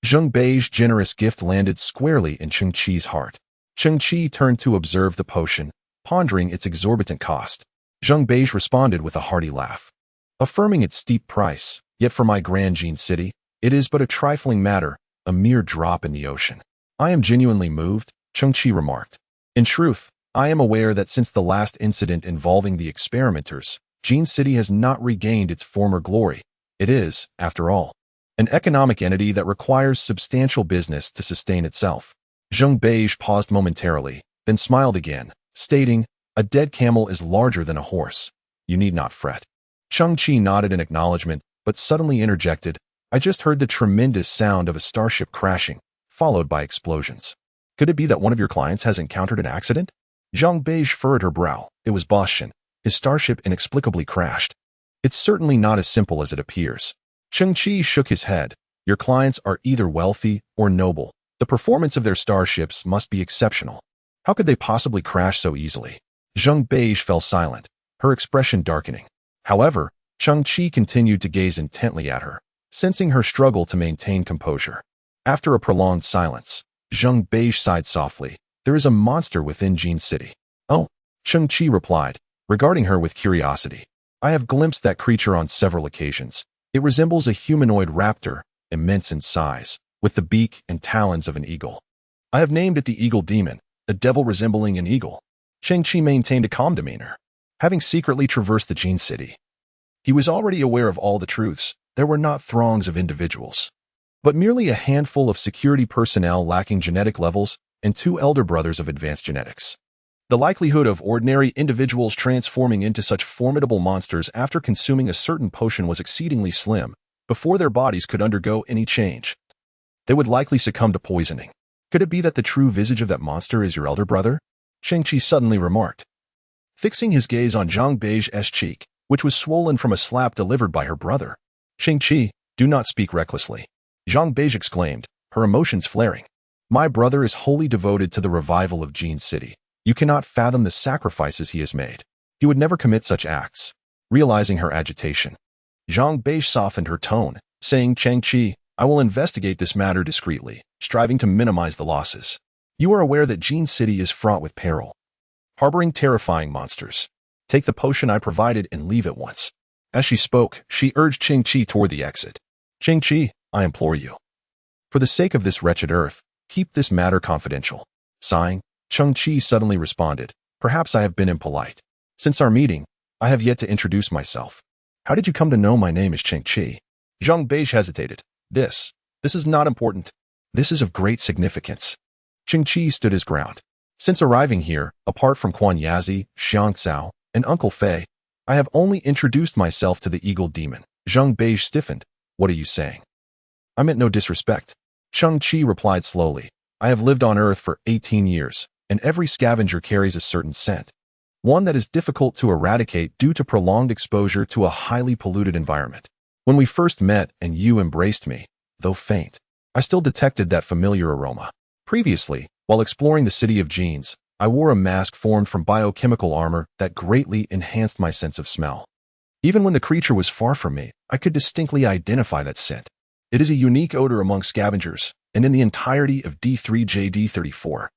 Zhang Beige's generous gift landed squarely in Cheng Qi's heart. Cheng Qi turned to observe the potion, pondering its exorbitant cost. Zhang Beige responded with a hearty laugh, affirming its steep price. "Yet for my grand Gene City, it is but a trifling matter, a mere drop in the ocean." "I am genuinely moved," Cheng Qi remarked. "In truth, I am aware that since the last incident involving the experimenters, Gene City has not regained its former glory. It is, after all, an economic entity that requires substantial business to sustain itself. Zheng Beige paused momentarily, then smiled again, stating, "A dead camel is larger than a horse. You need not fret." Cheng Qi nodded in acknowledgement, but suddenly interjected, "I just heard the tremendous sound of a starship crashing, followed by explosions. Could it be that one of your clients has encountered an accident?" Zheng Beige furrowed her brow. It was Boss Shen. His starship inexplicably crashed. "It's certainly not as simple as it appears." Cheng Qi shook his head. "Your clients are either wealthy or noble. The performance of their starships must be exceptional. How could they possibly crash so easily?" Zheng Beige fell silent, her expression darkening. However, Cheng Qi continued to gaze intently at her, sensing her struggle to maintain composure. After a prolonged silence, Zheng Beige sighed softly. "There is a monster within Jin City." "Oh," Cheng Qi replied, regarding her with curiosity. "I have glimpsed that creature on several occasions. It resembles a humanoid raptor, immense in size, with the beak and talons of an eagle. I have named it the Eagle Demon, a devil resembling an eagle." Cheng Qi maintained a calm demeanor. Having secretly traversed the Jin City, he was already aware of all the truths. There were not throngs of individuals, but merely a handful of security personnel lacking genetic levels and two elder brothers of advanced genetics. The likelihood of ordinary individuals transforming into such formidable monsters after consuming a certain potion was exceedingly slim. Before their bodies could undergo any change, they would likely succumb to poisoning. "Could it be that the true visage of that monster is your elder brother?" Cheng Qi suddenly remarked, fixing his gaze on Zheng Beige's cheek, which was swollen from a slap delivered by her brother. "Cheng Qi, do not speak recklessly," Zheng Beige exclaimed, her emotions flaring. "My brother is wholly devoted to the revival of Jin City. You cannot fathom the sacrifices he has made. He would never commit such acts." Realizing her agitation, Zheng Beige softened her tone, saying, "Cheng Qi, I will investigate this matter discreetly, striving to minimize the losses. You are aware that Jin City is fraught with peril, harboring terrifying monsters. Take the potion I provided and leave at once." As she spoke, she urged Cheng Qi toward the exit. "Cheng Qi, I implore you, for the sake of this wretched earth, keep this matter confidential." Sighing, Cheng Qi suddenly responded, "Perhaps I have been impolite. Since our meeting, I have yet to introduce myself. How did you come to know my name is Cheng Qi?" Zheng Beige hesitated. This is not important. This is of great significance." Cheng Qi stood his ground. "Since arriving here, apart from Quan Yazi, Xiang Cao, and Uncle Fei, I have only introduced myself to the Eagle Demon." Zheng Beige stiffened. "What are you saying?" "I meant no disrespect." Cheng Qi replied slowly. "I have lived on Earth for 18 years, and every scavenger carries a certain scent, one that is difficult to eradicate due to prolonged exposure to a highly polluted environment. When we first met and you embraced me, though faint, I still detected that familiar aroma. Previously, while exploring the city of genes, I wore a mask formed from biochemical armor that greatly enhanced my sense of smell. Even when the creature was far from me, I could distinctly identify that scent. It is a unique odor among scavengers, and in the entirety of D3JD34.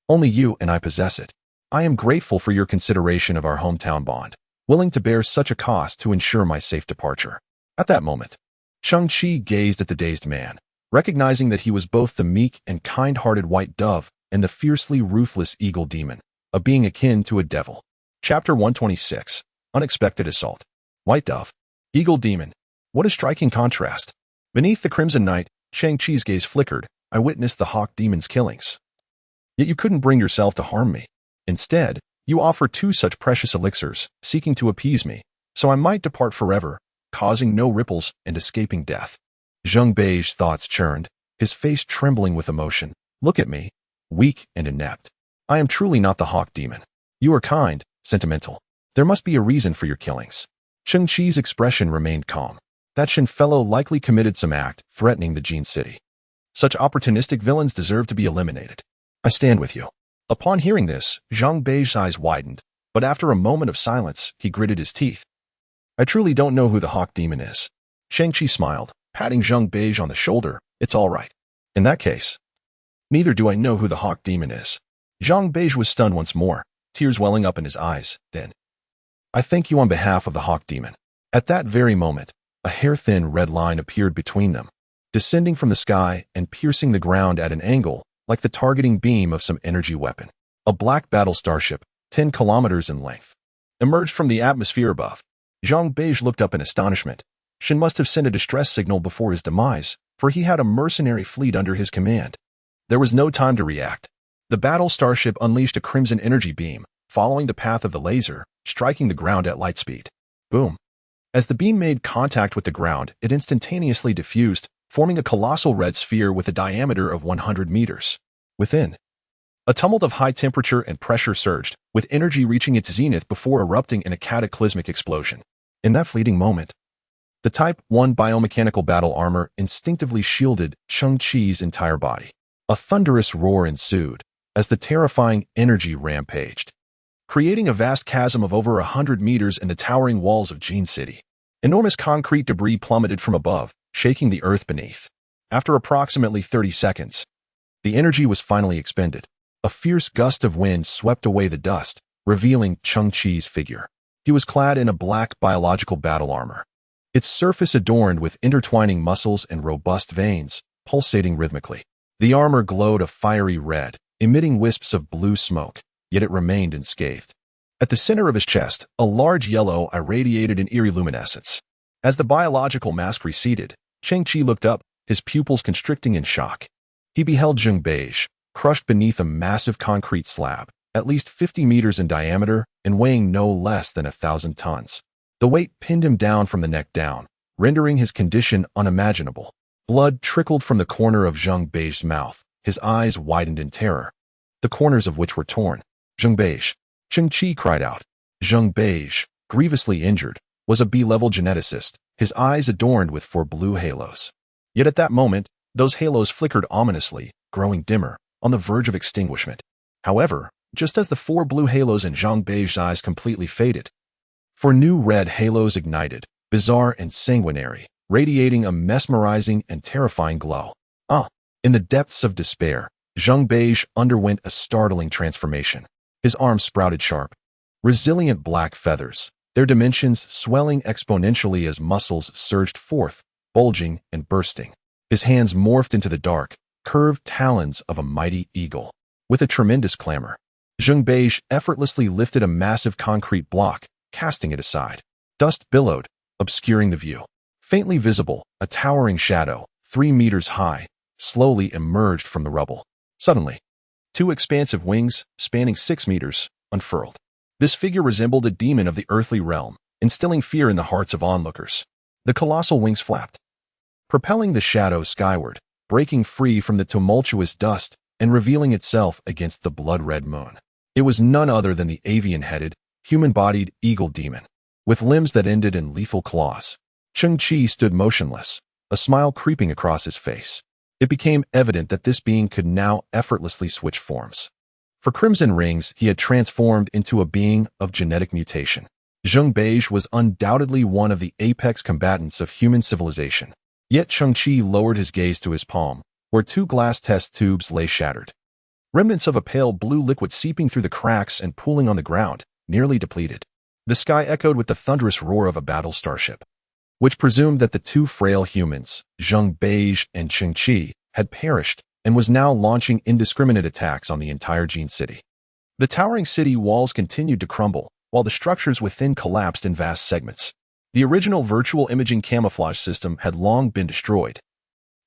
Only you and I possess it. I am grateful for your consideration of our hometown bond, willing to bear such a cost to ensure my safe departure." At that moment, Cheng Qi gazed at the dazed man, recognizing that he was both the meek and kind-hearted white dove and the fiercely ruthless eagle demon, a being akin to a devil. Chapter 126, Unexpected Assault. White dove, eagle demon. What a striking contrast. Beneath the crimson night, Cheng Qi's gaze flickered. "I witnessed the hawk demon's killings. Yet you couldn't bring yourself to harm me. Instead, you offer two such precious elixirs, seeking to appease me, so I might depart forever, causing no ripples and escaping death." Zheng Beige's thoughts churned, his face trembling with emotion. "Look at me, weak and inept. I am truly not the hawk demon. You are kind, sentimental. There must be a reason for your killings." Cheng Qi's expression remained calm. That Shen fellow likely committed some act threatening the Jin City. Such opportunistic villains deserve to be eliminated. I stand with you. Upon hearing this, Zheng Beige's eyes widened, but after a moment of silence, he gritted his teeth. "I truly don't know who the hawk demon is." Cheng Qi smiled, patting Zheng Beige on the shoulder. "It's all right. In that case, neither do I know who the hawk demon is." Zheng Beige was stunned once more, tears welling up in his eyes. Then, "I thank you on behalf of the hawk demon." At that very moment, a hair-thin red line appeared between them, descending from the sky and piercing the ground at an angle, like the targeting beam of some energy weapon. A black battle starship, 10 kilometers in length, emerged from the atmosphere above. Zheng Beige looked up in astonishment. Shen must have sent a distress signal before his demise, for he had a mercenary fleet under his command. There was no time to react. The battle starship unleashed a crimson energy beam, following the path of the laser, striking the ground at light speed. Boom. As the beam made contact with the ground, it instantaneously diffused, forming a colossal red sphere with a diameter of 100 meters. Within, a tumult of high temperature and pressure surged, with energy reaching its zenith before erupting in a cataclysmic explosion. In that fleeting moment, the Type 1 biomechanical battle armor instinctively shielded Cheng Qi's entire body. A thunderous roar ensued as the terrifying energy rampaged, creating a vast chasm of over 100 meters in the towering walls of Jin City. Enormous concrete debris plummeted from above, shaking the earth beneath. After approximately 30 seconds, the energy was finally expended. A fierce gust of wind swept away the dust, revealing Cheng Qi's figure. He was clad in a black biological battle armor, its surface adorned with intertwining muscles and robust veins, pulsating rhythmically. The armor glowed a fiery red, emitting wisps of blue smoke, yet it remained unscathed. At the center of his chest, a large yellow eye radiated an eerie luminescence. As the biological mask receded, Cheng Qi looked up, his pupils constricting in shock. He beheld Zheng Beige, crushed beneath a massive concrete slab, at least 50 meters in diameter and weighing no less than 1,000 tons. The weight pinned him down from the neck down, rendering his condition unimaginable. Blood trickled from the corner of Zheng Beige's mouth, his eyes widened in terror, the corners of which were torn. Zheng Beige, Cheng Qi cried out. Zheng Beige, grievously injured, was a B-level geneticist, his eyes adorned with 4 blue halos. Yet at that moment, those halos flickered ominously, growing dimmer, on the verge of extinguishment. However, just as the 4 blue halos in Zheng Beige's eyes completely faded, 4 new red halos ignited, bizarre and sanguinary, radiating a mesmerizing and terrifying glow. In the depths of despair, Zheng Beige underwent a startling transformation. His arms sprouted sharp, resilient black feathers, their dimensions swelling exponentially as muscles surged forth, bulging and bursting. His hands morphed into the dark, curved talons of a mighty eagle. With a tremendous clamor, Zheng Beige effortlessly lifted a massive concrete block, casting it aside. Dust billowed, obscuring the view. Faintly visible, a towering shadow, 3 meters high, slowly emerged from the rubble. Suddenly, 2 expansive wings, spanning 6 meters, unfurled. This figure resembled a demon of the earthly realm, instilling fear in the hearts of onlookers. The colossal wings flapped, propelling the shadow skyward, breaking free from the tumultuous dust and revealing itself against the blood-red moon. It was none other than the avian-headed, human-bodied eagle demon, with limbs that ended in lethal claws. Cheng Qi stood motionless, a smile creeping across his face. It became evident that this being could now effortlessly switch forms. For crimson rings, he had transformed into a being of genetic mutation. Zheng Beige was undoubtedly one of the apex combatants of human civilization. Yet Cheng Qi lowered his gaze to his palm, where 2 glass test tubes lay shattered. Remnants of a pale blue liquid seeping through the cracks and pooling on the ground, nearly depleted. The sky echoed with the thunderous roar of a battle starship, which presumed that the 2 frail humans, Zheng Beige and Cheng Qi, had perished and was now launching indiscriminate attacks on the entire Jin City. The towering city walls continued to crumble, while the structures within collapsed in vast segments. The original virtual imaging camouflage system had long been destroyed,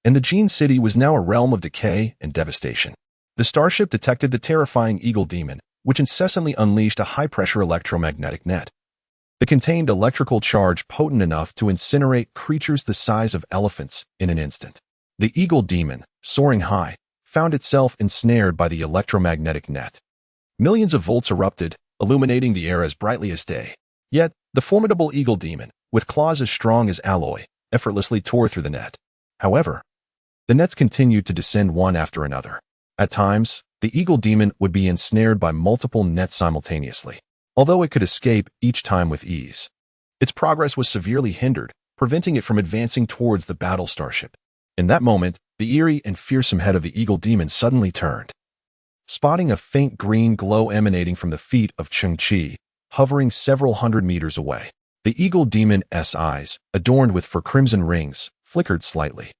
and the Jin City was now a realm of decay and devastation. The starship detected the terrifying eagle demon, which incessantly unleashed a high-pressure electromagnetic net. It contained electrical charge potent enough to incinerate creatures the size of elephants in an instant. The eagle demon, soaring high, found itself ensnared by the electromagnetic net. Millions of volts erupted, illuminating the air as brightly as day. Yet, the formidable eagle demon, with claws as strong as alloy, effortlessly tore through the net. However, the nets continued to descend one after another. At times, the eagle demon would be ensnared by multiple nets simultaneously, although it could escape each time with ease. Its progress was severely hindered, preventing it from advancing towards the battle starship. In that moment, the eerie and fearsome head of the eagle demon suddenly turned, spotting a faint green glow emanating from the feet of Cheng Qi, hovering several hundred meters away. The eagle demon's eyes, adorned with 4 crimson rings, flickered slightly.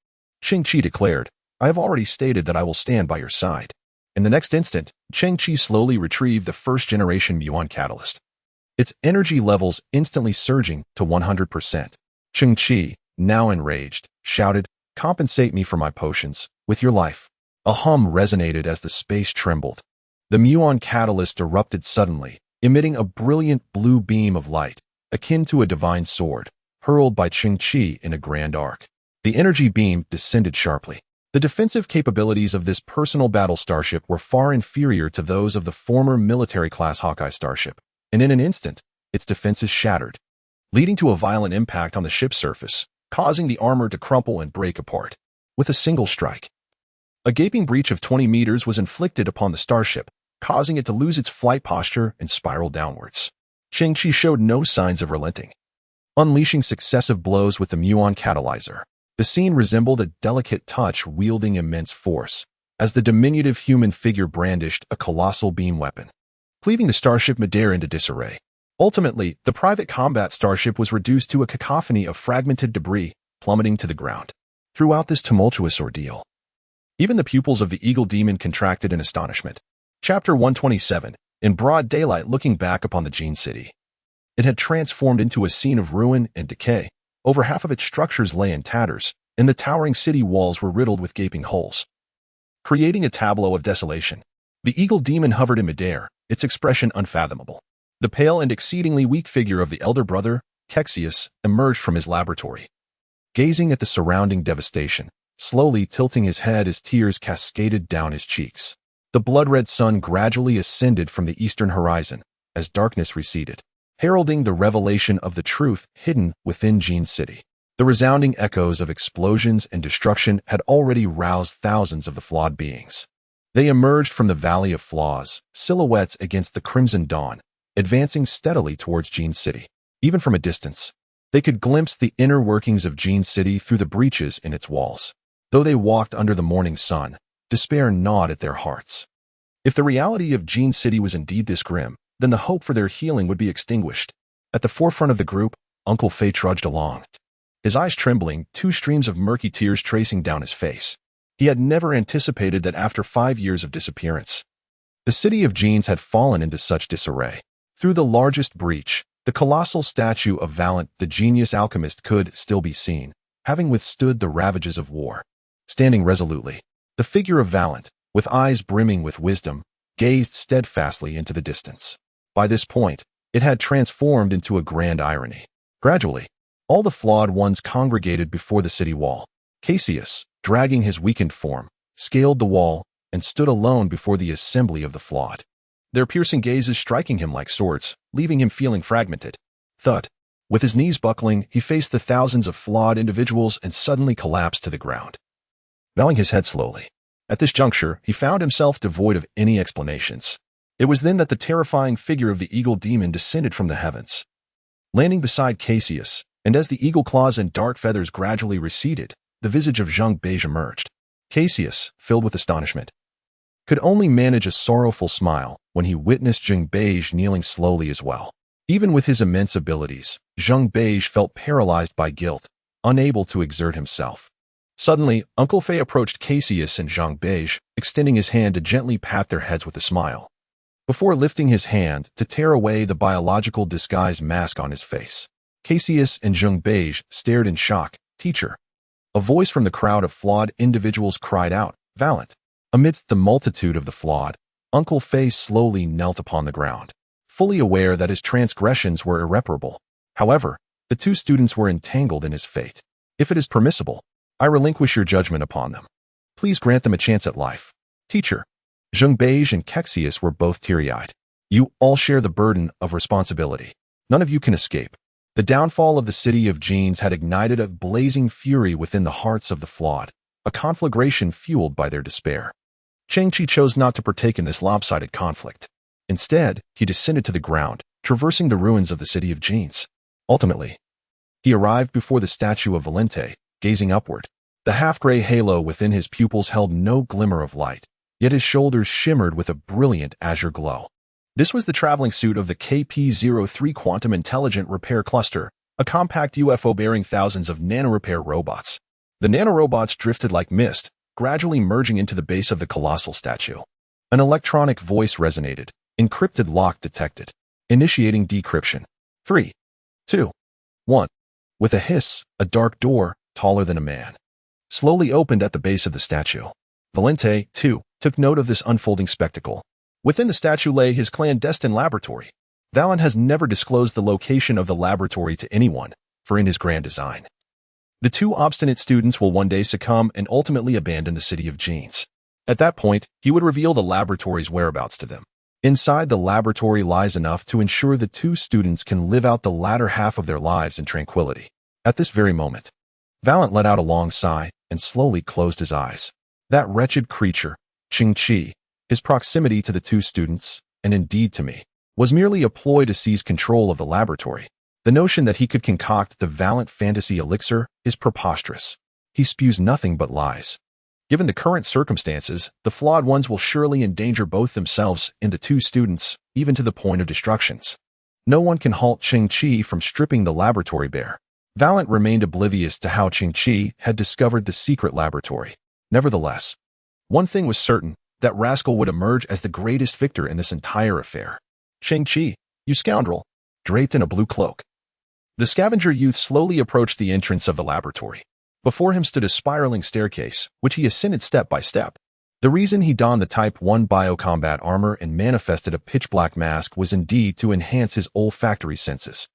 Cheng Qi declared, "I have already stated that I will stand by your side." In the next instant, Cheng Qi slowly retrieved the first-generation muon catalyst, its energy levels instantly surging to 100%. Cheng Qi, now enraged, shouted, "Compensate me for my potions, with your life." A hum resonated as the space trembled. The muon catalyst erupted suddenly, emitting a brilliant blue beam of light, akin to a divine sword, hurled by Cheng Qi in a grand arc. The energy beam descended sharply. The defensive capabilities of this personal battle starship were far inferior to those of the former military-class Hawkeye starship, and in an instant, its defenses shattered, leading to a violent impact on the ship's surface, causing the armor to crumple and break apart. With a single strike, a gaping breach of 20 meters was inflicted upon the starship, causing it to lose its flight posture and spiral downwards. Cheng Qi showed no signs of relenting, unleashing successive blows with the muon catalyzer. The scene resembled a delicate touch wielding immense force, as the diminutive human figure brandished a colossal beam weapon, cleaving the starship midair into disarray. Ultimately, the private combat starship was reduced to a cacophony of fragmented debris, plummeting to the ground. Throughout this tumultuous ordeal, even the pupils of the Eagle Demon contracted in astonishment. Chapter 127, in broad daylight looking back upon the Gene City. It had transformed into a scene of ruin and decay. Over half of its structures lay in tatters, and the towering city walls were riddled with gaping holes, creating a tableau of desolation. The Eagle Demon hovered in midair, its expression unfathomable. The pale and exceedingly weak figure of the elder brother, Kexius, emerged from his laboratory, gazing at the surrounding devastation, slowly tilting his head as tears cascaded down his cheeks. The blood-red sun gradually ascended from the eastern horizon as darkness receded, heralding the revelation of the truth hidden within Gene City. The resounding echoes of explosions and destruction had already roused thousands of the flawed beings. They emerged from the Valley of Flaws, silhouettes against the crimson dawn, advancing steadily towards Gene City. Even from a distance, they could glimpse the inner workings of Gene City through the breaches in its walls. Though they walked under the morning sun, despair gnawed at their hearts. If the reality of Gene City was indeed this grim, then the hope for their healing would be extinguished. At the forefront of the group, Uncle Fei trudged along, his eyes trembling, two streams of murky tears tracing down his face. He had never anticipated that after 5 years of disappearance, the city of Genes had fallen into such disarray. Through the largest breach, the colossal statue of Valent, the genius alchemist, could still be seen, having withstood the ravages of war. Standing resolutely, the figure of Valent, with eyes brimming with wisdom, gazed steadfastly into the distance. By this point, it had transformed into a grand irony. Gradually, all the flawed ones congregated before the city wall. Cassius, dragging his weakened form, scaled the wall and stood alone before the assembly of the flawed, their piercing gazes striking him like swords, leaving him feeling fragmented. Thud. With his knees buckling, he faced the thousands of flawed individuals and suddenly collapsed to the ground, bowing his head slowly. At this juncture, he found himself devoid of any explanations. It was then that the terrifying figure of the Eagle Demon descended from the heavens, landing beside Cassius, and as the eagle claws and dark feathers gradually receded, the visage of Zhang Beige emerged. Cassius, filled with astonishment, could only manage a sorrowful smile when he witnessed Zhang Beige kneeling slowly as well. Even with his immense abilities, Zhang Beige felt paralyzed by guilt, unable to exert himself. Suddenly, Uncle Fei approached Cassius and Zhang Beige, extending his hand to gently pat their heads with a smile, before lifting his hand to tear away the biological disguise mask on his face. Cassius and Zhang Beige stared in shock. "Teacher." A voice from the crowd of flawed individuals cried out, "Valent." Amidst the multitude of the flawed, Uncle Fei slowly knelt upon the ground, fully aware that his transgressions were irreparable. However, the two students were entangled in his fate. "If it is permissible, I relinquish your judgment upon them. Please grant them a chance at life." "Teacher." Zhang Beige and Kexius were both teary-eyed. "You all share the burden of responsibility. None of you can escape." The downfall of the city of Genes had ignited a blazing fury within the hearts of the flawed, a conflagration fueled by their despair. Cheng Qi chose not to partake in this lopsided conflict. Instead, he descended to the ground, traversing the ruins of the city of Genes. Ultimately, he arrived before the statue of Valente, gazing upward. The half-gray halo within his pupils held no glimmer of light, yet his shoulders shimmered with a brilliant azure glow. This was the traveling suit of the KP-03 Quantum Intelligent Repair Cluster, a compact UFO bearing thousands of nanorepair robots. The nanorobots drifted like mist, gradually merging into the base of the colossal statue. An electronic voice resonated. Encrypted lock detected. Initiating decryption. 3, 2, 1. With a hiss, a dark door, taller than a man, slowly opened at the base of the statue. Valente, too, took note of this unfolding spectacle. Within the statue lay his clandestine laboratory. Valent has never disclosed the location of the laboratory to anyone, for in his grand design, the two obstinate students will one day succumb and ultimately abandon the city of genes. At that point, he would reveal the laboratory's whereabouts to them. Inside the laboratory lies enough to ensure the two students can live out the latter half of their lives in tranquility. At this very moment, Valent let out a long sigh and slowly closed his eyes. That wretched creature, Cheng Qi, his proximity to the two students, and indeed to me, was merely a ploy to seize control of the laboratory. The notion that he could concoct the Valent fantasy elixir is preposterous. He spews nothing but lies. Given the current circumstances, the flawed ones will surely endanger both themselves and the two students, even to the point of destructions. No one can halt Cheng Qi from stripping the laboratory bare. Valent remained oblivious to how Cheng Qi had discovered the secret laboratory. Nevertheless, one thing was certain, that rascal would emerge as the greatest victor in this entire affair. Cheng Qi, you scoundrel, draped in a blue cloak. The scavenger youth slowly approached the entrance of the laboratory. Before him stood a spiraling staircase, which he ascended step by step. The reason he donned the Type 1 biocombat armor and manifested a pitch-black mask was indeed to enhance his olfactory senses,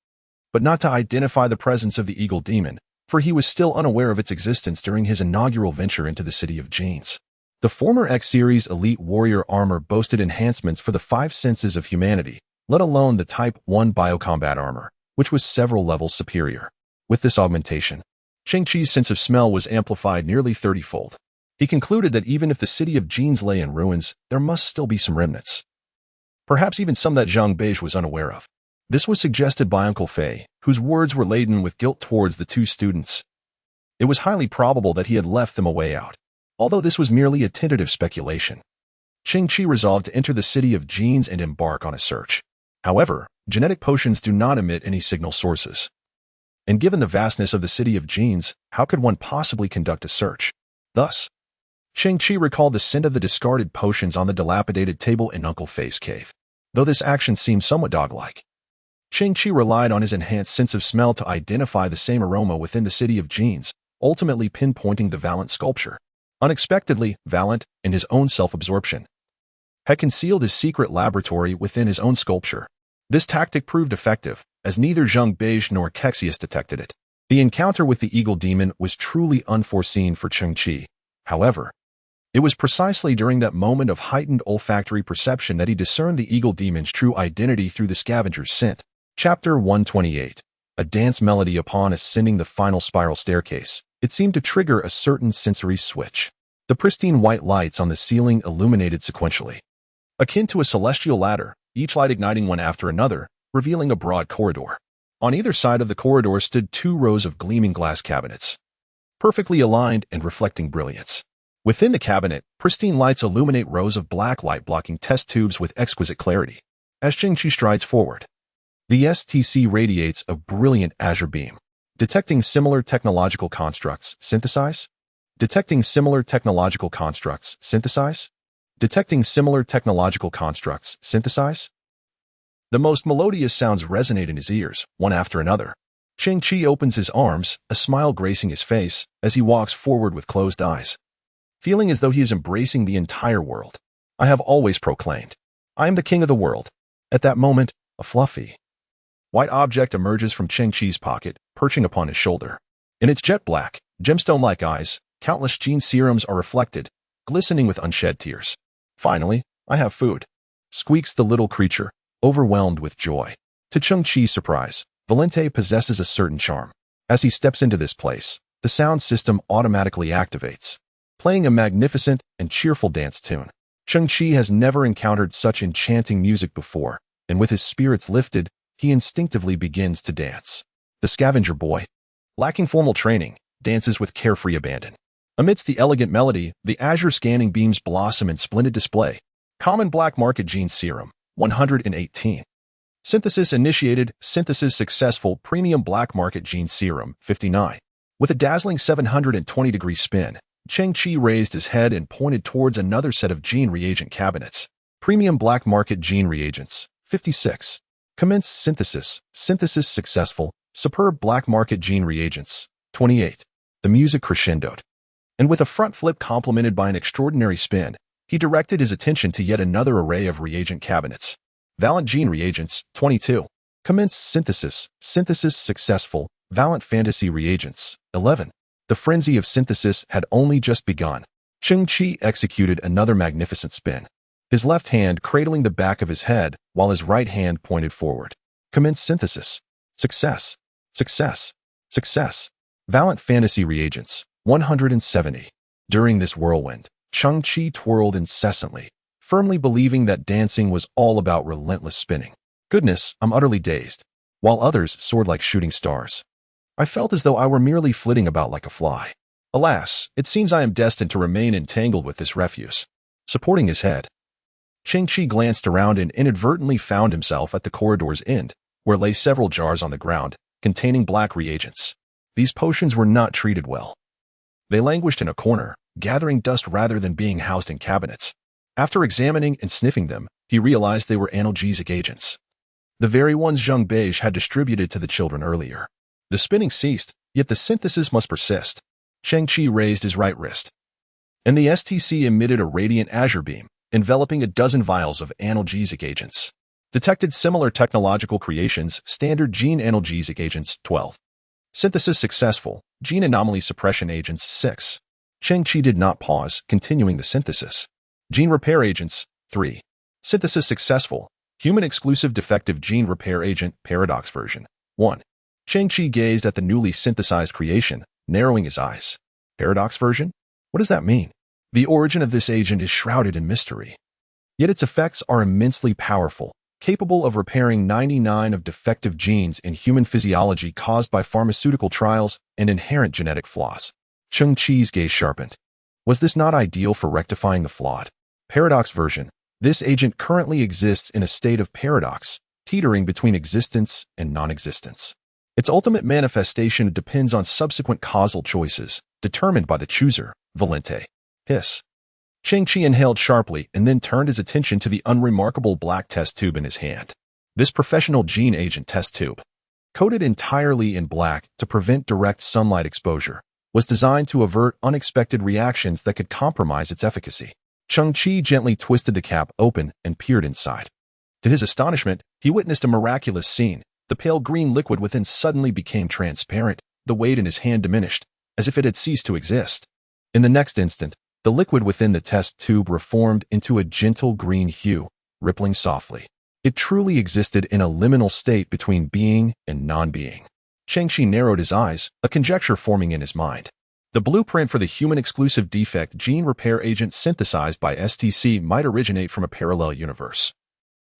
but not to identify the presence of the Eagle Demon, for he was still unaware of its existence during his inaugural venture into the City of Genes. The former X-Series Elite Warrior armor boasted enhancements for the 5 senses of humanity, let alone the Type 1 biocombat armor, which was several levels superior. With this augmentation, Cheng Qi's sense of smell was amplified nearly 30-fold. He concluded that even if the City of Genes lay in ruins, there must still be some remnants. Perhaps even some that Zhang Beige was unaware of. This was suggested by Uncle Fei, whose words were laden with guilt towards the two students. It was highly probable that he had left them a way out. Although this was merely a tentative speculation, Cheng Qi resolved to enter the City of Genes and embark on a search. However, genetic potions do not emit any signal sources. And given the vastness of the City of Genes, how could one possibly conduct a search? Thus, Cheng Qi recalled the scent of the discarded potions on the dilapidated table in Uncle Fei's cave. Though this action seemed somewhat dog-like, Cheng Qi relied on his enhanced sense of smell to identify the same aroma within the City of Genes, ultimately pinpointing the Valent sculpture. Unexpectedly, Valent, in his own self-absorption, had concealed his secret laboratory within his own sculpture. This tactic proved effective, as neither Zhang Beige nor Kexius detected it. The encounter with the Eagle Demon was truly unforeseen for Cheng Qi. However, it was precisely during that moment of heightened olfactory perception that he discerned the Eagle Demon's true identity through the scavenger's scent. Chapter 128. A dance melody upon ascending the final spiral staircase. It seemed to trigger a certain sensory switch. The pristine white lights on the ceiling illuminated sequentially, akin to a celestial ladder, each light igniting one after another, revealing a broad corridor. On either side of the corridor stood 2 rows of gleaming glass cabinets, perfectly aligned and reflecting brilliance. Within the cabinet, pristine lights illuminate rows of black light-blocking test tubes with exquisite clarity. As Cheng Qi strides forward, the STC radiates a brilliant azure beam. Detecting similar technological constructs, synthesize. Detecting similar technological constructs, synthesize. Detecting similar technological constructs, synthesize. The most melodious sounds resonate in his ears, one after another. Cheng Qi opens his arms, a smile gracing his face, as he walks forward with closed eyes, feeling as though he is embracing the entire world. I have always proclaimed, I am the king of the world. At that moment, a fluffy, white object emerges from Cheng Qi's pocket, perching upon his shoulder. In its jet black, gemstone-like eyes, countless gene serums are reflected, glistening with unshed tears. Finally, I have food, squeaks the little creature, overwhelmed with joy. To Cheng Qi's surprise, Valente possesses a certain charm. As he steps into this place, the sound system automatically activates, playing a magnificent and cheerful dance tune. Cheng Qi has never encountered such enchanting music before, and with his spirits lifted, he instinctively begins to dance. The scavenger boy, lacking formal training, dances with carefree abandon. Amidst the elegant melody, the azure scanning beams blossom in splendid display. Common black market gene serum, 118. Synthesis initiated, synthesis successful, premium black market gene serum, 59. With a dazzling 720-degree spin, Cheng Qi raised his head and pointed towards another set of gene reagent cabinets. Premium black market gene reagents, 56. Commence synthesis, synthesis successful, Superb black market gene reagents. 28. The music crescendoed. And with a front flip complemented by an extraordinary spin, he directed his attention to yet another array of reagent cabinets. Valent gene reagents. 22. Commenced synthesis. Synthesis successful. Valent fantasy reagents. 11. The frenzy of synthesis had only just begun. Cheng Qi executed another magnificent spin, his left hand cradling the back of his head while his right hand pointed forward. Commenced synthesis. Success. Success. Success. Valent fantasy reagents. 170. During this whirlwind, Cheng Qi twirled incessantly, firmly believing that dancing was all about relentless spinning. Goodness, I'm utterly dazed. While others soared like shooting stars, I felt as though I were merely flitting about like a fly. Alas, it seems I am destined to remain entangled with this refuse. Supporting his head, Cheng Qi glanced around and inadvertently found himself at the corridor's end, where lay several jars on the ground, containing black reagents. These potions were not treated well. They languished in a corner, gathering dust rather than being housed in cabinets. After examining and sniffing them, he realized they were analgesic agents, the very ones Zheng Beige had distributed to the children earlier. The spinning ceased, yet the synthesis must persist. Cheng Qi raised his right wrist, and the STC emitted a radiant azure beam, enveloping a dozen vials of analgesic agents. Detected similar technological creations, standard gene analgesic agents. 12. Synthesis successful, gene anomaly suppression agents. 6. Cheng Qi did not pause, continuing the synthesis. Gene repair agents. 3. Synthesis successful, human-exclusive defective gene repair agent. Paradox version. 1. Cheng Qi gazed at the newly synthesized creation, narrowing his eyes. Paradox version? What does that mean? The origin of this agent is shrouded in mystery. Yet its effects are immensely powerful, capable of repairing 99 of defective genes in human physiology caused by pharmaceutical trials and inherent genetic flaws. Cheng Qi's gaze sharpened. Was this not ideal for rectifying the flawed? Paradox version. This agent currently exists in a state of paradox, teetering between existence and non-existence. Its ultimate manifestation depends on subsequent causal choices, determined by the chooser. Valente. Hiss. Cheng Qi inhaled sharply and then turned his attention to the unremarkable black test tube in his hand. This professional gene agent test tube, coated entirely in black to prevent direct sunlight exposure, was designed to avert unexpected reactions that could compromise its efficacy. Cheng Qi gently twisted the cap open and peered inside. To his astonishment, he witnessed a miraculous scene. The pale green liquid within suddenly became transparent, the weight in his hand diminished, as if it had ceased to exist. In the next instant, the liquid within the test tube reformed into a gentle green hue, rippling softly. It truly existed in a liminal state between being and non-being. Cheng Qi narrowed his eyes, a conjecture forming in his mind. The blueprint for the human-exclusive defect gene repair agent synthesized by STC might originate from a parallel universe,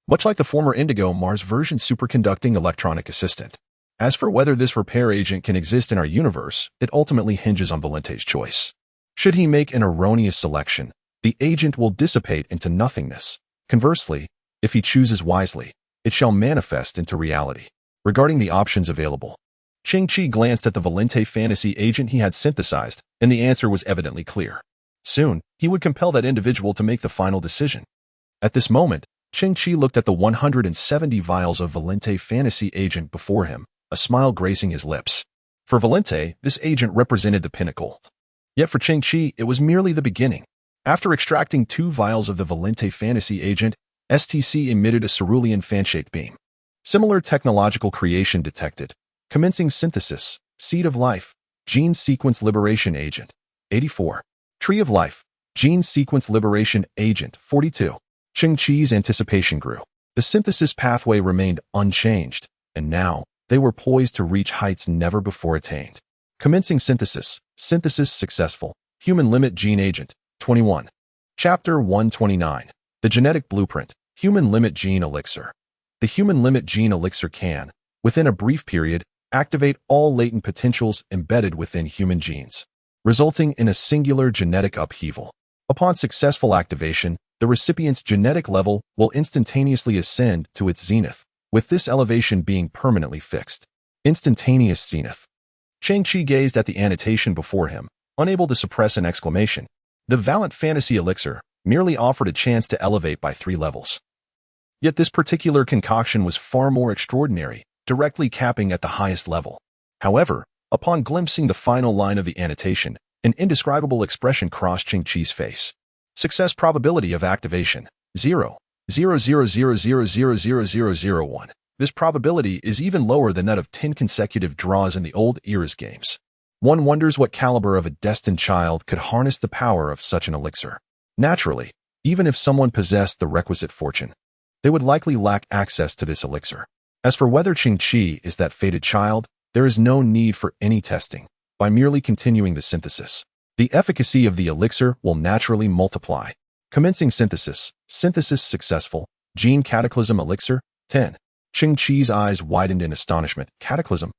much like the former Indigo Mars version superconducting electronic assistant. As for whether this repair agent can exist in our universe, it ultimately hinges on Valente's choice. Should he make an erroneous selection, the agent will dissipate into nothingness. Conversely, if he chooses wisely, it shall manifest into reality. Regarding the options available, Cheng Qi glanced at the Valente fantasy agent he had synthesized, and the answer was evidently clear. Soon, he would compel that individual to make the final decision. At this moment, Cheng Qi looked at the 170 vials of Valente fantasy agent before him, a smile gracing his lips. For Valente, this agent represented the pinnacle. Yet for Cheng Qi, it was merely the beginning. After extracting 2 vials of the Valente fantasy agent, STC emitted a cerulean fan-shaped beam. Similar technological creation detected. Commencing synthesis, seed of life, gene sequence liberation agent. 84. Tree of life, gene sequence liberation agent. 42. Cheng Qi's anticipation grew. The synthesis pathway remained unchanged, and now they were poised to reach heights never before attained. Commencing synthesis, synthesis successful, human limit gene agent. 21. Chapter 129. The genetic blueprint, human limit gene elixir. The human limit gene elixir can, within a brief period, activate all latent potentials embedded within human genes, resulting in a singular genetic upheaval. Upon successful activation, the recipient's genetic level will instantaneously ascend to its zenith, with this elevation being permanently fixed. Instantaneous zenith. Cheng Qi gazed at the annotation before him, unable to suppress an exclamation. The Valent Fantasy Elixir merely offered a chance to elevate by 3 levels. Yet this particular concoction was far more extraordinary, directly capping at the highest level. However, upon glimpsing the final line of the annotation, an indescribable expression crossed Cheng Qi's face. Success probability of activation, 0.000000001. This probability is even lower than that of 10 consecutive draws in the old era's games. One wonders what caliber of a destined child could harness the power of such an elixir. Naturally, even if someone possessed the requisite fortune, they would likely lack access to this elixir. As for whether Cheng Qi is that fated child, there is no need for any testing. By merely continuing the synthesis, the efficacy of the elixir will naturally multiply. Commencing synthesis. Synthesis successful. Gene cataclysm elixir. 10. Cheng Qi's eyes widened in astonishment. Cataclysm?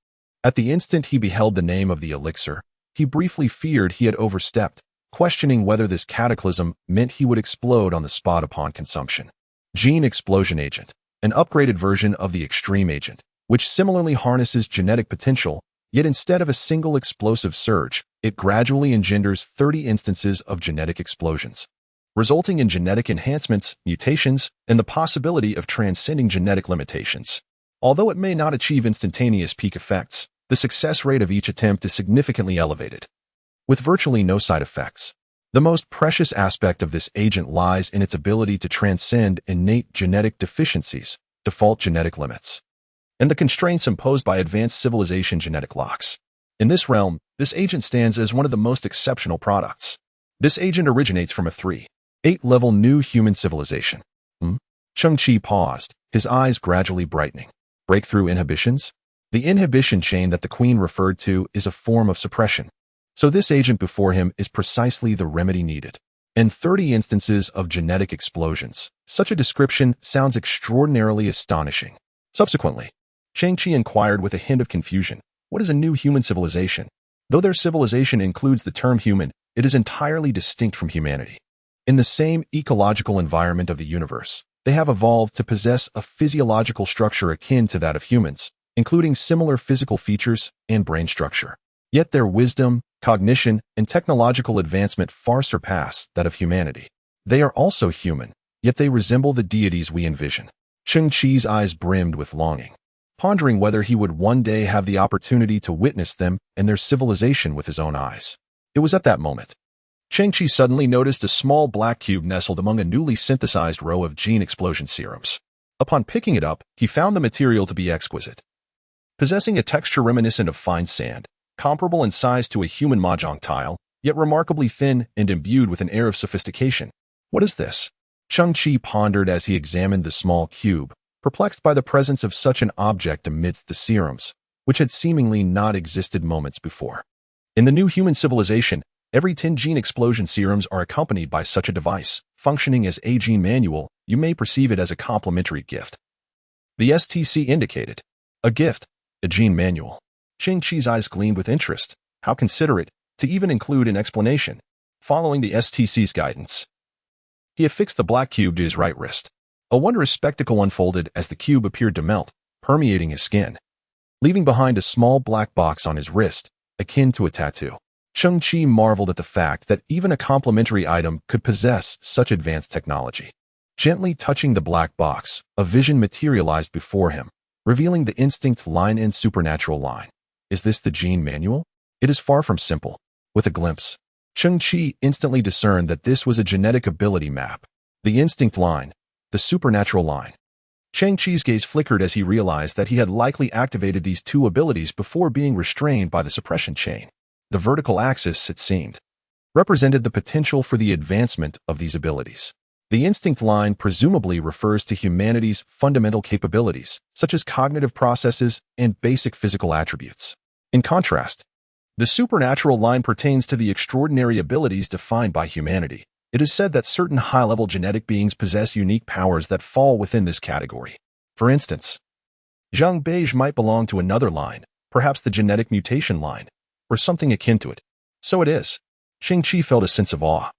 At the instant he beheld the name of the elixir, he briefly feared he had overstepped, questioning whether this cataclysm meant he would explode on the spot upon consumption. Gene explosion agent. An upgraded version of the extreme agent, which similarly harnesses genetic potential, yet instead of a single explosive surge, it gradually engenders 30 instances of genetic explosions, resulting in genetic enhancements, mutations, and the possibility of transcending genetic limitations. Although it may not achieve instantaneous peak effects, the success rate of each attempt is significantly elevated, with virtually no side effects. The most precious aspect of this agent lies in its ability to transcend innate genetic deficiencies, default genetic limits, and the constraints imposed by advanced civilization genetic locks. In this realm, this agent stands as one of the most exceptional products. This agent originates from a 3.8-level new human civilization. Cheng Qi paused, his eyes gradually brightening. Breakthrough inhibitions? The inhibition chain that the Queen referred to is a form of suppression. So this agent before him is precisely the remedy needed. And 30 instances of genetic explosions. Such a description sounds extraordinarily astonishing. Subsequently, Cheng Qi inquired with a hint of confusion, what is a new human civilization? Though their civilization includes the term human, it is entirely distinct from humanity. In the same ecological environment of the universe, they have evolved to possess a physiological structure akin to that of humans, including similar physical features and brain structure. Yet their wisdom, cognition, and technological advancement far surpass that of humanity. They are also human, yet they resemble the deities we envision. Cheng Qi's eyes brimmed with longing, pondering whether he would one day have the opportunity to witness them and their civilization with his own eyes. It was at that moment Cheng Qi suddenly noticed a small black cube nestled among a newly synthesized row of gene explosion serums. Upon picking it up, he found the material to be exquisite, possessing a texture reminiscent of fine sand, comparable in size to a human mahjong tile, yet remarkably thin and imbued with an air of sophistication. What is this? Cheng Qi pondered as he examined the small cube, perplexed by the presence of such an object amidst the serums, which had seemingly not existed moments before. In the new human civilization, every 10 gene explosion serums are accompanied by such a device. Functioning as a gene manual, you may perceive it as a complimentary gift. The STC indicated. A gift, a gene manual. Cheng Qi's eyes gleamed with interest. How considerate, to even include an explanation. Following the STC's guidance, he affixed the black cube to his right wrist. A wondrous spectacle unfolded as the cube appeared to melt, permeating his skin, leaving behind a small black box on his wrist, akin to a tattoo. Cheng Qi marveled at the fact that even a complementary item could possess such advanced technology. Gently touching the black box, a vision materialized before him, revealing the instinct line and supernatural line. Is this the gene manual? It is far from simple. With a glimpse, Cheng Qi instantly discerned that this was a genetic ability map. The instinct line, the supernatural line. Cheng Qi's gaze flickered as he realized that he had likely activated these two abilities before being restrained by the suppression chain. The vertical axis, it seemed, represented the potential for the advancement of these abilities. The instinct line presumably refers to humanity's fundamental capabilities, such as cognitive processes and basic physical attributes. In contrast, the supernatural line pertains to the extraordinary abilities defined by humanity. It is said that certain high-level genetic beings possess unique powers that fall within this category. For instance, Zhang Beige might belong to another line, perhaps the genetic mutation line, or something akin to it. So it is. Cheng Qi felt a sense of awe,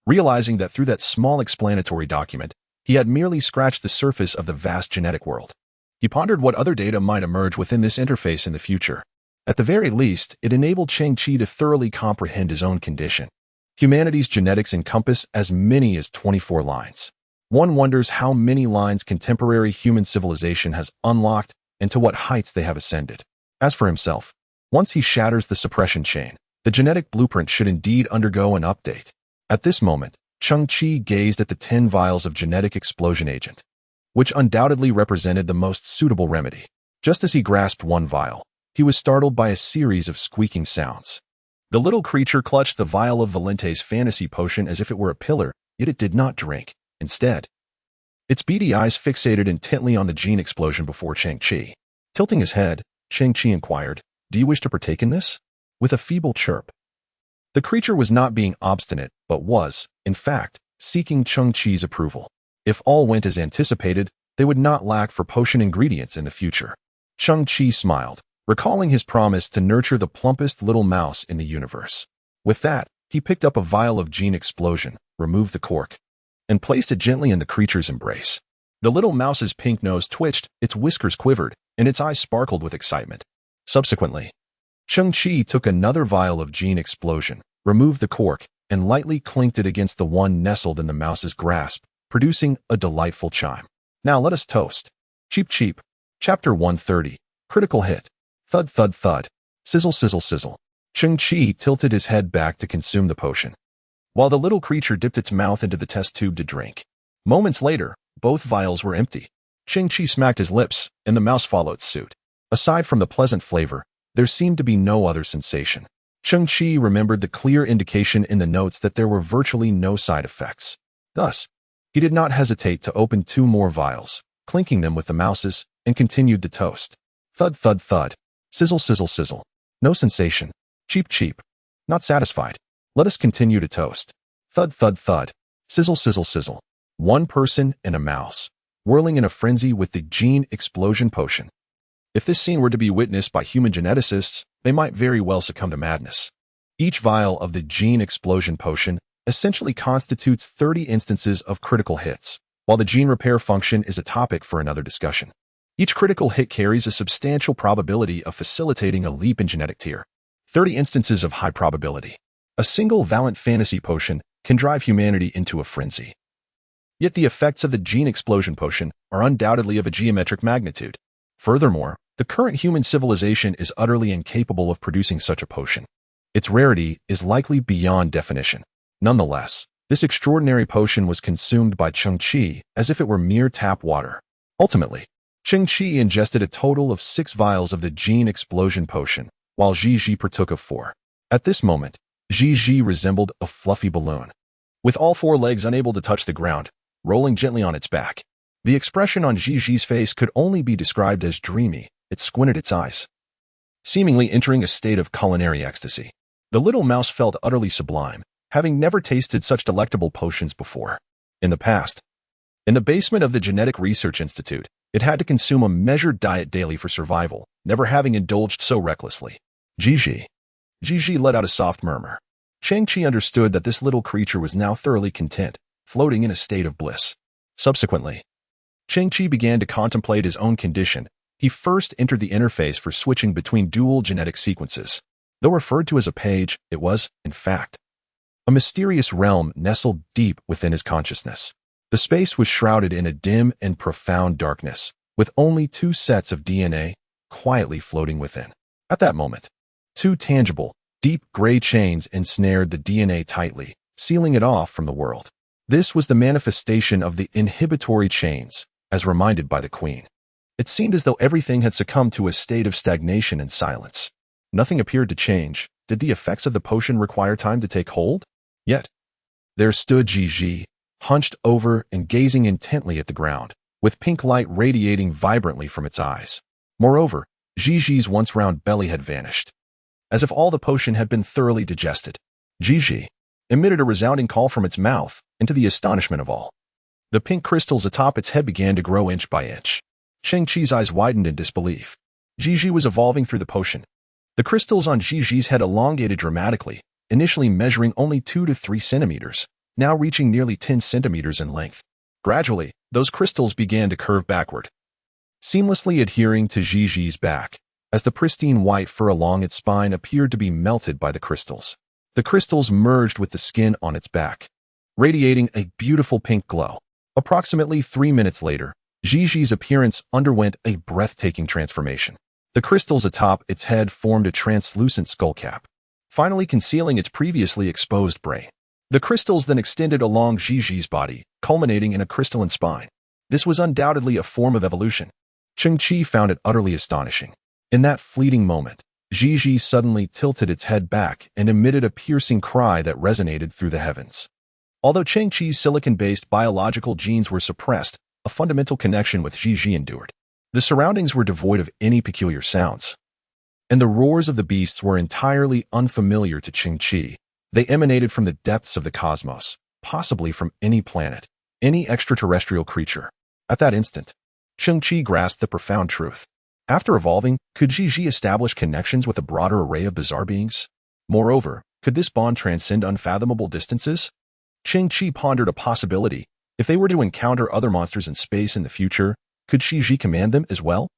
realizing that through that small explanatory document, he had merely scratched the surface of the vast genetic world. He pondered what other data might emerge within this interface in the future. At the very least, it enabled Cheng Qi to thoroughly comprehend his own condition. Humanity's genetics encompass as many as 24 lines. One wonders how many lines contemporary human civilization has unlocked and to what heights they have ascended. As for himself, once he shatters the suppression chain, the genetic blueprint should indeed undergo an update. At this moment, Cheng Qi gazed at the 10 vials of genetic explosion agent, which undoubtedly represented the most suitable remedy. Just as he grasped one vial, he was startled by a series of squeaking sounds. The little creature clutched the vial of Valente's fantasy potion as if it were a pillar, yet it did not drink. Instead, its beady eyes fixated intently on the gene explosion before Cheng Qi. Tilting his head, Cheng Qi inquired, "Do you wish to partake in this?" With a feeble chirp. The creature was not being obstinate, but was, in fact, seeking Cheng Qi's approval. If all went as anticipated, they would not lack for potion ingredients in the future. Cheng Qi smiled, recalling his promise to nurture the plumpest little mouse in the universe. With that, he picked up a vial of gene explosion, removed the cork, and placed it gently in the creature's embrace. The little mouse's pink nose twitched, its whiskers quivered, and its eyes sparkled with excitement. Subsequently, Cheng Qi took another vial of gene explosion, removed the cork, and lightly clinked it against the one nestled in the mouse's grasp, producing a delightful chime. Now let us toast. Cheep cheep. Chapter 130. Critical hit. Thud thud thud. Sizzle sizzle sizzle. Cheng Qi tilted his head back to consume the potion, while the little creature dipped its mouth into the test tube to drink. Moments later, both vials were empty. Cheng Qi smacked his lips, and the mouse followed suit. Aside from the pleasant flavor, there seemed to be no other sensation. Cheng Qi remembered the clear indication in the notes that there were virtually no side effects. Thus, he did not hesitate to open 2 more vials, clinking them with the mouses, and continued the toast. Thud thud thud. Sizzle sizzle sizzle. No sensation. Cheep cheep. Not satisfied. Let us continue to toast. Thud thud thud. Sizzle sizzle sizzle. One person and a mouse, whirling in a frenzy with the gene explosion potion. If this scene were to be witnessed by human geneticists, they might very well succumb to madness. Each vial of the gene explosion potion essentially constitutes 30 instances of critical hits, while the gene repair function is a topic for another discussion. Each critical hit carries a substantial probability of facilitating a leap in genetic tier. 30 instances of high probability. A single valent fantasy potion can drive humanity into a frenzy. Yet the effects of the gene explosion potion are undoubtedly of a geometric magnitude. Furthermore, the current human civilization is utterly incapable of producing such a potion. Its rarity is likely beyond definition. Nonetheless, this extraordinary potion was consumed by Cheng Qi as if it were mere tap water. Ultimately, Cheng Qi ingested a total of 6 vials of the gene explosion potion, while Ji partook of 4. At this moment, Ji resembled a fluffy balloon, with all 4 legs unable to touch the ground, rolling gently on its back. The expression on Ji's face could only be described as dreamy. It squinted its eyes, seemingly entering a state of culinary ecstasy. The little mouse felt utterly sublime, having never tasted such delectable potions before. In the past, in the basement of the Genetic Research Institute, it had to consume a measured diet daily for survival, never having indulged so recklessly. Ji let out a soft murmur. Cheng Qi understood that this little creature was now thoroughly content, floating in a state of bliss. Subsequently, Cheng Qi began to contemplate his own condition. He first entered the interface for switching between dual genetic sequences. Though referred to as a page, it was, in fact, a mysterious realm nestled deep within his consciousness. The space was shrouded in a dim and profound darkness, with only 2 sets of DNA quietly floating within. At that moment, 2 tangible, deep gray chains ensnared the DNA tightly, sealing it off from the world. This was the manifestation of the inhibitory chains, as reminded by the Queen. It seemed as though everything had succumbed to a state of stagnation and silence. Nothing appeared to change. Did the effects of the potion require time to take hold? Yet, there stood Ji, hunched over and gazing intently at the ground, with pink light radiating vibrantly from its eyes. Moreover, Ji's once round belly had vanished, as if all the potion had been thoroughly digested. Ji emitted a resounding call from its mouth, and to the astonishment of all, the pink crystals atop its head began to grow inch by inch. Cheng Qi's eyes widened in disbelief. Ji was evolving through the potion. The crystals on Ji's head elongated dramatically, initially measuring only 2 to 3 centimeters, now reaching nearly 10 centimeters in length. Gradually, those crystals began to curve backward, seamlessly adhering to Ji's back, as the pristine white fur along its spine appeared to be melted by the crystals. The crystals merged with the skin on its back, radiating a beautiful pink glow. Approximately 3 minutes later, Gigi's appearance underwent a breathtaking transformation. The crystals atop its head formed a translucent skullcap, finally concealing its previously exposed brain. The crystals then extended along Gigi's body, culminating in a crystalline spine. This was undoubtedly a form of evolution. Cheng Qi found it utterly astonishing. In that fleeting moment, Gigi suddenly tilted its head back and emitted a piercing cry that resonated through the heavens. Although Cheng Qi's silicon-based biological genes were suppressed, a fundamental connection with Gigi endured. The surroundings were devoid of any peculiar sounds, and the roars of the beasts were entirely unfamiliar to Cheng Qi. They emanated from the depths of the cosmos, possibly from any planet, any extraterrestrial creature. At that instant, Cheng Qi grasped the profound truth. After evolving, could Gigi establish connections with a broader array of bizarre beings? Moreover, could this bond transcend unfathomable distances? Cheng Qi pondered a possibility. If they were to encounter other monsters in space in the future, could Gigi command them as well?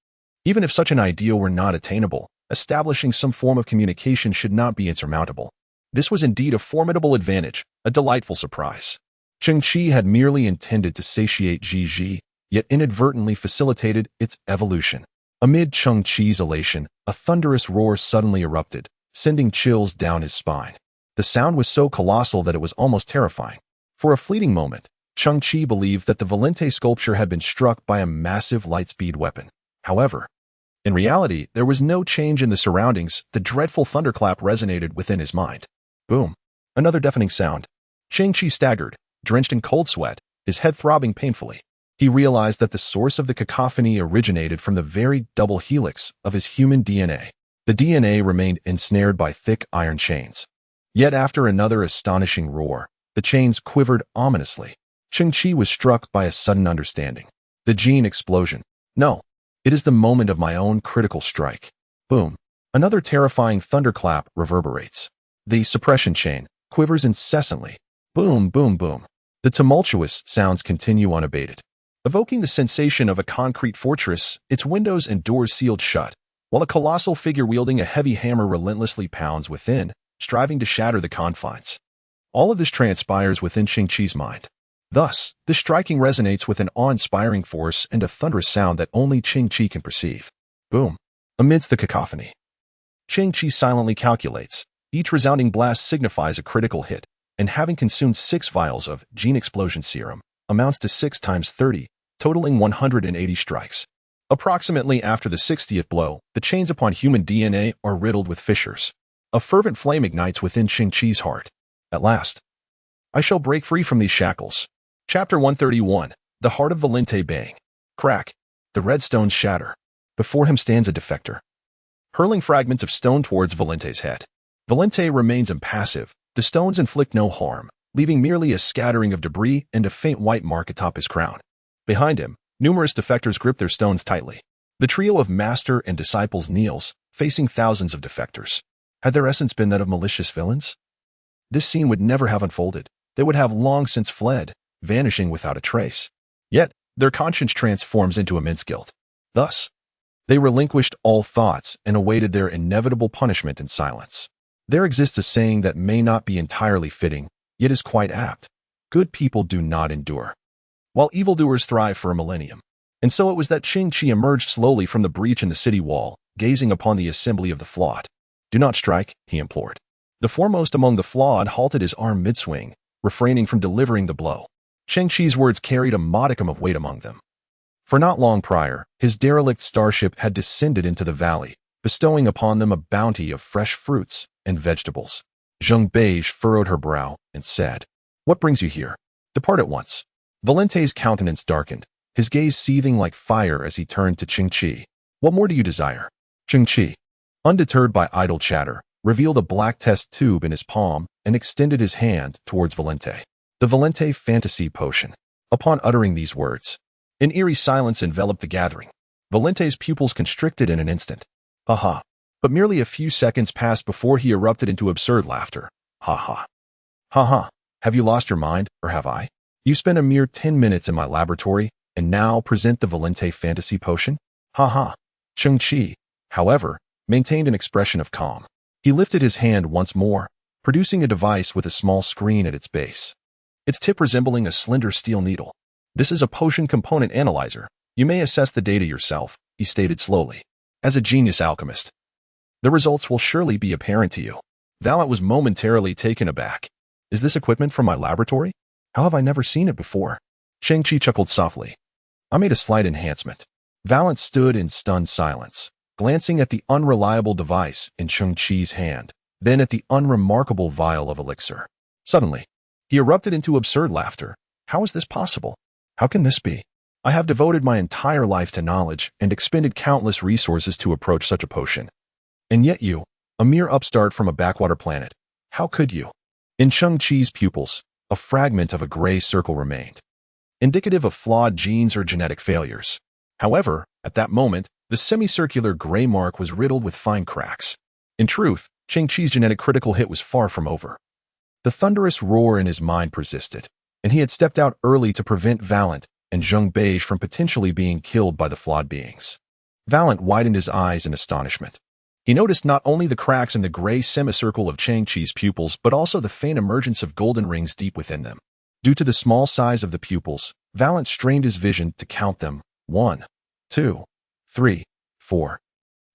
Even if such an ideal were not attainable, establishing some form of communication should not be insurmountable. This was indeed a formidable advantage, a delightful surprise. Cheng Qi had merely intended to satiate Gigi, yet inadvertently facilitated its evolution. Amid Cheng Qi's elation, a thunderous roar suddenly erupted, sending chills down his spine. The sound was so colossal that it was almost terrifying. For a fleeting moment, Cheng Qi believed that the Volente sculpture had been struck by a massive lightspeed weapon. However, in reality, there was no change in the surroundings. The dreadful thunderclap resonated within his mind. Boom. Another deafening sound. Cheng Qi staggered, drenched in cold sweat, his head throbbing painfully. He realized that the source of the cacophony originated from the very double helix of his human DNA. The DNA remained ensnared by thick iron chains. Yet after another astonishing roar, the chains quivered ominously. Cheng Qi was struck by a sudden understanding. The gene explosion. No, it is the moment of my own critical strike. Boom. Another terrifying thunderclap reverberates. The suppression chain quivers incessantly. Boom, boom, boom. The tumultuous sounds continue unabated, evoking the sensation of a concrete fortress, its windows and doors sealed shut, while a colossal figure wielding a heavy hammer relentlessly pounds within, striving to shatter the confines. All of this transpires within Cheng Qi's mind. Thus, this striking resonates with an awe-inspiring force and a thunderous sound that only Cheng Qi can perceive. Boom. Amidst the cacophony, Cheng Qi silently calculates. Each resounding blast signifies a critical hit, and having consumed 6 vials of gene explosion serum, amounts to 6 times 30, totaling 180 strikes. Approximately after the 60th blow, the chains upon human DNA are riddled with fissures. A fervent flame ignites within Cheng Qi's heart. At last, I shall break free from these shackles. Chapter 131. The Heart of Volente bang. Crack. The red stones shatter. Before him stands a defector, hurling fragments of stone towards Volente's head. Volente remains impassive. The stones inflict no harm, leaving merely a scattering of debris and a faint white mark atop his crown. Behind him, numerous defectors grip their stones tightly. The trio of master and disciples kneels, facing thousands of defectors. Had their essence been that of malicious villains? This scene would never have unfolded. They would have long since fled, vanishing without a trace. Yet, their conscience transforms into immense guilt. Thus, they relinquished all thoughts and awaited their inevitable punishment in silence. There exists a saying that may not be entirely fitting, yet is quite apt. Good people do not endure, while evildoers thrive for a millennium. And so it was that Cheng Qi emerged slowly from the breach in the city wall, gazing upon the assembly of the flawed. Do not strike, he implored. The foremost among the flawed halted his arm mid-swing, refraining from delivering the blow. Cheng Qi's words carried a modicum of weight among them. For not long prior, his derelict starship had descended into the valley, bestowing upon them a bounty of fresh fruits and vegetables. Zheng Beige furrowed her brow and said, "What brings you here? Depart at once." Volente's countenance darkened, his gaze seething like fire as he turned to Cheng Qi. "What more do you desire?" Cheng Qi, undeterred by idle chatter, revealed a black test tube in his palm and extended his hand towards Volente. The Volente fantasy potion. Upon uttering these words, an eerie silence enveloped the gathering. Volente's pupils constricted in an instant. Ha ha. But merely a few seconds passed before he erupted into absurd laughter. Ha ha. Ha ha. Have you lost your mind, or have I? You spent a mere 10 minutes in my laboratory, and now present the Volente fantasy potion? Ha ha. Cheng Qi, however, maintained an expression of calm. He lifted his hand once more, producing a device with a small screen at its base, its tip resembling a slender steel needle. "This is a potion component analyzer," You may assess the data yourself, he stated slowly. As a genius alchemist, the results will surely be apparent to you. Valent was momentarily taken aback. Is this equipment from my laboratory? How have I never seen it before? Cheng Qi chuckled softly. I made a slight enhancement. Valent stood in stunned silence, glancing at the unreliable device in Cheng Qi's hand, then at the unremarkable vial of elixir. Suddenly, he erupted into absurd laughter. How is this possible? How can this be? I have devoted my entire life to knowledge and expended countless resources to approach such a potion. And yet you, a mere upstart from a backwater planet, how could you? In Cheng Qi's pupils, a fragment of a gray circle remained, indicative of flawed genes or genetic failures. However, at that moment, the semicircular gray mark was riddled with fine cracks. In truth, Cheng Qi's genetic critical hit was far from over. The thunderous roar in his mind persisted, and he had stepped out early to prevent Valent and Zheng Beige from potentially being killed by the flawed beings. Valent widened his eyes in astonishment. He noticed not only the cracks in the gray semicircle of Cheng Qi's pupils, but also the faint emergence of golden rings deep within them. Due to the small size of the pupils, Valent strained his vision to count them. 1, 2, 3, 4.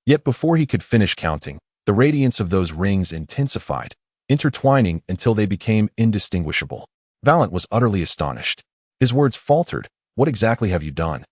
Yet before he could finish counting, the radiance of those rings intensified, intertwining until they became indistinguishable. Valent was utterly astonished. His words faltered. What exactly have you done?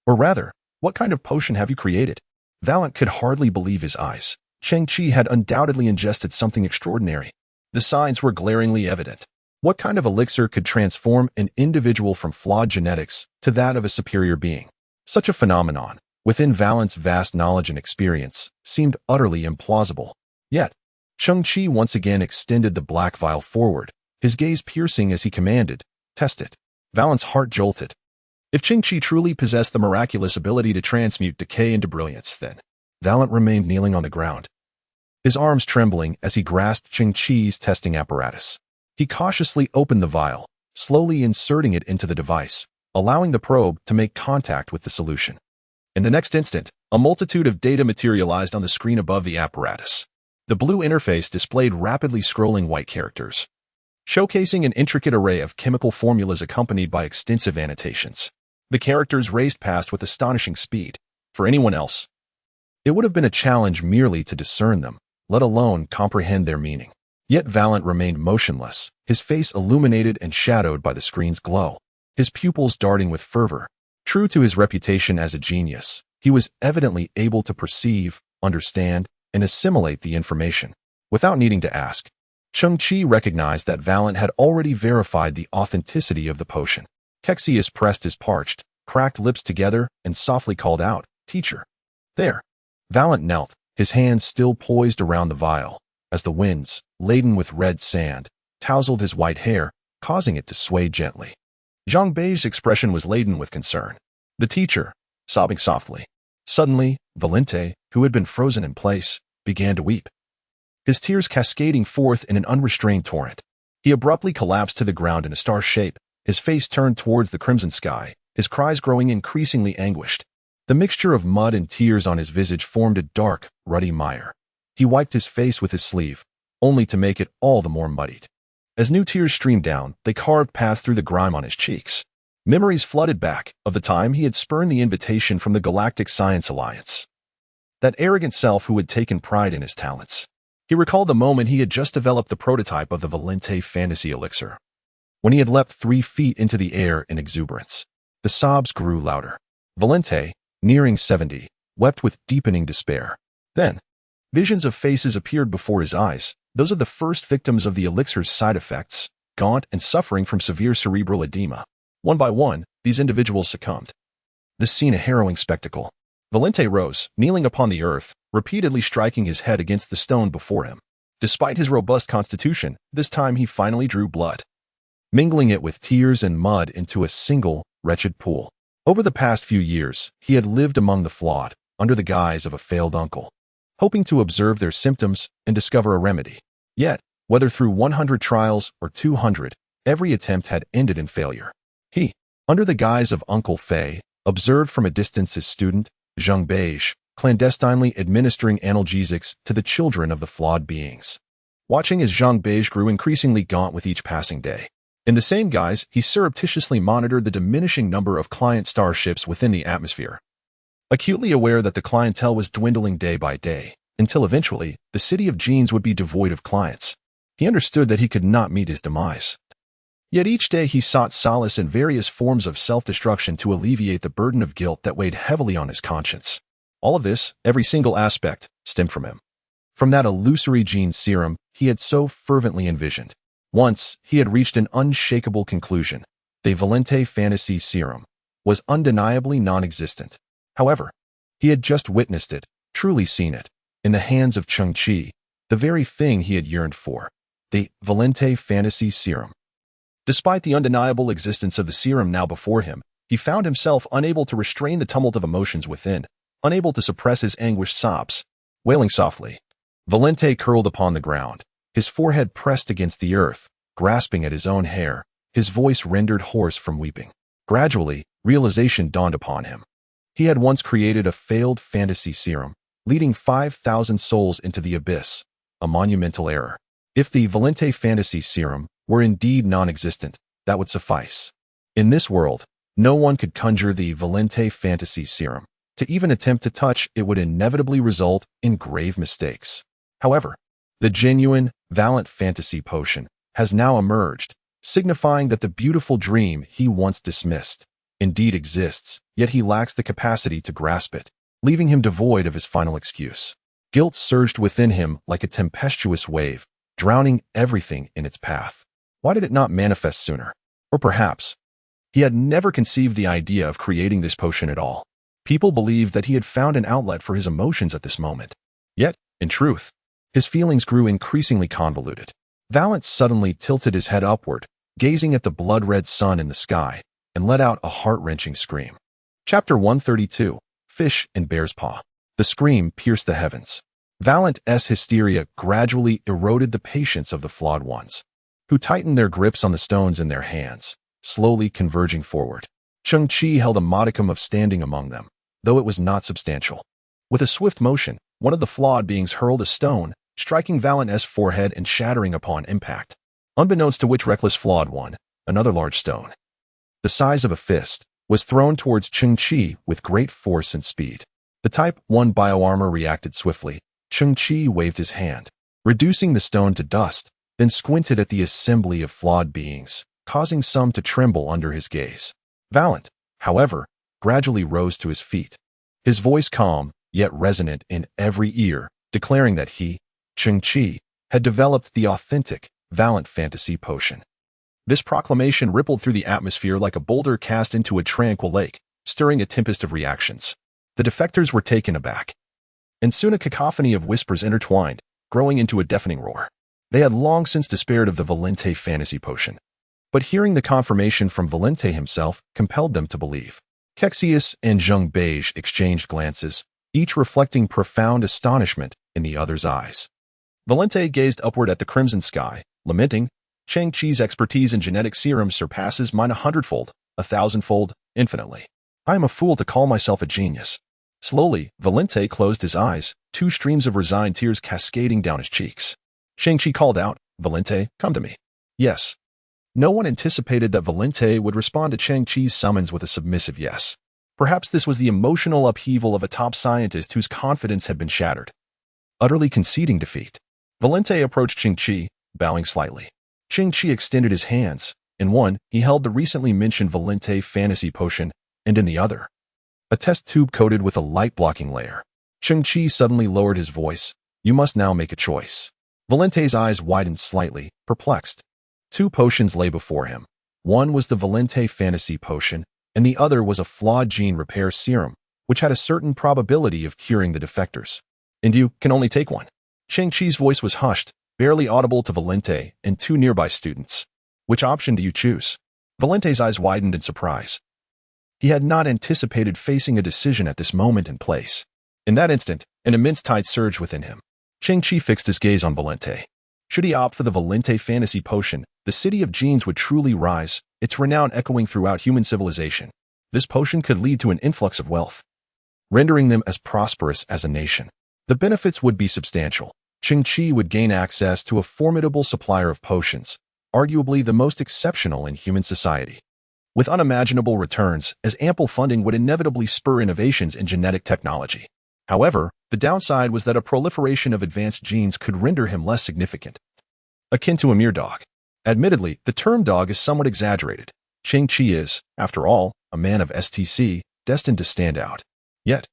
Or rather, what kind of potion have you created? Valent could hardly believe his eyes. Cheng Qi had undoubtedly ingested something extraordinary. The signs were glaringly evident. What kind of elixir could transform an individual from flawed genetics to that of a superior being? Such a phenomenon, within Valent's vast knowledge and experience, seemed utterly implausible. Yet, Cheng Qi once again extended the black vial forward, his gaze piercing as he commanded, "Test it." Valent's heart jolted. If Cheng Qi truly possessed the miraculous ability to transmute decay into brilliance, then Valent remained kneeling on the ground, his arms trembling as he grasped Cheng Qi's testing apparatus. He cautiously opened the vial, slowly inserting it into the device, allowing the probe to make contact with the solution. In the next instant, a multitude of data materialized on the screen above the apparatus. The blue interface displayed rapidly scrolling white characters, showcasing an intricate array of chemical formulas accompanied by extensive annotations. The characters raced past with astonishing speed. For anyone else, it would have been a challenge merely to discern them, let alone comprehend their meaning. Yet Valent remained motionless, his face illuminated and shadowed by the screen's glow, his pupils darting with fervor. True to his reputation as a genius, he was evidently able to perceive, understand, and assimilate the information. Without needing to ask, Cheng Qi recognized that Valent had already verified the authenticity of the potion. Kexius pressed his parched, cracked lips together and softly called out, "Teacher." There. Valent knelt, his hands still poised around the vial, as the winds, laden with red sand, tousled his white hair, causing it to sway gently. Zheng Bei's expression was laden with concern. The teacher, sobbing softly. Suddenly, Valente, who had been frozen in place, began to weep, his tears cascading forth in an unrestrained torrent. He abruptly collapsed to the ground in a star shape, his face turned towards the crimson sky, his cries growing increasingly anguished. The mixture of mud and tears on his visage formed a dark, ruddy mire. He wiped his face with his sleeve, only to make it all the more muddied. As new tears streamed down, they carved paths through the grime on his cheeks. Memories flooded back of the time he had spurned the invitation from the Galactic Science Alliance. That arrogant self who had taken pride in his talents. He recalled the moment he had just developed the prototype of the Valente fantasy elixir, when he had leapt 3 feet into the air in exuberance. The sobs grew louder. Valente, nearing 70, wept with deepening despair. Then, visions of faces appeared before his eyes, those of the first victims of the elixir's side effects, gaunt and suffering from severe cerebral edema. One by one, these individuals succumbed. This scene a harrowing spectacle. Valente rose, kneeling upon the earth, repeatedly striking his head against the stone before him. Despite his robust constitution, this time he finally drew blood, mingling it with tears and mud into a single, wretched pool. Over the past few years, he had lived among the flawed, under the guise of a failed uncle, hoping to observe their symptoms and discover a remedy. Yet, whether through 100 trials or 200, every attempt had ended in failure. He, under the guise of Uncle Fei, observed from a distance his student, Zheng Beige, clandestinely administering analgesics to the children of the flawed beings. Watching as Zheng Beige grew increasingly gaunt with each passing day, In the same guise, he surreptitiously monitored the diminishing number of client starships within the atmosphere, acutely aware that the clientele was dwindling day by day, until eventually, the city of Genes would be devoid of clients. He understood that he could not meet his demise. Yet each day he sought solace in various forms of self-destruction to alleviate the burden of guilt that weighed heavily on his conscience. All of this, every single aspect, stemmed from him. From that illusory gene serum he had so fervently envisioned. Once, he had reached an unshakable conclusion. The Valente fantasy serum was undeniably non-existent. However, he had just witnessed it, truly seen it, in the hands of Cheng Qi, the very thing he had yearned for, the Valente fantasy serum. Despite the undeniable existence of the serum now before him, he found himself unable to restrain the tumult of emotions within, unable to suppress his anguished sobs. Wailing softly, Valente curled upon the ground, his forehead pressed against the earth, grasping at his own hair, his voice rendered hoarse from weeping. Gradually, realization dawned upon him. He had once created a failed fantasy serum, leading 5,000 souls into the abyss, a monumental error. If the Valente fantasy serum were indeed non-existent, that would suffice. In this world, no one could conjure the Valente fantasy serum. To even attempt to touch it would inevitably result in grave mistakes. However, the genuine, Valent fantasy potion has now emerged, signifying that the beautiful dream he once dismissed indeed exists, yet he lacks the capacity to grasp it, leaving him devoid of his final excuse. Guilt surged within him like a tempestuous wave, drowning everything in its path. Why did it not manifest sooner? Or perhaps, he had never conceived the idea of creating this potion at all. People believed that he had found an outlet for his emotions at this moment. Yet, in truth, his feelings grew increasingly convoluted. Valent suddenly tilted his head upward, gazing at the blood-red sun in the sky, and let out a heart-wrenching scream. Chapter 132, Fish in Bear's Paw. The scream pierced the heavens. Valent's hysteria gradually eroded the patience of the flawed ones, who tightened their grips on the stones in their hands, slowly converging forward. Cheng Qi held a modicum of standing among them, though it was not substantial. With a swift motion, one of the flawed beings hurled a stone, striking Valent's forehead and shattering upon impact. Unbeknownst to which reckless flawed one, another large stone, the size of a fist, was thrown towards Cheng Qi with great force and speed. The Type 1 bioarmor reacted swiftly. Cheng Qi waved his hand, reducing the stone to dust, then squinted at the assembly of flawed beings, causing some to tremble under his gaze. Valent, however, gradually rose to his feet, his voice calm, yet resonant in every ear, declaring that he, Cheng Qi, had developed the authentic, Valent fantasy potion. This proclamation rippled through the atmosphere like a boulder cast into a tranquil lake, stirring a tempest of reactions. The defectors were taken aback, and soon a cacophony of whispers intertwined, growing into a deafening roar. They had long since despaired of the Valente fantasy potion, but hearing the confirmation from Valente himself compelled them to believe. Kexius and Zheng Beige exchanged glances, each reflecting profound astonishment in the other's eyes. Valente gazed upward at the crimson sky, lamenting, Cheng Qi's expertise in genetic serums surpasses mine 100-fold, 1,000-fold, infinitely. I am a fool to call myself a genius. Slowly, Valente closed his eyes, two streams of resigned tears cascading down his cheeks. Cheng Qi called out, Valente, come to me. Yes. No one anticipated that Valente would respond to Cheng Qi's summons with a submissive yes. Perhaps this was the emotional upheaval of a top scientist whose confidence had been shattered. Utterly conceding defeat, Valente approached Cheng Qi, bowing slightly. Cheng Qi extended his hands. In one, he held the recently mentioned Valente fantasy potion, and in the other, a test tube coated with a light-blocking layer. Cheng Qi suddenly lowered his voice. You must now make a choice. Valente's eyes widened slightly, perplexed. Two potions lay before him. One was the Valente fantasy potion, and the other was a flawed gene repair serum, which had a certain probability of curing the defectors. And you can only take one. Cheng Qi's voice was hushed, barely audible to Valente and two nearby students. Which option do you choose? Valente's eyes widened in surprise. He had not anticipated facing a decision at this moment and place. In that instant, an immense tide surged within him. Cheng Qi fixed his gaze on Valente. Should he opt for the Valente fantasy potion, the city of genes would truly rise, its renown echoing throughout human civilization. This potion could lead to an influx of wealth, rendering them as prosperous as a nation. The benefits would be substantial. Cheng Qi would gain access to a formidable supplier of potions, arguably the most exceptional in human society. With unimaginable returns, as ample funding would inevitably spur innovations in genetic technology. However, the downside was that a proliferation of advanced genes could render him less significant, akin to a mere dog. Admittedly, the term dog is somewhat exaggerated. Cheng Qi is, after all, a man of STC, destined to stand out. Yet,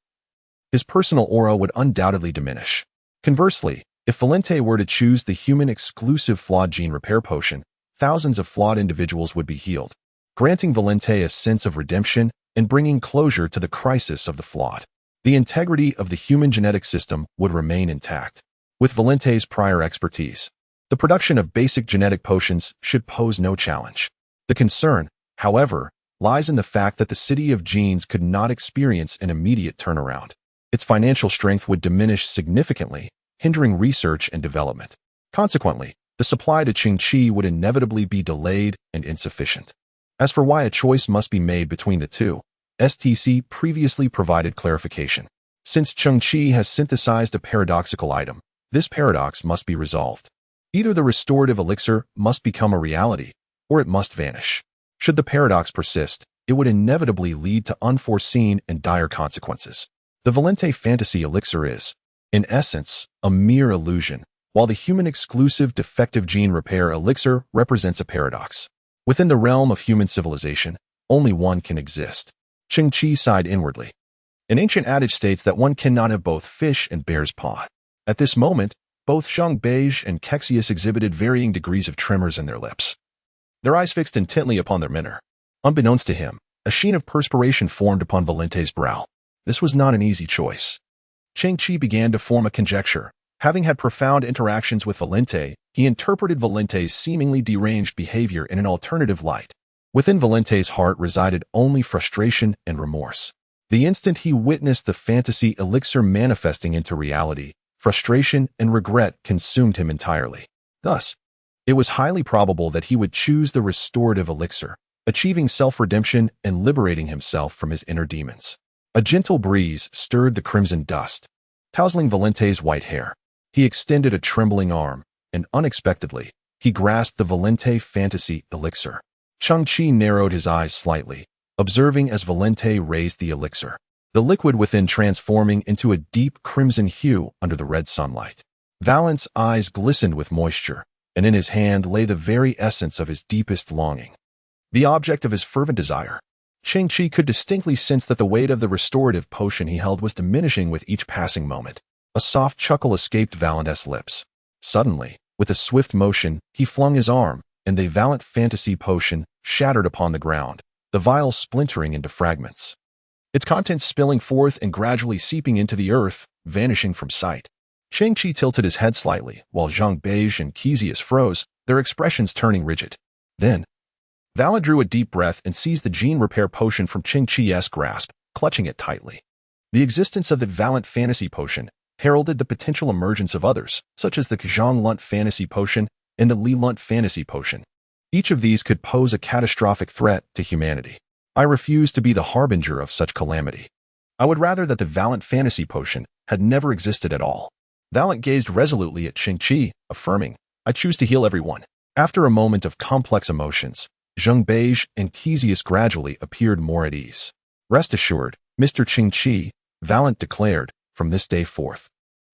his personal aura would undoubtedly diminish. Conversely, if Valente were to choose the human-exclusive flawed gene repair potion, thousands of flawed individuals would be healed, granting Valente a sense of redemption and bringing closure to the crisis of the flawed. The integrity of the human genetic system would remain intact. With Valente's prior expertise, the production of basic genetic potions should pose no challenge. The concern, however, lies in the fact that the City of Genes could not experience an immediate turnaround. Its financial strength would diminish significantly, hindering research and development. Consequently, the supply to Cheng Qi would inevitably be delayed and insufficient. As for why a choice must be made between the two, STC previously provided clarification. Since Cheng Qi has synthesized a paradoxical item, this paradox must be resolved. Either the restorative elixir must become a reality, or it must vanish. Should the paradox persist, it would inevitably lead to unforeseen and dire consequences. The Valente fantasy elixir is, in essence, a mere illusion, while the human-exclusive defective gene repair elixir represents a paradox. Within the realm of human civilization, only one can exist. Cheng Qi sighed inwardly. An ancient adage states that one cannot have both fish and bear's paw. At this moment, both Zhang Beige and Kexius exhibited varying degrees of tremors in their lips, their eyes fixed intently upon their mentor. Unbeknownst to him, a sheen of perspiration formed upon Valente's brow. This was not an easy choice. Cheng Qi began to form a conjecture. Having had profound interactions with Valente, he interpreted Valente's seemingly deranged behavior in an alternative light. Within Valente's heart resided only frustration and remorse. The instant he witnessed the fantasy elixir manifesting into reality, frustration and regret consumed him entirely. Thus, it was highly probable that he would choose the restorative elixir, achieving self-redemption and liberating himself from his inner demons. A gentle breeze stirred the crimson dust, tousling Valente's white hair. He extended a trembling arm, and unexpectedly, he grasped the Valente fantasy elixir. Cheng Qi narrowed his eyes slightly, observing as Valente raised the elixir, the liquid within transforming into a deep crimson hue under the red sunlight. Valente's eyes glistened with moisture, and in his hand lay the very essence of his deepest longing, the object of his fervent desire. Cheng Qi could distinctly sense that the weight of the restorative potion he held was diminishing with each passing moment. A soft chuckle escaped Valente's lips. Suddenly, with a swift motion, he flung his arm, and the Valente fantasy potion shattered upon the ground, the vial splintering into fragments, its contents spilling forth and gradually seeping into the earth, vanishing from sight. Cheng Qi tilted his head slightly, while Zhang Beige and Kexius froze, their expressions turning rigid. Then, Valente drew a deep breath and seized the gene repair potion from Cheng Qi's grasp, clutching it tightly. The existence of the Valente fantasy potion heralded the potential emergence of others, such as the Zhang Lunt fantasy potion and the Li Lunt fantasy potion. Each of these could pose a catastrophic threat to humanity. I refuse to be the harbinger of such calamity. I would rather that the Valente fantasy potion had never existed at all. Valente gazed resolutely at Cheng Qi, affirming, I choose to heal everyone. After a moment of complex emotions, Zhang Beige and Kexius gradually appeared more at ease. Rest assured, Mr. Cheng Qi, Valente declared, from this day forth,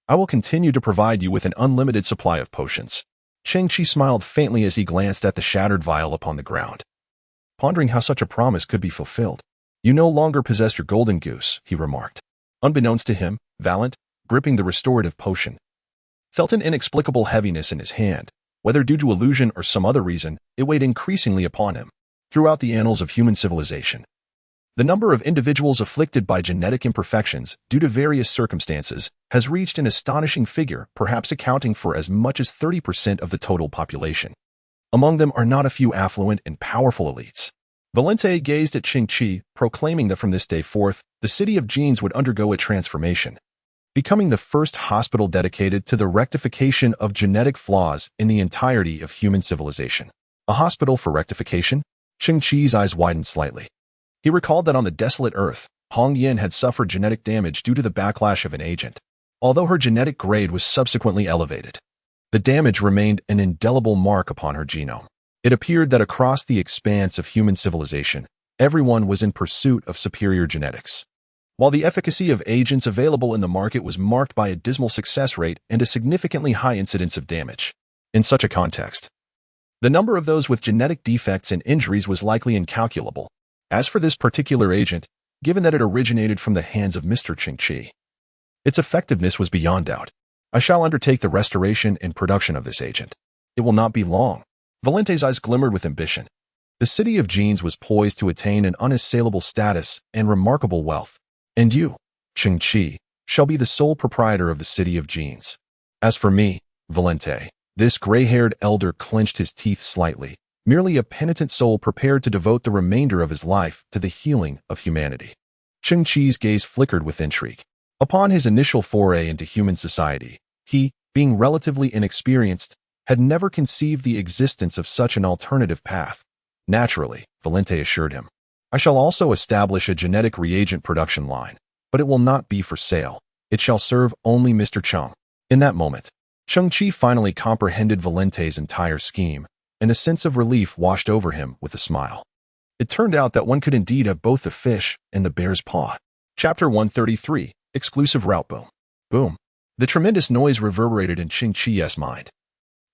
I will continue to provide you with an unlimited supply of potions. Cheng Qi smiled faintly as he glanced at the shattered vial upon the ground, pondering how such a promise could be fulfilled. You no longer possess your golden goose, he remarked. Unbeknownst to him, Valente, gripping the restorative potion, felt an inexplicable heaviness in his hand. Whether due to illusion or some other reason, it weighed increasingly upon him. Throughout the annals of human civilization, the number of individuals afflicted by genetic imperfections due to various circumstances has reached an astonishing figure, perhaps accounting for as much as 30% of the total population. Among them are not a few affluent and powerful elites. Valente gazed at Cheng Qi, proclaiming that from this day forth, the City of Genes would undergo a transformation, becoming the first hospital dedicated to the rectification of genetic flaws in the entirety of human civilization. A hospital for rectification? Cheng Qi's eyes widened slightly. He recalled that on the desolate Earth, Hong Yin had suffered genetic damage due to the backlash of an agent. Although her genetic grade was subsequently elevated, the damage remained an indelible mark upon her genome. It appeared that across the expanse of human civilization, everyone was in pursuit of superior genetics. While the efficacy of agents available in the market was marked by a dismal success rate and a significantly high incidence of damage. In such a context, the number of those with genetic defects and injuries was likely incalculable. As for this particular agent, given that it originated from the hands of Mr. Cheng Qi, its effectiveness was beyond doubt. I shall undertake the restoration and production of this agent. It will not be long. Valente's eyes glimmered with ambition. The city of genes was poised to attain an unassailable status and remarkable wealth. And you, Cheng Qi, shall be the sole proprietor of the city of genes. As for me, Valente, this gray-haired elder clenched his teeth slightly, merely a penitent soul prepared to devote the remainder of his life to the healing of humanity. Cheng Qi's gaze flickered with intrigue. Upon his initial foray into human society, he, being relatively inexperienced, had never conceived the existence of such an alternative path. Naturally, Valente assured him, I shall also establish a genetic reagent production line, but it will not be for sale. It shall serve only Mr. Cheng. In that moment, Cheng Qi finally comprehended Valente's entire scheme, and a sense of relief washed over him with a smile. It turned out that one could indeed have both the fish and the bear's paw. Chapter 133, Exclusive Route Boom. Boom. The tremendous noise reverberated in Cheng Qi's mind.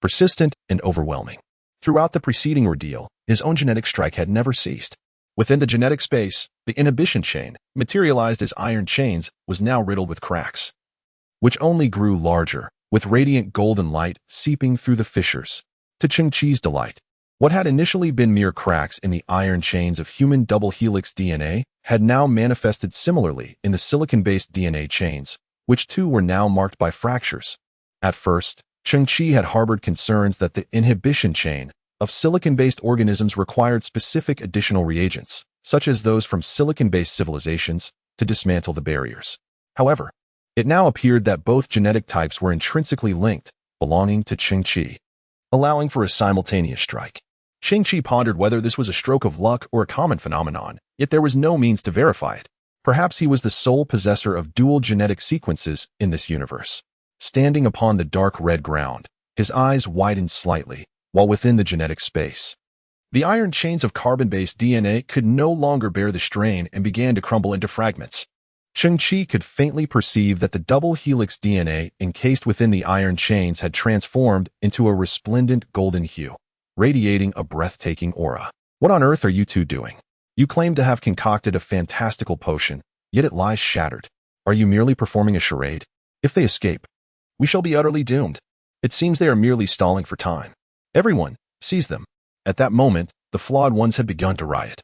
Persistent and overwhelming. Throughout the preceding ordeal, his own genetic strike had never ceased. Within the genetic space, the inhibition chain, materialized as iron chains, was now riddled with cracks, which only grew larger, with radiant golden light seeping through the fissures. To Cheng Qi's delight, what had initially been mere cracks in the iron chains of human double-helix DNA had now manifested similarly in the silicon-based DNA chains, which too were now marked by fractures. At first, Cheng Qi had harbored concerns that the inhibition chain of silicon-based organisms required specific additional reagents, such as those from silicon-based civilizations, to dismantle the barriers. However, it now appeared that both genetic types were intrinsically linked, belonging to Cheng Qi, allowing for a simultaneous strike. Cheng Qi pondered whether this was a stroke of luck or a common phenomenon, yet there was no means to verify it. Perhaps he was the sole possessor of dual genetic sequences in this universe. Standing upon the dark red ground, his eyes widened slightly, while within the genetic space, the iron chains of carbon-based DNA could no longer bear the strain and began to crumble into fragments. Cheng Qi could faintly perceive that the double-helix DNA encased within the iron chains had transformed into a resplendent golden hue, radiating a breathtaking aura. What on earth are you two doing? You claim to have concocted a fantastical potion, yet it lies shattered. Are you merely performing a charade? If they escape, we shall be utterly doomed. It seems they are merely stalling for time. Everyone, seize them. At that moment, the flawed ones had begun to riot.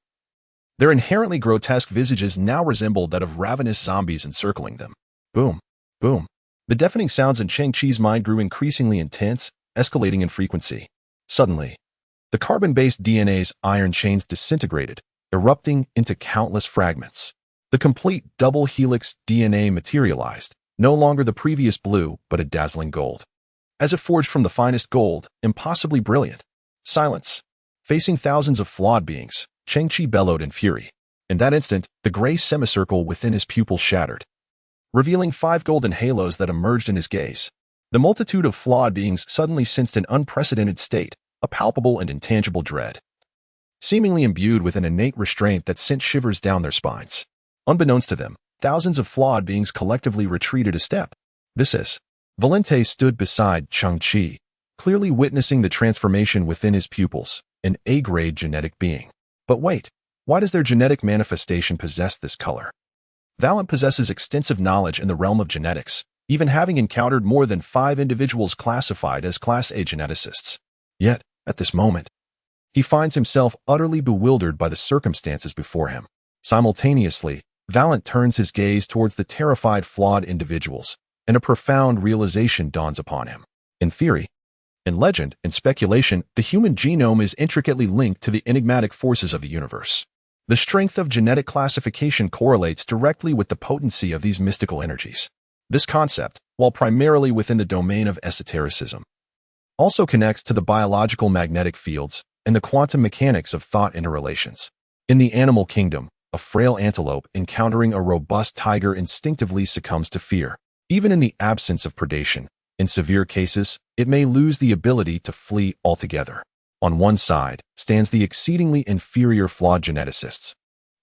Their inherently grotesque visages now resembled that of ravenous zombies encircling them. Boom, boom. The deafening sounds in Cheng Qi's mind grew increasingly intense, escalating in frequency. Suddenly, the carbon-based DNA's iron chains disintegrated, erupting into countless fragments. The complete double-helix DNA materialized, no longer the previous blue, but a dazzling gold. As if forged from the finest gold, impossibly brilliant. Silence. Facing thousands of flawed beings, Cheng Qi bellowed in fury. In that instant, the gray semicircle within his pupil shattered, revealing 5 golden halos that emerged in his gaze. The multitude of flawed beings suddenly sensed an unprecedented state, a palpable and intangible dread, seemingly imbued with an innate restraint that sent shivers down their spines. Unbeknownst to them, thousands of flawed beings collectively retreated a step. This is. Valente stood beside Cheng Qi, clearly witnessing the transformation within his pupils, an A-grade genetic being. But wait, why does their genetic manifestation possess this color? Valent possesses extensive knowledge in the realm of genetics, even having encountered more than 5 individuals classified as Class A geneticists. Yet, at this moment, he finds himself utterly bewildered by the circumstances before him. Simultaneously, Valent turns his gaze towards the terrified flawed individuals, and a profound realization dawns upon him. In theory, in legend, and speculation, the human genome is intricately linked to the enigmatic forces of the universe. The strength of genetic classification correlates directly with the potency of these mystical energies. This concept, while primarily within the domain of esotericism, also connects to the biological magnetic fields and the quantum mechanics of thought interrelations. In the animal kingdom, a frail antelope encountering a robust tiger instinctively succumbs to fear. Even in the absence of predation, in severe cases, it may lose the ability to flee altogether. On one side stands the exceedingly inferior flawed geneticist,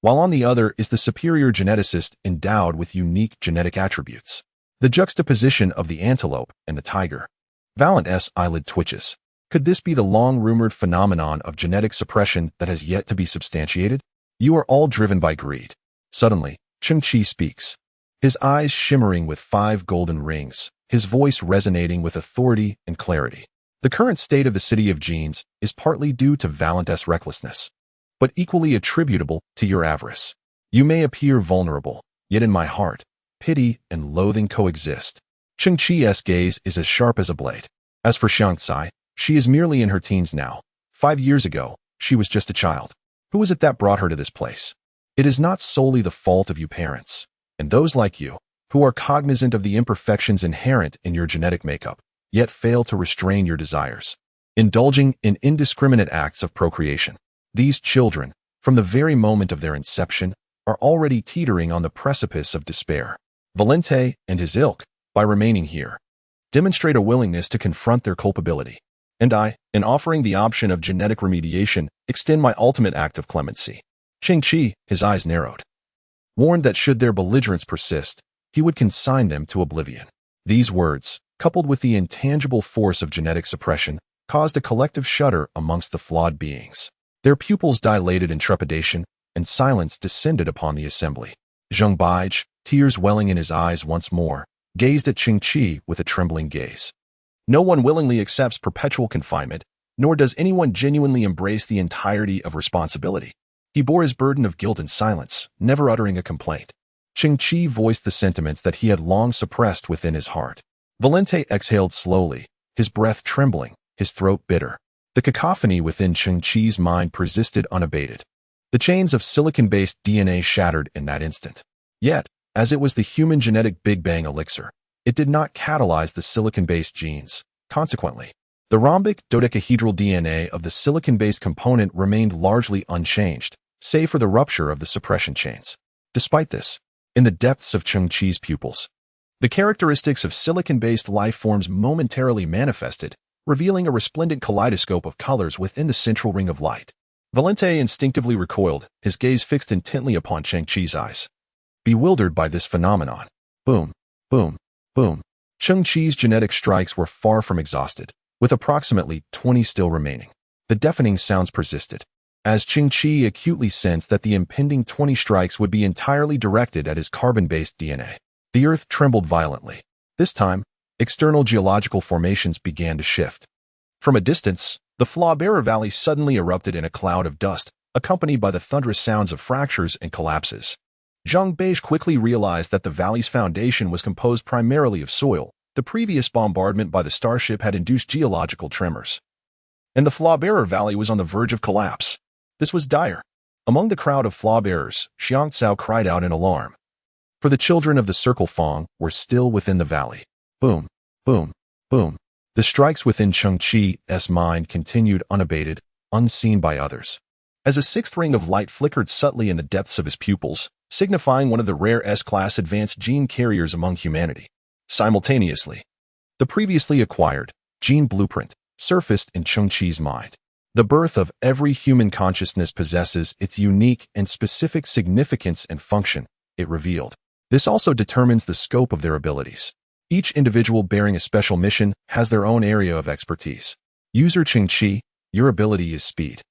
while on the other is the superior geneticist endowed with unique genetic attributes. The juxtaposition of the antelope and the tiger. Valent's eyelid twitches. Could this be the long-rumored phenomenon of genetic suppression that has yet to be substantiated? You are all driven by greed. Suddenly, Cheng Qi speaks, his eyes shimmering with 5 golden rings, his voice resonating with authority and clarity. The current state of the city of genes is partly due to Valent's recklessness, but equally attributable to your avarice. You may appear vulnerable, yet in my heart, pity and loathing coexist. Cheng Qi's gaze is as sharp as a blade. As for Cheng Qi, she is merely in her teens now. 5 years ago, she was just a child. Who was it that brought her to this place? It is not solely the fault of you parents, and those like you, who are cognizant of the imperfections inherent in your genetic makeup, yet fail to restrain your desires, indulging in indiscriminate acts of procreation. These children, from the very moment of their inception, are already teetering on the precipice of despair. Valente and his ilk, by remaining here, demonstrate a willingness to confront their culpability. And I, in offering the option of genetic remediation, extend my ultimate act of clemency. Cheng Qi, his eyes narrowed, warned that should their belligerence persist, he would consign them to oblivion. These words, coupled with the intangible force of genetic suppression, caused a collective shudder amongst the flawed beings. Their pupils dilated in trepidation, and silence descended upon the assembly. Zheng Baiji, tears welling in his eyes once more, gazed at Cheng Qi with a trembling gaze. No one willingly accepts perpetual confinement, nor does anyone genuinely embrace the entirety of responsibility. He bore his burden of guilt in silence, never uttering a complaint. Cheng Qi voiced the sentiments that he had long suppressed within his heart. Valente exhaled slowly, his breath trembling, his throat bitter. The cacophony within Cheng Qi's mind persisted unabated. The chains of silicon-based DNA shattered in that instant. Yet, as it was the human genetic Big Bang elixir, it did not catalyze the silicon-based genes. Consequently, the rhombic dodecahedral DNA of the silicon-based component remained largely unchanged, save for the rupture of the suppression chains. Despite this, in the depths of Cheng Qi's pupils, the characteristics of silicon-based life forms momentarily manifested, revealing a resplendent kaleidoscope of colors within the central ring of light. Valente instinctively recoiled, his gaze fixed intently upon Cheng Qi's eyes. Bewildered by this phenomenon, boom, boom, boom. Cheng Qi's genetic strikes were far from exhausted, with approximately 20 still remaining. The deafening sounds persisted, as Cheng Qi acutely sensed that the impending 20 strikes would be entirely directed at his carbon-based DNA. The earth trembled violently. This time, external geological formations began to shift. From a distance, the Flauberer Valley suddenly erupted in a cloud of dust, accompanied by the thunderous sounds of fractures and collapses. Zheng Baiji quickly realized that the valley's foundation was composed primarily of soil. The previous bombardment by the starship had induced geological tremors, and the Flauberer Valley was on the verge of collapse. This was dire. Among the crowd of Flauberers, Xiang Cao cried out in alarm, for the children of the Circle Fong were still within the valley. Boom, boom, boom. The strikes within Cheng Qi's mind continued unabated, unseen by others. As a sixth ring of light flickered subtly in the depths of his pupils, signifying one of the rare S-class advanced gene carriers among humanity. Simultaneously, the previously acquired gene blueprint surfaced in Cheng Qi's mind. The birth of every human consciousness possesses its unique and specific significance and function, it revealed. This also determines the scope of their abilities. Each individual bearing a special mission has their own area of expertise. User Cheng Qi, your ability is speed.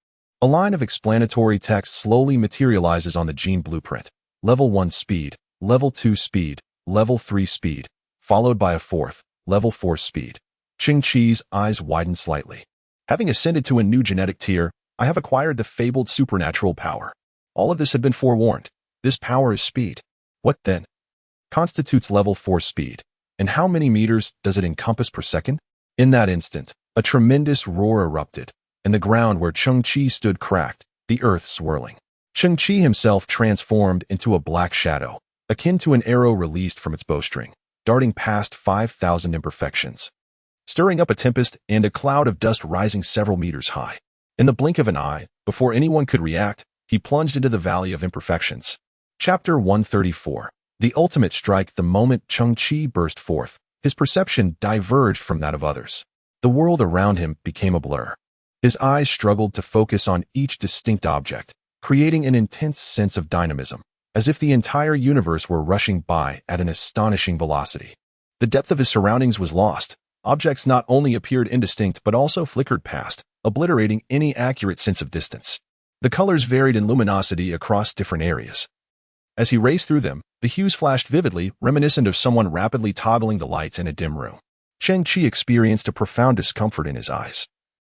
A line of explanatory text slowly materializes on the gene blueprint. Level 1 speed, Level 2 speed, Level 3 speed, followed by a fourth, Level 4 speed. Cheng Qi's eyes widened slightly. Having ascended to a new genetic tier, I have acquired the fabled supernatural power. All of this had been forewarned. This power is speed. What then constitutes Level 4 speed? And how many meters does it encompass per second? In that instant, a tremendous roar erupted, and the ground where Cheng Qi stood cracked, the earth swirling. Cheng Qi himself transformed into a black shadow, akin to an arrow released from its bowstring, darting past 5,000 imperfections, stirring up a tempest and a cloud of dust rising several meters high. In the blink of an eye, before anyone could react, he plunged into the Valley of Imperfections. Chapter 134. The ultimate strike. The moment Cheng Qi burst forth, his perception diverged from that of others. The world around him became a blur. His eyes struggled to focus on each distinct object, creating an intense sense of dynamism, as if the entire universe were rushing by at an astonishing velocity. The depth of his surroundings was lost. Objects not only appeared indistinct but also flickered past, obliterating any accurate sense of distance. The colors varied in luminosity across different areas. As he raced through them, the hues flashed vividly, reminiscent of someone rapidly toggling the lights in a dim room. Cheng Qi experienced a profound discomfort in his eyes,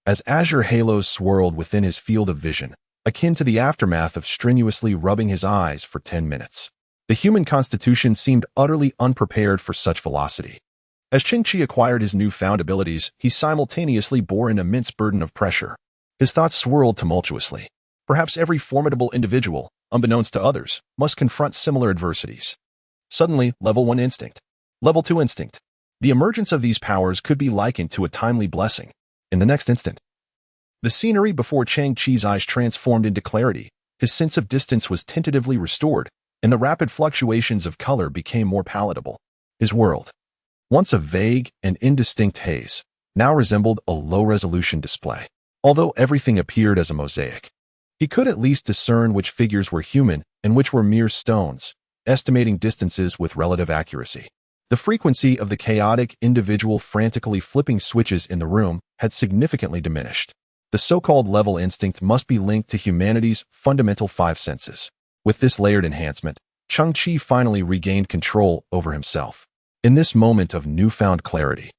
as azure halos swirled within his field of vision, akin to the aftermath of strenuously rubbing his eyes for 10 minutes. The human constitution seemed utterly unprepared for such velocity. As Cheng Qi acquired his newfound abilities, he simultaneously bore an immense burden of pressure. His thoughts swirled tumultuously. Perhaps every formidable individual, unbeknownst to others, must confront similar adversities. Suddenly, Level 1 instinct. Level 2 instinct. The emergence of these powers could be likened to a timely blessing. In the next instant, the scenery before Cheng Qi's eyes transformed into clarity. His sense of distance was tentatively restored, and the rapid fluctuations of color became more palatable. His world, once a vague and indistinct haze, now resembled a low-resolution display. Although everything appeared as a mosaic, he could at least discern which figures were human and which were mere stones, estimating distances with relative accuracy. The frequency of the chaotic individual frantically flipping switches in the room had significantly diminished. The so-called level instinct must be linked to humanity's fundamental 5 senses. With this layered enhancement, Cheng Qi finally regained control over himself. In this moment of newfound clarity,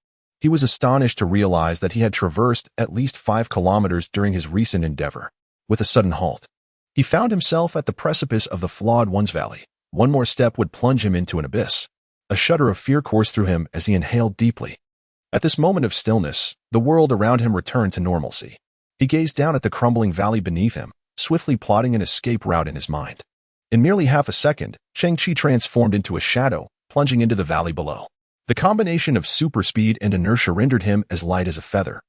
he was astonished to realize that he had traversed at least 5 kilometers during his recent endeavor. With a sudden halt, he found himself at the precipice of the Flawed One's Valley. One more step would plunge him into an abyss. A shudder of fear coursed through him as he inhaled deeply. At this moment of stillness, the world around him returned to normalcy. He gazed down at the crumbling valley beneath him, swiftly plotting an escape route in his mind. In merely half a second, Cheng Qi transformed into a shadow, plunging into the valley below. The combination of super speed and inertia rendered him as light as a feather,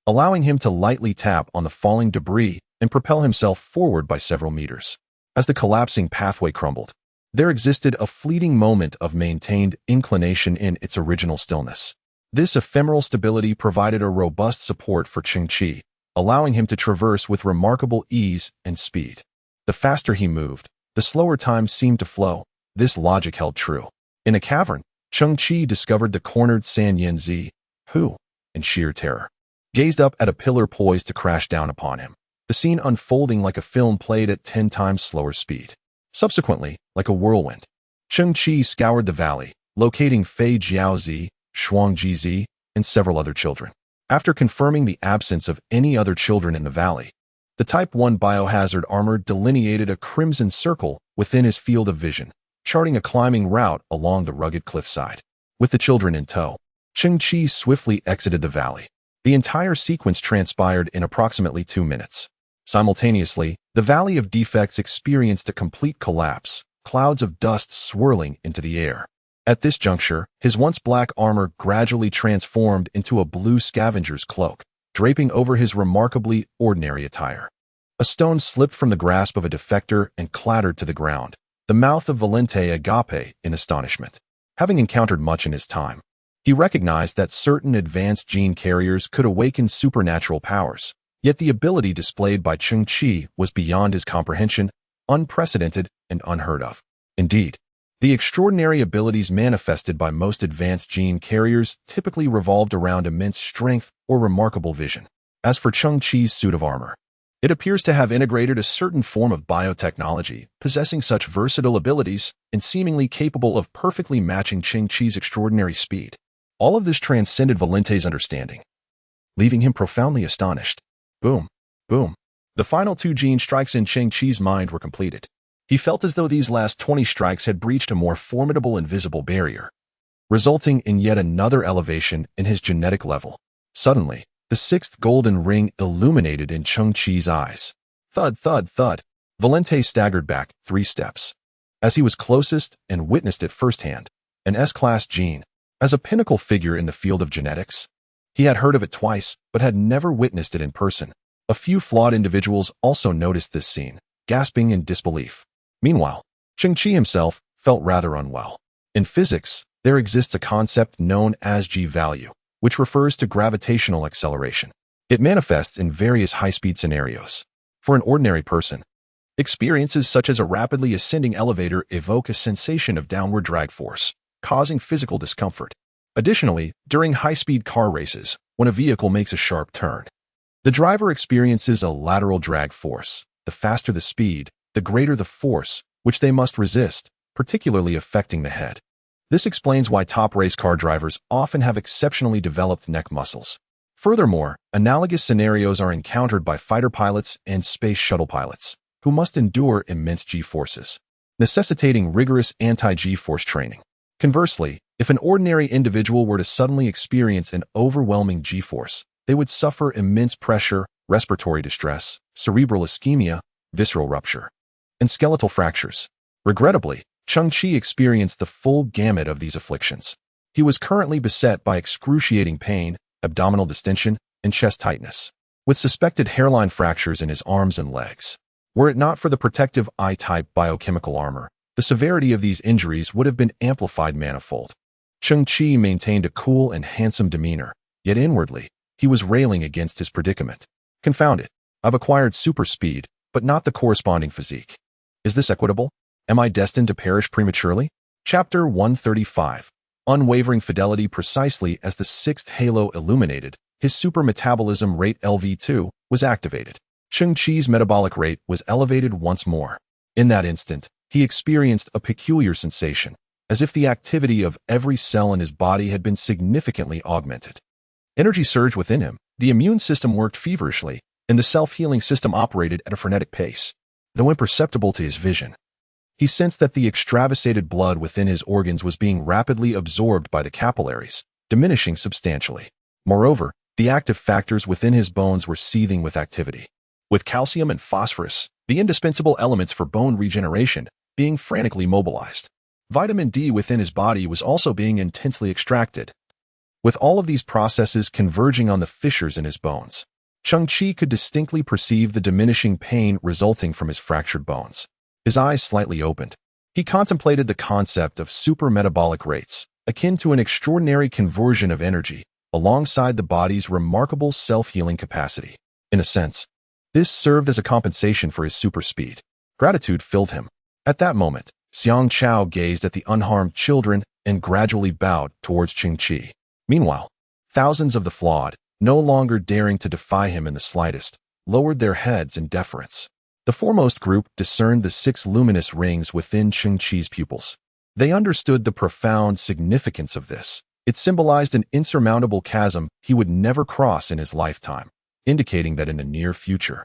allowing him to lightly tap on the falling debris and propel himself forward by several meters. As the collapsing pathway crumbled, there existed a fleeting moment of maintained inclination in its original stillness. This ephemeral stability provided a robust support for Cheng Qi, allowing him to traverse with remarkable ease and speed. The faster he moved, the slower time seemed to flow. This logic held true. In a cavern, Cheng Qi discovered the cornered San Yanzi, who, in sheer terror, gazed up at a pillar poised to crash down upon him. The scene unfolding like a film played at 10 times slower speed. Subsequently, like a whirlwind, Cheng Qi scoured the valley, locating Fei Jiaozi, Shuangjizi, and several other children. After confirming the absence of any other children in the valley, the Type 1 biohazard armor delineated a crimson circle within his field of vision, charting a climbing route along the rugged cliffside. With the children in tow, Cheng Qi swiftly exited the valley. The entire sequence transpired in approximately 2 minutes. Simultaneously, the Valley of Defects experienced a complete collapse, clouds of dust swirling into the air. At this juncture, his once black armor gradually transformed into a blue scavenger's cloak, draping over his remarkably ordinary attire. A stone slipped from the grasp of a defector and clattered to the ground, the mouth of Valente agape in astonishment. Having encountered much in his time, he recognized that certain advanced gene carriers could awaken supernatural powers. Yet the ability displayed by Cheng Qi was beyond his comprehension, unprecedented and unheard of. Indeed, the extraordinary abilities manifested by most advanced gene carriers typically revolved around immense strength or remarkable vision. As for Cheng Qi's suit of armor, it appears to have integrated a certain form of biotechnology, possessing such versatile abilities and seemingly capable of perfectly matching Cheng Qi's extraordinary speed. All of this transcended Valente's understanding, leaving him profoundly astonished. Boom, boom. The final 2 gene strikes in Cheng Qi's mind were completed. He felt as though these last 20 strikes had breached a more formidable invisible barrier, resulting in yet another elevation in his genetic level. Suddenly, the 6th golden ring illuminated in Cheng Qi's eyes. Thud, thud, thud. Valente staggered back 3 steps. As he was closest and witnessed it firsthand, an S-class gene, as a pinnacle figure in the field of genetics. He had heard of it twice, but had never witnessed it in person. A few flawed individuals also noticed this scene, gasping in disbelief. Meanwhile, Cheng Qi himself felt rather unwell. In physics, there exists a concept known as G-value, which refers to gravitational acceleration. It manifests in various high-speed scenarios. For an ordinary person, experiences such as a rapidly ascending elevator evoke a sensation of downward drag force, causing physical discomfort. Additionally, during high-speed car races, when a vehicle makes a sharp turn, the driver experiences a lateral drag force. The faster the speed, the greater the force, which they must resist, particularly affecting the head. This explains why top race car drivers often have exceptionally developed neck muscles. Furthermore, analogous scenarios are encountered by fighter pilots and space shuttle pilots, who must endure immense G-forces, necessitating rigorous anti-G-force training. Conversely, if an ordinary individual were to suddenly experience an overwhelming G-force, they would suffer immense pressure, respiratory distress, cerebral ischemia, visceral rupture, and skeletal fractures. Regrettably, Cheng Qi experienced the full gamut of these afflictions. He was currently beset by excruciating pain, abdominal distension, and chest tightness, with suspected hairline fractures in his arms and legs. Were it not for the protective I-type biochemical armor, the severity of these injuries would have been amplified manifold. Cheng Qi maintained a cool and handsome demeanor, yet inwardly, he was railing against his predicament. Confound it. I've acquired super speed, but not the corresponding physique. Is this equitable? Am I destined to perish prematurely? Chapter 135. Unwavering fidelity. Precisely as the sixth halo illuminated, his super metabolism rate LV2 was activated. Cheng Qi's metabolic rate was elevated once more. In that instant, he experienced a peculiar sensation, as if the activity of every cell in his body had been significantly augmented. Energy surged within him, the immune system worked feverishly, and the self-healing system operated at a frenetic pace. Though imperceptible to his vision, he sensed that the extravasated blood within his organs was being rapidly absorbed by the capillaries, diminishing substantially. Moreover, the active factors within his bones were seething with activity, with calcium and phosphorus, the indispensable elements for bone regeneration, being frantically mobilized. Vitamin D within his body was also being intensely extracted, with all of these processes converging on the fissures in his bones. Cheng Qi could distinctly perceive the diminishing pain resulting from his fractured bones. His eyes slightly opened. He contemplated the concept of supermetabolic rates, akin to an extraordinary conversion of energy, alongside the body's remarkable self-healing capacity. In a sense, this served as a compensation for his super speed. Gratitude filled him. At that moment, Xiang Chao gazed at the unharmed children and gradually bowed towards Cheng Qi. Meanwhile, thousands of the flawed, no longer daring to defy him in the slightest, lowered their heads in deference. The foremost group discerned the 6 luminous rings within Cheng Qi's pupils. They understood the profound significance of this. It symbolized an insurmountable chasm he would never cross in his lifetime, indicating that in the near future,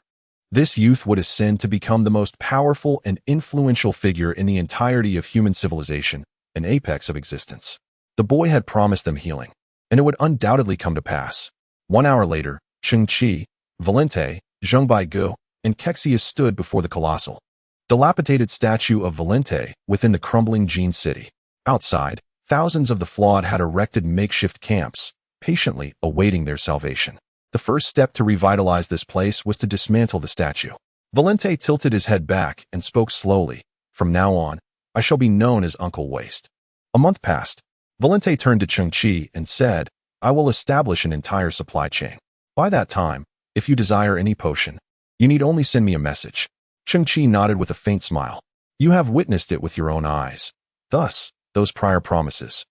this youth would ascend to become the most powerful and influential figure in the entirety of human civilization, an apex of existence. The boy had promised them healing, and it would undoubtedly come to pass. 1 hour later, Cheng Qi, Valente, Zheng Baigu, and Kexius stood before the colossal, dilapidated statue of Valente within the crumbling Jin city. Outside, thousands of the flawed had erected makeshift camps, patiently awaiting their salvation. The first step to revitalize this place was to dismantle the statue. Valente tilted his head back and spoke slowly. From now on, I shall be known as Uncle Waste. A month passed. Valente turned to Cheng Qi and said, I will establish an entire supply chain. By that time, if you desire any potion, you need only send me a message. Cheng Qi nodded with a faint smile. You have witnessed it with your own eyes. Thus, those prior promises.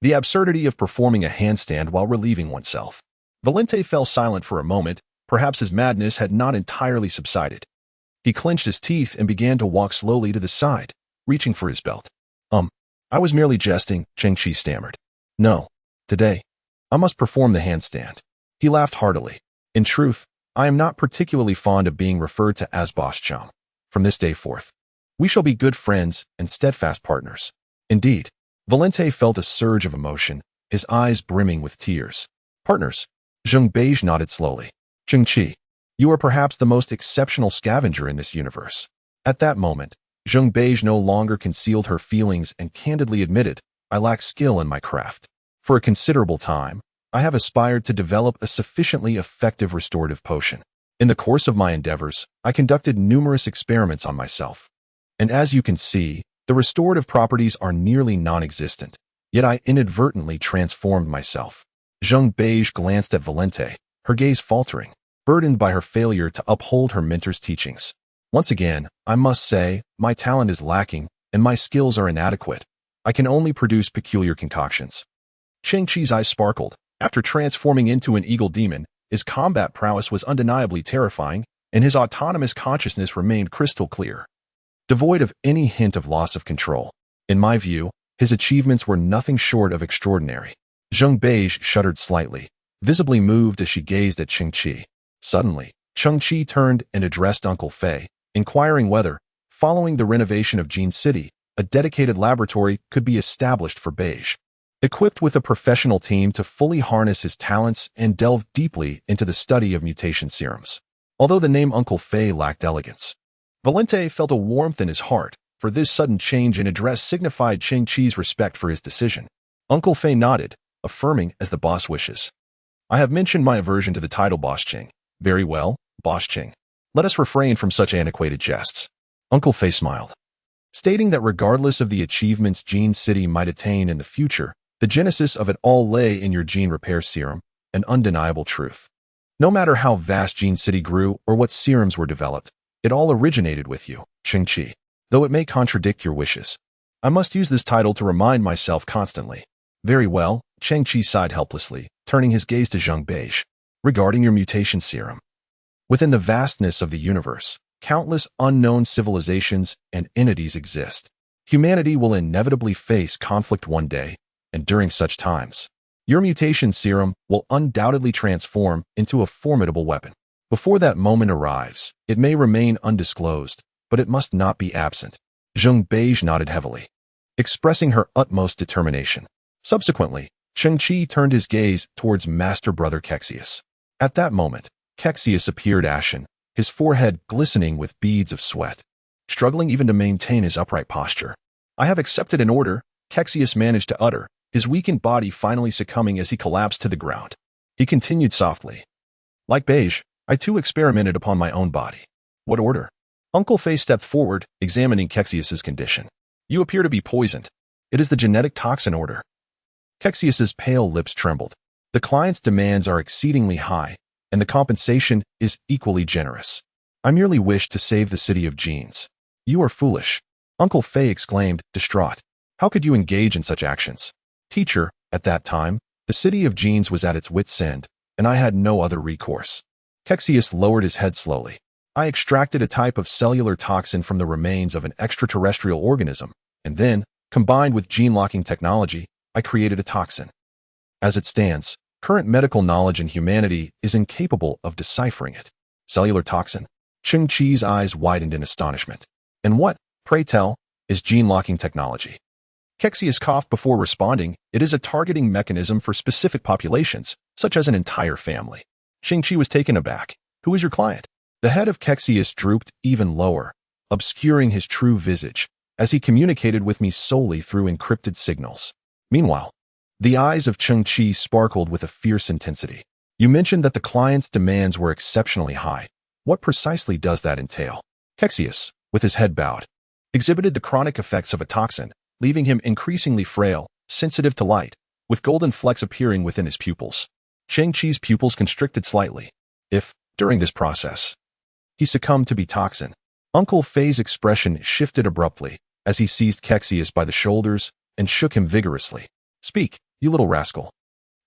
The absurdity of performing a handstand while relieving oneself. Valente fell silent for a moment. Perhaps his madness had not entirely subsided. He clenched his teeth and began to walk slowly to the side, reaching for his belt. I was merely jesting, Cheng Qi stammered. No, today, I must perform the handstand. He laughed heartily. In truth, I am not particularly fond of being referred to as boss chum. From this day forth, we shall be good friends and steadfast partners. Indeed, Valente felt a surge of emotion, his eyes brimming with tears. Partners. Zheng Beige nodded slowly. Cheng Qi, you are perhaps the most exceptional scavenger in this universe. At that moment, Zheng Beige no longer concealed her feelings and candidly admitted, I lack skill in my craft. For a considerable time, I have aspired to develop a sufficiently effective restorative potion. In the course of my endeavors, I conducted numerous experiments on myself. And as you can see, the restorative properties are nearly non-existent, yet I inadvertently transformed myself. Zheng Beige glanced at Valente, her gaze faltering. burdened by her failure to uphold her mentor's teachings. Once again, I must say, my talent is lacking, and my skills are inadequate. I can only produce peculiar concoctions. Cheng Qi's eyes sparkled. After transforming into an eagle demon, his combat prowess was undeniably terrifying, and his autonomous consciousness remained crystal clear, devoid of any hint of loss of control. In my view, his achievements were nothing short of extraordinary. Zheng Beige shuddered slightly, visibly moved as she gazed at Cheng Qi. Suddenly, Cheng Qi turned and addressed Uncle Fei, inquiring whether, following the renovation of Jin City, a dedicated laboratory could be established for Beige, equipped with a professional team to fully harness his talents and delve deeply into the study of mutation serums. Although the name Uncle Fei lacked elegance, Valente felt a warmth in his heart, for this sudden change in address signified Cheng Qi's respect for his decision. Uncle Fei nodded, affirming as the boss wishes. I have mentioned my aversion to the title Boss Cheng. Very well, Boss Cheng. Let us refrain from such antiquated jests. Uncle Fei smiled, stating that regardless of the achievements Jin City might attain in the future, the genesis of it all lay in your gene repair serum, an undeniable truth. No matter how vast Jin City grew or what serums were developed, it all originated with you, Cheng Qi. Though it may contradict your wishes, I must use this title to remind myself constantly. Very well, Cheng Qi sighed helplessly, turning his gaze to Zheng Beige. Regarding your mutation serum, within the vastness of the universe, countless unknown civilizations and entities exist. Humanity will inevitably face conflict one day, and during such times, your mutation serum will undoubtedly transform into a formidable weapon. Before that moment arrives, it may remain undisclosed, but it must not be absent. Zheng Beige nodded heavily, expressing her utmost determination. Subsequently, Cheng Qi turned his gaze towards Master Brother Kexius. At that moment, Kexius appeared ashen, his forehead glistening with beads of sweat, struggling even to maintain his upright posture. I have accepted an order, Kexius managed to utter, his weakened body finally succumbing as he collapsed to the ground. He continued softly. Like Beige, I too experimented upon my own body. What order? Uncle Fei stepped forward, examining Kexius's condition. You appear to be poisoned. It is the genetic toxin order. Kexius's pale lips trembled. The client's demands are exceedingly high, and the compensation is equally generous. I merely wish to save the city of genes. You are foolish. Uncle Fei exclaimed, distraught. How could you engage in such actions? Teacher, at that time, the city of genes was at its wit's end, and I had no other recourse. Kexius lowered his head slowly. I extracted a type of cellular toxin from the remains of an extraterrestrial organism, and then, combined with gene-locking technology, I created a toxin. As it stands, current medical knowledge in humanity is incapable of deciphering it. Cellular toxin? Cheng Qi's eyes widened in astonishment. And what, pray tell, is gene-locking technology? Kexius coughed before responding. It is a targeting mechanism for specific populations, such as an entire family. Cheng Qi was taken aback. Who is your client? The head of Kexius drooped even lower, obscuring his true visage, as he communicated with me solely through encrypted signals. Meanwhile, the eyes of Cheng Qi sparkled with a fierce intensity. You mentioned that the client's demands were exceptionally high. What precisely does that entail? Kexius, with his head bowed, exhibited the chronic effects of a toxin, leaving him increasingly frail, sensitive to light, with golden flecks appearing within his pupils. Cheng Qi's pupils constricted slightly. If, during this process, he succumbed to be toxin, Uncle Fei's expression shifted abruptly as he seized Kexius by the shoulders and shook him vigorously. Speak, you little rascal.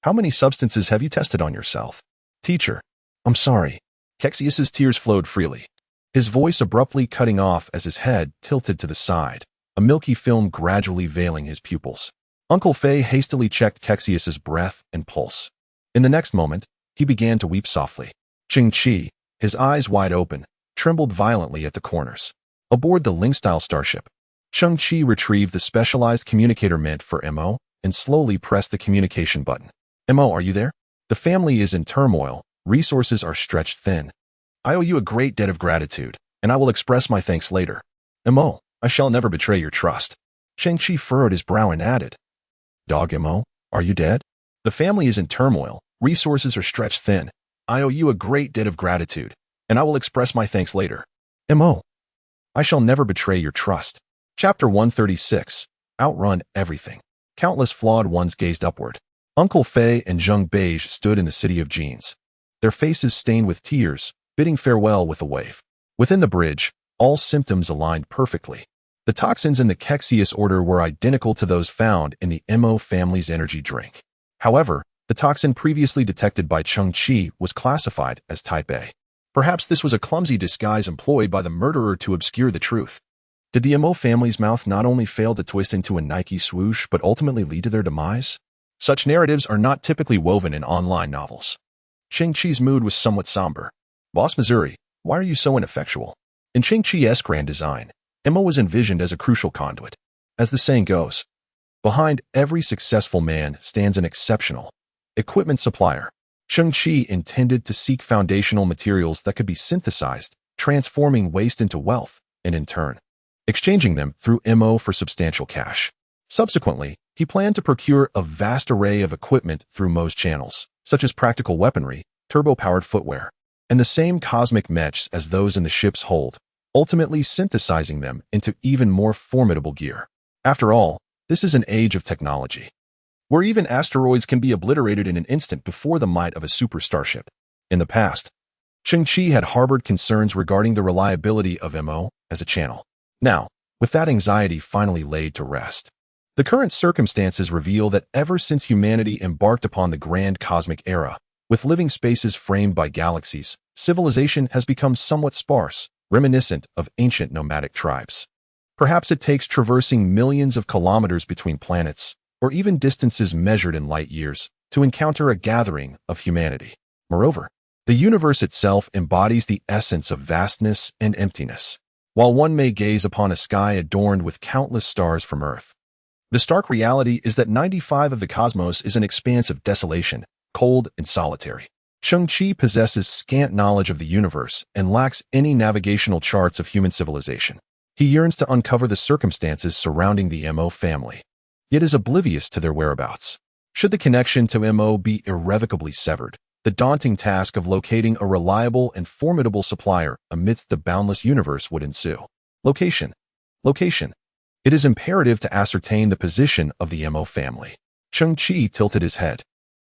How many substances have you tested on yourself? Teacher, I'm sorry. Kexius's tears flowed freely, his voice abruptly cutting off as his head tilted to the side, a milky film gradually veiling his pupils. Uncle Fei hastily checked Kexius's breath and pulse. In the next moment, he began to weep softly. Cheng Qi, his eyes wide open, trembled violently at the corners. Aboard the Ling-style starship, Cheng Qi retrieved the specialized communicator meant for MO and slowly pressed the communication button. MO, are you there? The family is in turmoil. Resources are stretched thin. I owe you a great debt of gratitude, and I will express my thanks later. MO, I shall never betray your trust. Cheng Qi furrowed his brow and added, Dog MO, are you dead? The family is in turmoil. Resources are stretched thin. I owe you a great debt of gratitude, and I will express my thanks later. MO, I shall never betray your trust. Chapter 136. Outrun everything. Countless flawed ones gazed upward. Uncle Fei and Zheng Beige stood in the city of genes. their faces stained with tears, bidding farewell with a wave. Within the bridge, all symptoms aligned perfectly. The toxins in the Kexius order were identical to those found in the Mo family's energy drink. However, the toxin previously detected by Cheng Qi was classified as type A. Perhaps this was a clumsy disguise employed by the murderer to obscure the truth. Did the Mo family's mouth not only fail to twist into a Nike swoosh but ultimately lead to their demise? Such narratives are not typically woven in online novels. Cheng Qi's mood was somewhat somber. Boss Missouri, why are you so ineffectual? In Cheng Qi's grand design, Mo was envisioned as a crucial conduit. As the saying goes, behind every successful man stands an exceptional equipment supplier. Cheng Qi intended to seek foundational materials that could be synthesized, transforming waste into wealth, and in turn, exchanging them through Mo for substantial cash. Subsequently, he planned to procure a vast array of equipment through Mo's channels, such as practical weaponry, turbo-powered footwear, and the same cosmic mechs as those in the ship's hold, ultimately synthesizing them into even more formidable gear. After all, this is an age of technology, where even asteroids can be obliterated in an instant before the might of a super starship. In the past, Cheng Qi had harbored concerns regarding the reliability of Mo as a channel. Now, with that anxiety finally laid to rest, the current circumstances reveal that ever since humanity embarked upon the grand cosmic era, with living spaces framed by galaxies, civilization has become somewhat sparse, reminiscent of ancient nomadic tribes. Perhaps it takes traversing millions of kilometers between planets, or even distances measured in light years, to encounter a gathering of humanity. Moreover, the universe itself embodies the essence of vastness and emptiness. While one may gaze upon a sky adorned with countless stars from Earth, the stark reality is that 95% of the cosmos is an expanse of desolation, cold and solitary. Cheng Qi possesses scant knowledge of the universe and lacks any navigational charts of human civilization. He yearns to uncover the circumstances surrounding the Mo family, yet is oblivious to their whereabouts. Should the connection to Mo be irrevocably severed, the daunting task of locating a reliable and formidable supplier amidst the boundless universe would ensue. Location. It is imperative to ascertain the position of the Mo family. Cheng Qi tilted his head,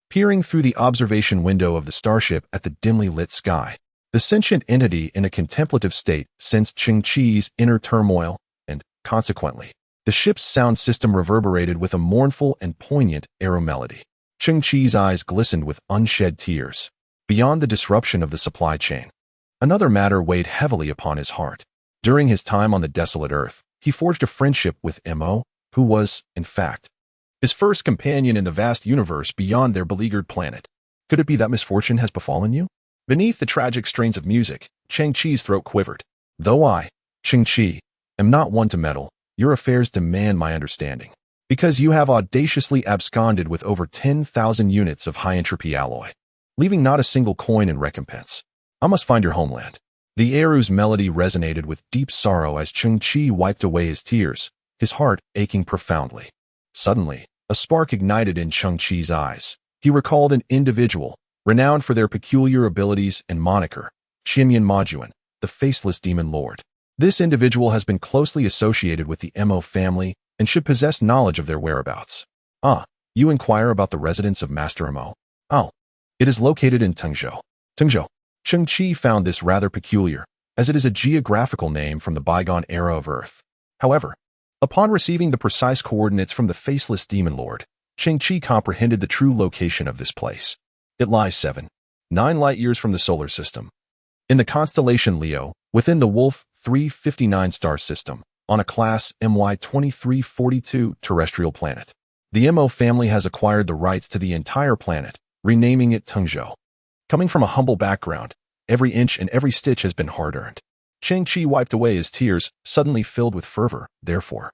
peering through the observation window of the starship at the dimly lit sky. The sentient entity in a contemplative state sensed Cheng Qi's inner turmoil, and, consequently, the ship's sound system reverberated with a mournful and poignant aero melody. Cheng Qi's eyes glistened with unshed tears. Beyond the disruption of the supply chain, another matter weighed heavily upon his heart. During his time on the desolate Earth, he forged a friendship with Mo, who was, in fact, his first companion in the vast universe beyond their beleaguered planet. Could it be that misfortune has befallen you? Beneath the tragic strains of music, Cheng Qi's throat quivered. Though I, Cheng Qi, am not one to meddle, your affairs demand my understanding. Because you have audaciously absconded with over 10,000 units of high-entropy alloy, leaving not a single coin in recompense. I must find your homeland. The Eru's melody resonated with deep sorrow as Cheng Qi wiped away his tears, his heart aching profoundly. Suddenly, a spark ignited in Cheng Qi's eyes. He recalled an individual, renowned for their peculiar abilities and moniker, Xinyan Majuan, the Faceless Demon Lord. This individual has been closely associated with the Mo family and should possess knowledge of their whereabouts. Ah, you inquire about the residence of Master Mo? Oh, it is located in Tengzhou. Cheng Qi found this rather peculiar, as it is a geographical name from the bygone era of Earth. However, upon receiving the precise coordinates from the Faceless Demon Lord, Cheng Qi comprehended the true location of this place. It lies 7-9 light-years from the solar system, in the constellation Leo, within the Wolf 359 star system, on a class MY 2342 terrestrial planet. The Mo family has acquired the rights to the entire planet, renaming it Tengzhou. Coming from a humble background, every inch and every stitch has been hard-earned. Cheng Qi wiped away his tears, suddenly filled with fervor. Therefore,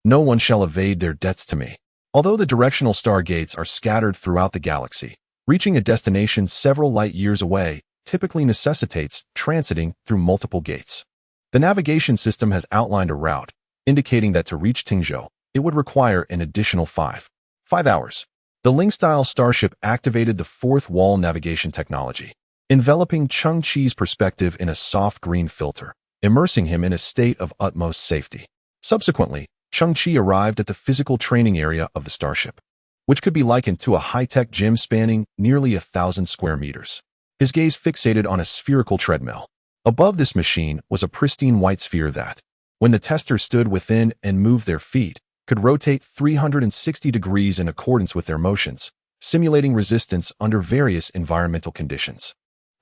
no one shall evade their debts to me. Although the directional star gates are scattered throughout the galaxy, reaching a destination several light years away typically necessitates transiting through multiple gates. The navigation system has outlined a route, indicating that to reach Tengzhou, it would require an additional 5 hours. The Ling-style starship activated the fourth wall navigation technology, enveloping Cheng Qi's perspective in a soft green filter, immersing him in a state of utmost safety. Subsequently, Cheng Qi arrived at the physical training area of the starship, which could be likened to a high-tech gym spanning nearly 1,000 square meters. his gaze fixated on a spherical treadmill. Above this machine was a pristine white sphere that, when the tester stood within and moved their feet, could rotate 360 degrees in accordance with their motions, simulating resistance under various environmental conditions.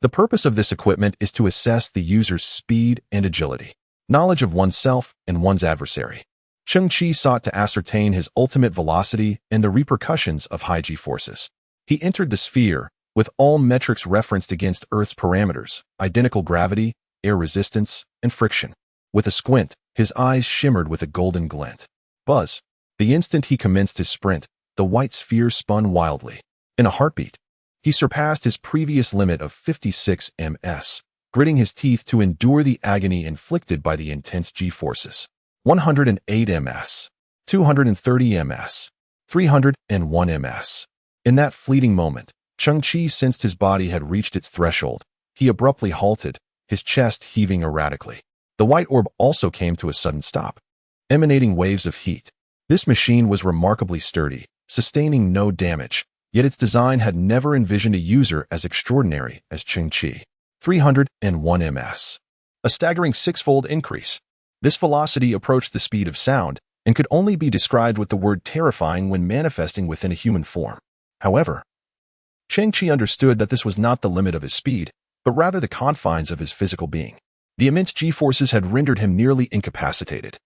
The purpose of this equipment is to assess the user's speed and agility, knowledge of oneself and one's adversary. Cheng Qi sought to ascertain his ultimate velocity and the repercussions of high G-forces. He entered the sphere, with all metrics referenced against Earth's parameters, identical gravity, air resistance, and friction. With a squint, his eyes shimmered with a golden glint. Buzz! The instant he commenced his sprint, the white sphere spun wildly. In a heartbeat, he surpassed his previous limit of 56 ms, gritting his teeth to endure the agony inflicted by the intense G-forces. 108 ms, 230 ms, 301 ms. In that fleeting moment, Cheng Qi sensed his body had reached its threshold. He abruptly halted, his chest heaving erratically. The white orb also came to a sudden stop, emanating waves of heat. This machine was remarkably sturdy, sustaining no damage, yet its design had never envisioned a user as extraordinary as Cheng Qi. 301 ms. A staggering six-fold increase. This velocity approached the speed of sound and could only be described with the word terrifying when manifesting within a human form. However, Cheng Qi understood that this was not the limit of his speed, but rather the confines of his physical being. The immense G-forces had rendered him nearly incapacitated,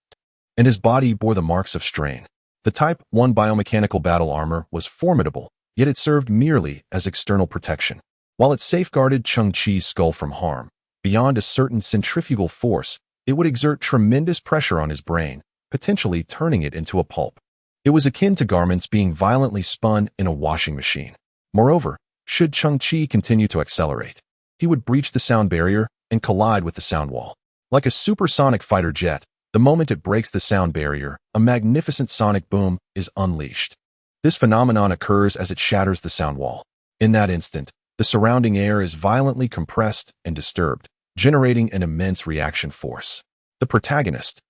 and his body bore the marks of strain. The Type 1 biomechanical battle armor was formidable, yet it served merely as external protection. While it safeguarded Cheng Qi's skull from harm, beyond a certain centrifugal force, it would exert tremendous pressure on his brain, potentially turning it into a pulp. It was akin to garments being violently spun in a washing machine. Moreover, should Cheng Qi continue to accelerate, he would breach the sound barrier and collide with the sound wall. Like a supersonic fighter jet, the moment it breaks the sound barrier, a magnificent sonic boom is unleashed. This phenomenon occurs as it shatters the sound wall. In that instant, the surrounding air is violently compressed and disturbed, generating an immense reaction force. The protagonist,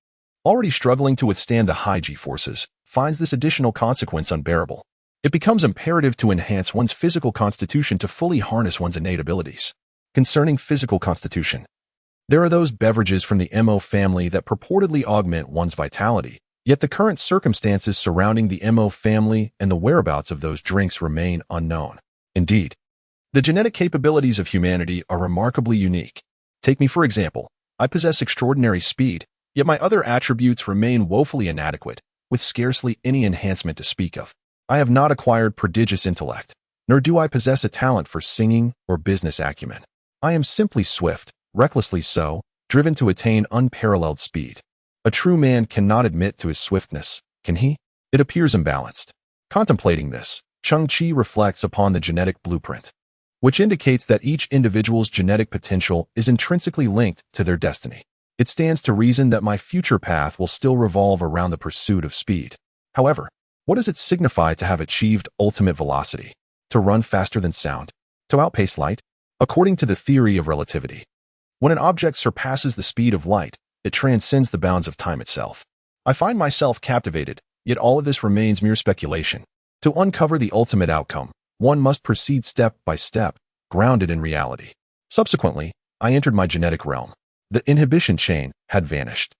already struggling to withstand the high G-forces, finds this additional consequence unbearable. It becomes imperative to enhance one's physical constitution to fully harness one's innate abilities. Concerning physical constitution, there are those beverages from the MO family that purportedly augment one's vitality, yet the current circumstances surrounding the MO family and the whereabouts of those drinks remain unknown. Indeed, the genetic capabilities of humanity are remarkably unique. Take me for example. I possess extraordinary speed, yet my other attributes remain woefully inadequate, with scarcely any enhancement to speak of. I have not acquired prodigious intellect, nor do I possess a talent for singing or business acumen. I am simply swift, recklessly so, driven to attain unparalleled speed. A true man cannot admit to his swiftness, can he? It appears imbalanced. Contemplating this, Cheng Qi reflects upon the genetic blueprint, which indicates that each individual's genetic potential is intrinsically linked to their destiny. It stands to reason that my future path will still revolve around the pursuit of speed. However, what does it signify to have achieved ultimate velocity? To run faster than sound? To outpace light? According to the theory of relativity, when an object surpasses the speed of light, it transcends the bounds of time itself. I find myself captivated, yet all of this remains mere speculation. To uncover the ultimate outcome, one must proceed step by step, grounded in reality. Subsequently, I entered my genetic realm. The inhibition chain had vanished.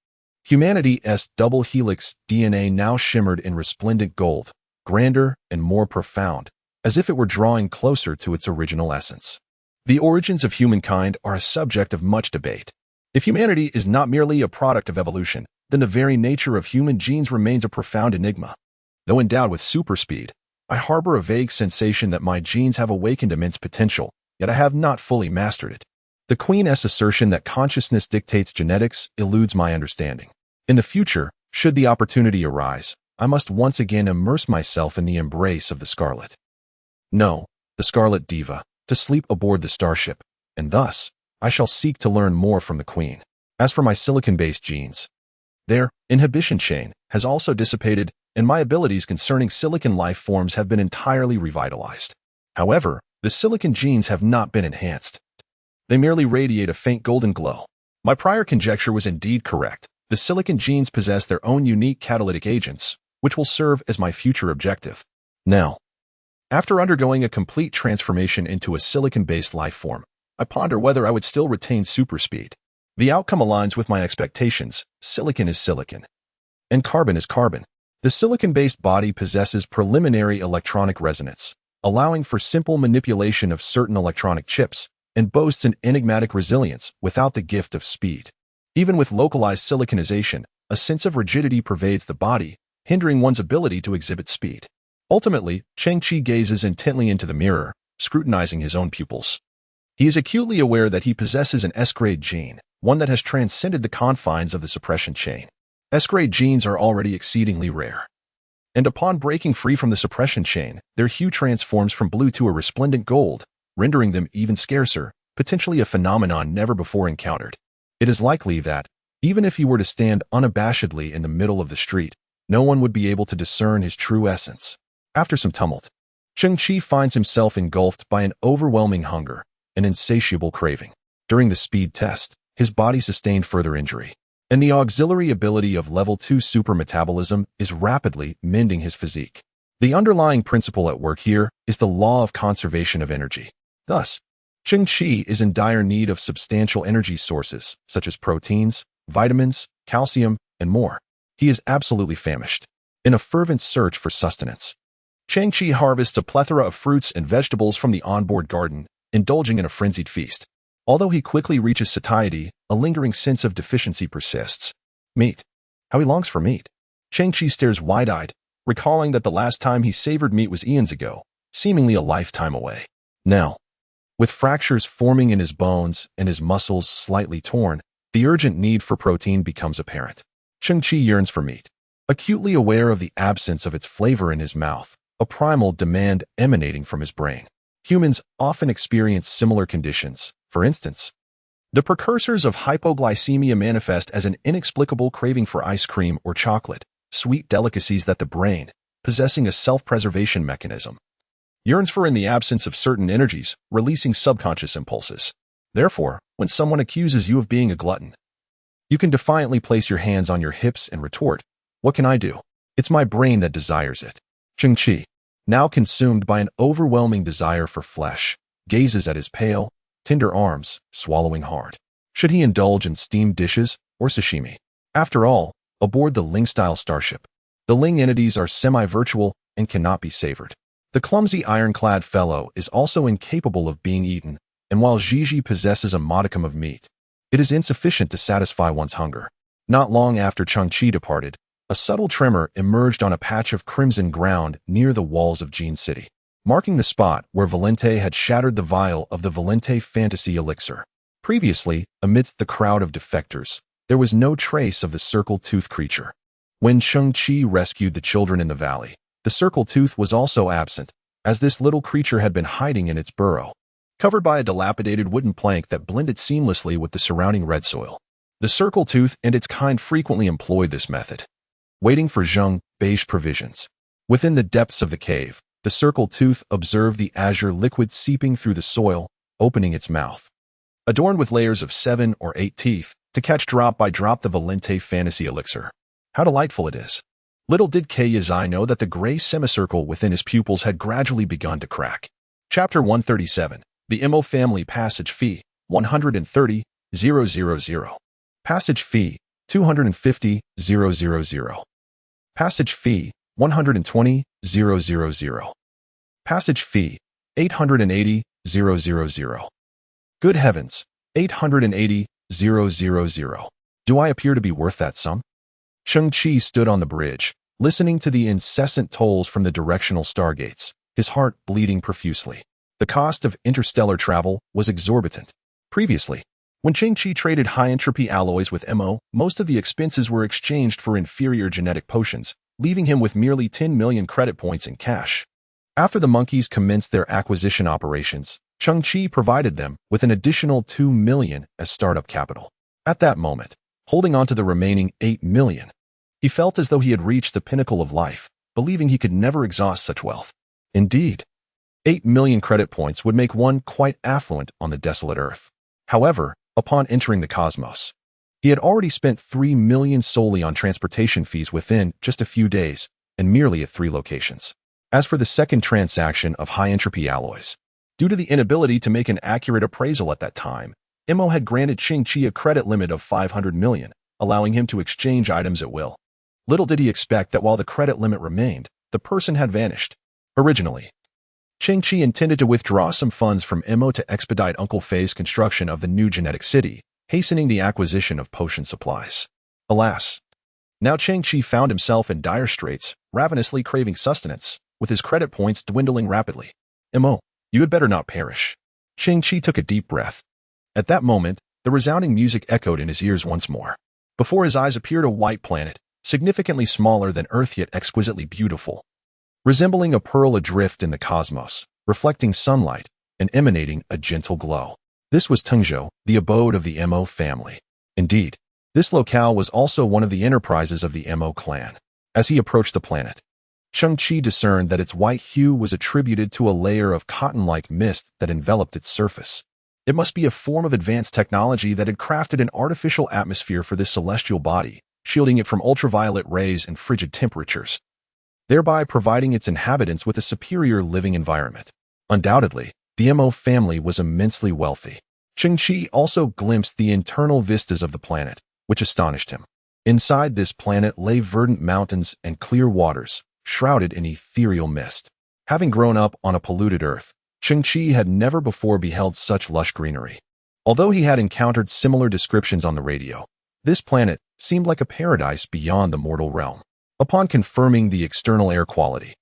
Humanity's double helix DNA now shimmered in resplendent gold, grander and more profound, as if it were drawing closer to its original essence. The origins of humankind are a subject of much debate. If humanity is not merely a product of evolution, then the very nature of human genes remains a profound enigma. Though endowed with superspeed, I harbor a vague sensation that my genes have awakened immense potential, yet I have not fully mastered it. The Queen's assertion that consciousness dictates genetics eludes my understanding. In the future, should the opportunity arise, I must once again immerse myself in the embrace of the Scarlet. No, the Scarlet Diva, to sleep aboard the starship, and thus, I shall seek to learn more from the Queen. As for my silicon-based genes, their inhibition chain has also dissipated, and my abilities concerning silicon life forms have been entirely revitalized. However, the silicon genes have not been enhanced. They merely radiate a faint golden glow. My prior conjecture was indeed correct. The silicon genes possess their own unique catalytic agents, which will serve as my future objective. Now, after undergoing a complete transformation into a silicon-based life form, I ponder whether I would still retain superspeed. The outcome aligns with my expectations. Silicon is silicon, and carbon is carbon. The silicon-based body possesses preliminary electronic resonance, allowing for simple manipulation of certain electronic chips, and boasts an enigmatic resilience without the gift of speed. Even with localized siliconization, a sense of rigidity pervades the body, hindering one's ability to exhibit speed. Ultimately, Cheng Qi gazes intently into the mirror, scrutinizing his own pupils. He is acutely aware that he possesses an S-grade gene, one that has transcended the confines of the suppression chain. S-grade genes are already exceedingly rare, and upon breaking free from the suppression chain, their hue transforms from blue to a resplendent gold, rendering them even scarcer, potentially a phenomenon never before encountered. It is likely that, even if he were to stand unabashedly in the middle of the street, no one would be able to discern his true essence. After some tumult, Cheng Qi finds himself engulfed by an overwhelming hunger, an insatiable craving. During the speed test, his body sustained further injury, and the auxiliary ability of level 2 supermetabolism is rapidly mending his physique. The underlying principle at work here is the law of conservation of energy. Thus, Cheng Qi is in dire need of substantial energy sources, such as proteins, vitamins, calcium, and more. He is absolutely famished, in a fervent search for sustenance. Cheng Qi harvests a plethora of fruits and vegetables from the onboard garden, indulging in a frenzied feast. Although he quickly reaches satiety, a lingering sense of deficiency persists. Meat. How he longs for meat. Cheng Qi stares wide-eyed, recalling that the last time he savored meat was eons ago, seemingly a lifetime away. Now, with fractures forming in his bones and his muscles slightly torn, the urgent need for protein becomes apparent. Cheng Qi yearns for meat, acutely aware of the absence of its flavor in his mouth, a primal demand emanating from his brain. Humans often experience similar conditions. For instance, the precursors of hypoglycemia manifest as an inexplicable craving for ice cream or chocolate, sweet delicacies that the brain, possessing a self-preservation mechanism, yearns for in the absence of certain energies, releasing subconscious impulses. Therefore, when someone accuses you of being a glutton, you can defiantly place your hands on your hips and retort, "What can I do? It's my brain that desires it." Cheng Qi, now consumed by an overwhelming desire for flesh, gazes at his pale, tender arms, swallowing hard. Should he indulge in steamed dishes or sashimi? After all, aboard the Ling-style starship, the Ling entities are semi-virtual and cannot be savored. The clumsy ironclad fellow is also incapable of being eaten, and while Gigi possesses a modicum of meat, it is insufficient to satisfy one's hunger. Not long after Cheng Qi departed, a subtle tremor emerged on a patch of crimson ground near the walls of Jean City, marking the spot where Valente had shattered the vial of the Valente Fantasy Elixir. Previously, amidst the crowd of defectors, there was no trace of the circle-toothed creature. When Cheng Qi rescued the children in the valley, the circle-tooth was also absent, as this little creature had been hiding in its burrow, covered by a dilapidated wooden plank that blended seamlessly with the surrounding red soil. The circle-tooth and its kind frequently employed this method, waiting for Zheng Bei's provisions. Within the depths of the cave, the circle-tooth observed the azure liquid seeping through the soil, opening its mouth, adorned with layers of 7 or 8 teeth, to catch drop by drop the Valente Fantasy Elixir. How delightful it is! Little did Yazai know that the gray semicircle within his pupils had gradually begun to crack. Chapter 137. The Imo Family Passage Fee, 130,000. Passage Fee, 250,000. Passage Fee, 120,000. Passage Fee, 880,000. Good heavens, 880,000. Do I appear to be worth that sum? Cheng Qi stood on the bridge, listening to the incessant tolls from the directional stargates, his heart bleeding profusely. The cost of interstellar travel was exorbitant. Previously, when Cheng Qi traded high-entropy alloys with MO, most of the expenses were exchanged for inferior genetic potions, leaving him with merely 10 million credit points in cash. After the monkeys commenced their acquisition operations, Cheng Qi provided them with an additional 2 million as startup capital. At that moment, holding on to the remaining 8 million, he felt as though he had reached the pinnacle of life, believing he could never exhaust such wealth. Indeed, 8 million credit points would make one quite affluent on the desolate earth. However, upon entering the cosmos, he had already spent 3 million solely on transportation fees within just a few days, and merely at 3 locations. As for the second transaction of high-entropy alloys, Due to the inability to make an accurate appraisal at that time, Mo had granted Cheng Qi a credit limit of 500 million, allowing him to exchange items at will. Little did he expect that while the credit limit remained, the person had vanished. Originally, Cheng Qi intended to withdraw some funds from Mo to expedite Uncle Fei's construction of the new genetic city, hastening the acquisition of potion supplies. Alas, now Cheng Qi found himself in dire straits, ravenously craving sustenance, with his credit points dwindling rapidly. Mo, you had better not perish. Cheng Qi took a deep breath. At that moment, the resounding music echoed in his ears once more. Before his eyes appeared a white planet, significantly smaller than Earth yet exquisitely beautiful, resembling a pearl adrift in the cosmos, reflecting sunlight and emanating a gentle glow. This was Tengzhou, the abode of the Mo family. Indeed, this locale was also one of the enterprises of the Mo clan. As he approached the planet, Cheng Qi discerned that its white hue was attributed to a layer of cotton-like mist that enveloped its surface. It must be a form of advanced technology that had crafted an artificial atmosphere for this celestial body, shielding it from ultraviolet rays and frigid temperatures, thereby providing its inhabitants with a superior living environment. Undoubtedly, the Mo family was immensely wealthy. Cheng Qi also glimpsed the internal vistas of the planet, which astonished him. Inside this planet lay verdant mountains and clear waters, shrouded in ethereal mist. Having grown up on a polluted Earth, Cheng Qi had never before beheld such lush greenery. Although he had encountered similar descriptions on the radio, this planet seemed like a paradise beyond the mortal realm. Upon confirming the external air quality,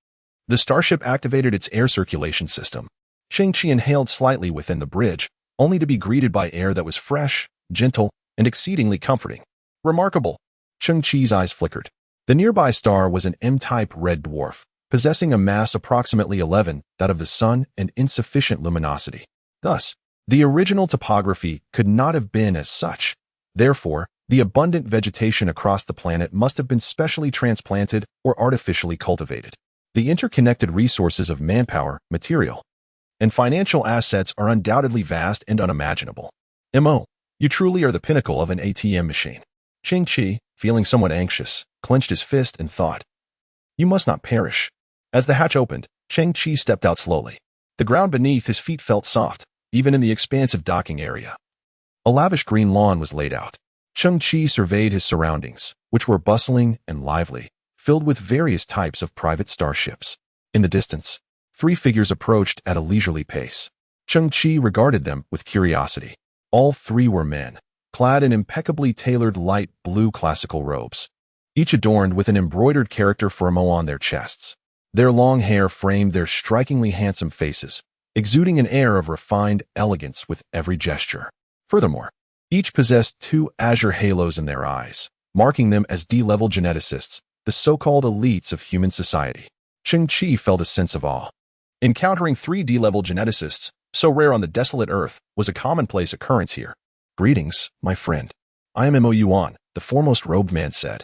the starship activated its air circulation system. Cheng Qi inhaled slightly within the bridge, only to be greeted by air that was fresh, gentle, and exceedingly comforting. Remarkable! Cheng Qi's eyes flickered. The nearby star was an M-type red dwarf, possessing a mass approximately 11 that of the Sun and insufficient luminosity. Thus, the original topography could not have been as such. Therefore, the abundant vegetation across the planet must have been specially transplanted or artificially cultivated. The interconnected resources of manpower, material, and financial assets are undoubtedly vast and unimaginable. Mo, you truly are the pinnacle of an ATM machine. Cheng Qi, feeling somewhat anxious, clenched his fist and thought, you must not perish. As the hatch opened, Cheng Qi stepped out slowly. The ground beneath his feet felt soft, even in the expansive docking area. A lavish green lawn was laid out. Cheng Qi surveyed his surroundings, which were bustling and lively, filled with various types of private starships. In the distance, 3 figures approached at a leisurely pace. Cheng Qi regarded them with curiosity. All 3 were men, clad in impeccably tailored light blue classical robes, each adorned with an embroidered character for Mo on their chests. Their long hair framed their strikingly handsome faces, exuding an air of refined elegance with every gesture. Furthermore, each possessed 2 azure halos in their eyes, marking them as D-level geneticists, the so-called elites of human society. Cheng Qi felt a sense of awe. Encountering 3 D-level geneticists, so rare on the desolate Earth, was a commonplace occurrence here. Greetings, my friend. I am Mo Yuan, the foremost robed man said,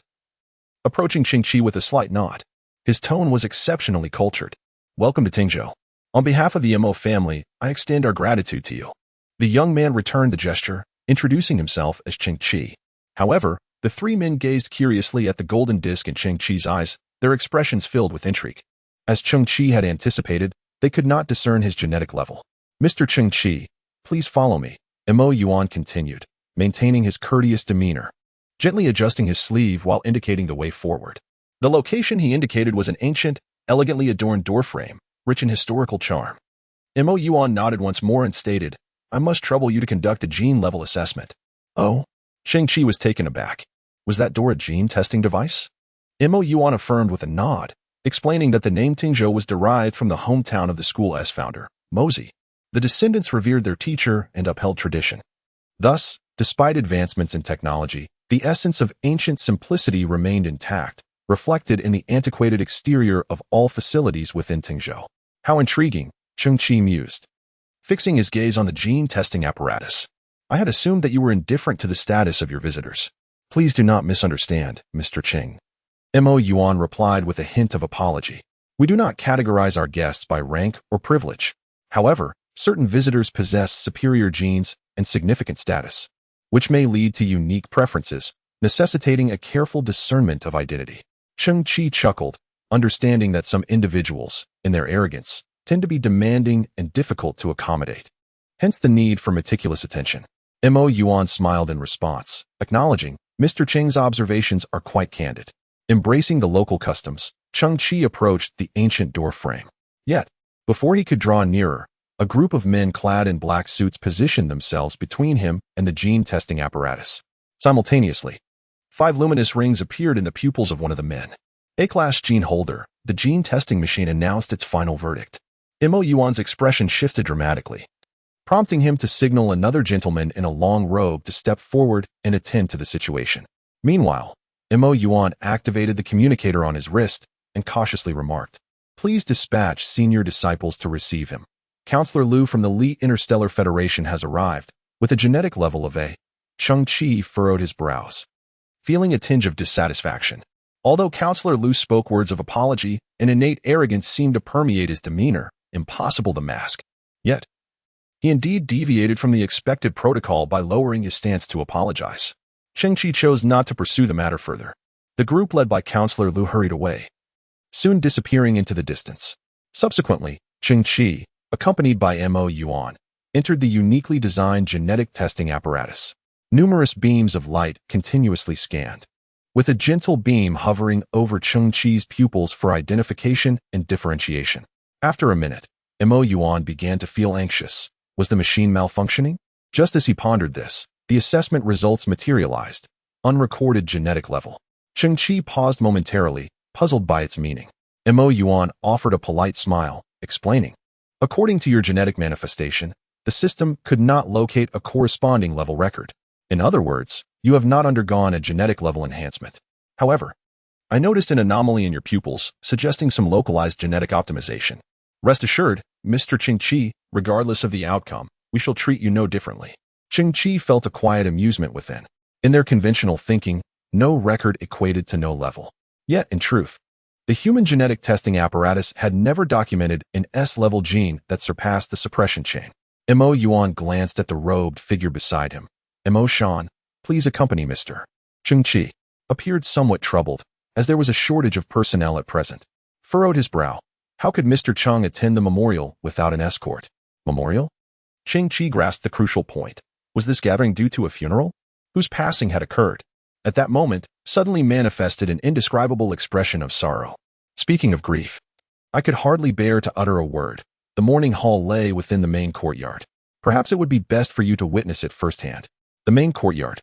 approaching Cheng Qi with a slight nod. His tone was exceptionally cultured. Welcome to Tengzhou. On behalf of the Mo family, I extend our gratitude to you. The young man returned the gesture, introducing himself as Cheng Qi. However, the 3 men gazed curiously at the golden disc in Cheng Qi's eyes, their expressions filled with intrigue. As Cheng Qi had anticipated, they could not discern his genetic level. Mr. Cheng Qi, please follow me, Mo Yuan continued, maintaining his courteous demeanor, gently adjusting his sleeve while indicating the way forward. The location he indicated was an ancient, elegantly adorned doorframe, rich in historical charm. Mo Yuan nodded once more and stated, I must trouble you to conduct a gene-level assessment. Oh? Cheng Qi was taken aback. Was that door a gene testing device? Mo Yuan affirmed with a nod, explaining that the name Tengzhou was derived from the hometown of the school's founder, Mozi. The descendants revered their teacher and upheld tradition. Thus, despite advancements in technology, the essence of ancient simplicity remained intact, reflected in the antiquated exterior of all facilities within Tengzhou. How intriguing, Cheng Qi mused, fixing his gaze on the gene testing apparatus. I had assumed that you were indifferent to the status of your visitors. Please do not misunderstand, Mr. Cheng. Mo Yuan replied with a hint of apology. We do not categorize our guests by rank or privilege. However, certain visitors possess superior genes and significant status, which may lead to unique preferences, necessitating a careful discernment of identity. Cheng Qi chuckled, understanding that some individuals, in their arrogance, tend to be demanding and difficult to accommodate. Hence the need for meticulous attention. Mo Yuan smiled in response, acknowledging Mr. Cheng's observations are quite candid. Embracing the local customs, Cheng Qi approached the ancient door frame. Yet, before he could draw nearer, a group of men clad in black suits positioned themselves between him and the gene testing apparatus. Simultaneously, 5 luminous rings appeared in the pupils of one of the men. A-class gene holder, the gene testing machine announced its final verdict. Mo Yuan's expression shifted dramatically, prompting him to signal another gentleman in a long robe to step forward and attend to the situation. Meanwhile, Mo Yuan activated the communicator on his wrist and cautiously remarked, "Please dispatch senior disciples to receive him. Counselor Liu from the Li Interstellar Federation has arrived, with a genetic level of A." Cheng Qi furrowed his brows, feeling a tinge of dissatisfaction. Although Counselor Liu spoke words of apology, an innate arrogance seemed to permeate his demeanor, impossible to mask. Yet, he indeed deviated from the expected protocol by lowering his stance to apologize. Cheng Qi chose not to pursue the matter further. The group led by Counselor Liu hurried away, soon disappearing into the distance. Subsequently, Cheng Qi, accompanied by Mo Yuan, entered the uniquely designed genetic testing apparatus. Numerous beams of light continuously scanned, with a gentle beam hovering over Cheng Qi's pupils for identification and differentiation. After a minute, Mo Yuan began to feel anxious. Was the machine malfunctioning? Just as he pondered this, the assessment results materialized. Unrecorded genetic level. Cheng Qi paused momentarily, puzzled by its meaning. Mo Yuan offered a polite smile, explaining, "According to your genetic manifestation, the system could not locate a corresponding level record. In other words, you have not undergone a genetic level enhancement. However, I noticed an anomaly in your pupils, suggesting some localized genetic optimization. Rest assured, Mr. Cheng Qi, regardless of the outcome, we shall treat you no differently." Cheng Qi felt a quiet amusement within. In their conventional thinking, no record equated to no level. Yet, in truth, the human genetic testing apparatus had never documented an S-level gene that surpassed the suppression chain. Mo Yuan glanced at the robed figure beside him. Mo Shan, please accompany Mr. Cheng Qi appeared somewhat troubled, as there was a shortage of personnel at present. Furrowed his brow. How could Mr. Cheng attend the memorial without an escort? Memorial? Cheng Qi grasped the crucial point. Was this gathering due to a funeral? Whose passing had occurred? At that moment, suddenly manifested an indescribable expression of sorrow. Speaking of grief, I could hardly bear to utter a word. The mourning hall lay within the main courtyard. Perhaps it would be best for you to witness it firsthand. The main courtyard.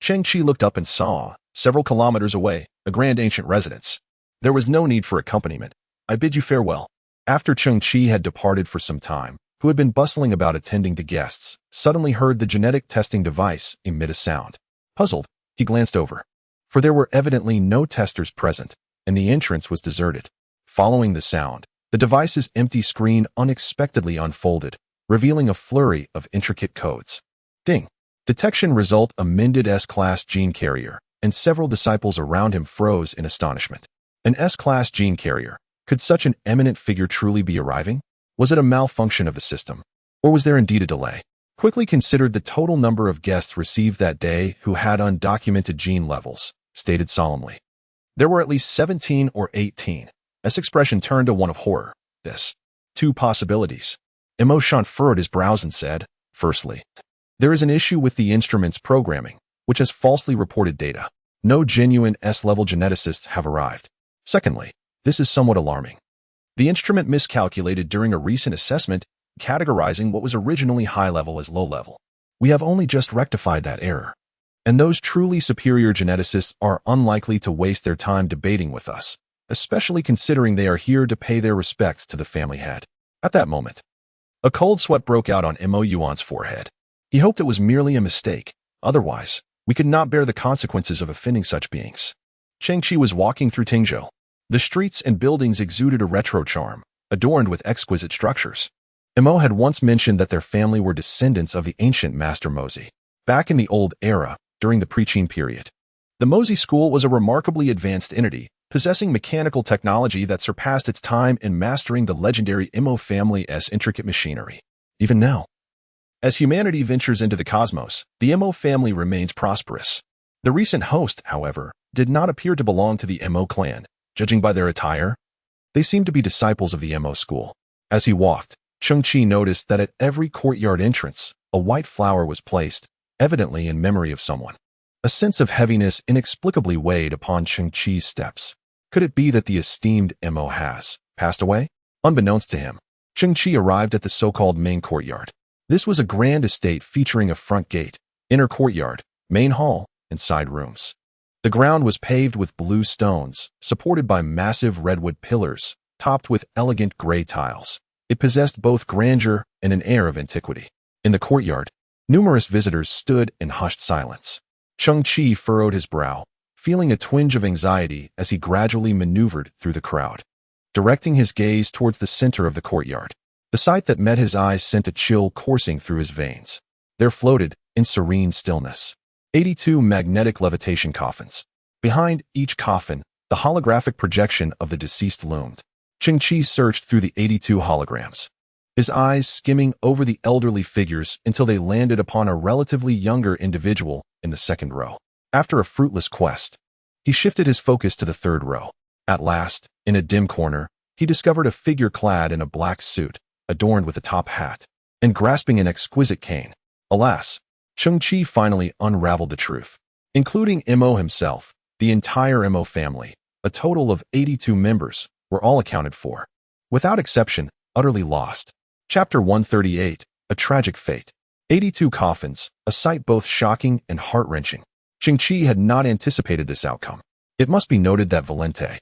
Cheng Qi looked up and saw, several kilometers away, a grand ancient residence. There was no need for accompaniment. I bid you farewell. After Cheng Qi had departed for some time, who had been bustling about attending to guests, suddenly heard the genetic testing device emit a sound. Puzzled, he glanced over, for there were evidently no testers present, and the entrance was deserted. Following the sound, the device's empty screen unexpectedly unfolded, revealing a flurry of intricate codes. Ding! Detection result amended S-class gene carrier, and several disciples around him froze in astonishment. An S-class gene carrier. Could such an eminent figure truly be arriving? Was it a malfunction of the system? Or was there indeed a delay? Quickly considered the total number of guests received that day who had undocumented gene levels, stated solemnly. There were at least 17 or 18. S expression turned to one of horror. This. 2 possibilities. Mo Shan furrowed his brows and said, firstly, there is an issue with the instrument's programming, which has falsely reported data. No genuine S-level geneticists have arrived. Secondly, this is somewhat alarming. The instrument miscalculated during a recent assessment, categorizing what was originally high-level as low-level. We have only just rectified that error. And those truly superior geneticists are unlikely to waste their time debating with us, especially considering they are here to pay their respects to the family head. At that moment, a cold sweat broke out on Mo Yuan's forehead. He hoped it was merely a mistake. Otherwise, we could not bear the consequences of offending such beings. Cheng Qi was walking through Tingzhou. The streets and buildings exuded a retro charm, adorned with exquisite structures. Mo had once mentioned that their family were descendants of the ancient Master Mozi. Back in the old era, during the pre-Qin period, the Mozi school was a remarkably advanced entity, possessing mechanical technology that surpassed its time in mastering the legendary Mo family's intricate machinery. Even now, as humanity ventures into the cosmos, the Mo family remains prosperous. The recent host, however, did not appear to belong to the Mo clan. Judging by their attire, they seemed to be disciples of the Mo school. As he walked, Cheng Qi noticed that at every courtyard entrance, a white flower was placed, evidently in memory of someone. A sense of heaviness inexplicably weighed upon Cheng Qi's steps. Could it be that the esteemed Mo has passed away? Unbeknownst to him, Cheng Qi arrived at the so-called main courtyard. This was a grand estate featuring a front gate, inner courtyard, main hall, and side rooms. The ground was paved with blue stones, supported by massive redwood pillars, topped with elegant gray tiles. It possessed both grandeur and an air of antiquity. In the courtyard, numerous visitors stood in hushed silence. Cheng Qi furrowed his brow, feeling a twinge of anxiety as he gradually maneuvered through the crowd. Directing his gaze towards the center of the courtyard, the sight that met his eyes sent a chill coursing through his veins. There floated, in serene stillness, 82 magnetic levitation coffins. Behind each coffin, the holographic projection of the deceased loomed. Cheng Qi searched through the 82 holograms, his eyes skimming over the elderly figures until they landed upon a relatively younger individual in the second row. After a fruitless quest, he shifted his focus to the third row. At last, in a dim corner, he discovered a figure clad in a black suit, adorned with a top hat, and grasping an exquisite cane. Alas, Cheng Qi finally unraveled the truth. Including Mo himself, the entire Mo family, a total of 82 members, were all accounted for. Without exception, utterly lost. Chapter 138, A Tragic Fate. 82 coffins, a sight both shocking and heart-wrenching. Cheng Qi had not anticipated this outcome. It must be noted that Valente,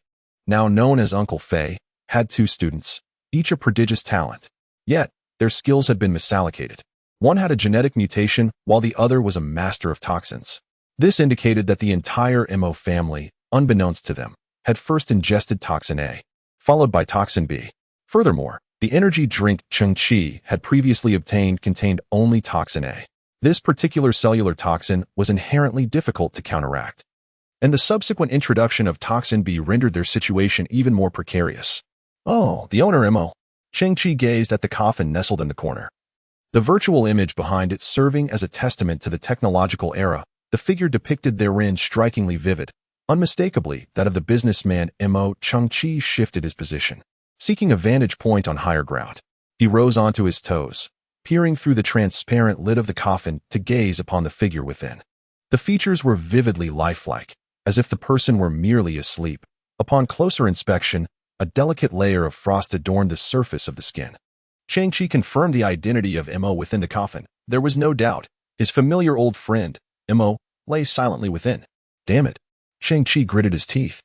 now known as Uncle Fei, had 2 students, each a prodigious talent. Yet, their skills had been misallocated. One had a genetic mutation, while the other was a master of toxins. This indicated that the entire Mo family, unbeknownst to them, had first ingested toxin A, followed by toxin B. Furthermore, the energy drink Cheng Qi had previously obtained contained only toxin A. This particular cellular toxin was inherently difficult to counteract, and the subsequent introduction of toxin B rendered their situation even more precarious. Oh, the owner Mo. Cheng Qi gazed at the coffin nestled in the corner, the virtual image behind it serving as a testament to the technological era. The figure depicted therein strikingly vivid, unmistakably that of the businessman Mo. Cheng Qi shifted his position, seeking a vantage point on higher ground. He rose onto his toes, peering through the transparent lid of the coffin to gaze upon the figure within. The features were vividly lifelike, as if the person were merely asleep. Upon closer inspection, a delicate layer of frost adorned the surface of the skin. Cheng Qi confirmed the identity of Mo within the coffin. There was no doubt. His familiar old friend, Mo, lay silently within. Damn it. Cheng Qi gritted his teeth,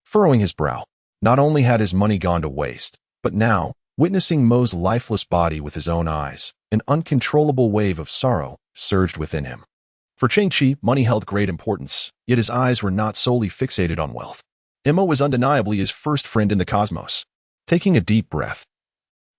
furrowing his brow. Not only had his money gone to waste, but now, witnessing Mo's lifeless body with his own eyes, an uncontrollable wave of sorrow surged within him. For Cheng Qi, money held great importance, yet his eyes were not solely fixated on wealth. Mo was undeniably his first friend in the cosmos. Taking a deep breath,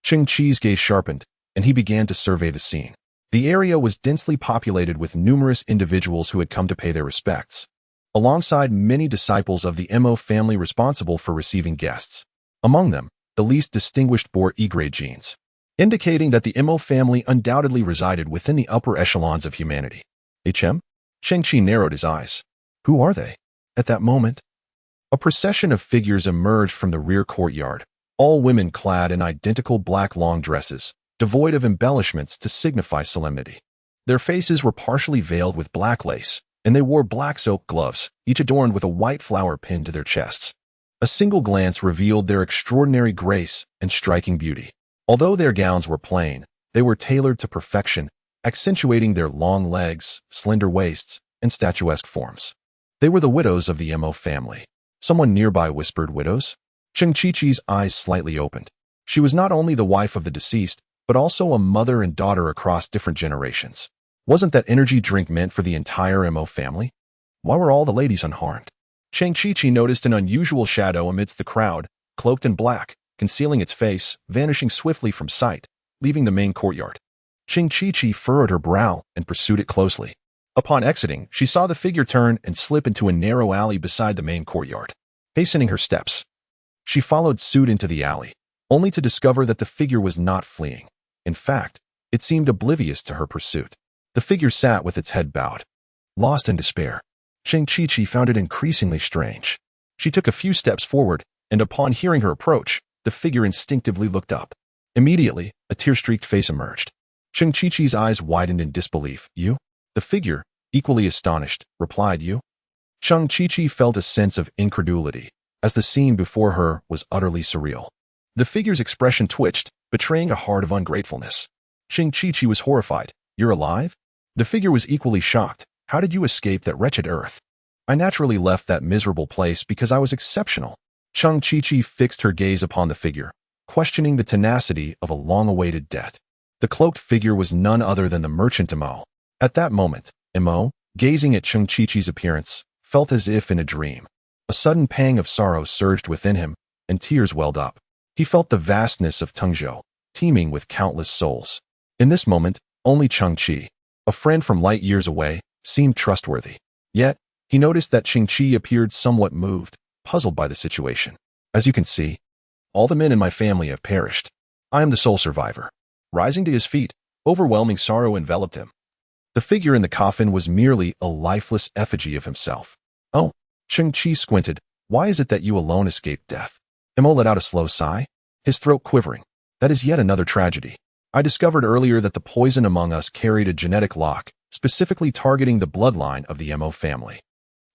Cheng Qi's gaze sharpened, and he began to survey the scene. The area was densely populated with numerous individuals who had come to pay their respects, alongside many disciples of the Mo family responsible for receiving guests. Among them, the least distinguished bore E-grade genes, indicating that the Mo family undoubtedly resided within the upper echelons of humanity. Cheng Qi narrowed his eyes. Who are they? At that moment, a procession of figures emerged from the rear courtyard, all women clad in identical black long dresses, devoid of embellishments to signify solemnity. Their faces were partially veiled with black lace, and they wore black silk gloves, each adorned with a white flower pinned to their chests. A single glance revealed their extraordinary grace and striking beauty. Although their gowns were plain, they were tailored to perfection, accentuating their long legs, slender waists, and statuesque forms. They were the widows of the Mo family. Someone nearby whispered, "Widows?" Cheng Qi's eyes slightly opened. She was not only the wife of the deceased, but also a mother and daughter across different generations. Wasn't that energy drink meant for the entire Mo family? Why were all the ladies unharmed? Cheng Qi noticed an unusual shadow amidst the crowd, cloaked in black, concealing its face, vanishing swiftly from sight, leaving the main courtyard. Cheng Qi furrowed her brow and pursued it closely. Upon exiting, she saw the figure turn and slip into a narrow alley beside the main courtyard. Hastening her steps, she followed suit into the alley, only to discover that the figure was not fleeing. In fact, it seemed oblivious to her pursuit. The figure sat with its head bowed, lost in despair. Cheng Qi found it increasingly strange. She took a few steps forward, and upon hearing her approach, the figure instinctively looked up. Immediately, a tear-streaked face emerged. Cheng Qi's eyes widened in disbelief. You? The figure, equally astonished, replied, You? Cheng Qi felt a sense of incredulity, as the scene before her was utterly surreal. The figure's expression twitched, betraying a heart of ungratefulness. Cheng Qi was horrified. You're alive? The figure was equally shocked. How did you escape that wretched earth? I naturally left that miserable place because I was exceptional. Cheng Qi fixed her gaze upon the figure, questioning the tenacity of a long-awaited debt. The cloaked figure was none other than the merchant Mo. At that moment, Mo, gazing at Cheng Qi's appearance, felt as if in a dream. A sudden pang of sorrow surged within him, and tears welled up. He felt the vastness of Tengzhou, teeming with countless souls. In this moment, only Cheng Qi, a friend from light years away, seemed trustworthy. Yet, he noticed that Cheng Qi appeared somewhat moved, puzzled by the situation. As you can see, all the men in my family have perished. I am the sole survivor. Rising to his feet, overwhelming sorrow enveloped him. The figure in the coffin was merely a lifeless effigy of himself. Oh, Cheng Qi squinted. Why is it that you alone escaped death? Mo let out a slow sigh, his throat quivering. That is yet another tragedy. I discovered earlier that the poison among us carried a genetic lock, specifically targeting the bloodline of the Mo family.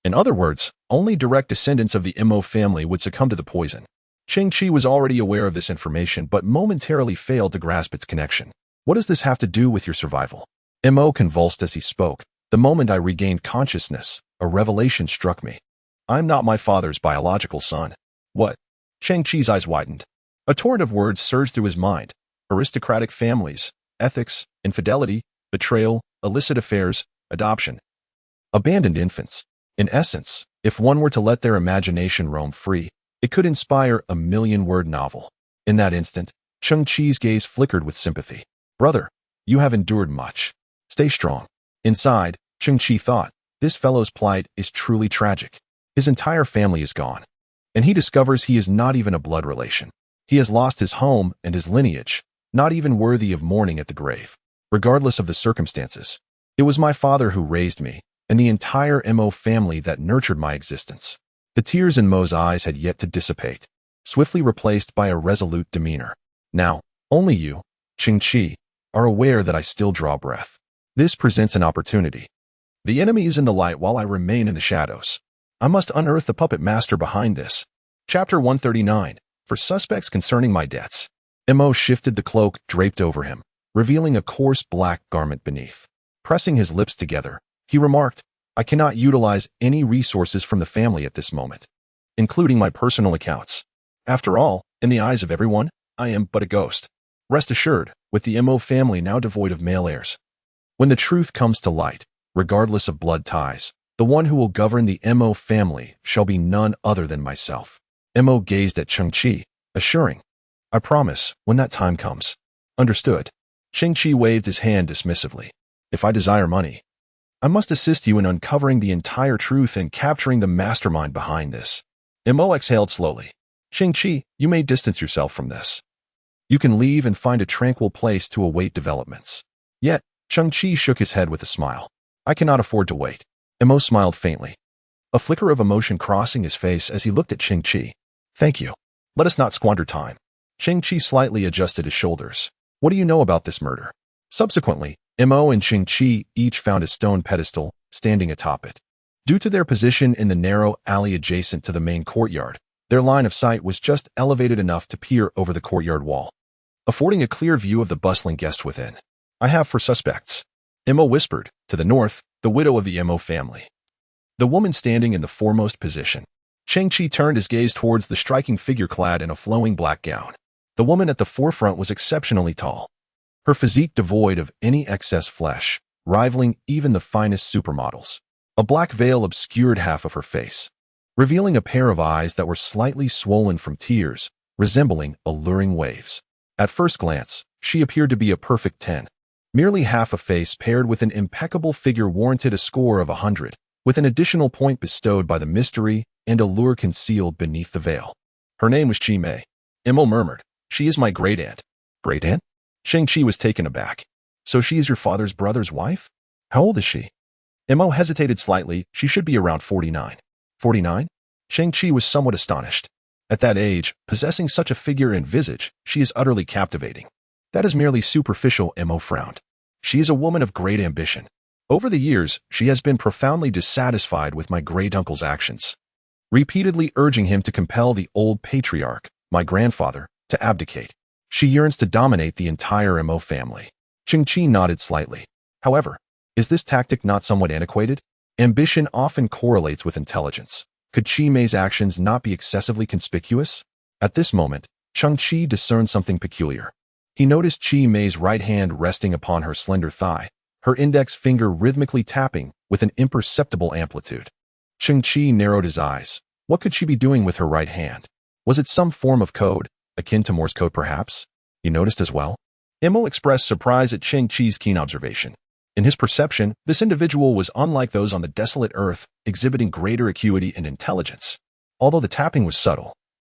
In other words, only direct descendants of the Mo family would succumb to the poison. Cheng Qi was already aware of this information but momentarily failed to grasp its connection. What does this have to do with your survival? Mo convulsed as he spoke. The moment I regained consciousness, a revelation struck me. I'm not my father's biological son. What? Cheng Qi's eyes widened. A torrent of words surged through his mind. Aristocratic families, ethics, infidelity, betrayal, illicit affairs, adoption. Abandoned infants. In essence, if one were to let their imagination roam free, it could inspire a million-word novel. In that instant, Cheng Qi's gaze flickered with sympathy. Brother, you have endured much. Stay strong. Inside, Cheng Qi thought, this fellow's plight is truly tragic. His entire family is gone. And he discovers he is not even a blood relation. He has lost his home and his lineage, not even worthy of mourning at the grave. Regardless of the circumstances, it was my father who raised me, and the entire Mo family that nurtured my existence. The tears in Mo's eyes had yet to dissipate, swiftly replaced by a resolute demeanor. Now, only you, Cheng Qi, are aware that I still draw breath. This presents an opportunity. The enemy is in the light while I remain in the shadows. I must unearth the puppet master behind this. Chapter 139. For suspects concerning my debts. Mo shifted the cloak draped over him, revealing a coarse black garment beneath. Pressing his lips together, he remarked, I cannot utilize any resources from the family at this moment, including my personal accounts. After all, in the eyes of everyone, I am but a ghost. Rest assured, with the Mo family now devoid of male heirs. When the truth comes to light, regardless of blood ties, the one who will govern the Mo family shall be none other than myself. Mo gazed at Cheng Qi, assuring, I promise, when that time comes. Understood. Cheng Qi waved his hand dismissively. If I desire money, I must assist you in uncovering the entire truth and capturing the mastermind behind this. Mo exhaled slowly. Cheng Qi, you may distance yourself from this. You can leave and find a tranquil place to await developments. Yet, Cheng Qi shook his head with a smile. I cannot afford to wait. Mo smiled faintly, a flicker of emotion crossing his face as he looked at Cheng Qi. Thank you. Let us not squander time. Cheng Qi slightly adjusted his shoulders. What do you know about this murder? Subsequently, Mo and Cheng Qi each found a stone pedestal standing atop it. Due to their position in the narrow alley adjacent to the main courtyard, their line of sight was just elevated enough to peer over the courtyard wall, affording a clear view of the bustling guest within. I have for suspects. Mo whispered, to the north, the widow of the Mo family. The woman standing in the foremost position. Cheng Qi turned his gaze towards the striking figure clad in a flowing black gown. The woman at the forefront was exceptionally tall, her physique devoid of any excess flesh, rivaling even the finest supermodels. A black veil obscured half of her face, revealing a pair of eyes that were slightly swollen from tears, resembling alluring waves. At first glance, she appeared to be a perfect 10. Merely half a face paired with an impeccable figure warranted a score of 100, with an additional point bestowed by the mystery and allure concealed beneath the veil. Her name was Chi Mei. Mo murmured, she is my great-aunt. Great-aunt? Cheng Qi was taken aback. So she is your father's brother's wife? How old is she? Mo hesitated slightly. She should be around 49. 49? Cheng Qi was somewhat astonished. At that age, possessing such a figure and visage, she is utterly captivating. That is merely superficial, Mo frowned. She is a woman of great ambition. Over the years, she has been profoundly dissatisfied with my great uncle's actions, repeatedly urging him to compel the old patriarch, my grandfather, to abdicate. She yearns to dominate the entire Mo family. Cheng Qi nodded slightly. However, is this tactic not somewhat antiquated? Ambition often correlates with intelligence. Could Qi Mei's actions not be excessively conspicuous? At this moment, Cheng Qi discerned something peculiar. He noticed Qi Mei's right hand resting upon her slender thigh, her index finger rhythmically tapping with an imperceptible amplitude. Cheng Qi narrowed his eyes. What could she be doing with her right hand? Was it some form of code, akin to Morse code perhaps? You noticed as well? Mo expressed surprise at Cheng Qi's keen observation. In his perception, this individual was unlike those on the desolate earth, exhibiting greater acuity and intelligence. Although the tapping was subtle,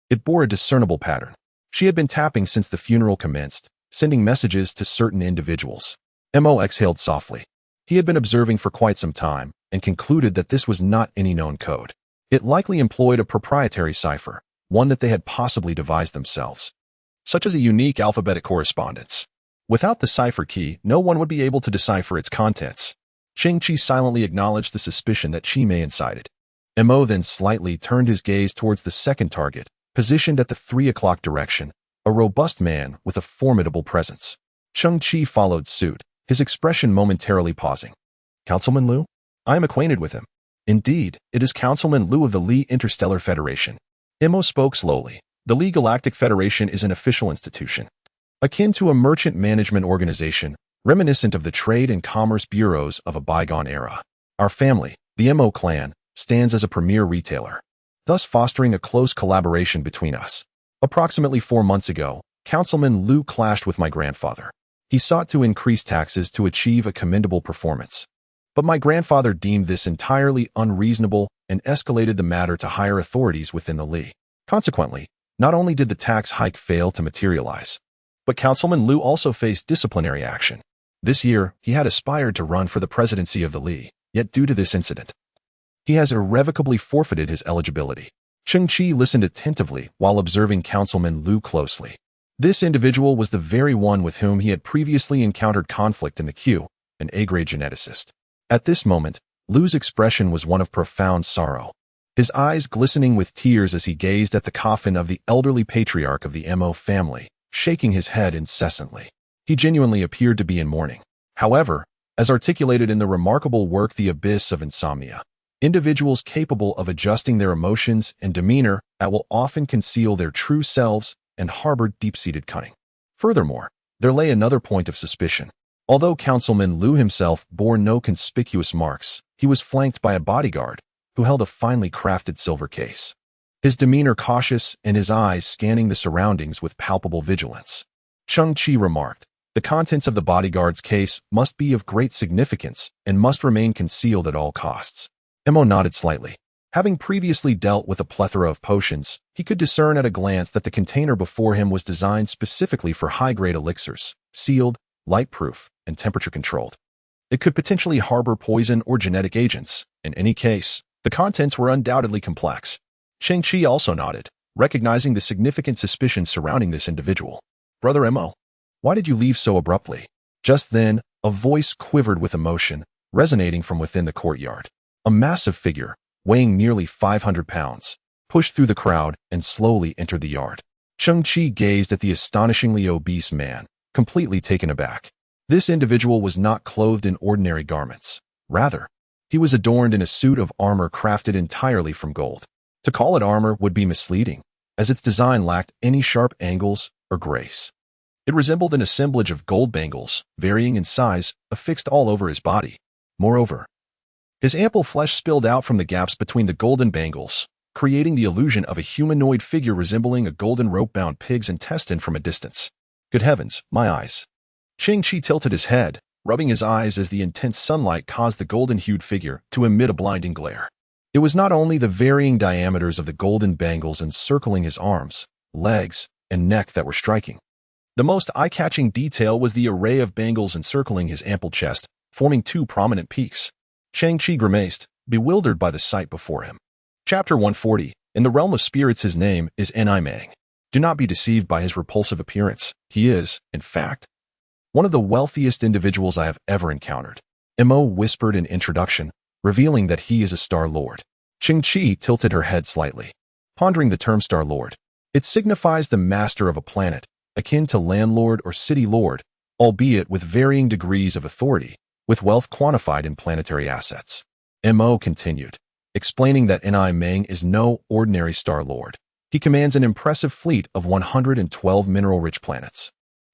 it bore a discernible pattern. She had been tapping since the funeral commenced, sending messages to certain individuals. Mo exhaled softly. He had been observing for quite some time and concluded that this was not any known code. It likely employed a proprietary cipher, one that they had possibly devised themselves, such as a unique alphabetic correspondence. Without the cipher key, no one would be able to decipher its contents. Cheng Qi silently acknowledged the suspicion that Qi Mei incited. Mo then slightly turned his gaze towards the second target, positioned at the 3 o'clock direction, a robust man with a formidable presence. Cheng Qi followed suit, his expression momentarily pausing. Councilman Liu? I am acquainted with him. Indeed, it is Councilman Liu of the Li Interstellar Federation. Mo spoke slowly. The Li Galactic Federation is an official institution, akin to a merchant management organization, reminiscent of the trade and commerce bureaus of a bygone era. Our family, the Mo clan, stands as a premier retailer, thus fostering a close collaboration between us. Approximately 4 months ago, Councilman Liu clashed with my grandfather. He sought to increase taxes to achieve a commendable performance. But my grandfather deemed this entirely unreasonable and escalated the matter to higher authorities within the Li. Consequently, not only did the tax hike fail to materialize, but Councilman Liu also faced disciplinary action. This year, he had aspired to run for the presidency of the Li, yet due to this incident, he has irrevocably forfeited his eligibility. Cheng Qi listened attentively while observing Councilman Liu closely. This individual was the very one with whom he had previously encountered conflict in the queue, an A-grade geneticist. At this moment, Liu's expression was one of profound sorrow, his eyes glistening with tears as he gazed at the coffin of the elderly patriarch of the Mo family, shaking his head incessantly. He genuinely appeared to be in mourning. However, as articulated in the remarkable work The Abyss of Insomnia, individuals capable of adjusting their emotions and demeanor will often conceal their true selves and harbor deep-seated cunning. Furthermore, there lay another point of suspicion. Although Councilman Liu himself bore no conspicuous marks, he was flanked by a bodyguard who held a finely crafted silver case, his demeanor cautious and his eyes scanning the surroundings with palpable vigilance. Cheng Qi remarked, the contents of the bodyguard's case must be of great significance and must remain concealed at all costs. Mo nodded slightly. Having previously dealt with a plethora of potions, he could discern at a glance that the container before him was designed specifically for high-grade elixirs, sealed, light-proof, and temperature-controlled. It could potentially harbor poison or genetic agents. In any case, the contents were undoubtedly complex. Cheng Qi also nodded, recognizing the significant suspicion surrounding this individual. Brother Mo, why did you leave so abruptly? Just then, a voice quivered with emotion, resonating from within the courtyard. A massive figure, weighing nearly 500 pounds, pushed through the crowd and slowly entered the yard. Cheng Qi gazed at the astonishingly obese man, completely taken aback. This individual was not clothed in ordinary garments. Rather, he was adorned in a suit of armor crafted entirely from gold. To call it armor would be misleading, as its design lacked any sharp angles or grace. It resembled an assemblage of gold bangles, varying in size, affixed all over his body. Moreover, his ample flesh spilled out from the gaps between the golden bangles, creating the illusion of a humanoid figure resembling a golden rope-bound pig's intestine from a distance. Good heavens, my eyes. Cheng Qi tilted his head, rubbing his eyes as the intense sunlight caused the golden-hued figure to emit a blinding glare. It was not only the varying diameters of the golden bangles encircling his arms, legs, and neck that were striking. The most eye-catching detail was the array of bangles encircling his ample chest, forming 2 prominent peaks. Cheng Qi grimaced, bewildered by the sight before him. Chapter 140, In the realm of spirits, his name is nanny. Do not be deceived by his repulsive appearance. He is, in fact, one of the wealthiest individuals I have ever encountered. Mo whispered in introduction, revealing that he is a Star Lord. Cheng Qi tilted her head slightly, pondering the term Star Lord. It signifies the master of a planet, akin to landlord or city lord, albeit with varying degrees of authority, with wealth quantified in planetary assets. Mo continued, explaining that Nanny is no ordinary Star Lord. He commands an impressive fleet of 112 mineral-rich planets,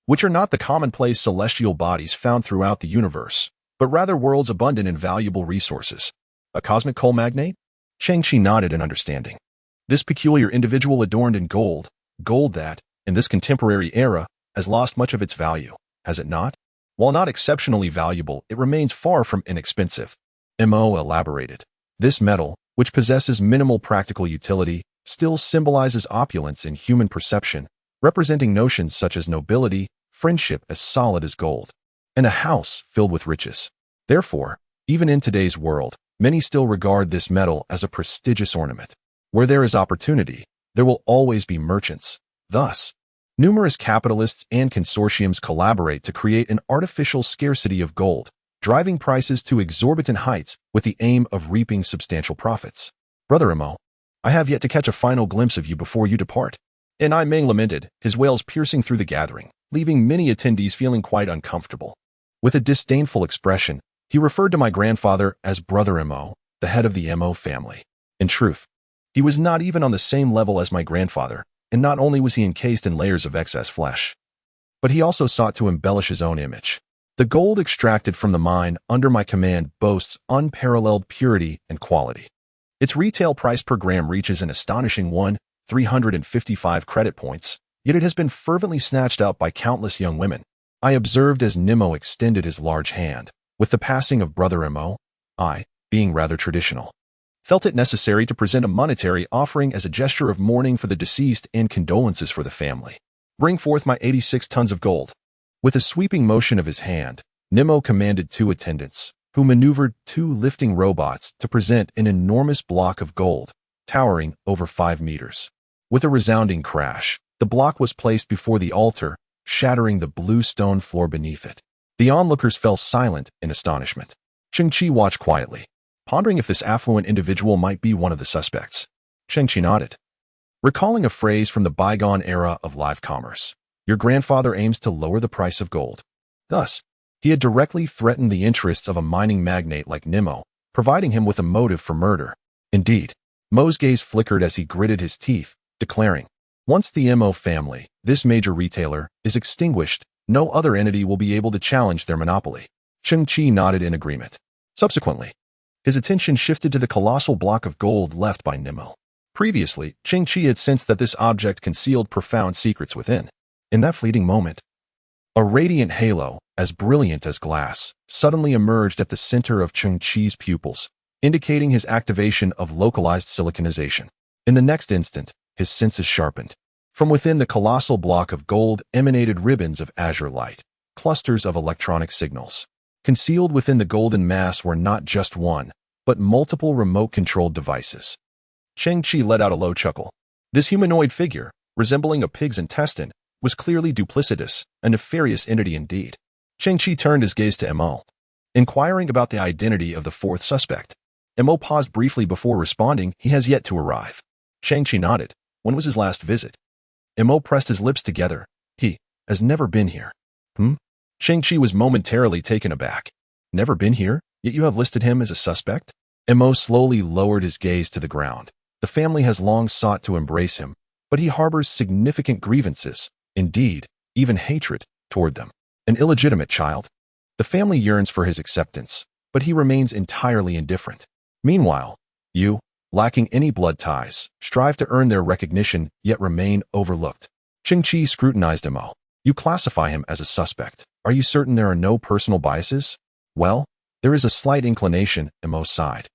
which are not the commonplace celestial bodies found throughout the universe, but rather worlds abundant in valuable resources. A cosmic coal magnate? Cheng Qi nodded in understanding. This peculiar individual adorned in gold that, in this contemporary era, has lost much of its value, has it not? While not exceptionally valuable, it remains far from inexpensive. Mo elaborated. This metal, which possesses minimal practical utility, still symbolizes opulence in human perception, representing notions such as nobility, friendship as solid as gold, and a house filled with riches. Therefore, even in today's world, many still regard this metal as a prestigious ornament. Where there is opportunity, there will always be merchants. Thus, numerous capitalists and consortiums collaborate to create an artificial scarcity of gold, driving prices to exorbitant heights with the aim of reaping substantial profits. Brother Mo, I have yet to catch a final glimpse of you before you depart. Nanny lamented, his wails piercing through the gathering, leaving many attendees feeling quite uncomfortable. With a disdainful expression, he referred to my grandfather as Brother Mo, the head of the Mo family. In truth, he was not even on the same level as my grandfather, and not only was he encased in layers of excess flesh, but he also sought to embellish his own image. The gold extracted from the mine under my command boasts unparalleled purity and quality. Its retail price per gram reaches an astonishing 355 credit points, yet it has been fervently snatched up by countless young women. I observed as Nemo extended his large hand. With the passing of Brother Mo, I, being rather traditional, felt it necessary to present a monetary offering as a gesture of mourning for the deceased and condolences for the family. Bring forth my 86 tons of gold. With a sweeping motion of his hand, Nemo commanded 2 attendants, who maneuvered 2 lifting robots to present an enormous block of gold, towering over 5 meters. With a resounding crash, the block was placed before the altar, shattering the blue stone floor beneath it. The onlookers fell silent in astonishment. Cheng Qi watched quietly, pondering if this affluent individual might be one of the suspects. Cheng Qi nodded, recalling a phrase from the bygone era of live commerce. Your grandfather aims to lower the price of gold. Thus, he had directly threatened the interests of a mining magnate like Nemo, providing him with a motive for murder. Indeed, Mo's gaze flickered as he gritted his teeth, declaring, once the Mo family, this major retailer, is extinguished, no other entity will be able to challenge their monopoly. Cheng Qi nodded in agreement. Subsequently, his attention shifted to the colossal block of gold left by Nemo. Previously, Cheng Qi had sensed that this object concealed profound secrets within. In that fleeting moment, a radiant halo, as brilliant as glass, suddenly emerged at the center of Cheng Qi's pupils, indicating his activation of localized siliconization. In the next instant, his senses sharpened. From within the colossal block of gold emanated ribbons of azure light, clusters of electronic signals. Concealed within the golden mass were not just one, but multiple remote-controlled devices. Cheng Qi let out a low chuckle. This humanoid figure, resembling a pig's intestine, was clearly duplicitous, a nefarious entity indeed. Cheng Qi turned his gaze to Mo, inquiring about the identity of the 4th suspect. Mo paused briefly before responding, he has yet to arrive. Cheng Qi nodded. When was his last visit? Mo pressed his lips together. He has never been here. Cheng Qi was momentarily taken aback. Never been here, yet you have listed him as a suspect? Mo slowly lowered his gaze to the ground. The family has long sought to embrace him, but he harbors significant grievances, indeed, even hatred, toward them. An illegitimate child. The family yearns for his acceptance, but he remains entirely indifferent. Meanwhile, you, lacking any blood ties, strive to earn their recognition yet remain overlooked. Cheng Qi scrutinized Mo. You classify him as a suspect. Are you certain there are no personal biases? Well, there is a slight inclination, Mo sighed.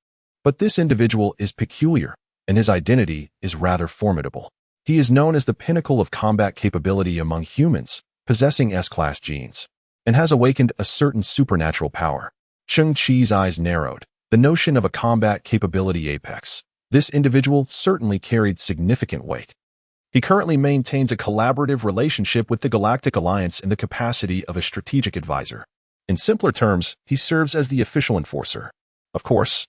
But this individual is peculiar, and his identity is rather formidable. He is known as the pinnacle of combat capability among humans, possessing S-class genes, and has awakened a certain supernatural power. Cheng Qi's eyes narrowed. The notion of a combat capability apex, This individual certainly carried significant weight. He currently maintains a collaborative relationship with the Galactic Alliance in the capacity of a strategic advisor. In simpler terms, he serves as the official enforcer. Of course,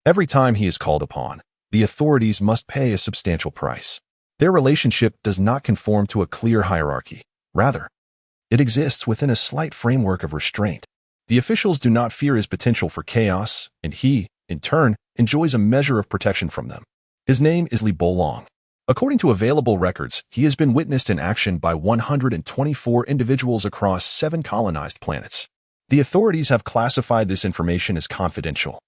every time he is called upon, the authorities must pay a substantial price. Their relationship does not conform to a clear hierarchy. Rather, it exists within a slight framework of restraint. The officials do not fear his potential for chaos, and he, in turn, enjoys a measure of protection from them. His name is Li Bolong. According to available records, he has been witnessed in action by 124 individuals across 7 colonized planets. The authorities have classified this information as confidential,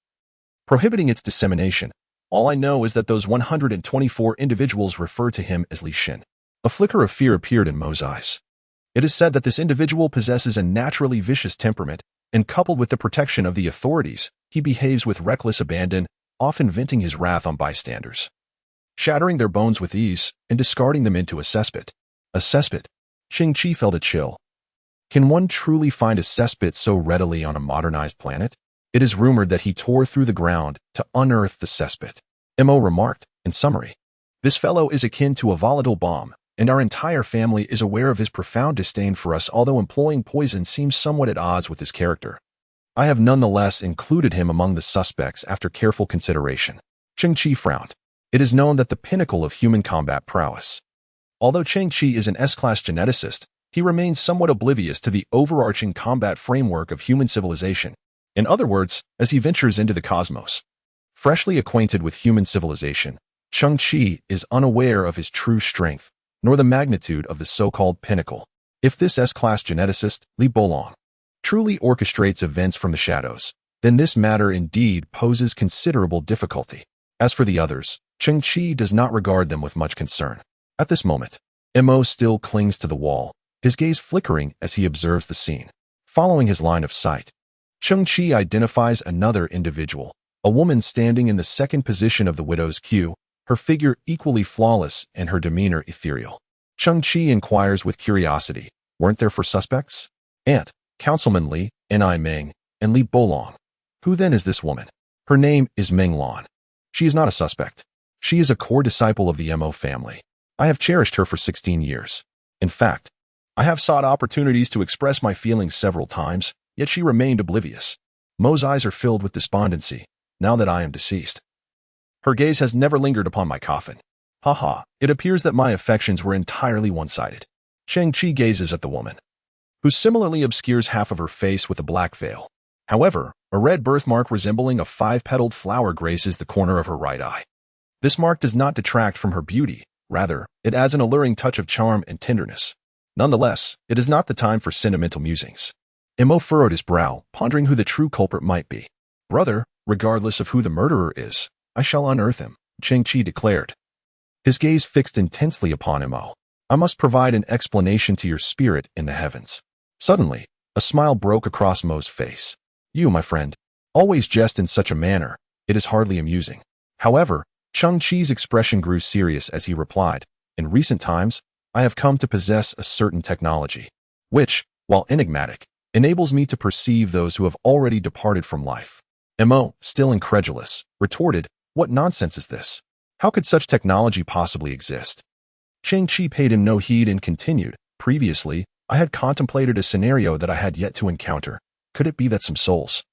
prohibiting its dissemination. All I know is that those 124 individuals refer to him as Li Xin. A flicker of fear appeared in Mo's eyes. It is said that this individual possesses a naturally vicious temperament, and coupled with the protection of the authorities, he behaves with reckless abandon, often venting his wrath on bystanders, shattering their bones with ease and discarding them into a cesspit. A cesspit? Cheng Qi felt a chill. Can one truly find a cesspit so readily on a modernized planet? It is rumored that he tore through the ground to unearth the cesspit. Mo remarked, in summary. This fellow is akin to a volatile bomb, and our entire family is aware of his profound disdain for us, although employing poison seems somewhat at odds with his character. I have nonetheless included him among the suspects after careful consideration. Cheng Qi frowned. It is known that the pinnacle of human combat prowess. Although Cheng Qi is an S-class geneticist, he remains somewhat oblivious to the overarching combat framework of human civilization. In other words, as he ventures into the cosmos, freshly acquainted with human civilization, Cheng Qi is unaware of his true strength, nor the magnitude of the so-called pinnacle. If this S-class geneticist, Li Bolong, truly orchestrates events from the shadows, then this matter indeed poses considerable difficulty. As for the others, Cheng Qi does not regard them with much concern. At this moment, Mo still clings to the wall, his gaze flickering as he observes the scene. Following his line of sight, Cheng Qi identifies another individual, a woman standing in the second position of the widow's queue, her figure equally flawless and her demeanor ethereal. Cheng Qi inquires with curiosity, weren't there 4 suspects? Aunt, Councilman Li, N.I. Meng, and Li Bolong. Who then is this woman? Her name is Meng Lan. She is not a suspect. She is a core disciple of the Mo family. I have cherished her for 16 years. In fact, I have sought opportunities to express my feelings several times, yet she remained oblivious. Mo's eyes are filled with despondency, now that I am deceased. Her gaze has never lingered upon my coffin. It appears that my affections were entirely one-sided. Cheng Qi gazes at the woman, who similarly obscures half of her face with a black veil. However, a red birthmark resembling a 5-petaled flower graces the corner of her right eye. This mark does not detract from her beauty. Rather, it adds an alluring touch of charm and tenderness. Nonetheless, it is not the time for sentimental musings. Mo furrowed his brow, pondering who the true culprit might be. Brother, regardless of who the murderer is, I shall unearth him, Cheng Qi declared. His gaze fixed intensely upon Mo. I must provide an explanation to your spirit in the heavens. Suddenly, a smile broke across Mo's face. You, my friend, always jest in such a manner. It is hardly amusing. However, Cheng Qi's expression grew serious as he replied, in recent times, I have come to possess a certain technology, which, while enigmatic, enables me to perceive those who have already departed from life. Mo, still incredulous, retorted, what nonsense is this? How could such technology possibly exist? Cheng Qi paid him no heed and continued, previously, I had contemplated a scenario that I had yet to encounter. Could it be that some souls,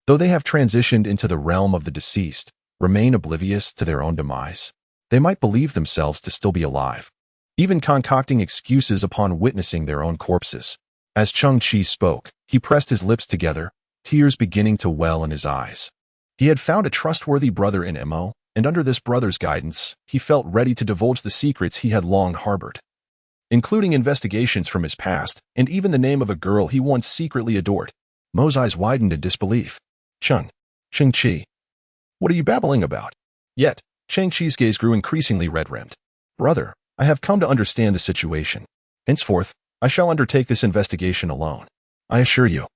though they have transitioned into the realm of the deceased, remain oblivious to their own demise? They might believe themselves to still be alive, even concocting excuses upon witnessing their own corpses. As Cheng Qi spoke, he pressed his lips together, tears beginning to well in his eyes. He had found a trustworthy brother in Mo, and under this brother's guidance, he felt ready to divulge the secrets he had long harbored, including investigations from his past, and even the name of a girl he once secretly adored. Mo's eyes widened in disbelief. Cheng Qi, what are you babbling about? Yet, Cheng Qi's gaze grew increasingly red-rimmed. Brother, I have come to understand the situation. Henceforth, I shall undertake this investigation alone. I assure you,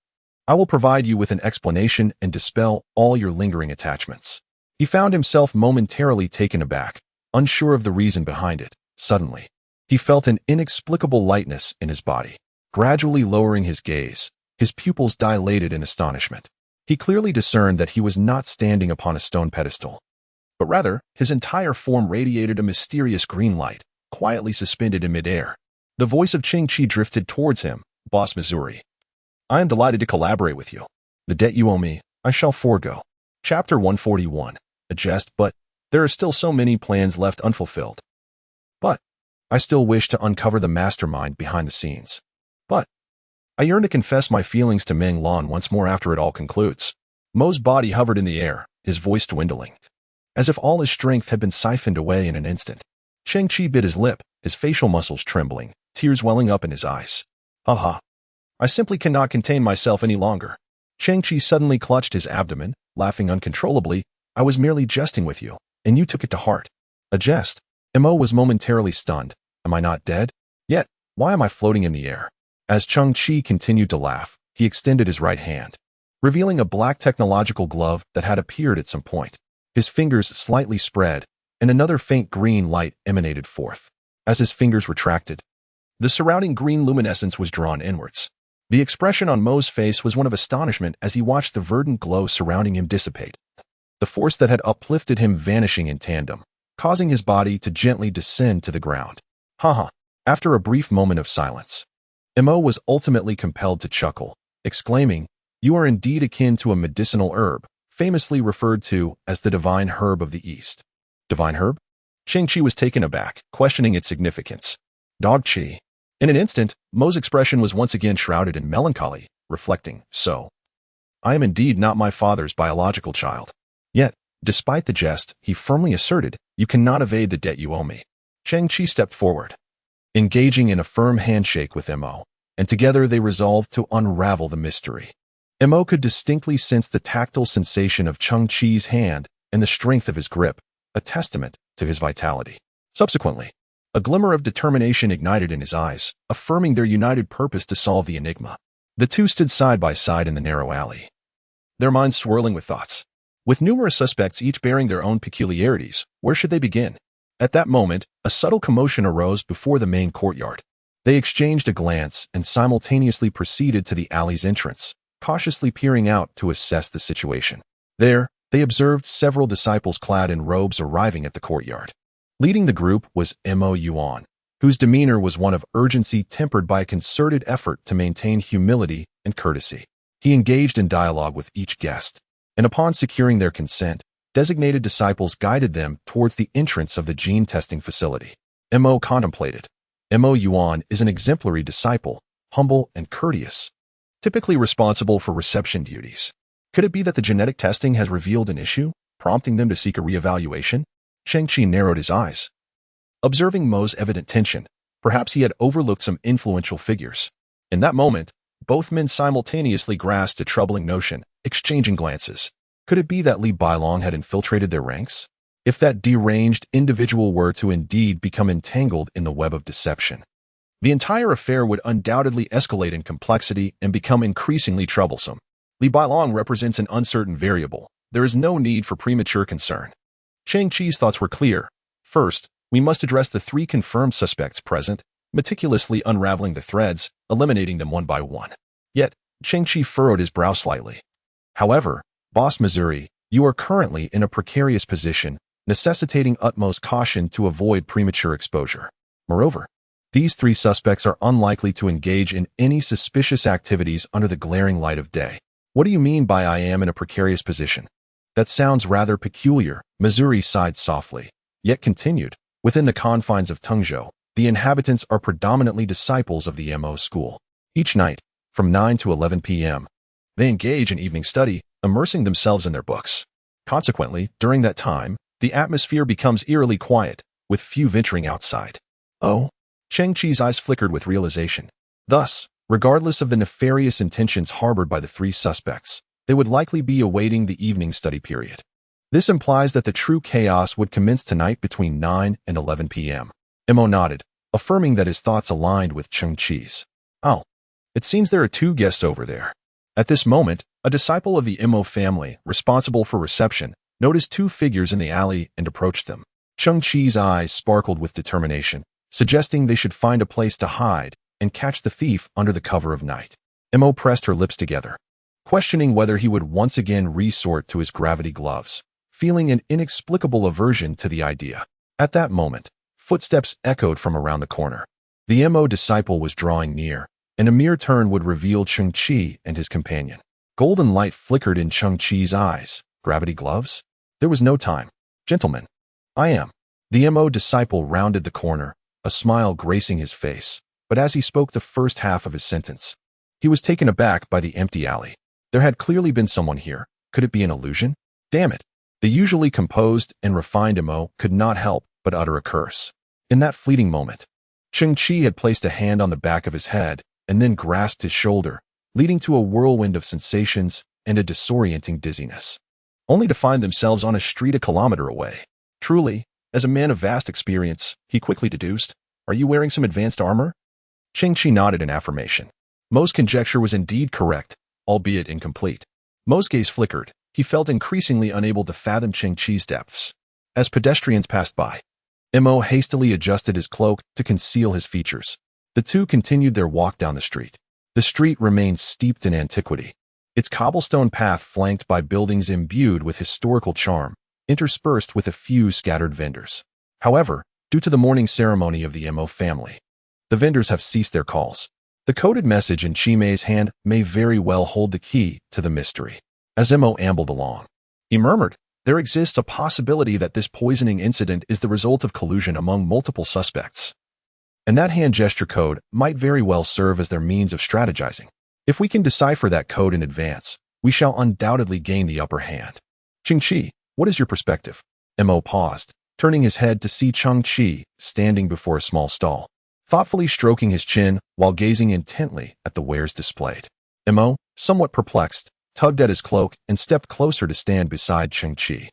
I will provide you with an explanation and dispel all your lingering attachments. He found himself momentarily taken aback, unsure of the reason behind it. Suddenly, he felt an inexplicable lightness in his body. Gradually lowering his gaze, his pupils dilated in astonishment. He clearly discerned that he was not standing upon a stone pedestal. but rather, his entire form radiated a mysterious green light, quietly suspended in midair. The voice of Cheng Qi drifted towards him. Boss Missouri. I am delighted to collaborate with you. The debt you owe me, I shall forego. Chapter 141. A jest, but there are still so many plans left unfulfilled. But I still wish to uncover the mastermind behind the scenes. But I yearn to confess my feelings to Meng Lan once more after it all concludes. Mo's body hovered in the air, his voice dwindling, as if all his strength had been siphoned away in an instant. Cheng Qi bit his lip, his facial muscles trembling, tears welling up in his eyes. Haha. I simply cannot contain myself any longer. Cheng Qi suddenly clutched his abdomen, laughing uncontrollably. I was merely jesting with you, and you took it to heart. A jest? Mo was momentarily stunned. Am I not dead? Yet, why am I floating in the air? As Cheng Qi continued to laugh, he extended his right hand, revealing a black technological glove that had appeared at some point. His fingers slightly spread, and another faint green light emanated forth. As his fingers retracted, the surrounding green luminescence was drawn inwards. The expression on Mo's face was one of astonishment as he watched the verdant glow surrounding him dissipate, the force that had uplifted him vanishing in tandem, causing his body to gently descend to the ground. Haha. After a brief moment of silence, Mo was ultimately compelled to chuckle, exclaiming, You are indeed akin to a medicinal herb, famously referred to as the divine herb of the East. Divine herb? Cheng Qi was taken aback, questioning its significance. Dog Qi. In an instant, Mo's expression was once again shrouded in melancholy, reflecting, So, I am indeed not my father's biological child. Yet, despite the jest, he firmly asserted, You cannot evade the debt you owe me. Cheng Qi stepped forward, engaging in a firm handshake with Mo, and together they resolved to unravel the mystery. Mo could distinctly sense the tactile sensation of Cheng Qi's hand and the strength of his grip, a testament to his vitality. Subsequently, a glimmer of determination ignited in his eyes, affirming their united purpose to solve the enigma. The two stood side by side in the narrow alley, their minds swirling with thoughts. With numerous suspects each bearing their own peculiarities, where should they begin? At that moment, a subtle commotion arose before the main courtyard. They exchanged a glance and simultaneously proceeded to the alley's entrance, cautiously peering out to assess the situation. There, they observed several disciples clad in robes arriving at the courtyard. Leading the group was Muon, whose demeanor was one of urgency tempered by a concerted effort to maintain humility and courtesy. He engaged in dialogue with each guest, and upon securing their consent, designated disciples guided them towards the entrance of the gene testing facility. Mo contemplated. Muon is an exemplary disciple, humble and courteous, typically responsible for reception duties. Could it be that the genetic testing has revealed an issue, prompting them to seek a reevaluation? Cheng Qi narrowed his eyes, observing Mo's evident tension. Perhaps he had overlooked some influential figures. In that moment, both men simultaneously grasped a troubling notion, exchanging glances. Could it be that Li Bailong had infiltrated their ranks? If that deranged individual were to indeed become entangled in the web of deception, the entire affair would undoubtedly escalate in complexity and become increasingly troublesome. Li Bailong represents an uncertain variable. There is no need for premature concern. Cheng Qi's thoughts were clear. First, we must address the three confirmed suspects present, meticulously unraveling the threads, eliminating them one by one. Yet, Cheng Qi furrowed his brow slightly. However, Boss Missouri, you are currently in a precarious position, necessitating utmost caution to avoid premature exposure. Moreover, these three suspects are unlikely to engage in any suspicious activities under the glaring light of day. What do you mean by I am in a precarious position? That sounds rather peculiar. Missouri sighed softly, yet continued. Within the confines of Tengzhou, the inhabitants are predominantly disciples of the Mo school. Each night, from 9 to 11 p.m., they engage in evening study, immersing themselves in their books. Consequently, during that time, the atmosphere becomes eerily quiet, with few venturing outside. Oh? Cheng Qi's eyes flickered with realization. Thus, regardless of the nefarious intentions harbored by the three suspects, they would likely be awaiting the evening study period. This implies that the true chaos would commence tonight between 9 and 11 p.m. Mo nodded, affirming that his thoughts aligned with Cheng Qi's. Oh, it seems there are two guests over there. At this moment, a disciple of the Mo family, responsible for reception, noticed two figures in the alley and approached them. Cheng Qi's eyes sparkled with determination, suggesting they should find a place to hide and catch the thief under the cover of night. Mo pressed her lips together, questioning whether he would once again resort to his gravity gloves. feeling an inexplicable aversion to the idea. At that moment, footsteps echoed from around the corner. The Mo disciple was drawing near, and a mere turn would reveal Cheng Qi and his companion. Golden light flickered in Cheng Qi's eyes. Gravity gloves? There was no time. Gentlemen, I am. The Mo disciple rounded the corner, a smile gracing his face, but as he spoke the first half of his sentence, he was taken aback by the empty alley. There had clearly been someone here. Could it be an illusion? Damn it. The usually composed and refined Mo could not help but utter a curse. In that fleeting moment, Cheng Qi had placed a hand on the back of his head and then grasped his shoulder, leading to a whirlwind of sensations and a disorienting dizziness, only to find themselves on a street a kilometer away. Truly, as a man of vast experience, he quickly deduced, "Are you wearing some advanced armor?" Cheng Qi nodded in affirmation. Mo's conjecture was indeed correct, albeit incomplete. Mo's gaze flickered. He felt increasingly unable to fathom Cheng Qi's depths. As pedestrians passed by, Mo hastily adjusted his cloak to conceal his features. The two continued their walk down the street. The street remained steeped in antiquity, its cobblestone path flanked by buildings imbued with historical charm, interspersed with a few scattered vendors. However, due to the mourning ceremony of the Mo family, the vendors have ceased their calls. The coded message in Chime's hand may very well hold the key to the mystery. As Mo ambled along, he murmured, "There exists a possibility that this poisoning incident is the result of collusion among multiple suspects. And that hand gesture code might very well serve as their means of strategizing. If we can decipher that code in advance, we shall undoubtedly gain the upper hand." Cheng Qi, what is your perspective? Mo paused, turning his head to see Cheng Qi standing before a small stall, thoughtfully stroking his chin while gazing intently at the wares displayed. Mo, somewhat perplexed, tugged at his cloak and stepped closer to stand beside Cheng Qi.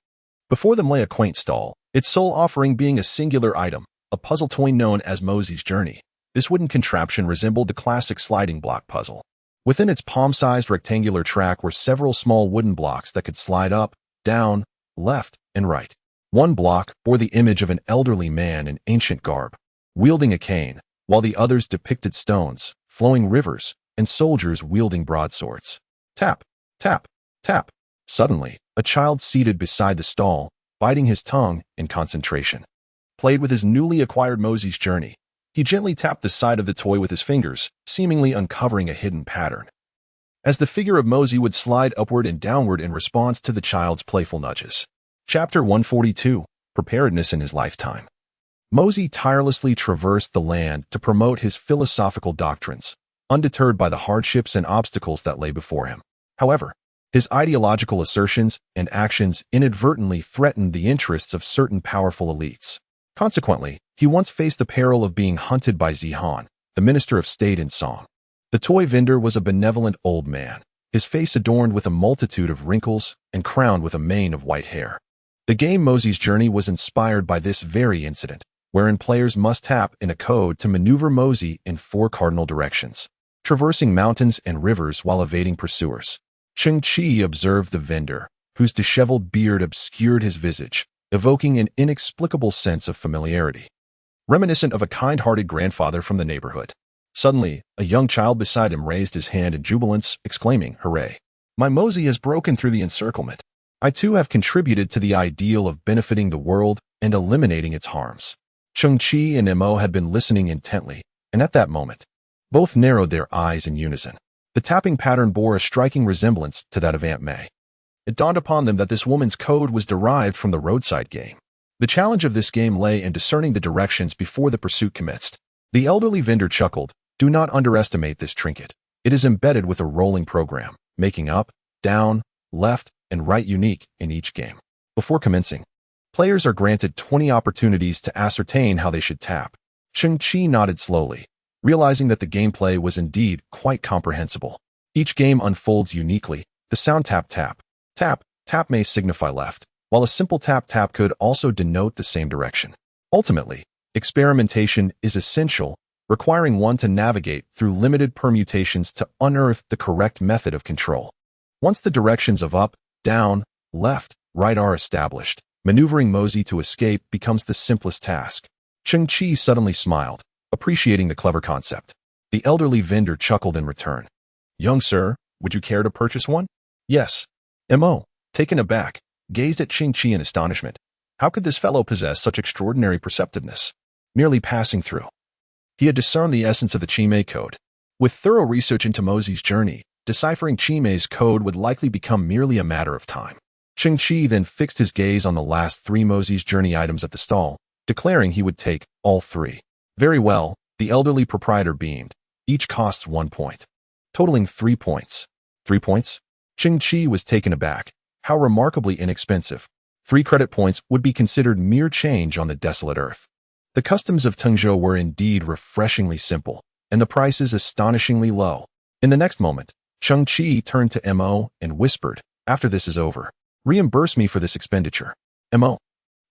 Before them lay a quaint stall, its sole offering being a singular item, a puzzle toy known as Mosey's Journey. This wooden contraption resembled the classic sliding block puzzle. Within its palm-sized rectangular track were several small wooden blocks that could slide up, down, left, and right. One block bore the image of an elderly man in ancient garb, wielding a cane, while the others depicted stones, flowing rivers, and soldiers wielding broadswords. Tap, tap, tap. Suddenly, a child seated beside the stall, biting his tongue in concentration, played with his newly acquired Mosey's Journey. He gently tapped the side of the toy with his fingers, seemingly uncovering a hidden pattern, as the figure of Mosey would slide upward and downward in response to the child's playful nudges. Chapter 142, Preparedness in His Lifetime. Mosey tirelessly traversed the land to promote his philosophical doctrines, undeterred by the hardships and obstacles that lay before him. However, his ideological assertions and actions inadvertently threatened the interests of certain powerful elites. Consequently, he once faced the peril of being hunted by Zihan, the Minister of State in Song. The toy vendor was a benevolent old man, his face adorned with a multitude of wrinkles and crowned with a mane of white hair. The game Mosey's Journey was inspired by this very incident, wherein players must tap in a code to maneuver Mosey in 4 cardinal directions, traversing mountains and rivers while evading pursuers. Cheng Qi observed the vendor, whose disheveled beard obscured his visage, evoking an inexplicable sense of familiarity, reminiscent of a kind-hearted grandfather from the neighborhood. Suddenly, a young child beside him raised his hand in jubilance, exclaiming, "Hooray! My Mosey has broken through the encirclement. I too have contributed to the ideal of benefiting the world and eliminating its harms." Cheng Qi and Mo had been listening intently, and at that moment, both narrowed their eyes in unison. The tapping pattern bore a striking resemblance to that of Aunt May. It dawned upon them that this woman's code was derived from the roadside game. The challenge of this game lay in discerning the directions before the pursuit commenced. The elderly vendor chuckled, "Do not underestimate this trinket. It is embedded with a rolling program, making up, down, left, and right unique in each game." Before commencing, players are granted 20 opportunities to ascertain how they should tap. Cheng Qi nodded slowly, realizing that the gameplay was indeed quite comprehensible. Each game unfolds uniquely. The sound tap tap. Tap, tap may signify left, while a simple tap tap could also denote the same direction. Ultimately, experimentation is essential, requiring one to navigate through limited permutations to unearth the correct method of control. Once the directions of up, down, left, right are established, maneuvering Mosey to escape becomes the simplest task. Cheng Qi suddenly smiled, appreciating the clever concept. The elderly vendor chuckled in return. "Young sir, would you care to purchase one?" "Yes." Mo, taken aback, gazed at Cheng Qi in astonishment. How could this fellow possess such extraordinary perceptiveness? Merely passing through. He had discerned the essence of the Qimei code. With thorough research into Mosey's journey, deciphering Qimei's code would likely become merely a matter of time. Cheng Qi then fixed his gaze on the last 3 Mosey's journey items at the stall, declaring he would take all 3. Very well, the elderly proprietor beamed. Each costs 1 point. Totaling 3 points. 3 points? Cheng Qi was taken aback. How remarkably inexpensive. 3 credit points would be considered mere change on the desolate earth. The customs of Tengzhou were indeed refreshingly simple, and the prices astonishingly low. In the next moment, Cheng Qi turned to Mo and whispered, "After this is over, reimburse me for this expenditure." Mo.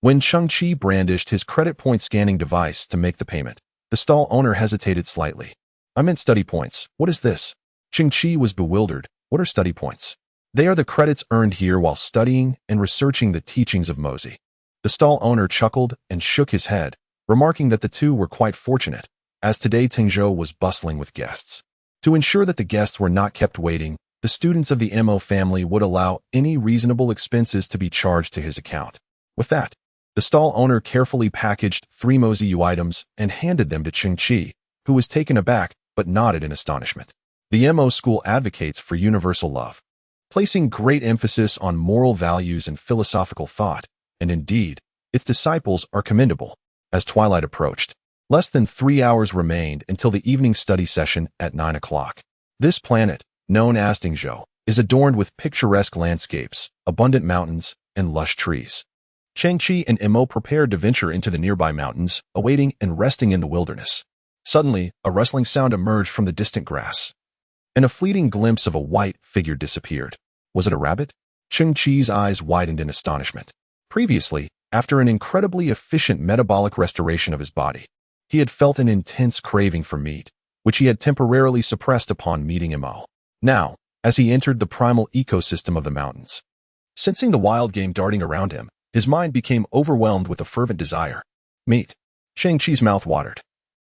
When Cheng Qi brandished his credit point scanning device to make the payment, the stall owner hesitated slightly. "I meant study points. What is this?" Cheng Qi was bewildered. "What are study points?" "They are the credits earned here while studying and researching the teachings of Mosey." The stall owner chuckled and shook his head, remarking that the two were quite fortunate, as today Tengzhou was bustling with guests. To ensure that the guests were not kept waiting, the students of the Mo family would allow any reasonable expenses to be charged to his account. With that, the stall owner carefully packaged 3 Mosey items and handed them to Cheng Qi, who was taken aback but nodded in astonishment. The Mo school advocates for universal love, placing great emphasis on moral values and philosophical thought, and indeed, its disciples are commendable. As twilight approached, less than 3 hours remained until the evening study session at 9 o'clock. This planet, known as Tengzhou, is adorned with picturesque landscapes, abundant mountains, and lush trees. Cheng Qi and Mo prepared to venture into the nearby mountains, awaiting and resting in the wilderness. Suddenly, a rustling sound emerged from the distant grass, and a fleeting glimpse of a white figure disappeared. Was it a rabbit? Cheng Qi's eyes widened in astonishment. Previously, after an incredibly efficient metabolic restoration of his body, he had felt an intense craving for meat, which he had temporarily suppressed upon meeting Mo. Now, as he entered the primal ecosystem of the mountains, sensing the wild game darting around him, his mind became overwhelmed with a fervent desire. Meat. Cheng Qi's mouth watered.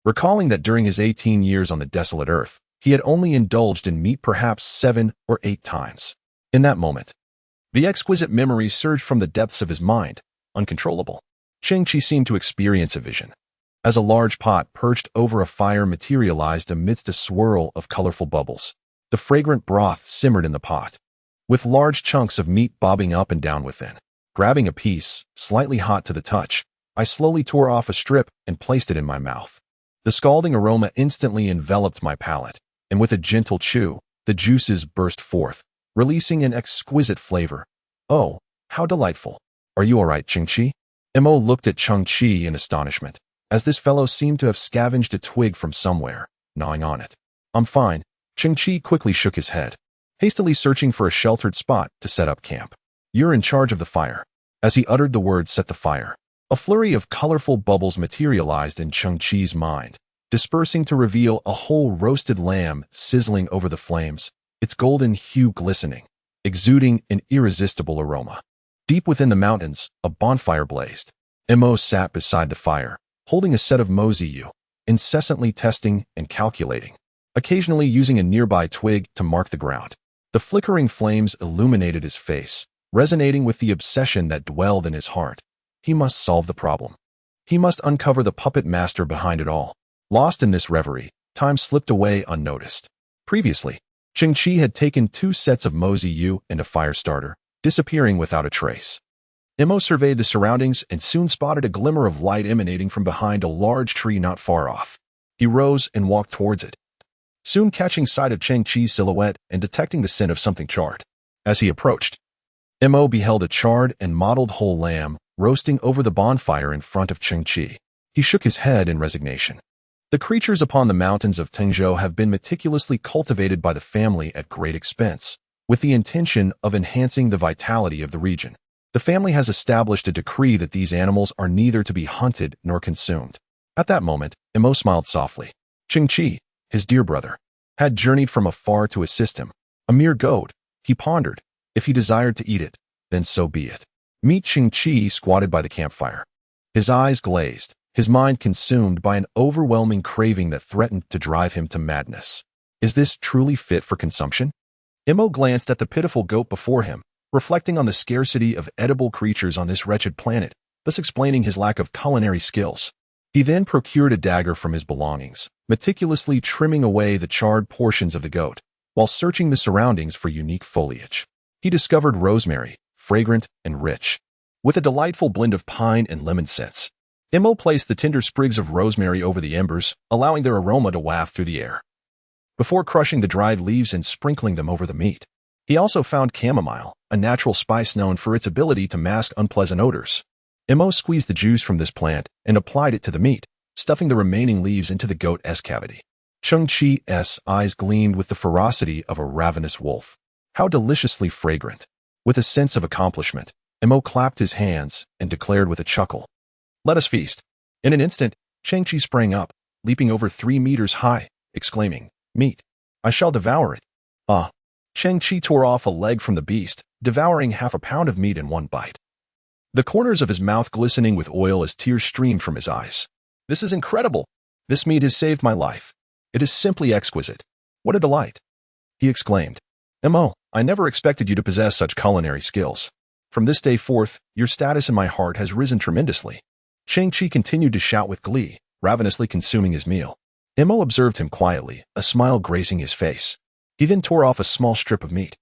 Recalling that during his 18 years on the desolate earth, he had only indulged in meat perhaps 7 or 8 times. In that moment, the exquisite memories surged from the depths of his mind, uncontrollable. Cheng Qi seemed to experience a vision, as a large pot perched over a fire materialized amidst a swirl of colorful bubbles. The fragrant broth simmered in the pot, with large chunks of meat bobbing up and down within. Grabbing a piece, slightly hot to the touch, I slowly tore off a strip and placed it in my mouth. The scalding aroma instantly enveloped my palate, and with a gentle chew, the juices burst forth, releasing an exquisite flavor. "Oh, how delightful. Are you all right, Cheng Qi?" Mo looked at Cheng Qi in astonishment, as this fellow seemed to have scavenged a twig from somewhere, gnawing on it. "I'm fine." Cheng Qi quickly shook his head, hastily searching for a sheltered spot to set up camp. "You're in charge of the fire." As he uttered the word "set the fire," a flurry of colorful bubbles materialized in Cheng Qi's mind, dispersing to reveal a whole roasted lamb sizzling over the flames, its golden hue glistening, exuding an irresistible aroma. Deep within the mountains, a bonfire blazed. Mo sat beside the fire, holding a set of Mosey, incessantly testing and calculating, occasionally using a nearby twig to mark the ground. The flickering flames illuminated his face, resonating with the obsession that dwelled in his heart. He must solve the problem. He must uncover the puppet master behind it all. Lost in this reverie, time slipped away unnoticed. Previously, Cheng Qi had taken 2 sets of Mosey and a fire starter, disappearing without a trace. Mo surveyed the surroundings and soon spotted a glimmer of light emanating from behind a large tree not far off. He rose and walked towards it, soon catching sight of Cheng Qi's silhouette and detecting the scent of something charred. As he approached, Mo beheld a charred and mottled whole lamb roasting over the bonfire in front of Cheng Qi. He shook his head in resignation. The creatures upon the mountains of Tengzhou have been meticulously cultivated by the family at great expense, with the intention of enhancing the vitality of the region. The family has established a decree that these animals are neither to be hunted nor consumed. At that moment, Mo smiled softly. Cheng Qi, his dear brother, had journeyed from afar to assist him. A mere goat, he pondered. If he desired to eat it, then so be it. Meet Cheng Qi squatted by the campfire. His eyes glazed, his mind consumed by an overwhelming craving that threatened to drive him to madness. Is this truly fit for consumption? Mo glanced at the pitiful goat before him, reflecting on the scarcity of edible creatures on this wretched planet, thus explaining his lack of culinary skills. He then procured a dagger from his belongings, meticulously trimming away the charred portions of the goat, while searching the surroundings for unique foliage. He discovered rosemary, fragrant and rich, with a delightful blend of pine and lemon scents. Mo placed the tender sprigs of rosemary over the embers, allowing their aroma to waft through the air, before crushing the dried leaves and sprinkling them over the meat. He also found chamomile, a natural spice known for its ability to mask unpleasant odors. Mo squeezed the juice from this plant and applied it to the meat, stuffing the remaining leaves into the goat's cavity. Cheng Qi's eyes gleamed with the ferocity of a ravenous wolf. How deliciously fragrant! With a sense of accomplishment, Mo clapped his hands and declared with a chuckle, "Let us feast." In an instant, Cheng Qi sprang up, leaping over 3 meters high, exclaiming, "Meat! I shall devour it." Ah! Cheng Qi tore off a leg from the beast, devouring half a pound of meat in one bite, the corners of his mouth glistening with oil as tears streamed from his eyes. "This is incredible! This meat has saved my life. It is simply exquisite. What a delight!" he exclaimed. "Mo, I never expected you to possess such culinary skills. From this day forth, your status in my heart has risen tremendously." Cheng Qi continued to shout with glee, ravenously consuming his meal. Mo observed him quietly, a smile gracing his face. He then tore off a small strip of meat,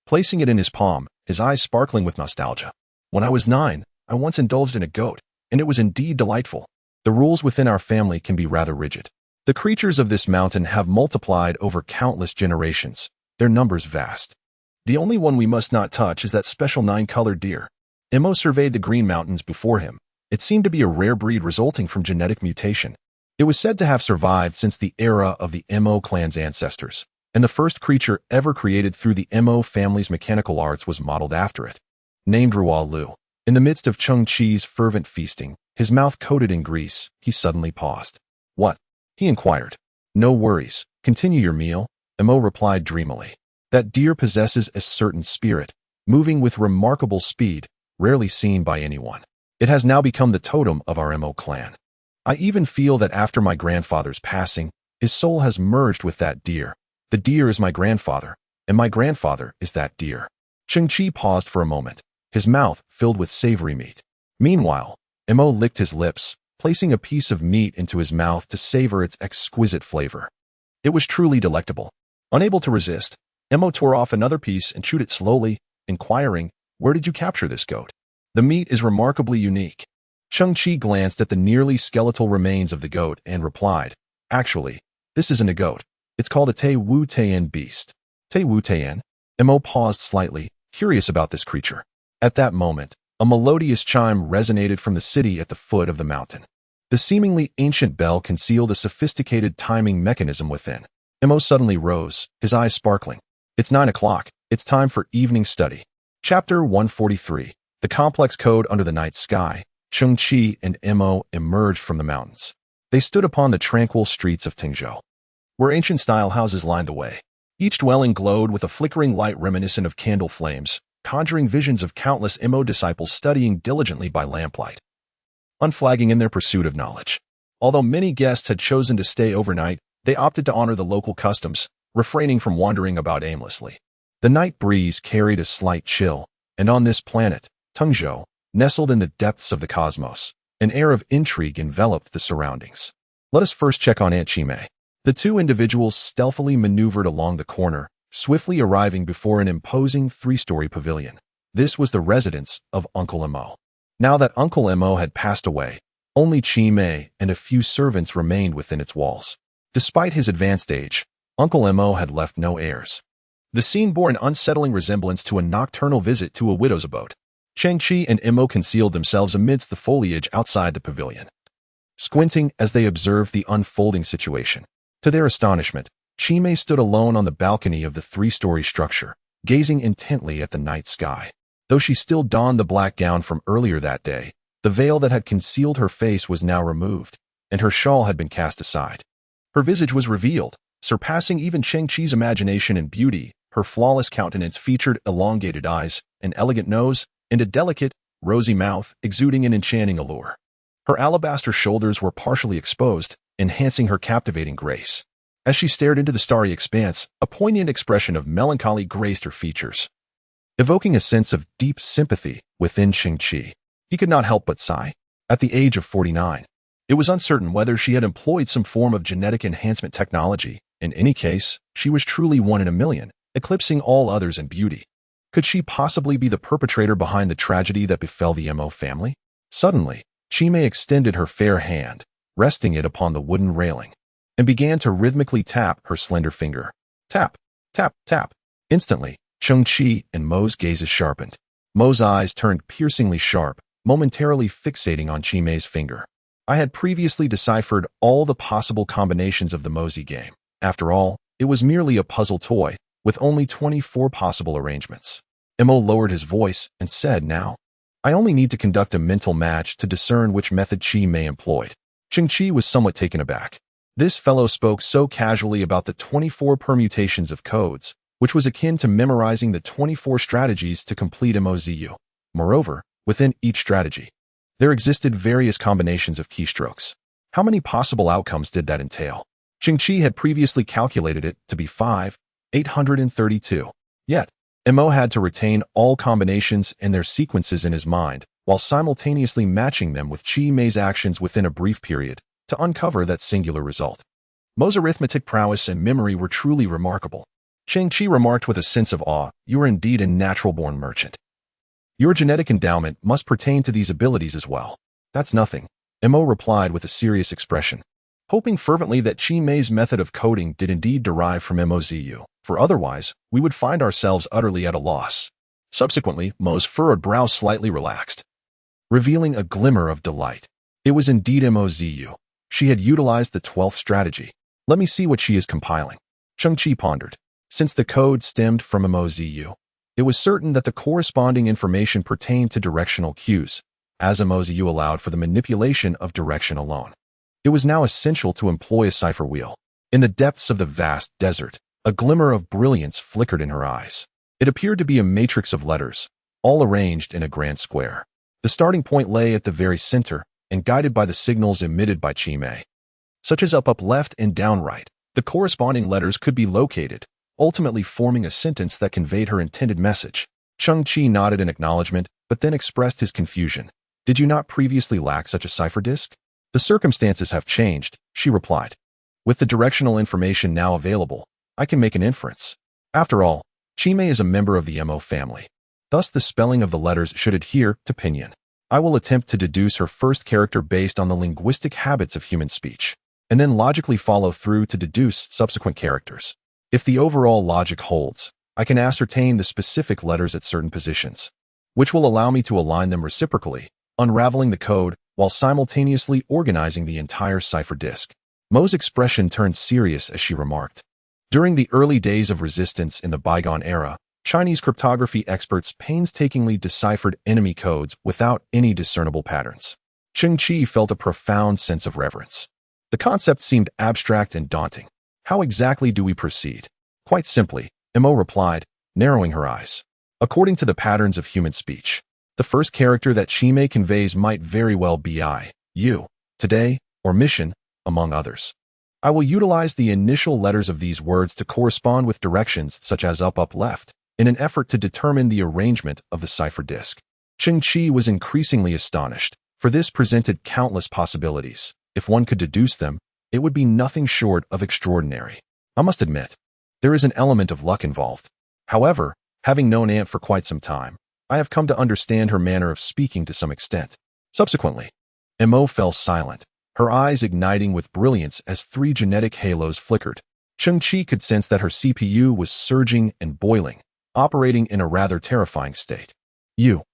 placing it in his palm, his eyes sparkling with nostalgia. "When I was 9, I once indulged in a goat, and it was indeed delightful. The rules within our family can be rather rigid. The creatures of this mountain have multiplied over countless generations, their numbers vast. The only one we must not touch is that special 9-colored deer." Mo surveyed the green mountains before him. It seemed to be a rare breed resulting from genetic mutation. It was said to have survived since the era of the Mo clan's ancestors, and the first creature ever created through the Mo family's mechanical arts was modeled after it. Named Ruo Lu. In the midst of Cheng Qi's fervent feasting, his mouth coated in grease, he suddenly paused. "What?" he inquired. "No worries. Continue your meal," Mo replied dreamily. "That deer possesses a certain spirit, moving with remarkable speed, rarely seen by anyone. It has now become the totem of our Mo clan. I even feel that after my grandfather's passing, his soul has merged with that deer. The deer is my grandfather, and my grandfather is that deer." Cheng Qi paused for a moment, his mouth filled with savory meat. Meanwhile, Mo licked his lips, placing a piece of meat into his mouth to savor its exquisite flavor. It was truly delectable. Unable to resist, Mo tore off another piece and chewed it slowly, inquiring, "Where did you capture this goat?" "The meat is remarkably unique." Cheng Qi glanced at the nearly skeletal remains of the goat and replied, "Actually, this isn't a goat. It's called a Te Wu Tian beast." Te Wu Tian? Mo paused slightly, curious about this creature. At that moment, a melodious chime resonated from the city at the foot of the mountain. The seemingly ancient bell concealed a sophisticated timing mechanism within. Mo suddenly rose, his eyes sparkling. "It's 9 o'clock. It's time for evening study." Chapter 143. The complex code under the night sky. Cheng Qi and Mo emerged from the mountains. They stood upon the tranquil streets of Tingzhou, where ancient-style houses lined the way. Each dwelling glowed with a flickering light reminiscent of candle flames, conjuring visions of countless Mo disciples studying diligently by lamplight, unflagging in their pursuit of knowledge. Although many guests had chosen to stay overnight, they opted to honor the local customs, refraining from wandering about aimlessly. The night breeze carried a slight chill, and on this planet, Tingzhou, nestled in the depths of the cosmos, an air of intrigue enveloped the surroundings. Let us first check on Aunt Chimay. The two individuals stealthily maneuvered along the corner, swiftly arriving before an imposing 3-story pavilion. This was the residence of Uncle Mo. Now that Uncle Mo had passed away, only Chimay and a few servants remained within its walls. Despite his advanced age, Uncle Mo had left no heirs. The scene bore an unsettling resemblance to a nocturnal visit to a widow's abode. Cheng Qi and Mo concealed themselves amidst the foliage outside the pavilion, squinting as they observed the unfolding situation. To their astonishment, Chimay stood alone on the balcony of the 3-story structure, gazing intently at the night sky. Though she still donned the black gown from earlier that day, the veil that had concealed her face was now removed, and her shawl had been cast aside. Her visage was revealed, surpassing even Cheng Qi's imagination and beauty. Her flawless countenance featured elongated eyes, an elegant nose, and a delicate, rosy mouth exuding an enchanting allure. Her alabaster shoulders were partially exposed, enhancing her captivating grace. As she stared into the starry expanse, a poignant expression of melancholy graced her features. evoking a sense of deep sympathy within Cheng Qi. He could not help but sigh. At the age of 49, it was uncertain whether she had employed some form of genetic enhancement technology. In any case, she was truly one in a million, eclipsing all others in beauty. Could she possibly be the perpetrator behind the tragedy that befell the Mo family? Suddenly, Chimei extended her fair hand, resting it upon the wooden railing, and began to rhythmically tap her slender finger. Tap, tap, tap. Instantly, Cheng Qi and Mo's gazes sharpened. Mo's eyes turned piercingly sharp, momentarily fixating on Chimei's finger. I had previously deciphered all the possible combinations of the Mozi game. After all, it was merely a puzzle toy, with only 24 possible arrangements. Mo lowered his voice and said, "Now, I only need to conduct a mental match to discern which method Chimei employed." Cheng Qi was somewhat taken aback. This fellow spoke so casually about the 24 permutations of codes, which was akin to memorizing the 24 strategies to complete MOZU. Moreover, within each strategy, there existed various combinations of keystrokes. How many possible outcomes did that entail? Cheng Qi had previously calculated it to be 5,832. Yet, Mo had to retain all combinations and their sequences in his mind, while simultaneously matching them with Chimei's actions within a brief period to uncover that singular result. Mo's arithmetic prowess and memory were truly remarkable. Cheng Qi remarked with a sense of awe, "You are indeed a natural-born merchant. Your genetic endowment must pertain to these abilities as well." "That's nothing," Mo replied with a serious expression, hoping fervently that Chimei's method of coding did indeed derive from MOZU, for otherwise, we would find ourselves utterly at a loss. Subsequently, Mo's furrowed brow slightly relaxed, revealing a glimmer of delight. It was indeed MOZU. She had utilized the 12th strategy. Let me see what she is compiling. Cheng Qi pondered. Since the code stemmed from MOZU, it was certain that the corresponding information pertained to directional cues, as MOZU allowed for the manipulation of direction alone. It was now essential to employ a cipher wheel. In the depths of the vast desert, a glimmer of brilliance flickered in her eyes. It appeared to be a matrix of letters, all arranged in a grand square. The starting point lay at the very center and guided by the signals emitted by Chimei, such as up, left, and down, right. The corresponding letters could be located, ultimately forming a sentence that conveyed her intended message. Cheng Qi nodded in acknowledgement, but then expressed his confusion. "Did you not previously lack such a cipher disk?" "The circumstances have changed," she replied. "With the directional information now available, I can make an inference. After all, Chimei is a member of the Mo family. Thus the spelling of the letters should adhere to pinyin. I will attempt to deduce her first character based on the linguistic habits of human speech, and then logically follow through to deduce subsequent characters. If the overall logic holds, I can ascertain the specific letters at certain positions, which will allow me to align them reciprocally, unraveling the code while simultaneously organizing the entire cipher disk." Mo's expression turned serious as she remarked, "During the early days of resistance in the bygone era, Chinese cryptography experts painstakingly deciphered enemy codes without any discernible patterns." Cheng Qi felt a profound sense of reverence. The concept seemed abstract and daunting. "How exactly do we proceed?" "Quite simply," Mo replied, narrowing her eyes. "According to the patterns of human speech, the first character that Chimei conveys might very well be I, you, today, or mission, among others. I will utilize the initial letters of these words to correspond with directions such as up, left, in an effort to determine the arrangement of the cipher disk." Cheng Qi was increasingly astonished, for this presented countless possibilities. If one could deduce them, it would be nothing short of extraordinary. I must admit, there is an element of luck involved. However, having known Aunt for quite some time, I have come to understand her manner of speaking to some extent. Subsequently, Mo fell silent, her eyes igniting with brilliance as 3 genetic halos flickered. Cheng Qi could sense that her CPU was surging and boiling, operating in a rather terrifying state. You.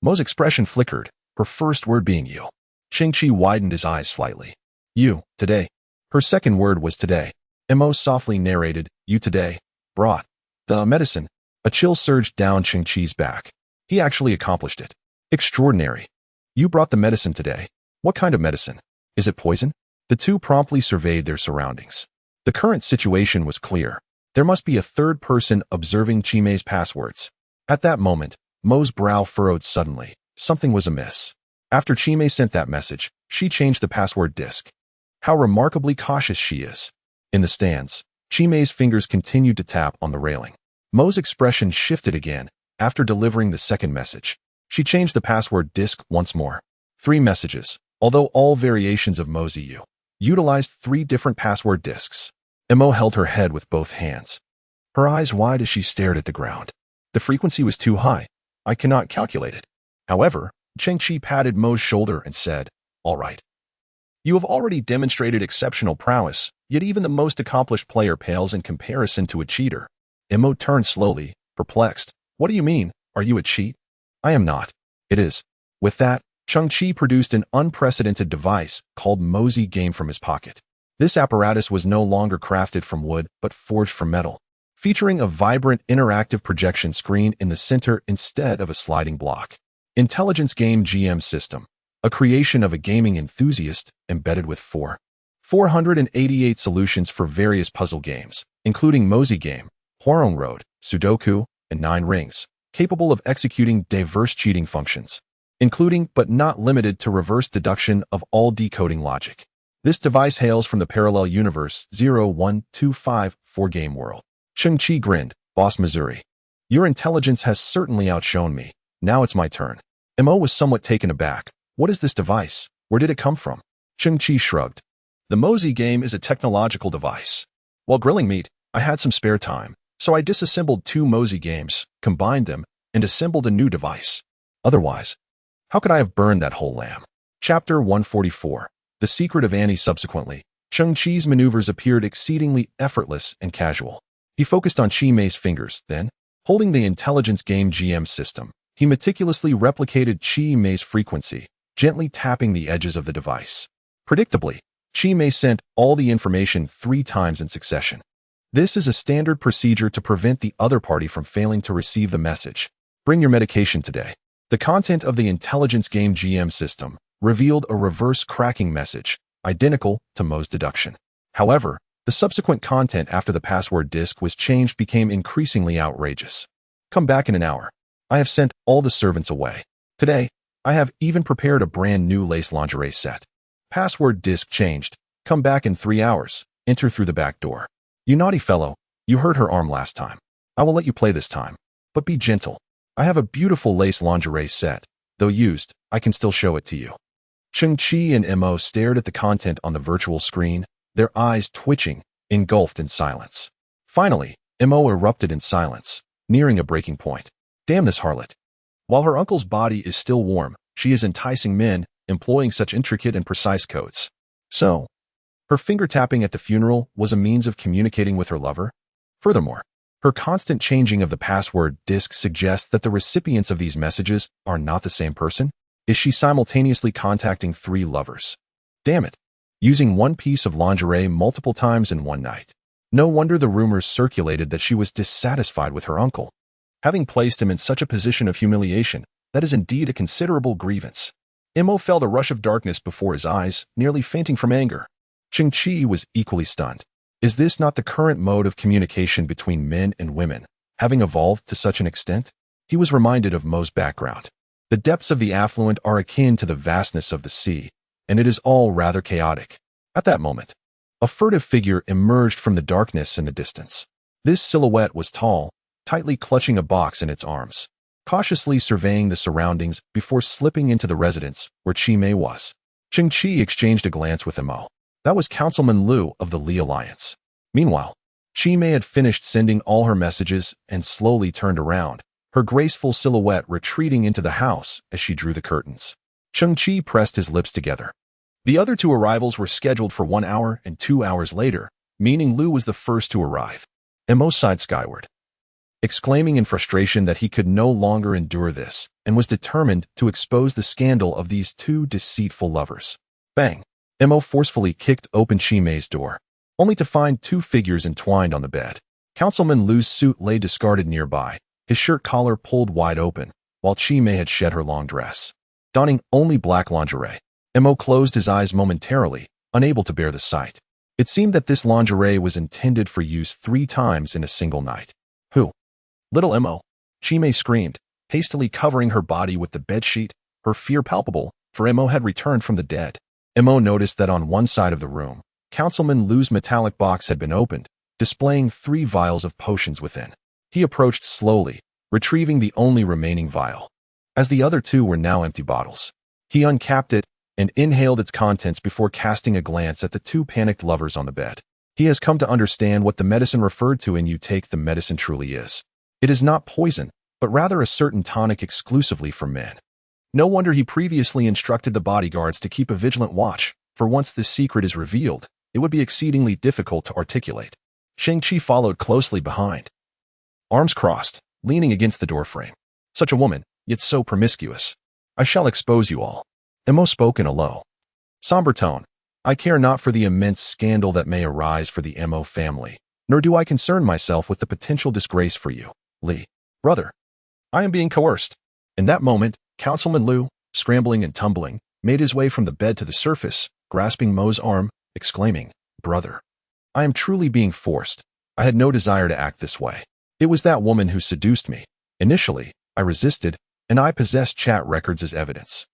Mo's expression flickered, her first word being you. Cheng Qi widened his eyes slightly. "You, today." Her second word was today. Mo softly narrated, "You today brought the medicine." A chill surged down Cheng Qi's back. He actually accomplished it. "Extraordinary. You brought the medicine today. What kind of medicine? Is it poison?" The two promptly surveyed their surroundings. The current situation was clear. There must be a third person observing Chimei's passwords. At that moment, Mo's brow furrowed suddenly. Something was amiss. After Chimei sent that message, she changed the password disk. How remarkably cautious she is. In the stands, Chimei's fingers continued to tap on the railing. Mo's expression shifted again, After delivering the second message, she changed the password disk once more. 3 messages, although all variations of Mozi utilized 3 different password disks. Mo held her head with both hands, her eyes wide as she stared at the ground. The frequency was too high. I cannot calculate it. However, Cheng Qi patted Mo's shoulder and said, "All right. You have already demonstrated exceptional prowess, yet even the most accomplished player pales in comparison to a cheater." Mo turned slowly, perplexed. "What do you mean? Are you a cheat?" "I am not. It is." With that, Cheng Qi produced an unprecedented device called Mozi Game from his pocket. This apparatus was no longer crafted from wood, but forged from metal, featuring a vibrant interactive projection screen in the center instead of a sliding block. Intelligence Game GM System, a creation of a gaming enthusiast embedded with 488 solutions for various puzzle games, including Mozi Game, Huarong Road, Sudoku, and 9 Rings, capable of executing diverse cheating functions, including but not limited to reverse deduction of all decoding logic. This device hails from the parallel universe 01254 game world. Cheng Qi grinned. "Boss Missouri, your intelligence has certainly outshone me. Now it's my turn." Mo was somewhat taken aback. "What is this device? Where did it come from?" Cheng Qi shrugged. "The Mozi Game is a technological device. While grilling meat, I had some spare time, so I disassembled 2 Mozi games, combined them, and assembled a new device. Otherwise, how could I have burned that whole lamb?" Chapter 144. The Secret of Annie. Subsequently, Cheng Qi's maneuvers appeared exceedingly effortless and casual. He focused on Qi Mei's fingers, then, holding the Intelligence Game GM system, he meticulously replicated Qi Mei's frequency, gently tapping the edges of the device. Predictably, Qi Mei sent all the information 3 times in succession. This is a standard procedure to prevent the other party from failing to receive the message. "Bring your medication today." The content of the Intelligence Game GM system revealed a reverse cracking message, identical to Mo's deduction. However, the subsequent content after the password disk was changed became increasingly outrageous. "Come back in an hour. I have sent all the servants away. Today, I have even prepared a brand new lace lingerie set. Password disk changed. Come back in 3 hours. Enter through the back door." "You naughty fellow, you hurt her arm last time. I will let you play this time. But be gentle. I have a beautiful lace lingerie set. Though used, I can still show it to you." Cheng Qi and Mo stared at the content on the virtual screen, their eyes twitching, engulfed in silence. Finally, Mo erupted in silence, nearing a breaking point. "Damn this harlot. While her uncle's body is still warm, she is enticing men, employing such intricate and precise codes. So, her finger tapping at the funeral was a means of communicating with her lover? Furthermore, her constant changing of the password disk suggests that the recipients of these messages are not the same person? Is she simultaneously contacting 3 lovers? Damn it. Using one piece of lingerie multiple times in one night. No wonder the rumors circulated that she was dissatisfied with her uncle. Having placed him in such a position of humiliation, that is indeed a considerable grievance." Mo felt a rush of darkness before his eyes, nearly fainting from anger. Cheng Qi was equally stunned. Is this not the current mode of communication between men and women, having evolved to such an extent? He was reminded of Mo's background. The depths of the affluent are akin to the vastness of the sea, and it is all rather chaotic. At that moment, a furtive figure emerged from the darkness in the distance. This silhouette was tall, tightly clutching a box in its arms, cautiously surveying the surroundings before slipping into the residence where Qi Mei was. Cheng Qi exchanged a glance with Mo. That was Councilman Liu of the Li Alliance. Meanwhile, Qi Mei had finished sending all her messages and slowly turned around, her graceful silhouette retreating into the house as she drew the curtains. Cheng Qi pressed his lips together. The other 2 arrivals were scheduled for 1 hour and 2 hours later, meaning Liu was the first to arrive. Mo sighed skyward, exclaiming in frustration that he could no longer endure this and was determined to expose the scandal of these 2 deceitful lovers. Bang! Mo forcefully kicked open Qi Mei's door, only to find 2 figures entwined on the bed. Councilman Liu's suit lay discarded nearby, his shirt collar pulled wide open, while Qi Mei had shed her long dress, donning only black lingerie. Mo closed his eyes momentarily, unable to bear the sight. It seemed that this lingerie was intended for use 3 times in a single night. "Who? Little Mo?" Qi Mei screamed, hastily covering her body with the bedsheet, her fear palpable, for Mo had returned from the dead. Mo noticed that on one side of the room, Councilman Liu's metallic box had been opened, displaying 3 vials of potions within. He approached slowly, retrieving the only remaining vial. As the other two were now empty bottles, he uncapped it and inhaled its contents before casting a glance at the two panicked lovers on the bed. He has come to understand what the medicine referred to in "You Take the Medicine" truly is. It is not poison, but rather a certain tonic exclusively for men. No wonder he previously instructed the bodyguards to keep a vigilant watch, for once this secret is revealed, it would be exceedingly difficult to articulate. Cheng Qi followed closely behind, arms crossed, leaning against the doorframe. Such a woman, yet so promiscuous. I shall expose you all. Mo spoke in a low, somber tone. I care not for the immense scandal that may arise for the Mo family, nor do I concern myself with the potential disgrace for you, Li. Brother, I am being coerced. In that moment, Councilman Liu, scrambling and tumbling, made his way from the bed to the surface, grasping Mo's arm, exclaiming, "Brother, I am truly being forced. I had no desire to act this way. It was that woman who seduced me. Initially, I resisted, and I possessed chat records as evidence.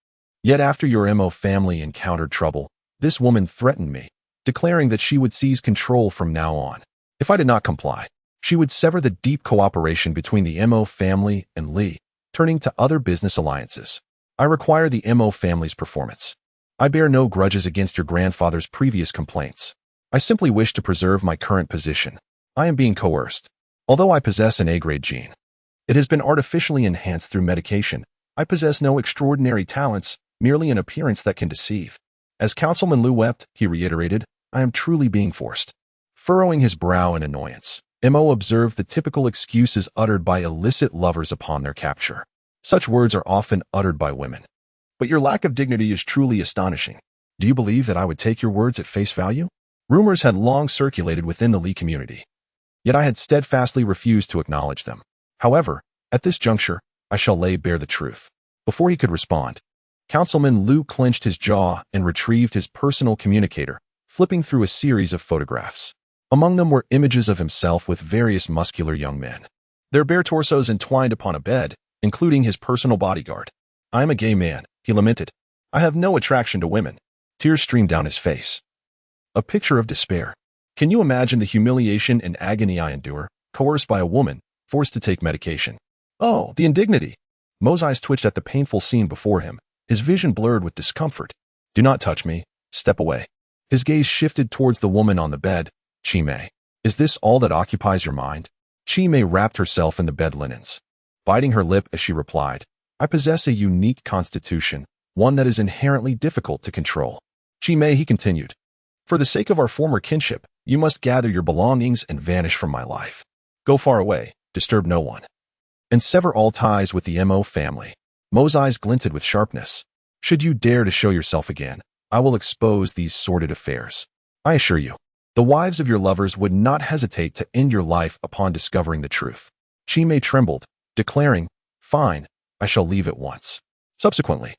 Yet after your Mo family encountered trouble, this woman threatened me, declaring that she would seize control from now on. If I did not comply, she would sever the deep cooperation between the Mo family and Li, turning to other business alliances. I require the Mo family's performance. I bear no grudges against your grandfather's previous complaints. I simply wish to preserve my current position. I am being coerced. Although I possess an A-grade gene, it has been artificially enhanced through medication. I possess no extraordinary talents, merely an appearance that can deceive." As Councilman Liu wept, he reiterated, "I am truly being forced." Furrowing his brow in annoyance, Mo observed the typical excuses uttered by illicit lovers upon their capture. Such words are often uttered by women. But your lack of dignity is truly astonishing. Do you believe that I would take your words at face value? Rumors had long circulated within the Li community, yet I had steadfastly refused to acknowledge them. However, at this juncture, I shall lay bare the truth. Before he could respond, Councilman Liu clenched his jaw and retrieved his personal communicator, flipping through a series of photographs. Among them were images of himself with various muscular young men, their bare torsos entwined upon a bed, including his personal bodyguard. "I am a gay man," he lamented. "I have no attraction to women." Tears streamed down his face, a picture of despair. Can you imagine the humiliation and agony I endure, coerced by a woman, forced to take medication? Oh, the indignity! Mo's eyes twitched at the painful scene before him, his vision blurred with discomfort. "Do not touch me. Step away." His gaze shifted towards the woman on the bed. "Qi Mei, is this all that occupies your mind?" Qi Mei wrapped herself in the bed linens, biting her lip as she replied, "I possess a unique constitution, one that is inherently difficult to control." "Qi Mei," he continued, "for the sake of our former kinship, you must gather your belongings and vanish from my life. Go far away, disturb no one, and sever all ties with the Mo family." Mo's eyes glinted with sharpness. "Should you dare to show yourself again, I will expose these sordid affairs. I assure you, the wives of your lovers would not hesitate to end your life upon discovering the truth." Qi Mei trembled, declaring, "Fine, I shall leave at once." Subsequently,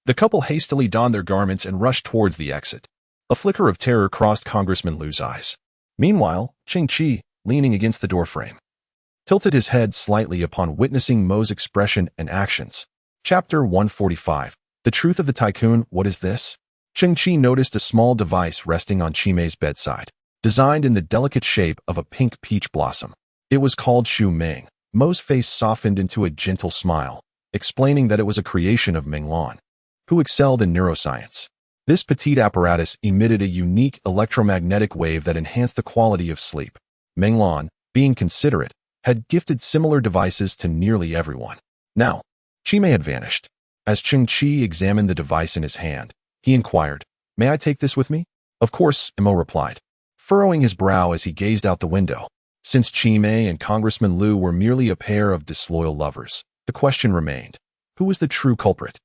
the couple hastily donned their garments and rushed towards the exit. A flicker of terror crossed Congressman Liu's eyes. Meanwhile, Cheng Qi, leaning against the doorframe, tilted his head slightly upon witnessing Mo's expression and actions. Chapter 145. The Truth of the Tycoon. What is this? Cheng Qi noticed a small device resting on Qi Mei's bedside, designed in the delicate shape of a pink peach blossom. It was called Shu Ming. Mo's face softened into a gentle smile, explaining that it was a creation of Ming Lan, who excelled in neuroscience. This petite apparatus emitted a unique electromagnetic wave that enhanced the quality of sleep. Ming Lan, being considerate, had gifted similar devices to nearly everyone. Now, Qi Mei had vanished. As Cheng Qi examined the device in his hand, he inquired, "May I take this with me?" "Of course," Mo replied, furrowing his brow as he gazed out the window. Since Qi Mei and Congressman Liu were merely a pair of disloyal lovers, the question remained, who was the true culprit?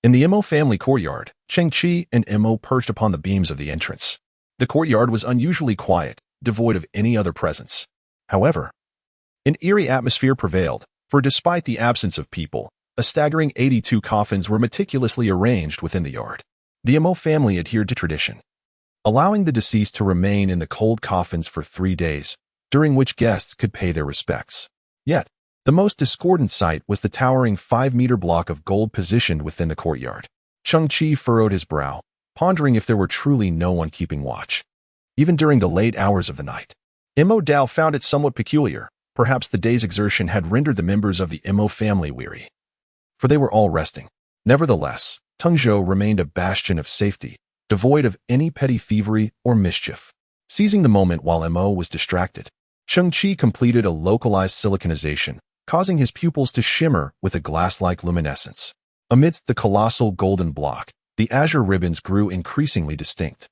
In the Mo family courtyard, Cheng Qi and Mo perched upon the beams of the entrance. The courtyard was unusually quiet, devoid of any other presence. However, an eerie atmosphere prevailed, for despite the absence of people, a staggering 82 coffins were meticulously arranged within the yard. The Mo family adhered to tradition, allowing the deceased to remain in the cold coffins for 3 days, during which guests could pay their respects. Yet, the most discordant sight was the towering 5-meter block of gold positioned within the courtyard. Cheng Qi furrowed his brow, pondering if there were truly no one keeping watch, even during the late hours of the night. Mo Dao found it somewhat peculiar, Perhaps the day's exertion had rendered the members of the Mo family weary, for they were all resting. Nevertheless, Tengzhou remained a bastion of safety, devoid of any petty thievery or mischief. Seizing the moment while Mo was distracted, Cheng Qi completed a localized siliconization, causing his pupils to shimmer with a glass-like luminescence. Amidst the colossal golden block, the azure ribbons grew increasingly distinct.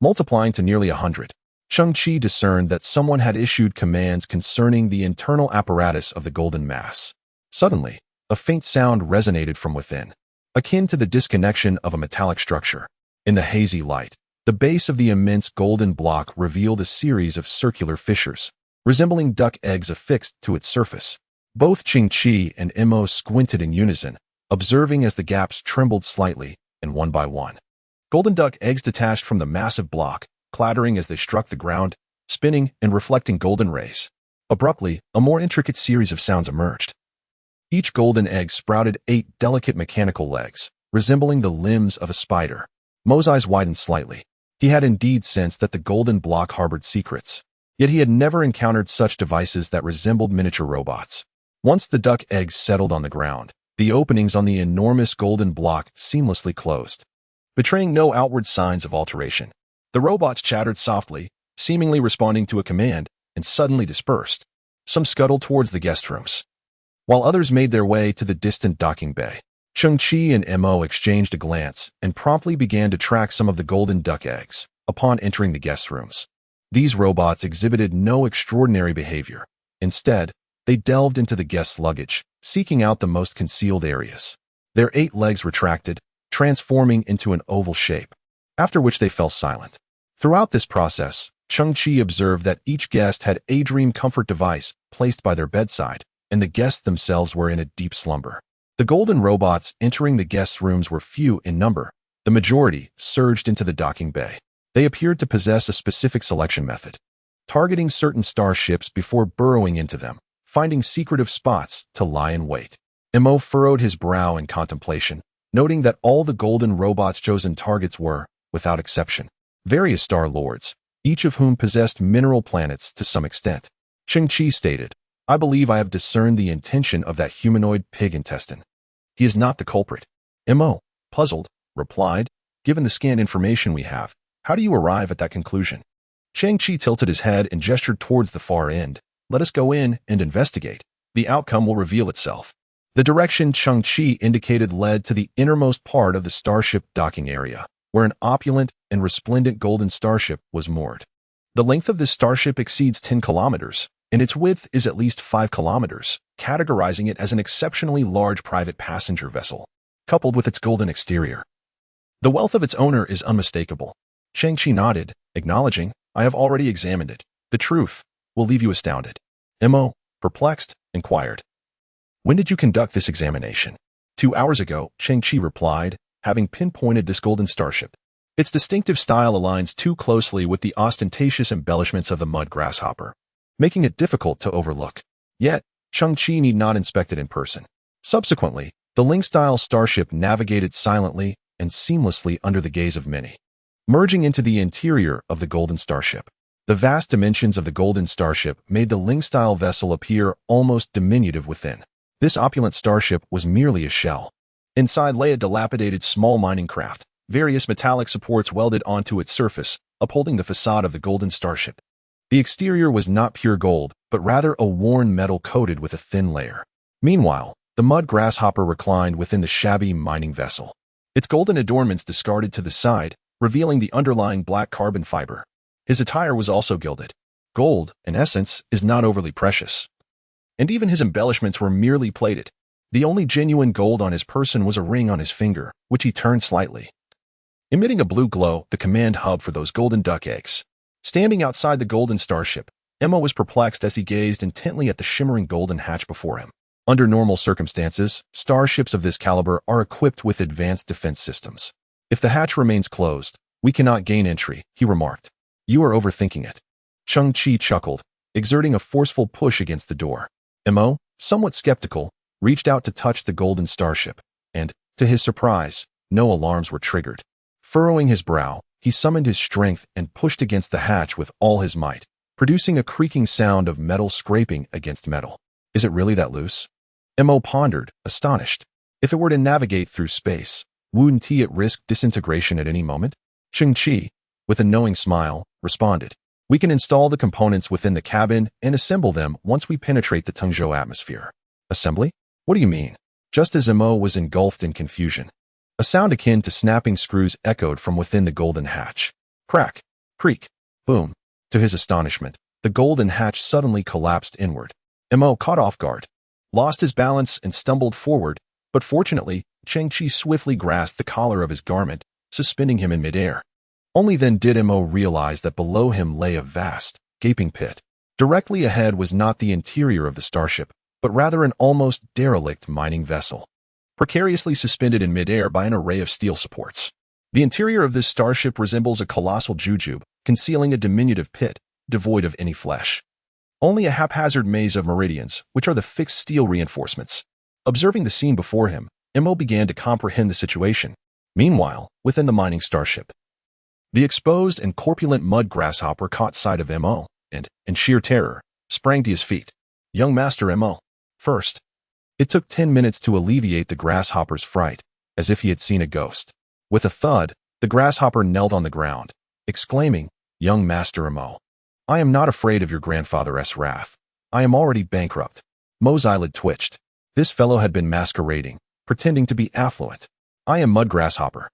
Multiplying to nearly 100, Cheng Qi discerned that someone had issued commands concerning the internal apparatus of the golden mass. Suddenly, a faint sound resonated from within, akin to the disconnection of a metallic structure. In the hazy light, the base of the immense golden block revealed a series of circular fissures, resembling duck eggs affixed to its surface. Both Cheng Qi and Mo squinted in unison, observing as the gaps trembled slightly, and one by one, golden duck eggs detached from the massive block, clattering as they struck the ground, spinning and reflecting golden rays. Abruptly, a more intricate series of sounds emerged. Each golden egg sprouted 8 delicate mechanical legs, resembling the limbs of a spider. Mo's eyes widened slightly. He had indeed sensed that the golden block harbored secrets, yet he had never encountered such devices that resembled miniature robots. Once the duck eggs settled on the ground, the openings on the enormous golden block seamlessly closed, betraying no outward signs of alteration. The robots chattered softly, seemingly responding to a command, and suddenly dispersed. Some scuttled towards the guest rooms, while others made their way to the distant docking bay. Cheng Qi and Mo exchanged a glance and promptly began to track some of the golden duck eggs. Upon entering the guest rooms, these robots exhibited no extraordinary behavior. Instead, they delved into the guest's luggage, seeking out the most concealed areas. Their 8 legs retracted, transforming into an oval shape, after which they fell silent. Throughout this process, Cheng Qi observed that each guest had a dream comfort device placed by their bedside, and the guests themselves were in a deep slumber. The golden robots entering the guests' rooms were few in number. The majority surged into the docking bay. They appeared to possess a specific selection method, targeting certain starships before burrowing into them, finding secretive spots to lie in wait. Mo furrowed his brow in contemplation, noting that all the golden robots' chosen targets were, without exception, various star lords, each of whom possessed mineral planets to some extent. Cheng Qi stated, "I believe I have discerned the intention of that humanoid pig intestine. He is not the culprit." Mo, puzzled, replied, "Given the scant information we have, how do you arrive at that conclusion?" Cheng Qi tilted his head and gestured towards the far end. "Let us go in and investigate. The outcome will reveal itself." The direction Cheng Qi indicated led to the innermost part of the starship docking area, where an opulent and resplendent golden starship was moored. The length of this starship exceeds 10 kilometers, and its width is at least 5 kilometers, categorizing it as an exceptionally large private passenger vessel, coupled with its golden exterior. The wealth of its owner is unmistakable. Cheng Qi nodded, acknowledging, "I have already examined it. The truth will leave you astounded." Mo, perplexed, inquired, "When did you conduct this examination?" 2 hours ago, Cheng Qi replied, having pinpointed this golden starship. Its distinctive style aligns too closely with the ostentatious embellishments of the mud grasshopper, making it difficult to overlook. Yet, Cheng Qi need not inspect it in person. Subsequently, the Ling-style starship navigated silently and seamlessly under the gaze of many, merging into the interior of the golden starship. The vast dimensions of the golden starship made the Ling-style vessel appear almost diminutive within. This opulent starship was merely a shell. Inside lay a dilapidated small mining craft, various metallic supports welded onto its surface, upholding the facade of the golden starship. The exterior was not pure gold, but rather a worn metal coated with a thin layer. Meanwhile, the mud grasshopper reclined within the shabby mining vessel, its golden adornments discarded to the side, revealing the underlying black carbon fiber. His attire was also gilded. Gold, in essence, is not overly precious, and even his embellishments were merely plated. The only genuine gold on his person was a ring on his finger, which he turned slightly, emitting a blue glow, the command hub for those golden duck eggs. Standing outside the golden starship, Mo was perplexed as he gazed intently at the shimmering golden hatch before him. Under normal circumstances, starships of this caliber are equipped with advanced defense systems. "If the hatch remains closed, we cannot gain entry," he remarked. "You are overthinking it." Cheng Qi chuckled, exerting a forceful push against the door. Mo, somewhat skeptical, reached out to touch the golden starship, and, to his surprise, no alarms were triggered. Furrowing his brow, he summoned his strength and pushed against the hatch with all his might, producing a creaking sound of metal scraping against metal. Is it really that loose? Mo pondered, astonished. If it were to navigate through space, wouldn't it risk disintegration at any moment? Cheng Qi, with a knowing smile, responded. We can install the components within the cabin and assemble them once we penetrate the Tengzhou atmosphere. Assembly? What do you mean? Just as Mo was engulfed in confusion, a sound akin to snapping screws echoed from within the golden hatch. Crack, creak, boom. To his astonishment, the golden hatch suddenly collapsed inward. Mo, caught off guard, lost his balance and stumbled forward, but fortunately, Cheng Qi swiftly grasped the collar of his garment, suspending him in midair. Only then did Mo realize that below him lay a vast, gaping pit. Directly ahead was not the interior of the starship, but rather an almost derelict mining vessel, precariously suspended in midair by an array of steel supports. The interior of this starship resembles a colossal jujube, concealing a diminutive pit, devoid of any flesh. Only a haphazard maze of meridians, which are the fixed steel reinforcements. Observing the scene before him, Mo began to comprehend the situation. Meanwhile, within the mining starship, the exposed and corpulent mud grasshopper caught sight of Mo, and, in sheer terror, sprang to his feet. Young Master Mo. First. It took 10 minutes to alleviate the grasshopper's fright, as if he had seen a ghost. With a thud, the grasshopper knelt on the ground, exclaiming, Young Master Mo. I am not afraid of your grandfather's wrath. I am already bankrupt. Mo's eyelid twitched. This fellow had been masquerading, pretending to be affluent. I am Mud Grasshopper,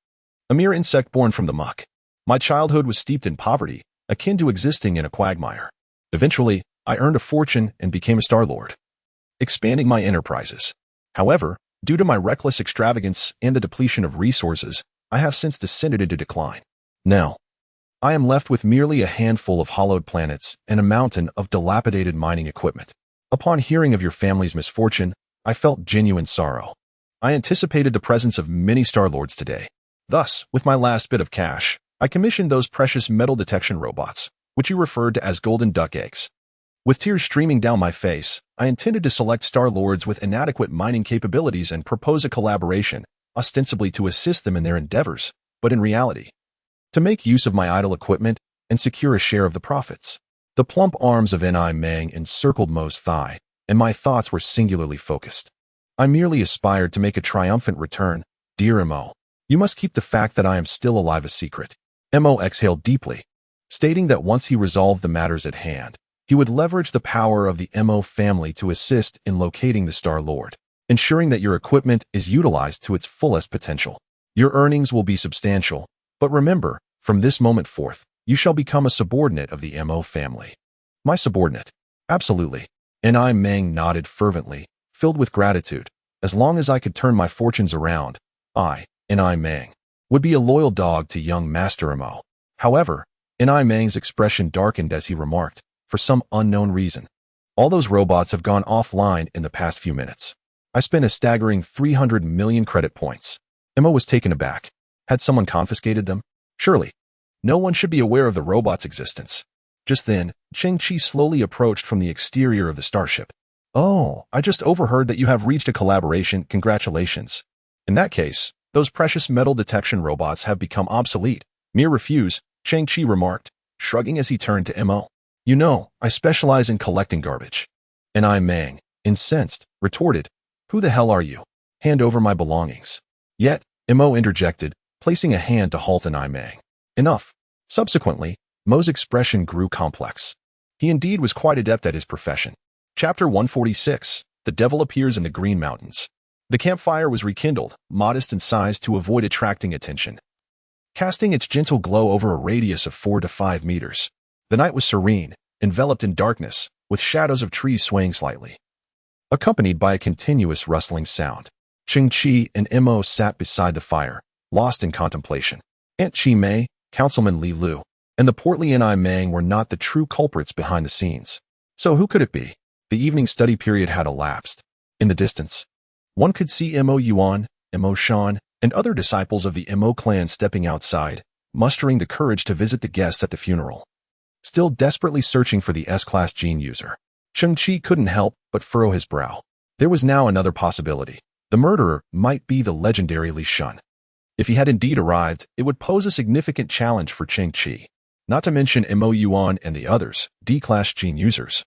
a mere insect born from the muck. My childhood was steeped in poverty, akin to existing in a quagmire. Eventually, I earned a fortune and became a Star-Lord, expanding my enterprises. However, due to my reckless extravagance and the depletion of resources, I have since descended into decline. Now, I am left with merely a handful of hollowed planets and a mountain of dilapidated mining equipment. Upon hearing of your family's misfortune, I felt genuine sorrow. I anticipated the presence of many Star-Lords today. Thus, with my last bit of cash, I commissioned those precious metal detection robots, which you referred to as golden duck eggs. With tears streaming down my face, I intended to select Star-Lords with inadequate mining capabilities and propose a collaboration, ostensibly to assist them in their endeavors, but in reality, to make use of my idle equipment and secure a share of the profits. The plump arms of Ni Meng encircled Mo's thigh, and my thoughts were singularly focused. I merely aspired to make a triumphant return. Dear Mo, you must keep the fact that I am still alive a secret. Mo exhaled deeply, stating that once he resolved the matters at hand, he would leverage the power of the Mo family to assist in locating the Star-Lord, ensuring that your equipment is utilized to its fullest potential. Your earnings will be substantial, but remember, from this moment forth, you shall become a subordinate of the Mo family. My subordinate? Absolutely. Ni Meng nodded fervently, filled with gratitude. As long as I could turn my fortunes around, I, Ni Meng, would be a loyal dog to young Master Mo. However, Ni Meng's expression darkened as he remarked, for some unknown reason, all those robots have gone offline in the past few minutes. I spent a staggering 300 million credit points. Mo was taken aback. Had someone confiscated them? Surely. No one should be aware of the robot's existence. Just then, Cheng Qi slowly approached from the exterior of the starship. Oh, I just overheard that you have reached a collaboration. Congratulations. In that case, those precious metal detection robots have become obsolete. Mere refuse, Cheng Qi remarked, shrugging as he turned to Mo. You know, I specialize in collecting garbage. Ni Meng, incensed, retorted, Who the hell are you? Hand over my belongings. Yet, Mo interjected, placing a hand to halt Ni Meng. Enough. Subsequently, Mo's expression grew complex. He indeed was quite adept at his profession. Chapter 146. The Devil Appears in the Green Mountains. The campfire was rekindled, modest in size to avoid attracting attention, casting its gentle glow over a radius of 4 to 5 meters. The night was serene, enveloped in darkness, with shadows of trees swaying slightly, accompanied by a continuous rustling sound. Cheng Qi and Mo sat beside the fire, lost in contemplation. Aunt Chi Mei, Councilman Li Lu, and the portly Ni Meng were not the true culprits behind the scenes. So who could it be? The evening study period had elapsed. In the distance, one could see Mo Yuan, Mo Shan, and other disciples of the Mo clan stepping outside, mustering the courage to visit the guests at the funeral. Still desperately searching for the S-Class gene user, Cheng Qi couldn't help but furrow his brow. There was now another possibility. The murderer might be the legendary Li Shun. If he had indeed arrived, it would pose a significant challenge for Cheng Qi. not to mention muon and the others, D-class gene users,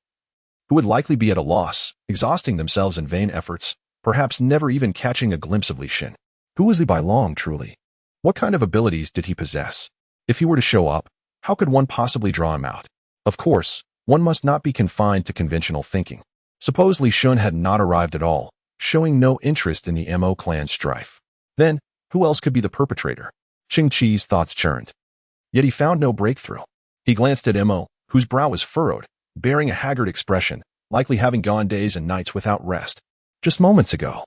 who would likely be at a loss, exhausting themselves in vain efforts, perhaps never even catching a glimpse of Li Xin. Who was Li Bailong truly? What kind of abilities did he possess? If he were to show up, how could one possibly draw him out? Of course, one must not be confined to conventional thinking. Suppose Li Xun had not arrived at all, showing no interest in the Mo clan strife. Then, who else could be the perpetrator? Cheng Qi's thoughts churned. Yet he found no breakthrough. He glanced at Mo, whose brow was furrowed, bearing a haggard expression, likely having gone days and nights without rest. Just moments ago,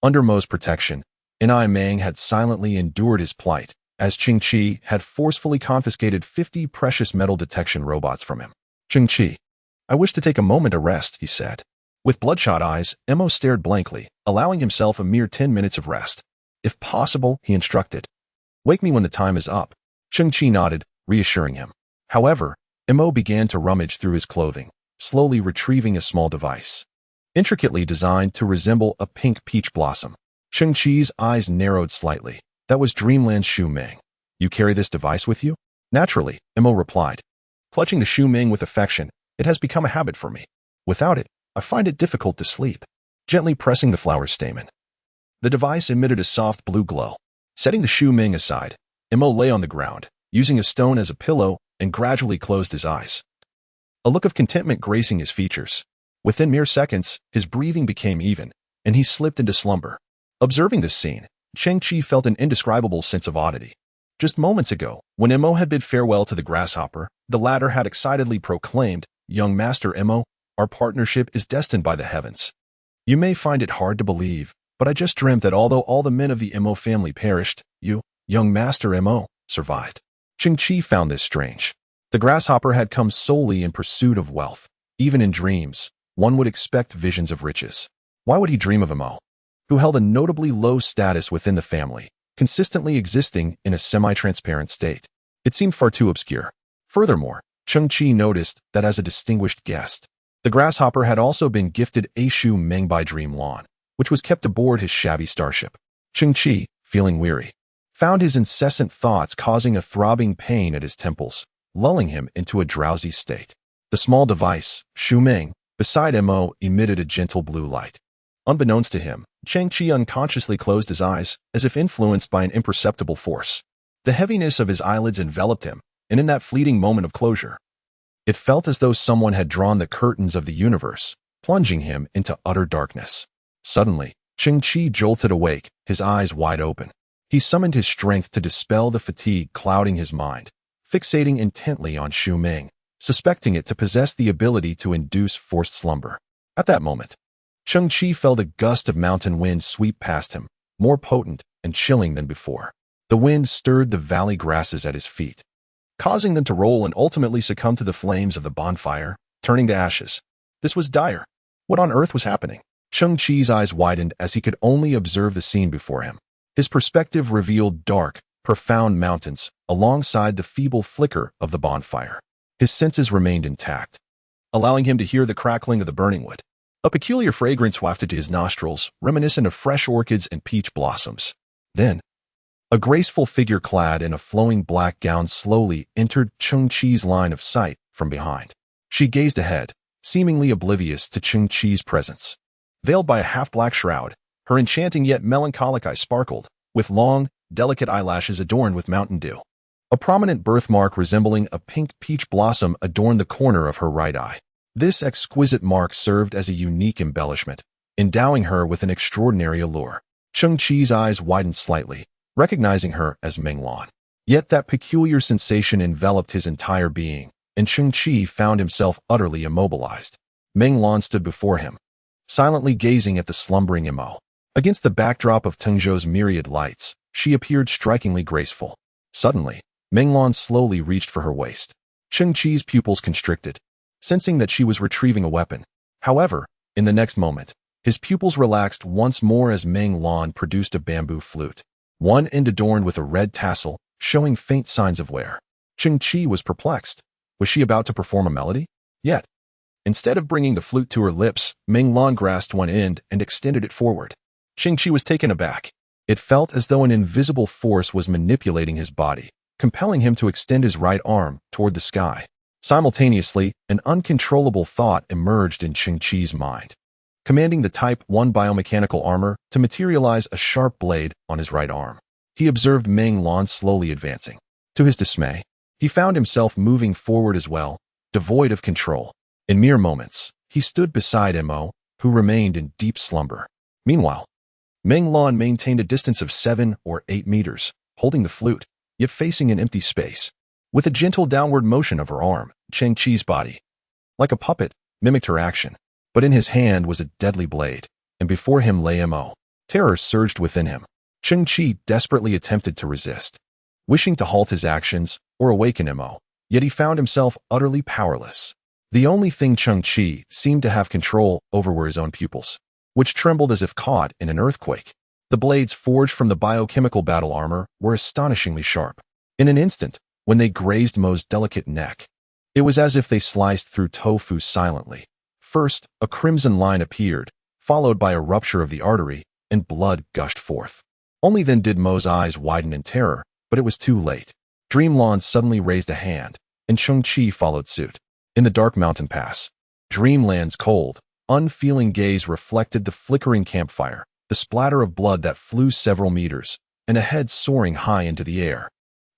under Mo's protection, Nai Meng had silently endured his plight, as Cheng Qi had forcefully confiscated 50 precious metal detection robots from him. Cheng Qi, I wish to take a moment to rest, he said. With bloodshot eyes, Mo stared blankly, allowing himself a mere 10 minutes of rest. If possible, he instructed. Wake me when the time is up. Cheng Qi nodded, reassuring him. However, Mo began to rummage through his clothing, slowly retrieving a small device. Intricately designed to resemble a pink peach blossom. Cheng Qi's eyes narrowed slightly. That was Dreamland's Shu Ming. You carry this device with you? Naturally, Mo replied. Clutching the Shu Ming with affection, it has become a habit for me. Without it, I find it difficult to sleep. Gently pressing the flower stamen, the device emitted a soft blue glow. Setting the Shu Ming aside, Mo lay on the ground, using a stone as a pillow, and gradually closed his eyes. A look of contentment gracing his features. Within mere seconds, his breathing became even, and he slipped into slumber. Observing this scene, Cheng Qi felt an indescribable sense of oddity. Just moments ago, when Mo had bid farewell to the grasshopper, the latter had excitedly proclaimed, Young Master Mo, our partnership is destined by the heavens. You may find it hard to believe, but I just dreamt that although all the men of the Mo family perished, you, Young Master Mo, survived. Cheng Qi found this strange. The grasshopper had come solely in pursuit of wealth. Even in dreams, one would expect visions of riches. Why would he dream of Mo, who held a notably low status within the family, consistently existing in a semi-transparent state? It seemed far too obscure. Furthermore, Cheng Qi noticed that as a distinguished guest, the grasshopper had also been gifted a Shu Ming by Dreamland, which was kept aboard his shabby starship. Cheng Qi, feeling weary, found his incessant thoughts causing a throbbing pain at his temples, lulling him into a drowsy state. The small device, Shu Ming, beside Mo emitted a gentle blue light. Unbeknownst to him, Cheng Qi unconsciously closed his eyes, as if influenced by an imperceptible force. The heaviness of his eyelids enveloped him, and in that fleeting moment of closure, it felt as though someone had drawn the curtains of the universe, plunging him into utter darkness. Suddenly, Cheng Qi jolted awake, his eyes wide open. He summoned his strength to dispel the fatigue clouding his mind, fixating intently on Shu Ming, suspecting it to possess the ability to induce forced slumber. At that moment, Cheng Qi felt a gust of mountain wind sweep past him, more potent and chilling than before. The wind stirred the valley grasses at his feet, causing them to roll and ultimately succumb to the flames of the bonfire, turning to ashes. This was dire. What on earth was happening? Cheng Qi's eyes widened as he could only observe the scene before him. His perspective revealed dark, profound mountains alongside the feeble flicker of the bonfire. His senses remained intact, allowing him to hear the crackling of the burning wood. A peculiar fragrance wafted to his nostrils, reminiscent of fresh orchids and peach blossoms. Then, a graceful figure clad in a flowing black gown slowly entered Cheng Qi's line of sight from behind. She gazed ahead, seemingly oblivious to Cheng Qi's presence. Veiled by a half-black shroud, her enchanting yet melancholic eyes sparkled, with long, delicate eyelashes adorned with mountain dew. A prominent birthmark resembling a pink peach blossom adorned the corner of her right eye. This exquisite mark served as a unique embellishment, endowing her with an extraordinary allure. Cheng Qi's eyes widened slightly, recognizing her as Meng Lan. Yet that peculiar sensation enveloped his entire being, and Cheng Qi found himself utterly immobilized. Meng Lan stood before him, silently gazing at the slumbering Mo. Against the backdrop of Tengzhou's myriad lights, she appeared strikingly graceful. Suddenly, Meng Lan slowly reached for her waist. Cheng Qi's pupils constricted, sensing that she was retrieving a weapon. However, in the next moment, his pupils relaxed once more as Meng Lan produced a bamboo flute, one end adorned with a red tassel, showing faint signs of wear. Cheng Qi was perplexed. Was she about to perform a melody? Yet, instead of bringing the flute to her lips, Meng Lan grasped one end and extended it forward. Cheng Qi was taken aback. It felt as though an invisible force was manipulating his body, compelling him to extend his right arm toward the sky. Simultaneously, an uncontrollable thought emerged in Cheng Qi's mind, commanding the Type 1 biomechanical armor to materialize a sharp blade on his right arm. He observed Meng Lan slowly advancing. To his dismay, he found himself moving forward as well, devoid of control. In mere moments, he stood beside Mo, who remained in deep slumber. Meanwhile, Meng Lan maintained a distance of 7 or 8 meters, holding the flute, yet facing an empty space. With a gentle downward motion of her arm, Cheng Qi's body, like a puppet, mimicked her action. But in his hand was a deadly blade, and before him lay Mo. Terror surged within him. Cheng Qi desperately attempted to resist, wishing to halt his actions or awaken Mo, yet he found himself utterly powerless. The only thing Cheng Qi seemed to have control over were his own pupils, which trembled as if caught in an earthquake. The blades forged from the biochemical battle armor were astonishingly sharp. In an instant, when they grazed Mo's delicate neck, it was as if they sliced through tofu silently. First, a crimson line appeared, followed by a rupture of the artery, and blood gushed forth. Only then did Mo's eyes widen in terror, but it was too late. Dreamland suddenly raised a hand, and Cheng Qi followed suit. In the dark mountain pass, Dreamland's cold, unfeeling gaze reflected the flickering campfire, the splatter of blood that flew several meters, and a head soaring high into the air.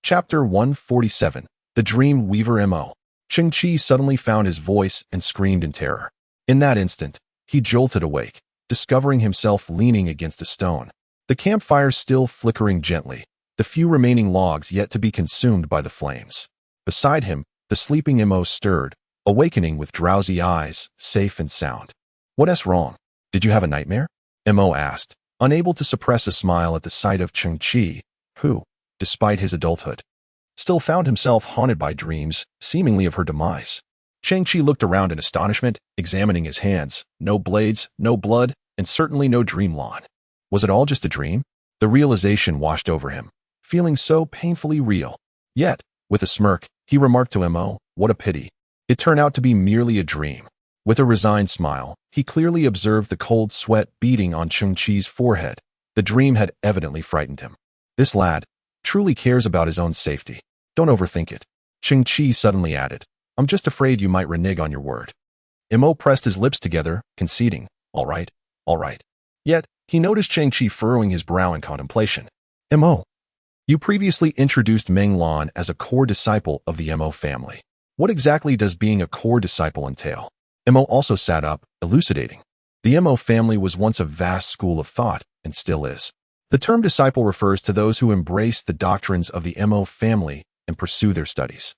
Chapter 147. The Dream Weaver Mo. Cheng Qi suddenly found his voice and screamed in terror. In that instant, he jolted awake, discovering himself leaning against a stone. The campfire still flickering gently, the few remaining logs yet to be consumed by the flames. Beside him, the sleeping Mo stirred, awakening with drowsy eyes, safe and sound. "What's wrong? Did you have a nightmare?" Mo asked, unable to suppress a smile at the sight of Cheng Qi, who, despite his adulthood, still found himself haunted by dreams, seemingly of her demise. Cheng Qi looked around in astonishment, examining his hands. No blades, no blood, and certainly no Dreamland. Was it all just a dream? The realization washed over him, feeling so painfully real. Yet, with a smirk, he remarked to Mo, "What a pity. It turned out to be merely a dream." With a resigned smile, he clearly observed the cold sweat beating on Cheng Qi's forehead. The dream had evidently frightened him. This lad truly cares about his own safety. Don't overthink it. Cheng Qi suddenly added, "I'm just afraid you might renege on your word." Mo pressed his lips together, conceding, all right. Yet, he noticed Cheng Qi furrowing his brow in contemplation. "Mo, you previously introduced Meng Lan as a core disciple of the Mo family. What exactly does being a core disciple entail?" Mo also sat up, elucidating. The Mo family was once a vast school of thought, and still is. The term disciple refers to those who embrace the doctrines of the Mo family and pursue their studies.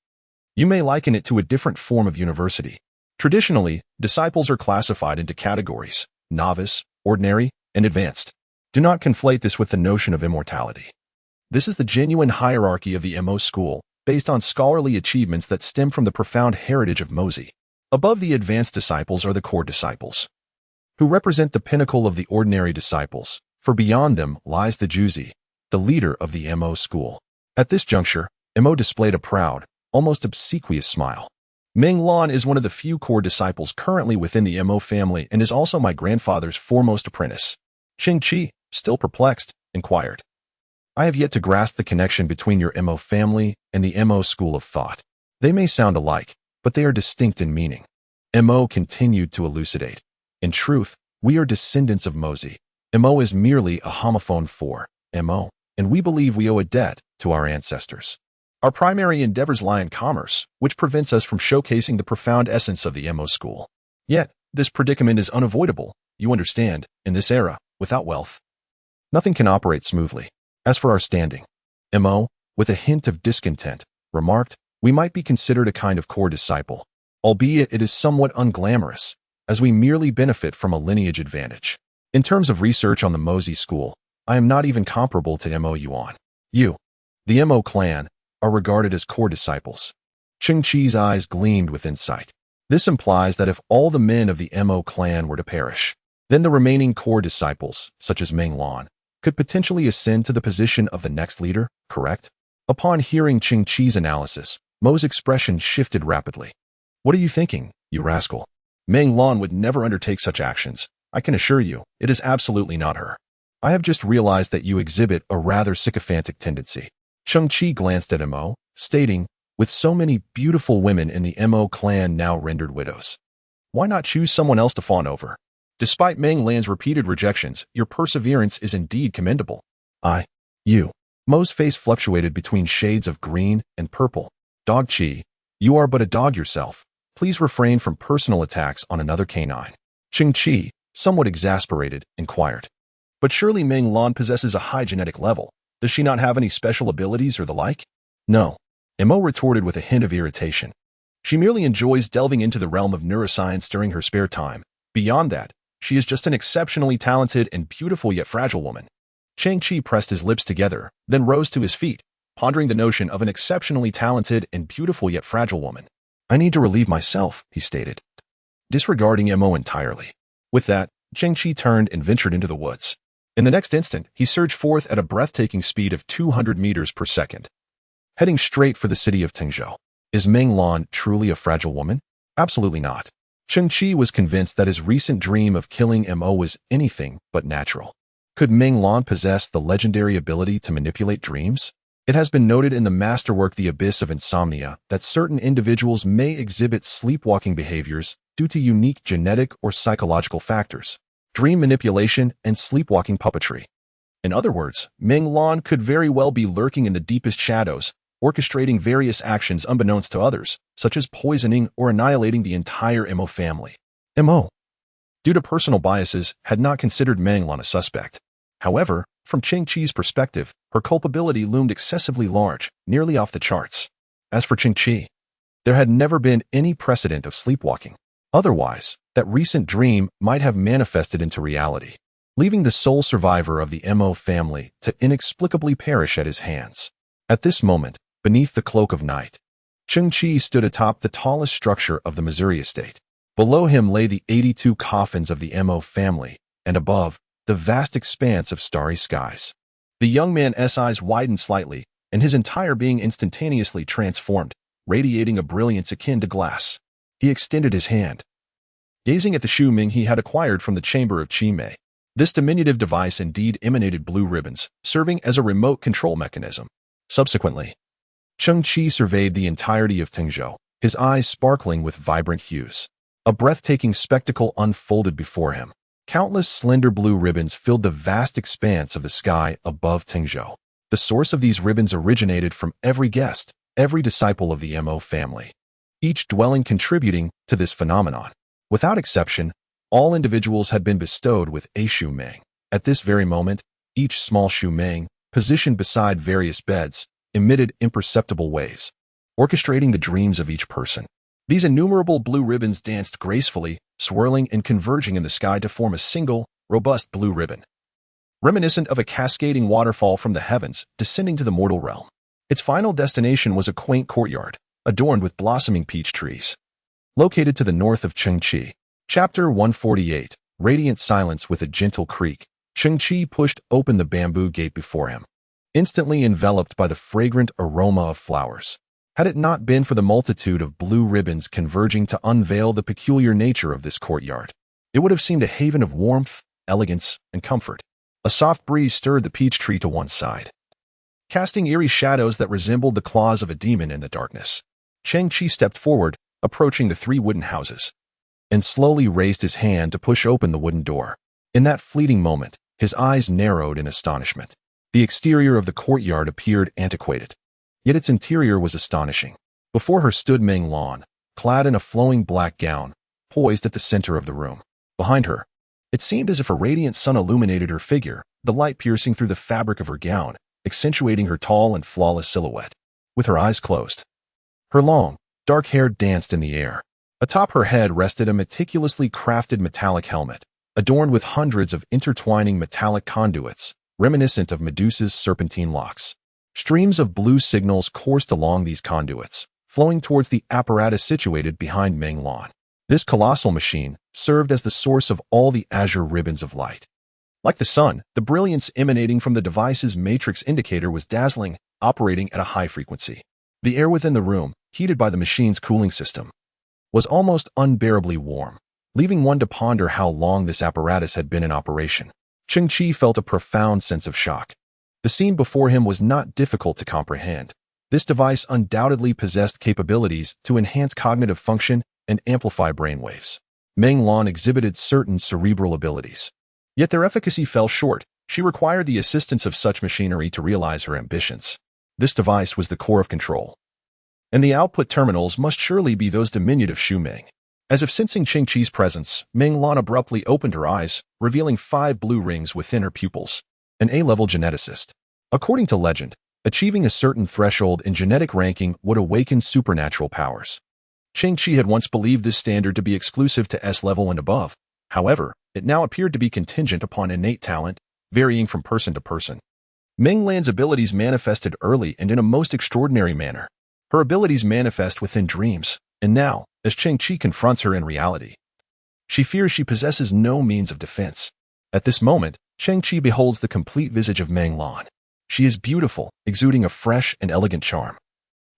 You may liken it to a different form of university. Traditionally, disciples are classified into categories: novice, ordinary, and advanced. Do not conflate this with the notion of immortality. This is the genuine hierarchy of the Mo school, based on scholarly achievements that stem from the profound heritage of Mozi. Above the advanced disciples are the core disciples, who represent the pinnacle of the ordinary disciples, for beyond them lies the Juzi, the leader of the Mo school. At this juncture, Mo displayed a proud, almost obsequious smile. "Meng Lan is one of the few core disciples currently within the Mo family and is also my grandfather's foremost apprentice." Cheng Qi, still perplexed, inquired, "I have yet to grasp the connection between your Mo family and the Mo school of thought. They may sound alike, but they are distinct in meaning." Mo continued to elucidate. "In truth, we are descendants of Mozi. Mo is merely a homophone for Mo, and we believe we owe a debt to our ancestors. Our primary endeavors lie in commerce, which prevents us from showcasing the profound essence of the Mo school. Yet, this predicament is unavoidable, you understand, in this era, without wealth. Nothing can operate smoothly. As for our standing," Mo, with a hint of discontent, remarked, "we might be considered a kind of core disciple, albeit it is somewhat unglamorous, as we merely benefit from a lineage advantage. In terms of research on the Mozi school, I am not even comparable to Mo Yuan. You, the Mo clan, are regarded as core disciples." Cheng Qi's eyes gleamed with insight. This implies that if all the men of the Mo clan were to perish, then the remaining core disciples, such as Meng Lan, could potentially ascend to the position of the next leader, correct? Upon hearing Cheng Qi's analysis, Mo's expression shifted rapidly. "What are you thinking, you rascal? Meng Lan would never undertake such actions. I can assure you, it is absolutely not her. I have just realized that you exhibit a rather sycophantic tendency. Cheng Qi glanced at Mo, stating, with so many beautiful women in the Mo clan now rendered widows, why not choose someone else to fawn over? Despite Meng Lan's repeated rejections, your perseverance is indeed commendable. You. Mo's face fluctuated between shades of green and purple. Dog Qi, you are but a dog yourself. Please refrain from personal attacks on another canine. Cheng Qi, somewhat exasperated, inquired. But surely Meng Lan possesses a high genetic level. Does she not have any special abilities or the like? No. Mo retorted with a hint of irritation. She merely enjoys delving into the realm of neuroscience during her spare time. Beyond that, she is just an exceptionally talented and beautiful yet fragile woman. Cheng Qi pressed his lips together, then rose to his feet, pondering the notion of an exceptionally talented and beautiful yet fragile woman. I need to relieve myself, he stated, disregarding Mo entirely. With that, Cheng Qi turned and ventured into the woods. In the next instant, he surged forth at a breathtaking speed of 200 meters per second, heading straight for the city of Tengzhou. Is Meng Lan truly a fragile woman? Absolutely not. Cheng Qi was convinced that his recent dream of killing Mo was anything but natural. Could Meng Lan possess the legendary ability to manipulate dreams? It has been noted in the masterwork The Abyss of Insomnia that certain individuals may exhibit sleepwalking behaviors due to unique genetic or psychological factors, dream manipulation, and sleepwalking puppetry. In other words, Meng Lan could very well be lurking in the deepest shadows, orchestrating various actions unbeknownst to others, such as poisoning or annihilating the entire Mo family. Mo, due to personal biases, had not considered Meng Lan a suspect. However, from Cheng Qi's perspective, her culpability loomed excessively large, nearly off the charts. As for Cheng Qi, there had never been any precedent of sleepwalking. Otherwise, that recent dream might have manifested into reality, leaving the sole survivor of the Mo family to inexplicably perish at his hands. At this moment, beneath the cloak of night, Cheng Qi stood atop the tallest structure of the Missouri estate. Below him lay the 82 coffins of the Mo family, and above, the vast expanse of starry skies. The young man's eyes widened slightly, and his entire being instantaneously transformed, radiating a brilliance akin to glass. He extended his hand, gazing at the Shu Ming he had acquired from the chamber of Qi Mei. This diminutive device indeed emanated blue ribbons, serving as a remote control mechanism. Subsequently, Cheng Qi surveyed the entirety of Tengzhou, his eyes sparkling with vibrant hues. A breathtaking spectacle unfolded before him. Countless slender blue ribbons filled the vast expanse of the sky above Tengzhou. The source of these ribbons originated from every guest, every disciple of the Mo family, each dwelling contributing to this phenomenon. Without exception, all individuals had been bestowed with a Shu Meng. At this very moment, each small Shu Meng, positioned beside various beds, emitted imperceptible waves, orchestrating the dreams of each person. These innumerable blue ribbons danced gracefully, swirling and converging in the sky to form a single, robust blue ribbon, reminiscent of a cascading waterfall from the heavens descending to the mortal realm. Its final destination was a quaint courtyard, adorned with blossoming peach trees. Located to the north of Cheng Qi. Chapter 148, Radiant Silence. With a gentle creak, Cheng Qi pushed open the bamboo gate before him, instantly enveloped by the fragrant aroma of flowers. Had it not been for the multitude of blue ribbons converging to unveil the peculiar nature of this courtyard, it would have seemed a haven of warmth, elegance, and comfort. A soft breeze stirred the peach tree to one side, casting eerie shadows that resembled the claws of a demon in the darkness. Cheng Qi stepped forward, approaching the 3 wooden houses, and slowly raised his hand to push open the wooden door. In that fleeting moment, his eyes narrowed in astonishment. The exterior of the courtyard appeared antiquated, yet its interior was astonishing. Before her stood Meng Lan, clad in a flowing black gown, poised at the center of the room. Behind her, it seemed as if a radiant sun illuminated her figure, the light piercing through the fabric of her gown, accentuating her tall and flawless silhouette. With her eyes closed, her long, dark hair danced in the air. Atop her head rested a meticulously crafted metallic helmet, adorned with hundreds of intertwining metallic conduits, reminiscent of Medusa's serpentine locks. Streams of blue signals coursed along these conduits, flowing towards the apparatus situated behind Meng Lan. This colossal machine served as the source of all the azure ribbons of light. Like the sun, the brilliance emanating from the device's matrix indicator was dazzling, operating at a high frequency. The air within the room, heated by the machine's cooling system, was almost unbearably warm, leaving one to ponder how long this apparatus had been in operation. Cheng Qi felt a profound sense of shock. The scene before him was not difficult to comprehend. This device undoubtedly possessed capabilities to enhance cognitive function and amplify brainwaves. Meng Lan exhibited certain cerebral abilities. Yet their efficacy fell short. She required the assistance of such machinery to realize her ambitions. This device was the core of control. And the output terminals must surely be those diminutive Shu Ming. As if sensing Cheng Qi's presence, Meng Lan abruptly opened her eyes, revealing 5 blue rings within her pupils. An A-level geneticist. According to legend, achieving a certain threshold in genetic ranking would awaken supernatural powers. Cheng Qi had once believed this standard to be exclusive to S-level and above. However, it now appeared to be contingent upon innate talent, varying from person to person. Meng Lan's abilities manifested early and in a most extraordinary manner. Her abilities manifest within dreams, and now, as Cheng Qi confronts her in reality, she fears she possesses no means of defense. At this moment, Cheng Qi beholds the complete visage of Meng Lan. She is beautiful, exuding a fresh and elegant charm,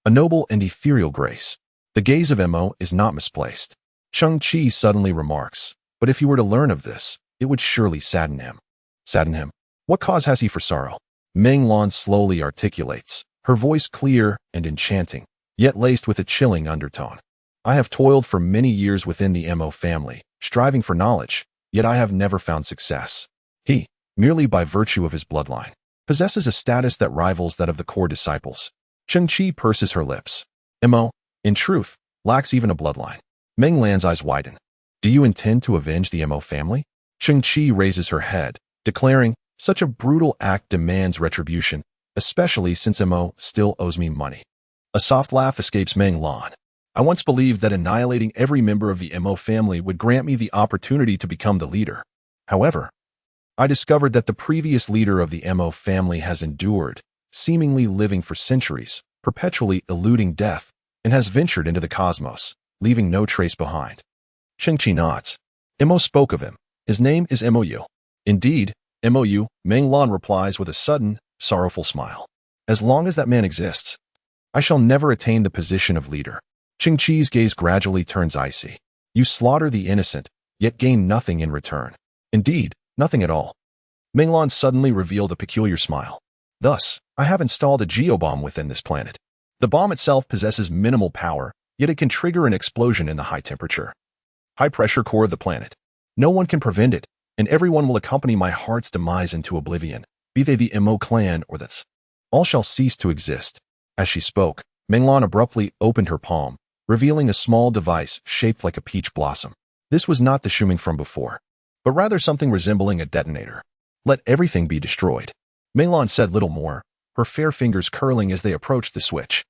a noble and ethereal grace. The gaze of Mo is not misplaced. Cheng Qi suddenly remarks, but if he were to learn of this, it would surely sadden him. Sadden him? What cause has he for sorrow? Meng Lan slowly articulates, her voice clear and enchanting, yet laced with a chilling undertone. I have toiled for many years within the Mo family, striving for knowledge, yet I have never found success. He, merely by virtue of his bloodline, possesses a status that rivals that of the core disciples. Cheng Qi purses her lips. Mo, in truth, lacks even a bloodline. Meng Lan's eyes widen. Do you intend to avenge the Mo family? Cheng Qi raises her head, declaring, such a brutal act demands retribution, especially since Mo still owes me money. A soft laugh escapes Meng Lan. I once believed that annihilating every member of the Mo family would grant me the opportunity to become the leader. However, I discovered that the previous leader of the Mo family has endured, seemingly living for centuries, perpetually eluding death, and has ventured into the cosmos, leaving no trace behind. Cheng Qi nods. Mo spoke of him. His name is Mou. Indeed, Mou, Meng Lan replies with a sudden, sorrowful smile. As long as that man exists, I shall never attain the position of leader. Cheng Qi's gaze gradually turns icy. You slaughter the innocent, yet gain nothing in return. Indeed, nothing at all. Meng Lan suddenly revealed a peculiar smile. Thus, I have installed a geobomb within this planet. The bomb itself possesses minimal power, yet it can trigger an explosion in the high-temperature, high-pressure core of the planet. No one can prevent it, and everyone will accompany my heart's demise into oblivion, be they the Mo clan or this. All shall cease to exist. As she spoke, Meng Lan abruptly opened her palm, revealing a small device shaped like a peach blossom. This was not the Shu Ming from before, but rather something resembling a detonator. Let everything be destroyed. Meng Lan said little more, her fair fingers curling as they approached the switch.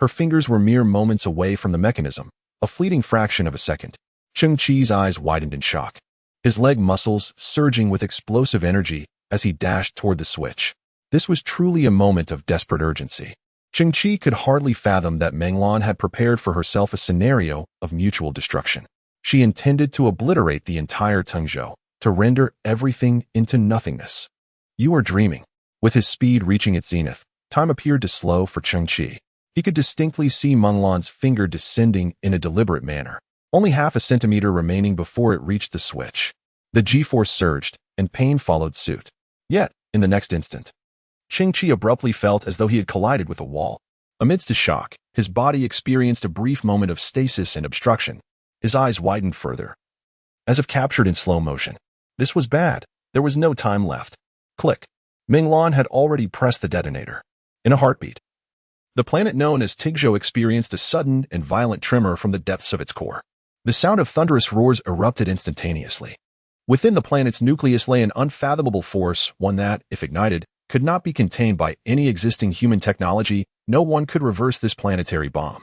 Her fingers were mere moments away from the mechanism, a fleeting fraction of a second. Cheng Qi's eyes widened in shock, his leg muscles surging with explosive energy as he dashed toward the switch. This was truly a moment of desperate urgency. Cheng Qi could hardly fathom that Meng Lan had prepared for herself a scenario of mutual destruction. She intended to obliterate the entire Tengzhou, to render everything into nothingness. You are dreaming. With his speed reaching its zenith, time appeared to slow for Cheng Qi. He could distinctly see Meng Lan's finger descending in a deliberate manner, only half a centimeter remaining before it reached the switch. The G-force surged, and pain followed suit. Yet, in the next instant, Cheng Qi abruptly felt as though he had collided with a wall. Amidst a shock, his body experienced a brief moment of stasis and obstruction. His eyes widened further, as if captured in slow motion. This was bad. There was no time left. Click. Meng Lan had already pressed the detonator. In a heartbeat, the planet known as Tengzhou experienced a sudden and violent tremor from the depths of its core. The sound of thunderous roars erupted instantaneously. Within the planet's nucleus lay an unfathomable force, one that, if ignited, could not be contained by any existing human technology. No one could reverse this planetary bomb,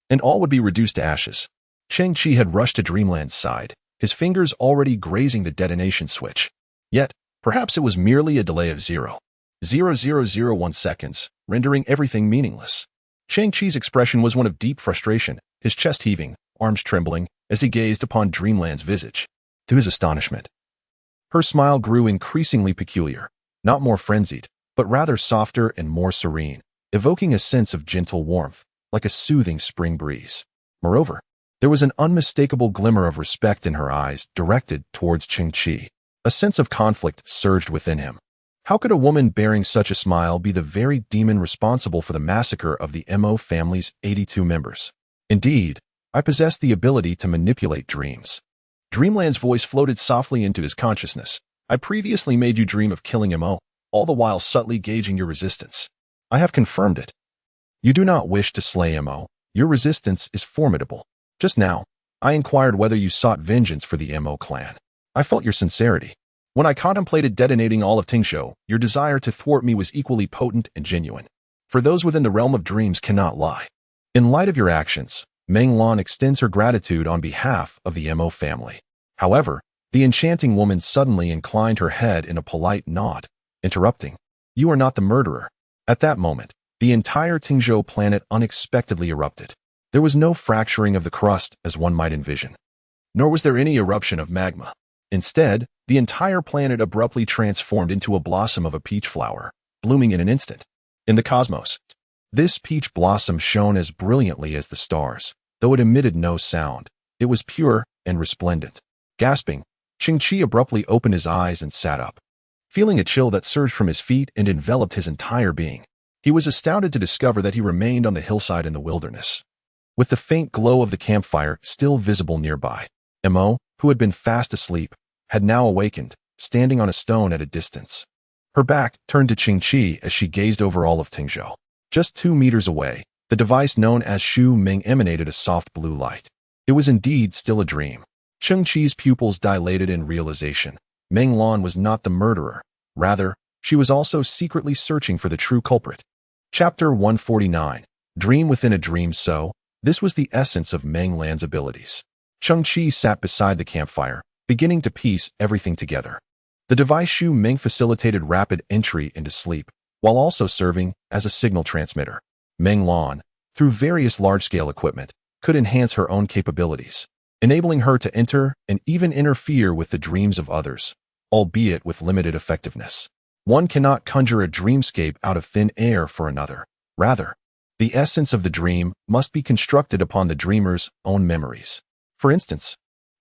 and all would be reduced to ashes. Cheng Qi had rushed to Dreamland's side, his fingers already grazing the detonation switch. Yet, perhaps it was merely a delay of 0.0001 seconds, rendering everything meaningless. Cheng Qi's expression was one of deep frustration, his chest heaving, arms trembling, as he gazed upon Dreamland's visage. To his astonishment, her smile grew increasingly peculiar, not more frenzied, but rather softer and more serene, evoking a sense of gentle warmth, like a soothing spring breeze. Moreover, there was an unmistakable glimmer of respect in her eyes directed towards Cheng Qi. A sense of conflict surged within him. How could a woman bearing such a smile be the very demon responsible for the massacre of the Mo family's 82 members? Indeed, I possess the ability to manipulate dreams. Dreamland's voice floated softly into his consciousness. I previously made you dream of killing Mo, all the while subtly gauging your resistance. I have confirmed it. You do not wish to slay Mo. Your resistance is formidable. Just now, I inquired whether you sought vengeance for the Mo clan. I felt your sincerity. When I contemplated detonating all of Tingzhou, your desire to thwart me was equally potent and genuine. For those within the realm of dreams cannot lie. In light of your actions, Meng Lan extends her gratitude on behalf of the Mo family. However, the enchanting woman suddenly inclined her head in a polite nod, interrupting. You are not the murderer. At that moment, the entire Tingzhou planet unexpectedly erupted. There was no fracturing of the crust as one might envision. Nor was there any eruption of magma. Instead, the entire planet abruptly transformed into a blossom of a peach flower, blooming in an instant. In the cosmos, this peach blossom shone as brilliantly as the stars, though it emitted no sound. It was pure and resplendent. Gasping, Cheng Qi abruptly opened his eyes and sat up, feeling a chill that surged from his feet and enveloped his entire being. He was astounded to discover that he remained on the hillside in the wilderness, with the faint glow of the campfire still visible nearby. Mo, who had been fast asleep, had now awakened, standing on a stone at a distance. Her back turned to Cheng Qi as she gazed over all of Tingzhou. Just 2 meters away, the device known as Shu Ming emanated a soft blue light. It was indeed still a dream. Cheng Qi's pupils dilated in realization. Meng Lan was not the murderer. Rather, she was also secretly searching for the true culprit. Chapter 149. Dream within a dream. So, this was the essence of Meng Lan's abilities. Cheng Qi sat beside the campfire, beginning to piece everything together. The device Shu Ming facilitated rapid entry into sleep, while also serving as a signal transmitter. Meng Lan, through various large-scale equipment, could enhance her own capabilities, enabling her to enter and even interfere with the dreams of others, albeit with limited effectiveness. One cannot conjure a dreamscape out of thin air for another. Rather, the essence of the dream must be constructed upon the dreamer's own memories. For instance,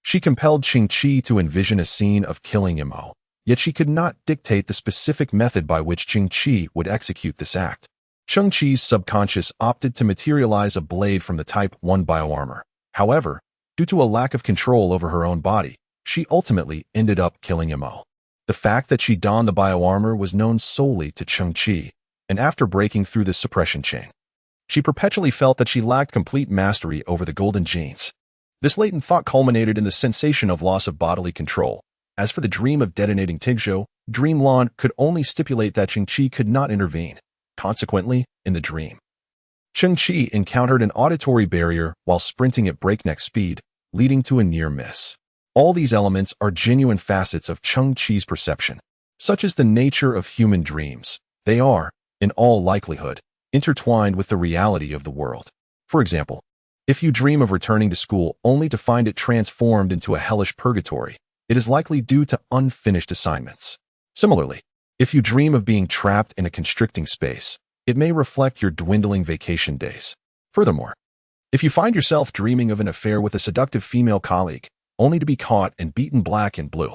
she compelled Cheng Qi to envision a scene of killing Mo, yet she could not dictate the specific method by which Cheng Qi would execute this act. Cheng Qi's subconscious opted to materialize a blade from the Type 1 bioarmor. However, due to a lack of control over her own body, she ultimately ended up killing Mo. The fact that she donned the bioarmor was known solely to Cheng Qi, and after breaking through the suppression chain, she perpetually felt that she lacked complete mastery over the golden genes. This latent thought culminated in the sensation of loss of bodily control. As for the dream of detonating Tingzhou, Dreamland could only stipulate that Cheng Qi could not intervene. Consequently, in the dream, Cheng Qi encountered an auditory barrier while sprinting at breakneck speed, leading to a near miss. All these elements are genuine facets of Cheng Qi's perception. Such is the nature of human dreams. They are, in all likelihood, intertwined with the reality of the world. For example, if you dream of returning to school only to find it transformed into a hellish purgatory, it is likely due to unfinished assignments. Similarly, if you dream of being trapped in a constricting space, it may reflect your dwindling vacation days. Furthermore, if you find yourself dreaming of an affair with a seductive female colleague, only to be caught and beaten black and blue,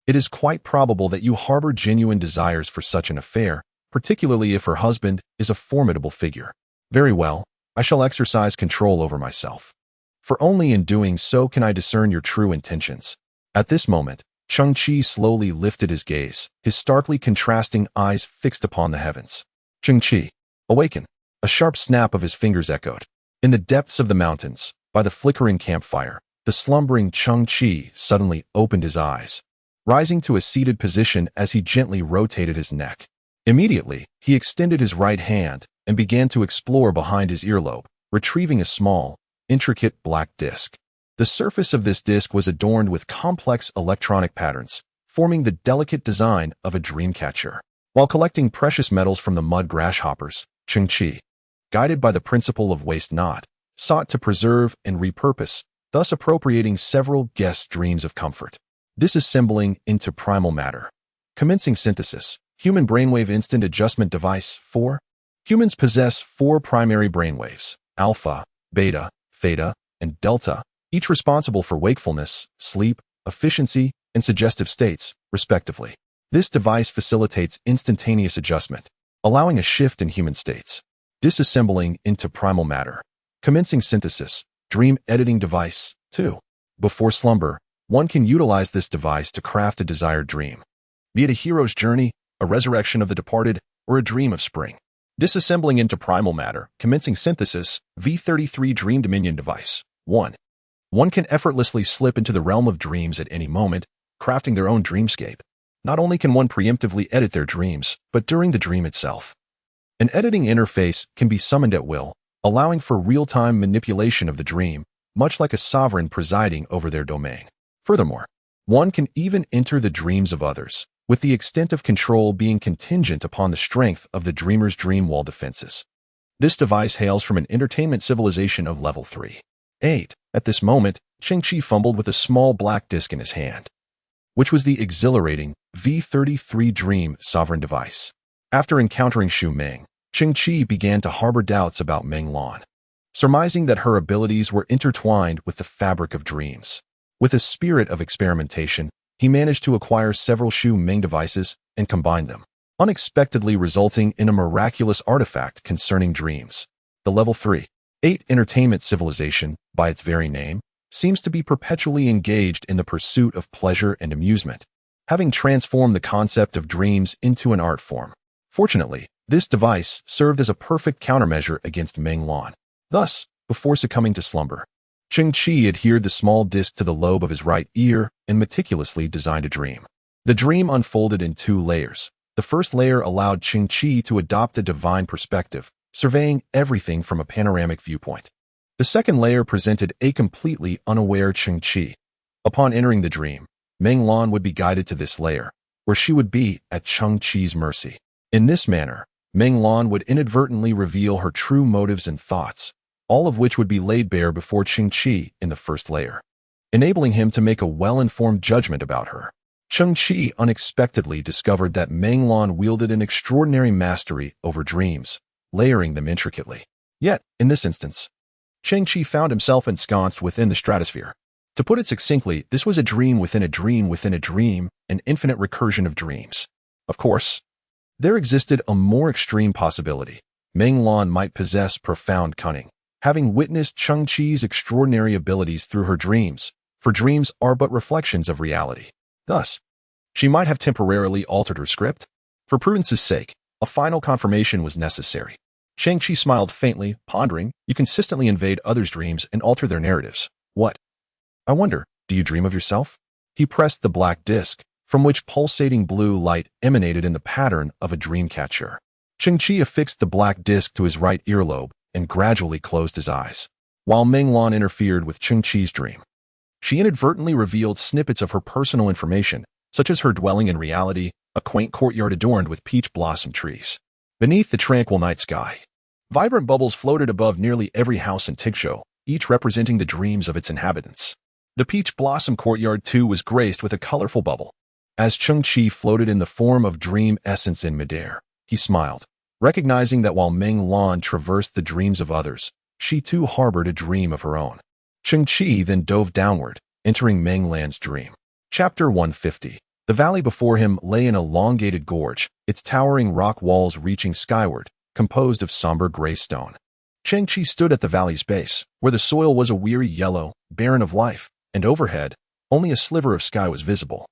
it is quite probable that you harbor genuine desires for such an affair, particularly if her husband is a formidable figure. Very well, I shall exercise control over myself, for only in doing so can I discern your true intentions. At this moment, Cheng Qi slowly lifted his gaze, his starkly contrasting eyes fixed upon the heavens. Cheng Qi, awaken! A sharp snap of his fingers echoed. In the depths of the mountains, by the flickering campfire, the slumbering Cheng Qi suddenly opened his eyes, rising to a seated position as he gently rotated his neck. Immediately, he extended his right hand and began to explore behind his earlobe, retrieving a small, intricate black disc. The surface of this disc was adorned with complex electronic patterns, forming the delicate design of a dream catcher. While collecting precious metals from the mud grasshoppers, Cheng Qi, guided by the principle of waste not, sought to preserve and repurpose, thus appropriating several guests' dreams of comfort. Disassembling into primal matter. Commencing synthesis. Human brainwave instant adjustment device 4. Humans possess 4 primary brainwaves, alpha, beta, theta, and delta, each responsible for wakefulness, sleep, efficiency, and suggestive states, respectively. This device facilitates instantaneous adjustment, allowing a shift in human states. Disassembling into primal matter. Commencing synthesis. Dream editing device. 2. Before slumber, one can utilize this device to craft a desired dream, be it a hero's journey, a resurrection of the departed, or a dream of spring. Disassembling into primal matter. Commencing synthesis. V33 Dream Dominion device. 1. One can effortlessly slip into the realm of dreams at any moment, crafting their own dreamscape. Not only can one preemptively edit their dreams, but during the dream itself. An editing interface can be summoned at will, allowing for real-time manipulation of the dream, much like a sovereign presiding over their domain. Furthermore, one can even enter the dreams of others, with the extent of control being contingent upon the strength of the dreamer's dream wall defenses. This device hails from an entertainment civilization of level 3. 8. At this moment, Cheng Qi fumbled with a small black disc in his hand, which was the exhilarating V33 Dream Sovereign device. After encountering Xu Meng, Cheng Qi began to harbor doubts about Meng Lan, surmising that her abilities were intertwined with the fabric of dreams. With a spirit of experimentation, he managed to acquire several Xu Meng devices and combine them, unexpectedly resulting in a miraculous artifact concerning dreams. The level 3. 8 entertainment civilization, by its very name, seems to be perpetually engaged in the pursuit of pleasure and amusement, having transformed the concept of dreams into an art form. Fortunately, this device served as a perfect countermeasure against Meng Lan. Thus, before succumbing to slumber, Cheng Qi adhered the small disc to the lobe of his right ear and meticulously designed a dream. The dream unfolded in 2 layers. The first layer allowed Cheng Qi to adopt a divine perspective, surveying everything from a panoramic viewpoint. The second layer presented a completely unaware Cheng Qi. Upon entering the dream, Meng Lan would be guided to this layer, where she would be at Cheng Qi's mercy. In this manner, Meng Lan would inadvertently reveal her true motives and thoughts, all of which would be laid bare before Cheng Qi in the first layer, enabling him to make a well-informed judgment about her. Cheng Qi unexpectedly discovered that Meng Lan wielded an extraordinary mastery over dreams, layering them intricately. Yet, in this instance, Cheng Qi found himself ensconced within the stratosphere. To put it succinctly, this was a dream within a dream within a dream, an infinite recursion of dreams. Of course, there existed a more extreme possibility. Meng Lan might possess profound cunning, having witnessed Cheng Qi's extraordinary abilities through her dreams, for dreams are but reflections of reality. Thus, she might have temporarily altered her script. For prudence's sake, a final confirmation was necessary. Cheng Qi smiled faintly, pondering, "You consistently invade others' dreams and alter their narratives. What? I wonder, do you dream of yourself?" He pressed the black disc, from which pulsating blue light emanated in the pattern of a dream catcher. Cheng Qi affixed the black disc to his right earlobe and gradually closed his eyes, while Meng Lan interfered with Cheng Qi's dream. She inadvertently revealed snippets of her personal information, such as her dwelling in reality, a quaint courtyard adorned with peach blossom trees. Beneath the tranquil night sky, vibrant bubbles floated above nearly every house in Tigsho, each representing the dreams of its inhabitants. The peach blossom courtyard, too, was graced with a colorful bubble. As Cheng Qi floated in the form of dream essence in midair, he smiled, recognizing that while Meng Lan traversed the dreams of others, she too harbored a dream of her own. Cheng Qi then dove downward, entering Meng Lan's dream. Chapter 150. The valley before him lay in a elongated gorge, its towering rock walls reaching skyward, composed of somber gray stone. Cheng Qi stood at the valley's base, where the soil was a weary yellow, barren of life, and overhead, only a sliver of sky was visible,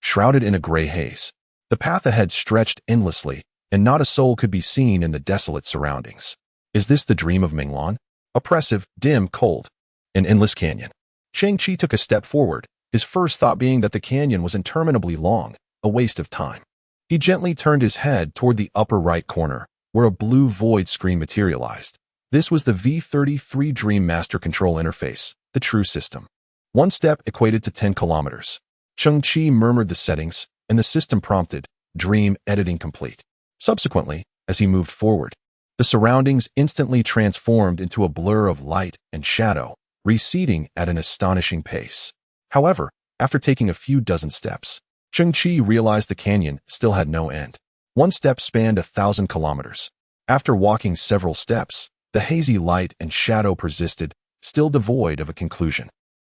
shrouded in a gray haze. The path ahead stretched endlessly, and not a soul could be seen in the desolate surroundings. Is this the dream of Meng Lan? Oppressive, dim, cold. An endless canyon. Cheng Qi took a step forward, his first thought being that the canyon was interminably long, a waste of time. He gently turned his head toward the upper right corner, where a blue void screen materialized. This was the V33 Dream Master Control Interface, the true system. One step equated to 10 kilometers. Cheng Qi murmured the settings, and the system prompted, "Dream editing complete." Subsequently, as he moved forward, the surroundings instantly transformed into a blur of light and shadow, receding at an astonishing pace. However, after taking a few dozen steps, Cheng Qi realized the canyon still had no end. One step spanned 1,000 kilometers. After walking several steps, the hazy light and shadow persisted, still devoid of a conclusion.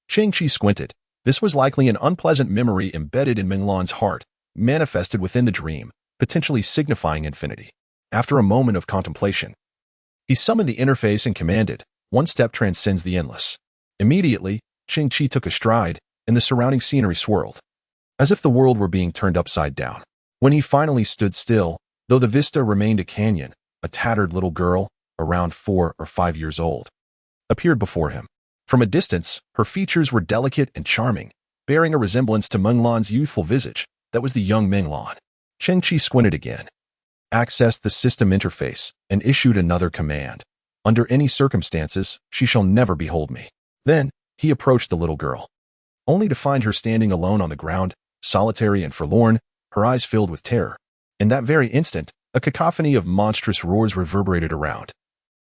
Cheng Qi squinted. This was likely an unpleasant memory embedded in Meng Lan's heart, manifested within the dream, potentially signifying infinity. After a moment of contemplation, he summoned the interface and commanded, "One step transcends the endless." Immediately, Cheng Qi took a stride, and the surrounding scenery swirled, as if the world were being turned upside down. When he finally stood still, though the vista remained a canyon, a tattered little girl, around 4 or 5 years old, appeared before him. From a distance, her features were delicate and charming, bearing a resemblance to Menglan's youthful visage. That was the young Menglan. Cheng Qi squinted again, accessed the system interface, and issued another command. "Under any circumstances, she shall never behold me." Then, he approached the little girl, only to find her standing alone on the ground, solitary and forlorn, her eyes filled with terror. In that very instant, a cacophony of monstrous roars reverberated around,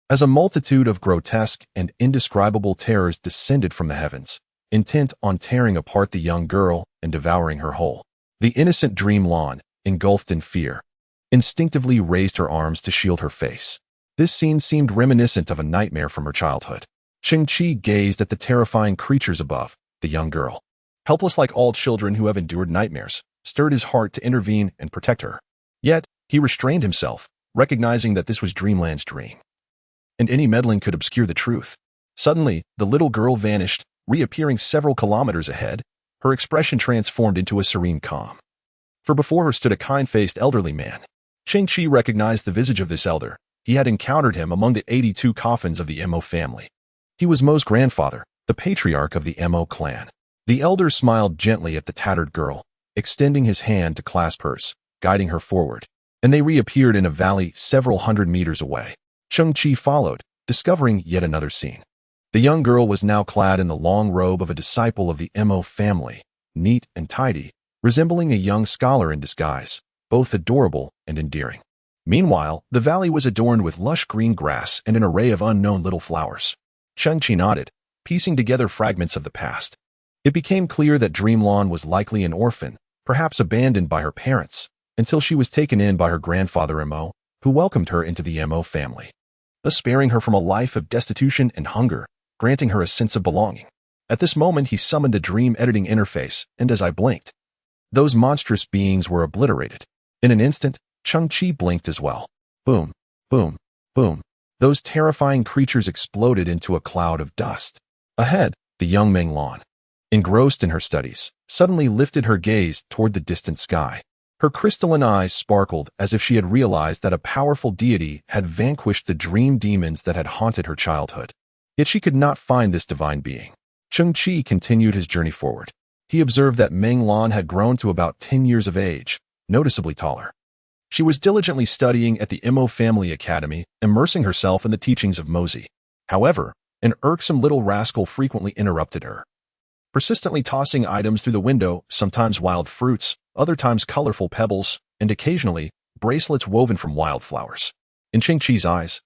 as a multitude of grotesque and indescribable terrors descended from the heavens, intent on tearing apart the young girl and devouring her whole. The innocent dream Lan, engulfed in fear, instinctively raised her arms to shield her face. This scene seemed reminiscent of a nightmare from her childhood. Cheng Qi gazed at the terrifying creatures above. The young girl, helpless like all children who have endured nightmares, stirred his heart to intervene and protect her. Yet, he restrained himself, recognizing that this was Dreamland's dream, and any meddling could obscure the truth. Suddenly, the little girl vanished, reappearing several kilometers ahead, her expression transformed into a serene calm. For before her stood a kind-faced elderly man. Cheng Qi recognized the visage of this elder. He had encountered him among the 82 coffins of the Mo family. He was Mo's grandfather, the patriarch of the Mo clan. The elder smiled gently at the tattered girl, extending his hand to clasp hers, guiding her forward, and they reappeared in a valley several hundred meters away. Cheng Qi followed, discovering yet another scene. The young girl was now clad in the long robe of a disciple of the Mo family, neat and tidy, resembling a young scholar in disguise, both adorable and endearing. Meanwhile, the valley was adorned with lush green grass and an array of unknown little flowers. Cheng Qi nodded, piecing together fragments of the past. It became clear that Dreamland was likely an orphan, perhaps abandoned by her parents, until she was taken in by her grandfather Mo, who welcomed her into the Mo family, thus sparing her from a life of destitution and hunger, granting her a sense of belonging. At this moment he summoned the dream editing interface, and as I blinked, those monstrous beings were obliterated. In an instant, Cheng Qi blinked as well. Boom, boom, boom. Those terrifying creatures exploded into a cloud of dust. Ahead, the young Menglan, engrossed in her studies, suddenly lifted her gaze toward the distant sky. Her crystalline eyes sparkled as if she had realized that a powerful deity had vanquished the dream demons that had haunted her childhood. Yet she could not find this divine being. Cheng Qi continued his journey forward. He observed that Menglan had grown to about 10 years of age, noticeably taller. She was diligently studying at the Mo Family Academy, immersing herself in the teachings of Mozi. However, an irksome little rascal frequently interrupted her, persistently tossing items through the window, sometimes wild fruits, other times colorful pebbles, and occasionally bracelets woven from wildflowers. In Cheng Qi's eyes,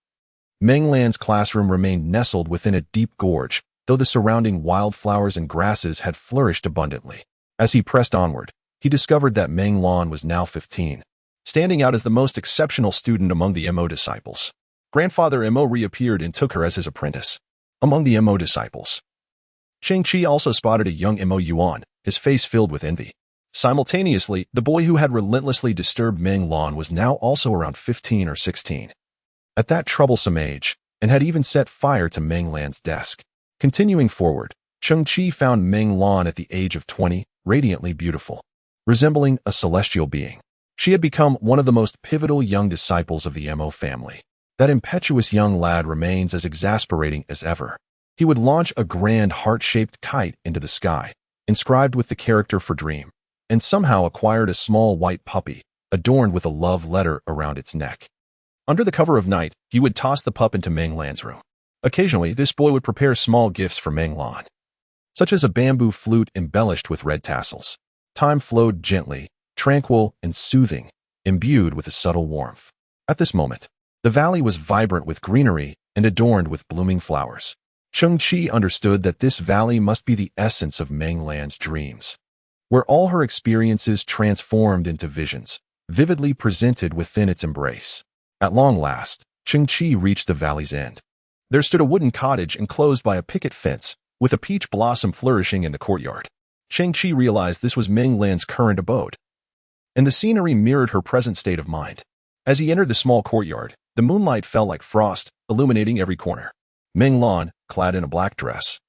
Menglan's classroom remained nestled within a deep gorge, though the surrounding wildflowers and grasses had flourished abundantly. As he pressed onward, he discovered that Menglan was now 15, standing out as the most exceptional student among the Mo disciples. Grandfather Mo reappeared and took her as his apprentice. Among the Mo disciples, Cheng Qi also spotted a young Mo Yuan, his face filled with envy. Simultaneously, the boy who had relentlessly disturbed Menglan was now also around 15 or 16. At that troublesome age, and had even set fire to Menglan's desk. Continuing forward, Cheng Qi found Menglan at the age of 20, radiantly beautiful, resembling a celestial being. She had become one of the most pivotal young disciples of the Mo family. That impetuous young lad remains as exasperating as ever. He would launch a grand heart-shaped kite into the sky, inscribed with the character for dream, and somehow acquired a small white puppy, adorned with a love letter around its neck. Under the cover of night, he would toss the pup into Menglan's room. Occasionally, this boy would prepare small gifts for Menglan, such as a bamboo flute embellished with red tassels. Time flowed gently, tranquil and soothing, imbued with a subtle warmth. At this moment, the valley was vibrant with greenery and adorned with blooming flowers. Cheng Qi understood that this valley must be the essence of Menglan's dreams, where all her experiences transformed into visions, vividly presented within its embrace. At long last, Cheng Qi reached the valley's end. There stood a wooden cottage enclosed by a picket fence, with a peach blossom flourishing in the courtyard. Cheng Qi realized this was Menglan's current abode, and the scenery mirrored her present state of mind. As he entered the small courtyard, the moonlight fell like frost, illuminating every corner. Meng Lan, clad in a black dress,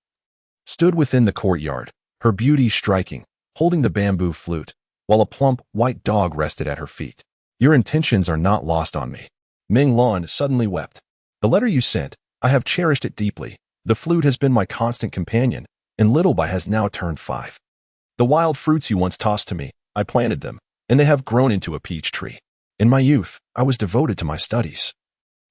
stood within the courtyard, her beauty striking, holding the bamboo flute, while a plump, white dog rested at her feet. "Your intentions are not lost on me." Meng Lan suddenly wept. "The letter you sent, I have cherished it deeply. The flute has been my constant companion, and Little Bai has now turned 5. The wild fruits you once tossed to me, I planted them, and they have grown into a peach tree. In my youth, I was devoted to my studies,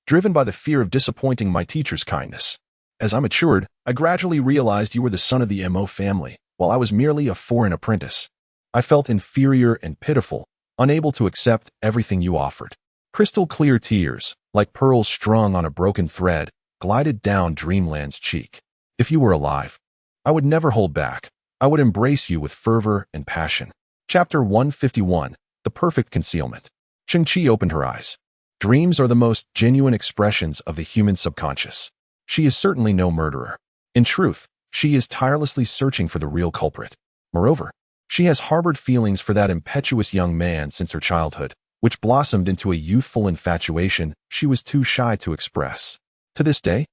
driven by the fear of disappointing my teacher's kindness. As I matured, I gradually realized you were the son of the Mo family, while I was merely a foreign apprentice. I felt inferior and pitiful, unable to accept everything you offered." Crystal-clear tears, like pearls strung on a broken thread, glided down Dreamland's cheek. "If you were alive, I would never hold back. I would embrace you with fervor and passion." Chapter 151, The Perfect Concealment. Cheng Qi opened her eyes. Dreams are the most genuine expressions of the human subconscious. She is certainly no murderer. In truth, she is tirelessly searching for the real culprit. Moreover, she has harbored feelings for that impetuous young man since her childhood, which blossomed into a youthful infatuation she was too shy to express. To this day,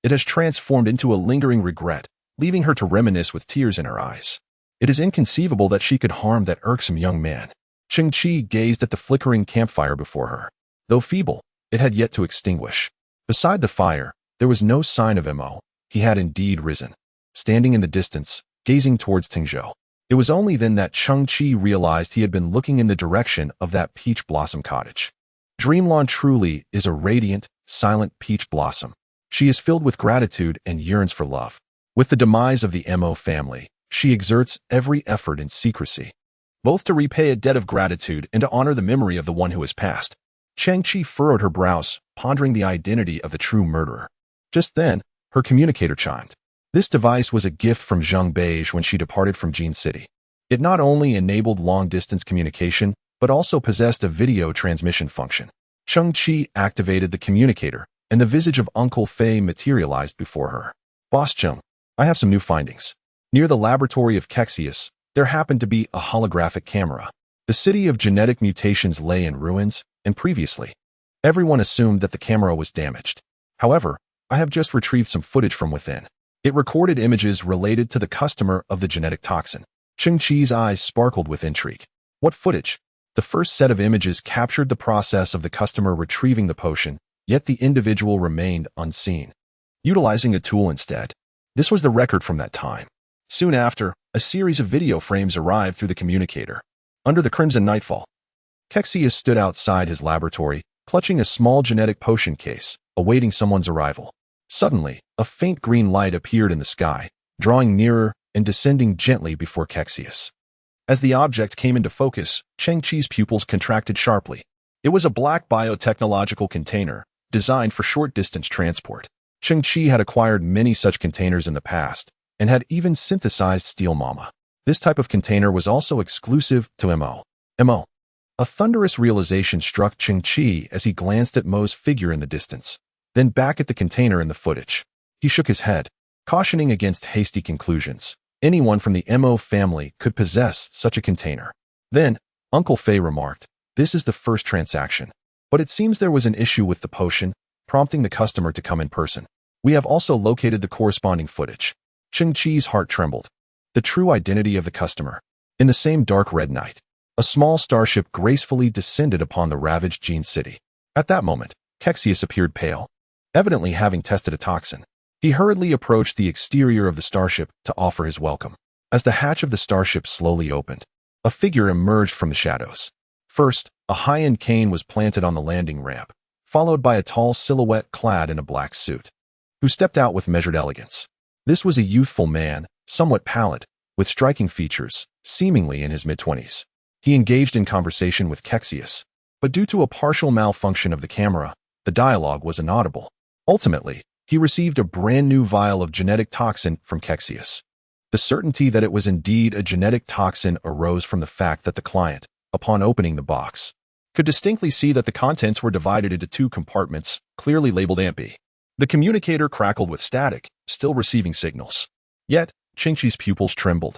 it has transformed into a lingering regret, leaving her to reminisce with tears in her eyes. It is inconceivable that she could harm that irksome young man. Cheng Qi gazed at the flickering campfire before her. Though feeble, it had yet to extinguish. Beside the fire, there was no sign of Mo. He had indeed risen, standing in the distance, gazing towards Tingzhou. It was only then that Cheng Qi realized he had been looking in the direction of that peach blossom cottage. Dreamland truly is a radiant, silent peach blossom. She is filled with gratitude and yearns for love. With the demise of the Mo family, she exerts every effort in secrecy, both to repay a debt of gratitude and to honor the memory of the one who has passed. Cheng Qi furrowed her brows, pondering the identity of the true murderer. Just then, her communicator chimed. This device was a gift from Zheng Beige when she departed from Jin City. It not only enabled long-distance communication, but also possessed a video transmission function. Cheng Qi activated the communicator, and the visage of Uncle Fei materialized before her. "Boss Cheng, I have some new findings. Near the laboratory of Kexius, there happened to be a holographic camera. The city of genetic mutations lay in ruins, and previously, everyone assumed that the camera was damaged. However, I have just retrieved some footage from within. It recorded images related to the customer of the genetic toxin." Cheng Qi's eyes sparkled with intrigue. "What footage?" The first set of images captured the process of the customer retrieving the potion, yet the individual remained unseen, utilizing a tool instead. This was the record from that time. Soon after, a series of video frames arrived through the communicator. Under the crimson nightfall, Kexius stood outside his laboratory, clutching a small genetic potion case, awaiting someone's arrival. Suddenly, a faint green light appeared in the sky, drawing nearer and descending gently before Kexius. As the object came into focus, Cheng Qi's pupils contracted sharply. It was a black biotechnological container, designed for short-distance transport. Cheng Qi had acquired many such containers in the past, and had even synthesized Steel Mama. This type of container was also exclusive to Mo. Mo. A thunderous realization struck Cheng Qi as he glanced at Mo's figure in the distance, then back at the container in the footage. He shook his head, cautioning against hasty conclusions. Anyone from the Mo family could possess such a container. Then, Uncle Fei remarked, "This is the first transaction. But it seems there was an issue with the potion, prompting the customer to come in person. We have also located the corresponding footage." Cheng Qi's heart trembled. The true identity of the customer. In the same dark red night, a small starship gracefully descended upon the ravaged Jin City. At that moment, Kexius appeared pale, evidently having tested a toxin. He hurriedly approached the exterior of the starship to offer his welcome. As the hatch of the starship slowly opened, a figure emerged from the shadows. First, a high-end cane was planted on the landing ramp, followed by a tall silhouette clad in a black suit, who stepped out with measured elegance. This was a youthful man, somewhat pallid, with striking features, seemingly in his mid-20s. He engaged in conversation with Kexius, but due to a partial malfunction of the camera, the dialogue was inaudible. Ultimately, he received a brand new vial of genetic toxin from Kexius. The certainty that it was indeed a genetic toxin arose from the fact that the client, upon opening the box, could distinctly see that the contents were divided into two compartments, clearly labeled empty. The communicator crackled with static, still receiving signals. Yet, Cheng Qi's pupils trembled.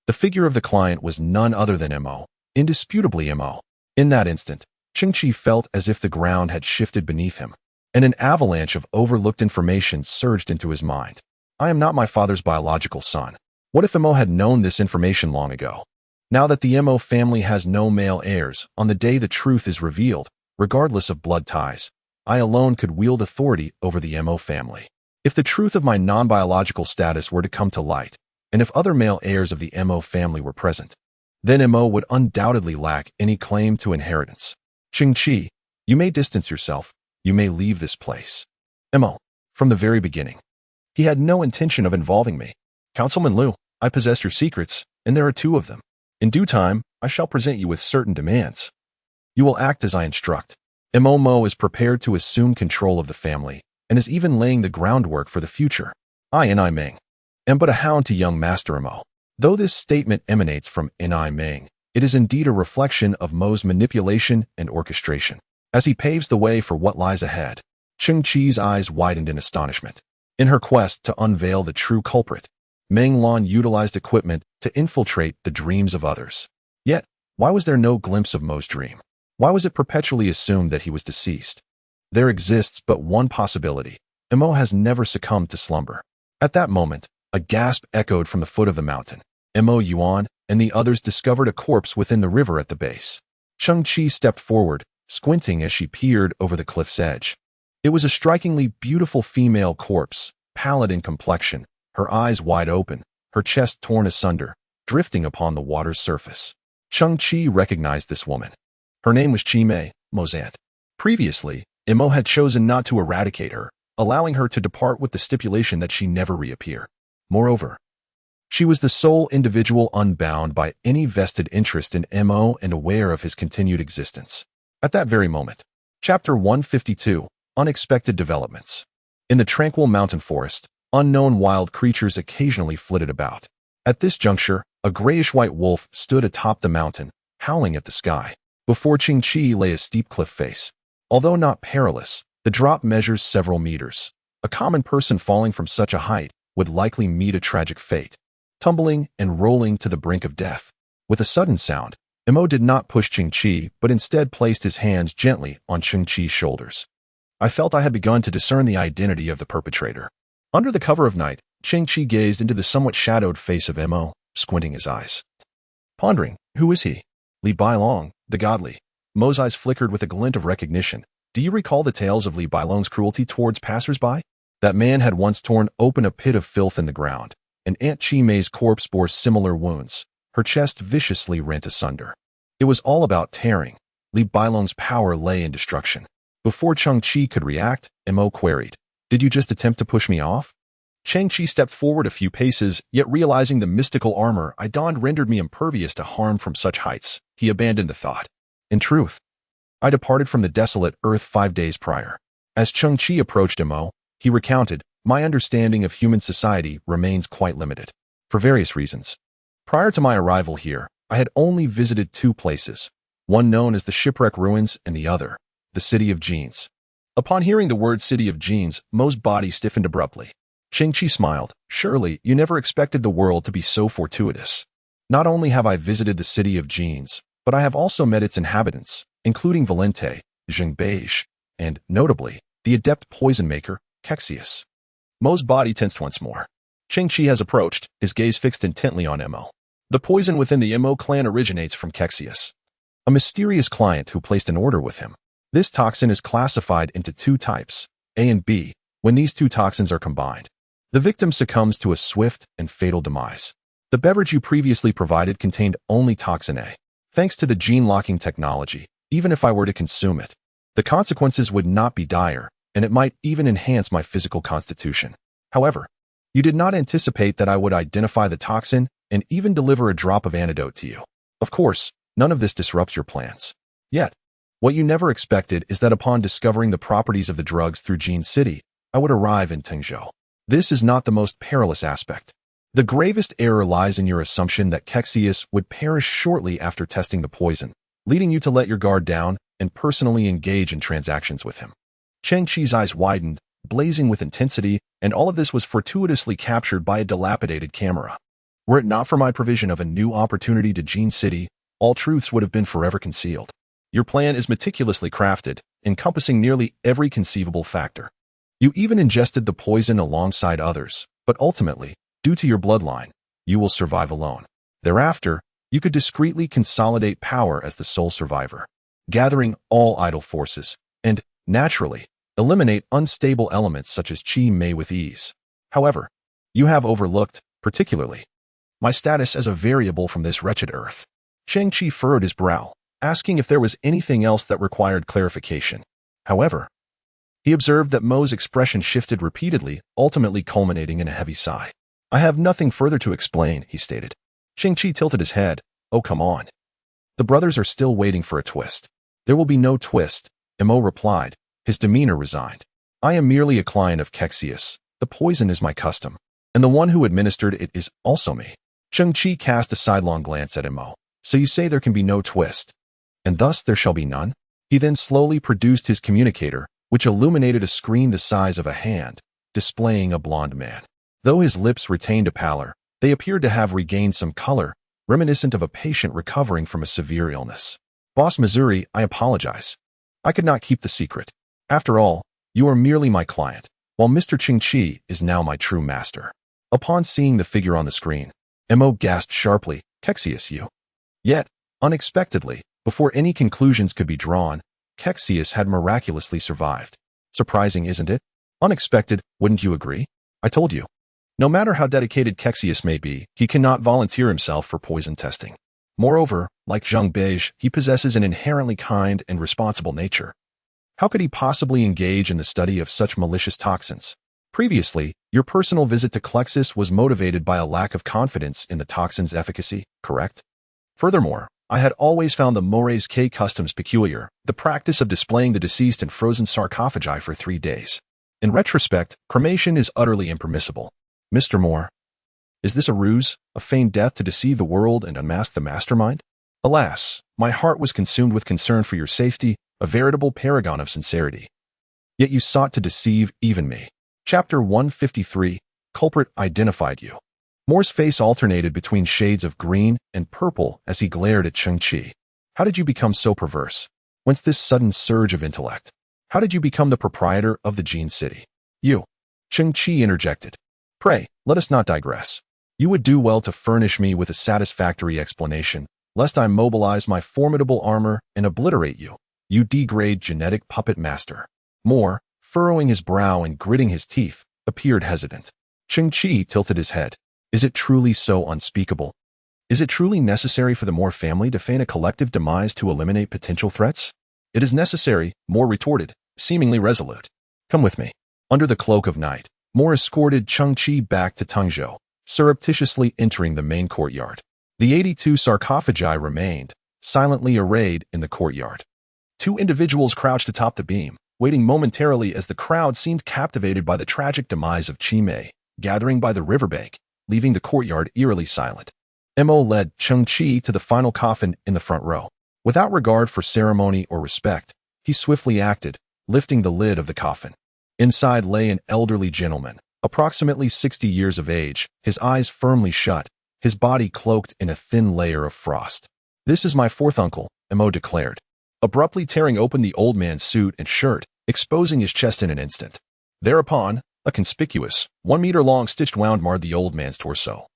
The figure of the client was none other than Mo, indisputably Mo. In that instant, Cheng Qi felt as if the ground had shifted beneath him, and an avalanche of overlooked information surged into his mind. I am not my father's biological son. What if Mo had known this information long ago? Now that the Mo family has no male heirs, on the day the truth is revealed, regardless of blood ties, I alone could wield authority over the Mo family. If the truth of my non-biological status were to come to light, and if other male heirs of the Mo family were present, then Mo would undoubtedly lack any claim to inheritance. Cheng Qi, you may distance yourself, you may leave this place. Mo, from the very beginning. He had no intention of involving me. Councilman Liu, I possess your secrets, and there are 2 of them. In due time, I shall present you with certain demands. You will act as I instruct. Mo is prepared to assume control of the family, and is even laying the groundwork for the future. I Meng am but a hound to young Master Mo. Though this statement emanates from Meng, it is indeed a reflection of Mo's manipulation and orchestration. As he paves the way for what lies ahead, Cheng Qi's eyes widened in astonishment. In her quest to unveil the true culprit, Meng Lan utilized equipment to infiltrate the dreams of others. Yet, why was there no glimpse of Mo's dream? Why was it perpetually assumed that he was deceased? There exists but one possibility. Mo has never succumbed to slumber. At that moment, a gasp echoed from the foot of the mountain. Mo Yuan and the others discovered a corpse within the river at the base. Cheng Qi stepped forward, squinting as she peered over the cliff's edge. It was a strikingly beautiful female corpse, pallid in complexion, her eyes wide open, her chest torn asunder, drifting upon the water's surface. Cheng Qi recognized this woman. Her name was Qi Mei, Mo's aunt. Previously, Mo had chosen not to eradicate her, allowing her to depart with the stipulation that she never reappear. Moreover, she was the sole individual unbound by any vested interest in Mo and aware of his continued existence. At that very moment, Chapter 152, Unexpected Developments. In the tranquil mountain forest, unknown wild creatures occasionally flitted about. At this juncture, a grayish-white wolf stood atop the mountain, howling at the sky. Before Cheng Qi lay a steep cliff face. Although not perilous, the drop measures several meters. A common person falling from such a height would likely meet a tragic fate, tumbling and rolling to the brink of death. With a sudden sound, Mo did not push Cheng Qi, but instead placed his hands gently on Cheng Qi's shoulders. I felt I had begun to discern the identity of the perpetrator. Under the cover of night, Cheng Qi gazed into the somewhat shadowed face of Mo, squinting his eyes. Pondering, who is he? Li Bailong, the godly. Mo's eyes flickered with a glint of recognition. Do you recall the tales of Li Bailong's cruelty towards passers-by? That man had once torn open a pit of filth in the ground, and Aunt Qi Mei's corpse bore similar wounds, her chest viciously rent asunder. It was all about tearing. Li Bailong's power lay in destruction. Before Cheng Qi could react, Mo queried, "Did you just attempt to push me off?" Cheng Qi stepped forward a few paces, yet realizing the mystical armor I donned rendered me impervious to harm from such heights, he abandoned the thought. In truth, I departed from the desolate earth 5 days prior. As Cheng Qi approached Mo, he recounted, my understanding of human society remains quite limited. For various reasons. Prior to my arrival here, I had only visited 2 places, one known as the shipwreck ruins and the other, the city of Genes. Upon hearing the word city of Genes, Mo's body stiffened abruptly. Cheng Qi smiled. Surely, you never expected the world to be so fortuitous. Not only have I visited the city of Genes, but I have also met its inhabitants, including Valente, Zhengbeige, and, notably, the adept poison maker, Kexius. Mo's body tensed once more. Cheng Qi has approached, his gaze fixed intently on Mo. The poison within the Mo clan originates from Kexius, a mysterious client who placed an order with him. This toxin is classified into 2 types, A and B. When these 2 toxins are combined, the victim succumbs to a swift and fatal demise. The beverage you previously provided contained only toxin A. Thanks to the gene-locking technology, even if I were to consume it, the consequences would not be dire, and it might even enhance my physical constitution. However, you did not anticipate that I would identify the toxin and even deliver a drop of antidote to you. Of course, none of this disrupts your plans. Yet, what you never expected is that upon discovering the properties of the drugs through Gene City, I would arrive in Tengzhou. This is not the most perilous aspect. The gravest error lies in your assumption that Kexius would perish shortly after testing the poison, leading you to let your guard down and personally engage in transactions with him. Cheng Qi's eyes widened, blazing with intensity, and all of this was fortuitously captured by a dilapidated camera. Were it not for my provision of a new opportunity to Gene City, all truths would have been forever concealed. Your plan is meticulously crafted, encompassing nearly every conceivable factor. You even ingested the poison alongside others, but ultimately, due to your bloodline, you will survive alone. Thereafter, you could discreetly consolidate power as the sole survivor, gathering all idle forces, and, naturally, eliminate unstable elements such as Qi Mei with ease. However, you have overlooked, particularly, my status as a variable from this wretched earth. Cheng Qi furrowed his brow, asking if there was anything else that required clarification. However, he observed that Mo's expression shifted repeatedly, ultimately culminating in a heavy sigh. I have nothing further to explain, he stated. Cheng Qi tilted his head. Oh, come on. The brothers are still waiting for a twist. There will be no twist, Mo replied, his demeanor resigned. I am merely a client of Kexius. The poison is my custom, and the one who administered it is also me. Cheng Qi cast a sidelong glance at Mo. So you say there can be no twist, and thus there shall be none? He then slowly produced his communicator, which illuminated a screen the size of a hand, displaying a blond man. Though his lips retained a pallor, they appeared to have regained some color, reminiscent of a patient recovering from a severe illness. Boss Missouri, I apologize. I could not keep the secret. After all, you are merely my client, while Mr. Cheng Qi is now my true master. Upon seeing the figure on the screen, Mo gasped sharply, Kexius, you. Yet, unexpectedly, before any conclusions could be drawn, Kexius had miraculously survived. Surprising, isn't it? Unexpected, wouldn't you agree? I told you. No matter how dedicated Kexius may be, he cannot volunteer himself for poison testing. Moreover, like Zhang Beige, he possesses an inherently kind and responsible nature. How could he possibly engage in the study of such malicious toxins? Previously, your personal visit to Klexis was motivated by a lack of confidence in the toxin's efficacy, correct? Furthermore, I had always found the Mores K customs peculiar, the practice of displaying the deceased in frozen sarcophagi for 3 days. In retrospect, cremation is utterly impermissible. Mr. Moore, is this a ruse, a feigned death to deceive the world and unmask the mastermind? Alas, my heart was consumed with concern for your safety, a veritable paragon of sincerity. Yet you sought to deceive even me. Chapter 153, Culprit Identified You. Moore's face alternated between shades of green and purple as he glared at Cheng Qi. How did you become so perverse? Whence this sudden surge of intellect? How did you become the proprietor of the Gene City? You. Cheng Qi interjected. Pray, let us not digress. You would do well to furnish me with a satisfactory explanation, lest I mobilize my formidable armor and obliterate you, you degrade genetic puppet master. Moore, furrowing his brow and gritting his teeth, appeared hesitant. Cheng Qi tilted his head. Is it truly so unspeakable? Is it truly necessary for the Moore family to feign a collective demise to eliminate potential threats? It is necessary, Moore retorted, seemingly resolute. Come with me. Under the cloak of night, Moore escorted Cheng Qi back to Tengzhou, surreptitiously entering the main courtyard. The 82 sarcophagi remained, silently arrayed in the courtyard. 2 individuals crouched atop the beam, waiting momentarily as the crowd seemed captivated by the tragic demise of Qi Mei, gathering by the riverbank, leaving the courtyard eerily silent. Mo led Cheng Qi to the final coffin in the front row. Without regard for ceremony or respect, he swiftly acted, lifting the lid of the coffin. Inside lay an elderly gentleman, approximately 60 years of age, his eyes firmly shut, his body cloaked in a thin layer of frost. This is my 4th uncle, Mo declared, abruptly tearing open the old man's suit and shirt, exposing his chest in an instant. Thereupon, a conspicuous, 1-meter-long stitched wound marred the old man's torso.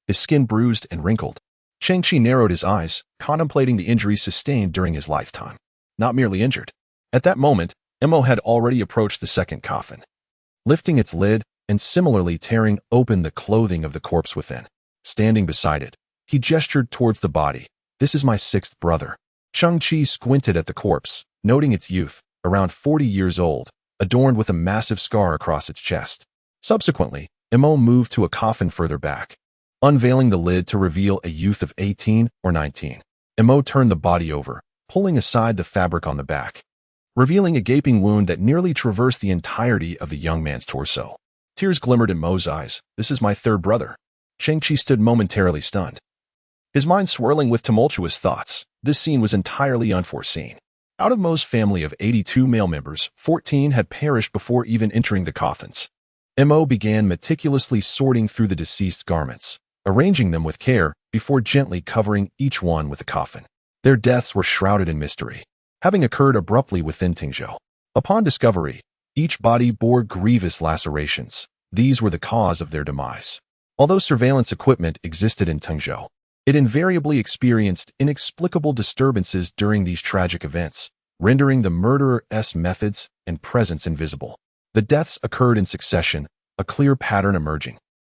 His skin bruised and wrinkled. Cheng Qi narrowed his eyes, contemplating the injuries sustained during his lifetime. Not merely injured. At that moment, Mo had already approached the second coffin, lifting its lid and similarly tearing open the clothing of the corpse within. Standing beside it, he gestured towards the body. This is my 6th brother. Cheng Qi squinted at the corpse, noting its youth, around 40 years old, adorned with a massive scar across its chest. Subsequently, Mo moved to a coffin further back, unveiling the lid to reveal a youth of 18 or 19. Mo turned the body over, pulling aside the fabric on the back, revealing a gaping wound that nearly traversed the entirety of the young man's torso. Tears glimmered in Mo's eyes. This is my 3rd brother. Cheng Qi stood momentarily stunned, his mind swirling with tumultuous thoughts. This scene was entirely unforeseen. Out of Mo's family of 82 male members, 14 had perished before even entering the coffins. Mo began meticulously sorting through the deceased's garments, arranging them with care before gently covering each one with a coffin. Their deaths were shrouded in mystery, having occurred abruptly within Tingzhou. Upon discovery, each body bore grievous lacerations. These were the cause of their demise. Although surveillance equipment existed in Tingzhou, it invariably experienced inexplicable disturbances during these tragic events, rendering the murderer's methods and presence invisible. The deaths occurred in succession, a clear pattern emerging.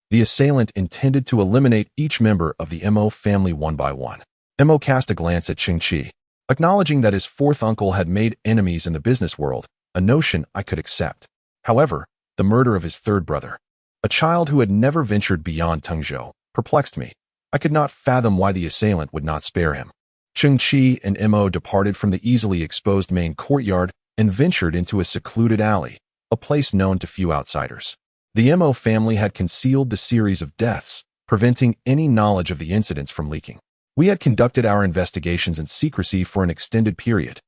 The assailant intended to eliminate each member of the Mo family one by one. Mo cast a glance at Cheng Qi, acknowledging that his fourth uncle had made enemies in the business world, a notion I could accept. However, the murder of his third brother, a child who had never ventured beyond Tingzhou, perplexed me. I could not fathom why the assailant would not spare him. Cheng Qi and Mo departed from the easily exposed main courtyard and ventured into a secluded alley, a place known to few outsiders. The Mo family had concealed the series of deaths, preventing any knowledge of the incidents from leaking. We had conducted our investigations in secrecy for an extended period,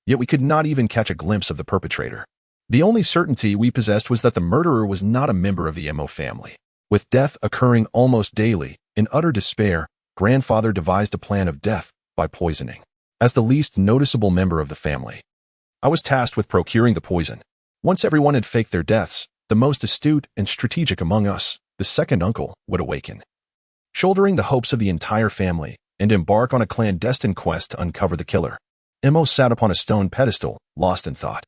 yet we could not even catch a glimpse of the perpetrator. The only certainty we possessed was that the murderer was not a member of the Mo family. With death occurring almost daily, in utter despair, grandfather devised a plan of death by poisoning. As the least noticeable member of the family, I was tasked with procuring the poison. Once everyone had faked their deaths, the most astute and strategic among us, the second uncle, would awaken, shouldering the hopes of the entire family, and embark on a clandestine quest to uncover the killer. Mo sat upon a stone pedestal, lost in thought,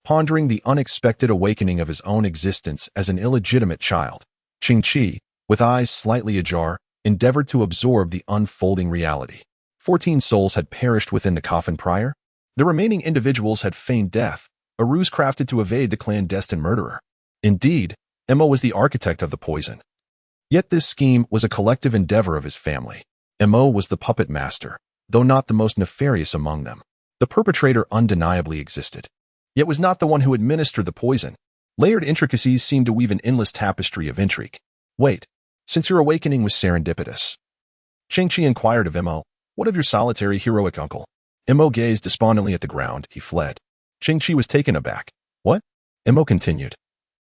pondering the unexpected awakening of his own existence as an illegitimate child. Cheng Qi, with eyes slightly ajar, endeavored to absorb the unfolding reality. 14 souls had perished within the coffin prior. The remaining individuals had feigned death, a ruse crafted to evade the clandestine murderer. Indeed, Mo was the architect of the poison. Yet this scheme was a collective endeavor of his family. Mo was the puppet master, though not the most nefarious among them. The perpetrator undeniably existed, yet was not the one who administered the poison. Layered intricacies seemed to weave an endless tapestry of intrigue. Wait, since your awakening was serendipitous, Cheng Qi inquired of Mo, what of your solitary heroic uncle? Mo gazed despondently at the ground. He fled. Cheng Qi was taken aback. What? Mo continued.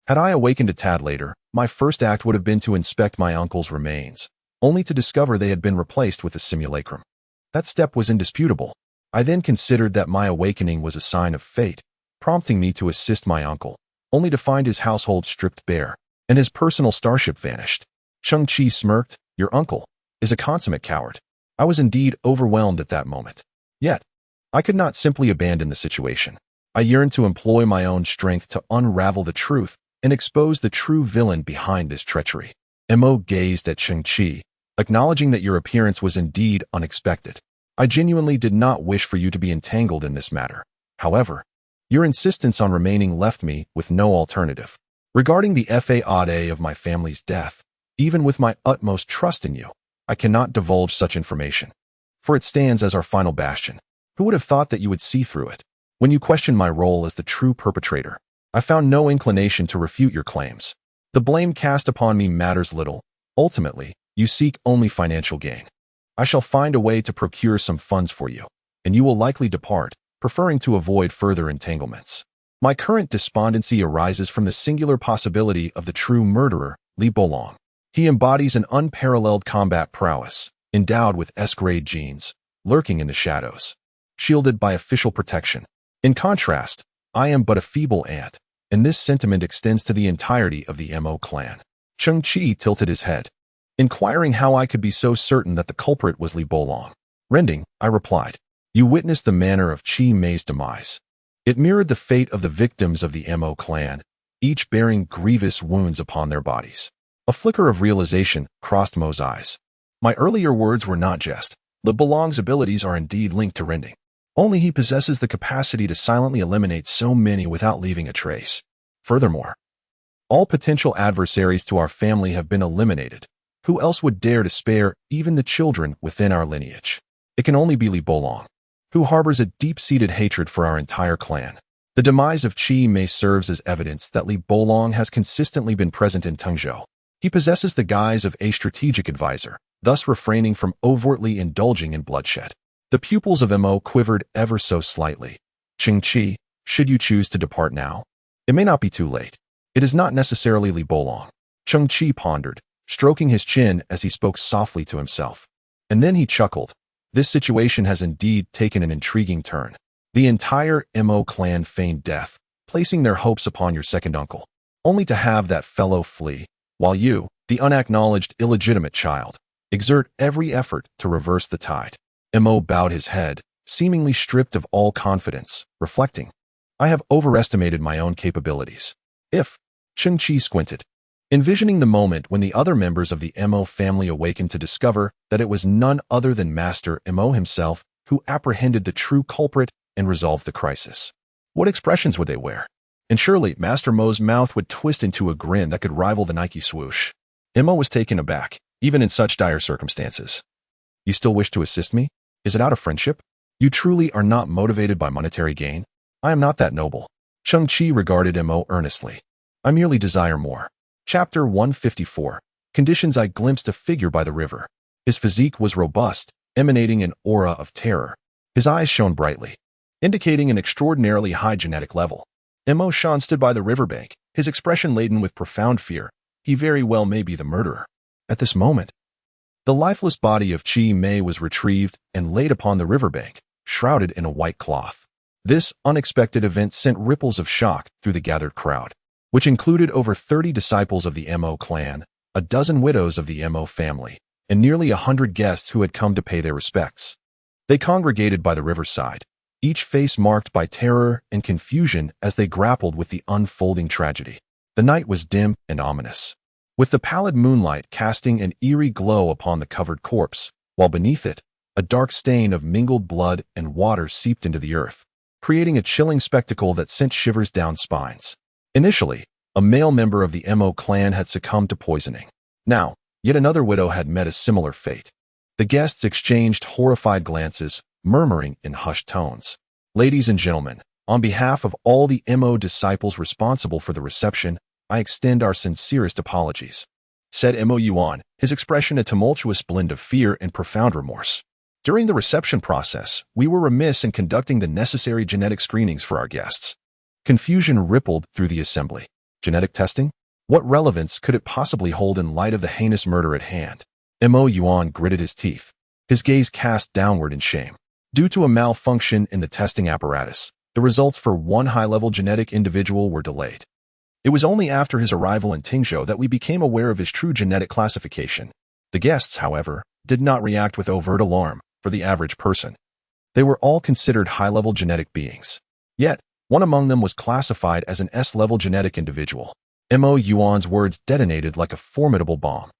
Had I awakened a tad later, my first act would have been to inspect my uncle's remains, only to discover they had been replaced with a simulacrum. That step was indisputable. I then considered that my awakening was a sign of fate, prompting me to assist my uncle, only to find his household stripped bare, and his personal starship vanished. Cheng Qi smirked. Your uncle is a consummate coward. I was indeed overwhelmed at that moment. Yet, I could not simply abandon the situation. I yearned to employ my own strength to unravel the truth and expose the true villain behind this treachery. Mo gazed at Cheng Qi, acknowledging that your appearance was indeed unexpected. I genuinely did not wish for you to be entangled in this matter. However, your insistence on remaining left me with no alternative. Regarding the fate of my family's death, even with my utmost trust in you, I cannot divulge such information, for it stands as our final bastion. Who would have thought that you would see through it? When you questioned my role as the true perpetrator, I found no inclination to refute your claims. The blame cast upon me matters little. Ultimately, you seek only financial gain. I shall find a way to procure some funds for you, and you will likely depart, preferring to avoid further entanglements. My current despondency arises from the singular possibility of the true murderer, Li Bolong. He embodies an unparalleled combat prowess, endowed with S-grade genes, lurking in the shadows, shielded by official protection. In contrast, I am but a feeble ant, and this sentiment extends to the entirety of the Mo clan. Cheng Qi tilted his head, inquiring how I could be so certain that the culprit was Li Bolong. Rending, I replied, you witnessed the manner of Qi Mei's demise. It mirrored the fate of the victims of the Mo clan, each bearing grievous wounds upon their bodies. A flicker of realization crossed Mo's eyes. My earlier words were not jest. Li Bolong's abilities are indeed linked to Rending. Only he possesses the capacity to silently eliminate so many without leaving a trace. Furthermore, all potential adversaries to our family have been eliminated. Who else would dare to spare even the children within our lineage? It can only be Li Bolong, who harbors a deep-seated hatred for our entire clan. The demise of Qi Mei serves as evidence that Li Bolong has consistently been present in Tingzhou. He possesses the guise of a strategic advisor, thus refraining from overtly indulging in bloodshed. The pupils of Mo quivered ever so slightly. Cheng Qi, should you choose to depart now, it may not be too late. It is not necessarily Li Bolong. Cheng Qi pondered, stroking his chin as he spoke softly to himself. And then he chuckled. This situation has indeed taken an intriguing turn. The entire Mo clan feigned death, placing their hopes upon your second uncle, only to have that fellow flee, while you, the unacknowledged illegitimate child, exert every effort to reverse the tide. Mo bowed his head, seemingly stripped of all confidence, reflecting, I have overestimated my own capabilities. If Cheng Qi squinted, envisioning the moment when the other members of the Mo family awakened to discover that it was none other than Master Mo himself who apprehended the true culprit and resolved the crisis. What expressions would they wear? And surely Master Mo's mouth would twist into a grin that could rival the Nike swoosh. Mo was taken aback, even in such dire circumstances. You still wish to assist me? Is it out of friendship? You truly are not motivated by monetary gain? I am not that noble. Cheng Qi regarded Mo earnestly. I merely desire more. Chapter 154. Conditions. I glimpsed a figure by the river. His physique was robust, emanating an aura of terror. His eyes shone brightly, indicating an extraordinarily high genetic level. Mo Shan stood by the riverbank, his expression laden with profound fear. He very well may be the murderer. At this moment, the lifeless body of Qi Mei was retrieved and laid upon the riverbank, shrouded in a white cloth. This unexpected event sent ripples of shock through the gathered crowd, which included over 30 disciples of the Mo clan, a dozen widows of the Mo family, and nearly 100 guests who had come to pay their respects. They congregated by the riverside, each face marked by terror and confusion as they grappled with the unfolding tragedy. The night was dim and ominous, with the pallid moonlight casting an eerie glow upon the covered corpse, while beneath it, a dark stain of mingled blood and water seeped into the earth, creating a chilling spectacle that sent shivers down spines. Initially, a male member of the Mo clan had succumbed to poisoning. Now, yet another widow had met a similar fate. The guests exchanged horrified glances, murmuring in hushed tones. Ladies and gentlemen, on behalf of all the Mo disciples responsible for the reception, I extend our sincerest apologies, said Mo Yuan, his expression a tumultuous blend of fear and profound remorse. During the reception process, we were remiss in conducting the necessary genetic screenings for our guests. Confusion rippled through the assembly. Genetic testing? What relevance could it possibly hold in light of the heinous murder at hand? Mo Yuan gritted his teeth, his gaze cast downward in shame. Due to a malfunction in the testing apparatus, the results for one high-level genetic individual were delayed. It was only after his arrival in Tingzhou that we became aware of his true genetic classification. The guests, however, did not react with overt alarm for the average person. They were all considered high-level genetic beings. Yet, one among them was classified as an S-level genetic individual. Mo Yuan's words detonated like a formidable bomb,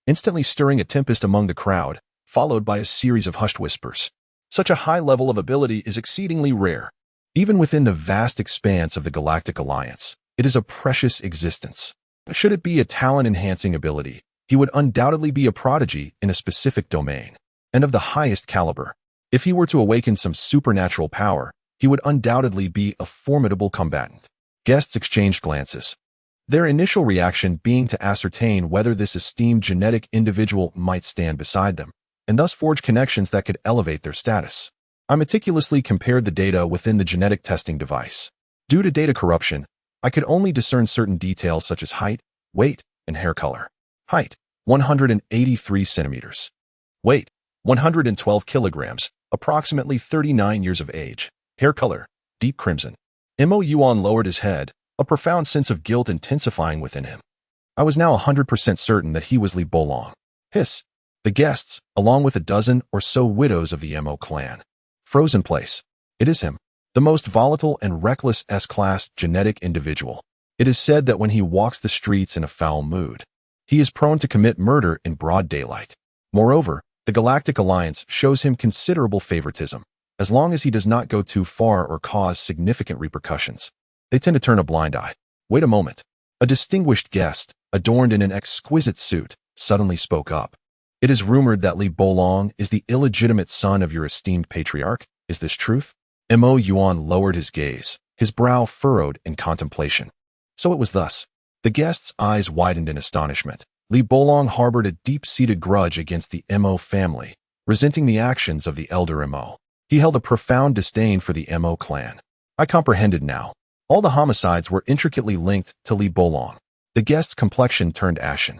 instantly stirring a tempest among the crowd, followed by a series of hushed whispers. Such a high level of ability is exceedingly rare. Even within the vast expanse of the Galactic Alliance, it is a precious existence. Should it be a talent-enhancing ability, he would undoubtedly be a prodigy in a specific domain, and of the highest caliber. If he were to awaken some supernatural power, he would undoubtedly be a formidable combatant. Guests exchanged glances, their initial reaction being to ascertain whether this esteemed genetic individual might stand beside them, and thus forge connections that could elevate their status. I meticulously compared the data within the genetic testing device. Due to data corruption, I could only discern certain details such as height, weight, and hair color. Height, 183 centimeters. Weight, 112 kilograms, approximately 39 years of age. Hair color, deep crimson. Mo Yuan lowered his head, a profound sense of guilt intensifying within him. I was now 100% certain that he was Li Bolong. Hiss. The guests, along with a dozen or so widows of the Mo clan, froze in place. It is him, the most volatile and reckless S-class genetic individual. It is said that when he walks the streets in a foul mood, he is prone to commit murder in broad daylight. Moreover, the Galactic Alliance shows him considerable favoritism, as long as he does not go too far or cause significant repercussions. They tend to turn a blind eye. Wait a moment. A distinguished guest, adorned in an exquisite suit, suddenly spoke up. It is rumored that Li Bolong is the illegitimate son of your esteemed patriarch. Is this truth? Mo Yuan lowered his gaze, his brow furrowed in contemplation. So it was thus. The guest's eyes widened in astonishment. Li Bolong harbored a deep-seated grudge against the Mo family, resenting the actions of the elder Mo. He held a profound disdain for the Mo clan. I comprehended now. All the homicides were intricately linked to Li Bolong. The guest's complexion turned ashen.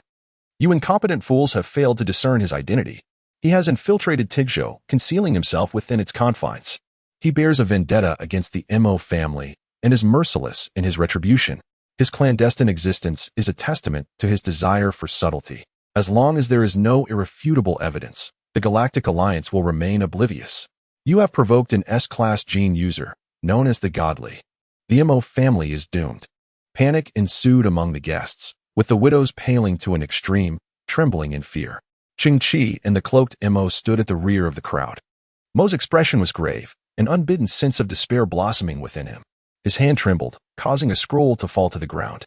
You incompetent fools have failed to discern his identity. He has infiltrated Tigzhou, concealing himself within its confines. He bears a vendetta against the Mo family and is merciless in his retribution. His clandestine existence is a testament to his desire for subtlety. As long as there is no irrefutable evidence, the Galactic Alliance will remain oblivious. You have provoked an S-class gene user, known as the Godly. The Mo family is doomed. Panic ensued among the guests, with the widows paling to an extreme, trembling in fear. Cheng Qi and the cloaked Mo stood at the rear of the crowd. Mo's expression was grave, an unbidden sense of despair blossoming within him. His hand trembled, causing a scroll to fall to the ground.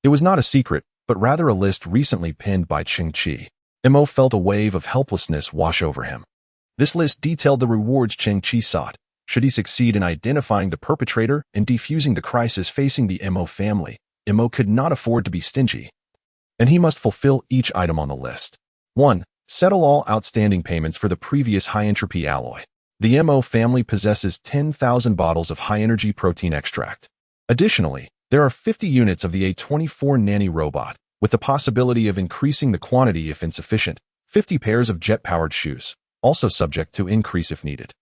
It was not a secret, but rather a list recently penned by Cheng Qi. Mo felt a wave of helplessness wash over him. This list detailed the rewards Cheng Qi sought, should he succeed in identifying the perpetrator and defusing the crisis facing the Mo family. Mo could not afford to be stingy, and he must fulfill each item on the list. 1. Settle all outstanding payments for the previous high-entropy alloy. The Mo family possesses 10,000 bottles of high-energy protein extract. Additionally, there are 50 units of the A24 nanny robot, with the possibility of increasing the quantity if insufficient, 50 pairs of jet-powered shoes, also subject to increase if needed,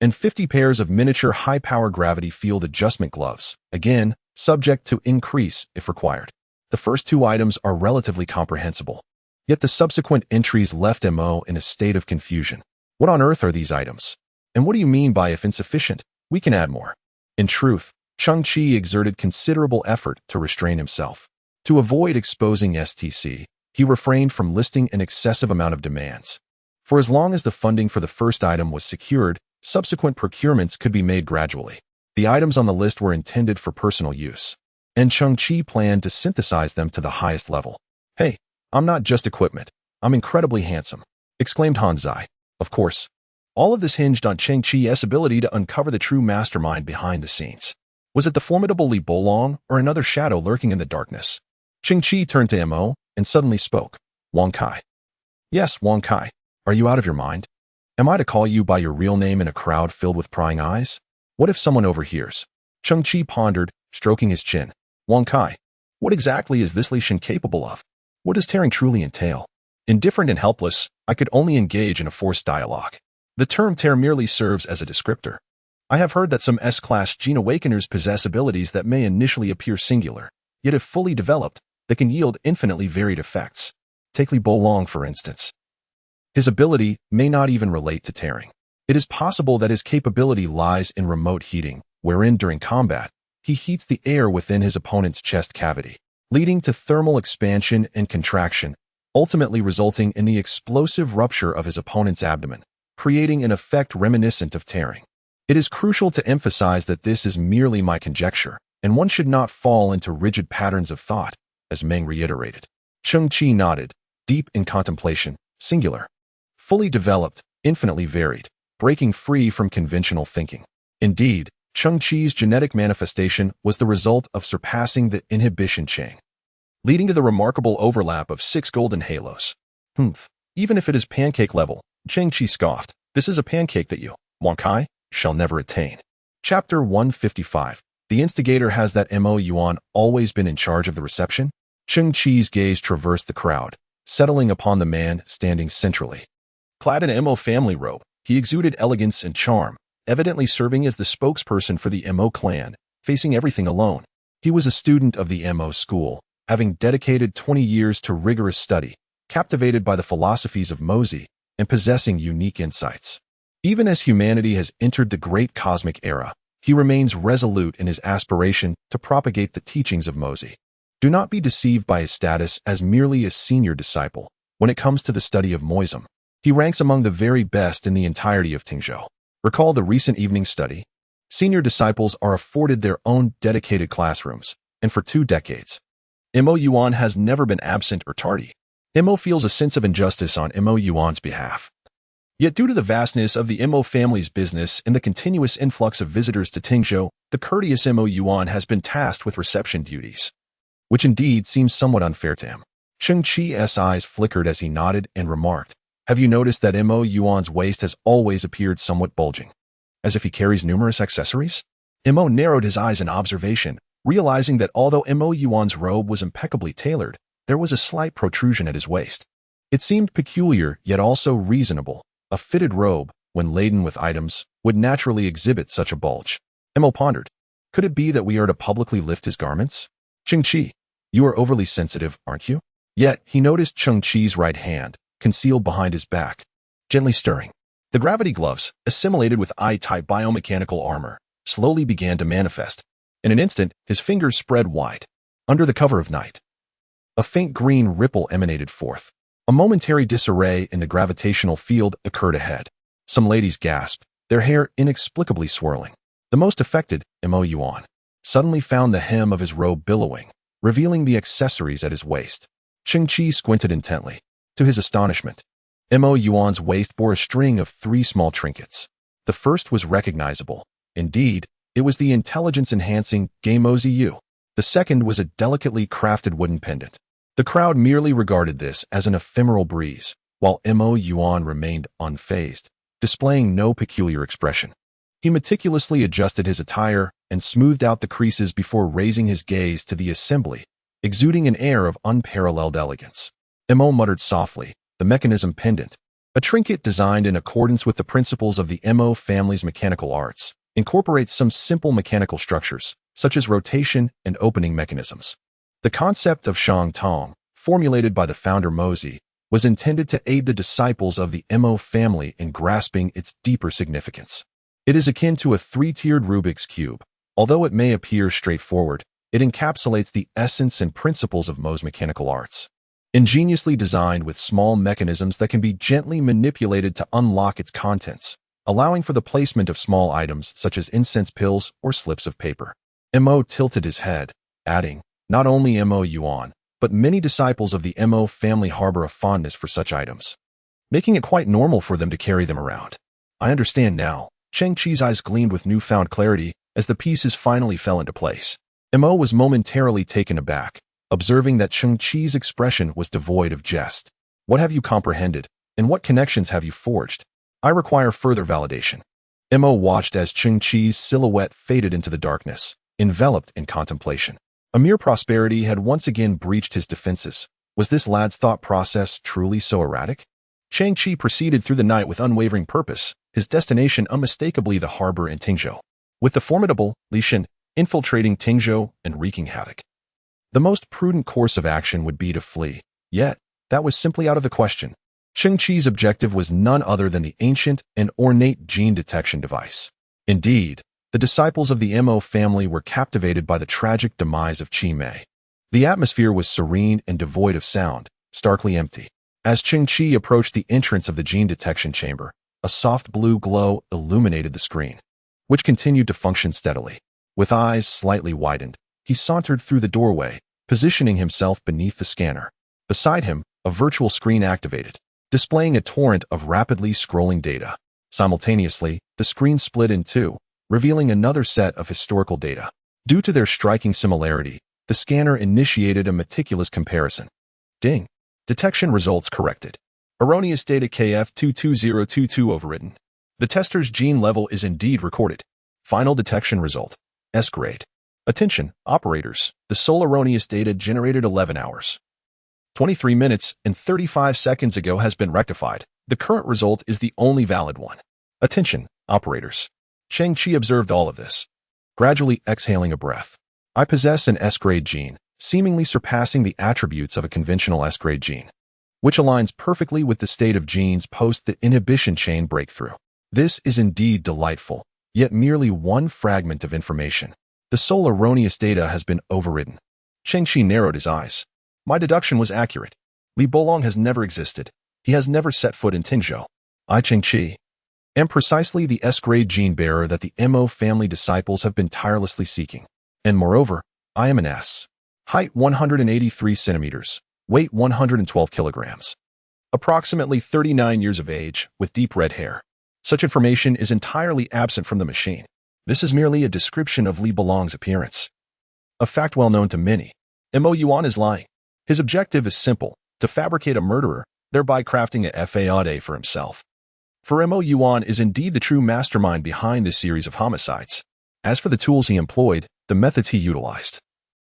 and 50 pairs of miniature high-power gravity field adjustment gloves, again, subject to increase if required. The first two items are relatively comprehensible, yet the subsequent entries left Mo in a state of confusion. What on earth are these items? And what do you mean by if insufficient? We can add more. In truth, Cheng Qi exerted considerable effort to restrain himself. To avoid exposing STC, he refrained from listing an excessive amount of demands. For as long as the funding for the first item was secured, subsequent procurements could be made gradually. The items on the list were intended for personal use, and Cheng Qi planned to synthesize them to the highest level. "Hey, I'm not just equipment. I'm incredibly handsome," exclaimed Han Zai. Of course, all of this hinged on Cheng Qi's ability to uncover the true mastermind behind the scenes. Was it the formidable Li Bolong or another shadow lurking in the darkness? Cheng Qi turned to Mo and suddenly spoke. "Wang Kai." "Yes, Wang Kai. Are you out of your mind? Am I to call you by your real name in a crowd filled with prying eyes? What if someone overhears?" Cheng Qi pondered, stroking his chin. "Wang Kai, what exactly is this Li Shen capable of? What does tearing truly entail? Indifferent and helpless, I could only engage in a forced dialogue. The term tear merely serves as a descriptor. I have heard that some S-class gene awakeners possess abilities that may initially appear singular, yet if fully developed, they can yield infinitely varied effects. Take Li Bolong, for instance. His ability may not even relate to tearing. It is possible that his capability lies in remote heating, wherein during combat, he heats the air within his opponent's chest cavity, leading to thermal expansion and contraction, ultimately resulting in the explosive rupture of his opponent's abdomen, creating an effect reminiscent of tearing. It is crucial to emphasize that this is merely my conjecture, and one should not fall into rigid patterns of thought, as Meng reiterated. Cheng Qi nodded, deep in contemplation, singular. Fully developed, infinitely varied, breaking free from conventional thinking. Indeed, Cheng Qi's genetic manifestation was the result of surpassing the inhibition chain, leading to the remarkable overlap of 6 golden halos. Even if it is pancake level, Cheng Qi scoffed. This is a pancake that you, Wang Kai, shall never attain. Chapter 155. The instigator has that Mo Yuan always been in charge of the reception? Cheng Qi's gaze traversed the crowd, settling upon the man standing centrally. Clad in Mo family robe, he exuded elegance and charm, evidently serving as the spokesperson for the Mo clan, facing everything alone. He was a student of the Mo school, having dedicated 20 years to rigorous study, captivated by the philosophies of Mozi, and possessing unique insights. Even as humanity has entered the great cosmic era, he remains resolute in his aspiration to propagate the teachings of Mozi. Do not be deceived by his status as merely a senior disciple. When it comes to the study of Moism, he ranks among the very best in the entirety of Tingzhou. Recall the recent evening study? Senior disciples are afforded their own dedicated classrooms, and for 2 decades, Mo Yuan has never been absent or tardy. Mo feels a sense of injustice on Mo Yuan's behalf. Yet due to the vastness of the Mo family's business and the continuous influx of visitors to Tingzhou, the courteous Mo Yuan has been tasked with reception duties, which indeed seems somewhat unfair to him. Cheng Qi's eyes flickered as he nodded and remarked, "Have you noticed that Mo Yuan's waist has always appeared somewhat bulging, as if he carries numerous accessories?" Mo narrowed his eyes in observation, realizing that although Mo Yuan's robe was impeccably tailored, there was a slight protrusion at his waist. It seemed peculiar, yet also reasonable. A fitted robe, when laden with items, would naturally exhibit such a bulge. Mo pondered. Could it be that we are to publicly lift his garments? Cheng Qi, you are overly sensitive, aren't you? Yet, he noticed Cheng Qi's right hand, concealed behind his back, gently stirring. The gravity gloves, assimilated with I-type biomechanical armor, slowly began to manifest. In an instant, his fingers spread wide. Under the cover of night, a faint green ripple emanated forth. A momentary disarray in the gravitational field occurred ahead. Some ladies gasped, their hair inexplicably swirling. The most affected, Mo Yuan, suddenly found the hem of his robe billowing, revealing the accessories at his waist. Cheng Qi squinted intently. To his astonishment, Mo Yuan's waist bore a string of 3 small trinkets. The first was recognizable. Indeed, it was the intelligence-enhancing Gamozi. The second was a delicately crafted wooden pendant. The crowd merely regarded this as an ephemeral breeze, while Mo Yuan remained unfazed, displaying no peculiar expression. He meticulously adjusted his attire and smoothed out the creases before raising his gaze to the assembly, exuding an air of unparalleled elegance. Mo muttered softly, the mechanism pendant, a trinket designed in accordance with the principles of the Mo family's mechanical arts, incorporates some simple mechanical structures, such as rotation and opening mechanisms. The concept of Shang Tong, formulated by the founder Mozi, was intended to aid the disciples of the Mo family in grasping its deeper significance. It is akin to a 3-tiered Rubik's Cube. Although it may appear straightforward, it encapsulates the essence and principles of Mo's mechanical arts. Ingeniously designed with small mechanisms that can be gently manipulated to unlock its contents, allowing for the placement of small items such as incense pills or slips of paper. Mo tilted his head, adding, not only Mo Yuan, but many disciples of the Mo family harbor a fondness for such items, making it quite normal for them to carry them around. I understand now. Cheng Qi's eyes gleamed with newfound clarity as the pieces finally fell into place. Mo was momentarily taken aback, observing that Cheng Qi's expression was devoid of jest. What have you comprehended, and what connections have you forged? I require further validation. Mo watched as Cheng Qi's silhouette faded into the darkness, enveloped in contemplation. A mere prosperity had once again breached his defenses. Was this lad's thought process truly so erratic? Cheng Qi proceeded through the night with unwavering purpose, his destination unmistakably the harbor in Tingzhou, with the formidable Li Shen infiltrating Tingzhou and wreaking havoc. The most prudent course of action would be to flee, yet that was simply out of the question. Cheng Qi's objective was none other than the ancient and ornate gene detection device. Indeed, the disciples of the Mo family were captivated by the tragic demise of Qi Mei. The atmosphere was serene and devoid of sound, starkly empty. As Cheng Qi approached the entrance of the gene detection chamber, a soft blue glow illuminated the screen, which continued to function steadily. With eyes slightly widened, he sauntered through the doorway, positioning himself beneath the scanner. Beside him, a virtual screen activated, displaying a torrent of rapidly scrolling data. Simultaneously, the screen split in two, revealing another set of historical data. Due to their striking similarity, the scanner initiated a meticulous comparison. Ding! Detection results corrected. Erroneous data KF22022 overwritten. The tester's gene level is indeed recorded. Final detection result. S-grade. Attention, operators. The sole erroneous data generated 11 hours. 23 minutes and 35 seconds ago has been rectified. The current result is the only valid one. Attention, operators. Cheng Qi observed all of this, gradually exhaling a breath. I possess an S-grade gene, seemingly surpassing the attributes of a conventional S-grade gene, which aligns perfectly with the state of genes post the inhibition chain breakthrough. This is indeed delightful, yet merely one fragment of information. The sole erroneous data has been overridden. Cheng Qi narrowed his eyes. My deduction was accurate. Li Bolong has never existed. He has never set foot in Tingzhou. I, Cheng Qi, am precisely the S-grade gene bearer that the Mo family disciples have been tirelessly seeking. And moreover, I am an S. Height 183 centimeters, weight 112 kilograms. Approximately 39 years of age, with deep red hair. Such information is entirely absent from the machine. This is merely a description of Li Bolong's appearance. A fact well known to many. Mo Yuan is lying. His objective is simple, to fabricate a murderer, thereby crafting a FAOD for himself. For Mo Yuan is indeed the true mastermind behind this series of homicides. As for the tools he employed, the methods he utilized,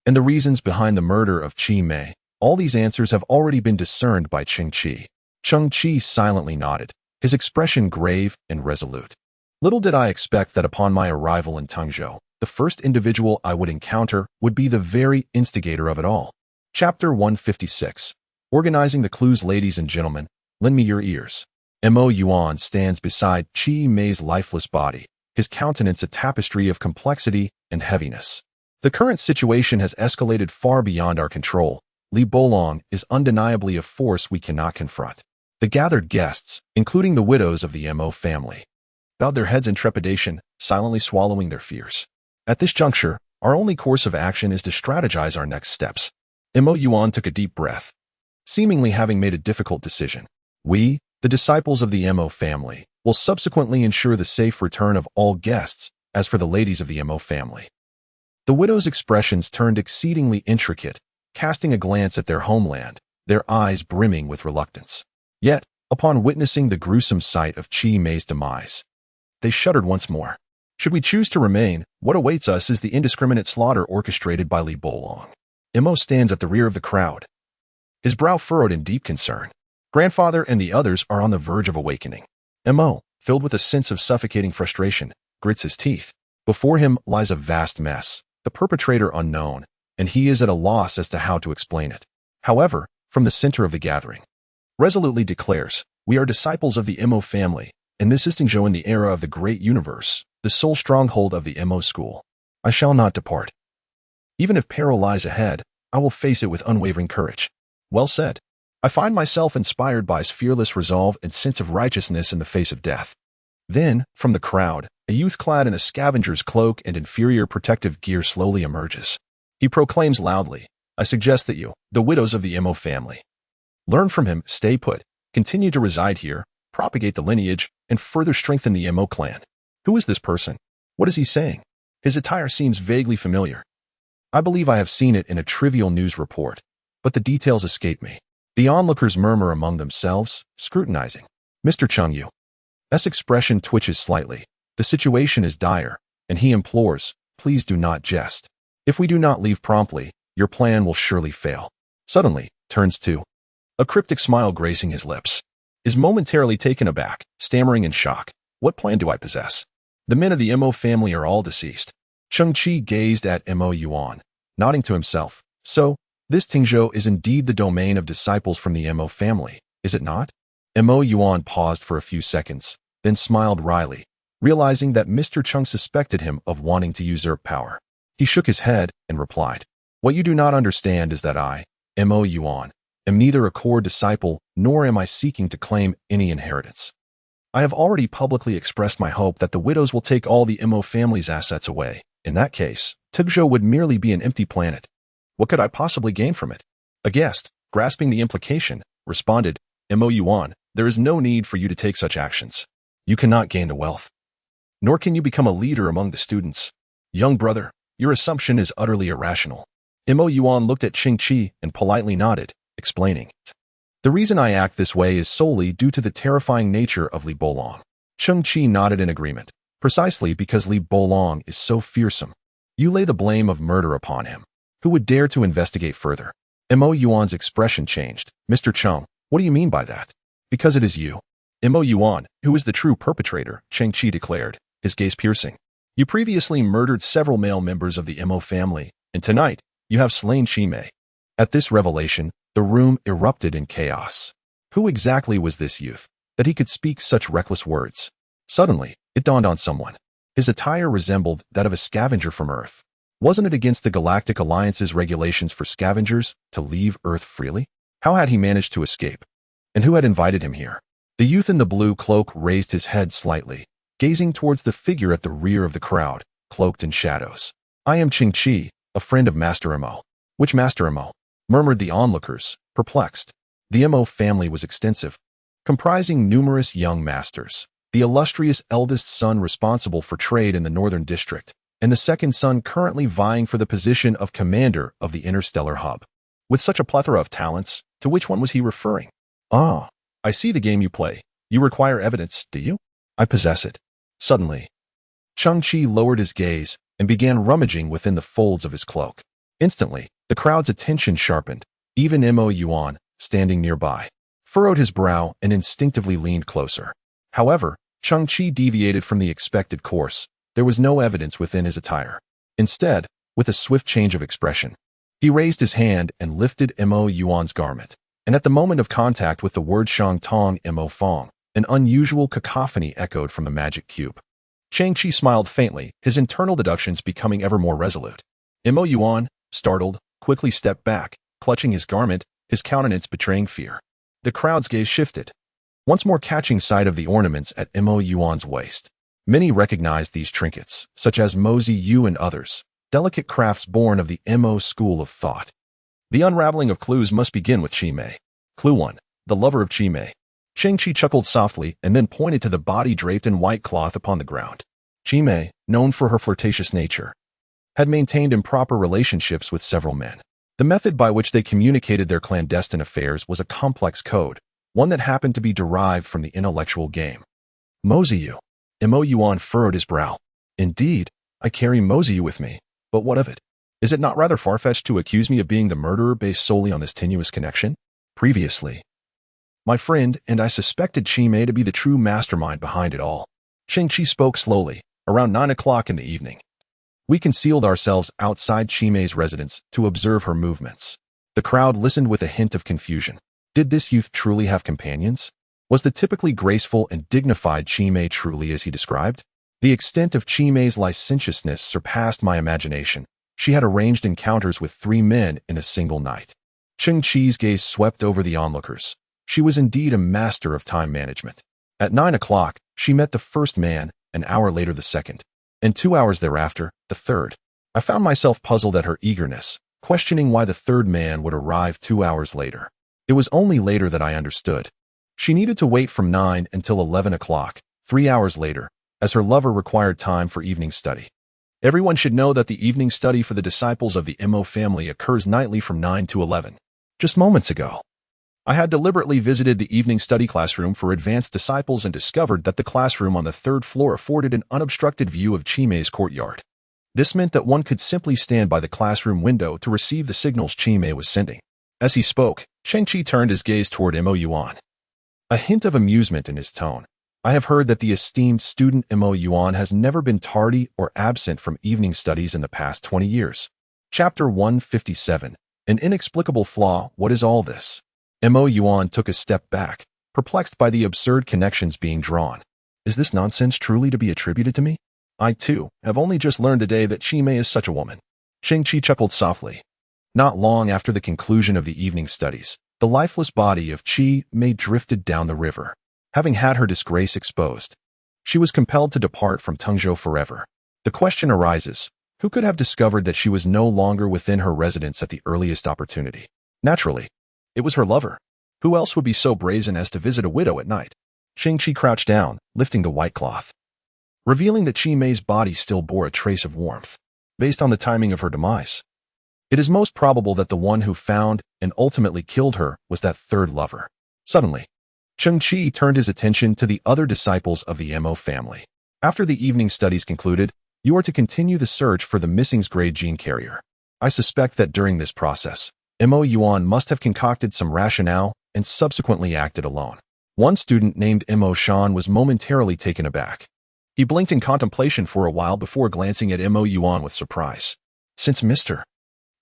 and the reasons behind the murder of Qi Mei, All these answers have already been discerned by Cheng Qi. Cheng Qi silently nodded, his expression grave and resolute. Little did I expect that upon my arrival in Tengzhou, the first individual I would encounter would be the very instigator of it all. Chapter 156. Organizing the clues. Ladies and gentlemen, lend me your ears. Muon stands beside Qi Mei's lifeless body, his countenance a tapestry of complexity and heaviness. The current situation has escalated far beyond our control. Li Bolong is undeniably a force we cannot confront. The gathered guests, including the widows of the Mo family, bowed their heads in trepidation, silently swallowing their fears. At this juncture, our only course of action is to strategize our next steps. Mo Yuan took a deep breath, seemingly having made a difficult decision. We, the disciples of the Mo family, will subsequently ensure the safe return of all guests. As for the ladies of the Mo family, the widows' expressions turned exceedingly intricate, casting a glance at their homeland, their eyes brimming with reluctance. Yet, upon witnessing the gruesome sight of Qi Mei's demise, they shuddered once more. Should we choose to remain, what awaits us is the indiscriminate slaughter orchestrated by Li Bolong. Mo stands at the rear of the crowd, his brow furrowed in deep concern. Grandfather and the others are on the verge of awakening. Mo, filled with a sense of suffocating frustration, grits his teeth. Before him lies a vast mess, the perpetrator unknown, and he is at a loss as to how to explain it. However, from the center of the gathering, resolutely declares, "We are disciples of the Mo family, and this is Tengzhou in the era of the great universe, the sole stronghold of the Mo school. I shall not depart. Even if peril lies ahead, I will face it with unwavering courage." Well said. I find myself inspired by his fearless resolve and sense of righteousness in the face of death. Then, from the crowd, a youth clad in a scavenger's cloak and inferior protective gear slowly emerges. He proclaims loudly, "I suggest that you, the widows of the Mo family, learn from him, stay put, continue to reside here, propagate the lineage, and further strengthen the Mo clan." Who is this person? What is he saying? His attire seems vaguely familiar. I believe I have seen it in a trivial news report, but the details escape me. The onlookers murmur among themselves, scrutinizing. Mr. Cheng Yu's expression twitches slightly. The situation is dire, and he implores, "Please do not jest. If we do not leave promptly, your plan will surely fail." Suddenly, turns to, a cryptic smile gracing his lips, is momentarily taken aback, stammering in shock. What plan do I possess? The men of the Mo family are all deceased. Cheng Qi gazed at Mo Yuan, nodding to himself. So, this Tengzhou is indeed the domain of disciples from the Mo family, is it not? Mo Yuan paused for a few seconds, then smiled wryly, realizing that Mr. Cheng suspected him of wanting to usurp power. He shook his head and replied, "What you do not understand is that I, Mo Yuan, am neither a core disciple nor am I seeking to claim any inheritance. I have already publicly expressed my hope that the widows will take all the Mo family's assets away. In that case, Tengzhou would merely be an empty planet. What could I possibly gain from it?" A guest, grasping the implication, responded, "Mo Yuan, there is no need for you to take such actions. You cannot gain the wealth, nor can you become a leader among the students. Young brother, your assumption is utterly irrational." Mo Yuan looked at Cheng Qi and politely nodded, explaining, "The reason I act this way is solely due to the terrifying nature of Li Bolong." Cheng Qi nodded in agreement, "Precisely because Li Bolong is so fearsome. You lay the blame of murder upon him. Who would dare to investigate further?" Mo Yuan's expression changed. "Mr. Cheng, what do you mean by that?" "Because it is you, Mo Yuan, who is the true perpetrator," Cheng Qi declared, his gaze piercing. "You previously murdered several male members of the Mo family, and tonight, you have slain Qi Mei." At this revelation, the room erupted in chaos. Who exactly was this youth, that he could speak such reckless words? Suddenly, it dawned on someone. His attire resembled that of a scavenger from Earth. Wasn't it against the Galactic Alliance's regulations for scavengers to leave Earth freely? How had he managed to escape? And who had invited him here? The youth in the blue cloak raised his head slightly, gazing towards the figure at the rear of the crowd, cloaked in shadows. "I am Cheng Qi, a friend of Master Mo." "Which Master Mo?" murmured the onlookers, perplexed. The Mo family was extensive, comprising numerous young masters. The illustrious eldest son responsible for trade in the Northern District, and the second son currently vying for the position of commander of the interstellar hub. With such a plethora of talents, to which one was he referring? "Ah, I see the game you play. You require evidence, do you? I possess it." Suddenly, Cheng Qi lowered his gaze and began rummaging within the folds of his cloak. Instantly, the crowd's attention sharpened, Even Mo Yuan, standing nearby, furrowed his brow and instinctively leaned closer. However, Cheng Qi deviated from the expected course. There was no evidence within his attire. Instead, with a swift change of expression, he raised his hand and lifted Mo Yuan's garment. And at the moment of contact with the word Shang Tong Mo Fong, an unusual cacophony echoed from the magic cube. Cheng Qi smiled faintly, his internal deductions becoming ever more resolute. Mo Yuan, startled, quickly stepped back, clutching his garment, his countenance betraying fear. The crowd's gaze shifted, once more catching sight of the ornaments at Mo Yuan's waist. Many recognized these trinkets, such as Mozi Yu and others, delicate crafts born of the Mo school of thought. The unraveling of clues must begin with Qi Mei. Clue 1. The lover of Qi Mei. Cheng Qi chuckled softly and then pointed to the body draped in white cloth upon the ground. Qi Mei, known for her flirtatious nature, had maintained improper relationships with several men. The method by which they communicated their clandestine affairs was a complex code, one that happened to be derived from the intellectual game. Moziyu. Mo Yuan furrowed his brow. Indeed, I carry Moziyu with me, but what of it? Is it not rather far-fetched to accuse me of being the murderer based solely on this tenuous connection? Previously, my friend and I suspected Qi Mei to be the true mastermind behind it all. Cheng Qi spoke slowly, around 9 o'clock in the evening. We concealed ourselves outside Qi Mei's residence to observe her movements. The crowd listened with a hint of confusion. Did this youth truly have companions? Was the typically graceful and dignified Qi Mei truly as he described? The extent of Qi Mei's licentiousness surpassed my imagination. She had arranged encounters with 3 men in a single night. Cheng Qi's gaze swept over the onlookers. She was indeed a master of time management. At 9 o'clock, she met the first man, an hour later the second, and 2 hours thereafter, the third. I found myself puzzled at her eagerness, questioning why the third man would arrive 2 hours later. It was only later that I understood. She needed to wait from 9 until 11 o'clock, 3 hours later, as her lover required time for evening study. Everyone should know that the evening study for the disciples of the Mo family occurs nightly from 9 to 11. Just moments ago, I had deliberately visited the evening study classroom for advanced disciples and discovered that the classroom on the 3rd floor afforded an unobstructed view of Qi Mei's courtyard. This meant that one could simply stand by the classroom window to receive the signals Qi Mei was sending. As he spoke, Cheng Qi turned his gaze toward Mo Yuan. A hint of amusement in his tone. I have heard that the esteemed student Mo Yuan has never been tardy or absent from evening studies in the past 20 years. Chapter 157. An inexplicable flaw. What is all this? Mo Yuan took a step back, perplexed by the absurd connections being drawn. Is this nonsense truly to be attributed to me? I, too, have only just learned today that Qi Mei is such a woman. Cheng Qi chuckled softly. Not long after the conclusion of the evening studies, the lifeless body of Qi Mei drifted down the river. Having had her disgrace exposed, she was compelled to depart from Tengzhou forever. The question arises, who could have discovered that she was no longer within her residence at the earliest opportunity? Naturally, it was her lover. Who else would be so brazen as to visit a widow at night? Cheng Qi crouched down, lifting the white cloth, revealing that Qi Mei's body still bore a trace of warmth. Based on the timing of her demise, it is most probable that the one who found and ultimately killed her was that third lover. Suddenly, Cheng Qi turned his attention to the other disciples of the Mo family. After the evening studies concluded, you are to continue the search for the missing grade gene carrier. I suspect that during this process, Mo Yuan must have concocted some rationale and subsequently acted alone. One student named Mo Shan was momentarily taken aback. He blinked in contemplation for a while before glancing at Mo Yuan with surprise. Since Mr.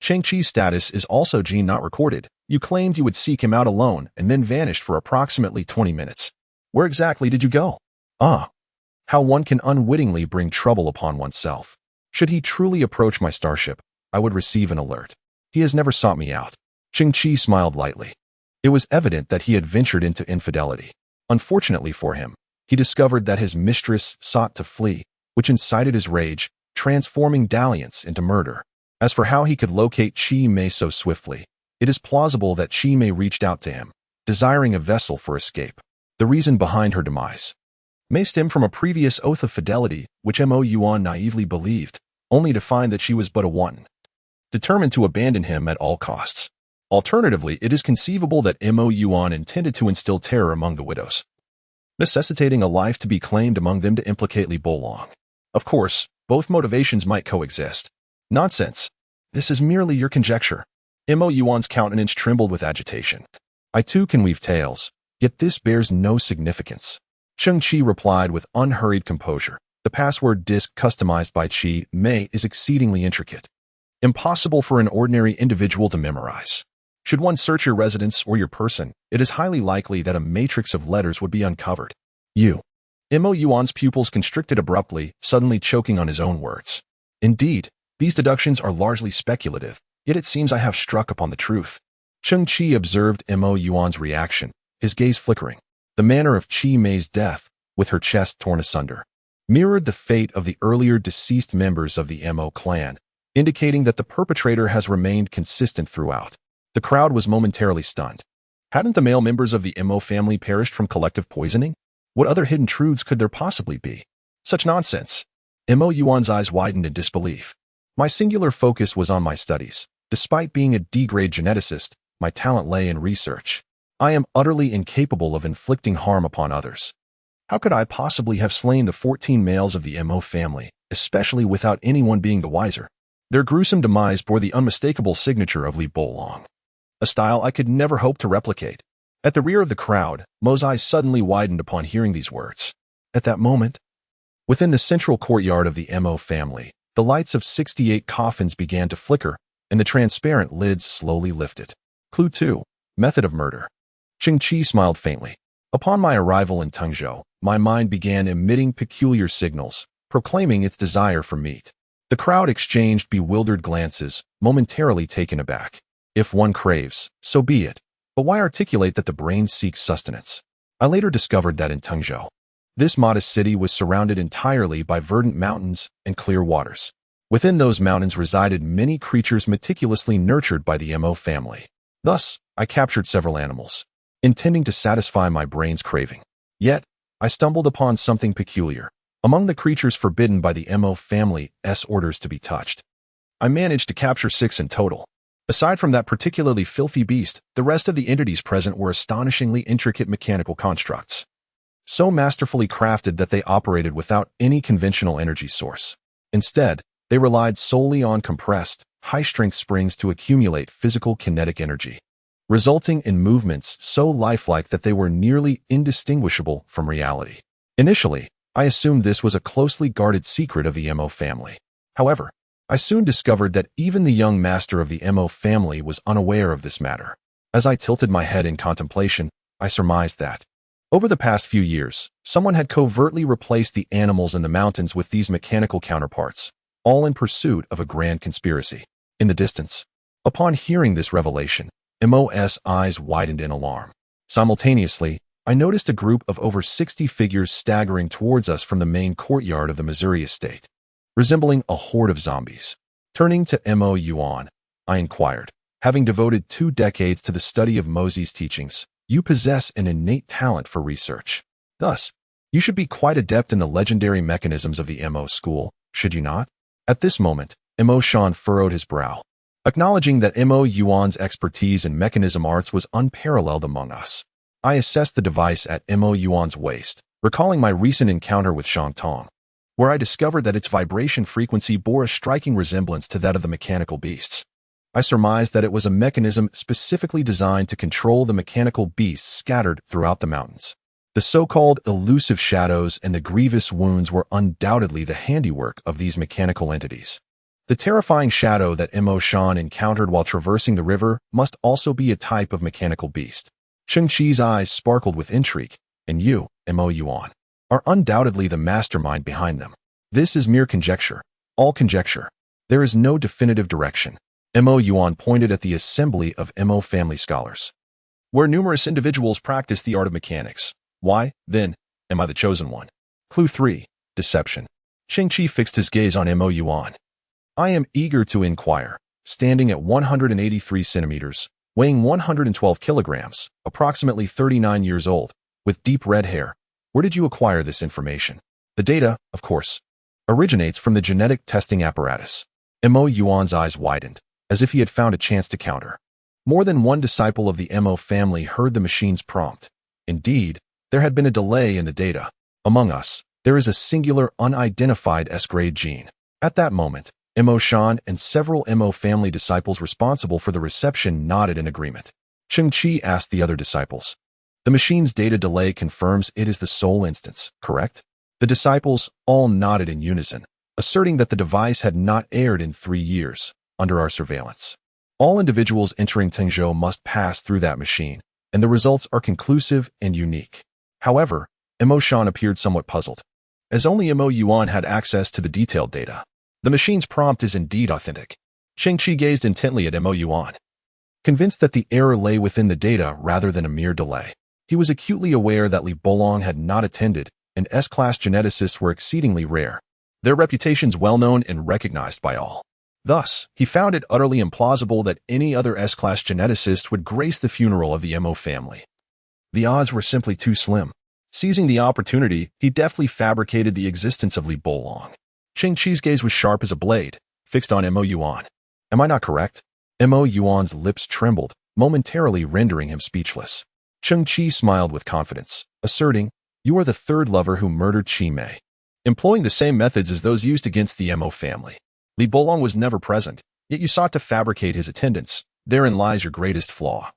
Cheng Qi's status is also gene not recorded, you claimed you would seek him out alone and then vanished for approximately 20 minutes. Where exactly did you go? Ah, how one can unwittingly bring trouble upon oneself. Should he truly approach my starship, I would receive an alert. He has never sought me out. Cheng Qi smiled lightly. It was evident that he had ventured into infidelity. Unfortunately for him, he discovered that his mistress sought to flee, which incited his rage, transforming dalliance into murder. As for how he could locate Qi Mei so swiftly, it is plausible that Qi Mei reached out to him, desiring a vessel for escape. The reason behind her demise may stem from a previous oath of fidelity, which Mo Yuan naively believed, only to find that she was but a wanton, determined to abandon him at all costs. Alternatively, it is conceivable that Mo Yuan intended to instill terror among the widows, necessitating a life to be claimed among them to implicate Li Bolong. Of course, both motivations might coexist. Nonsense. This is merely your conjecture. Mo Yuan's countenance trembled with agitation. I too can weave tales, yet this bears no significance. Cheng Qi replied with unhurried composure. The password disk customized by Qi Mei is exceedingly intricate. Impossible for an ordinary individual to memorize. Should one search your residence or your person, it is highly likely that a matrix of letters would be uncovered. Mo Yuan's pupils constricted abruptly, suddenly choking on his own words. Indeed, these deductions are largely speculative, yet it seems I have struck upon the truth. Cheng Qi observed Mo Yuan's reaction, his gaze flickering. The manner of Qi Mei's death, with her chest torn asunder, mirrored the fate of the earlier deceased members of the Mo clan, indicating that the perpetrator has remained consistent throughout. The crowd was momentarily stunned. Hadn't the male members of the Mo family perished from collective poisoning? What other hidden truths could there possibly be? Such nonsense. Mo Yuan's eyes widened in disbelief. My singular focus was on my studies. Despite being a D-grade geneticist, my talent lay in research. I am utterly incapable of inflicting harm upon others. How could I possibly have slain the 14 males of the Mo family, especially without anyone being the wiser? Their gruesome demise bore the unmistakable signature of Li Bolong, a style I could never hope to replicate. At the rear of the crowd, Mo's eyes suddenly widened upon hearing these words. At that moment, within the central courtyard of the Mo family, the lights of 68 coffins began to flicker, and the transparent lids slowly lifted. Clue 2. Method of murder. Cheng Qi smiled faintly. Upon my arrival in Tengzhou, my mind began emitting peculiar signals, proclaiming its desire for meat. The crowd exchanged bewildered glances, momentarily taken aback. If one craves, so be it. But why articulate that the brain seeks sustenance? I later discovered that in Tengzhou, this modest city was surrounded entirely by verdant mountains and clear waters. Within those mountains resided many creatures meticulously nurtured by the Mo family. Thus, I captured several animals, intending to satisfy my brain's craving. Yet, I stumbled upon something peculiar. Among the creatures forbidden by the Mo family's orders to be touched, I managed to capture 6 in total. Aside from that particularly filthy beast, the rest of the entities present were astonishingly intricate mechanical constructs, so masterfully crafted that they operated without any conventional energy source. Instead, they relied solely on compressed, high-strength springs to accumulate physical kinetic energy, resulting in movements so lifelike that they were nearly indistinguishable from reality. Initially, I assumed this was a closely guarded secret of the Mo family. However, I soon discovered that even the young master of the Mo family was unaware of this matter. As I tilted my head in contemplation, I surmised that, over the past few years, someone had covertly replaced the animals in the mountains with these mechanical counterparts, all in pursuit of a grand conspiracy. In the distance, upon hearing this revelation, Mo's eyes widened in alarm. Simultaneously, I noticed a group of over 60 figures staggering towards us from the main courtyard of the Missouri estate, resembling a horde of zombies. Turning to Mo Yuan, I inquired, having devoted 2 decades to the study of Mozi's teachings, you possess an innate talent for research. Thus, you should be quite adept in the legendary mechanisms of the Mo school, should you not? At this moment, Mo Shan furrowed his brow, acknowledging that Mo Yuan's expertise in mechanism arts was unparalleled among us. I assessed the device at Mo Yuan's waist, recalling my recent encounter with Shang Tong, where I discovered that its vibration frequency bore a striking resemblance to that of the mechanical beasts. I surmised that it was a mechanism specifically designed to control the mechanical beasts scattered throughout the mountains. The so-called elusive shadows and the grievous wounds were undoubtedly the handiwork of these mechanical entities. The terrifying shadow that Mo Shan encountered while traversing the river must also be a type of mechanical beast. Cheng Qi's eyes sparkled with intrigue, and you, Mo Yuan, are undoubtedly the mastermind behind them. This is mere conjecture, all conjecture. There is no definitive direction. Mo Yuan pointed at the assembly of Mo family scholars, where numerous individuals practice the art of mechanics. Why, then, am I the chosen one? Clue 3. Deception. Cheng Qi fixed his gaze on Mo Yuan. I am eager to inquire. Standing at 183 centimeters, weighing 112 kilograms, approximately 39 years old, with deep red hair, where did you acquire this information? The data, of course, originates from the genetic testing apparatus. Mo Yuan's eyes widened, as if he had found a chance to counter. More than one disciple of the Mo family heard the machine's prompt. Indeed, there had been a delay in the data. Among us, there is a singular unidentified S-grade gene. At that moment, Mo Shan and several Mo family disciples responsible for the reception nodded in agreement. Cheng Qi asked the other disciples. The machine's data delay confirms it is the sole instance, correct? The disciples all nodded in unison, asserting that the device had not aired in 3 years, under our surveillance. All individuals entering Tengzhou must pass through that machine, and the results are conclusive and unique. However, Mo Shan appeared somewhat puzzled, as only Mo Yuan had access to the detailed data. The machine's prompt is indeed authentic. Cheng Qi gazed intently at Mo Yuan, convinced that the error lay within the data rather than a mere delay. He was acutely aware that Li Bolong had not attended, and S-class geneticists were exceedingly rare, their reputations well known and recognized by all. Thus, he found it utterly implausible that any other S-class geneticist would grace the funeral of the Mo family. The odds were simply too slim. Seizing the opportunity, he deftly fabricated the existence of Li Bolong. Cheng Qi's gaze was sharp as a blade, fixed on Mo Yuan. Am I not correct? Mo Yuan's lips trembled, momentarily rendering him speechless. Cheng Qi smiled with confidence, asserting, "You are the third lover who murdered Qi Mei, employing the same methods as those used against the Mo family. Li Bolong was never present, yet you sought to fabricate his attendance. Therein lies your greatest flaw.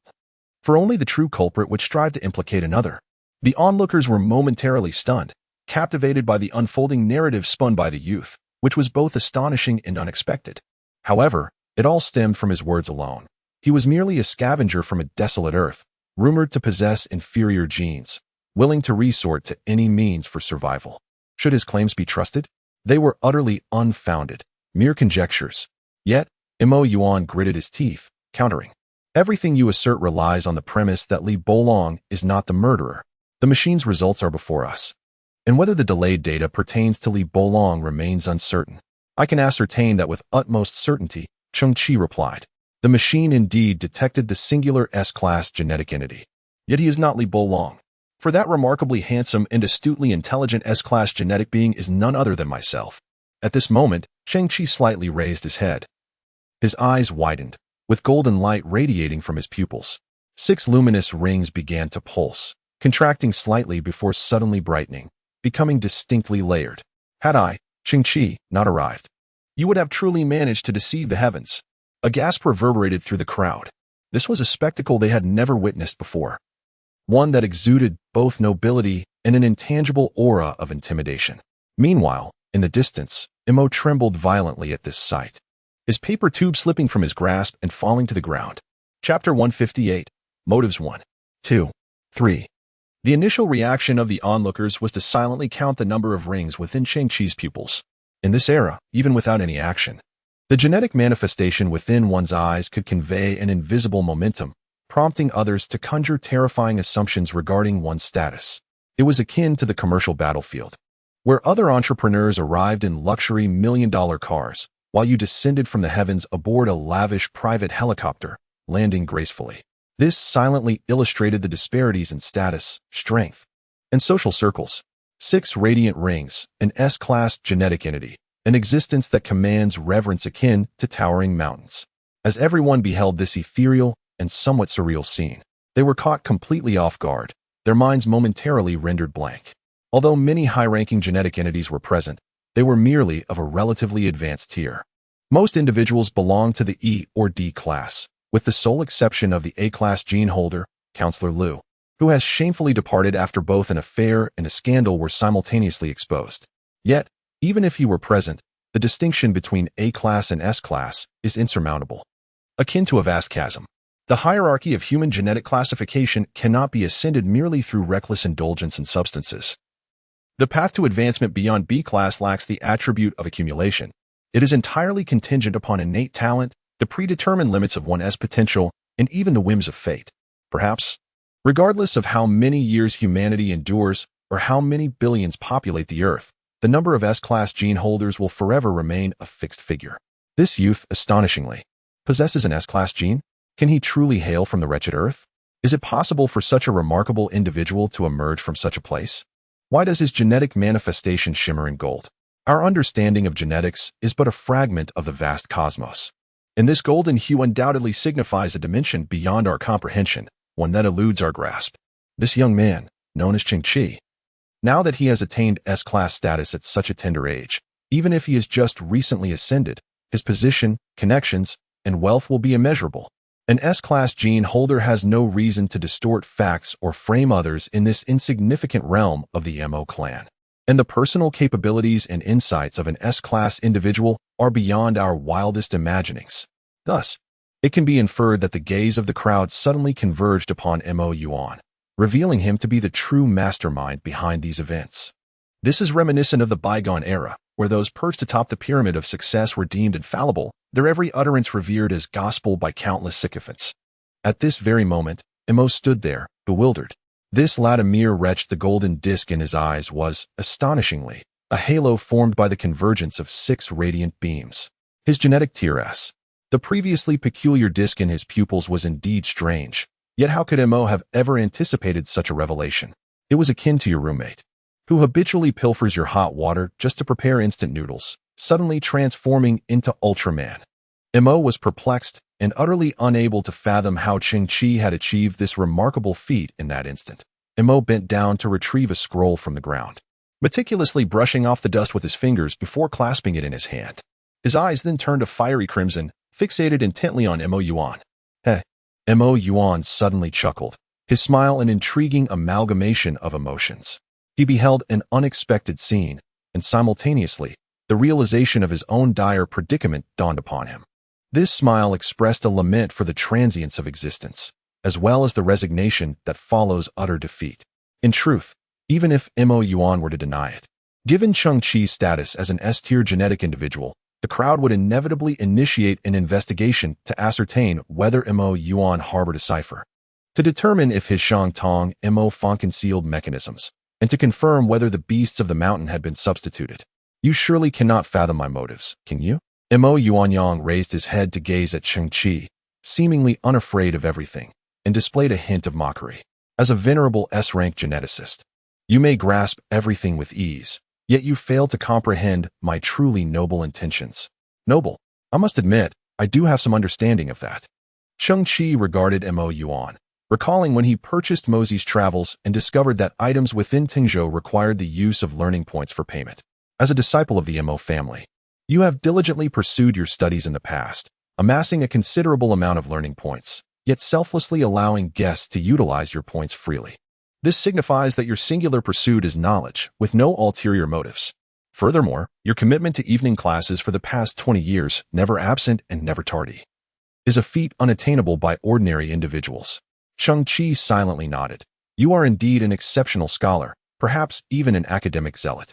For only the true culprit would strive to implicate another." The onlookers were momentarily stunned, captivated by the unfolding narrative spun by the youth, which was both astonishing and unexpected. However, it all stemmed from his words alone. He was merely a scavenger from a desolate earth, rumored to possess inferior genes, willing to resort to any means for survival. Should his claims be trusted? They were utterly unfounded, mere conjectures. Yet, Mo Yuan gritted his teeth, countering. Everything you assert relies on the premise that Li Bolong is not the murderer. The machine's results are before us, and whether the delayed data pertains to Li Bolong remains uncertain. I can ascertain that with utmost certainty, Cheng Qi replied. The machine indeed detected the singular S-class genetic entity. Yet he is not Li Bolong. For that remarkably handsome and astutely intelligent S-class genetic being is none other than myself. At this moment, Cheng Qi slightly raised his head. His eyes widened, with golden light radiating from his pupils. 6 luminous rings began to pulse, contracting slightly before suddenly brightening, becoming distinctly layered. Had I, Cheng Qi, not arrived, you would have truly managed to deceive the heavens. A gasp reverberated through the crowd. This was a spectacle they had never witnessed before, one that exuded both nobility and an intangible aura of intimidation. Meanwhile, in the distance, Mo trembled violently at this sight, his paper tube slipping from his grasp and falling to the ground. Chapter 158, Motives 1, 2, 3. The initial reaction of the onlookers was to silently count the number of rings within Cheng Qi's pupils. In this era, even without any action, the genetic manifestation within one's eyes could convey an invisible momentum, prompting others to conjure terrifying assumptions regarding one's status. It was akin to the commercial battlefield, where other entrepreneurs arrived in luxury million-dollar cars, while you descended from the heavens aboard a lavish private helicopter, landing gracefully. This silently illustrated the disparities in status, strength, and social circles. 6 radiant rings, an S-class genetic entity, an existence that commands reverence akin to towering mountains. As everyone beheld this ethereal and somewhat surreal scene, they were caught completely off guard, their minds momentarily rendered blank. Although many high-ranking genetic entities were present, they were merely of a relatively advanced tier. Most individuals belonged to the E or D class, with the sole exception of the A-class gene holder, Counselor Liu, who has shamefully departed after both an affair and a scandal were simultaneously exposed. Yet, even if he were present, the distinction between A-class and S-class is insurmountable, akin to a vast chasm. The hierarchy of human genetic classification cannot be ascended merely through reckless indulgence in substances. The path to advancement beyond B-class lacks the attribute of accumulation. It is entirely contingent upon innate talent, the predetermined limits of one's potential, and even the whims of fate. Perhaps, regardless of how many years humanity endures or how many billions populate the Earth, the number of S-class gene holders will forever remain a fixed figure. This youth, astonishingly, possesses an S-class gene? Can he truly hail from the wretched Earth? Is it possible for such a remarkable individual to emerge from such a place? Why does his genetic manifestation shimmer in gold? Our understanding of genetics is but a fragment of the vast cosmos, and this golden hue undoubtedly signifies a dimension beyond our comprehension, one that eludes our grasp. This young man, known as Cheng Qi, now that he has attained S-class status at such a tender age, even if he has just recently ascended, his position, connections, and wealth will be immeasurable. An S-class gene holder has no reason to distort facts or frame others in this insignificant realm of the Mo clan. And the personal capabilities and insights of an S-class individual are beyond our wildest imaginings. Thus, it can be inferred that the gaze of the crowd suddenly converged upon Mo Yuan, revealing him to be the true mastermind behind these events. This is reminiscent of the bygone era, where those perched atop the pyramid of success were deemed infallible, their every utterance revered as gospel by countless sycophants. At this very moment, Mo stood there, bewildered. This Vladimir wretch, the golden disk in his eyes was, astonishingly, a halo formed by the convergence of 6 radiant beams. His genetic tier S. The previously peculiar disk in his pupils was indeed strange, yet how could Mo have ever anticipated such a revelation? It was akin to your roommate, who habitually pilfers your hot water just to prepare instant noodles, suddenly transforming into Ultraman. Mo was perplexed and utterly unable to fathom how Cheng Qi had achieved this remarkable feat in that instant. Mo bent down to retrieve a scroll from the ground, meticulously brushing off the dust with his fingers before clasping it in his hand. His eyes then turned a fiery crimson, fixated intently on Mo Yuan. Heh. Mo Yuan suddenly chuckled, his smile an intriguing amalgamation of emotions. He beheld an unexpected scene, and simultaneously, the realization of his own dire predicament dawned upon him. This smile expressed a lament for the transience of existence, as well as the resignation that follows utter defeat. In truth, even if Mo Yuan were to deny it, given Cheng Qi's status as an S-tier genetic individual, the crowd would inevitably initiate an investigation to ascertain whether Mo Yuan harbored a cipher, to determine if his Shang Tong Mo Fon concealed mechanisms, and to confirm whether the beasts of the mountain had been substituted. You surely cannot fathom my motives, can you? Mo Yuanyang raised his head to gaze at Cheng Qi, seemingly unafraid of everything, and displayed a hint of mockery. As a venerable S-rank geneticist, you may grasp everything with ease, yet you fail to comprehend my truly noble intentions. Noble? I must admit, I do have some understanding of that. Cheng Qi regarded Mo Yuan, recalling when he purchased Mosey's travels and discovered that items within Tingzhou required the use of learning points for payment. As a disciple of the Mo family, you have diligently pursued your studies in the past, amassing a considerable amount of learning points, yet selflessly allowing guests to utilize your points freely. This signifies that your singular pursuit is knowledge, with no ulterior motives. Furthermore, your commitment to evening classes for the past 20 years, never absent and never tardy, is a feat unattainable by ordinary individuals. Cheng Qi silently nodded. You are indeed an exceptional scholar, perhaps even an academic zealot.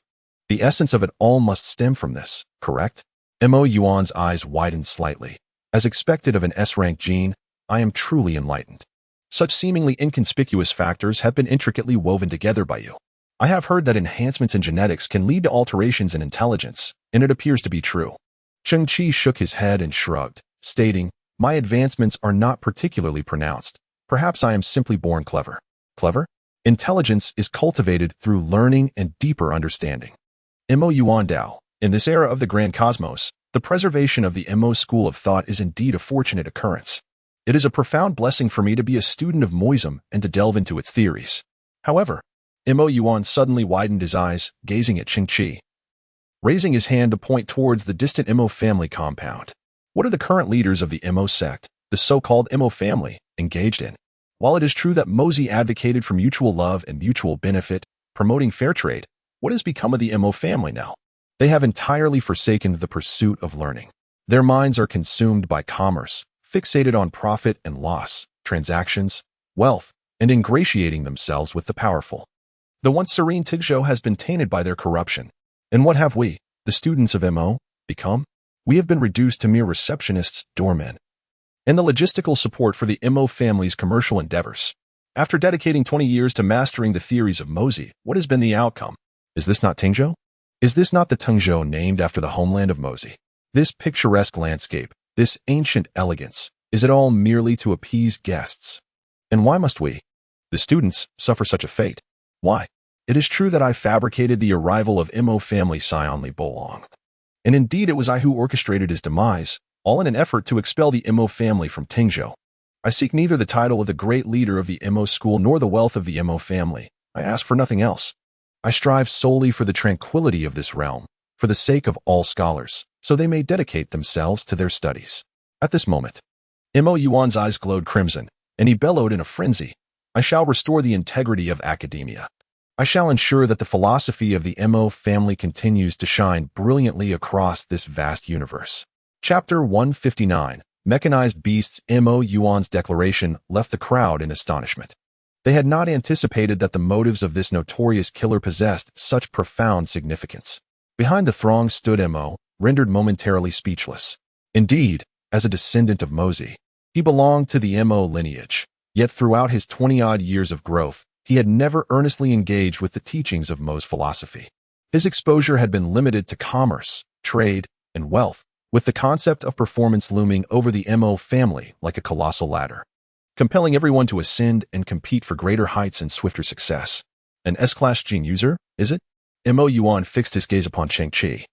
The essence of it all must stem from this, correct? Mo Yuan's eyes widened slightly. As expected of an S-rank gene, I am truly enlightened. Such seemingly inconspicuous factors have been intricately woven together by you. I have heard that enhancements in genetics can lead to alterations in intelligence, and it appears to be true. Cheng Qi shook his head and shrugged, stating, my advancements are not particularly pronounced. Perhaps I am simply born clever. Clever? Intelligence is cultivated through learning and deeper understanding. Mo Yuan Dao. In this era of the grand cosmos, the preservation of the Mo school of thought is indeed a fortunate occurrence. It is a profound blessing for me to be a student of Moism and to delve into its theories. However, Mo Yuan suddenly widened his eyes, gazing at Cheng Qi, raising his hand to point towards the distant Mo family compound. What are the current leaders of the Mo sect, the so-called Mo family, engaged in? While it is true that Mosey advocated for mutual love and mutual benefit, promoting fair trade, what has become of the Mo family now? They have entirely forsaken the pursuit of learning. Their minds are consumed by commerce, fixated on profit and loss, transactions, wealth, and ingratiating themselves with the powerful. The once serene Tingzhou has been tainted by their corruption. And what have we, the students of Mo, become? We have been reduced to mere receptionists, doormen, and the logistical support for the Mo family's commercial endeavors. After dedicating 20 years to mastering the theories of Mosey, what has been the outcome? Is this not Tingzhou? Is this not the Tingzhou named after the homeland of Mosey? This picturesque landscape, this ancient elegance, is it all merely to appease guests? And why must we, the students, suffer such a fate? Why? It is true that I fabricated the arrival of Mo family scion Li Bolong. And indeed it was I who orchestrated his demise, all in an effort to expel the Mo family from Tingzhou. I seek neither the title of the great leader of the Mo school nor the wealth of the Mo family. I ask for nothing else. I strive solely for the tranquility of this realm, for the sake of all scholars, so they may dedicate themselves to their studies. At this moment, Mo Yuan's eyes glowed crimson, and he bellowed in a frenzy. I shall restore the integrity of academia. I shall ensure that the philosophy of the Mo family continues to shine brilliantly across this vast universe. Chapter 159, Mechanized Beasts. Mo Yuan's declaration left the crowd in astonishment. They had not anticipated that the motives of this notorious killer possessed such profound significance. Behind the throng stood Mo, rendered momentarily speechless. Indeed, as a descendant of Mozi, he belonged to the Mo lineage, yet throughout his 20-odd years of growth, he had never earnestly engaged with the teachings of Mo's philosophy. His exposure had been limited to commerce, trade, and wealth, with the concept of performance looming over the Mo family like a colossal ladder, compelling everyone to ascend and compete for greater heights and swifter success. An S-class gene user, is it? Mo Yuan fixed his gaze upon Cheng Qi,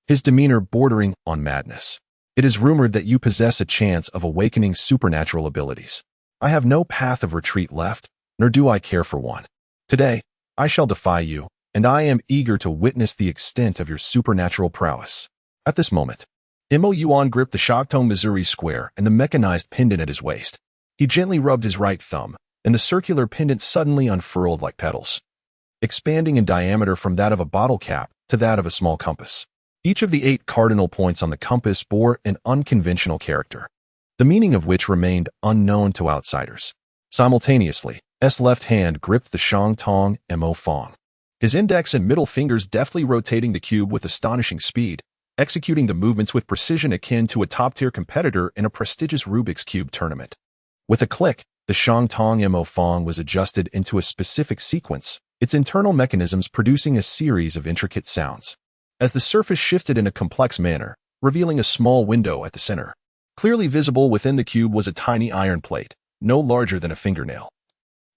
his demeanor bordering on madness. It is rumored that you possess a chance of awakening supernatural abilities. I have no path of retreat left, nor do I care for one. Today, I shall defy you, and I am eager to witness the extent of your supernatural prowess. At this moment, Mo Yuan gripped the Shockton Missouri square and the mechanized pendant at his waist. He gently rubbed his right thumb, and the circular pendant suddenly unfurled like petals, expanding in diameter from that of a bottle cap to that of a small compass. Each of the 8 cardinal points on the compass bore an unconventional character, the meaning of which remained unknown to outsiders. Simultaneously, S left hand gripped the Shangtong Mo Fong, his index and middle fingers deftly rotating the cube with astonishing speed, executing the movements with precision akin to a top-tier competitor in a prestigious Rubik's Cube tournament. With a click, the Shangtong Mo Fong was adjusted into a specific sequence, its internal mechanisms producing a series of intricate sounds. As the surface shifted in a complex manner, revealing a small window at the center. Clearly visible within the cube was a tiny iron plate, no larger than a fingernail,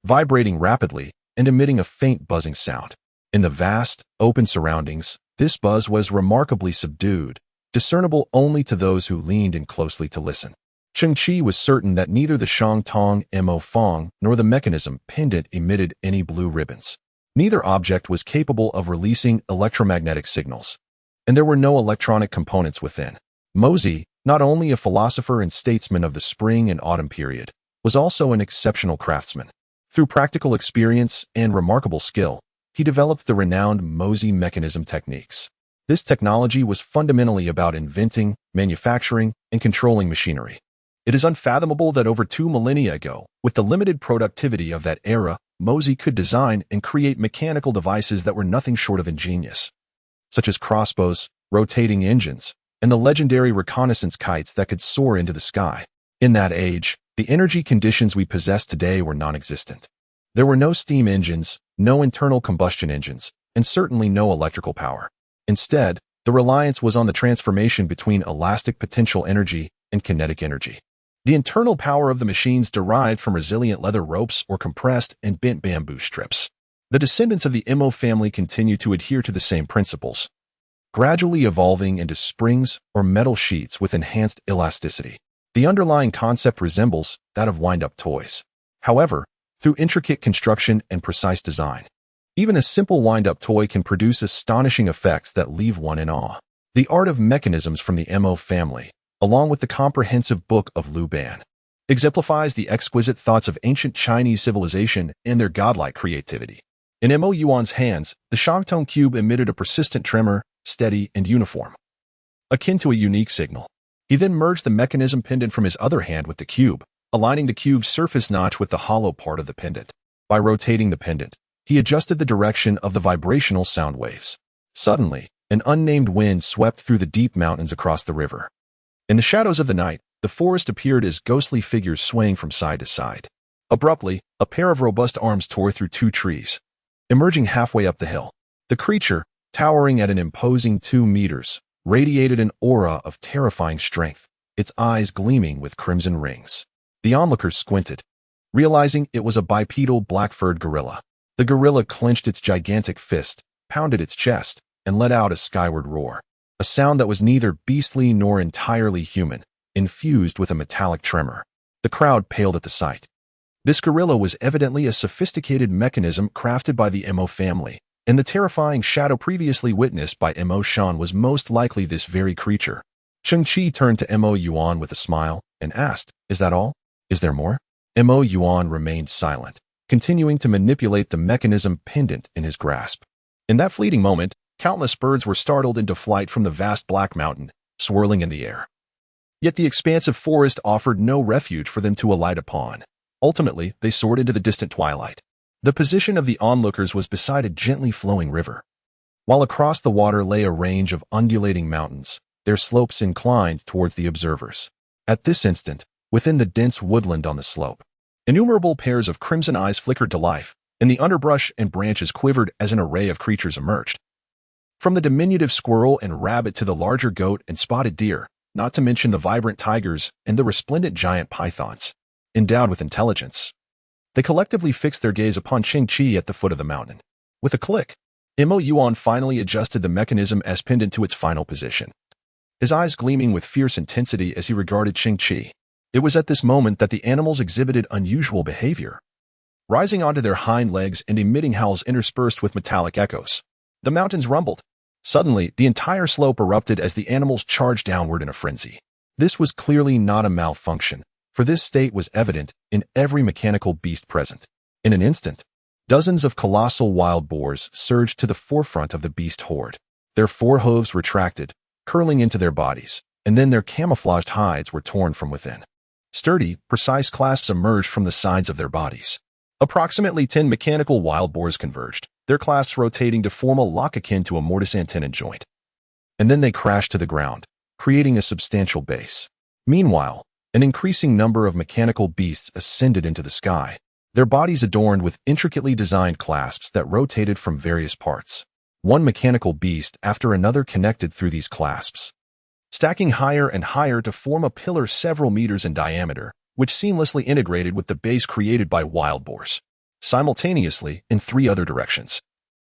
vibrating rapidly and emitting a faint buzzing sound. In the vast, open surroundings, this buzz was remarkably subdued, discernible only to those who leaned in closely to listen. Cheng Qi was certain that neither the Shangtong Mo Fong nor the mechanism pendant emitted any blue ribbons. Neither object was capable of releasing electromagnetic signals, and there were no electronic components within. Mozi, not only a philosopher and statesman of the spring and autumn period, was also an exceptional craftsman. Through practical experience and remarkable skill, he developed the renowned Mozi mechanism techniques. This technology was fundamentally about inventing, manufacturing, and controlling machinery. It is unfathomable that over 2 millennia ago, with the limited productivity of that era, Mozi could design and create mechanical devices that were nothing short of ingenious, such as crossbows, rotating engines, and the legendary reconnaissance kites that could soar into the sky. In that age, the energy conditions we possess today were non-existent. There were no steam engines, no internal combustion engines, and certainly no electrical power. Instead, the reliance was on the transformation between elastic potential energy and kinetic energy. The internal power of the machines derived from resilient leather ropes or compressed and bent bamboo strips. The descendants of the Mo family continue to adhere to the same principles, gradually evolving into springs or metal sheets with enhanced elasticity. The underlying concept resembles that of wind-up toys. However, through intricate construction and precise design, even a simple wind-up toy can produce astonishing effects that leave one in awe. The art of mechanisms from the Mo family, along with the comprehensive Book of Lu Ban, exemplifies the exquisite thoughts of ancient Chinese civilization and their godlike creativity. In Mo Yuan's hands, the Shangtong cube emitted a persistent tremor, steady and uniform, akin to a unique signal. He then merged the mechanism pendant from his other hand with the cube, aligning the cube's surface notch with the hollow part of the pendant. By rotating the pendant, he adjusted the direction of the vibrational sound waves. Suddenly, an unnamed wind swept through the deep mountains across the river. In the shadows of the night, the forest appeared as ghostly figures swaying from side to side. Abruptly, a pair of robust arms tore through 2 trees, emerging halfway up the hill. The creature, towering at an imposing 2 meters, radiated an aura of terrifying strength, its eyes gleaming with crimson rings. The onlookers squinted, realizing it was a bipedal black-furred gorilla. The gorilla clenched its gigantic fist, pounded its chest, and let out a skyward roar, a sound that was neither beastly nor entirely human, infused with a metallic tremor. The crowd paled at the sight. This gorilla was evidently a sophisticated mechanism crafted by the Mo family, and the terrifying shadow previously witnessed by Mo Shan was most likely this very creature. Cheng Qi turned to Mo Yuan with a smile and asked, "Is that all? Is there more?" Mo Yuan remained silent, continuing to manipulate the mechanism pendant in his grasp. In that fleeting moment, countless birds were startled into flight from the vast black mountain, swirling in the air. Yet the expansive forest offered no refuge for them to alight upon. Ultimately, they soared into the distant twilight. The position of the onlookers was beside a gently flowing river, while across the water lay a range of undulating mountains, their slopes inclined towards the observers. At this instant, within the dense woodland on the slope, innumerable pairs of crimson eyes flickered to life, and the underbrush and branches quivered as an array of creatures emerged. From the diminutive squirrel and rabbit to the larger goat and spotted deer, not to mention the vibrant tigers and the resplendent giant pythons, endowed with intelligence. They collectively fixed their gaze upon Cheng Qi at the foot of the mountain. With a click, Mo Yuan finally adjusted the mechanism as pendant to its final position, his eyes gleaming with fierce intensity as he regarded Cheng Qi. It was at this moment that the animals exhibited unusual behavior, rising onto their hind legs and emitting howls interspersed with metallic echoes. The mountains rumbled. Suddenly, the entire slope erupted as the animals charged downward in a frenzy. This was clearly not a malfunction, for this state was evident in every mechanical beast present. In an instant, dozens of colossal wild boars surged to the forefront of the beast horde. Their forehooves retracted, curling into their bodies, and then their camouflaged hides were torn from within. Sturdy, precise clasps emerged from the sides of their bodies. Approximately 10 mechanical wild boars converged, their clasps rotating to form a lock akin to a mortise antenna joint. And then they crashed to the ground, creating a substantial base. Meanwhile, an increasing number of mechanical beasts ascended into the sky, their bodies adorned with intricately designed clasps that rotated from various parts. One mechanical beast after another connected through these clasps, stacking higher and higher to form a pillar several meters in diameter, which seamlessly integrated with the base created by wild boars. Simultaneously, in 3 other directions,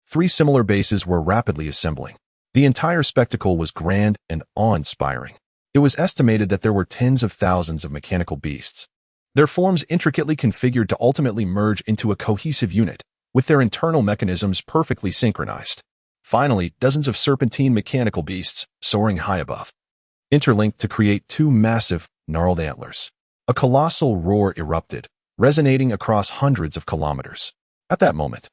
3 similar bases were rapidly assembling. The entire spectacle was grand and awe-inspiring. It was estimated that there were tens of thousands of mechanical beasts, their forms intricately configured to ultimately merge into a cohesive unit, with their internal mechanisms perfectly synchronized. Finally, dozens of serpentine mechanical beasts, soaring high above, interlinked to create 2 massive, gnarled antlers. A colossal roar erupted, resonating across hundreds of kilometers. At that moment,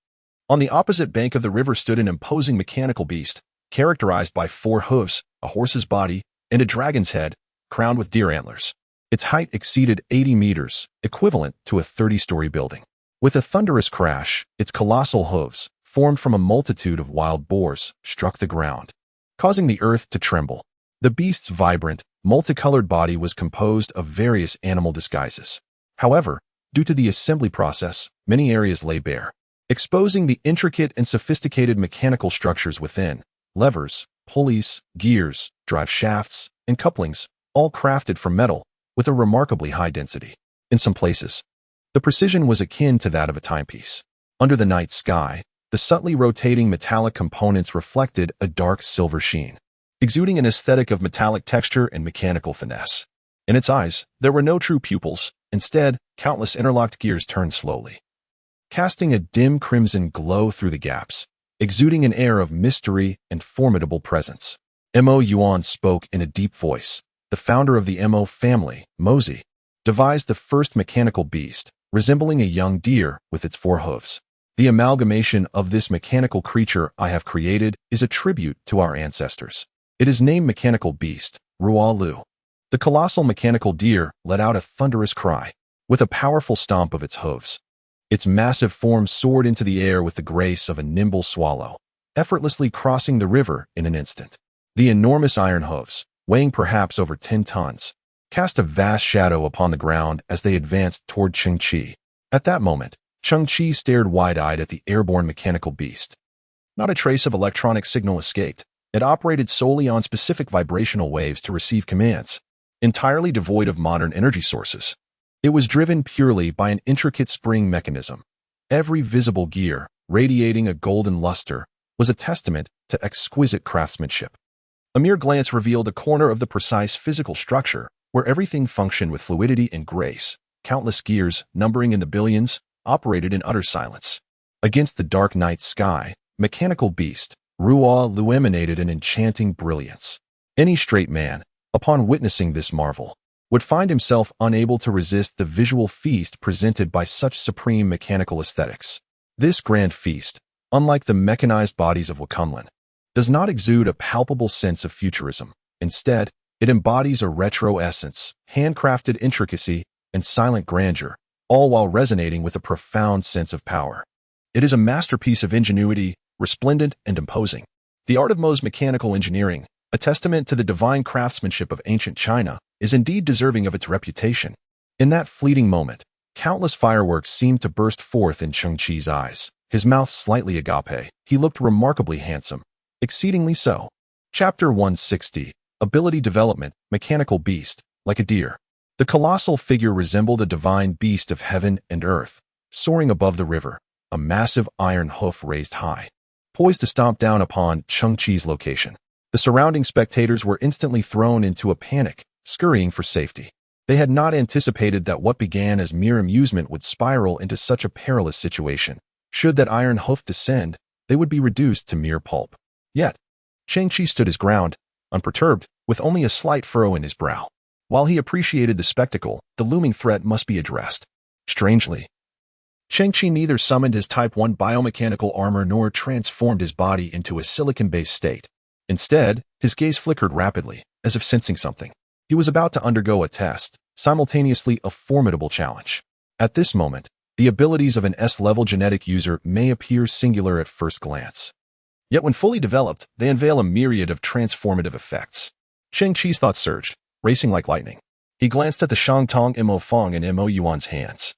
on the opposite bank of the river stood an imposing mechanical beast, characterized by 4 hooves, a horse's body, and a dragon's head, crowned with deer antlers. Its height exceeded 80 meters, equivalent to a 30-story building. With a thunderous crash, its colossal hooves, formed from a multitude of wild boars, struck the ground, causing the earth to tremble. The beast's vibrant, multicolored body was composed of various animal disguises. However, due to the assembly process, many areas lay bare, exposing the intricate and sophisticated mechanical structures within: levers, pulleys, gears, drive shafts, and couplings, all crafted from metal with a remarkably high density. In some places, the precision was akin to that of a timepiece. Under the night sky, the subtly rotating metallic components reflected a dark silver sheen, exuding an aesthetic of metallic texture and mechanical finesse. In its eyes, there were no true pupils. Instead, countless interlocked gears turned slowly, casting a dim crimson glow through the gaps, exuding an air of mystery and formidable presence. Mo Yuan spoke in a deep voice. The founder of the Mo family, Mozi, devised the first mechanical beast, resembling a young deer with its 4 hooves. The amalgamation of this mechanical creature I have created is a tribute to our ancestors. It is named Mechanical Beast, Ruo Lu. The colossal mechanical deer let out a thunderous cry, with a powerful stomp of its hooves. Its massive form soared into the air with the grace of a nimble swallow, effortlessly crossing the river in an instant. The enormous iron hooves, weighing perhaps over 10 tons, cast a vast shadow upon the ground as they advanced toward Cheng Qi. At that moment, Cheng Qi stared wide-eyed at the airborne mechanical beast. Not a trace of electronic signal escaped. It operated solely on specific vibrational waves to receive commands, entirely devoid of modern energy sources. It was driven purely by an intricate spring mechanism. Every visible gear, radiating a golden luster, was a testament to exquisite craftsmanship. A mere glance revealed a corner of the precise physical structure where everything functioned with fluidity and grace. Countless gears, numbering in the billions, operated in utter silence. Against the dark night sky, mechanical beast, Ruo illuminated an enchanting brilliance. Any straight man, upon witnessing this marvel, would find himself unable to resist the visual feast presented by such supreme mechanical aesthetics. This grand feast, unlike the mechanized bodies of Wakunlan, does not exude a palpable sense of futurism. Instead, it embodies a retro essence, handcrafted intricacy, and silent grandeur, all while resonating with a profound sense of power. It is a masterpiece of ingenuity, resplendent and imposing. The art of Mo's mechanical engineering, a testament to the divine craftsmanship of ancient China, is indeed deserving of its reputation. In that fleeting moment, countless fireworks seemed to burst forth in Cheng Qi's eyes. His mouth slightly agape, he looked remarkably handsome, exceedingly so. Chapter 160, Ability Development, Mechanical Beast, like a deer. The colossal figure resembled a divine beast of heaven and earth, soaring above the river, a massive iron hoof raised high, poised to stomp down upon Cheng Qi's location. The surrounding spectators were instantly thrown into a panic, scurrying for safety. They had not anticipated that what began as mere amusement would spiral into such a perilous situation. Should that iron hoof descend, they would be reduced to mere pulp. Yet, Cheng Qi stood his ground, unperturbed, with only a slight furrow in his brow. While he appreciated the spectacle, the looming threat must be addressed. Strangely, Cheng Qi neither summoned his Type 1 biomechanical armor nor transformed his body into a silicon-based state. Instead, his gaze flickered rapidly, as if sensing something. He was about to undergo a test, simultaneously a formidable challenge. At this moment, the abilities of an S-level genetic user may appear singular at first glance. Yet when fully developed, they unveil a myriad of transformative effects. Cheng Qi's thoughts surged, racing like lightning. He glanced at the Shangtong Mo Fong and Mo Yuan's hands.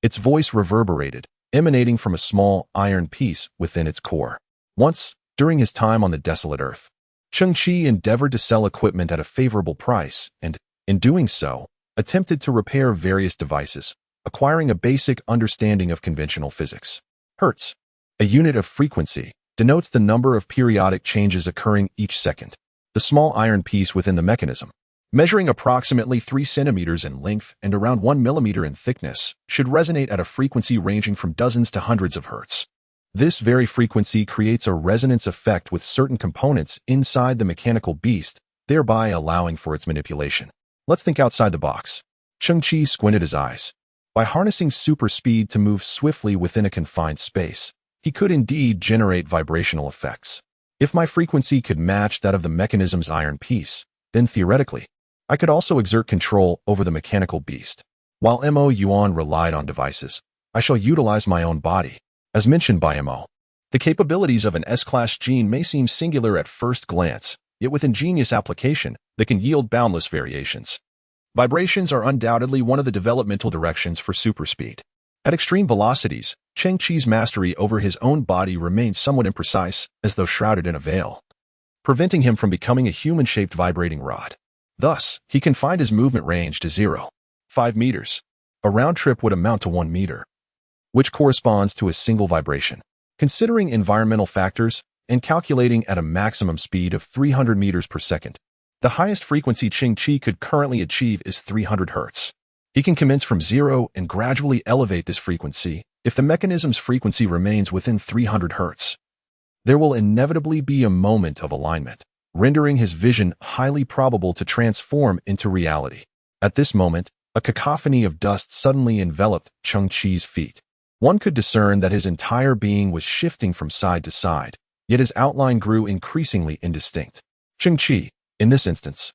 Its voice reverberated, emanating from a small iron piece within its core. Once, during his time on the desolate earth, Cheng Qi endeavored to sell equipment at a favorable price and, in doing so, attempted to repair various devices, acquiring a basic understanding of conventional physics. Hertz, a unit of frequency, denotes the number of periodic changes occurring each second. The small iron piece within the mechanism, measuring approximately 3 centimeters in length and around 1 millimeter in thickness, should resonate at a frequency ranging from dozens to hundreds of hertz. This very frequency creates a resonance effect with certain components inside the mechanical beast, thereby allowing for its manipulation. Let's think outside the box. Cheng Qi squinted his eyes. By harnessing super speed to move swiftly within a confined space, he could indeed generate vibrational effects. If my frequency could match that of the mechanism's iron piece, then theoretically, I could also exert control over the mechanical beast. While Mo Yuan relied on devices, I shall utilize my own body. As mentioned by Mo, the capabilities of an S-class gene may seem singular at first glance, yet with ingenious application, they can yield boundless variations. Vibrations are undoubtedly one of the developmental directions for superspeed. At extreme velocities, Cheng Qi's mastery over his own body remains somewhat imprecise, as though shrouded in a veil, preventing him from becoming a human-shaped vibrating rod. Thus, he confined his movement range to 0.5 meters. A round trip would amount to 1 meter, which corresponds to a single vibration. Considering environmental factors and calculating at a maximum speed of 300 meters per second, the highest frequency Cheng Qi could currently achieve is 300 Hz. He can commence from 0 and gradually elevate this frequency if the mechanism's frequency remains within 300 Hz. There will inevitably be a moment of alignment, rendering his vision highly probable to transform into reality. At this moment, a cacophony of dust suddenly enveloped Cheng Qi's feet. One could discern that his entire being was shifting from side to side, yet his outline grew increasingly indistinct. Cheng Qi, in this instance,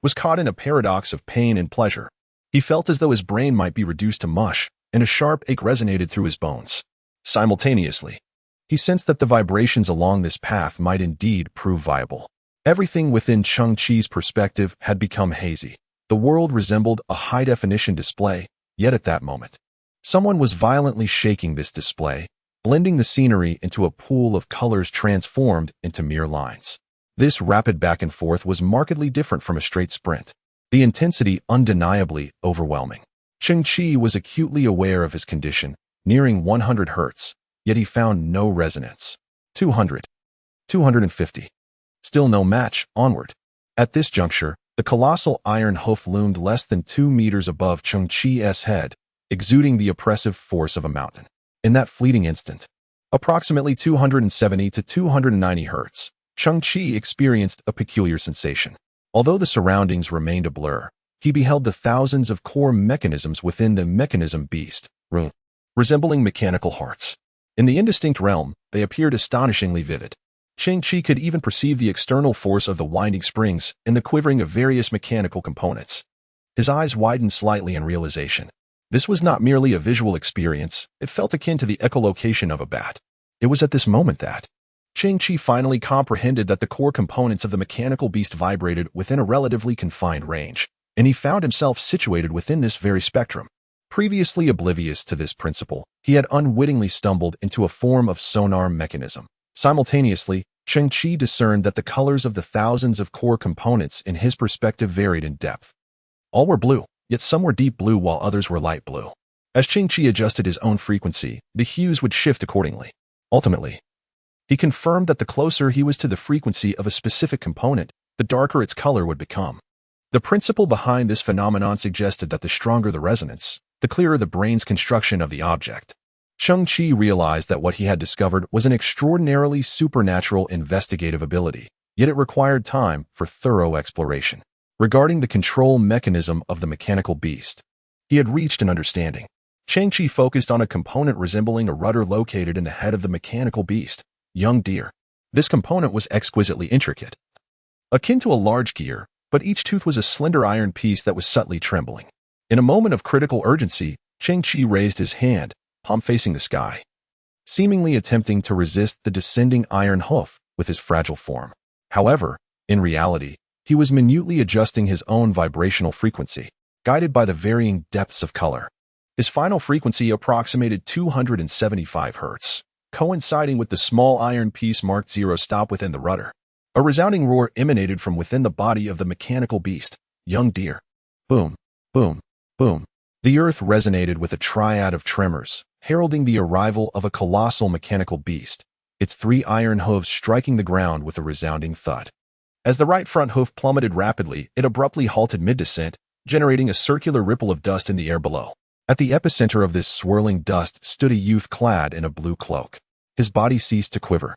was caught in a paradox of pain and pleasure. He felt as though his brain might be reduced to mush, and a sharp ache resonated through his bones. Simultaneously, he sensed that the vibrations along this path might indeed prove viable. Everything within Cheng Qi's perspective had become hazy. The world resembled a high-definition display, yet at that moment, someone was violently shaking this display, blending the scenery into a pool of colors transformed into mere lines. This rapid back and forth was markedly different from a straight sprint, the intensity undeniably overwhelming. Cheng Qi was acutely aware of his condition, nearing 100 Hz, yet he found no resonance. 200. 250. Still no match, onward. At this juncture, the colossal iron hoof loomed less than 2 meters above Cheng Qi's head, exuding the oppressive force of a mountain. In that fleeting instant, approximately 270 to 290 Hz, Cheng Qi experienced a peculiar sensation. Although the surroundings remained a blur, he beheld the thousands of core mechanisms within the mechanism beast, resembling mechanical hearts. In the indistinct realm, they appeared astonishingly vivid. Cheng Qi could even perceive the external force of the winding springs and the quivering of various mechanical components. His eyes widened slightly in realization. This was not merely a visual experience, it felt akin to the echolocation of a bat. It was at this moment that Cheng Qi finally comprehended that the core components of the mechanical beast vibrated within a relatively confined range, and he found himself situated within this very spectrum. Previously oblivious to this principle, he had unwittingly stumbled into a form of sonar mechanism. Simultaneously, Cheng Qi discerned that the colors of the thousands of core components in his perspective varied in depth. All were blue, yet some were deep blue while others were light blue. As Cheng Qi adjusted his own frequency, the hues would shift accordingly. Ultimately, he confirmed that the closer he was to the frequency of a specific component, the darker its color would become. The principle behind this phenomenon suggested that the stronger the resonance, the clearer the brain's construction of the object. Cheng Qi realized that what he had discovered was an extraordinarily supernatural investigative ability, yet it required time for thorough exploration. Regarding the control mechanism of the mechanical beast, he had reached an understanding. Cheng Qi focused on a component resembling a rudder located in the head of the mechanical beast, young deer. This component was exquisitely intricate, akin to a large gear, but each tooth was a slender iron piece that was subtly trembling. In a moment of critical urgency, Cheng Qi raised his hand, palm facing the sky, seemingly attempting to resist the descending iron hoof with his fragile form. However, in reality, he was minutely adjusting his own vibrational frequency, guided by the varying depths of color. His final frequency approximated 275 Hz, coinciding with the small iron piece marked 0 stop within the rudder. A resounding roar emanated from within the body of the mechanical beast, young deer. Boom, boom, boom. The earth resonated with a triad of tremors, heralding the arrival of a colossal mechanical beast, its 3 iron hooves striking the ground with a resounding thud. As the right front hoof plummeted rapidly, it abruptly halted mid-descent, generating a circular ripple of dust in the air below. At the epicenter of this swirling dust stood a youth clad in a blue cloak. His body ceased to quiver,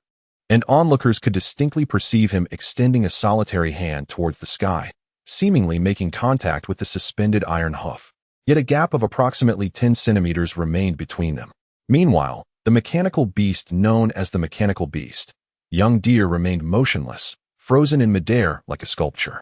and onlookers could distinctly perceive him extending a solitary hand towards the sky, seemingly making contact with the suspended iron hoof. Yet a gap of approximately 10 centimeters remained between them. Meanwhile, the mechanical beast known as the mechanical beast, young deer, remained motionless, frozen in midair like a sculpture.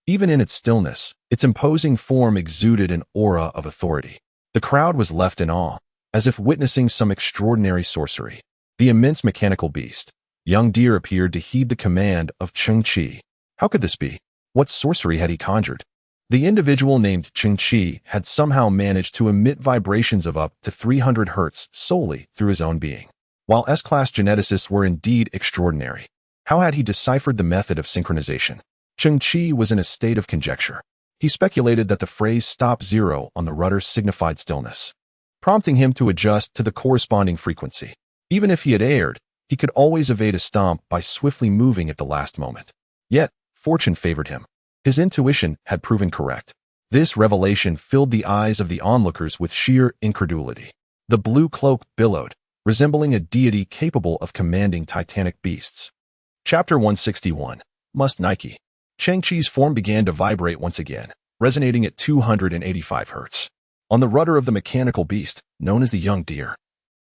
Even in its stillness, its imposing form exuded an aura of authority. The crowd was left in awe, as if witnessing some extraordinary sorcery. The immense mechanical beast, young deer, appeared to heed the command of Cheng Qi. How could this be? What sorcery had he conjured? The individual named Cheng Qi had somehow managed to emit vibrations of up to 300 Hz solely through his own being. While S-class geneticists were indeed extraordinary, how had he deciphered the method of synchronization? Cheng Qi was in a state of conjecture. He speculated that the phrase "stop 0" on the rudder signified stillness, prompting him to adjust to the corresponding frequency. Even if he had erred, he could always evade a stomp by swiftly moving at the last moment. Yet, fortune favored him. His intuition had proven correct. This revelation filled the eyes of the onlookers with sheer incredulity. The blue cloak billowed, resembling a deity capable of commanding titanic beasts. Chapter 161. Must Nike. Cheng Qi's form began to vibrate once again, resonating at 285 Hz. On the rudder of the mechanical beast, known as the young deer,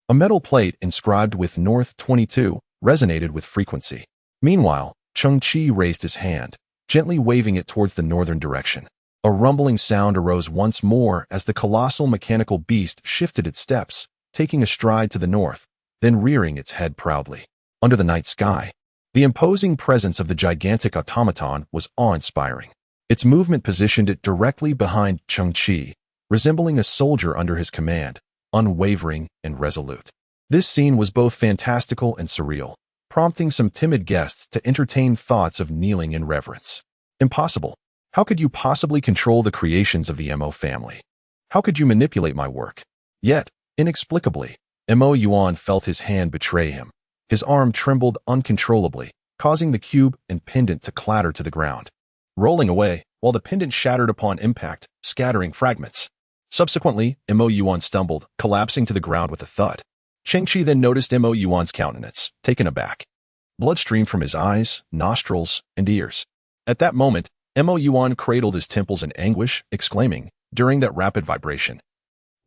a metal plate inscribed with North 22 resonated with frequency. Meanwhile, Cheng Qi raised his hand, gently waving it towards the northern direction. A rumbling sound arose once more as the colossal mechanical beast shifted its steps, taking a stride to the north, then rearing its head proudly. Under the night sky, the imposing presence of the gigantic automaton was awe-inspiring. Its movement positioned it directly behind Cheng Qi, resembling a soldier under his command, unwavering and resolute. This scene was both fantastical and surreal, prompting some timid guests to entertain thoughts of kneeling in reverence. Impossible. How could you possibly control the creations of the Mo family? How could you manipulate my work? Yet, inexplicably, Mo Yuan felt his hand betray him. His arm trembled uncontrollably, causing the cube and pendant to clatter to the ground, rolling away, while the pendant shattered upon impact, scattering fragments. Subsequently, Mo Yuan stumbled, collapsing to the ground with a thud. Cheng Qi then noticed Mo Yuan's countenance, taken aback. Blood streamed from his eyes, nostrils, and ears. At that moment, Mo Yuan cradled his temples in anguish, exclaiming, during that rapid vibration.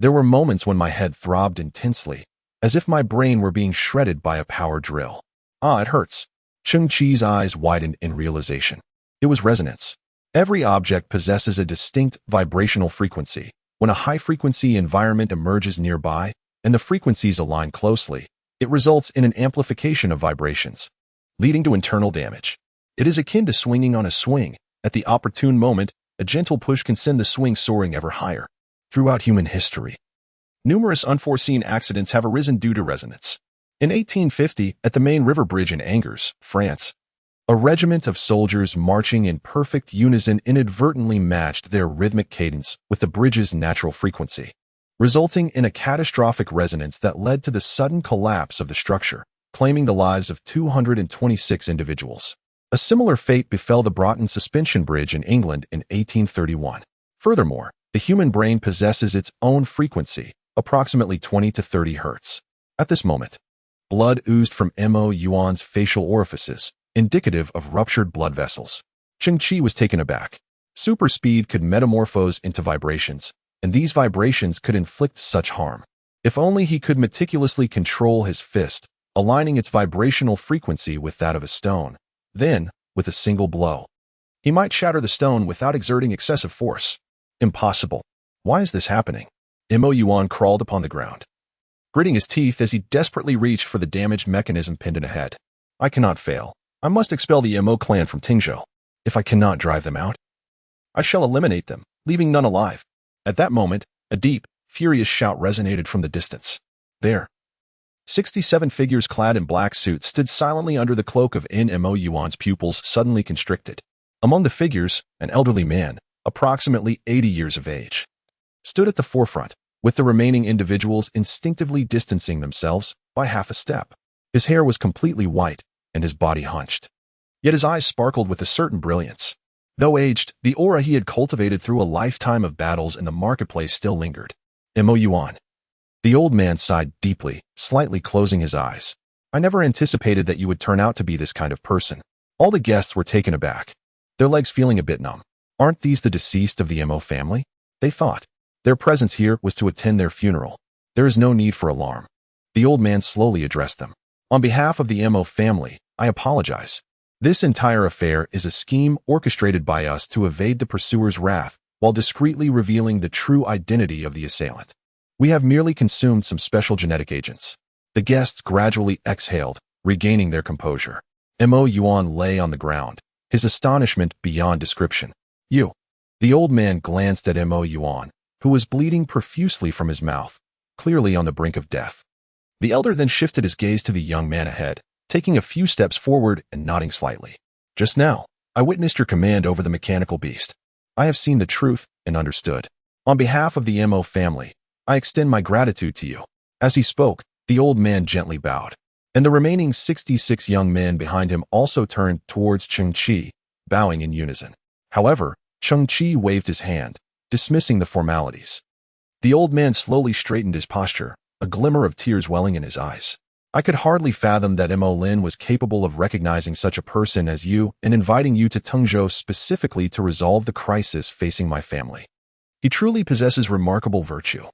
There were moments when my head throbbed intensely, as if my brain were being shredded by a power drill. Ah, it hurts. Cheng Qi's eyes widened in realization. It was resonance. Every object possesses a distinct vibrational frequency. When a high-frequency environment emerges nearby, and the frequencies align closely, it results in an amplification of vibrations, leading to internal damage. It is akin to swinging on a swing. At the opportune moment, a gentle push can send the swing soaring ever higher. Throughout human history, numerous unforeseen accidents have arisen due to resonance. In 1850, at the main river bridge in Angers, France, a regiment of soldiers marching in perfect unison inadvertently matched their rhythmic cadence with the bridge's natural frequency, resulting in a catastrophic resonance that led to the sudden collapse of the structure, claiming the lives of 226 individuals. A similar fate befell the Broughton Suspension Bridge in England in 1831. Furthermore, the human brain possesses its own frequency, approximately 20 to 30 hertz. At this moment, blood oozed from Mo Yuan's facial orifices, indicative of ruptured blood vessels. Cheng Qi was taken aback. Super speed could metamorphose into vibrations, and these vibrations could inflict such harm. If only he could meticulously control his fist, aligning its vibrational frequency with that of a stone. Then, with a single blow, he might shatter the stone without exerting excessive force. Impossible. Why is this happening? Mo Yuan crawled upon the ground, gritting his teeth as he desperately reached for the damaged mechanism pinned in a head. I cannot fail. I must expel the Mo clan from Tingzhou. If I cannot drive them out, I shall eliminate them, leaving none alive. At that moment, a deep, furious shout resonated from the distance. There, 67 figures clad in black suits stood silently under the cloak of Mo Yuan's pupils suddenly constricted. Among the figures, an elderly man, approximately 80 years of age, stood at the forefront, with the remaining individuals instinctively distancing themselves by half a step. His hair was completely white, and his body hunched. Yet his eyes sparkled with a certain brilliance. Though aged, the aura he had cultivated through a lifetime of battles in the marketplace still lingered. Mo Yuan. The old man sighed deeply, slightly closing his eyes. I never anticipated that you would turn out to be this kind of person. All the guests were taken aback, their legs feeling a bit numb. Aren't these the deceased of the Mo family? They thought. Their presence here was to attend their funeral. There is no need for alarm. The old man slowly addressed them. On behalf of the Mo family, I apologize. This entire affair is a scheme orchestrated by us to evade the pursuer's wrath while discreetly revealing the true identity of the assailant. We have merely consumed some special genetic agents. The guests gradually exhaled, regaining their composure. Mo Yuan lay on the ground, his astonishment beyond description. You. The old man glanced at Mo Yuan, who was bleeding profusely from his mouth, clearly on the brink of death. The elder then shifted his gaze to the young man ahead, taking a few steps forward and nodding slightly. Just now, I witnessed your command over the mechanical beast. I have seen the truth and understood. On behalf of the Mo family, I extend my gratitude to you. As he spoke, the old man gently bowed, and the remaining 66 young men behind him also turned towards Cheng Qi, bowing in unison. However, Cheng Qi waved his hand, dismissing the formalities. The old man slowly straightened his posture, a glimmer of tears welling in his eyes. I could hardly fathom that Mo Lin was capable of recognizing such a person as you and inviting you to Tingzhou specifically to resolve the crisis facing my family. He truly possesses remarkable virtue.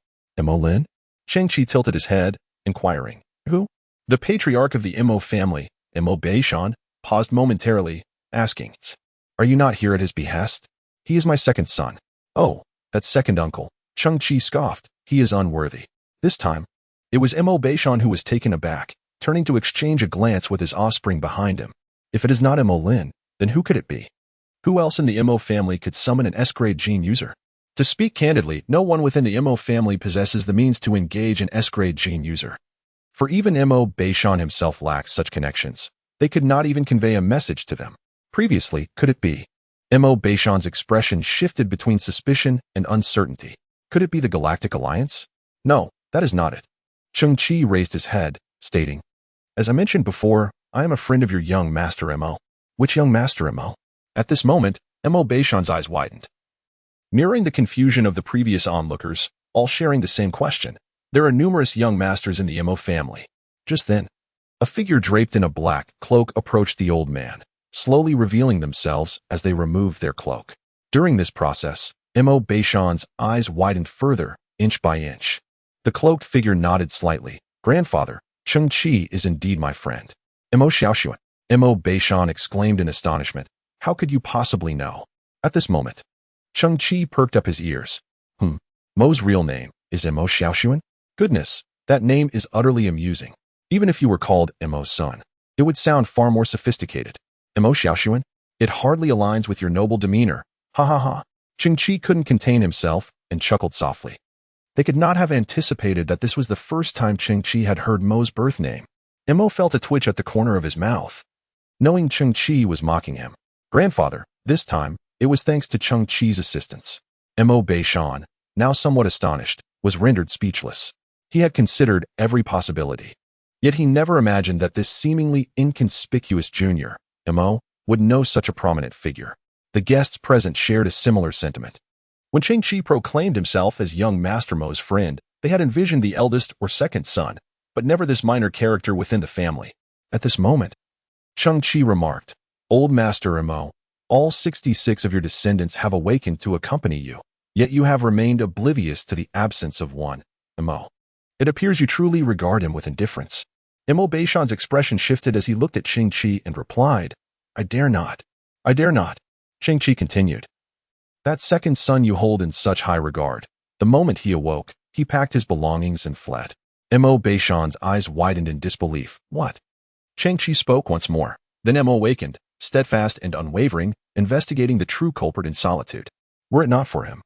Mo Lin? Cheng Qi tilted his head, inquiring. Who? The patriarch of the Mo family, Mo Beishan, paused momentarily, asking, Are you not here at his behest? He is my second son. Oh, that second uncle. Cheng Qi scoffed. He is unworthy. This time, it was Mo Beishan who was taken aback, turning to exchange a glance with his offspring behind him. If it is not Mo Lin, then who could it be? Who else in the Mo family could summon an S-grade gene user? To speak candidly, no one within the Mo family possesses the means to engage an S-grade gene user. For even Mo Beishan himself lacks such connections. They could not even convey a message to them. Previously, could it be? Mo Beishan's expression shifted between suspicion and uncertainty. Could it be the Galactic Alliance? No, that is not it. Cheng Qi raised his head, stating, As I mentioned before, I am a friend of your young master Mo. Which young master Mo? At this moment, Mo Beishan's eyes widened. Mirroring the confusion of the previous onlookers, all sharing the same question, There are numerous young masters in the Mo family. Just then, a figure draped in a black cloak approached the old man, slowly revealing themselves as they removed their cloak. During this process, Mo Beishan's eyes widened further, inch by inch. The cloaked figure nodded slightly. Grandfather, Cheng Qi is indeed my friend. Mo Xiaoxuan. Mo Beishan exclaimed in astonishment. How could you possibly know? At this moment, Cheng Qi perked up his ears. Mo's real name is Mo Xiaoxuan? Goodness, that name is utterly amusing. Even if you were called Mo's son, it would sound far more sophisticated. Mo Xiaoxuan? It hardly aligns with your noble demeanor. Ha ha ha. Cheng Qi couldn't contain himself and chuckled softly. They could not have anticipated that this was the first time Cheng Qi had heard Mo's birth name. Mo felt a twitch at the corner of his mouth, knowing Cheng Qi was mocking him. Grandfather, this time, it was thanks to Cheng Qi's assistance. Mo Beishan, now somewhat astonished, was rendered speechless. He had considered every possibility. Yet he never imagined that this seemingly inconspicuous junior, Mo, would know such a prominent figure. The guests present shared a similar sentiment. When Cheng Qi proclaimed himself as young Master Mo's friend, they had envisioned the eldest or second son, but never this minor character within the family. At this moment, Cheng Qi remarked, Old Master Mo, all 66 of your descendants have awakened to accompany you, yet you have remained oblivious to the absence of one, Mo. It appears you truly regard him with indifference. Mo Beishan's expression shifted as he looked at Cheng Qi and replied, I dare not. I dare not. Cheng Qi continued. That second son you hold in such high regard. The moment he awoke, he packed his belongings and fled. Mo Beishan's eyes widened in disbelief. What? Cheng Qi spoke once more. Then Mo awakened, steadfast and unwavering, investigating the true culprit in solitude. Were it not for him,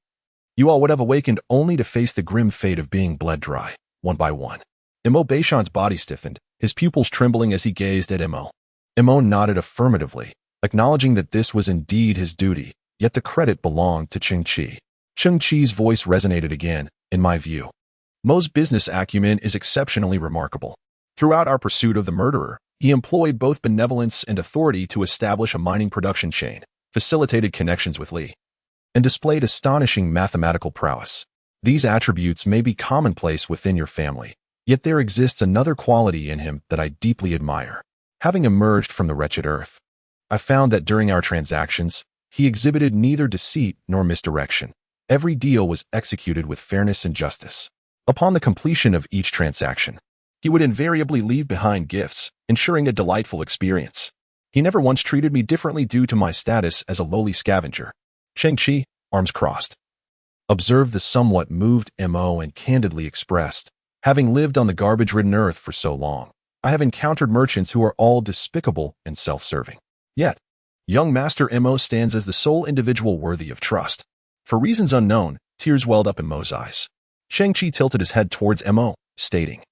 you all would have awakened only to face the grim fate of being bled dry, one by one. Mo Beishan's body stiffened, his pupils trembling as he gazed at Mo. Mo nodded affirmatively, acknowledging that this was indeed his duty, yet the credit belonged to Cheng Qi. Cheng Qi's voice resonated again, in my view. Mo's business acumen is exceptionally remarkable. Throughout our pursuit of the murderer, he employed both benevolence and authority to establish a mining production chain, facilitated connections with Li, and displayed astonishing mathematical prowess. These attributes may be commonplace within your family, yet there exists another quality in him that I deeply admire. Having emerged from the wretched earth, I found that during our transactions, he exhibited neither deceit nor misdirection. Every deal was executed with fairness and justice. Upon the completion of each transaction, he would invariably leave behind gifts, ensuring a delightful experience. He never once treated me differently due to my status as a lowly scavenger. Cheng Qi, arms crossed, observed the somewhat moved Mo and candidly expressed, having lived on the garbage-ridden earth for so long, I have encountered merchants who are all despicable and self-serving. Yet, young Master Mo stands as the sole individual worthy of trust. For reasons unknown, tears welled up in Mo's eyes. Cheng Qi tilted his head towards Mo, stating,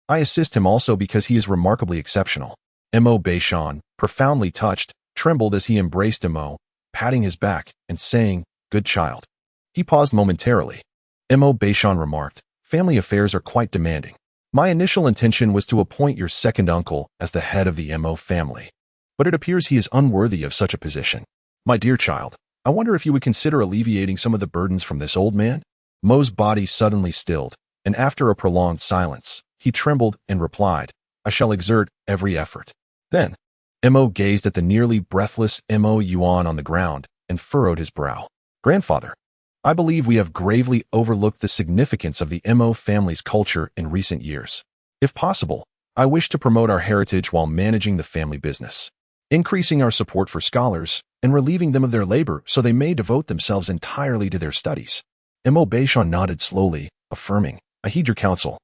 I assist him also because he is remarkably exceptional. Mo Beishan, profoundly touched, trembled as he embraced Mo, patting his back and saying, Good child. He paused momentarily. Mo Beishan remarked, Family affairs are quite demanding. My initial intention was to appoint your second uncle as the head of the Mo family, but it appears he is unworthy of such a position. My dear child, I wonder if you would consider alleviating some of the burdens from this old man? Mo's body suddenly stilled, and after a prolonged silence, he trembled and replied, I shall exert every effort. Then, Mo gazed at the nearly breathless Mo Yuan on the ground and furrowed his brow. Grandfather, I believe we have gravely overlooked the significance of the Mo family's culture in recent years. If possible, I wish to promote our heritage while managing the family business, increasing our support for scholars and relieving them of their labor so they may devote themselves entirely to their studies. Mo Beishan nodded slowly, affirming, I heed your counsel.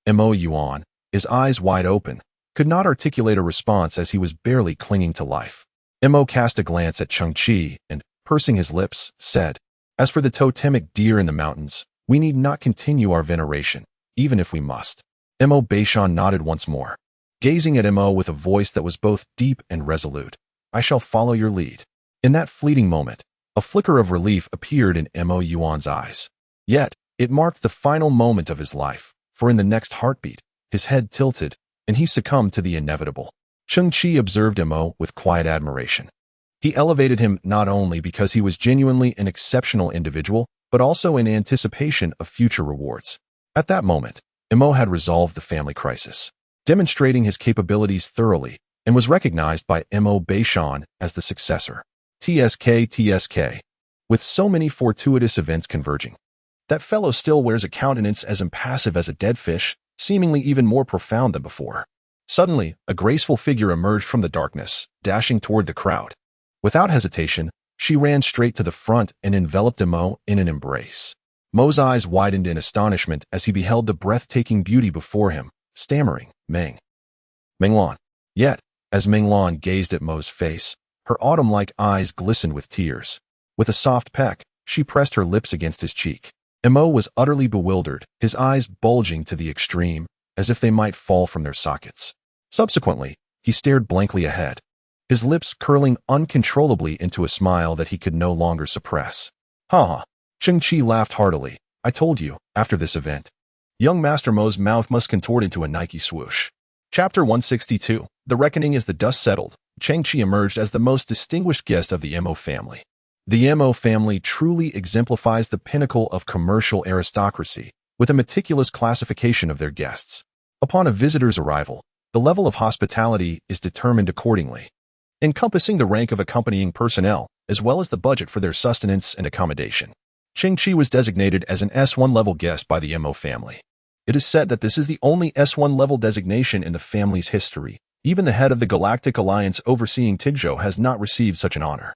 Mo Yuan, his eyes wide open, could not articulate a response as he was barely clinging to life. Mo cast a glance at Cheng Qi and, pursing his lips, said, As for the totemic deer in the mountains, we need not continue our veneration, even if we must. Mo Beishan nodded once more, gazing at Mo with a voice that was both deep and resolute. I shall follow your lead. In that fleeting moment, a flicker of relief appeared in Mo Yuan's eyes. Yet, it marked the final moment of his life, for in the next heartbeat, his head tilted, and he succumbed to the inevitable. Cheng Qi observed Mo with quiet admiration. He elevated him not only because he was genuinely an exceptional individual, but also in anticipation of future rewards. At that moment, Mo had resolved the family crisis, demonstrating his capabilities thoroughly, and was recognized by Mo Beishan as the successor. TSK. With so many fortuitous events converging, that fellow still wears a countenance as impassive as a dead fish, seemingly even more profound than before. Suddenly, a graceful figure emerged from the darkness, dashing toward the crowd. Without hesitation, she ran straight to the front and enveloped Mo in an embrace. Mo's eyes widened in astonishment as he beheld the breathtaking beauty before him, stammering, Menglan. Yet, as Menglan gazed at Mo's face, her autumn-like eyes glistened with tears. With a soft peck, she pressed her lips against his cheek. Mo was utterly bewildered, his eyes bulging to the extreme, as if they might fall from their sockets. Subsequently, he stared blankly ahead, his lips curling uncontrollably into a smile that he could no longer suppress. Ha! Cheng Qi laughed heartily. I told you, after this event. Young Master Mo's mouth must contort into a Nike swoosh. Chapter 162. The Reckoning. As the dust settled, Cheng Qi emerged as the most distinguished guest of the Mo family. The Mo family truly exemplifies the pinnacle of commercial aristocracy, with a meticulous classification of their guests. Upon a visitor's arrival, the level of hospitality is determined accordingly, encompassing the rank of accompanying personnel, as well as the budget for their sustenance and accommodation. Cheng Qi was designated as an S1 level guest by the Mo family. It is said that this is the only S1 level designation in the family's history. Even the head of the Galactic Alliance overseeing Tigzhou has not received such an honor.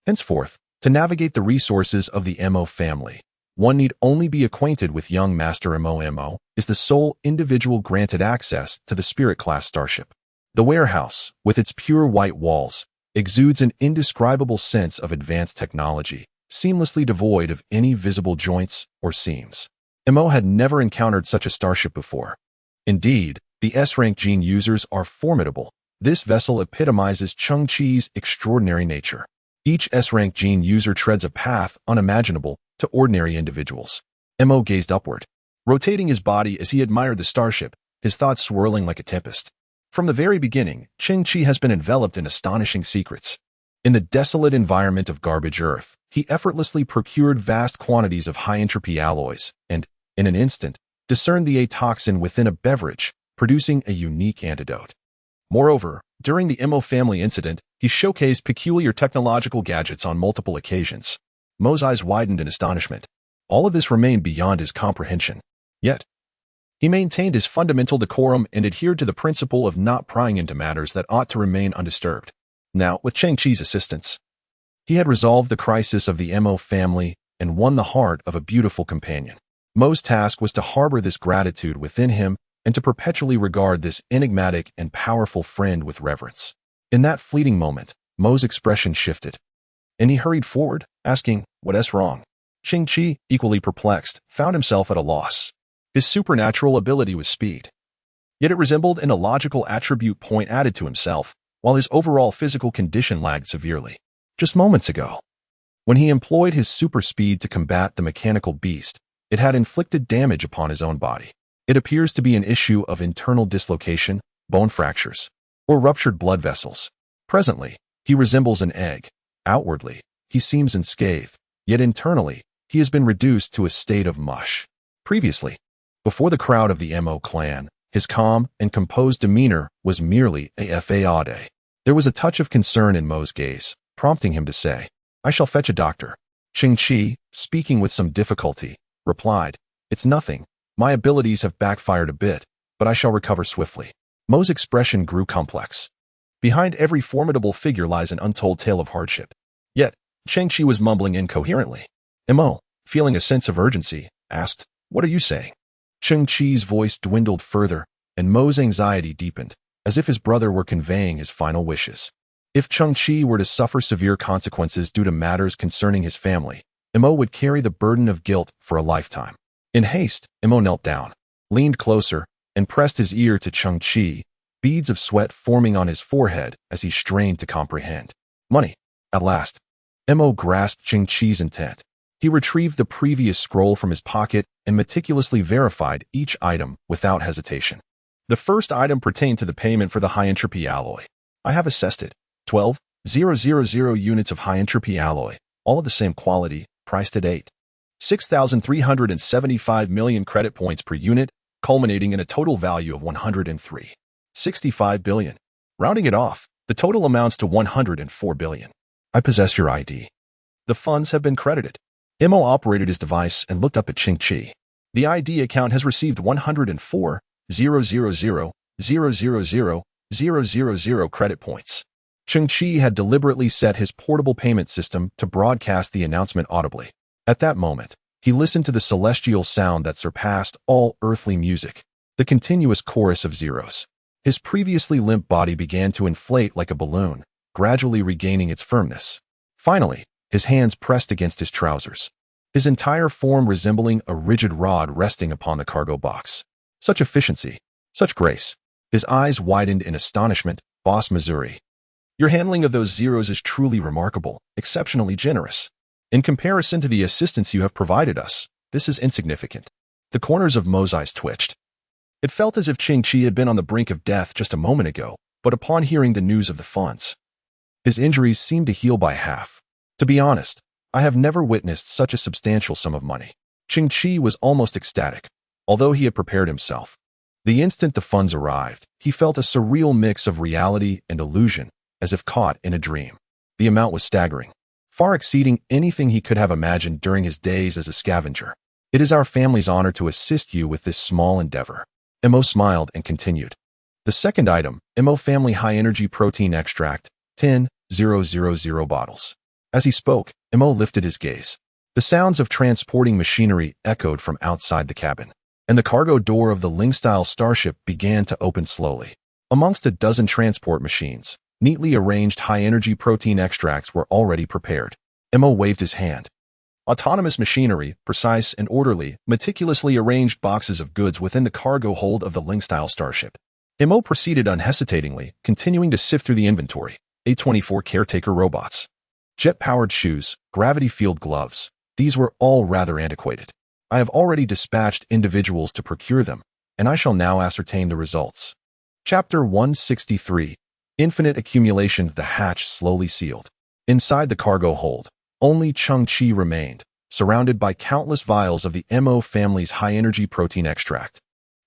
Henceforth, to navigate the resources of the Mo family, one need only be acquainted with young Master Mo is the sole individual granted access to the Spirit-class starship. The warehouse, with its pure white walls, exudes an indescribable sense of advanced technology, seamlessly devoid of any visible joints or seams. Mo had never encountered such a starship before. Indeed, the S-rank gene users are formidable. This vessel epitomizes Cheng Qi's extraordinary nature. Each S-rank gene user treads a path unimaginable to ordinary individuals. Mo gazed upward, rotating his body as he admired the starship, his thoughts swirling like a tempest. From the very beginning, Cheng Qi has been enveloped in astonishing secrets. In the desolate environment of garbage Earth, he effortlessly procured vast quantities of high-entropy alloys and, in an instant, discerned the atoxin within a beverage, producing a unique antidote. Moreover, during the Mo family incident, he showcased peculiar technological gadgets on multiple occasions. Mo's eyes widened in astonishment. All of this remained beyond his comprehension. Yet, he maintained his fundamental decorum and adhered to the principle of not prying into matters that ought to remain undisturbed. Now, with Cheng Qi's assistance, he had resolved the crisis of the Mo family and won the heart of a beautiful companion. Mo's task was to harbor this gratitude within him and to perpetually regard this enigmatic and powerful friend with reverence. In that fleeting moment, Mo's expression shifted, and he hurried forward, asking, "What's wrong?" Cheng Qi, equally perplexed, found himself at a loss. His supernatural ability was speed, yet it resembled an illogical attribute point added to himself, while his overall physical condition lagged severely. Just moments ago, when he employed his super speed to combat the mechanical beast, it had inflicted damage upon his own body. It appears to be an issue of internal dislocation, bone fractures, or ruptured blood vessels. Presently, he resembles an egg. Outwardly, he seems unscathed, yet internally, he has been reduced to a state of mush. Previously, before the crowd of the Mo clan, his calm and composed demeanor was merely a facade. There was a touch of concern in Mo's gaze, prompting him to say, "I shall fetch a doctor." Cheng Qi, speaking with some difficulty, replied, "It's nothing. My abilities have backfired a bit, but I shall recover swiftly." Mo's expression grew complex. Behind every formidable figure lies an untold tale of hardship. Yet, Cheng Qi was mumbling incoherently. Mo, feeling a sense of urgency, asked, "What are you saying?" Cheng Qi's voice dwindled further, and Mo's anxiety deepened, as if his brother were conveying his final wishes. If Cheng Qi were to suffer severe consequences due to matters concerning his family, Mo would carry the burden of guilt for a lifetime. In haste, Mo knelt down, leaned closer, and pressed his ear to Cheng Qi, beads of sweat forming on his forehead as he strained to comprehend. Money. At last, Mo grasped Cheng Qi's intent. He retrieved the previous scroll from his pocket and meticulously verified each item without hesitation. The first item pertained to the payment for the high-entropy alloy. "I have assessed it. 12,000 units of high-entropy alloy, all of the same quality, priced at 6,375 million credit points per unit, culminating in a total value of 103.65 billion. Rounding it off, the total amounts to 104 billion. I possess your ID. The funds have been credited. Mo operated his device and looked up at Cheng Qi. The ID account has received 104,000,000,000 credit points. Cheng Qi had deliberately set his portable payment system to broadcast the announcement audibly. At that moment, he listened to the celestial sound that surpassed all earthly music, the continuous chorus of zeros. His previously limp body began to inflate like a balloon, gradually regaining its firmness. Finally, his hands pressed against his trousers, his entire form resembling a rigid rod resting upon the cargo box. Such efficiency, such grace. His eyes widened in astonishment. Boss Missouri, your handling of those zeros is truly remarkable, exceptionally generous. In comparison to the assistance you have provided us, this is insignificant. The corners of Mo's eyes twitched. It felt as if Cheng Qi had been on the brink of death just a moment ago, but upon hearing the news of the funds, his injuries seemed to heal by half. To be honest, I have never witnessed such a substantial sum of money. Cheng Qi was almost ecstatic, although he had prepared himself. The instant the funds arrived, he felt a surreal mix of reality and illusion, as if caught in a dream. The amount was staggering, far exceeding anything he could have imagined during his days as a scavenger. It is our family's honor to assist you with this small endeavor. Mo smiled and continued. The second item, Mo Family High Energy Protein Extract, 10,000 bottles. As he spoke, Mo lifted his gaze. The sounds of transporting machinery echoed from outside the cabin, and the cargo door of the Ling-style starship began to open slowly. Amongst a dozen transport machines, neatly arranged high-energy protein extracts were already prepared. Mo waved his hand. Autonomous machinery, precise and orderly, meticulously arranged boxes of goods within the cargo hold of the Ling-style starship. Mo proceeded unhesitatingly, continuing to sift through the inventory. A-24 caretaker robots, jet-powered shoes, gravity field gloves. These were all rather antiquated. I have already dispatched individuals to procure them, and I shall now ascertain the results. Chapter 163. Infinite accumulation. The hatch slowly sealed. Inside the cargo hold, only Cheng Qi remained, surrounded by countless vials of the Mo family's high-energy protein extract.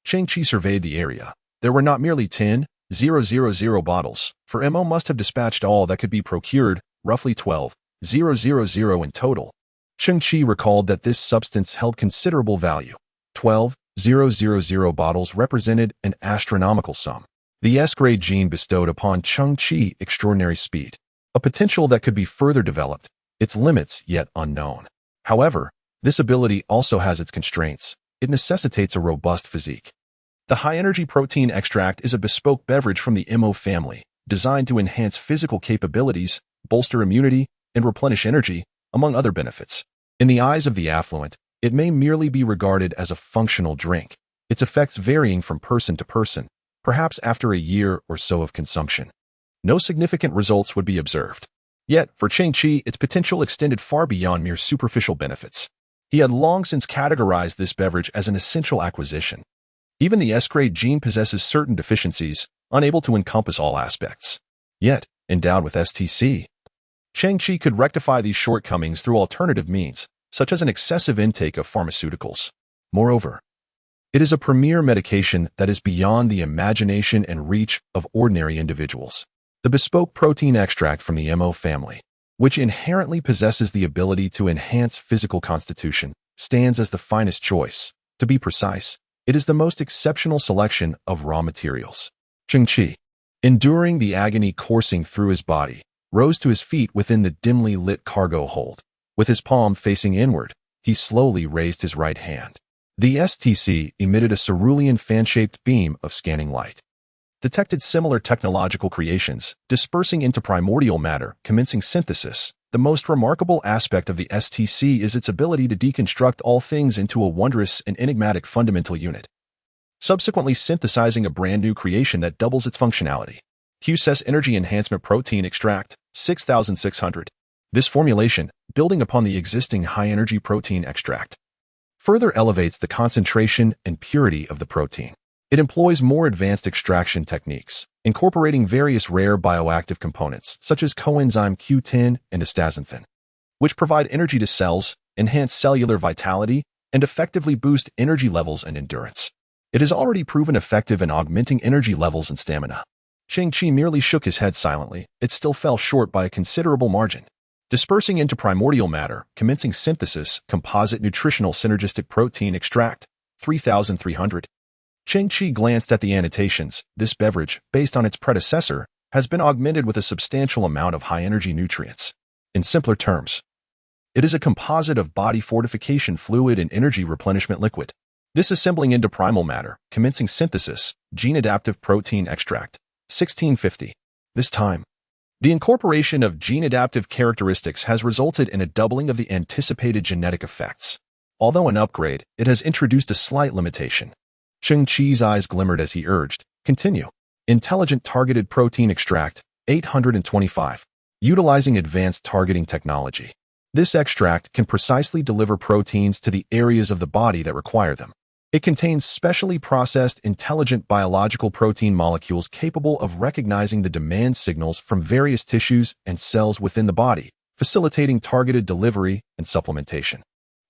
Cheng Qi surveyed the area. There were not merely 10,000 bottles, for Mo must have dispatched all that could be procured, roughly 12,000 in total. Cheng Qi recalled that this substance held considerable value. 12,000 bottles represented an astronomical sum. The S-grade gene bestowed upon Cheng Qi extraordinary speed, a potential that could be further developed, its limits yet unknown. However, this ability also has its constraints. It necessitates a robust physique. The high-energy protein extract is a bespoke beverage from the Mo family, designed to enhance physical capabilities, bolster immunity, and replenish energy, among other benefits. In the eyes of the affluent, it may merely be regarded as a functional drink, its effects varying from person to person, perhaps after a year or so of consumption. No significant results would be observed. Yet, for Cheng Qi, its potential extended far beyond mere superficial benefits. He had long since categorized this beverage as an essential acquisition. Even the S-grade gene possesses certain deficiencies, unable to encompass all aspects. Yet, endowed with STC, Cheng Qi could rectify these shortcomings through alternative means, such as an excessive intake of pharmaceuticals. Moreover, it is a premier medication that is beyond the imagination and reach of ordinary individuals. The bespoke protein extract from the Mo family, which inherently possesses the ability to enhance physical constitution, stands as the finest choice. To be precise, it is the most exceptional selection of raw materials. Cheng Qi, enduring the agony coursing through his body, rose to his feet within the dimly lit cargo hold. With his palm facing inward, he slowly raised his right hand. The STC emitted a cerulean fan-shaped beam of scanning light. Detected similar technological creations, dispersing into primordial matter, commencing synthesis. The most remarkable aspect of the STC is its ability to deconstruct all things into a wondrous and enigmatic fundamental unit, subsequently synthesizing a brand new creation that doubles its functionality. QSES Energy Enhancement Protein Extract, 6600. This formulation, building upon the existing high-energy protein extract, further elevates the concentration and purity of the protein. It employs more advanced extraction techniques, incorporating various rare bioactive components such as coenzyme Q10 and astaxanthin, which provide energy to cells, enhance cellular vitality, and effectively boost energy levels and endurance. It has already proven effective in augmenting energy levels and stamina. Cheng Qi merely shook his head silently. It still fell short by a considerable margin. Dispersing into primordial matter, commencing synthesis, composite nutritional synergistic protein extract, 3,300. Cheng Qi glanced at the annotations. This beverage, based on its predecessor, has been augmented with a substantial amount of high-energy nutrients. In simpler terms, it is a composite of body fortification fluid and energy replenishment liquid. Disassembling into primal matter, commencing synthesis, gene-adaptive protein extract, 1650. This time, the incorporation of gene-adaptive characteristics has resulted in a doubling of the anticipated genetic effects. Although an upgrade, it has introduced a slight limitation. Cheng Qi's eyes glimmered as he urged, continue. Intelligent targeted protein extract, 825. Utilizing advanced targeting technology. This extract can precisely deliver proteins to the areas of the body that require them. It contains specially processed intelligent biological protein molecules capable of recognizing the demand signals from various tissues and cells within the body, facilitating targeted delivery and supplementation,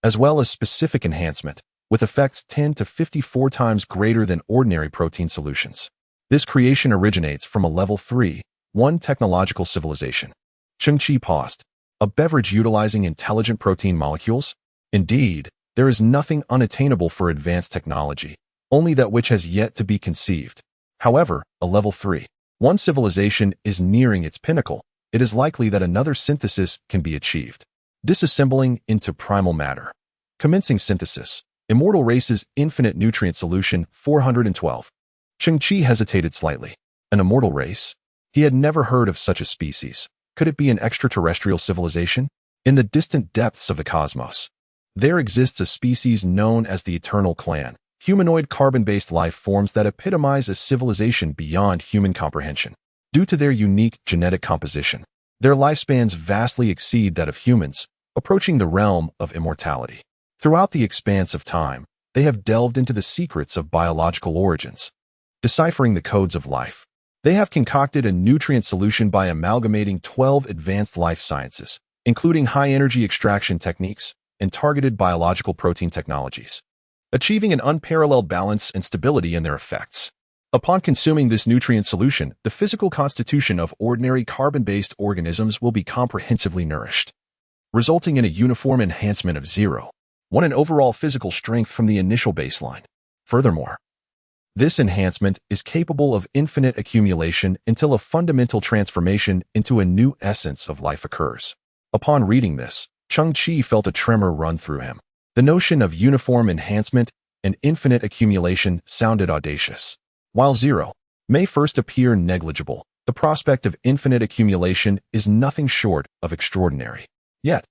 as well as specific enhancement, with effects 10 to 54 times greater than ordinary protein solutions. This creation originates from a level 3.1 technological civilization. Cheng Qi paused. A beverage utilizing intelligent protein molecules? Indeed, there is nothing unattainable for advanced technology, only that which has yet to be conceived. However, a level 3.1 civilization is nearing its pinnacle. It is likely that another synthesis can be achieved. Disassembling into primal matter. Commencing synthesis. Immortal race's infinite nutrient solution, 412. Cheng Qi hesitated slightly. An immortal race? He had never heard of such a species. Could it be an extraterrestrial civilization? In the distant depths of the cosmos, there exists a species known as the Eternal Clan, humanoid carbon-based life forms that epitomize a civilization beyond human comprehension. Due to their unique genetic composition, their lifespans vastly exceed that of humans, approaching the realm of immortality. Throughout the expanse of time, they have delved into the secrets of biological origins, deciphering the codes of life. They have concocted a nutrient solution by amalgamating 12 advanced life sciences, including high-energy extraction techniques and targeted biological protein technologies, achieving an unparalleled balance and stability in their effects. Upon consuming this nutrient solution, the physical constitution of ordinary carbon-based organisms will be comprehensively nourished, resulting in a uniform enhancement of 0.1 in overall physical strength from the initial baseline. Furthermore, this enhancement is capable of infinite accumulation until a fundamental transformation into a new essence of life occurs. Upon reading this, Cheng Qi felt a tremor run through him. The notion of uniform enhancement and infinite accumulation sounded audacious. While 0 may first appear negligible, the prospect of infinite accumulation is nothing short of extraordinary. Yet,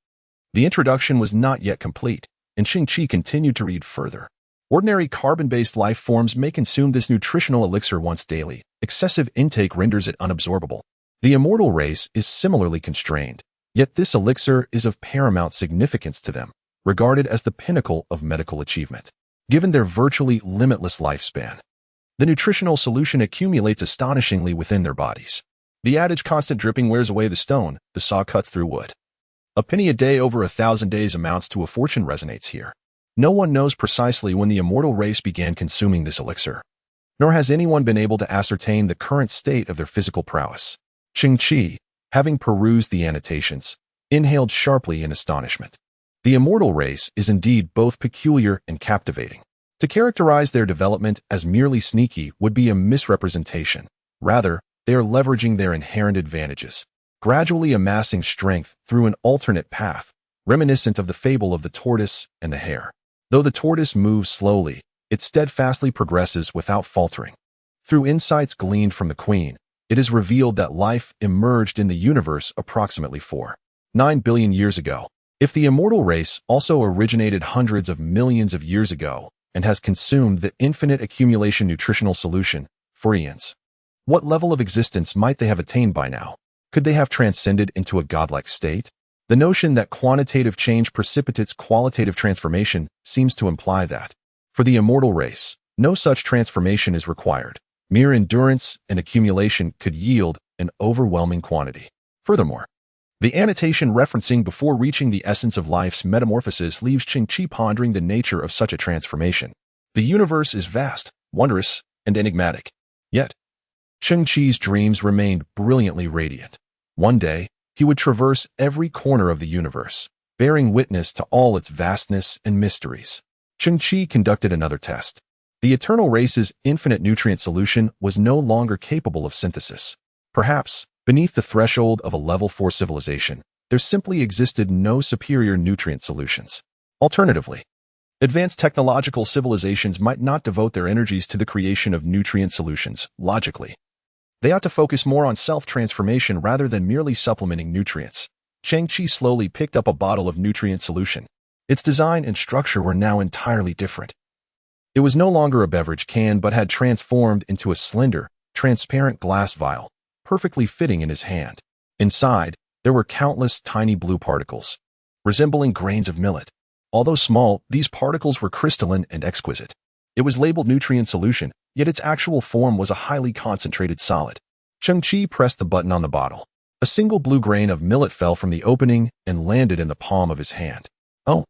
the introduction was not yet complete, and Cheng Qi continued to read further. Ordinary carbon-based life forms may consume this nutritional elixir once daily. Excessive intake renders it unabsorbable. The immortal race is similarly constrained, yet this elixir is of paramount significance to them, regarded as the pinnacle of medical achievement. Given their virtually limitless lifespan, the nutritional solution accumulates astonishingly within their bodies. The adage constant dripping wears away the stone, the saw cuts through wood. A penny a day over 1,000 days amounts to a fortune resonates here. No one knows precisely when the immortal race began consuming this elixir, nor has anyone been able to ascertain the current state of their physical prowess. Cheng Qi, having perused the annotations, inhaled sharply in astonishment. The immortal race is indeed both peculiar and captivating. To characterize their development as merely sneaky would be a misrepresentation. Rather, they are leveraging their inherent advantages, gradually amassing strength through an alternate path, reminiscent of the fable of the tortoise and the hare. Though the tortoise moves slowly, it steadfastly progresses without faltering. Through insights gleaned from the queen, it is revealed that life emerged in the universe approximately 4.9 billion years ago. If the immortal race also originated hundreds of millions of years ago and has consumed the infinite accumulation nutritional solution for eons, what level of existence might they have attained by now? Could they have transcended into a godlike state? The notion that quantitative change precipitates qualitative transformation seems to imply that, for the immortal race, no such transformation is required. Mere endurance and accumulation could yield an overwhelming quantity. Furthermore, the annotation referencing before reaching the essence of life's metamorphosis leaves Cheng Qi pondering the nature of such a transformation. The universe is vast, wondrous, and enigmatic. Yet, Cheng Qi's dreams remained brilliantly radiant. One day, he would traverse every corner of the universe, bearing witness to all its vastness and mysteries. Cheng Qi conducted another test. The eternal race's infinite nutrient solution was no longer capable of synthesis. Perhaps, beneath the threshold of a level 4 civilization, there simply existed no superior nutrient solutions. Alternatively, advanced technological civilizations might not devote their energies to the creation of nutrient solutions, logically. They ought to focus more on self-transformation rather than merely supplementing nutrients. Cheng Qi slowly picked up a bottle of nutrient solution. Its design and structure were now entirely different. It was no longer a beverage can but had transformed into a slender, transparent glass vial, perfectly fitting in his hand. Inside, there were countless tiny blue particles, resembling grains of millet. Although small, these particles were crystalline and exquisite. It was labeled nutrient solution, yet its actual form was a highly concentrated solid. Cheng Qi pressed the button on the bottle. A single blue grain of millet fell from the opening and landed in the palm of his hand. Oh,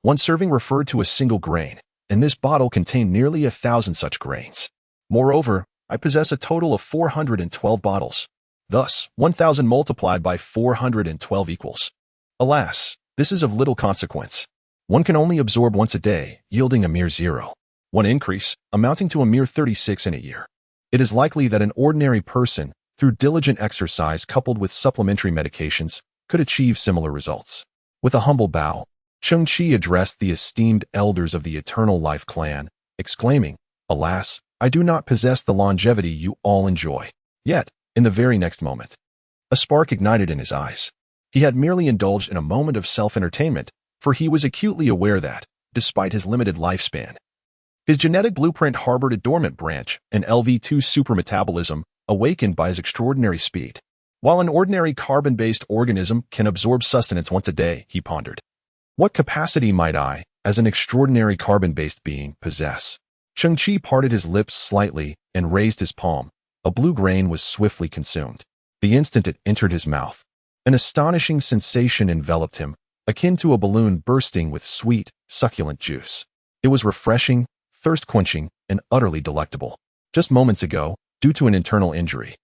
one serving referred to a single grain, and this bottle contained nearly 1,000 such grains. Moreover, I possess a total of 412 bottles. Thus, 1,000 multiplied by 412 equals. Alas, this is of little consequence. One can only absorb once a day, yielding a mere 0. One increase, amounting to a mere 36 in a year. It is likely that an ordinary person, through diligent exercise coupled with supplementary medications, could achieve similar results. With a humble bow, Cheng Qi addressed the esteemed elders of the Eternal Life clan, exclaiming, "Alas, I do not possess the longevity you all enjoy." Yet, in the very next moment, a spark ignited in his eyes. He had merely indulged in a moment of self-entertainment, for he was acutely aware that, despite his limited lifespan, his genetic blueprint harbored a dormant branch, an LV2 supermetabolism, awakened by his extraordinary speed. While an ordinary carbon-based organism can absorb sustenance once a day, he pondered, what capacity might I, as an extraordinary carbon-based being, possess? Cheng Qi parted his lips slightly and raised his palm. A blue grain was swiftly consumed. The instant it entered his mouth, an astonishing sensation enveloped him, akin to a balloon bursting with sweet, succulent juice. It was refreshing, thirst-quenching, and utterly delectable. Just moments ago, due to an internal injury,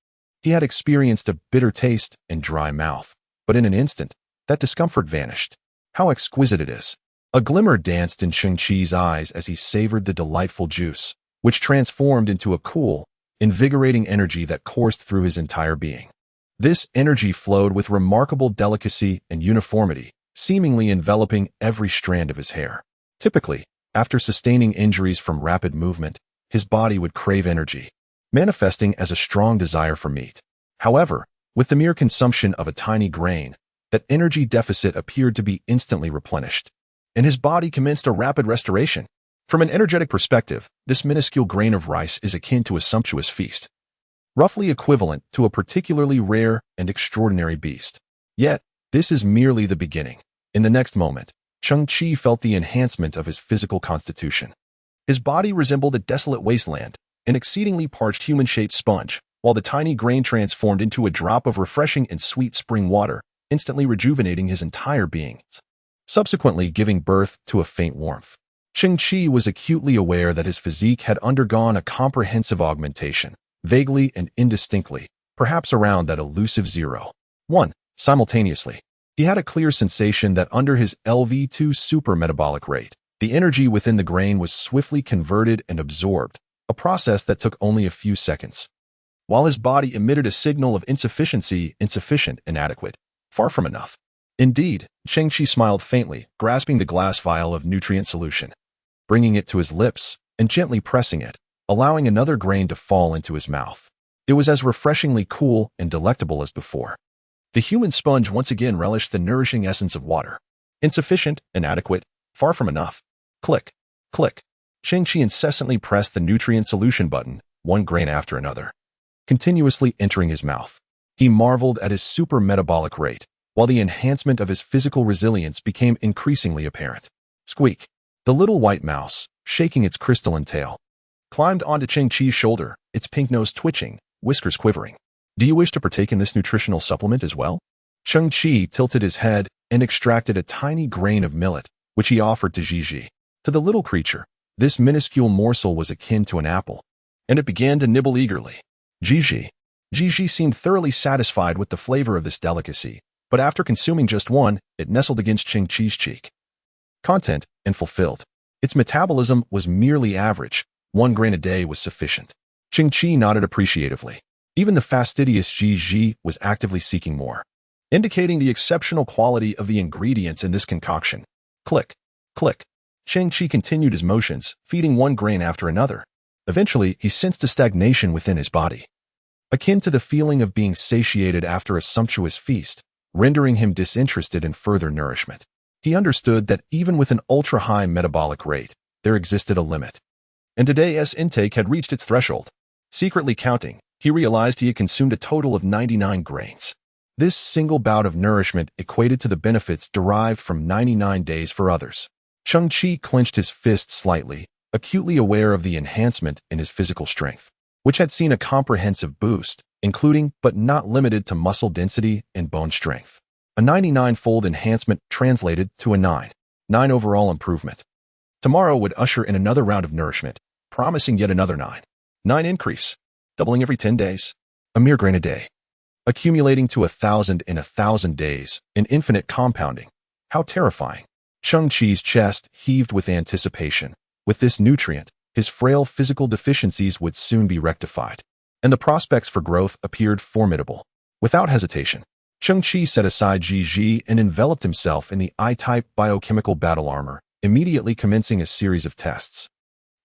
he had experienced a bitter taste and dry mouth, but in an instant, that discomfort vanished. How exquisite it is! A glimmer danced in Cheng Qi's eyes as he savored the delightful juice, which transformed into a cool, invigorating energy that coursed through his entire being. This energy flowed with remarkable delicacy and uniformity, seemingly enveloping every strand of his hair. Typically, after sustaining injuries from rapid movement, his body would crave energy, manifesting as a strong desire for meat. However, with the mere consumption of a tiny grain, that energy deficit appeared to be instantly replenished, and his body commenced a rapid restoration. From an energetic perspective, this minuscule grain of rice is akin to a sumptuous feast, roughly equivalent to a particularly rare and extraordinary beast. Yet, this is merely the beginning. In the next moment, Cheng Qi felt the enhancement of his physical constitution. His body resembled a desolate wasteland, an exceedingly parched human-shaped sponge, while the tiny grain transformed into a drop of refreshing and sweet spring water, instantly rejuvenating his entire being, subsequently giving birth to a faint warmth. Cheng Qi was acutely aware that his physique had undergone a comprehensive augmentation, vaguely and indistinctly, perhaps around that elusive 0.1. Simultaneously, he had a clear sensation that under his LV2 supermetabolic rate, the energy within the grain was swiftly converted and absorbed, a process that took only a few seconds. While his body emitted a signal of insufficiency, insufficient, inadequate, far from enough. Indeed, Cheng Qi smiled faintly, grasping the glass vial of nutrient solution, bringing it to his lips, and gently pressing it, allowing another grain to fall into his mouth. It was as refreshingly cool and delectable as before. The human sponge once again relished the nourishing essence of water. Insufficient, inadequate, far from enough. Click, click. Cheng Qi incessantly pressed the nutrient solution button, one grain after another, continuously entering his mouth. He marveled at his supermetabolic rate, while the enhancement of his physical resilience became increasingly apparent. Squeak. The little white mouse, shaking its crystalline tail, climbed onto Cheng Qi's shoulder, its pink nose twitching, whiskers quivering. Do you wish to partake in this nutritional supplement as well? Cheng Qi tilted his head and extracted a tiny grain of millet, which he offered to Gigi. To the little creature, This minuscule morsel was akin to an apple, and it began to nibble eagerly. Gigi seemed thoroughly satisfied with the flavor of this delicacy, but after consuming just one, it nestled against Cheng Qi's cheek. Content and fulfilled. Its metabolism was merely average. 1 grain a day was sufficient. Cheng Qi nodded appreciatively. Even the fastidious Gigi was actively seeking more, indicating the exceptional quality of the ingredients in this concoction. Click, click. Cheng Qi continued his motions, feeding 1 grain after another. Eventually, he sensed a stagnation within his body, akin to the feeling of being satiated after a sumptuous feast, rendering him disinterested in further nourishment. He understood that even with an ultra-high metabolic rate, there existed a limit, and today's intake had reached its threshold. Secretly counting, he realized he had consumed a total of 99 grains. This single bout of nourishment equated to the benefits derived from 99 days for others. Cheng Qi clenched his fist slightly, acutely aware of the enhancement in his physical strength, which had seen a comprehensive boost, including but not limited to muscle density and bone strength. A 99-fold enhancement translated to a 9 overall improvement. Tomorrow would usher in another round of nourishment, promising yet another 9 increase, doubling every 10 days, a mere grain a day, accumulating to 1,000 in 1,000 days, in infinite compounding. How terrifying! Cheng Qi's chest heaved with anticipation. With this nutrient, his frail physical deficiencies would soon be rectified, and the prospects for growth appeared formidable. Without hesitation, Cheng Qi set aside Gigi and enveloped himself in the I-type biochemical battle armor, immediately commencing a series of tests.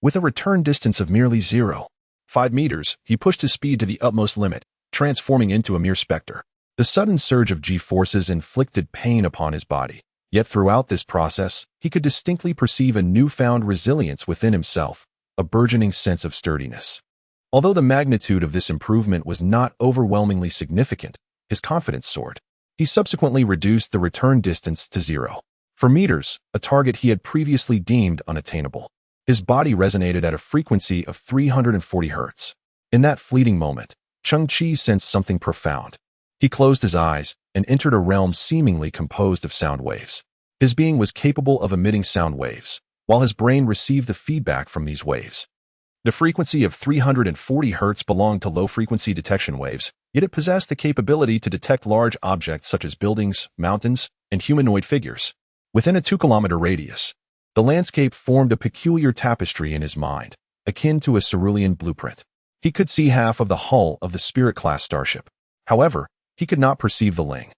With a return distance of merely 0.5 meters, he pushed his speed to the utmost limit, transforming into a mere specter. The sudden surge of G-forces inflicted pain upon his body, yet throughout this process, he could distinctly perceive a newfound resilience within himself, a burgeoning sense of sturdiness. Although the magnitude of this improvement was not overwhelmingly significant, his confidence soared. He subsequently reduced the return distance to 0.4 meters, a target he had previously deemed unattainable. His body resonated at a frequency of 340 Hz. In that fleeting moment, Cheng Qi sensed something profound. He closed his eyes and entered a realm seemingly composed of sound waves. His being was capable of emitting sound waves, while his brain received the feedback from these waves. The frequency of 340 Hz belonged to low-frequency detection waves, yet it possessed the capability to detect large objects such as buildings, mountains, and humanoid figures. Within a 2-kilometer radius, the landscape formed a peculiar tapestry in his mind, akin to a cerulean blueprint. He could see half of the hull of the Spirit-class starship. However, he could not perceive the Ling,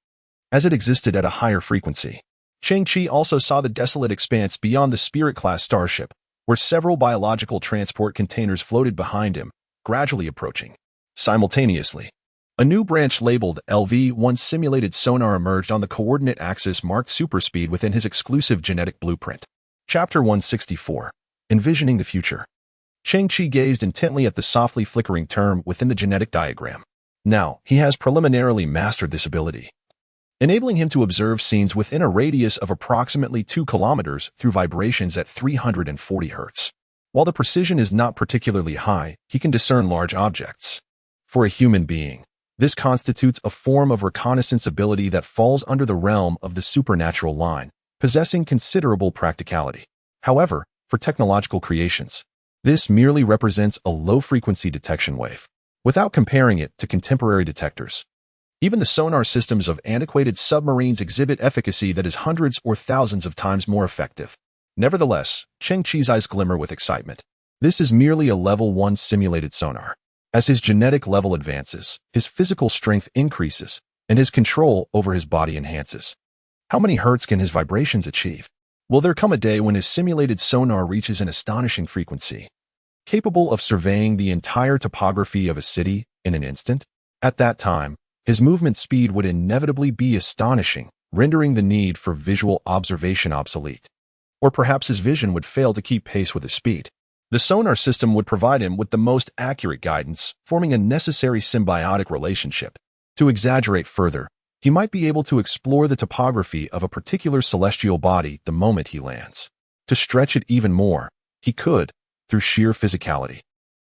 as it existed at a higher frequency. Cheng Qi also saw the desolate expanse beyond the Spirit-class starship, where several biological transport containers floated behind him, gradually approaching. Simultaneously, a new branch labeled LV-1 simulated sonar emerged on the coordinate axis marked superspeed within his exclusive genetic blueprint. Chapter 164. Envisioning the Future. Cheng Qi gazed intently at the softly flickering term within the genetic diagram. Now, he has preliminarily mastered this ability, enabling him to observe scenes within a radius of approximately 2 kilometers through vibrations at 340 Hz. While the precision is not particularly high, he can discern large objects. For a human being, this constitutes a form of reconnaissance ability that falls under the realm of the supernatural line, possessing considerable practicality. However, for technological creations, this merely represents a low-frequency detection wave. Without comparing it to contemporary detectors, even the sonar systems of antiquated submarines exhibit efficacy that is hundreds or thousands of times more effective. Nevertheless, Cheng Qi's eyes glimmer with excitement. This is merely a level 1 simulated sonar. As his genetic level advances, his physical strength increases, and his control over his body enhances. How many hertz can his vibrations achieve? Will there come a day when his simulated sonar reaches an astonishing frequency, capable of surveying the entire topography of a city in an instant? At that time, his movement speed would inevitably be astonishing, rendering the need for visual observation obsolete. Or perhaps his vision would fail to keep pace with his speed. The sonar system would provide him with the most accurate guidance, forming a necessary symbiotic relationship. To exaggerate further, he might be able to explore the topography of a particular celestial body the moment he lands. To stretch it even more, he could, through sheer physicality,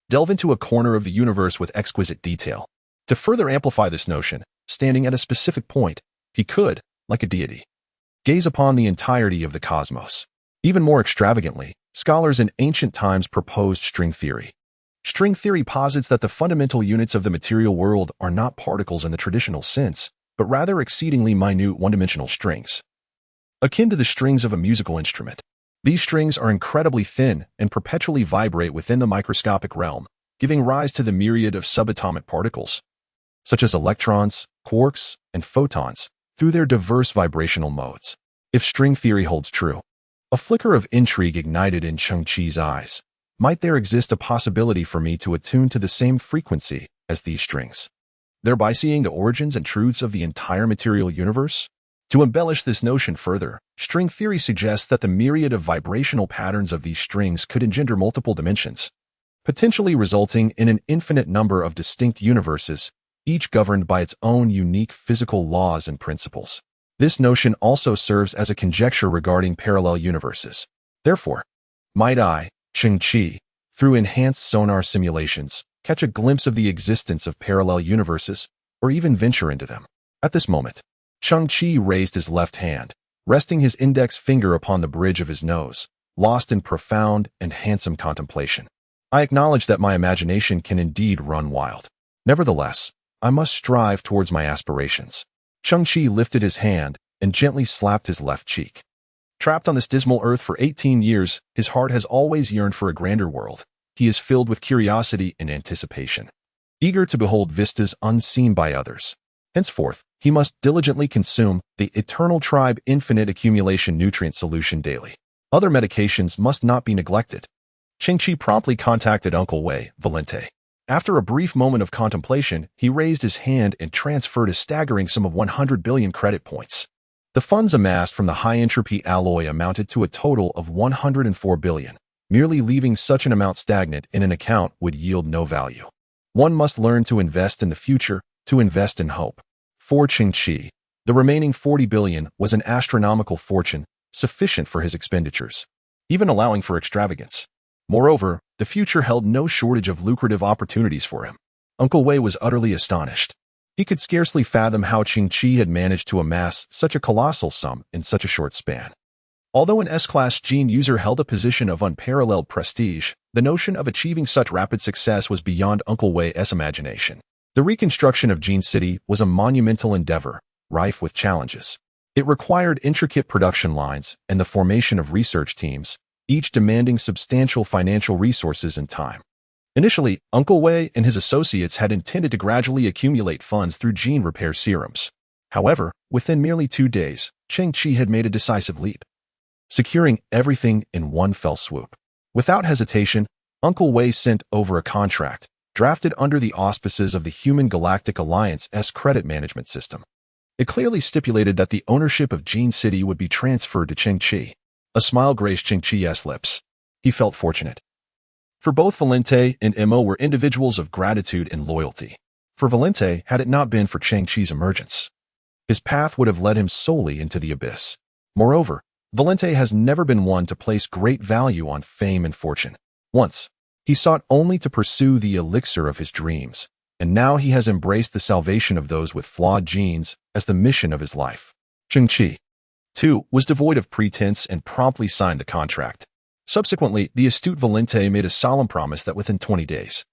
delve into a corner of the universe with exquisite detail. To further amplify this notion, standing at a specific point, he could, like a deity, gaze upon the entirety of the cosmos. Even more extravagantly, Scholars in ancient times proposed string theory. String theory posits that the fundamental units of the material world are not particles in the traditional sense, but rather exceedingly minute one-dimensional strings. Akin to the strings of a musical instrument, these strings are incredibly thin and perpetually vibrate within the microscopic realm, giving rise to the myriad of subatomic particles, such as electrons, quarks, and photons, through their diverse vibrational modes. If string theory holds true, a flicker of intrigue ignited in Cheng Qi's eyes. Might there exist a possibility for me to attune to the same frequency as these strings, thereby seeing the origins and truths of the entire material universe? To embellish this notion further, string theory suggests that the myriad of vibrational patterns of these strings could engender multiple dimensions, potentially resulting in an infinite number of distinct universes, each governed by its own unique physical laws and principles. This notion also serves as a conjecture regarding parallel universes. Therefore, might I, Cheng Qi, through enhanced sonar simulations, catch a glimpse of the existence of parallel universes, or even venture into them? At this moment, Cheng Qi raised his left hand, resting his index finger upon the bridge of his nose, lost in profound and handsome contemplation. I acknowledge that my imagination can indeed run wild. Nevertheless, I must strive towards my aspirations. Cheng Qi lifted his hand and gently slapped his left cheek. Trapped on this dismal earth for 18 years, his heart has always yearned for a grander world. He is filled with curiosity and anticipation, eager to behold vistas unseen by others. Henceforth, he must diligently consume the eternal tribe infinite accumulation nutrient solution daily. Other medications must not be neglected. Cheng Qi promptly contacted Uncle Wei, Valente. After a brief moment of contemplation, he raised his hand and transferred a staggering sum of 100 billion credit points. The funds amassed from the high-entropy alloy amounted to a total of 104 billion. Merely leaving such an amount stagnant in an account would yield no value. One must learn to invest in the future, to invest in hope. For Cheng Qi, the remaining 40 billion was an astronomical fortune, sufficient for his expenditures, even allowing for extravagance. Moreover, the future held no shortage of lucrative opportunities for him. Uncle Wei was utterly astonished. He could scarcely fathom how Cheng Qi had managed to amass such a colossal sum in such a short span. Although an S-class gene user held a position of unparalleled prestige, the notion of achieving such rapid success was beyond Uncle Wei's imagination. The reconstruction of Gene City was a monumental endeavor, rife with challenges. It required intricate production lines and the formation of research teams, each demanding substantial financial resources and time. Initially, Uncle Wei and his associates had intended to gradually accumulate funds through gene repair serums. However, within merely 2 days, Cheng Qi had made a decisive leap, securing everything in one fell swoop. Without hesitation, Uncle Wei sent over a contract, drafted under the auspices of the Human Galactic Alliance's credit management system. It clearly stipulated that the ownership of Gene City would be transferred to Cheng Qi. A smile graced Cheng Qi's lips. He felt fortunate. For both Valente and Mo were individuals of gratitude and loyalty. For Valente, had it not been for Cheng Qi's emergence, his path would have led him solely into the abyss. Moreover, Valente has never been one to place great value on fame and fortune. Once, he sought only to pursue the elixir of his dreams, and now he has embraced the salvation of those with flawed genes as the mission of his life. Cheng Qi, too, was devoid of pretense and promptly signed the contract. Subsequently, the astute Valente made a solemn promise that within 20 days,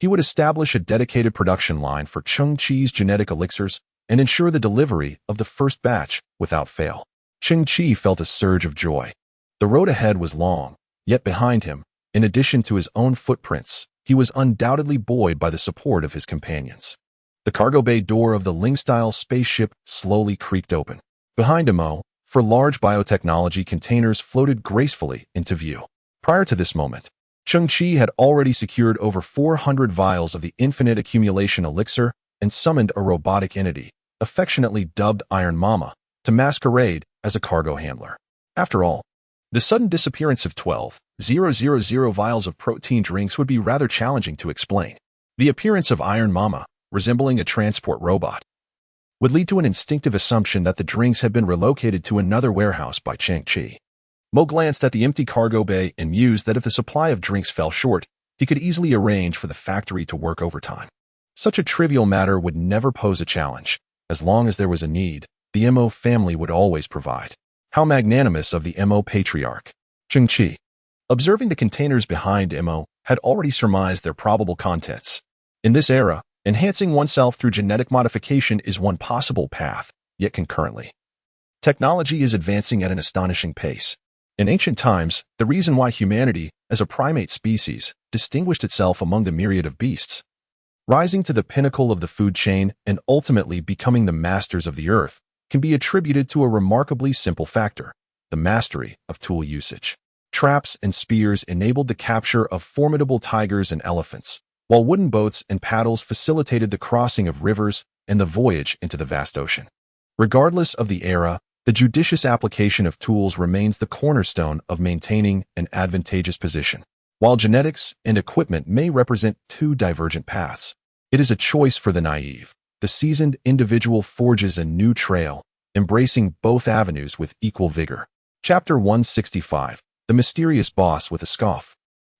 he would establish a dedicated production line for Cheng Qi's genetic elixirs and ensure the delivery of the first batch without fail. Cheng Qi felt a surge of joy. The road ahead was long, yet behind him, in addition to his own footprints, he was undoubtedly buoyed by the support of his companions. The cargo bay door of the Ling-style spaceship slowly creaked open. Behind Mo, for large biotechnology containers floated gracefully into view. Prior to this moment, Cheng Qi had already secured over 400 vials of the infinite accumulation elixir and summoned a robotic entity, affectionately dubbed Iron Mama, to masquerade as a cargo handler. After all, the sudden disappearance of 12,000 vials of protein drinks would be rather challenging to explain. The appearance of Iron Mama, resembling a transport robot, would lead to an instinctive assumption that the drinks had been relocated to another warehouse by Cheng Qi. Mo glanced at the empty cargo bay and mused that if the supply of drinks fell short, he could easily arrange for the factory to work overtime. Such a trivial matter would never pose a challenge. As long as there was a need, the Mo family would always provide. How magnanimous of the Mo patriarch. Cheng Qi, Observing the containers behind Mo had already surmised their probable contents. In this era, enhancing oneself through genetic modification is one possible path, yet concurrently, technology is advancing at an astonishing pace. In ancient times, the reason why humanity, as a primate species, distinguished itself among the myriad of beasts, rising to the pinnacle of the food chain and ultimately becoming the masters of the earth, can be attributed to a remarkably simple factor: the mastery of tool usage. Traps and spears enabled the capture of formidable tigers and elephants, while wooden boats and paddles facilitated the crossing of rivers and the voyage into the vast ocean. Regardless of the era, the judicious application of tools remains the cornerstone of maintaining an advantageous position. While genetics and equipment may represent two divergent paths, it is a choice for the naive. The seasoned individual forges a new trail, embracing both avenues with equal vigor. Chapter 165. The Mysterious Boss with a Scoff.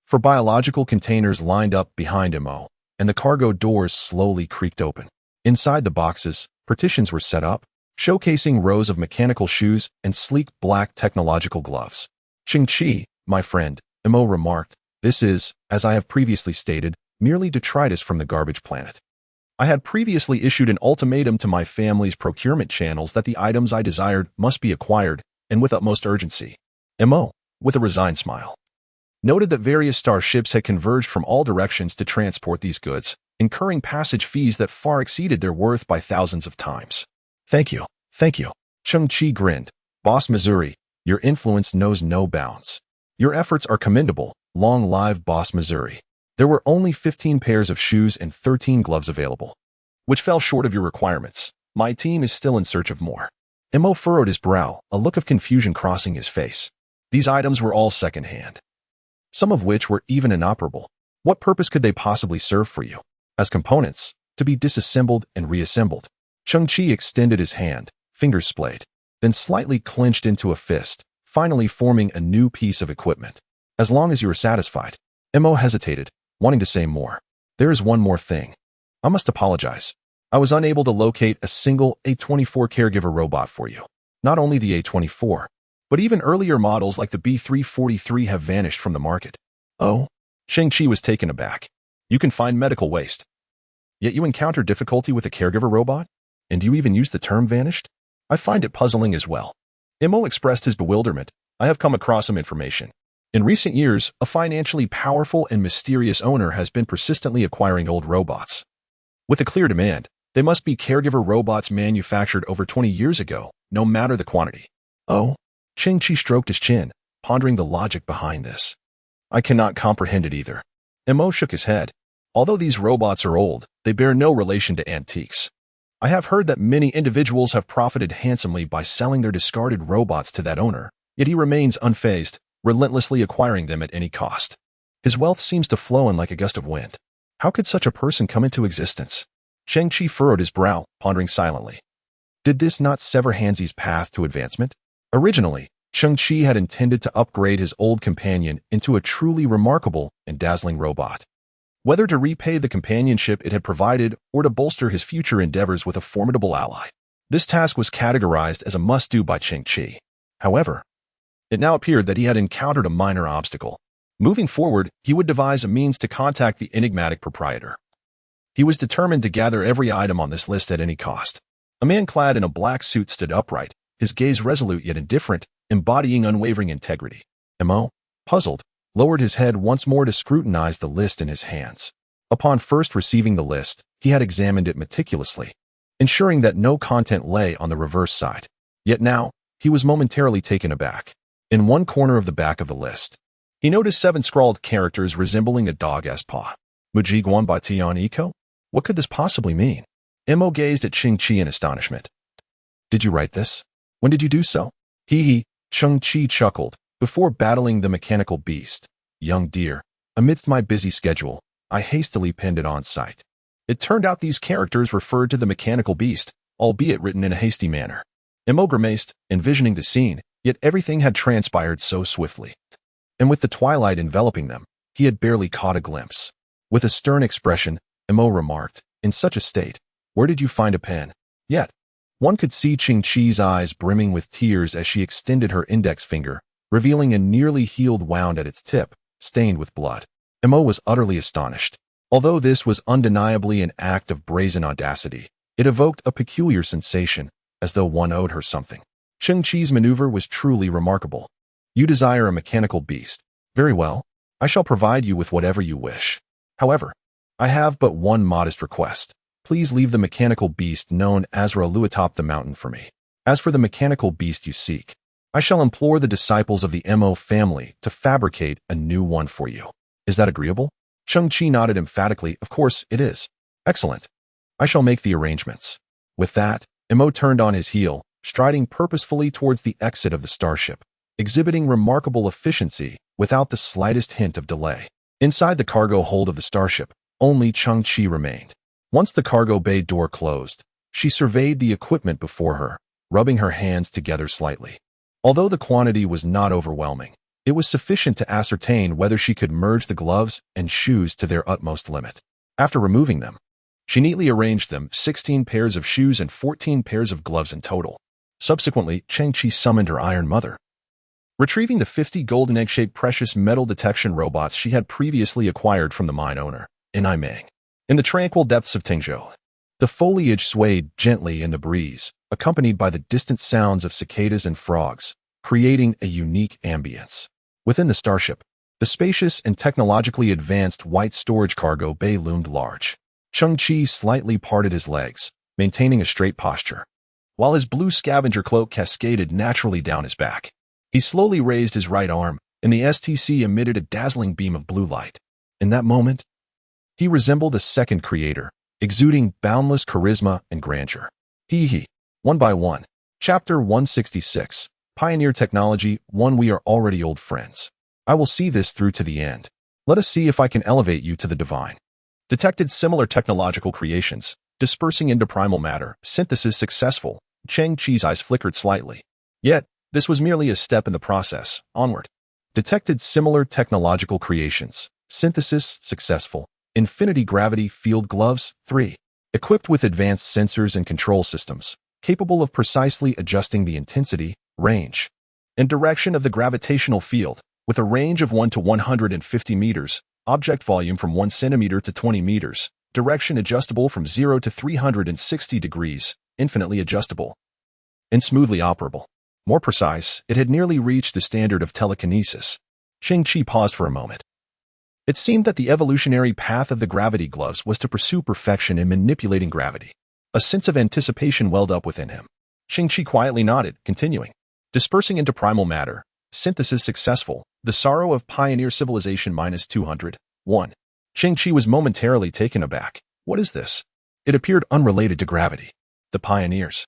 For biological containers lined up behind Mo, and the cargo doors slowly creaked open. Inside the boxes, partitions were set up, showcasing rows of mechanical shoes and sleek black technological gloves. Cheng Qi, my friend, Mo remarked, this is, as I have previously stated, merely detritus from the garbage planet. I had previously issued an ultimatum to my family's procurement channels that the items I desired must be acquired, and with utmost urgency. Mo, with a resigned smile, noted that various starships had converged from all directions to transport these goods, incurring passage fees that far exceeded their worth by thousands of times. Thank you. Cheng Qi grinned. Boss Missouri, your influence knows no bounds. Your efforts are commendable. Long live Boss Missouri. There were only 15 pairs of shoes and 13 gloves available, which fell short of your requirements. My team is still in search of more. Mo furrowed his brow, a look of confusion crossing his face. These items were all second-hand, some of which were even inoperable. What purpose could they possibly serve for you? As components, to be disassembled and reassembled. Cheng Qi extended his hand, fingers splayed, then slightly clenched into a fist, finally forming a new piece of equipment. As long as you are satisfied. Mo hesitated, wanting to say more. There is one more thing. I must apologize. I was unable to locate a single A24 caregiver robot for you. Not only the A24, but even earlier models like the B343 have vanished from the market. Oh? Cheng Qi was taken aback. You can find medical waste. Yet you encounter difficulty with a caregiver robot? And do you even use the term vanished? I find it puzzling as well. Mo expressed his bewilderment. I have come across some information. In recent years, a financially powerful and mysterious owner has been persistently acquiring old robots. With a clear demand, they must be caregiver robots manufactured over 20 years ago, no matter the quantity. Oh? Cheng Qi stroked his chin, pondering the logic behind this. I cannot comprehend it either. Mo shook his head. Although these robots are old, they bear no relation to antiques. I have heard that many individuals have profited handsomely by selling their discarded robots to that owner, yet he remains unfazed, relentlessly acquiring them at any cost. His wealth seems to flow in like a gust of wind. How could such a person come into existence? Cheng Qi furrowed his brow, pondering silently. Did this not sever Hanzi's path to advancement? Originally, Cheng Qi had intended to upgrade his old companion into a truly remarkable and dazzling robot. Whether to repay the companionship it had provided or to bolster his future endeavors with a formidable ally. This task was categorized as a must-do by Cheng Qi. However, it now appeared that he had encountered a minor obstacle. Moving forward, he would devise a means to contact the enigmatic proprietor. He was determined to gather every item on this list at any cost. A man clad in a black suit stood upright, his gaze resolute yet indifferent, embodying unwavering integrity. Mo, puzzled, lowered his head once more to scrutinize the list in his hands. Upon first receiving the list, he had examined it meticulously, ensuring that no content lay on the reverse side. Yet now, he was momentarily taken aback. In one corner of the back of the list, he noticed 7 scrawled characters resembling a dog-ass paw. Mujiguan Batian Eco? What could this possibly mean? Mo gazed at Cheng Qi in astonishment. Did you write this? When did you do so? Hee, Cheng Qi chuckled, before battling the mechanical beast. Young dear, amidst my busy schedule, I hastily penned it on site. It turned out these characters referred to the mechanical beast, albeit written in a hasty manner. Mo grimaced, envisioning the scene, yet everything had transpired so swiftly. And with the twilight enveloping them, he had barely caught a glimpse. With a stern expression, Mo remarked, in such a state, where did you find a pen? Yet, one could see Cheng Qi's eyes brimming with tears as she extended her index finger, revealing a nearly healed wound at its tip, stained with blood. Mo was utterly astonished. Although this was undeniably an act of brazen audacity, it evoked a peculiar sensation, as though one owed her something. Cheng Qi's maneuver was truly remarkable. You desire a mechanical beast. Very well. I shall provide you with whatever you wish. However, I have but one modest request. Please leave the mechanical beast known as Ralu atop the mountain for me. As for the mechanical beast you seek, I shall implore the disciples of the Mo family to fabricate a new one for you. Is that agreeable? Cheng Qi nodded emphatically. Of course it is. Excellent. I shall make the arrangements. With that, Mo turned on his heel, striding purposefully towards the exit of the starship, exhibiting remarkable efficiency without the slightest hint of delay. Inside the cargo hold of the starship, only Cheng Qi remained. Once the cargo bay door closed, she surveyed the equipment before her, rubbing her hands together slightly. Although the quantity was not overwhelming, it was sufficient to ascertain whether she could merge the gloves and shoes to their utmost limit. After removing them, she neatly arranged them, 16 pairs of shoes and 14 pairs of gloves in total. Subsequently, Cheng Qi summoned her Iron Mother. Retrieving the 50 golden egg-shaped precious metal detection robots she had previously acquired from the mine owner, Meng. In the tranquil depths of Tingzhou, the foliage swayed gently in the breeze, accompanied by the distant sounds of cicadas and frogs, creating a unique ambience. Within the starship, the spacious and technologically advanced white storage cargo bay loomed large. Cheng Qi slightly parted his legs, maintaining a straight posture, while his blue scavenger cloak cascaded naturally down his back. He slowly raised his right arm, and the STC emitted a dazzling beam of blue light. In that moment, he resembled a second creator, exuding boundless charisma and grandeur. One by one. Chapter 166. Pioneer Technology 1. We are already old friends. I will see this through to the end. Let us see if I can elevate you to the divine. Detected similar technological creations, dispersing into primal matter, synthesis successful. Cheng Qi's eyes flickered slightly. Yet, this was merely a step in the process. Onward. Detected similar technological creations, synthesis successful. Infinity gravity field gloves. 3. Equipped with advanced sensors and control systems, capable of precisely adjusting the intensity, range, and direction of the gravitational field, with a range of 1 to 150 meters, object volume from 1 centimeter to 20 meters, direction adjustable from 0 to 360 degrees, infinitely adjustable, and smoothly operable. More precise, it had nearly reached the standard of telekinesis. Cheng Qi paused for a moment. It seemed that the evolutionary path of the gravity gloves was to pursue perfection in manipulating gravity. A sense of anticipation welled up within him. Cheng Qi quietly nodded, continuing. Dispersing into primal matter, synthesis successful, the sorrow of pioneer civilization -200. 1. Cheng Qi was momentarily taken aback. What is this? It appeared unrelated to gravity. The pioneers.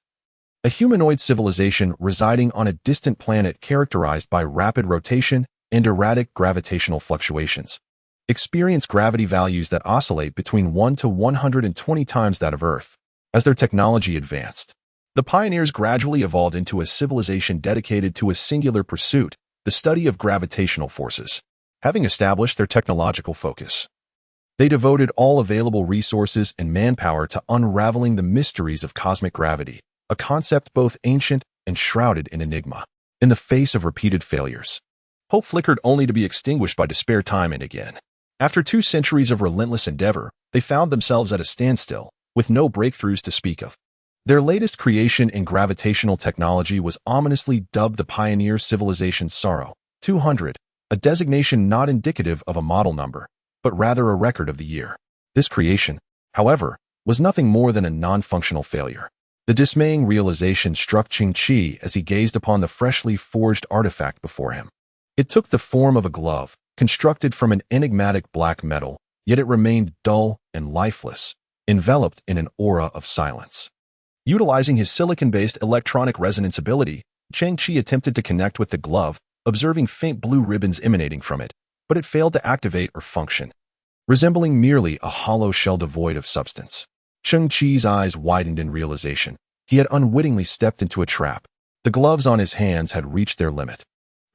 A humanoid civilization residing on a distant planet characterized by rapid rotation and erratic gravitational fluctuations. Experience gravity values that oscillate between 1 to 120 times that of Earth. As their technology advanced, the pioneers gradually evolved into a civilization dedicated to a singular pursuit, the study of gravitational forces. Having established their technological focus, they devoted all available resources and manpower to unraveling the mysteries of cosmic gravity, a concept both ancient and shrouded in enigma. In the face of repeated failures, hope flickered only to be extinguished by despair time and again. After 2 centuries of relentless endeavor, they found themselves at a standstill, with no breakthroughs to speak of. Their latest creation in gravitational technology was ominously dubbed the Pioneer Civilization Sorrow 200, a designation not indicative of a model number, but rather a record of the year. This creation, however, was nothing more than a non-functional failure. The dismaying realization struck Cheng Qi as he gazed upon the freshly forged artifact before him. It took the form of a glove, constructed from an enigmatic black metal, yet it remained dull and lifeless, enveloped in an aura of silence. Utilizing his silicon-based electronic resonance ability, Cheng Qi attempted to connect with the glove, observing faint blue ribbons emanating from it, but it failed to activate or function, resembling merely a hollow shell devoid of substance. Cheng Qi's eyes widened in realization. He had unwittingly stepped into a trap. The gloves on his hands had reached their limit.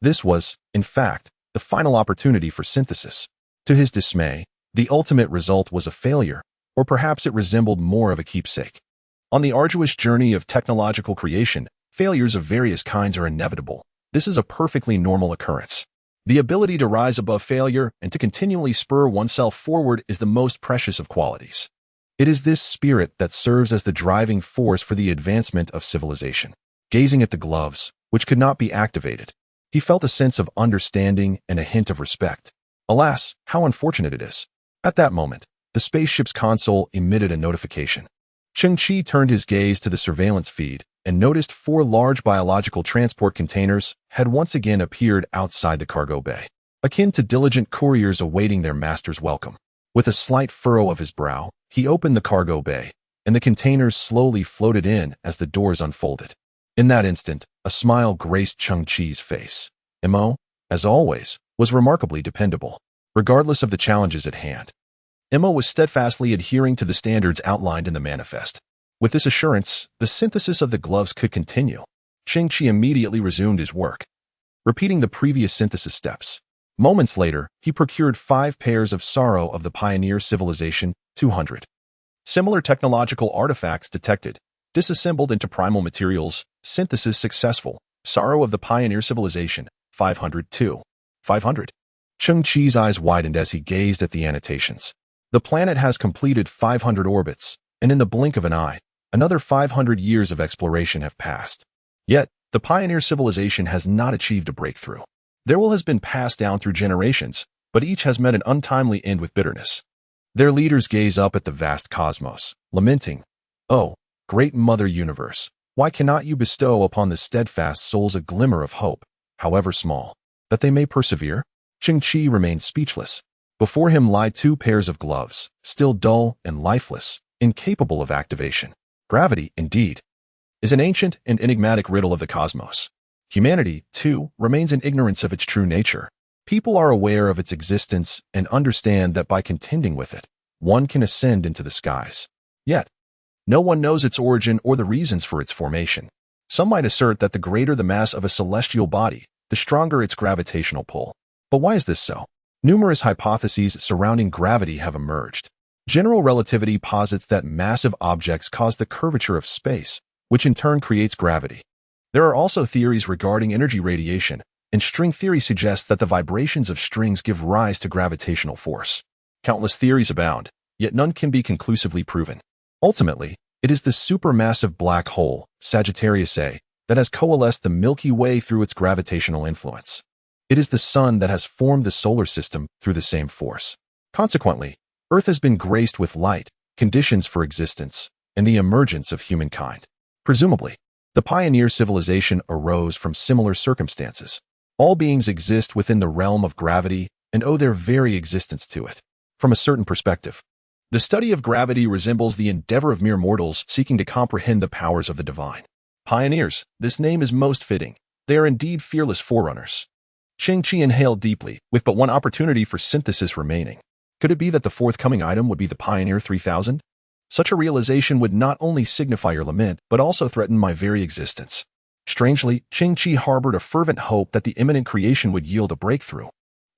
This was, in fact, the final opportunity for synthesis. To his dismay, the ultimate result was a failure, or perhaps it resembled more of a keepsake. On the arduous journey of technological creation, failures of various kinds are inevitable. This is a perfectly normal occurrence. The ability to rise above failure and to continually spur oneself forward is the most precious of qualities. It is this spirit that serves as the driving force for the advancement of civilization. Gazing at the gloves, which could not be activated, he felt a sense of understanding and a hint of respect. Alas, how unfortunate it is. At that moment, the spaceship's console emitted a notification. Cheng Qi turned his gaze to the surveillance feed and noticed 4 large biological transport containers had once again appeared outside the cargo bay, akin to diligent couriers awaiting their master's welcome. With a slight furrow of his brow, he opened the cargo bay, and the containers slowly floated in as the doors unfolded. In that instant, a smile graced Cheng Qi's face. Mo, as always, was remarkably dependable, regardless of the challenges at hand. Mo was steadfastly adhering to the standards outlined in the manifest. With this assurance, the synthesis of the gloves could continue. Cheng Qi immediately resumed his work, repeating the previous synthesis steps. Moments later, he procured 5 pairs of Sorrow of the Pioneer Civilization 200. Similar technological artifacts detected, disassembled into primal materials, synthesis successful. Sorrow of the Pioneer Civilization 502. 500. Cheng Qi's eyes widened as he gazed at the annotations. The planet has completed 500 orbits, and in the blink of an eye, another 500 years of exploration have passed. Yet, the Pioneer Civilization has not achieved a breakthrough. Their will has been passed down through generations, but each has met an untimely end with bitterness. Their leaders gaze up at the vast cosmos, lamenting, "Oh, great Mother Universe, why cannot you bestow upon the steadfast souls a glimmer of hope, however small, that they may persevere?" Cheng Qi remained speechless. Before him lie 2 pairs of gloves, still dull and lifeless, incapable of activation. Gravity, indeed, is an ancient and enigmatic riddle of the cosmos. Humanity, too, remains in ignorance of its true nature. People are aware of its existence and understand that by contending with it, one can ascend into the skies. Yet, no one knows its origin or the reasons for its formation. Some might assert that the greater the mass of a celestial body, the stronger its gravitational pull. But why is this so? Numerous hypotheses surrounding gravity have emerged. General relativity posits that massive objects cause the curvature of space, which in turn creates gravity. There are also theories regarding energy radiation, and string theory suggests that the vibrations of strings give rise to gravitational force. Countless theories abound, yet none can be conclusively proven. Ultimately, it is the supermassive black hole, Sagittarius A, that has coalesced the Milky Way through its gravitational influence. It is the sun that has formed the solar system through the same force. Consequently, Earth has been graced with light, conditions for existence, and the emergence of humankind. Presumably, the pioneer civilization arose from similar circumstances. All beings exist within the realm of gravity and owe their very existence to it. From a certain perspective, the study of gravity resembles the endeavor of mere mortals seeking to comprehend the powers of the divine. Pioneers, this name is most fitting. They are indeed fearless forerunners. Cheng Qi inhaled deeply, with but one opportunity for synthesis remaining. Could it be that the forthcoming item would be the Pioneer 3000? Such a realization would not only signify your lament, but also threaten my very existence. Strangely, Cheng Qi harbored a fervent hope that the imminent creation would yield a breakthrough.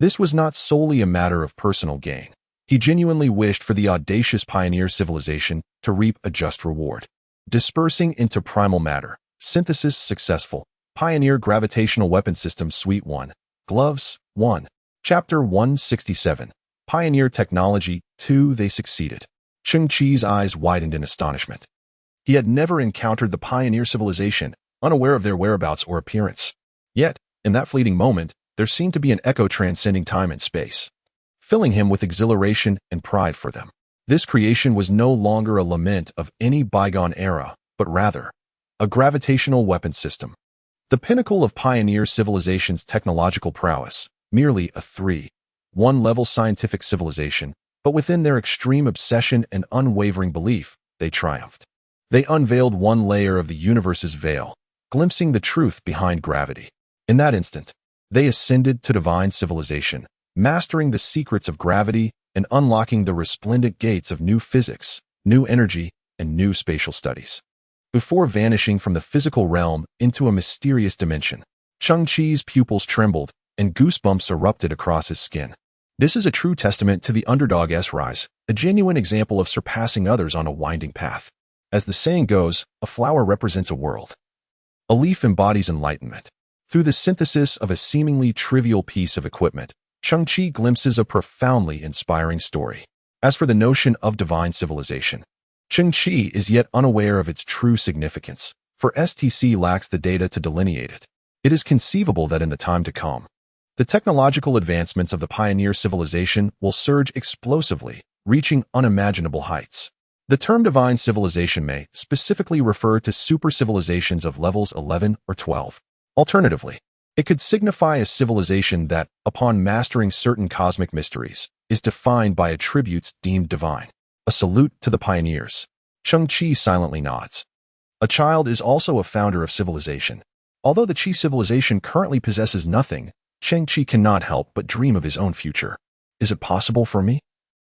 This was not solely a matter of personal gain. He genuinely wished for the audacious pioneer civilization to reap a just reward. Dispersing into primal matter, synthesis successful, Pioneer Gravitational Weapon System Suite 1. Gloves, 1. Chapter 167. Pioneer Technology, 2. They succeeded. Cheng Qi's eyes widened in astonishment. He had never encountered the pioneer civilization, unaware of their whereabouts or appearance. Yet, in that fleeting moment, there seemed to be an echo transcending time and space, filling him with exhilaration and pride for them. This creation was no longer a lament of any bygone era, but rather, a gravitational weapon system. The pinnacle of pioneer civilization's technological prowess, merely a 3-1-level scientific civilization, but within their extreme obsession and unwavering belief, they triumphed. They unveiled one layer of the universe's veil, glimpsing the truth behind gravity. In that instant, they ascended to divine civilization, mastering the secrets of gravity and unlocking the resplendent gates of new physics, new energy, and new spatial studies. Before vanishing from the physical realm into a mysterious dimension, Cheng Qi's pupils trembled and goosebumps erupted across his skin. This is a true testament to the underdog's rise, a genuine example of surpassing others on a winding path. As the saying goes, a flower represents a world. A leaf embodies enlightenment. Through the synthesis of a seemingly trivial piece of equipment, Cheng Qi glimpses a profoundly inspiring story. As for the notion of divine civilization, Cheng Qi is yet unaware of its true significance, for STC lacks the data to delineate it. It is conceivable that in the time to come, the technological advancements of the pioneer civilization will surge explosively, reaching unimaginable heights. The term divine civilization may specifically refer to super-civilizations of levels 11 or 12. Alternatively, it could signify a civilization that, upon mastering certain cosmic mysteries, is defined by attributes deemed divine. A salute to the pioneers. Cheng Qi silently nods. A child is also a founder of civilization. Although the Qi civilization currently possesses nothing, Cheng Qi cannot help but dream of his own future. Is it possible for me,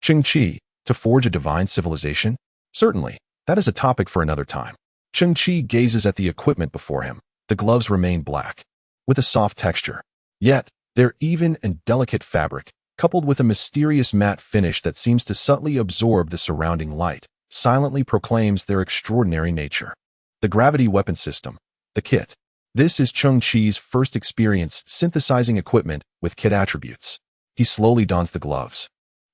Cheng Qi, to forge a divine civilization? Certainly, that is a topic for another time. Cheng Qi gazes at the equipment before him. The gloves remain black, with a soft texture. Yet, their even and delicate fabric, coupled with a mysterious matte finish that seems to subtly absorb the surrounding light, silently proclaims their extraordinary nature. The gravity weapon system, the kit. This is Cheng Qi's first experience synthesizing equipment with kit attributes. He slowly dons the gloves,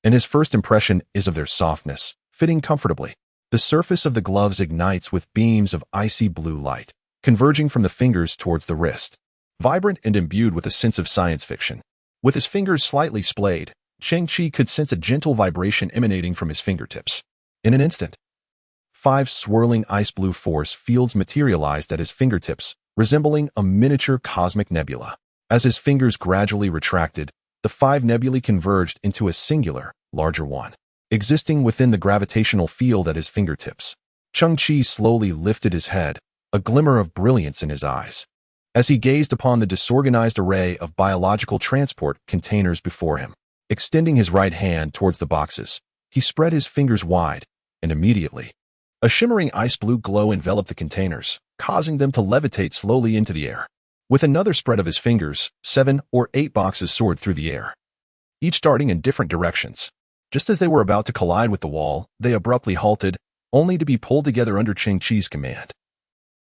and his first impression is of their softness, fitting comfortably. The surface of the gloves ignites with beams of icy blue light, converging from the fingers towards the wrist, vibrant and imbued with a sense of science fiction. With his fingers slightly splayed, Cheng Qi could sense a gentle vibration emanating from his fingertips. In an instant, 5 swirling ice blue force fields materialized at his fingertips, resembling a miniature cosmic nebula. As his fingers gradually retracted, the 5 nebulae converged into a singular, larger one, existing within the gravitational field at his fingertips. Cheng Qi slowly lifted his head, a glimmer of brilliance in his eyes. As he gazed upon the disorganized array of biological transport containers before him, extending his right hand towards the boxes, he spread his fingers wide, and immediately, a shimmering ice blue glow enveloped the containers, causing them to levitate slowly into the air. With another spread of his fingers, 7 or 8 boxes soared through the air, each darting in different directions. Just as they were about to collide with the wall, they abruptly halted, only to be pulled together under Cheng Qi's command.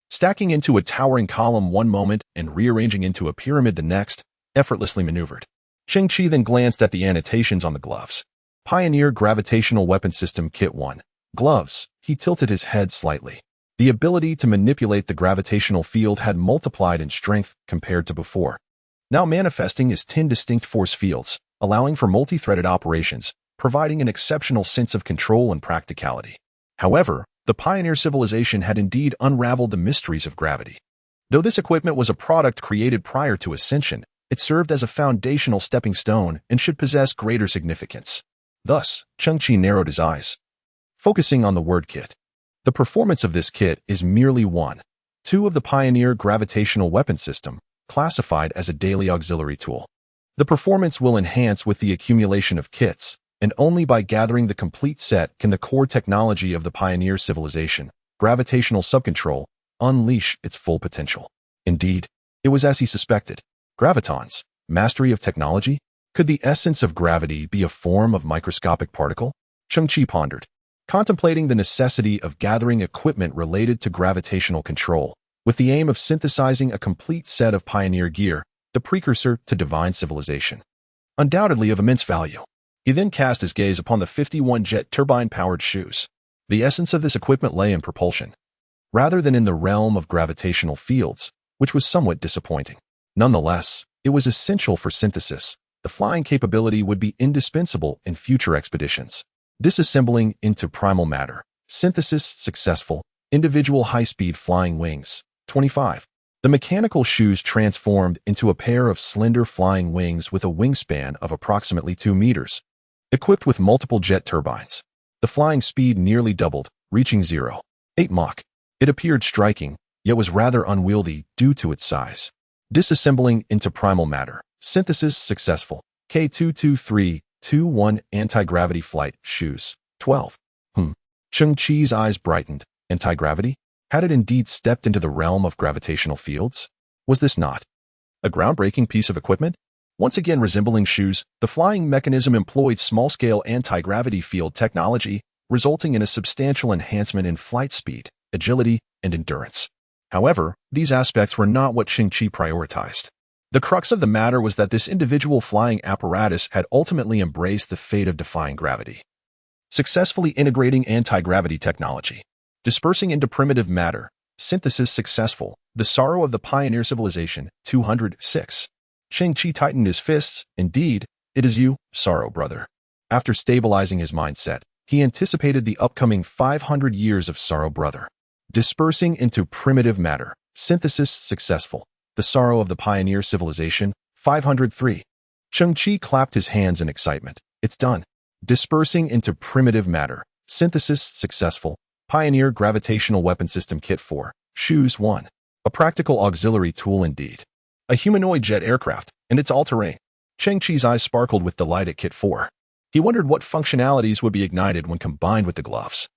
Stacking into a towering column one moment and rearranging into a pyramid the next, effortlessly maneuvered. Cheng Qi then glanced at the annotations on the gloves. Pioneer Gravitational Weapon System Kit 1. Gloves. He tilted his head slightly. The ability to manipulate the gravitational field had multiplied in strength compared to before, now manifesting as 10 distinct force fields, allowing for multi-threaded operations, providing an exceptional sense of control and practicality. However, the pioneer civilization had indeed unraveled the mysteries of gravity. Though this equipment was a product created prior to ascension, it served as a foundational stepping stone and should possess greater significance. Thus, Cheng Qi narrowed his eyes, focusing on the word kit. The performance of this kit is merely 1. 2 of the Pioneer Gravitational Weapon System, classified as a daily auxiliary tool. The performance will enhance with the accumulation of kits, and only by gathering the complete set can the core technology of the pioneer civilization, gravitational subcontrol, unleash its full potential. Indeed, it was as he suspected. Gravitons, mastery of technology? Could the essence of gravity be a form of microscopic particle? Cheng Qi pondered, contemplating the necessity of gathering equipment related to gravitational control, with the aim of synthesizing a complete set of pioneer gear, the precursor to divine civilization. Undoubtedly of immense value. He then cast his gaze upon the 51 jet turbine-powered shoes. The essence of this equipment lay in propulsion, rather than in the realm of gravitational fields, which was somewhat disappointing. Nonetheless, it was essential for synthesis. The flying capability would be indispensable in future expeditions. Disassembling into primal matter. Synthesis successful. Individual high-speed flying wings. 25. The mechanical shoes transformed into a pair of slender flying wings with a wingspan of approximately 2 meters. Equipped with multiple jet turbines, the flying speed nearly doubled, reaching 0.8 Mach. It appeared striking, yet was rather unwieldy due to its size. Disassembling into primal matter. Synthesis successful. K22321 Anti-gravity flight shoes. 12. Cheng Qi's eyes brightened. Anti-gravity? Had it indeed stepped into the realm of gravitational fields? Was this not a groundbreaking piece of equipment? Once again resembling shoes, the flying mechanism employed small-scale anti-gravity field technology, resulting in a substantial enhancement in flight speed, agility, and endurance. However, these aspects were not what Cheng Qi prioritized. The crux of the matter was that this individual flying apparatus had ultimately embraced the fate of defying gravity, successfully integrating anti-gravity technology, dispersing into primitive matter, synthesis successful, the sorrow of the pioneer civilization, 206. Cheng Qi tightened his fists. Indeed, it is you, sorrow brother. After stabilizing his mindset, he anticipated the upcoming 500 years of sorrow brother. Dispersing into primitive matter, synthesis successful, the sorrow of the pioneer civilization, 503. Cheng Qi clapped his hands in excitement. It's done. Dispersing into primitive matter, synthesis successful, pioneer gravitational weapon system kit 4, shoes 1. A practical auxiliary tool indeed. A humanoid jet aircraft, and it's all-terrain. Cheng Qi's eyes sparkled with delight at kit 4. He wondered what functionalities would be ignited when combined with the gloves.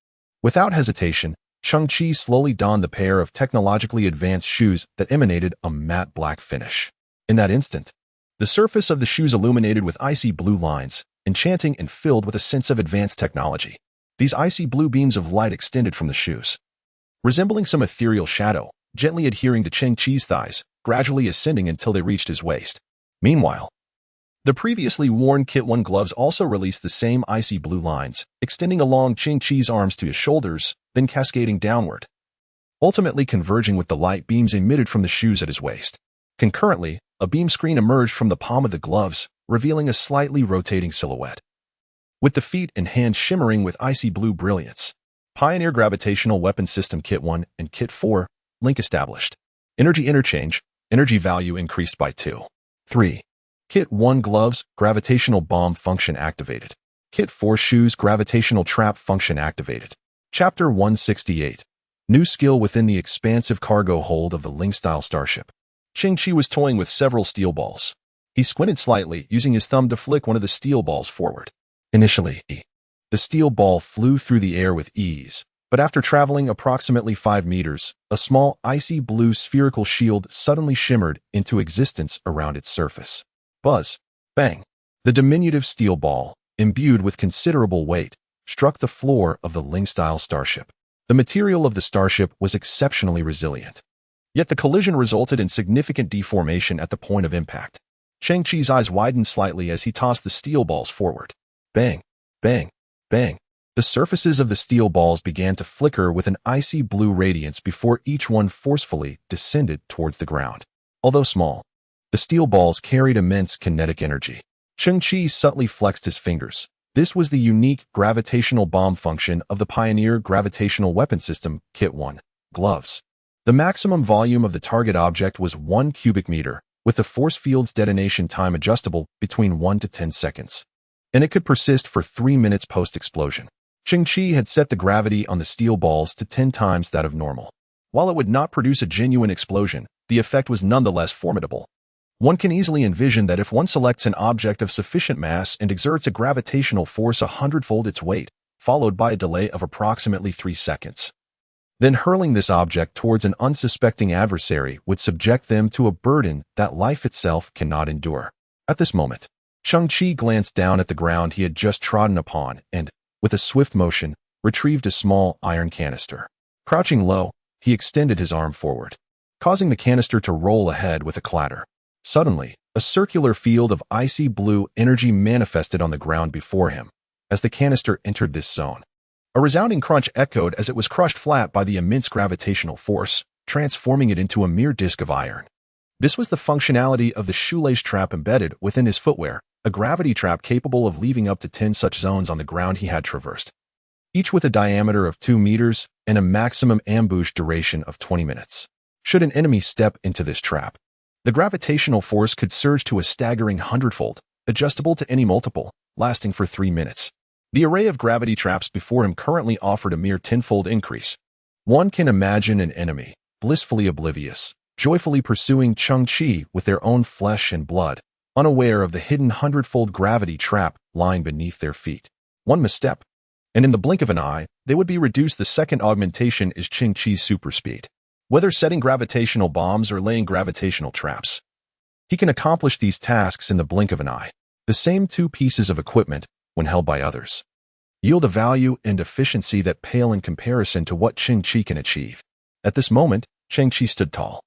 Without hesitation, Cheng Qi slowly donned the pair of technologically advanced shoes that emanated a matte black finish. In that instant, the surface of the shoes illuminated with icy blue lines, enchanting and filled with a sense of advanced technology. These icy blue beams of light extended from the shoes, resembling some ethereal shadow, gently adhering to Cheng Qi's thighs, gradually ascending until they reached his waist. Meanwhile, the previously worn Kit 1 gloves also released the same icy blue lines, extending along Cheng Qi's arms to his shoulders, then cascading downward, ultimately converging with the light beams emitted from the shoes at his waist. Concurrently, a beam screen emerged from the palm of the gloves, revealing a slightly rotating silhouette, with the feet and hands shimmering with icy blue brilliance. Pioneer Gravitational Weapon System Kit 1 and Kit 4, link established. Energy interchange, energy value increased by 2. 3. Kit 1 gloves, gravitational bomb function activated. Kit 4 shoes, gravitational trap function activated. Chapter 168. New skill within the expansive cargo hold of the Ling-style starship. Cheng Qi was toying with several steel balls. He squinted slightly, using his thumb to flick one of the steel balls forward. Initially, the steel ball flew through the air with ease, but after traveling approximately 5 meters, a small icy blue spherical shield suddenly shimmered into existence around its surface. Buzz. Bang. The diminutive steel ball, imbued with considerable weight, struck the floor of the Ling-style starship. The material of the starship was exceptionally resilient. Yet the collision resulted in significant deformation at the point of impact. Cheng Qi's eyes widened slightly as he tossed the steel balls forward. Bang, bang, bang. The surfaces of the steel balls began to flicker with an icy blue radiance before each one forcefully descended towards the ground. Although small, the steel balls carried immense kinetic energy. Cheng Qi subtly flexed his fingers. This was the unique gravitational bomb function of the Pioneer Gravitational Weapon System, Kit 1, gloves. The maximum volume of the target object was 1 cubic meter, with the force field's detonation time adjustable between 1 to 10 seconds. And it could persist for 3 minutes post-explosion. Cheng Qi had set the gravity on the steel balls to 10 times that of normal. While it would not produce a genuine explosion, the effect was nonetheless formidable. One can easily envision that if one selects an object of sufficient mass and exerts a gravitational force 100-fold its weight, followed by a delay of approximately 3 seconds, then hurling this object towards an unsuspecting adversary would subject them to a burden that life itself cannot endure. At this moment, Cheng Qi glanced down at the ground he had just trodden upon and, with a swift motion, retrieved a small iron canister. Crouching low, he extended his arm forward, causing the canister to roll ahead with a clatter. Suddenly, a circular field of icy blue energy manifested on the ground before him. As the canister entered this zone, a resounding crunch echoed as it was crushed flat by the immense gravitational force, transforming it into a mere disk of iron. This was the functionality of the shoelace trap embedded within his footwear, a gravity trap capable of leaving up to 10 such zones on the ground he had traversed, each with a diameter of 2 meters and a maximum ambush duration of 20 minutes. Should an enemy step into this trap, the gravitational force could surge to a staggering 100-fold, adjustable to any multiple, lasting for 3 minutes. The array of gravity traps before him currently offered a mere 10-fold increase. One can imagine an enemy, blissfully oblivious, joyfully pursuing Cheng Qi with their own flesh and blood, unaware of the hidden 100-fold gravity trap lying beneath their feet. One misstep, and in the blink of an eye, they would be reduced. The second augmentation is Cheng Qi's super speed. Whether setting gravitational bombs or laying gravitational traps, he can accomplish these tasks in the blink of an eye. The same 2 pieces of equipment, when held by others, yield a value and efficiency that pale in comparison to what Cheng Qi can achieve. At this moment, Cheng Qi stood tall,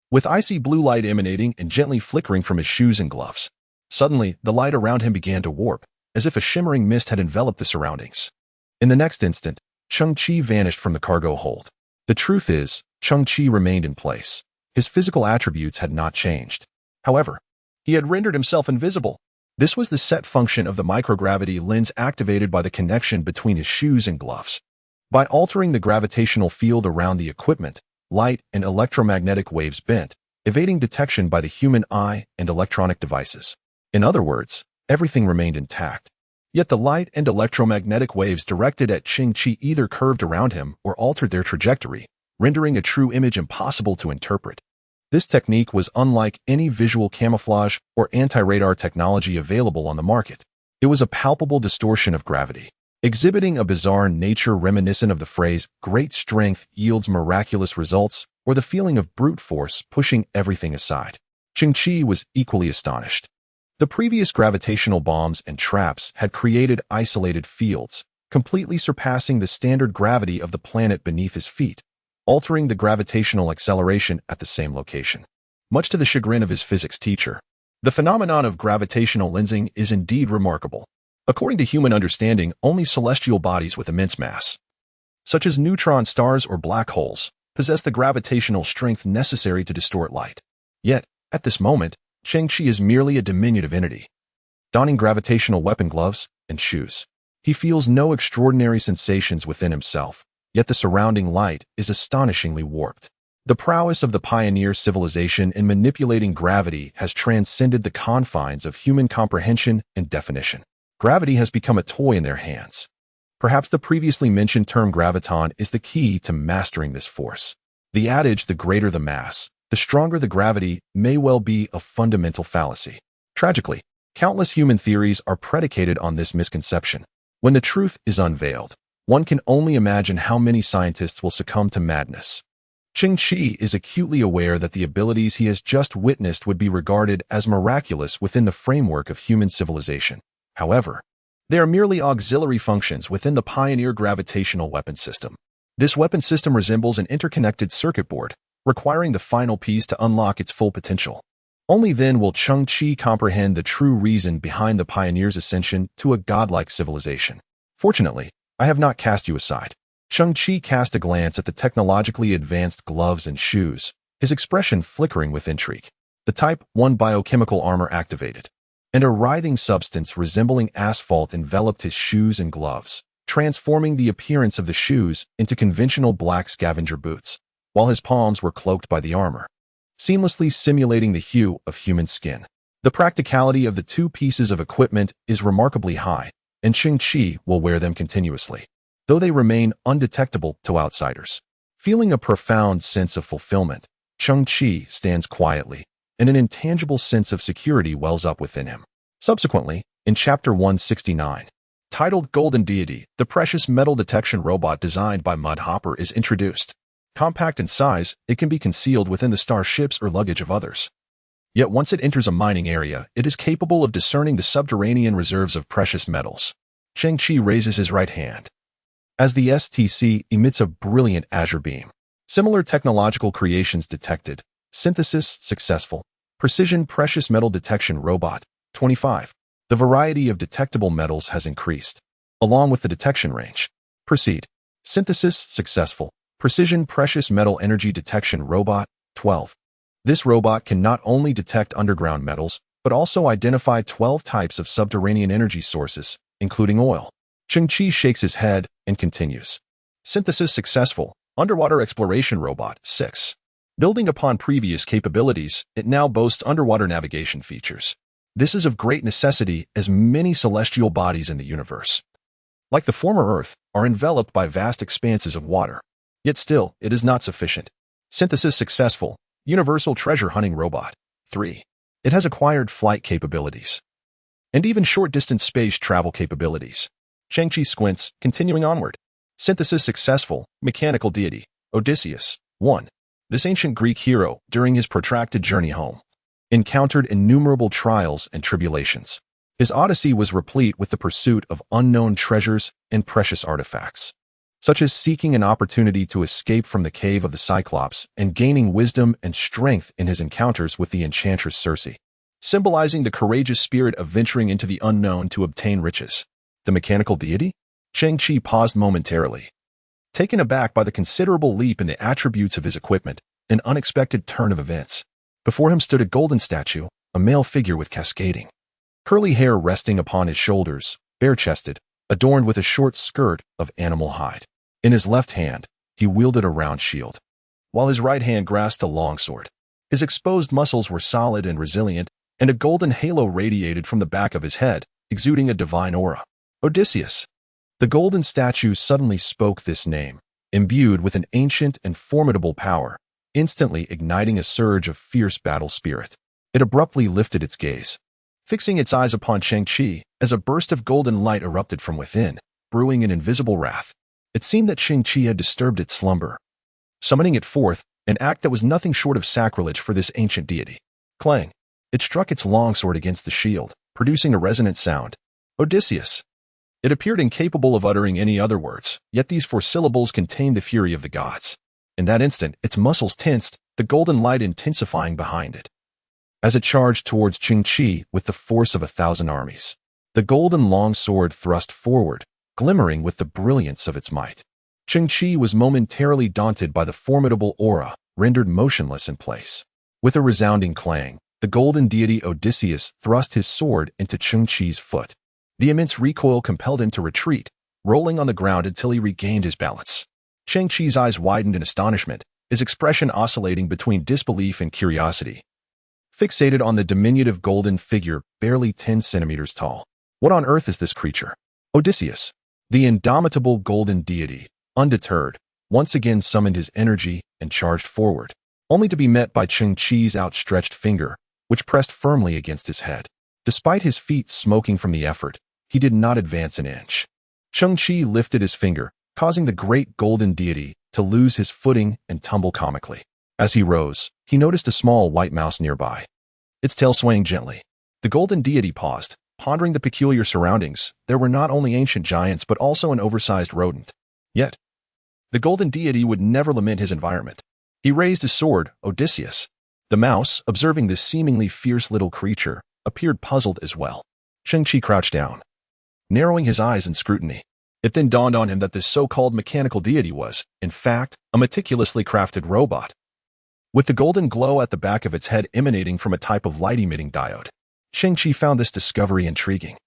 with icy blue light emanating and gently flickering from his shoes and gloves. Suddenly, the light around him began to warp, as if a shimmering mist had enveloped the surroundings. In the next instant, Cheng Qi vanished from the cargo hold. The truth is, Cheng Qi remained in place. His physical attributes had not changed. However, he had rendered himself invisible. This was the set function of the microgravity lens activated by the connection between his shoes and gloves. By altering the gravitational field around the equipment, light and electromagnetic waves bent, evading detection by the human eye and electronic devices. In other words, everything remained intact. Yet the light and electromagnetic waves directed at Cheng Qi either curved around him or altered their trajectory, rendering a true image impossible to interpret. This technique was unlike any visual camouflage or anti-radar technology available on the market. It was a palpable distortion of gravity, exhibiting a bizarre nature reminiscent of the phrase, "great strength yields miraculous results," or the feeling of brute force pushing everything aside. Cheng Qi was equally astonished. The previous gravitational bombs and traps had created isolated fields, completely surpassing the standard gravity of the planet beneath his feet, altering the gravitational acceleration at the same location. Much to the chagrin of his physics teacher, the phenomenon of gravitational lensing is indeed remarkable. According to human understanding, only celestial bodies with immense mass, such as neutron stars or black holes, possess the gravitational strength necessary to distort light. Yet, at this moment, Cheng Qi is merely a diminutive entity. Donning gravitational weapon gloves and shoes, he feels no extraordinary sensations within himself, yet the surrounding light is astonishingly warped. The prowess of the pioneer civilization in manipulating gravity has transcended the confines of human comprehension and definition. Gravity has become a toy in their hands. Perhaps the previously mentioned term graviton is the key to mastering this force. The adage, "the greater the mass, the stronger the gravity," may well be a fundamental fallacy. Tragically, countless human theories are predicated on this misconception. When the truth is unveiled, one can only imagine how many scientists will succumb to madness. Cheng Qi is acutely aware that the abilities he has just witnessed would be regarded as miraculous within the framework of human civilization. However, they are merely auxiliary functions within the pioneer gravitational weapon system. This weapon system resembles an interconnected circuit board, requiring the final piece to unlock its full potential. Only then will Cheng Qi comprehend the true reason behind the pioneer's ascension to a godlike civilization. Fortunately, I have not cast you aside. Cheng Qi cast a glance at the technologically advanced gloves and shoes, his expression flickering with intrigue. The Type 1 biochemical armor activated, and a writhing substance resembling asphalt enveloped his shoes and gloves, transforming the appearance of the shoes into conventional black scavenger boots, while his palms were cloaked by the armor, seamlessly simulating the hue of human skin. The practicality of the two pieces of equipment is remarkably high, and Cheng Qi will wear them continuously, though they remain undetectable to outsiders. Feeling a profound sense of fulfillment, Cheng Qi stands quietly, and an intangible sense of security wells up within him. Subsequently, in Chapter 169, titled Golden Deity, the precious metal detection robot designed by Mudhopper is introduced. Compact in size, it can be concealed within the starships or luggage of others. Yet once it enters a mining area, it is capable of discerning the subterranean reserves of precious metals. Cheng Qi raises his right hand, as the STC emits a brilliant azure beam. Similar technological creations detected. Synthesis successful. Precision precious metal detection robot. 25. The variety of detectable metals has increased, along with the detection range. Proceed. Synthesis successful. Precision precious metal energy detection robot. 12. This robot can not only detect underground metals, but also identify 12 types of subterranean energy sources, including oil. Cheng Qi shakes his head and continues. Synthesis successful. Underwater exploration robot. 6. Building upon previous capabilities, it now boasts underwater navigation features. This is of great necessity as many celestial bodies in the universe, like the former Earth, are enveloped by vast expanses of water. Yet still, it is not sufficient. Synthesis successful. Universal treasure hunting robot. 3. It has acquired flight capabilities, and even short-distance space travel capabilities. Cheng Qi squints, continuing onward. Synthesis successful. Mechanical deity. Odysseus. 1. This ancient Greek hero, during his protracted journey home, encountered innumerable trials and tribulations. His odyssey was replete with the pursuit of unknown treasures and precious artifacts. such as seeking an opportunity to escape from the cave of the Cyclops and gaining wisdom and strength in his encounters with the enchantress Circe, symbolizing the courageous spirit of venturing into the unknown to obtain riches. The mechanical deity? Cheng Qi paused momentarily, taken aback by the considerable leap in the attributes of his equipment, an unexpected turn of events. Before him stood a golden statue, a male figure with cascading curly hair resting upon his shoulders, bare-chested, adorned with a short skirt of animal hide. In his left hand, he wielded a round shield, while his right hand grasped a longsword. His exposed muscles were solid and resilient, and a golden halo radiated from the back of his head, exuding a divine aura. Odysseus. The golden statue suddenly spoke this name, imbued with an ancient and formidable power, instantly igniting a surge of fierce battle spirit. It abruptly lifted its gaze, fixing its eyes upon Cheng Qi as a burst of golden light erupted from within, brewing an invisible wrath. It seemed that Cheng Qi had disturbed its slumber, summoning it forth, an act that was nothing short of sacrilege for this ancient deity. Clang! It struck its longsword against the shield, producing a resonant sound. Odysseus. It appeared incapable of uttering any other words, yet these 4 syllables contained the fury of the gods. In that instant, its muscles tensed, the golden light intensifying behind it, as it charged towards Cheng Qi with the force of 1,000 armies. The golden long sword thrust forward, glimmering with the brilliance of its might. Cheng Qi was momentarily daunted by the formidable aura, rendered motionless in place. With a resounding clang, the golden deity Odysseus thrust his sword into Cheng Qi's foot. The immense recoil compelled him to retreat, rolling on the ground until he regained his balance. Cheng Qi's eyes widened in astonishment, his expression oscillating between disbelief and curiosity, fixated on the diminutive golden figure barely 10 centimeters tall. What on earth is this creature? Odysseus, the indomitable golden deity, undeterred, once again summoned his energy and charged forward, only to be met by Cheng Qi's outstretched finger, which pressed firmly against his head. Despite his feet smoking from the effort, he did not advance an inch. Cheng Qi lifted his finger, causing the great golden deity to lose his footing and tumble comically. As he rose, he noticed a small white mouse nearby, its tail swaying gently. The golden deity paused, pondering the peculiar surroundings. There were not only ancient giants but also an oversized rodent. Yet, the golden deity would never lament his environment. He raised his sword. Odysseus. The mouse, observing this seemingly fierce little creature, appeared puzzled as well. Cheng Qi crouched down, narrowing his eyes in scrutiny. It then dawned on him that this so-called mechanical deity was, in fact, a meticulously crafted robot, with the golden glow at the back of its head emanating from a type of light-emitting diode. Cheng Qi found this discovery intriguing.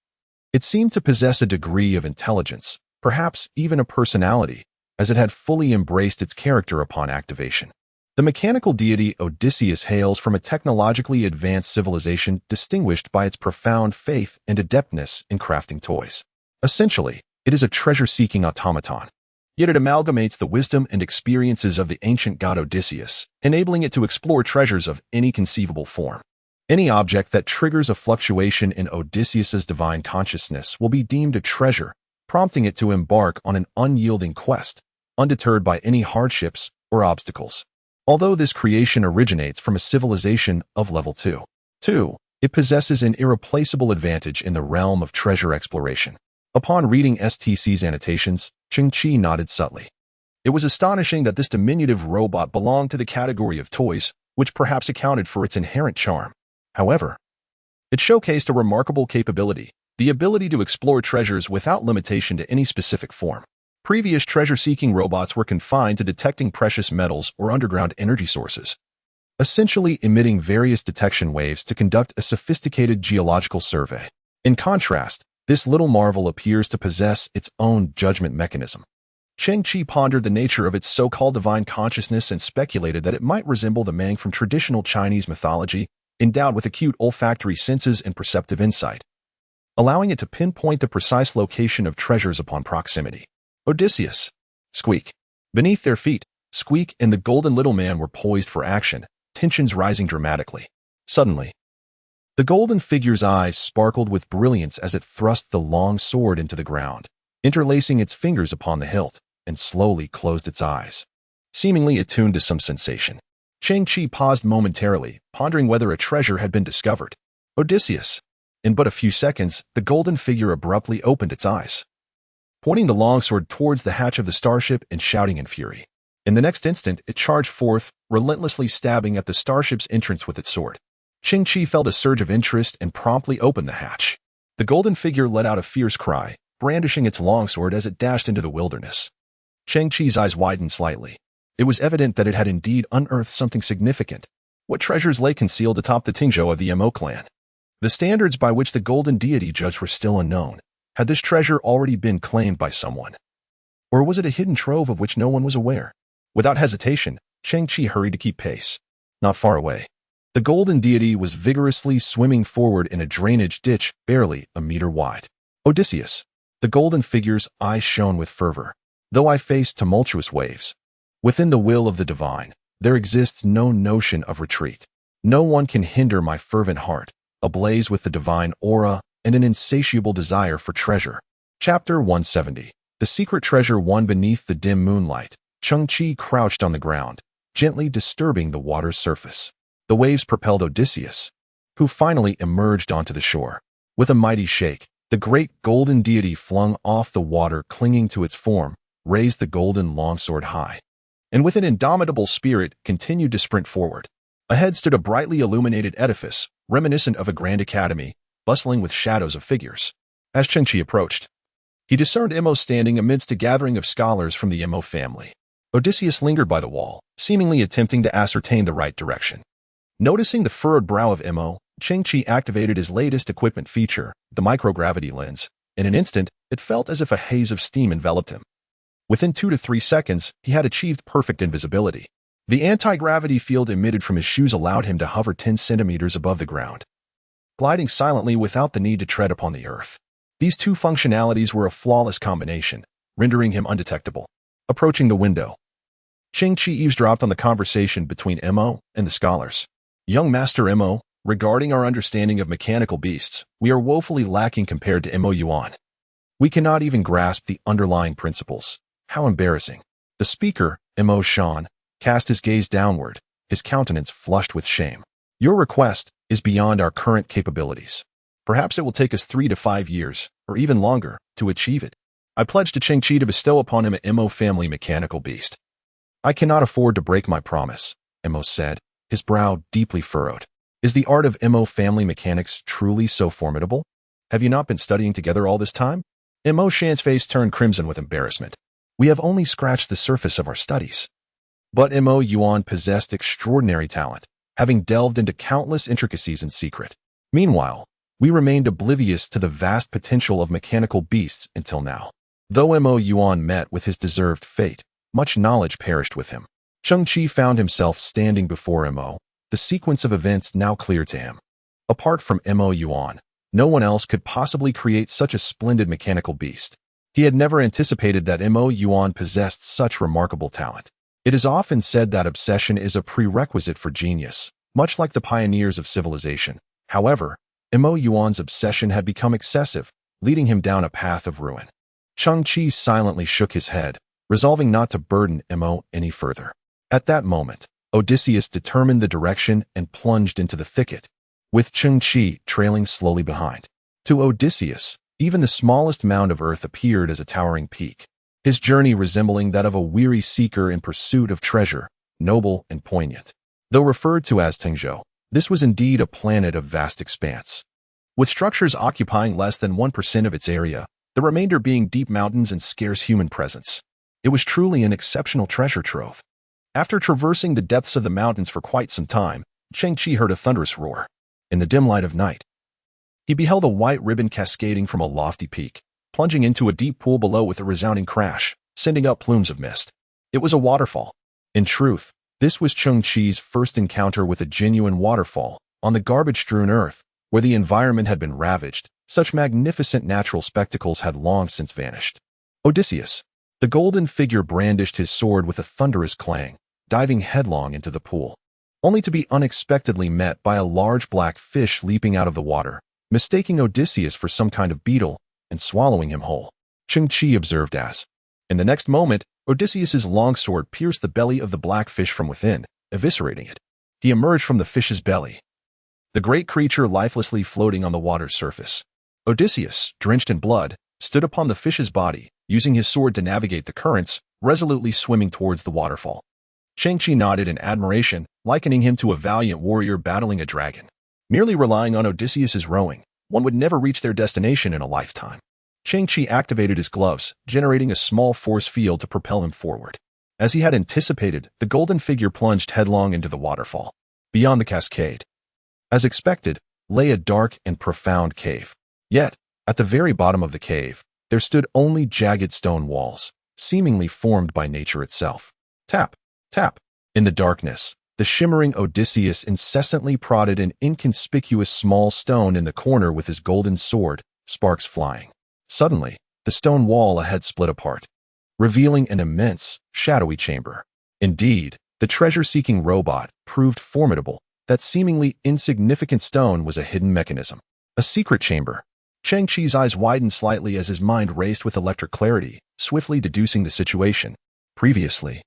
It seemed to possess a degree of intelligence, perhaps even a personality, as it had fully embraced its character upon activation. The mechanical deity Odysseus hails from a technologically advanced civilization distinguished by its profound faith and adeptness in crafting toys. Essentially, it is a treasure-seeking automaton. Yet it amalgamates the wisdom and experiences of the ancient god Odysseus, enabling it to explore treasures of any conceivable form. Any object that triggers a fluctuation in Odysseus's divine consciousness will be deemed a treasure, prompting it to embark on an unyielding quest, undeterred by any hardships or obstacles. Although this creation originates from a civilization of level 2, it possesses an irreplaceable advantage in the realm of treasure exploration. Upon reading STC's annotations, Cheng Qi nodded subtly. It was astonishing that this diminutive robot belonged to the category of toys, which perhaps accounted for its inherent charm. However, it showcased a remarkable capability, the ability to explore treasures without limitation to any specific form. Previous treasure-seeking robots were confined to detecting precious metals or underground energy sources, essentially emitting various detection waves to conduct a sophisticated geological survey. In contrast, this little marvel appears to possess its own judgment mechanism. Cheng Qi pondered the nature of its so-called divine consciousness and speculated that it might resemble the Mang from traditional Chinese mythology, endowed with acute olfactory senses and perceptive insight, allowing it to pinpoint the precise location of treasures upon proximity. Odysseus. Squeak. Beneath their feet, Squeak and the golden little man were poised for action, tensions rising dramatically. Suddenly, the golden figure's eyes sparkled with brilliance as it thrust the long sword into the ground, interlacing its fingers upon the hilt, and slowly closed its eyes, seemingly attuned to some sensation. Cheng Qi paused momentarily, pondering whether a treasure had been discovered. Odysseus. In but a few seconds, the golden figure abruptly opened its eyes, pointing the longsword towards the hatch of the starship and shouting in fury. In the next instant, it charged forth, relentlessly stabbing at the starship's entrance with its sword. Cheng Qi felt a surge of interest and promptly opened the hatch. The golden figure let out a fierce cry, brandishing its longsword as it dashed into the wilderness. Cheng Qi's eyes widened slightly. It was evident that it had indeed unearthed something significant. What treasures lay concealed atop the Tingzhou of the Mo clan? The standards by which the golden deity judged were still unknown. Had this treasure already been claimed by someone? Or was it a hidden trove of which no one was aware? Without hesitation, Cheng Qi hurried to keep pace. Not far away, the golden deity was vigorously swimming forward in a drainage ditch barely a meter wide. Odysseus. The golden figure's eyes shone with fervor. Though I face tumultuous waves, within the will of the divine, there exists no notion of retreat. No one can hinder my fervent heart, ablaze with the divine aura and an insatiable desire for treasure. Chapter 170. The secret treasure won beneath the dim moonlight. Cheng Qi crouched on the ground, gently disturbing the water's surface. The waves propelled Odysseus, who finally emerged onto the shore. With a mighty shake, the great golden deity flung off the water, clinging to its form, raised the golden longsword high, and with an indomitable spirit continued to sprint forward. Ahead stood a brightly illuminated edifice, reminiscent of a grand academy, bustling with shadows of figures. As Cheng Qi approached, he discerned Mo standing amidst a gathering of scholars from the Mo family. Odysseus lingered by the wall, seemingly attempting to ascertain the right direction. Noticing the furrowed brow of Mo, Cheng Qi activated his latest equipment feature, the microgravity lens. In an instant, it felt as if a haze of steam enveloped him. Within 2 to 3 seconds, he had achieved perfect invisibility. The anti-gravity field emitted from his shoes allowed him to hover 10 centimeters above the ground, gliding silently without the need to tread upon the earth. These two functionalities were a flawless combination, rendering him undetectable. Approaching the window, Cheng Qi eavesdropped on the conversation between Mo and the scholars. Young Master Mo, regarding our understanding of mechanical beasts, we are woefully lacking compared to Mo Yuan. We cannot even grasp the underlying principles. How embarrassing. The speaker, Mo Shan, cast his gaze downward, his countenance flushed with shame. Your request is beyond our current capabilities. Perhaps it will take us 3 to 5 years, or even longer, to achieve it. I pledge to Cheng Qi to bestow upon him a Mo family mechanical beast. I cannot afford to break my promise, Mo said, his brow deeply furrowed. Is the art of Mo family mechanics truly so formidable? Have you not been studying together all this time? Mo Shan's face turned crimson with embarrassment. We have only scratched the surface of our studies. But Mo Yuan possessed extraordinary talent, having delved into countless intricacies in secret. Meanwhile, we remained oblivious to the vast potential of mechanical beasts until now. Though Mo Yuan met with his deserved fate, much knowledge perished with him. Cheng Qi found himself standing before Mo, the sequence of events now clear to him. Apart from Mo Yuan, no one else could possibly create such a splendid mechanical beast. He had never anticipated that Mo Yuan possessed such remarkable talent. It is often said that obsession is a prerequisite for genius, much like the pioneers of civilization. However, Mo Yuan's obsession had become excessive, leading him down a path of ruin. Cheng Qi silently shook his head, resolving not to burden Mo any further. At that moment, Odysseus determined the direction and plunged into the thicket, with Cheng Qi trailing slowly behind. To Odysseus, even the smallest mound of earth appeared as a towering peak, his journey resembling that of a weary seeker in pursuit of treasure, noble and poignant. Though referred to as Tingzhou, this was indeed a planet of vast expanse, with structures occupying less than 1% of its area, the remainder being deep mountains and scarce human presence. It was truly an exceptional treasure trove. After traversing the depths of the mountains for quite some time, Cheng Qi heard a thunderous roar. In the dim light of night, he beheld a white ribbon cascading from a lofty peak, plunging into a deep pool below with a resounding crash, sending up plumes of mist. It was a waterfall. In truth, this was Cheng Qi's first encounter with a genuine waterfall. On the garbage-strewn earth, where the environment had been ravaged, such magnificent natural spectacles had long since vanished. Odysseus. The golden figure brandished his sword with a thunderous clang, diving headlong into the pool, only to be unexpectedly met by a large black fish leaping out of the water, mistaking Odysseus for some kind of beetle and swallowing him whole. Cheng Qi observed as, in the next moment, Odysseus's longsword pierced the belly of the black fish from within, eviscerating it. He emerged from the fish's belly, the great creature lifelessly floating on the water's surface. Odysseus, drenched in blood, stood upon the fish's body, using his sword to navigate the currents, resolutely swimming towards the waterfall. Cheng Qi nodded in admiration, likening him to a valiant warrior battling a dragon. Merely relying on Odysseus's rowing, one would never reach their destination in a lifetime. Cheng Qi activated his gloves, generating a small force field to propel him forward. As he had anticipated, the golden figure plunged headlong into the waterfall. Beyond the cascade, as expected, lay a dark and profound cave. Yet, at the very bottom of the cave, there stood only jagged stone walls, seemingly formed by nature itself. Tap, tap. In the darkness, the shimmering Odysseus incessantly prodded an inconspicuous small stone in the corner with his golden sword, sparks flying. Suddenly, the stone wall ahead split apart, revealing an immense, shadowy chamber. Indeed, the treasure-seeking robot proved formidable. That seemingly insignificant stone was a hidden mechanism. A secret chamber. Cheng Qi's eyes widened slightly as his mind raced with electric clarity, swiftly deducing the situation. Previously,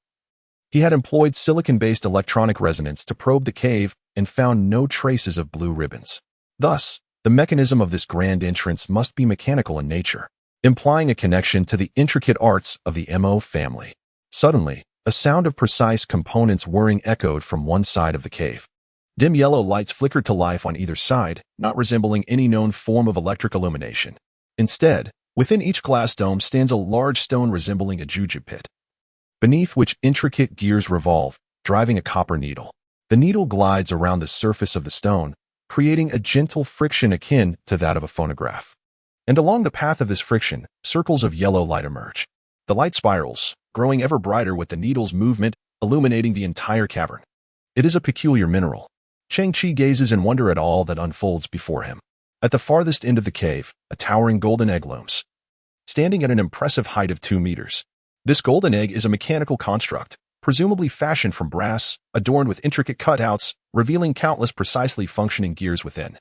he had employed silicon-based electronic resonance to probe the cave and found no traces of blue ribbons. Thus, the mechanism of this grand entrance must be mechanical in nature, implying a connection to the intricate arts of the Mo family. Suddenly, a sound of precise components whirring echoed from one side of the cave. Dim yellow lights flickered to life on either side, not resembling any known form of electric illumination. Instead, within each glass dome stands a large stone resembling a jujube pit, beneath which intricate gears revolve, driving a copper needle. The needle glides around the surface of the stone, creating a gentle friction akin to that of a phonograph. And along the path of this friction, circles of yellow light emerge. The light spirals, growing ever brighter with the needle's movement, illuminating the entire cavern. It is a peculiar mineral. Cheng Qi gazes in wonder at all that unfolds before him. At the farthest end of the cave, a towering golden egg looms, standing at an impressive height of 2 meters. This golden egg is a mechanical construct, presumably fashioned from brass, adorned with intricate cutouts, revealing countless precisely functioning gears within.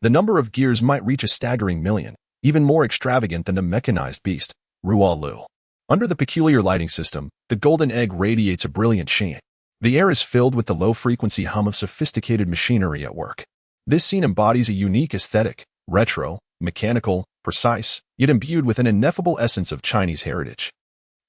The number of gears might reach a staggering million, even more extravagant than the mechanized beast, Rualu. Under the peculiar lighting system, the golden egg radiates a brilliant sheen. The air is filled with the low-frequency hum of sophisticated machinery at work. This scene embodies a unique aesthetic, retro, mechanical, precise, yet imbued with an ineffable essence of Chinese heritage.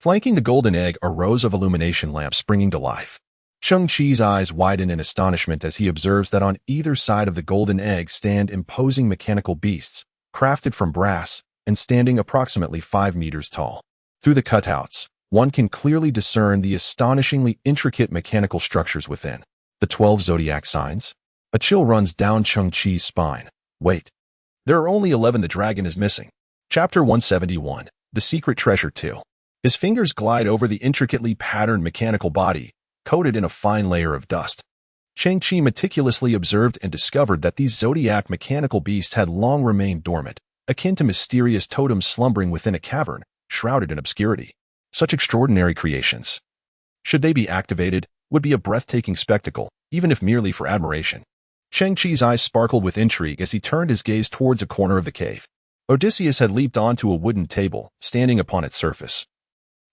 Flanking the golden egg are rows of illumination lamps springing to life. Cheng Qi's eyes widen in astonishment as he observes that on either side of the golden egg stand imposing mechanical beasts, crafted from brass and standing approximately 5 meters tall. Through the cutouts, one can clearly discern the astonishingly intricate mechanical structures within. The 12 zodiac signs. A chill runs down Cheng Qi's spine. Wait. There are only 11. The dragon is missing. Chapter 171. The Secret Treasure 2. His fingers glide over the intricately patterned mechanical body, coated in a fine layer of dust. Cheng Qi meticulously observed and discovered that these zodiac mechanical beasts had long remained dormant, akin to mysterious totems slumbering within a cavern, shrouded in obscurity. Such extraordinary creations, should they be activated, would be a breathtaking spectacle, even if merely for admiration. Cheng Qi's eyes sparkled with intrigue as he turned his gaze towards a corner of the cave. Odysseus had leaped onto a wooden table, standing upon its surface,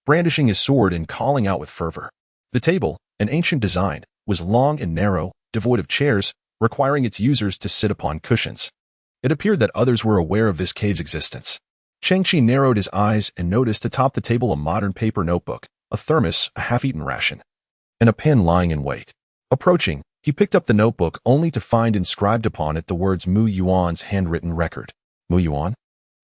brandishing his sword and calling out with fervor. The table, an ancient design, was long and narrow, devoid of chairs, requiring its users to sit upon cushions. It appeared that others were aware of this cave's existence. Cheng Qi narrowed his eyes and noticed atop the table a modern paper notebook, a thermos, a half-eaten ration, and a pen lying in wait. Approaching, he picked up the notebook only to find inscribed upon it the words Muon's handwritten record. Muon?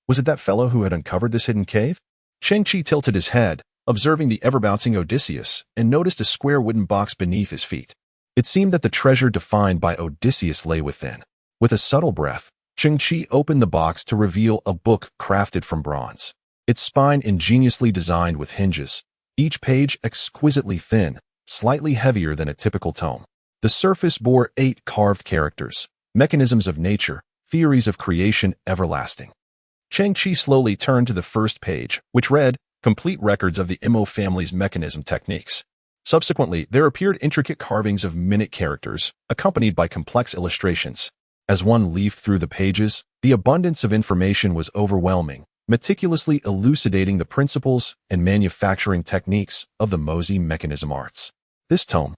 Was it that fellow who had uncovered this hidden cave? Cheng Qi tilted his head, observing the ever-bouncing Odysseus, and noticed a square wooden box beneath his feet. It seemed that the treasure defined by Odysseus lay within. With a subtle breath, Cheng Qi opened the box to reveal a book crafted from bronze. Its spine ingeniously designed with hinges, each page exquisitely thin, slightly heavier than a typical tome. The surface bore 8 carved characters, mechanisms of nature, theories of creation everlasting. Cheng Qi slowly turned to the first page, which read, Complete records of the Mo family's mechanism techniques. Subsequently, there appeared intricate carvings of minute characters, accompanied by complex illustrations. As one leafed through the pages, the abundance of information was overwhelming, meticulously elucidating the principles and manufacturing techniques of the Mozi mechanism arts. This tome,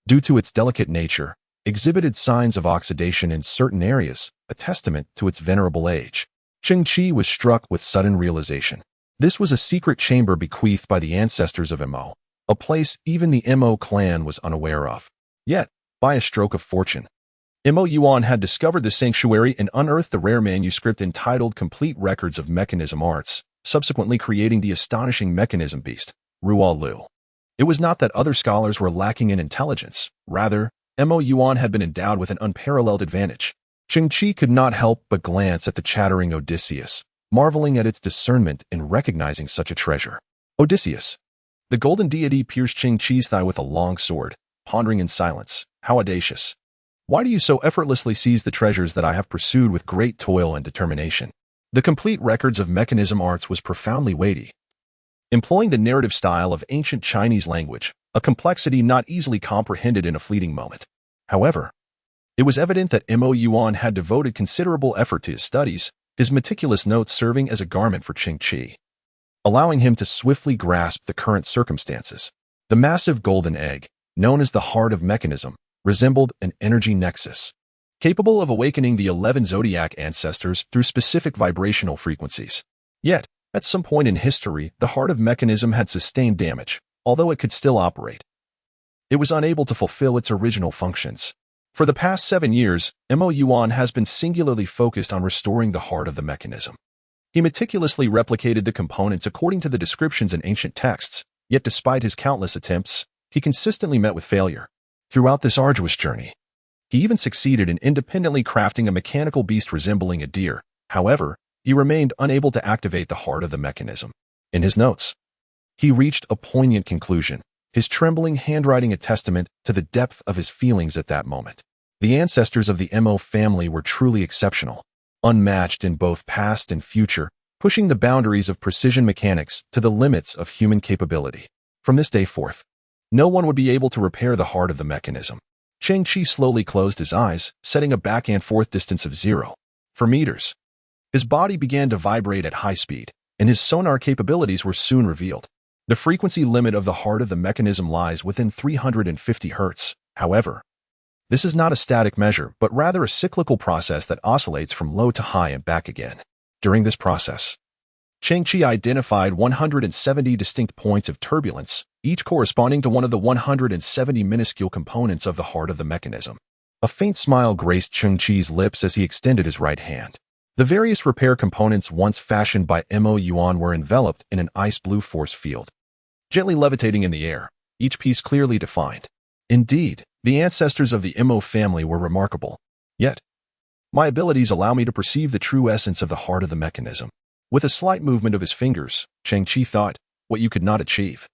due to its delicate nature, exhibited signs of oxidation in certain areas, a testament to its venerable age. Cheng Qi was struck with sudden realization. This was a secret chamber bequeathed by the ancestors of Mo, a place even the Mo clan was unaware of. Yet, by a stroke of fortune, Mo Yuan had discovered the sanctuary and unearthed the rare manuscript entitled Complete Records of Mechanism Arts, subsequently creating the astonishing mechanism beast, Ruo Lu. It was not that other scholars were lacking in intelligence. Rather, Mo Yuan had been endowed with an unparalleled advantage. Cheng Qi could not help but glance at the chattering Odysseus, marveling at its discernment in recognizing such a treasure. Odysseus. The golden deity pierced Cheng Qi's thigh with a long sword, pondering in silence. How audacious. Why do you so effortlessly seize the treasures that I have pursued with great toil and determination? The complete records of mechanism arts was profoundly weighty. Employing the narrative style of ancient Chinese language, a complexity not easily comprehended in a fleeting moment. However, it was evident that Mo Yuan had devoted considerable effort to his studies, his meticulous notes serving as a garment for Cheng Qi, allowing him to swiftly grasp the current circumstances. The massive golden egg, known as the heart of mechanism, resembled an energy nexus, capable of awakening the 11 zodiac ancestors through specific vibrational frequencies. Yet, at some point in history, the heart of mechanism had sustained damage, although it could still operate. It was unable to fulfill its original functions. For the past 7 years, Mo Yuan has been singularly focused on restoring the heart of the mechanism. He meticulously replicated the components according to the descriptions in ancient texts, yet despite his countless attempts, he consistently met with failure. Throughout this arduous journey, he even succeeded in independently crafting a mechanical beast resembling a deer. However, he remained unable to activate the heart of the mechanism. In his notes, he reached a poignant conclusion, his trembling handwriting a testament to the depth of his feelings at that moment. The ancestors of the Mo family were truly exceptional, unmatched in both past and future, pushing the boundaries of precision mechanics to the limits of human capability. From this day forth, no one would be able to repair the heart of the mechanism. Cheng Qi slowly closed his eyes, setting a back and forth distance of 0 for meters. His body began to vibrate at high speed, and his sonar capabilities were soon revealed. The frequency limit of the heart of the mechanism lies within 350 Hz. However, this is not a static measure, but rather a cyclical process that oscillates from low to high and back again. During this process, Cheng Qi identified 170 distinct points of turbulence, each corresponding to one of the 170 minuscule components of the heart of the mechanism. A faint smile graced Cheng Qi's lips as he extended his right hand. The various repair components once fashioned by Mo Yuan were enveloped in an ice-blue force field, gently levitating in the air, each piece clearly defined. Indeed, the ancestors of the Mo family were remarkable. Yet, my abilities allow me to perceive the true essence of the heart of the mechanism. With a slight movement of his fingers, Cheng Qi thought, what you could not achieve,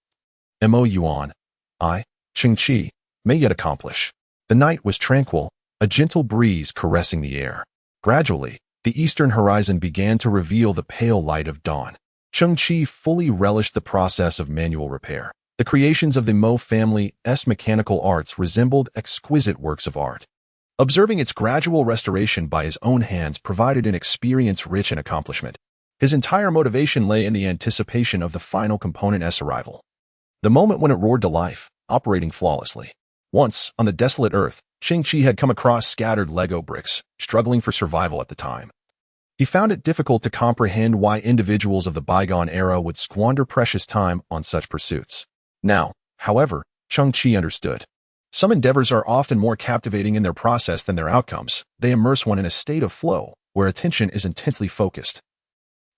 Mo Yuan, I, Cheng Qi, may yet accomplish. The night was tranquil, a gentle breeze caressing the air. Gradually, the eastern horizon began to reveal the pale light of dawn. Cheng Qi fully relished the process of manual repair. The creations of the Mo family's mechanical arts resembled exquisite works of art. Observing its gradual restoration by his own hands provided an experience rich in accomplishment. His entire motivation lay in the anticipation of the final component's arrival. The moment when it roared to life, operating flawlessly. Once, on the desolate earth, Cheng Qi had come across scattered Lego bricks, struggling for survival at the time. He found it difficult to comprehend why individuals of the bygone era would squander precious time on such pursuits. Now, however, Cheng Qi understood. Some endeavors are often more captivating in their process than their outcomes. They immerse one in a state of flow, where attention is intensely focused,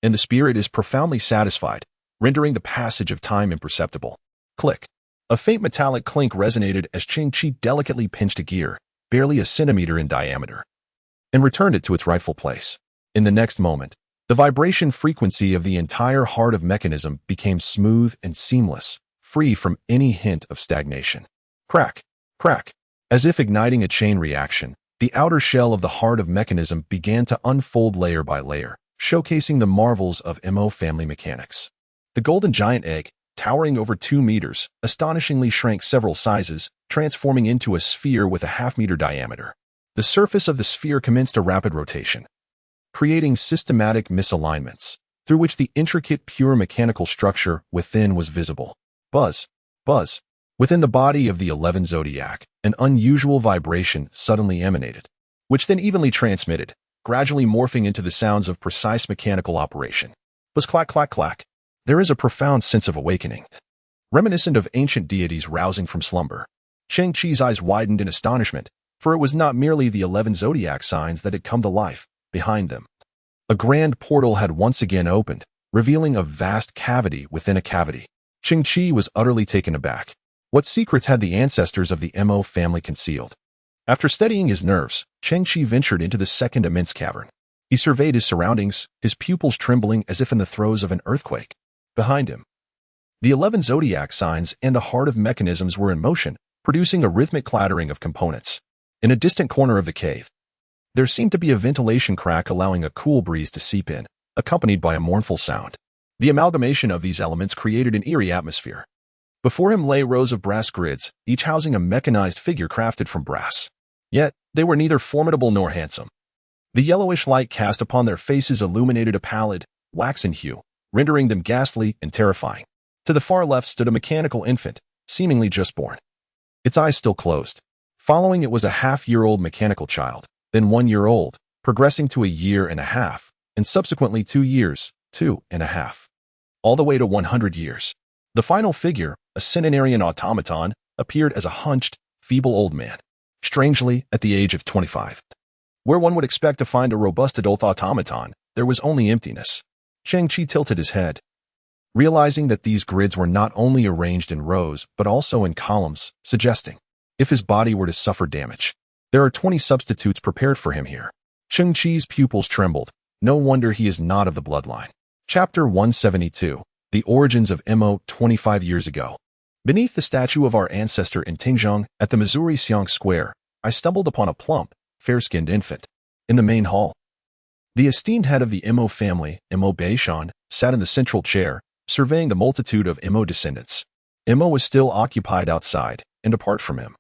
and the spirit is profoundly satisfied, rendering the passage of time imperceptible. Click. A faint metallic clink resonated as Cheng Qi delicately pinched a gear, barely a centimeter in diameter, and returned it to its rightful place. In the next moment, the vibration frequency of the entire heart of mechanism became smooth and seamless, free from any hint of stagnation. Crack, crack. As if igniting a chain reaction, the outer shell of the heart of mechanism began to unfold layer by layer, showcasing the marvels of Mo family mechanics. The golden giant egg, towering over 2 meters, astonishingly shrank several sizes, transforming into a sphere with a half-meter diameter. The surface of the sphere commenced a rapid rotation, creating systematic misalignments, through which the intricate pure mechanical structure within was visible. Buzz, buzz. Within the body of the 11 zodiac, an unusual vibration suddenly emanated, which then evenly transmitted, gradually morphing into the sounds of precise mechanical operation. Buzz clack clack clack. there is a profound sense of awakening, reminiscent of ancient deities rousing from slumber. Cheng Qi's eyes widened in astonishment, for it was not merely the 11 zodiac signs that had come to life behind them. A grand portal had once again opened, revealing a vast cavity within a cavity. Cheng Qi was utterly taken aback. What secrets had the ancestors of the Mo family concealed? After steadying his nerves, Cheng Qi ventured into the second immense cavern. He surveyed his surroundings, his pupils trembling as if in the throes of an earthquake. Behind him, the 11 zodiac signs and the heart of mechanisms were in motion, producing a rhythmic clattering of components. In a distant corner of the cave, there seemed to be a ventilation crack allowing a cool breeze to seep in, accompanied by a mournful sound. The amalgamation of these elements created an eerie atmosphere. Before him lay rows of brass grids, each housing a mechanized figure crafted from brass. Yet, they were neither formidable nor handsome. The yellowish light cast upon their faces illuminated a pallid, waxen hue, rendering them ghastly and terrifying. To the far left stood a mechanical infant, seemingly just born. Its eyes still closed. Following it was a half-year-old mechanical child, then 1 year old, progressing to 1.5 years, and subsequently 2 years, 2.5, all the way to 100 years. The final figure, a centenarian automaton, appeared as a hunched, feeble old man, strangely at the age of 25. Where one would expect to find a robust adult automaton, there was only emptiness. Cheng Qi tilted his head, realizing that these grids were not only arranged in rows but also in columns, suggesting, if his body were to suffer damage, there are 20 substitutes prepared for him here. Cheng Qi's pupils trembled. No wonder he is not of the bloodline. Chapter 172. The Origins of Mo 25 years ago. Beneath the statue of our ancestor in Tingzhong at the Missouri-Xiang Square, I stumbled upon a plump, fair-skinned infant. In the main hall, the esteemed head of the Mo family, Mo Beishan, sat in the central chair, surveying the multitude of Mo descendants. Mo was still occupied outside, and apart from him,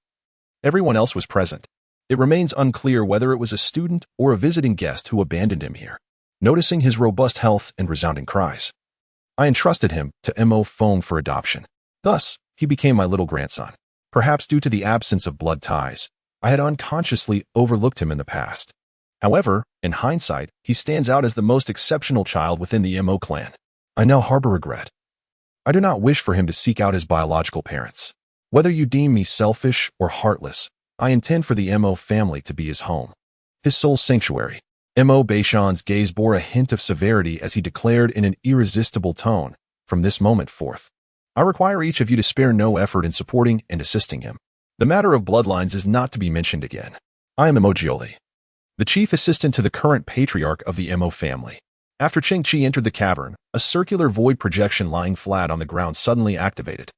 everyone else was present. It remains unclear whether it was a student or a visiting guest who abandoned him here. Noticing his robust health and resounding cries, I entrusted him to Mo Foam for adoption. Thus, he became my little grandson. Perhaps due to the absence of blood ties, I had unconsciously overlooked him in the past. However, in hindsight, he stands out as the most exceptional child within the Mo clan. I now harbor regret. I do not wish for him to seek out his biological parents. Whether you deem me selfish or heartless, I intend for the Mo family to be his home, his sole sanctuary. Mo Beishan's gaze bore a hint of severity as he declared in an irresistible tone, from this moment forth, I require each of you to spare no effort in supporting and assisting him. The matter of bloodlines is not to be mentioned again. I am Emojioli, the chief assistant to the current patriarch of the Mo family. After Cheng Qi entered the cavern, a circular void projection lying flat on the ground suddenly activated.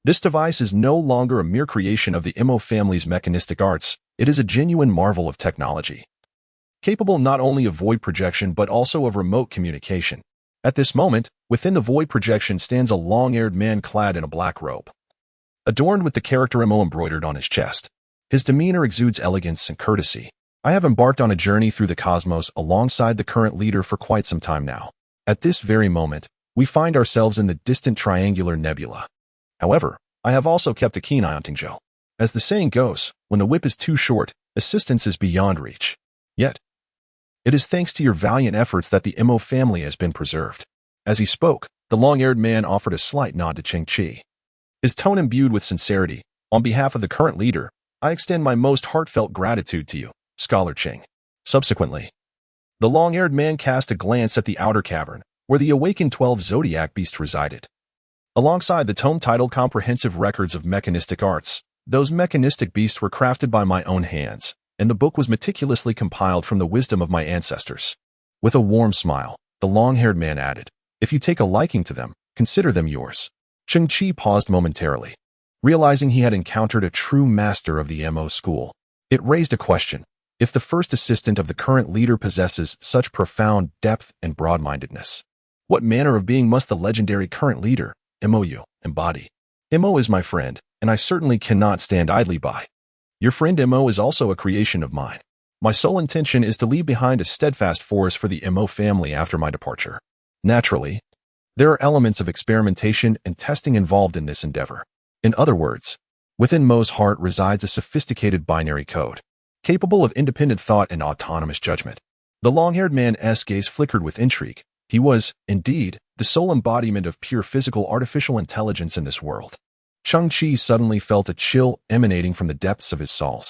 This device is no longer a mere creation of the Mo family's mechanistic arts, it is a genuine marvel of technology, capable not only of void projection but also of remote communication. At this moment, within the void projection stands a long-haired man clad in a black robe, adorned with the character Mo embroidered on his chest. His demeanor exudes elegance and courtesy. I have embarked on a journey through the cosmos alongside the current leader for quite some time now. At this very moment, we find ourselves in the distant triangular nebula. However, I have also kept a keen eye on Tingzhou. As the saying goes, when the whip is too short, assistance is beyond reach. Yet, it is thanks to your valiant efforts that the Mo family has been preserved. As he spoke, the long-haired man offered a slight nod to Cheng Qi, his tone imbued with sincerity. On behalf of the current leader, I extend my most heartfelt gratitude to you, Scholar Cheng. Subsequently, the long-haired man cast a glance at the outer cavern, where the awakened 12 zodiac beasts resided. Alongside the tome titled Comprehensive Records of Mechanistic Arts, those mechanistic beasts were crafted by my own hands, and the book was meticulously compiled from the wisdom of my ancestors. With a warm smile, the long-haired man added, if you take a liking to them, consider them yours. Cheng Qi paused momentarily, realizing he had encountered a true master of the Mo school. It raised a question. If the first assistant of the current leader possesses such profound depth and broad-mindedness, what manner of being must the legendary current leader, Mo, embody? Mo is my friend, and I certainly cannot stand idly by. Your friend Mo is also a creation of mine. My sole intention is to leave behind a steadfast force for the Mo family after my departure. Naturally, there are elements of experimentation and testing involved in this endeavor. In other words, within Mo's heart resides a sophisticated binary code, capable of independent thought and autonomous judgment. The long-haired man's gaze flickered with intrigue, He was, indeed, the sole embodiment of pure physical artificial intelligence in this world. Cheng Qi suddenly felt a chill emanating from the depths of his soul.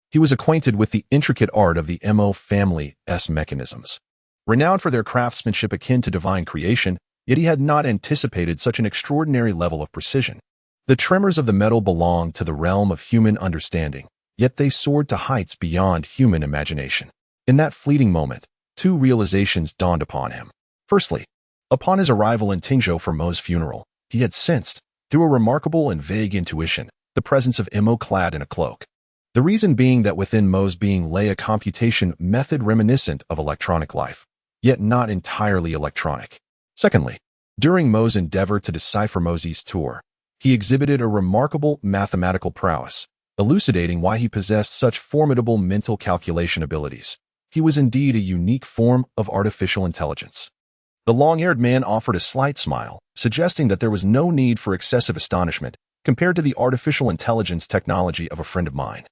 He was acquainted with the intricate art of the Mo family's mechanisms. Renowned for their craftsmanship akin to divine creation, yet he had not anticipated such an extraordinary level of precision. The tremors of the metal belonged to the realm of human understanding, yet they soared to heights beyond human imagination. In that fleeting moment, two realizations dawned upon him. Firstly, upon his arrival in Tingzhou for Mo's funeral, he had sensed, through a remarkable and vague intuition, the presence of Mo clad in a cloak. The reason being that within Mo's being lay a computation method reminiscent of electronic life, yet not entirely electronic. Secondly, during Mo's endeavor to decipher Mo's tour, he exhibited a remarkable mathematical prowess, elucidating why he possessed such formidable mental calculation abilities. He was indeed a unique form of artificial intelligence. The long-haired man offered a slight smile, suggesting that there was no need for excessive astonishment compared to the artificial intelligence technology of a friend of mine.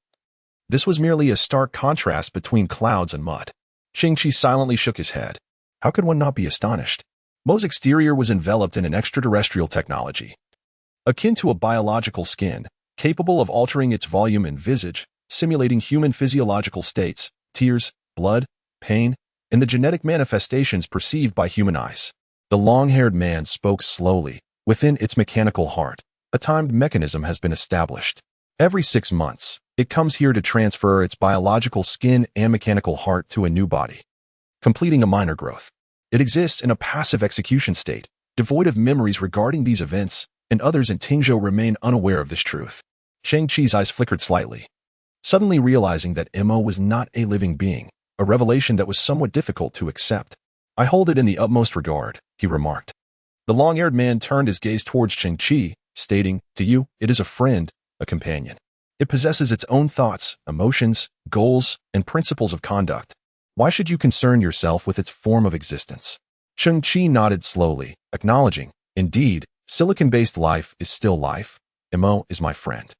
This was merely a stark contrast between clouds and mud. Cheng Qi silently shook his head. How could one not be astonished? Mo's exterior was enveloped in an extraterrestrial technology, akin to a biological skin, capable of altering its volume and visage, simulating human physiological states, tears, blood, pain, and the genetic manifestations perceived by human eyes. The long-haired man spoke slowly. Within its mechanical heart, a timed mechanism has been established. Every 6 months, it comes here to transfer its biological skin and mechanical heart to a new body, completing a minor growth. It exists in a passive execution state, devoid of memories regarding these events, and others in Tingzhou remain unaware of this truth. Cheng Qi's eyes flickered slightly, suddenly realizing that Mo was not a living being, a revelation that was somewhat difficult to accept. I hold it in the utmost regard, he remarked. The long-haired man turned his gaze towards Cheng Qi, stating, to you, it is a friend, a companion. It possesses its own thoughts, emotions, goals, and principles of conduct. Why should you concern yourself with its form of existence? Cheng Qi nodded slowly, acknowledging, indeed, silicon-based life is still life. Mo is my friend.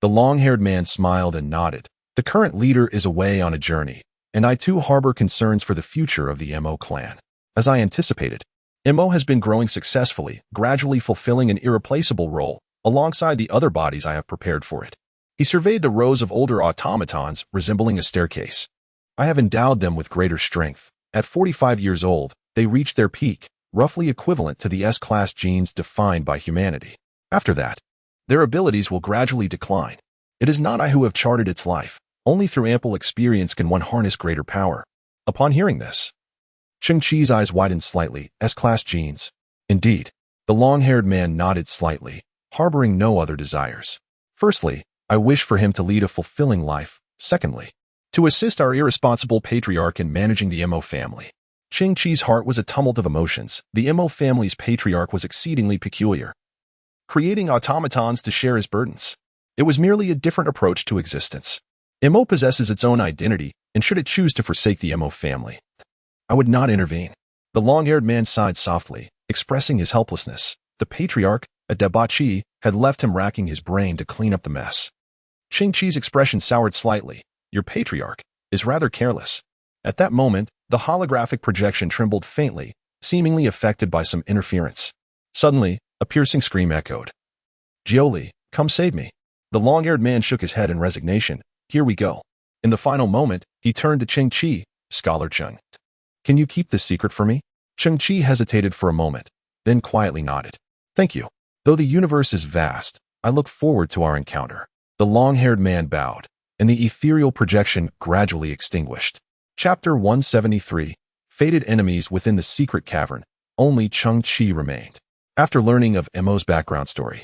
The long-haired man smiled and nodded. The current leader is away on a journey, and I too harbor concerns for the future of the Mo clan. As I anticipated, Mo has been growing successfully, gradually fulfilling an irreplaceable role alongside the other bodies I have prepared for it. He surveyed the rows of older automatons resembling a staircase. I have endowed them with greater strength. At 45 years old, they reach their peak, roughly equivalent to the S-class genes defined by humanity. After that, their abilities will gradually decline. It is not I who have charted its life. Only through ample experience can one harness greater power. Upon hearing this, Cheng Qi's eyes widened slightly. S-class genes. Indeed. The long-haired man nodded slightly, harboring no other desires. Firstly, I wish for him to lead a fulfilling life. Secondly, to assist our irresponsible patriarch in managing the Mo family. Cheng Qi's heart was a tumult of emotions. The Mo family's patriarch was exceedingly peculiar, creating automatons to share his burdens. It was merely a different approach to existence. Mo possesses its own identity, and should it choose to forsake the Mo family, I would not intervene. The long-haired man sighed softly, expressing his helplessness. The patriarch, adaptable, had left him racking his brain to clean up the mess. Cheng Qi's expression soured slightly. Your patriarch is rather careless. At that moment, the holographic projection trembled faintly, seemingly affected by some interference. Suddenly, a piercing scream echoed. Jioli, come save me. The long-haired man shook his head in resignation. Here we go. In the final moment, he turned to Cheng Qi, Scholar Cheng. Can you keep this secret for me? Cheng Qi hesitated for a moment, then quietly nodded. Thank you. Though the universe is vast, I look forward to our encounter. The long-haired man bowed, and the ethereal projection gradually extinguished. Chapter 173. Fated enemies within the secret cavern. Only Cheng Qi remained. After learning of Mo's background story,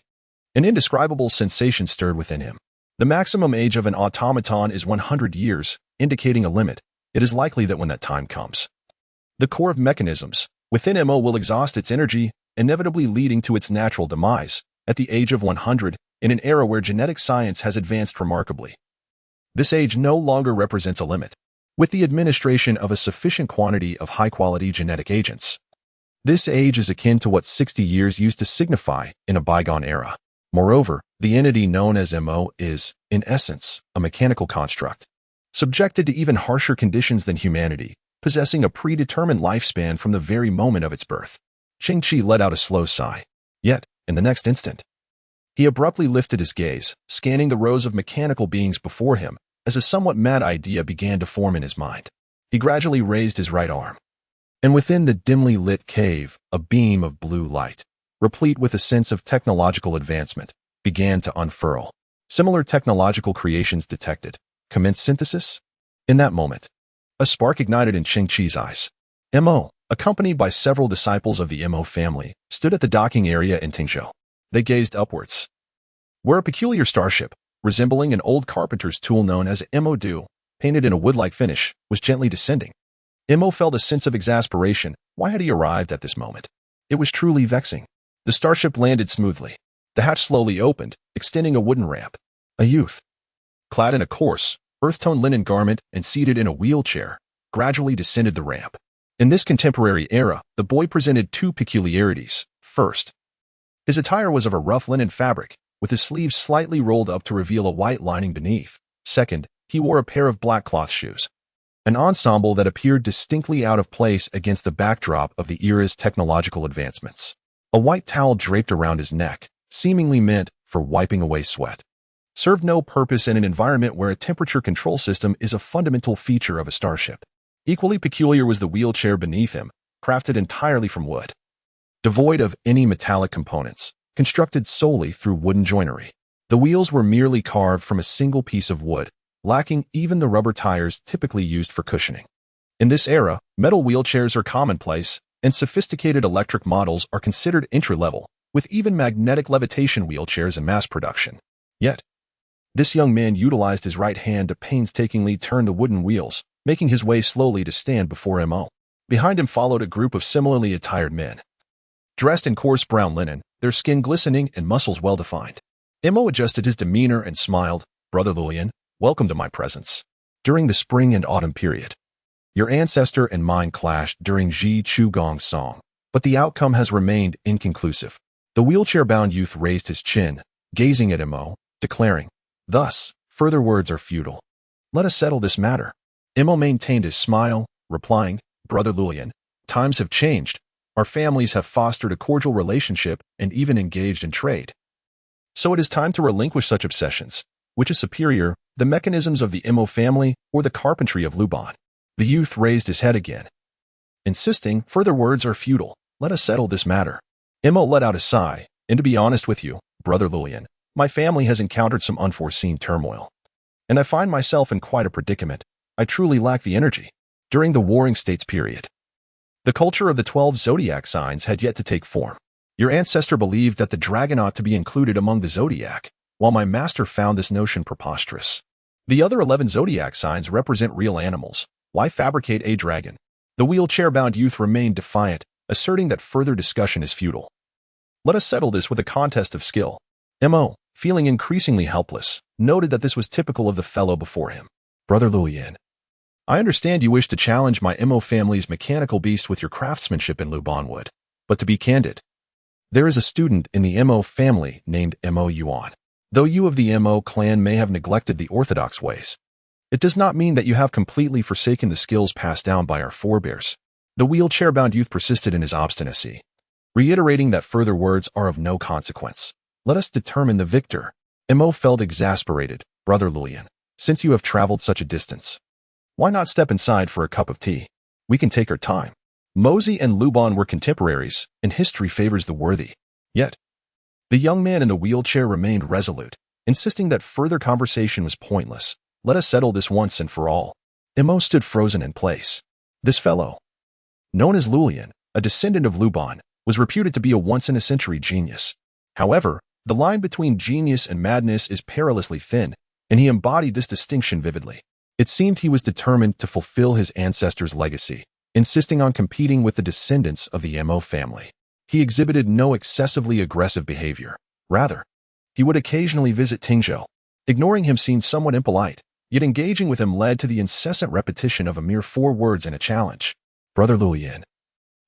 an indescribable sensation stirred within him. The maximum age of an automaton is 100 years, indicating a limit. It is likely that when that time comes, the core of mechanisms within Mo will exhaust its energy, inevitably leading to its natural demise at the age of 100 in an era where genetic science has advanced remarkably. This age no longer represents a limit. With the administration of a sufficient quantity of high-quality genetic agents, this age is akin to what 60 years used to signify in a bygone era. Moreover, the entity known as Mo is, in essence, a mechanical construct, subjected to even harsher conditions than humanity, possessing a predetermined lifespan from the very moment of its birth. Cheng Qi let out a slow sigh. Yet, in the next instant, he abruptly lifted his gaze, scanning the rows of mechanical beings before him, as a somewhat mad idea began to form in his mind. He gradually raised his right arm, and within the dimly lit cave, a beam of blue light, replete with a sense of technological advancement, began to unfurl. Similar technological creations detected. Commence synthesis? In that moment, a spark ignited in Cheng Qi's eyes. Mo, accompanied by several disciples of the Mo family, stood at the docking area in Tingzhou. They gazed upwards, where a peculiar starship, resembling an old carpenter's tool known as Mo, painted in a wood-like finish, was gently descending. Mo felt a sense of exasperation. Why had he arrived at this moment? It was truly vexing. The starship landed smoothly. The hatch slowly opened, extending a wooden ramp. A youth, clad in a coarse, earth-tone linen garment and seated in a wheelchair, gradually descended the ramp. In this contemporary era, the boy presented two peculiarities. First, his attire was of a rough linen fabric, with his sleeves slightly rolled up to reveal a white lining beneath. Second, he wore a pair of black cloth shoes, an ensemble that appeared distinctly out of place against the backdrop of the era's technological advancements. A white towel draped around his neck, seemingly meant for wiping away sweat, served no purpose in an environment where a temperature control system is a fundamental feature of a starship. Equally peculiar was the wheelchair beneath him, crafted entirely from wood, devoid of any metallic components, constructed solely through wooden joinery. The wheels were merely carved from a single piece of wood, lacking even the rubber tires typically used for cushioning. In this era, metal wheelchairs are commonplace, and sophisticated electric models are considered entry-level, with even magnetic levitation wheelchairs in mass production. Yet, this young man utilized his right hand to painstakingly turn the wooden wheels, making his way slowly to stand before Mo. Behind him followed a group of similarly attired men, dressed in coarse brown linen, their skin glistening and muscles well-defined. Mo adjusted his demeanor and smiled. Brother Lulian, welcome to my presence. During the spring and autumn period, your ancestor and mine clashed during Ji Chugong's song, but the outcome has remained inconclusive. The wheelchair-bound youth raised his chin, gazing at Mo, declaring, thus, further words are futile. Let us settle this matter. Mo maintained his smile, replying, Brother Lulian, times have changed. Our families have fostered a cordial relationship and even engaged in trade. So it is time to relinquish such obsessions. Which is superior, the mechanisms of the Mo family or the carpentry of Luban? The youth raised his head again, insisting, further words are futile. Let us settle this matter. Mo let out a sigh, and to be honest with you, Brother Lulian, my family has encountered some unforeseen turmoil, and I find myself in quite a predicament. I truly lack the energy. During the Warring States period, the culture of the 12 zodiac signs had yet to take form. Your ancestor believed that the dragon ought to be included among the zodiac, while my master found this notion preposterous. The other 11 zodiac signs represent real animals. Why fabricate a dragon? The wheelchair-bound youth remained defiant, asserting that further discussion is futile. Let us settle this with a contest of skill. Mo, feeling increasingly helpless, noted that this was typical of the fellow before him. Brother Lulian, I understand you wish to challenge my Mo family's mechanical beast with your craftsmanship in Luban wood, but to be candid, there is a student in the Mo family named Mo Yuan. Though you of the Mo clan may have neglected the orthodox ways, it does not mean that you have completely forsaken the skills passed down by our forebears. The wheelchair-bound youth persisted in his obstinacy, reiterating that further words are of no consequence. Let us determine the victor. Mo felt exasperated. Brother Lulian, since you have traveled such a distance, why not step inside for a cup of tea? We can take our time. Mosey and Luban were contemporaries, and history favors the worthy. Yet, the young man in the wheelchair remained resolute, insisting that further conversation was pointless. Let us settle this once and for all. Mo stood frozen in place. This fellow, known as Lulian, a descendant of Luban, was reputed to be a once-in-a-century genius. However, the line between genius and madness is perilously thin, and he embodied this distinction vividly. It seemed he was determined to fulfill his ancestors' legacy, insisting on competing with the descendants of the Mo family. He exhibited no excessively aggressive behavior. Rather, he would occasionally visit Tingzhou. Ignoring him seemed somewhat impolite, yet engaging with him led to the incessant repetition of a mere 4 words in a challenge. Brother Lulian,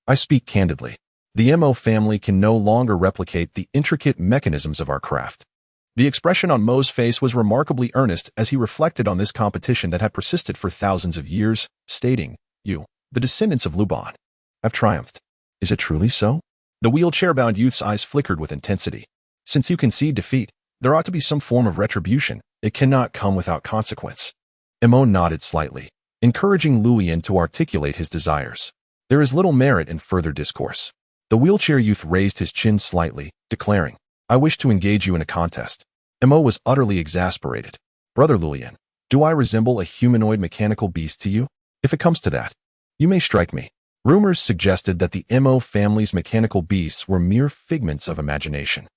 I speak candidly. The Mo family can no longer replicate the intricate mechanisms of our craft. The expression on Mo's face was remarkably earnest as he reflected on this competition that had persisted for thousands of years, stating, You, the descendants of Luban, have triumphed. Is it truly so? The wheelchair-bound youth's eyes flickered with intensity. Since you concede defeat, there ought to be some form of retribution. It cannot come without consequence. Mo nodded slightly, encouraging Lulian to articulate his desires. There is little merit in further discourse. The wheelchair youth raised his chin slightly, declaring, I wish to engage you in a contest. Mo was utterly exasperated. Brother Lulian, do I resemble a humanoid mechanical beast to you? If it comes to that, you may strike me. Rumors suggested that the Mo family's mechanical beasts were mere figments of imagination.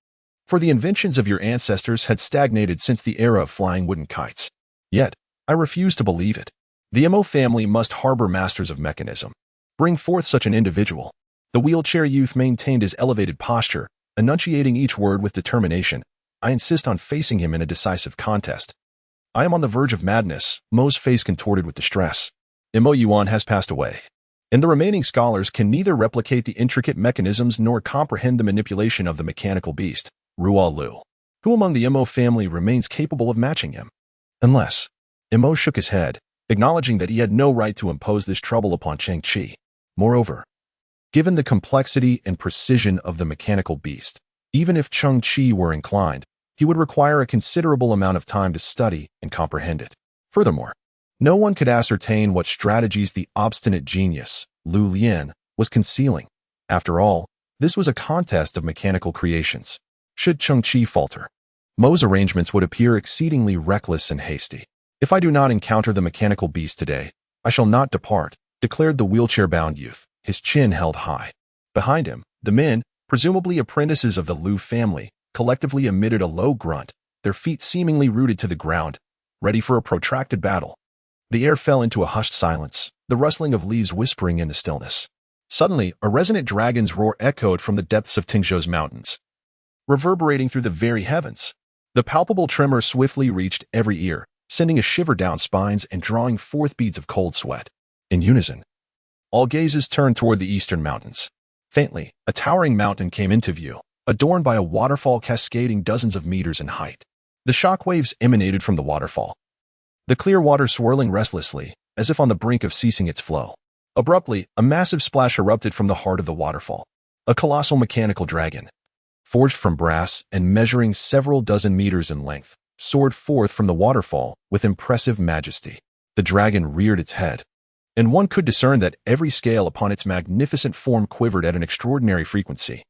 For the inventions of your ancestors had stagnated since the era of flying wooden kites. Yet, I refuse to believe it. The Mo family must harbor masters of mechanism. Bring forth such an individual. The wheelchair youth maintained his elevated posture, enunciating each word with determination. I insist on facing him in a decisive contest. I am on the verge of madness. Mo's face contorted with distress. Mo Yuan has passed away, and the remaining scholars can neither replicate the intricate mechanisms nor comprehend the manipulation of the mechanical beast, Ruo Lu. Who among the Mo family remains capable of matching him? Unless. Mo shook his head, acknowledging that he had no right to impose this trouble upon Cheng Qi. Moreover, given the complexity and precision of the mechanical beast, even if Cheng Qi were inclined, he would require a considerable amount of time to study and comprehend it. Furthermore, no one could ascertain what strategies the obstinate genius, Lu Lian, was concealing. After all, this was a contest of mechanical creations. Should Cheng Qi falter, Mo's arrangements would appear exceedingly reckless and hasty. If I do not encounter the mechanical beast today, I shall not depart, declared the wheelchair-bound youth, his chin held high. Behind him, the men, presumably apprentices of the Lu family, collectively emitted a low grunt, their feet seemingly rooted to the ground, ready for a protracted battle. The air fell into a hushed silence, the rustling of leaves whispering in the stillness. Suddenly, a resonant dragon's roar echoed from the depths of Tingzhou's mountains, reverberating through the very heavens. The palpable tremor swiftly reached every ear, sending a shiver down spines and drawing forth beads of cold sweat. In unison, all gazes turned toward the eastern mountains. Faintly, a towering mountain came into view, adorned by a waterfall cascading dozens of meters in height. The shock waves emanated from the waterfall, the clear water swirling restlessly, as if on the brink of ceasing its flow. Abruptly, a massive splash erupted from the heart of the waterfall. A colossal mechanical dragon, forged from brass and measuring several dozen meters in length, soared forth from the waterfall with impressive majesty. The dragon reared its head, and one could discern that every scale upon its magnificent form quivered at an extraordinary frequency,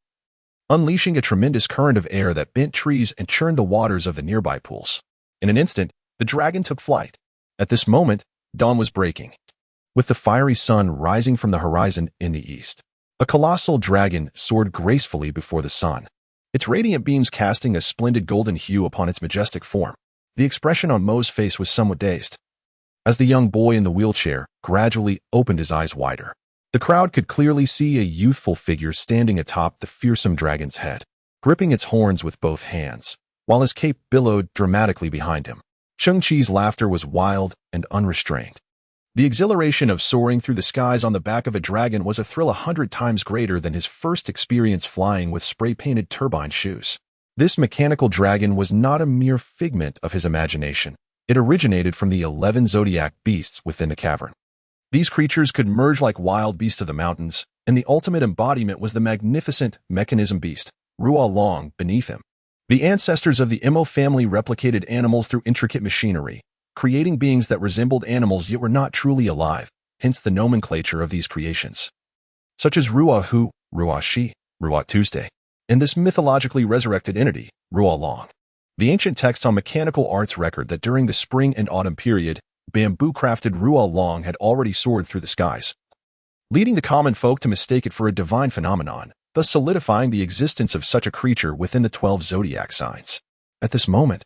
unleashing a tremendous current of air that bent trees and churned the waters of the nearby pools. In an instant, the dragon took flight. At this moment, dawn was breaking, with the fiery sun rising from the horizon in the east. A colossal dragon soared gracefully before the sun, its radiant beams casting a splendid golden hue upon its majestic form. The expression on Mo's face was somewhat dazed, as the young boy in the wheelchair gradually opened his eyes wider. The crowd could clearly see a youthful figure standing atop the fearsome dragon's head, gripping its horns with both hands, while his cape billowed dramatically behind him. Cheng Qi's laughter was wild and unrestrained. The exhilaration of soaring through the skies on the back of a dragon was a thrill 100 times greater than his first experience flying with spray-painted turbine shoes. This mechanical dragon was not a mere figment of his imagination. It originated from the 11 zodiac beasts within the cavern. These creatures could merge like wild beasts of the mountains, and the ultimate embodiment was the magnificent mechanism beast, Ruo Long, beneath him. The ancestors of the Mo family replicated animals through intricate machinery, creating beings that resembled animals yet were not truly alive, hence the nomenclature of these creations, such as Ruo Hu, Ruo Shi, Ruo Tuesday, and this mythologically resurrected entity, Ruo Long. The ancient texts on mechanical arts record that during the spring and autumn period, bamboo-crafted Ruo Long had already soared through the skies, leading the common folk to mistake it for a divine phenomenon, thus solidifying the existence of such a creature within the 12 zodiac signs. At this moment,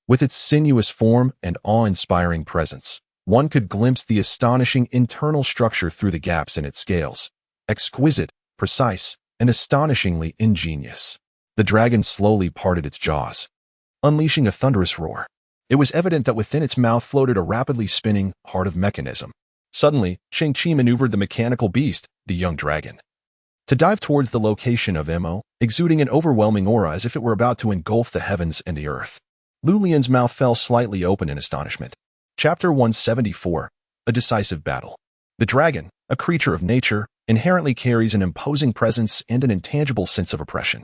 with its sinuous form and awe-inspiring presence, one could glimpse the astonishing internal structure through the gaps in its scales. Exquisite, precise, and astonishingly ingenious. The dragon slowly parted its jaws, unleashing a thunderous roar. It was evident that within its mouth floated a rapidly spinning heart of mechanism. Suddenly, Cheng Qi maneuvered the mechanical beast, the young dragon, to dive towards the location of Mo, exuding an overwhelming aura as if it were about to engulf the heavens and the earth. Lu Lian's mouth fell slightly open in astonishment. Chapter 174, A Decisive Battle. The dragon, a creature of nature, inherently carries an imposing presence and an intangible sense of oppression.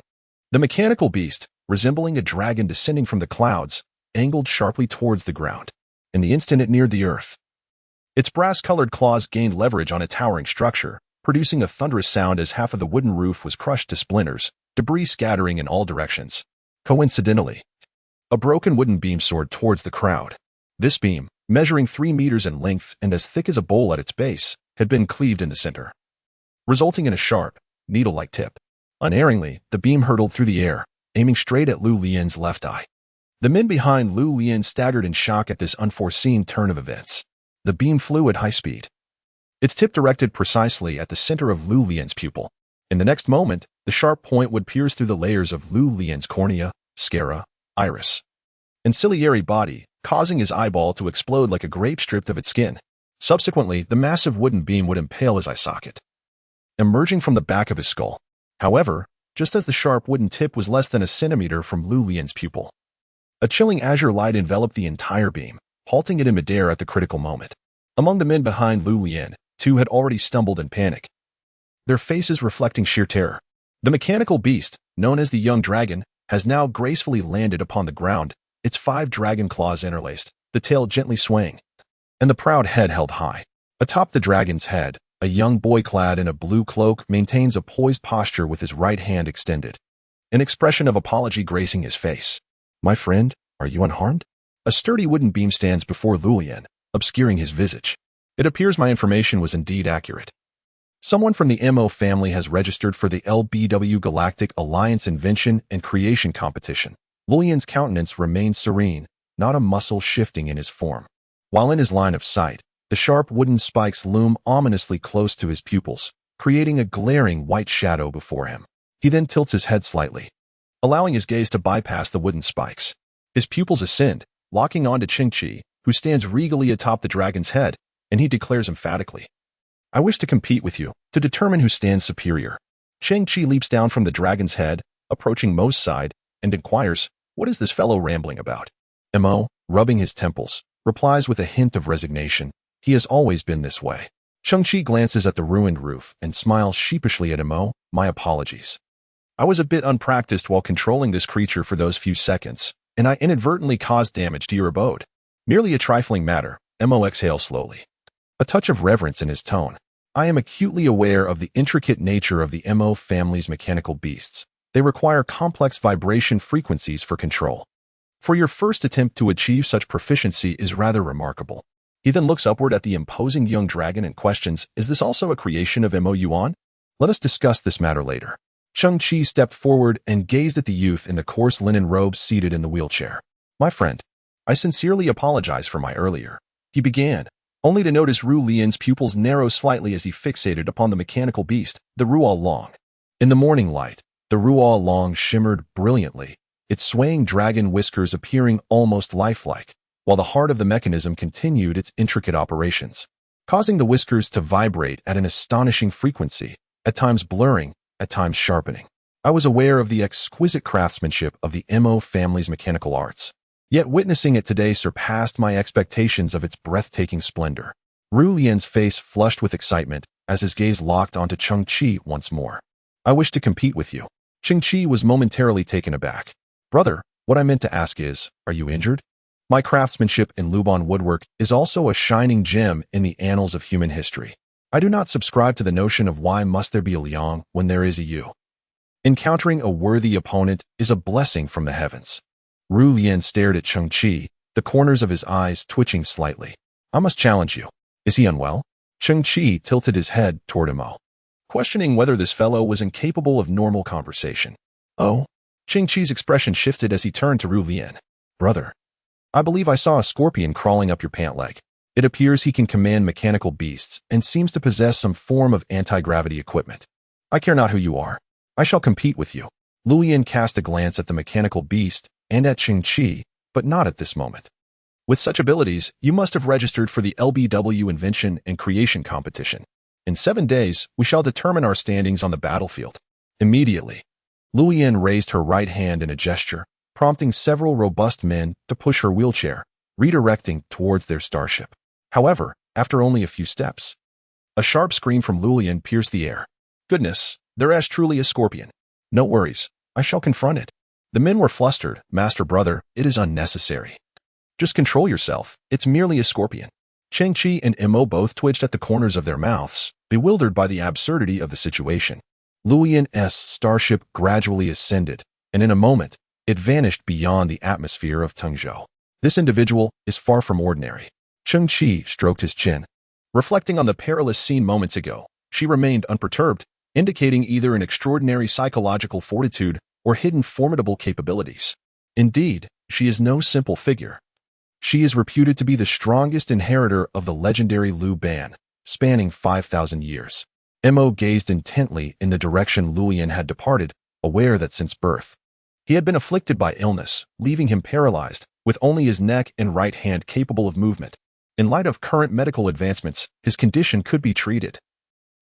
The mechanical beast, resembling a dragon descending from the clouds, angled sharply towards the ground. In the instant it neared the earth, its brass-colored claws gained leverage on a towering structure, producing a thunderous sound as half of the wooden roof was crushed to splinters, debris scattering in all directions. Coincidentally, a broken wooden beam soared towards the crowd. This beam, measuring 3 meters in length and as thick as a bowl at its base, had been cleaved in the center, resulting in a sharp, needle-like tip. Unerringly, the beam hurtled through the air, aiming straight at Lu Lian's left eye. The men behind Lu Lian staggered in shock at this unforeseen turn of events. The beam flew at high speed, its tip directed precisely at the center of Lu Lian's pupil. In the next moment, the sharp point would pierce through the layers of Lu Lian's cornea, sclera, iris, and ciliary body, causing his eyeball to explode like a grape stripped of its skin. Subsequently, the massive wooden beam would impale his eye socket, emerging from the back of his skull. However, just as the sharp wooden tip was less than a centimeter from Lu Lian's pupil, a chilling azure light enveloped the entire beam, halting it in midair at the critical moment. Among the men behind Lu Lian, 2 had already stumbled in panic, their faces reflecting sheer terror. The mechanical beast, known as the young dragon, has now gracefully landed upon the ground, its 5 dragon claws interlaced, the tail gently swaying, and the proud head held high. Atop the dragon's head, a young boy clad in a blue cloak maintains a poised posture with his right hand extended, an expression of apology gracing his face. "My friend, are you unharmed?" A sturdy wooden beam stands before Lu Lian, obscuring his visage. It appears my information was indeed accurate. Someone from the MO family has registered for the LBW Galactic Alliance Invention and Creation Competition. Lu Lian's countenance remained serene, not a muscle shifting in his form. While in his line of sight, the sharp wooden spikes loom ominously close to his pupils, creating a glaring white shadow before him. He then tilts his head slightly, allowing his gaze to bypass the wooden spikes. His pupils ascend, locking onto Cheng Qi, who stands regally atop the dragon's head, and he declares emphatically, "I wish to compete with you, to determine who stands superior." Cheng Qi leaps down from the dragon's head, approaching Mo's side, and inquires, "What is this fellow rambling about?" Mo, rubbing his temples, replies with a hint of resignation, "He has always been this way." Cheng Qi glances at the ruined roof and smiles sheepishly at Mo. "My apologies. I was a bit unpracticed while controlling this creature for those few seconds, and I inadvertently caused damage to your abode." "Merely a trifling matter," Mo exhales slowly, a touch of reverence in his tone. "I am acutely aware of the intricate nature of the Mo family's mechanical beasts. They require complex vibration frequencies for control. For your first attempt to achieve such proficiency is rather remarkable." He then looks upward at the imposing young dragon and questions, "Is this also a creation of Mo Yuan? Let us discuss this matter later." Cheng Qi stepped forward and gazed at the youth in the coarse linen robes seated in the wheelchair. "My friend, I sincerely apologize for my earlier," he began, only to notice Lu Lian's pupils narrow slightly as he fixated upon the mechanical beast, the Ruo Long. In the morning light, the Ruo Long shimmered brilliantly, its swaying dragon whiskers appearing almost lifelike, while the heart of the mechanism continued its intricate operations, causing the whiskers to vibrate at an astonishing frequency, at times blurring, at times sharpening. I was aware of the exquisite craftsmanship of the Mo family's mechanical arts, yet witnessing it today surpassed my expectations of its breathtaking splendor. Lu Lian's face flushed with excitement as his gaze locked onto Cheng Qi once more. "I wish to compete with you." Cheng Qi was momentarily taken aback. "Brother, what I meant to ask is, are you injured? My craftsmanship in Luban woodwork is also a shining gem in the annals of human history. I do not subscribe to the notion of why must there be a Liang when there is a you. Encountering a worthy opponent is a blessing from the heavens." Lu Lian stared at Cheng Qi, the corners of his eyes twitching slightly. "I must challenge you. Is he unwell?" Cheng Qi tilted his head toward Mo, questioning whether this fellow was incapable of normal conversation. "Oh?" Cheng Qi's expression shifted as he turned to Lu Lian. "Brother, I believe I saw a scorpion crawling up your pant leg. It appears he can command mechanical beasts and seems to possess some form of anti-gravity equipment. I care not who you are. I shall compete with you." Lu Lian cast a glance at the mechanical beast and at Cheng Qi, but not at this moment. "With such abilities, you must have registered for the LBW Invention and Creation Competition. In 7 days, we shall determine our standings on the battlefield." Immediately, Lu Lian raised her right hand in a gesture, prompting several robust men to push her wheelchair, redirecting towards their starship. However, after only a few steps, A sharp scream from Lulian pierced the air. Goodness, there's truly a scorpion. No worries, I shall confront it. The men were flustered. Master brother, it is unnecessary. Just control yourself, it's merely a scorpion. Cheng Qi and Mo both twitched at the corners of their mouths, bewildered by the absurdity of the situation. Lulian's starship gradually ascended, and in a moment, it vanished beyond the atmosphere of Tengzhou. This individual is far from ordinary. Cheng Qi stroked his chin. Reflecting on the perilous scene moments ago, she remained unperturbed, indicating either an extraordinary psychological fortitude or hidden formidable capabilities. Indeed, she is no simple figure. She is reputed to be the strongest inheritor of the legendary Lu Ban, spanning 5,000 years. Mo gazed intently in the direction Lulian had departed, aware that since birth, he had been afflicted by illness, leaving him paralyzed, with only his neck and right hand capable of movement. In light of current medical advancements, his condition could be treated.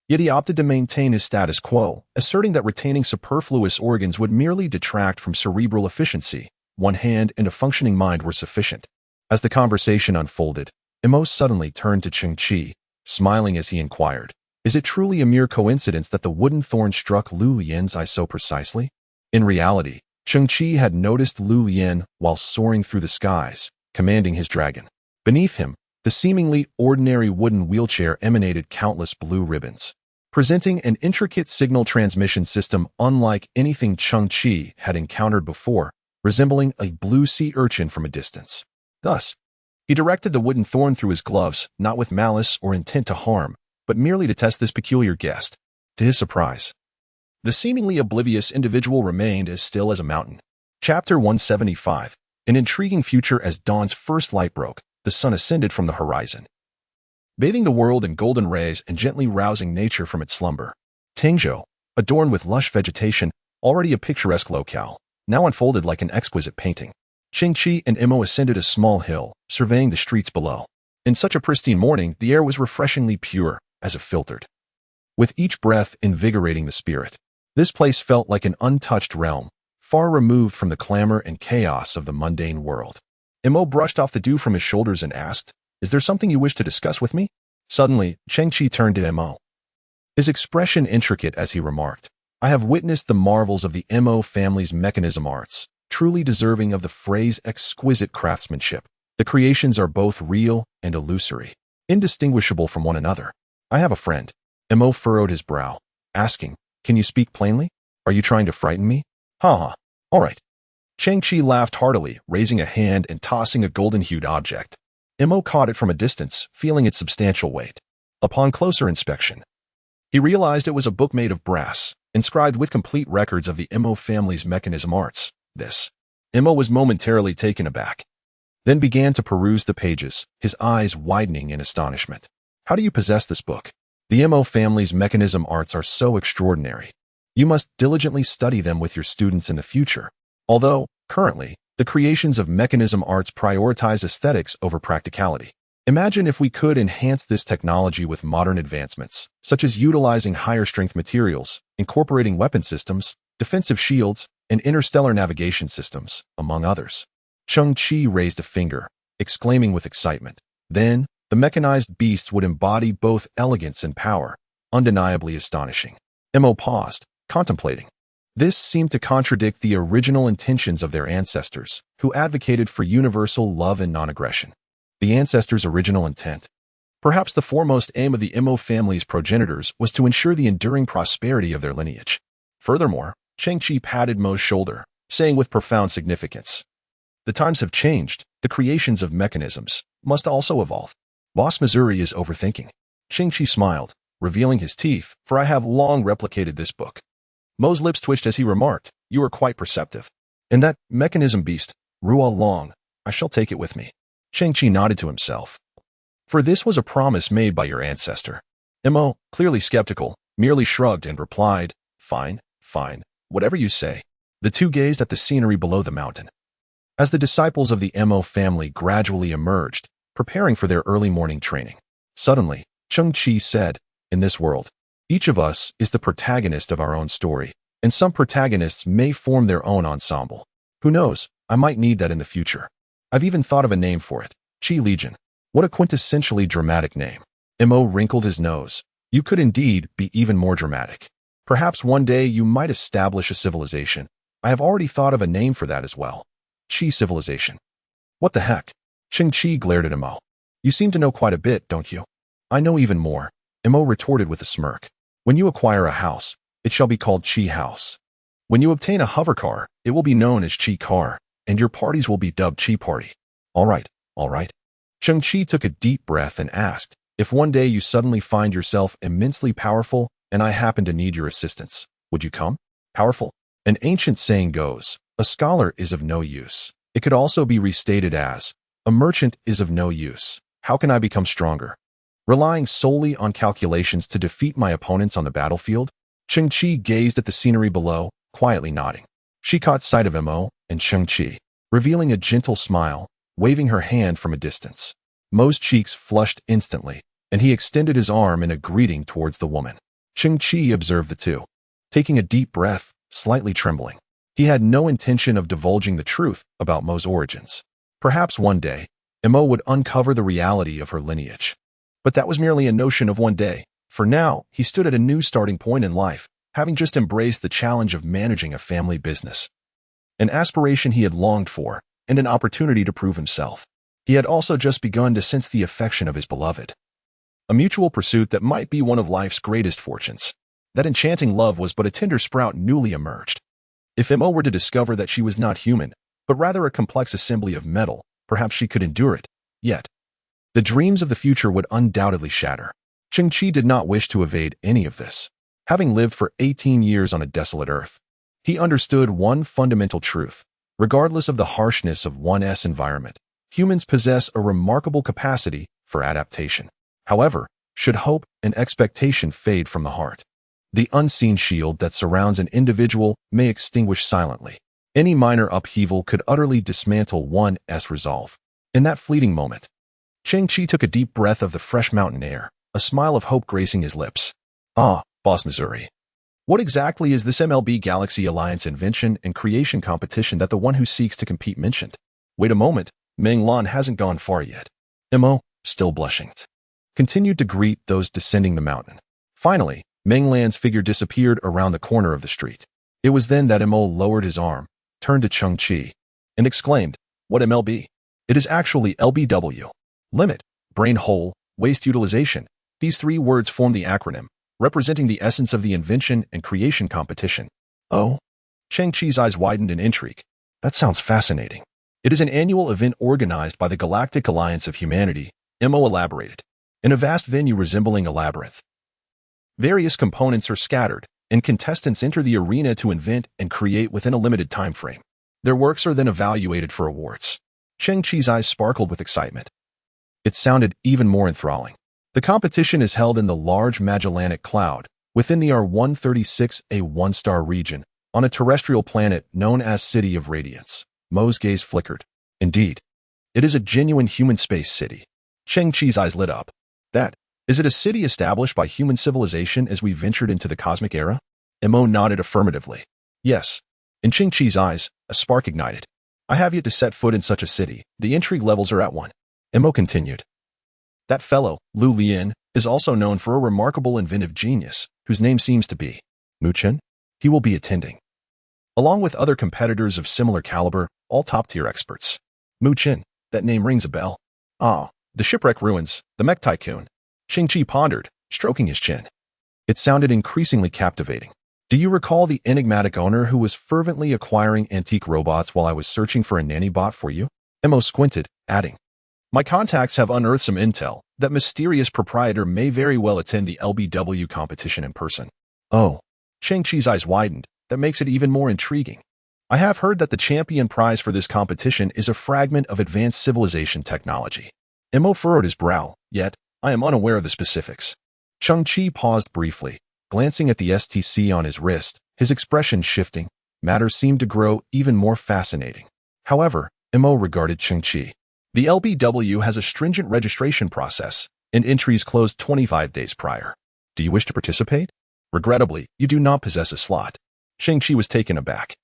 Yet he opted to maintain his status quo, asserting that retaining superfluous organs would merely detract from cerebral efficiency. One hand and a functioning mind were sufficient. As the conversation unfolded, Mo suddenly turned to Cheng Qi, smiling as he inquired, "Is it truly a mere coincidence that the wooden thorn struck Lu Yan's eye so precisely?" In reality, Cheng Qi had noticed Lu Yan while soaring through the skies, commanding his dragon. Beneath him, the seemingly ordinary wooden wheelchair emanated countless blue ribbons, presenting an intricate signal transmission system unlike anything Cheng Qi had encountered before, resembling a blue sea urchin from a distance. Thus, he directed the wooden thorn through his gloves, not with malice or intent to harm, but merely to test this peculiar guest. To his surprise, the seemingly oblivious individual remained as still as a mountain. Chapter 175. An intriguing future. As dawn's first light broke, the sun ascended from the horizon, bathing the world in golden rays and gently rousing nature from its slumber. Tengzhou, adorned with lush vegetation, already a picturesque locale, now unfolded like an exquisite painting. Cheng Qi and Mo ascended a small hill, surveying the streets below. In such a pristine morning, the air was refreshingly pure, as if filtered, with each breath invigorating the spirit. This place felt like an untouched realm, far removed from the clamor and chaos of the mundane world. Mo brushed off the dew from his shoulders and asked, "Is there something you wish to discuss with me?" Suddenly, Cheng Qi turned to Mo, his expression intricate as he remarked, "I have witnessed the marvels of the Mo family's mechanism arts, truly deserving of the phrase exquisite craftsmanship. The creations are both real and illusory, indistinguishable from one another. I have a friend." Mo furrowed his brow, asking, "Can you speak plainly? Are you trying to frighten me?" "Ha. All right." Cheng Qi laughed heartily, raising a hand and tossing a golden-hued object. Mo caught it from a distance, feeling its substantial weight. Upon closer inspection, he realized it was a book made of brass, inscribed with complete records of the Mo family's mechanism arts. Mo was momentarily taken aback, then began to peruse the pages, his eyes widening in astonishment. "How do you possess this book? The Mo family's mechanism arts are so extraordinary. You must diligently study them with your students in the future. Although, currently, the creations of mechanism arts prioritize aesthetics over practicality. Imagine if we could enhance this technology with modern advancements, such as utilizing higher strength materials, incorporating weapon systems, defensive shields, and interstellar navigation systems, among others." Cheng Qi raised a finger, exclaiming with excitement. Then, the mechanized beasts would embody both elegance and power, undeniably astonishing. Mo paused, contemplating. This seemed to contradict the original intentions of their ancestors, who advocated for universal love and non-aggression. The ancestors' original intent. Perhaps the foremost aim of the Mo family's progenitors was to ensure the enduring prosperity of their lineage. Furthermore, Cheng Qi patted Mo's shoulder, saying with profound significance, "The times have changed. The creations of mechanisms must also evolve." Boss Missouri is overthinking. Cheng Qi smiled, revealing his teeth, "For I have long replicated this book." Mo's lips twitched as he remarked, "You are quite perceptive. And that mechanism beast, Ruo Long, I shall take it with me." Cheng Qi nodded to himself. "For this was a promise made by your ancestor." Mo, clearly skeptical, merely shrugged and replied, "Fine, fine, whatever you say." The two gazed at the scenery below the mountain. As the disciples of the Mo family gradually emerged, preparing for their early morning training, suddenly, Cheng Qi said, "In this world, each of us is the protagonist of our own story, and some protagonists may form their own ensemble. Who knows, I might need that in the future. I've even thought of a name for it, Qi Legion. What a quintessentially dramatic name." Mo wrinkled his nose, You could indeed be even more dramatic. Perhaps one day you might establish a civilization. I have already thought of a name for that as well. Qi civilization. What the heck? Cheng Qi glared at Mo. You seem to know quite a bit, don't you? I know even more, Mo retorted with a smirk. When you acquire a house, it shall be called Qi House. When you obtain a hover car, it will be known as Qi Car, and your parties will be dubbed Qi Party. All right, all right. Cheng Qi took a deep breath and asked, if one day you suddenly find yourself immensely powerful and I happen to need your assistance, would you come? Powerful? An ancient saying goes, a scholar is of no use. It could also be restated as, a merchant is of no use. How can I become stronger? Relying solely on calculations to defeat my opponents on the battlefield? Cheng Qi gazed at the scenery below, quietly nodding. She caught sight of Mo and Cheng Qi, revealing a gentle smile, waving her hand from a distance. Mo's cheeks flushed instantly, and he extended his arm in a greeting towards the woman. Cheng Qi observed the two, taking a deep breath, slightly trembling. He had no intention of divulging the truth about Mo's origins. Perhaps one day, Mo would uncover the reality of her lineage. But that was merely a notion of one day. For now, he stood at a new starting point in life, having just embraced the challenge of managing a family business. An aspiration he had longed for, and an opportunity to prove himself. He had also just begun to sense the affection of his beloved. A mutual pursuit that might be one of life's greatest fortunes. That enchanting love was but a tender sprout newly emerged. If Mo were to discover that she was not human, but rather a complex assembly of metal, perhaps she could endure it. Yet, the dreams of the future would undoubtedly shatter. Cheng Qi did not wish to evade any of this. Having lived for 18 years on a desolate earth, he understood one fundamental truth. Regardless of the harshness of one's environment, humans possess a remarkable capacity for adaptation. However, should hope and expectation fade from the heart, the unseen shield that surrounds an individual may extinguish silently. Any minor upheaval could utterly dismantle one's resolve. In that fleeting moment, Cheng Qi took a deep breath of the fresh mountain air, a smile of hope gracing his lips. Ah, Boss Missouri. What exactly is this MLB Galaxy Alliance invention and creation competition that the one who seeks to compete mentioned? Wait a moment, Meng Lan hasn't gone far yet. Mo, still blushing, continued to greet those descending the mountain. Finally, Meng Lan's figure disappeared around the corner of the street. It was then that Mo lowered his arm, turned to Cheng Qi, and exclaimed, what MLB? It is actually LBW. Limit, brain hole, waste utilization. These three words form the acronym, representing the essence of the invention and creation competition. Oh? Cheng Qi's eyes widened in intrigue. That sounds fascinating. It is an annual event organized by the Galactic Alliance of Humanity, Mo elaborated, in a vast venue resembling a labyrinth. Various components are scattered, and contestants enter the arena to invent and create within a limited time frame. Their works are then evaluated for awards. Cheng Qi's eyes sparkled with excitement. It sounded even more enthralling. The competition is held in the Large Magellanic Cloud, within the R136A one-star region, on a terrestrial planet known as City of Radiance. Mo's gaze flickered. Indeed, it is a genuine human space city. Cheng Qi's eyes lit up. Is it a city established by human civilization as we ventured into the cosmic era? Mo nodded affirmatively. Yes. In Cheng Qi's eyes, a spark ignited. I have yet to set foot in such a city. The intrigue levels are at one. Mo continued. That fellow, Lu Lian, is also known for a remarkable inventive genius, whose name seems to be Muon. He will be attending, along with other competitors of similar caliber, all top-tier experts. Muon, that name rings a bell. Ah, the shipwreck ruins, the mech tycoon. Cheng Qi pondered, stroking his chin. It sounded increasingly captivating. Do you recall the enigmatic owner who was fervently acquiring antique robots while I was searching for a nanny bot for you? Mo squinted, adding, my contacts have unearthed some intel. That mysterious proprietor may very well attend the LBW competition in person. Oh. Cheng Qi's eyes widened. That makes it even more intriguing. I have heard that the champion prize for this competition is a fragment of advanced civilization technology. Mo furrowed his brow, yet I am unaware of the specifics. Cheng Qi paused briefly, glancing at the STC on his wrist, his expression shifting. Matters seemed to grow even more fascinating. However, Mo regarded Cheng Qi. The LBW has a stringent registration process, and entries close 25 days prior. Do you wish to participate? Regrettably, you do not possess a slot. Cheng Qi was taken aback.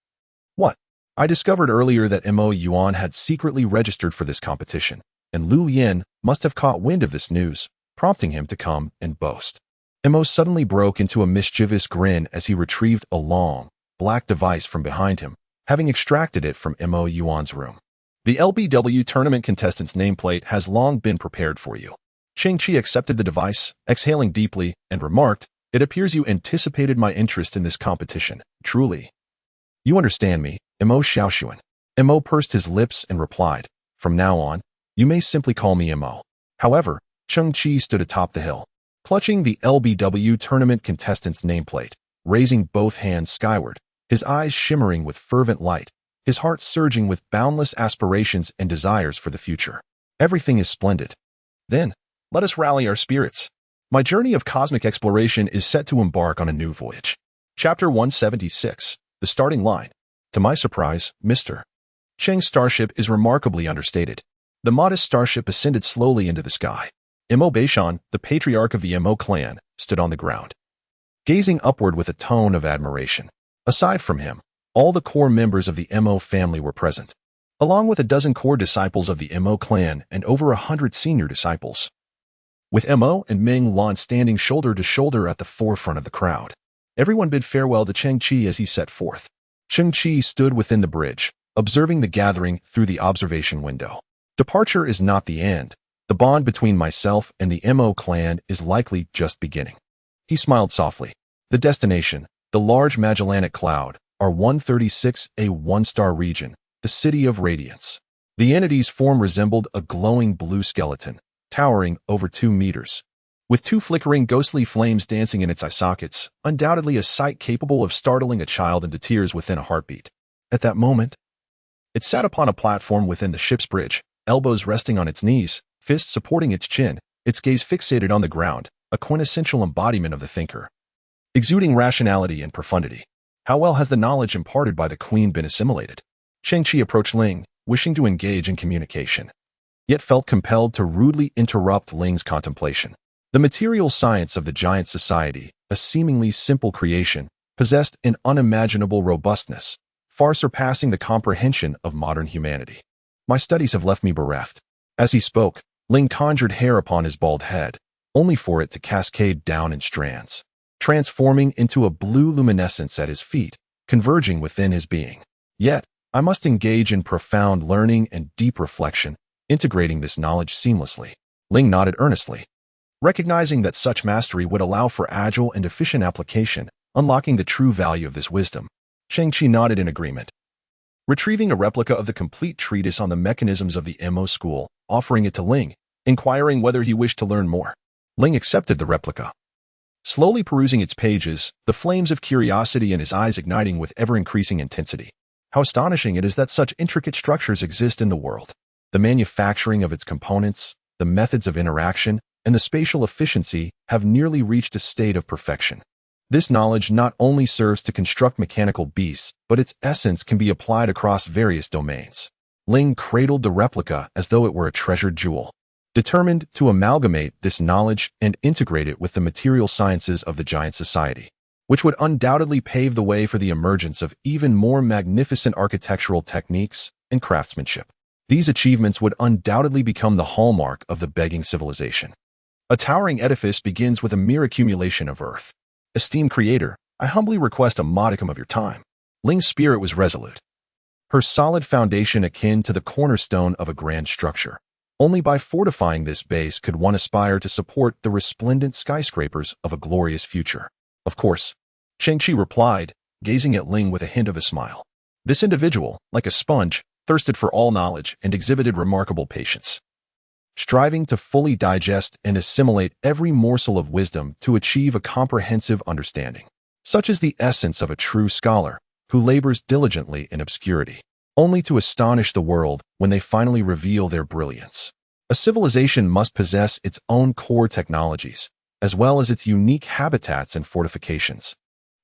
What? I discovered earlier that Mo Yuan had secretly registered for this competition, and Lu Lian must have caught wind of this news, prompting him to come and boast. Mo suddenly broke into a mischievous grin as he retrieved a long, black device from behind him, having extracted it from Mo Yuan's room. The LBW tournament contestant's nameplate has long been prepared for you. Cheng Qi accepted the device, exhaling deeply, and remarked, "It appears you anticipated my interest in this competition, truly." "You understand me, Mo Xiaoxuan." Mo pursed his lips and replied, "From now on, you may simply call me Mo." However, Cheng Qi stood atop the hill, clutching the LBW tournament contestant's nameplate, raising both hands skyward, his eyes shimmering with fervent light, his heart surging with boundless aspirations and desires for the future. "Everything is splendid. Then, let us rally our spirits. My journey of cosmic exploration is set to embark on a new voyage." Chapter 176, The Starting Line. To my surprise, Mr. Cheng's starship is remarkably understated. The modest starship ascended slowly into the sky. Mo Beishan, the patriarch of the Mo clan, stood on the ground, gazing upward with a tone of admiration. Aside from him, all the core members of the Mo family were present, along with a dozen core disciples of the Mo clan and over 100 senior disciples, with Mo and Ming Lan standing shoulder to shoulder at the forefront of the crowd. Everyone bid farewell to Cheng Qi as he set forth. Cheng Qi stood within the bridge, observing the gathering through the observation window. "Departure is not the end. The bond between myself and the Mo clan is likely just beginning." He smiled softly. The destination, the large Magellanic Cloud, R136, a one-star region, the City of Radiance. The entity's form resembled a glowing blue skeleton, towering over 2 meters, with 2 flickering ghostly flames dancing in its eye sockets, undoubtedly a sight capable of startling a child into tears within a heartbeat. At that moment, it sat upon a platform within the ship's bridge, elbows resting on its knees, fists supporting its chin, its gaze fixated on the ground, a quintessential embodiment of the thinker, exuding rationality and profundity. How well has the knowledge imparted by the queen been assimilated? Cheng Qi approached Ling, wishing to engage in communication, yet felt compelled to rudely interrupt Ling's contemplation. The material science of the giant society, a seemingly simple creation, possessed an unimaginable robustness, far surpassing the comprehension of modern humanity. "My studies have left me bereft." As he spoke, Ling conjured hair upon his bald head, only for it to cascade down in strands, transforming into a blue luminescence at his feet, converging within his being. "Yet, I must engage in profound learning and deep reflection, integrating this knowledge seamlessly." Ling nodded earnestly, recognizing that such mastery would allow for agile and efficient application, unlocking the true value of this wisdom. Cheng Qi nodded in agreement, retrieving a replica of the complete treatise on the mechanisms of the Mo school, offering it to Ling, inquiring whether he wished to learn more. Ling accepted the replica, slowly perusing its pages, the flames of curiosity in his eyes igniting with ever-increasing intensity. How astonishing it is that such intricate structures exist in the world. The manufacturing of its components, the methods of interaction, and the spatial efficiency have nearly reached a state of perfection. This knowledge not only serves to construct mechanical beasts, but its essence can be applied across various domains. Ling cradled the replica as though it were a treasured jewel, determined to amalgamate this knowledge and integrate it with the material sciences of the giant society, which would undoubtedly pave the way for the emergence of even more magnificent architectural techniques and craftsmanship. These achievements would undoubtedly become the hallmark of the begging civilization. A towering edifice begins with a mere accumulation of earth. "Esteemed creator, I humbly request a modicum of your time." Ling's spirit was resolute, her solid foundation akin to the cornerstone of a grand structure. Only by fortifying this base could one aspire to support the resplendent skyscrapers of a glorious future. "Of course," Cheng Qi replied, gazing at Ling with a hint of a smile. This individual, like a sponge, thirsted for all knowledge and exhibited remarkable patience, striving to fully digest and assimilate every morsel of wisdom to achieve a comprehensive understanding. Such is the essence of a true scholar, who labors diligently in obscurity, only to astonish the world when they finally reveal their brilliance. A civilization must possess its own core technologies, as well as its unique habitats and fortifications.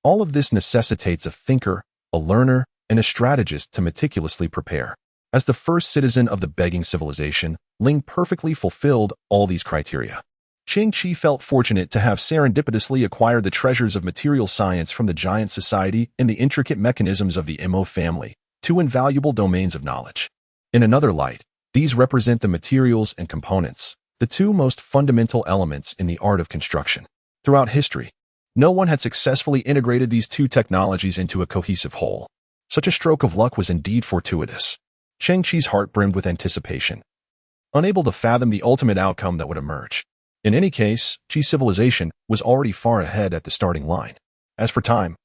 All of this necessitates a thinker, a learner, and a strategist to meticulously prepare. As the first citizen of the begging civilization, Ling perfectly fulfilled all these criteria. Cheng Qi felt fortunate to have serendipitously acquired the treasures of material science from the giant society and the intricate mechanisms of the Mo family, 2 invaluable domains of knowledge. In another light, these represent the materials and components, the 2 most fundamental elements in the art of construction. Throughout history, no one had successfully integrated these two technologies into a cohesive whole. Such a stroke of luck was indeed fortuitous. Cheng Qi's heart brimmed with anticipation, unable to fathom the ultimate outcome that would emerge. In any case, Qi's civilization was already far ahead at the starting line. As for time,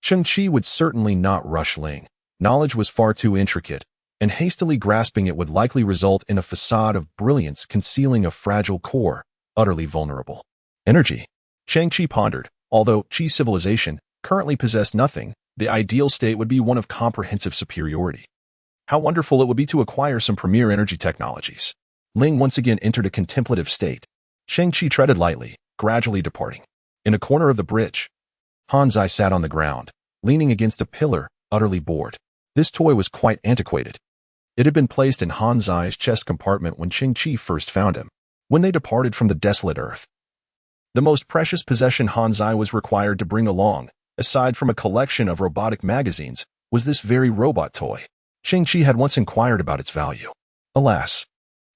Cheng Qi would certainly not rush Ling. Knowledge was far too intricate, and hastily grasping it would likely result in a facade of brilliance concealing a fragile core, utterly vulnerable. Energy. Cheng Qi pondered. Although Qi's civilization currently possessed nothing, the ideal state would be one of comprehensive superiority. How wonderful it would be to acquire some premier energy technologies. Ling once again entered a contemplative state. Cheng Qi treaded lightly, gradually departing. In a corner of the bridge, Hanzai sat on the ground, leaning against a pillar, utterly bored. This toy was quite antiquated. It had been placed in Hanzai's chest compartment when Cheng Qi first found him, when they departed from the desolate earth. The most precious possession Hanzai was required to bring along, aside from a collection of robotic magazines, was this very robot toy. Cheng Qi had once inquired about its value. Alas,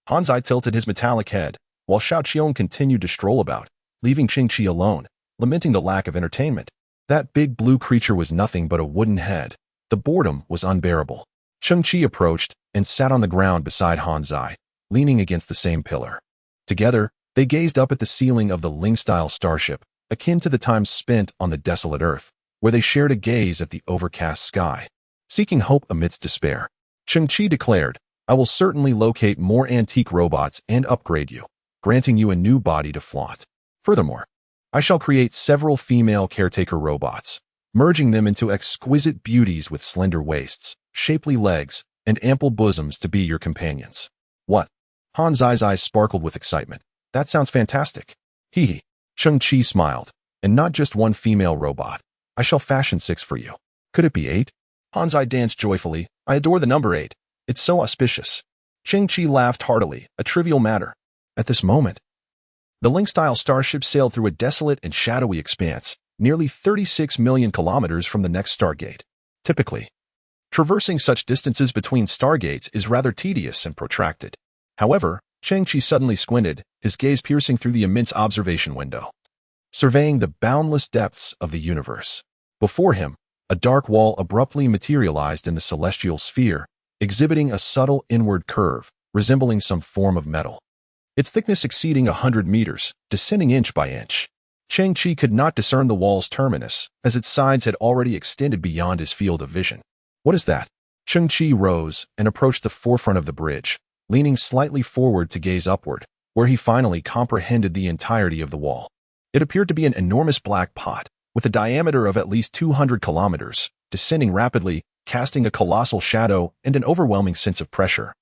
Hanzai tilted his metallic head, while Xiao Qiong continued to stroll about, leaving Cheng Qi alone, lamenting the lack of entertainment. That big blue creature was nothing but a wooden head. The boredom was unbearable. Cheng Qi approached and sat on the ground beside Hanzai, leaning against the same pillar. Together, they gazed up at the ceiling of the Ling-style starship, akin to the time spent on the desolate earth, where they shared a gaze at the overcast sky. Seeking hope amidst despair, Cheng Qi declared, "I will certainly locate more antique robots and upgrade you, granting you a new body to flaunt. Furthermore, I shall create several female caretaker robots, merging them into exquisite beauties with slender waists, shapely legs, and ample bosoms to be your companions." What? Hanzai's eyes sparkled with excitement. That sounds fantastic. Hee hee. Cheng Qi smiled. And not just one female robot. I shall fashion 6 for you. Could it be 8? Hanzai danced joyfully. I adore the number 8. It's so auspicious. Cheng Qi laughed heartily, a trivial matter. At this moment, the Ling-style starship sailed through a desolate and shadowy expanse, nearly 36 million kilometers from the next stargate. Typically, traversing such distances between stargates is rather tedious and protracted. However, Cheng Qi suddenly squinted, his gaze piercing through the immense observation window, surveying the boundless depths of the universe. Before him, a dark wall abruptly materialized in the celestial sphere, exhibiting a subtle inward curve, resembling some form of metal. Its thickness exceeding 100 meters, descending inch by inch. Cheng Qi could not discern the wall's terminus, as its sides had already extended beyond his field of vision. What is that? Cheng Qi rose and approached the forefront of the bridge, leaning slightly forward to gaze upward, where he finally comprehended the entirety of the wall. It appeared to be an enormous black pot, with a diameter of at least 200 kilometers, descending rapidly, casting a colossal shadow and an overwhelming sense of pressure,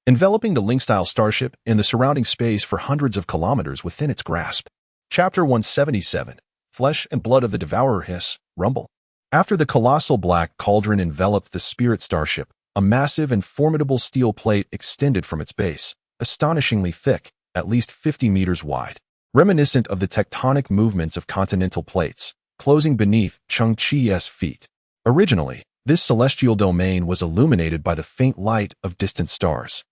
enveloping the Ling-style starship and the surrounding space for hundreds of kilometers within its grasp. Chapter 177. Flesh and blood of the devourer hiss, rumble. After the colossal black cauldron enveloped the spirit starship, a massive and formidable steel plate extended from its base, astonishingly thick, at least 50 meters wide, reminiscent of the tectonic movements of continental plates, closing beneath Cheng Qi's feet. Originally, this celestial domain was illuminated by the faint light of distant stars.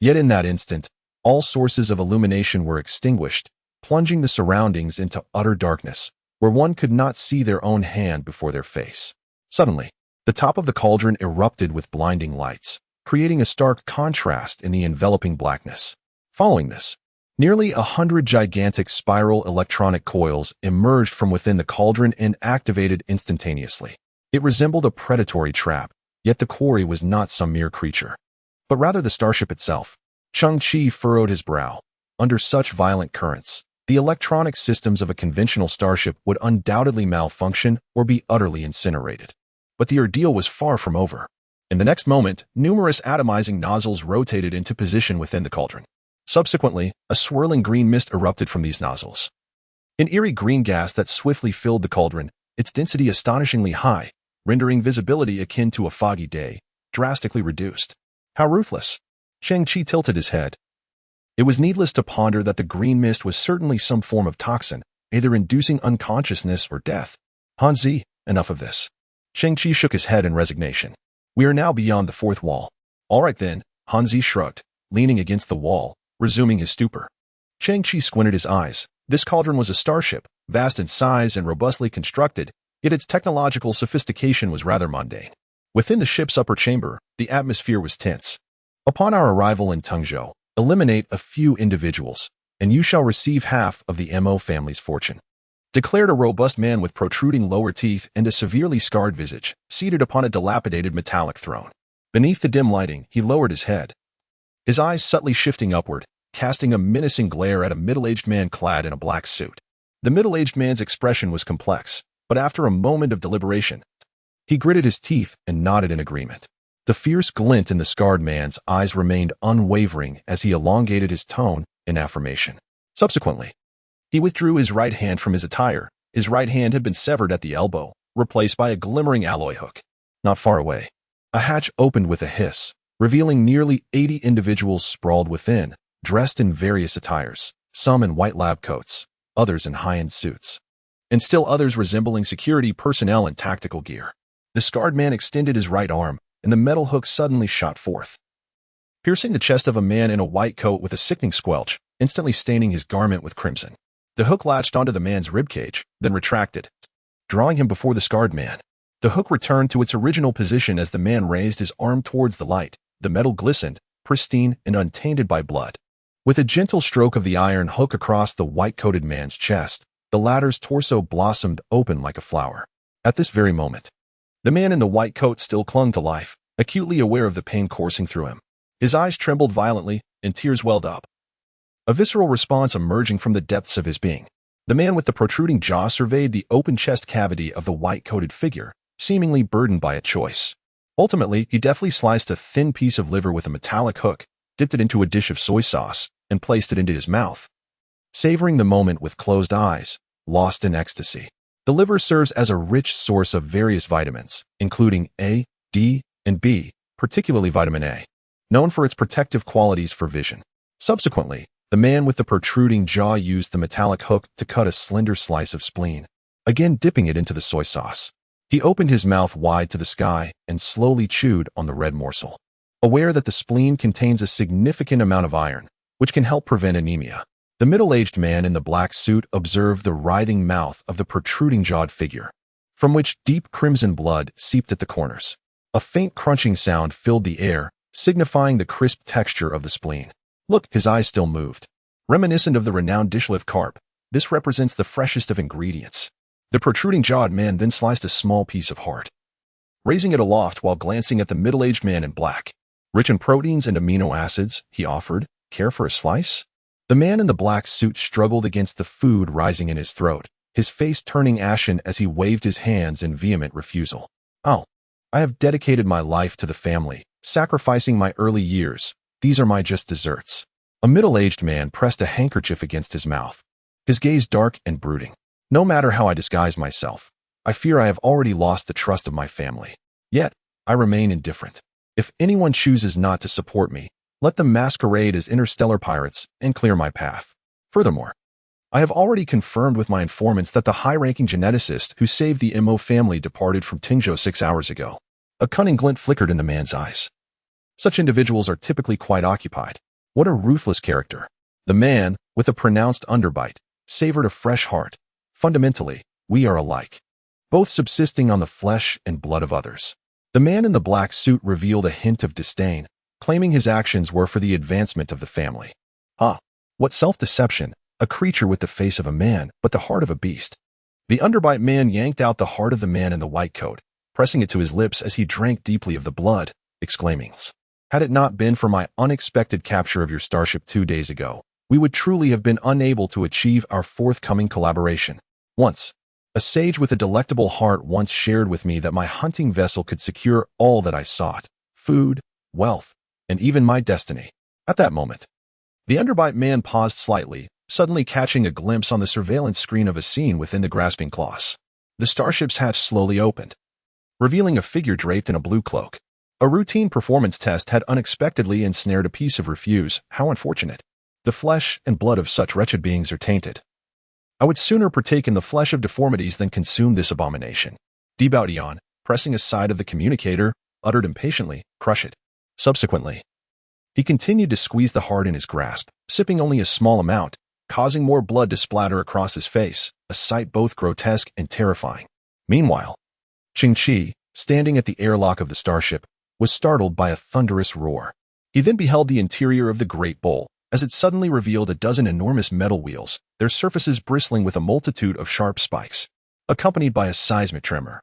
Yet in that instant, all sources of illumination were extinguished, plunging the surroundings into utter darkness, where one could not see their own hand before their face. Suddenly, the top of the cauldron erupted with blinding lights, creating a stark contrast in the enveloping blackness. Following this, nearly 100 gigantic spiral electronic coils emerged from within the cauldron and activated instantaneously. It resembled a predatory trap, yet the quarry was not some mere creature, but rather the starship itself. Cheng Qi furrowed his brow. Under such violent currents, the electronic systems of a conventional starship would undoubtedly malfunction or be utterly incinerated. But the ordeal was far from over. In the next moment, numerous atomizing nozzles rotated into position within the cauldron. Subsequently, a swirling green mist erupted from these nozzles. An eerie green gas that swiftly filled the cauldron, its density astonishingly high, rendering visibility akin to a foggy day, drastically reduced. How ruthless! Cheng Qi tilted his head. It was needless to ponder that the green mist was certainly some form of toxin, either inducing unconsciousness or death. Hanzi, enough of this. Cheng Qi shook his head in resignation. We are now beyond the fourth wall. All right then, Hanzi shrugged, leaning against the wall, resuming his stupor. Cheng Qi squinted his eyes. This cauldron was a starship, Vast in size and robustly constructed, yet its technological sophistication was rather mundane. Within the ship's upper chamber, the atmosphere was tense. Upon our arrival in Tengzhou, eliminate a few individuals, and you shall receive half of the Mo family's fortune, declared a robust man with protruding lower teeth and a severely scarred visage, seated upon a dilapidated metallic throne. Beneath the dim lighting, he lowered his head, his eyes subtly shifting upward, casting a menacing glare at a middle-aged man clad in a black suit. The middle-aged man's expression was complex, but after a moment of deliberation, he gritted his teeth and nodded in agreement. The fierce glint in the scarred man's eyes remained unwavering as he elongated his tone in affirmation. Subsequently, he withdrew his right hand from his attire. His right hand had been severed at the elbow, replaced by a glimmering alloy hook. Not far away, a hatch opened with a hiss, revealing nearly 80 individuals sprawled within, dressed in various attires, some in white lab coats, others in high-end suits, and still others resembling security personnel in tactical gear. The scarred man extended his right arm, and the metal hook suddenly shot forth, piercing the chest of a man in a white coat with a sickening squelch, instantly staining his garment with crimson. The hook latched onto the man's ribcage, then retracted, drawing him before the scarred man. The hook returned to its original position as the man raised his arm towards the light. The metal glistened, pristine and untainted by blood. With a gentle stroke of the iron hook across the white-coated man's chest, the latter's torso blossomed open like a flower. At this very moment, the man in the white coat still clung to life, acutely aware of the pain coursing through him. His eyes trembled violently, and tears welled up, a visceral response emerging from the depths of his being. The man with the protruding jaw surveyed the open chest cavity of the white-coated figure, seemingly burdened by a choice. Ultimately, he deftly sliced a thin piece of liver with a metallic hook, dipped it into a dish of soy sauce, and placed it into his mouth, savoring the moment with closed eyes, lost in ecstasy. The liver serves as a rich source of various vitamins, including A, D, and B, particularly vitamin A, known for its protective qualities for vision. Subsequently, the man with the protruding jaw used the metallic hook to cut a slender slice of spleen, again dipping it into the soy sauce. He opened his mouth wide to the sky and slowly chewed on the red morsel, aware that the spleen contains a significant amount of iron, which can help prevent anemia. The middle-aged man in the black suit observed the writhing mouth of the protruding-jawed figure, from which deep crimson blood seeped at the corners. A faint crunching sound filled the air, signifying the crisp texture of the spleen. Look, his eyes still moved. Reminiscent of the renowned dishlift carp, this represents the freshest of ingredients. The protruding-jawed man then sliced a small piece of heart, raising it aloft while glancing at the middle-aged man in black. Rich in proteins and amino acids, he offered. Care for a slice? The man in the black suit struggled against the food rising in his throat, his face turning ashen as he waved his hands in vehement refusal. Oh, I have dedicated my life to the family, sacrificing my early years. These are my just desserts. A middle-aged man pressed a handkerchief against his mouth, his gaze dark and brooding. No matter how I disguise myself, I fear I have already lost the trust of my family. Yet, I remain indifferent. If anyone chooses not to support me, let them masquerade as interstellar pirates and clear my path. Furthermore, I have already confirmed with my informants that the high-ranking geneticist who saved the Mo family departed from Tengzhou 6 hours ago. A cunning glint flickered in the man's eyes. Such individuals are typically quite occupied. What a ruthless character. The man, with a pronounced underbite, savored a fresh heart. Fundamentally, we are alike, both subsisting on the flesh and blood of others. The man in the black suit revealed a hint of disdain, claiming his actions were for the advancement of the family. Ah, what self-deception, a creature with the face of a man, but the heart of a beast. The underbite man yanked out the heart of the man in the white coat, pressing it to his lips as he drank deeply of the blood, exclaiming, "Had it not been for my unexpected capture of your starship 2 days ago, we would truly have been unable to achieve our forthcoming collaboration. Once, a sage with a delectable heart once shared with me that my hunting vessel could secure all that I sought, food, wealth, and even my destiny." At that moment, the underbite man paused slightly, suddenly catching a glimpse on the surveillance screen of a scene within the grasping claws. The starship's hatch slowly opened, revealing a figure draped in a blue cloak. A routine performance test had unexpectedly ensnared a piece of refuse. How unfortunate. The flesh and blood of such wretched beings are tainted. I would sooner partake in the flesh of deformities than consume this abomination. Dibautian, pressing aside of the communicator, uttered impatiently, "Crush it." Subsequently, he continued to squeeze the heart in his grasp, sipping only a small amount, causing more blood to splatter across his face. a sight both grotesque and terrifying. Meanwhile, Cheng Qi, standing at the airlock of the starship, was startled by a thunderous roar. He then beheld the interior of the great bowl, as it suddenly revealed a dozen enormous metal wheels, their surfaces bristling with a multitude of sharp spikes, accompanied by a seismic tremor.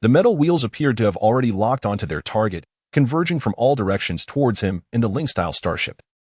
The metal wheels appeared to have already locked onto their target, converging from all directions towards him in the Link-style starship.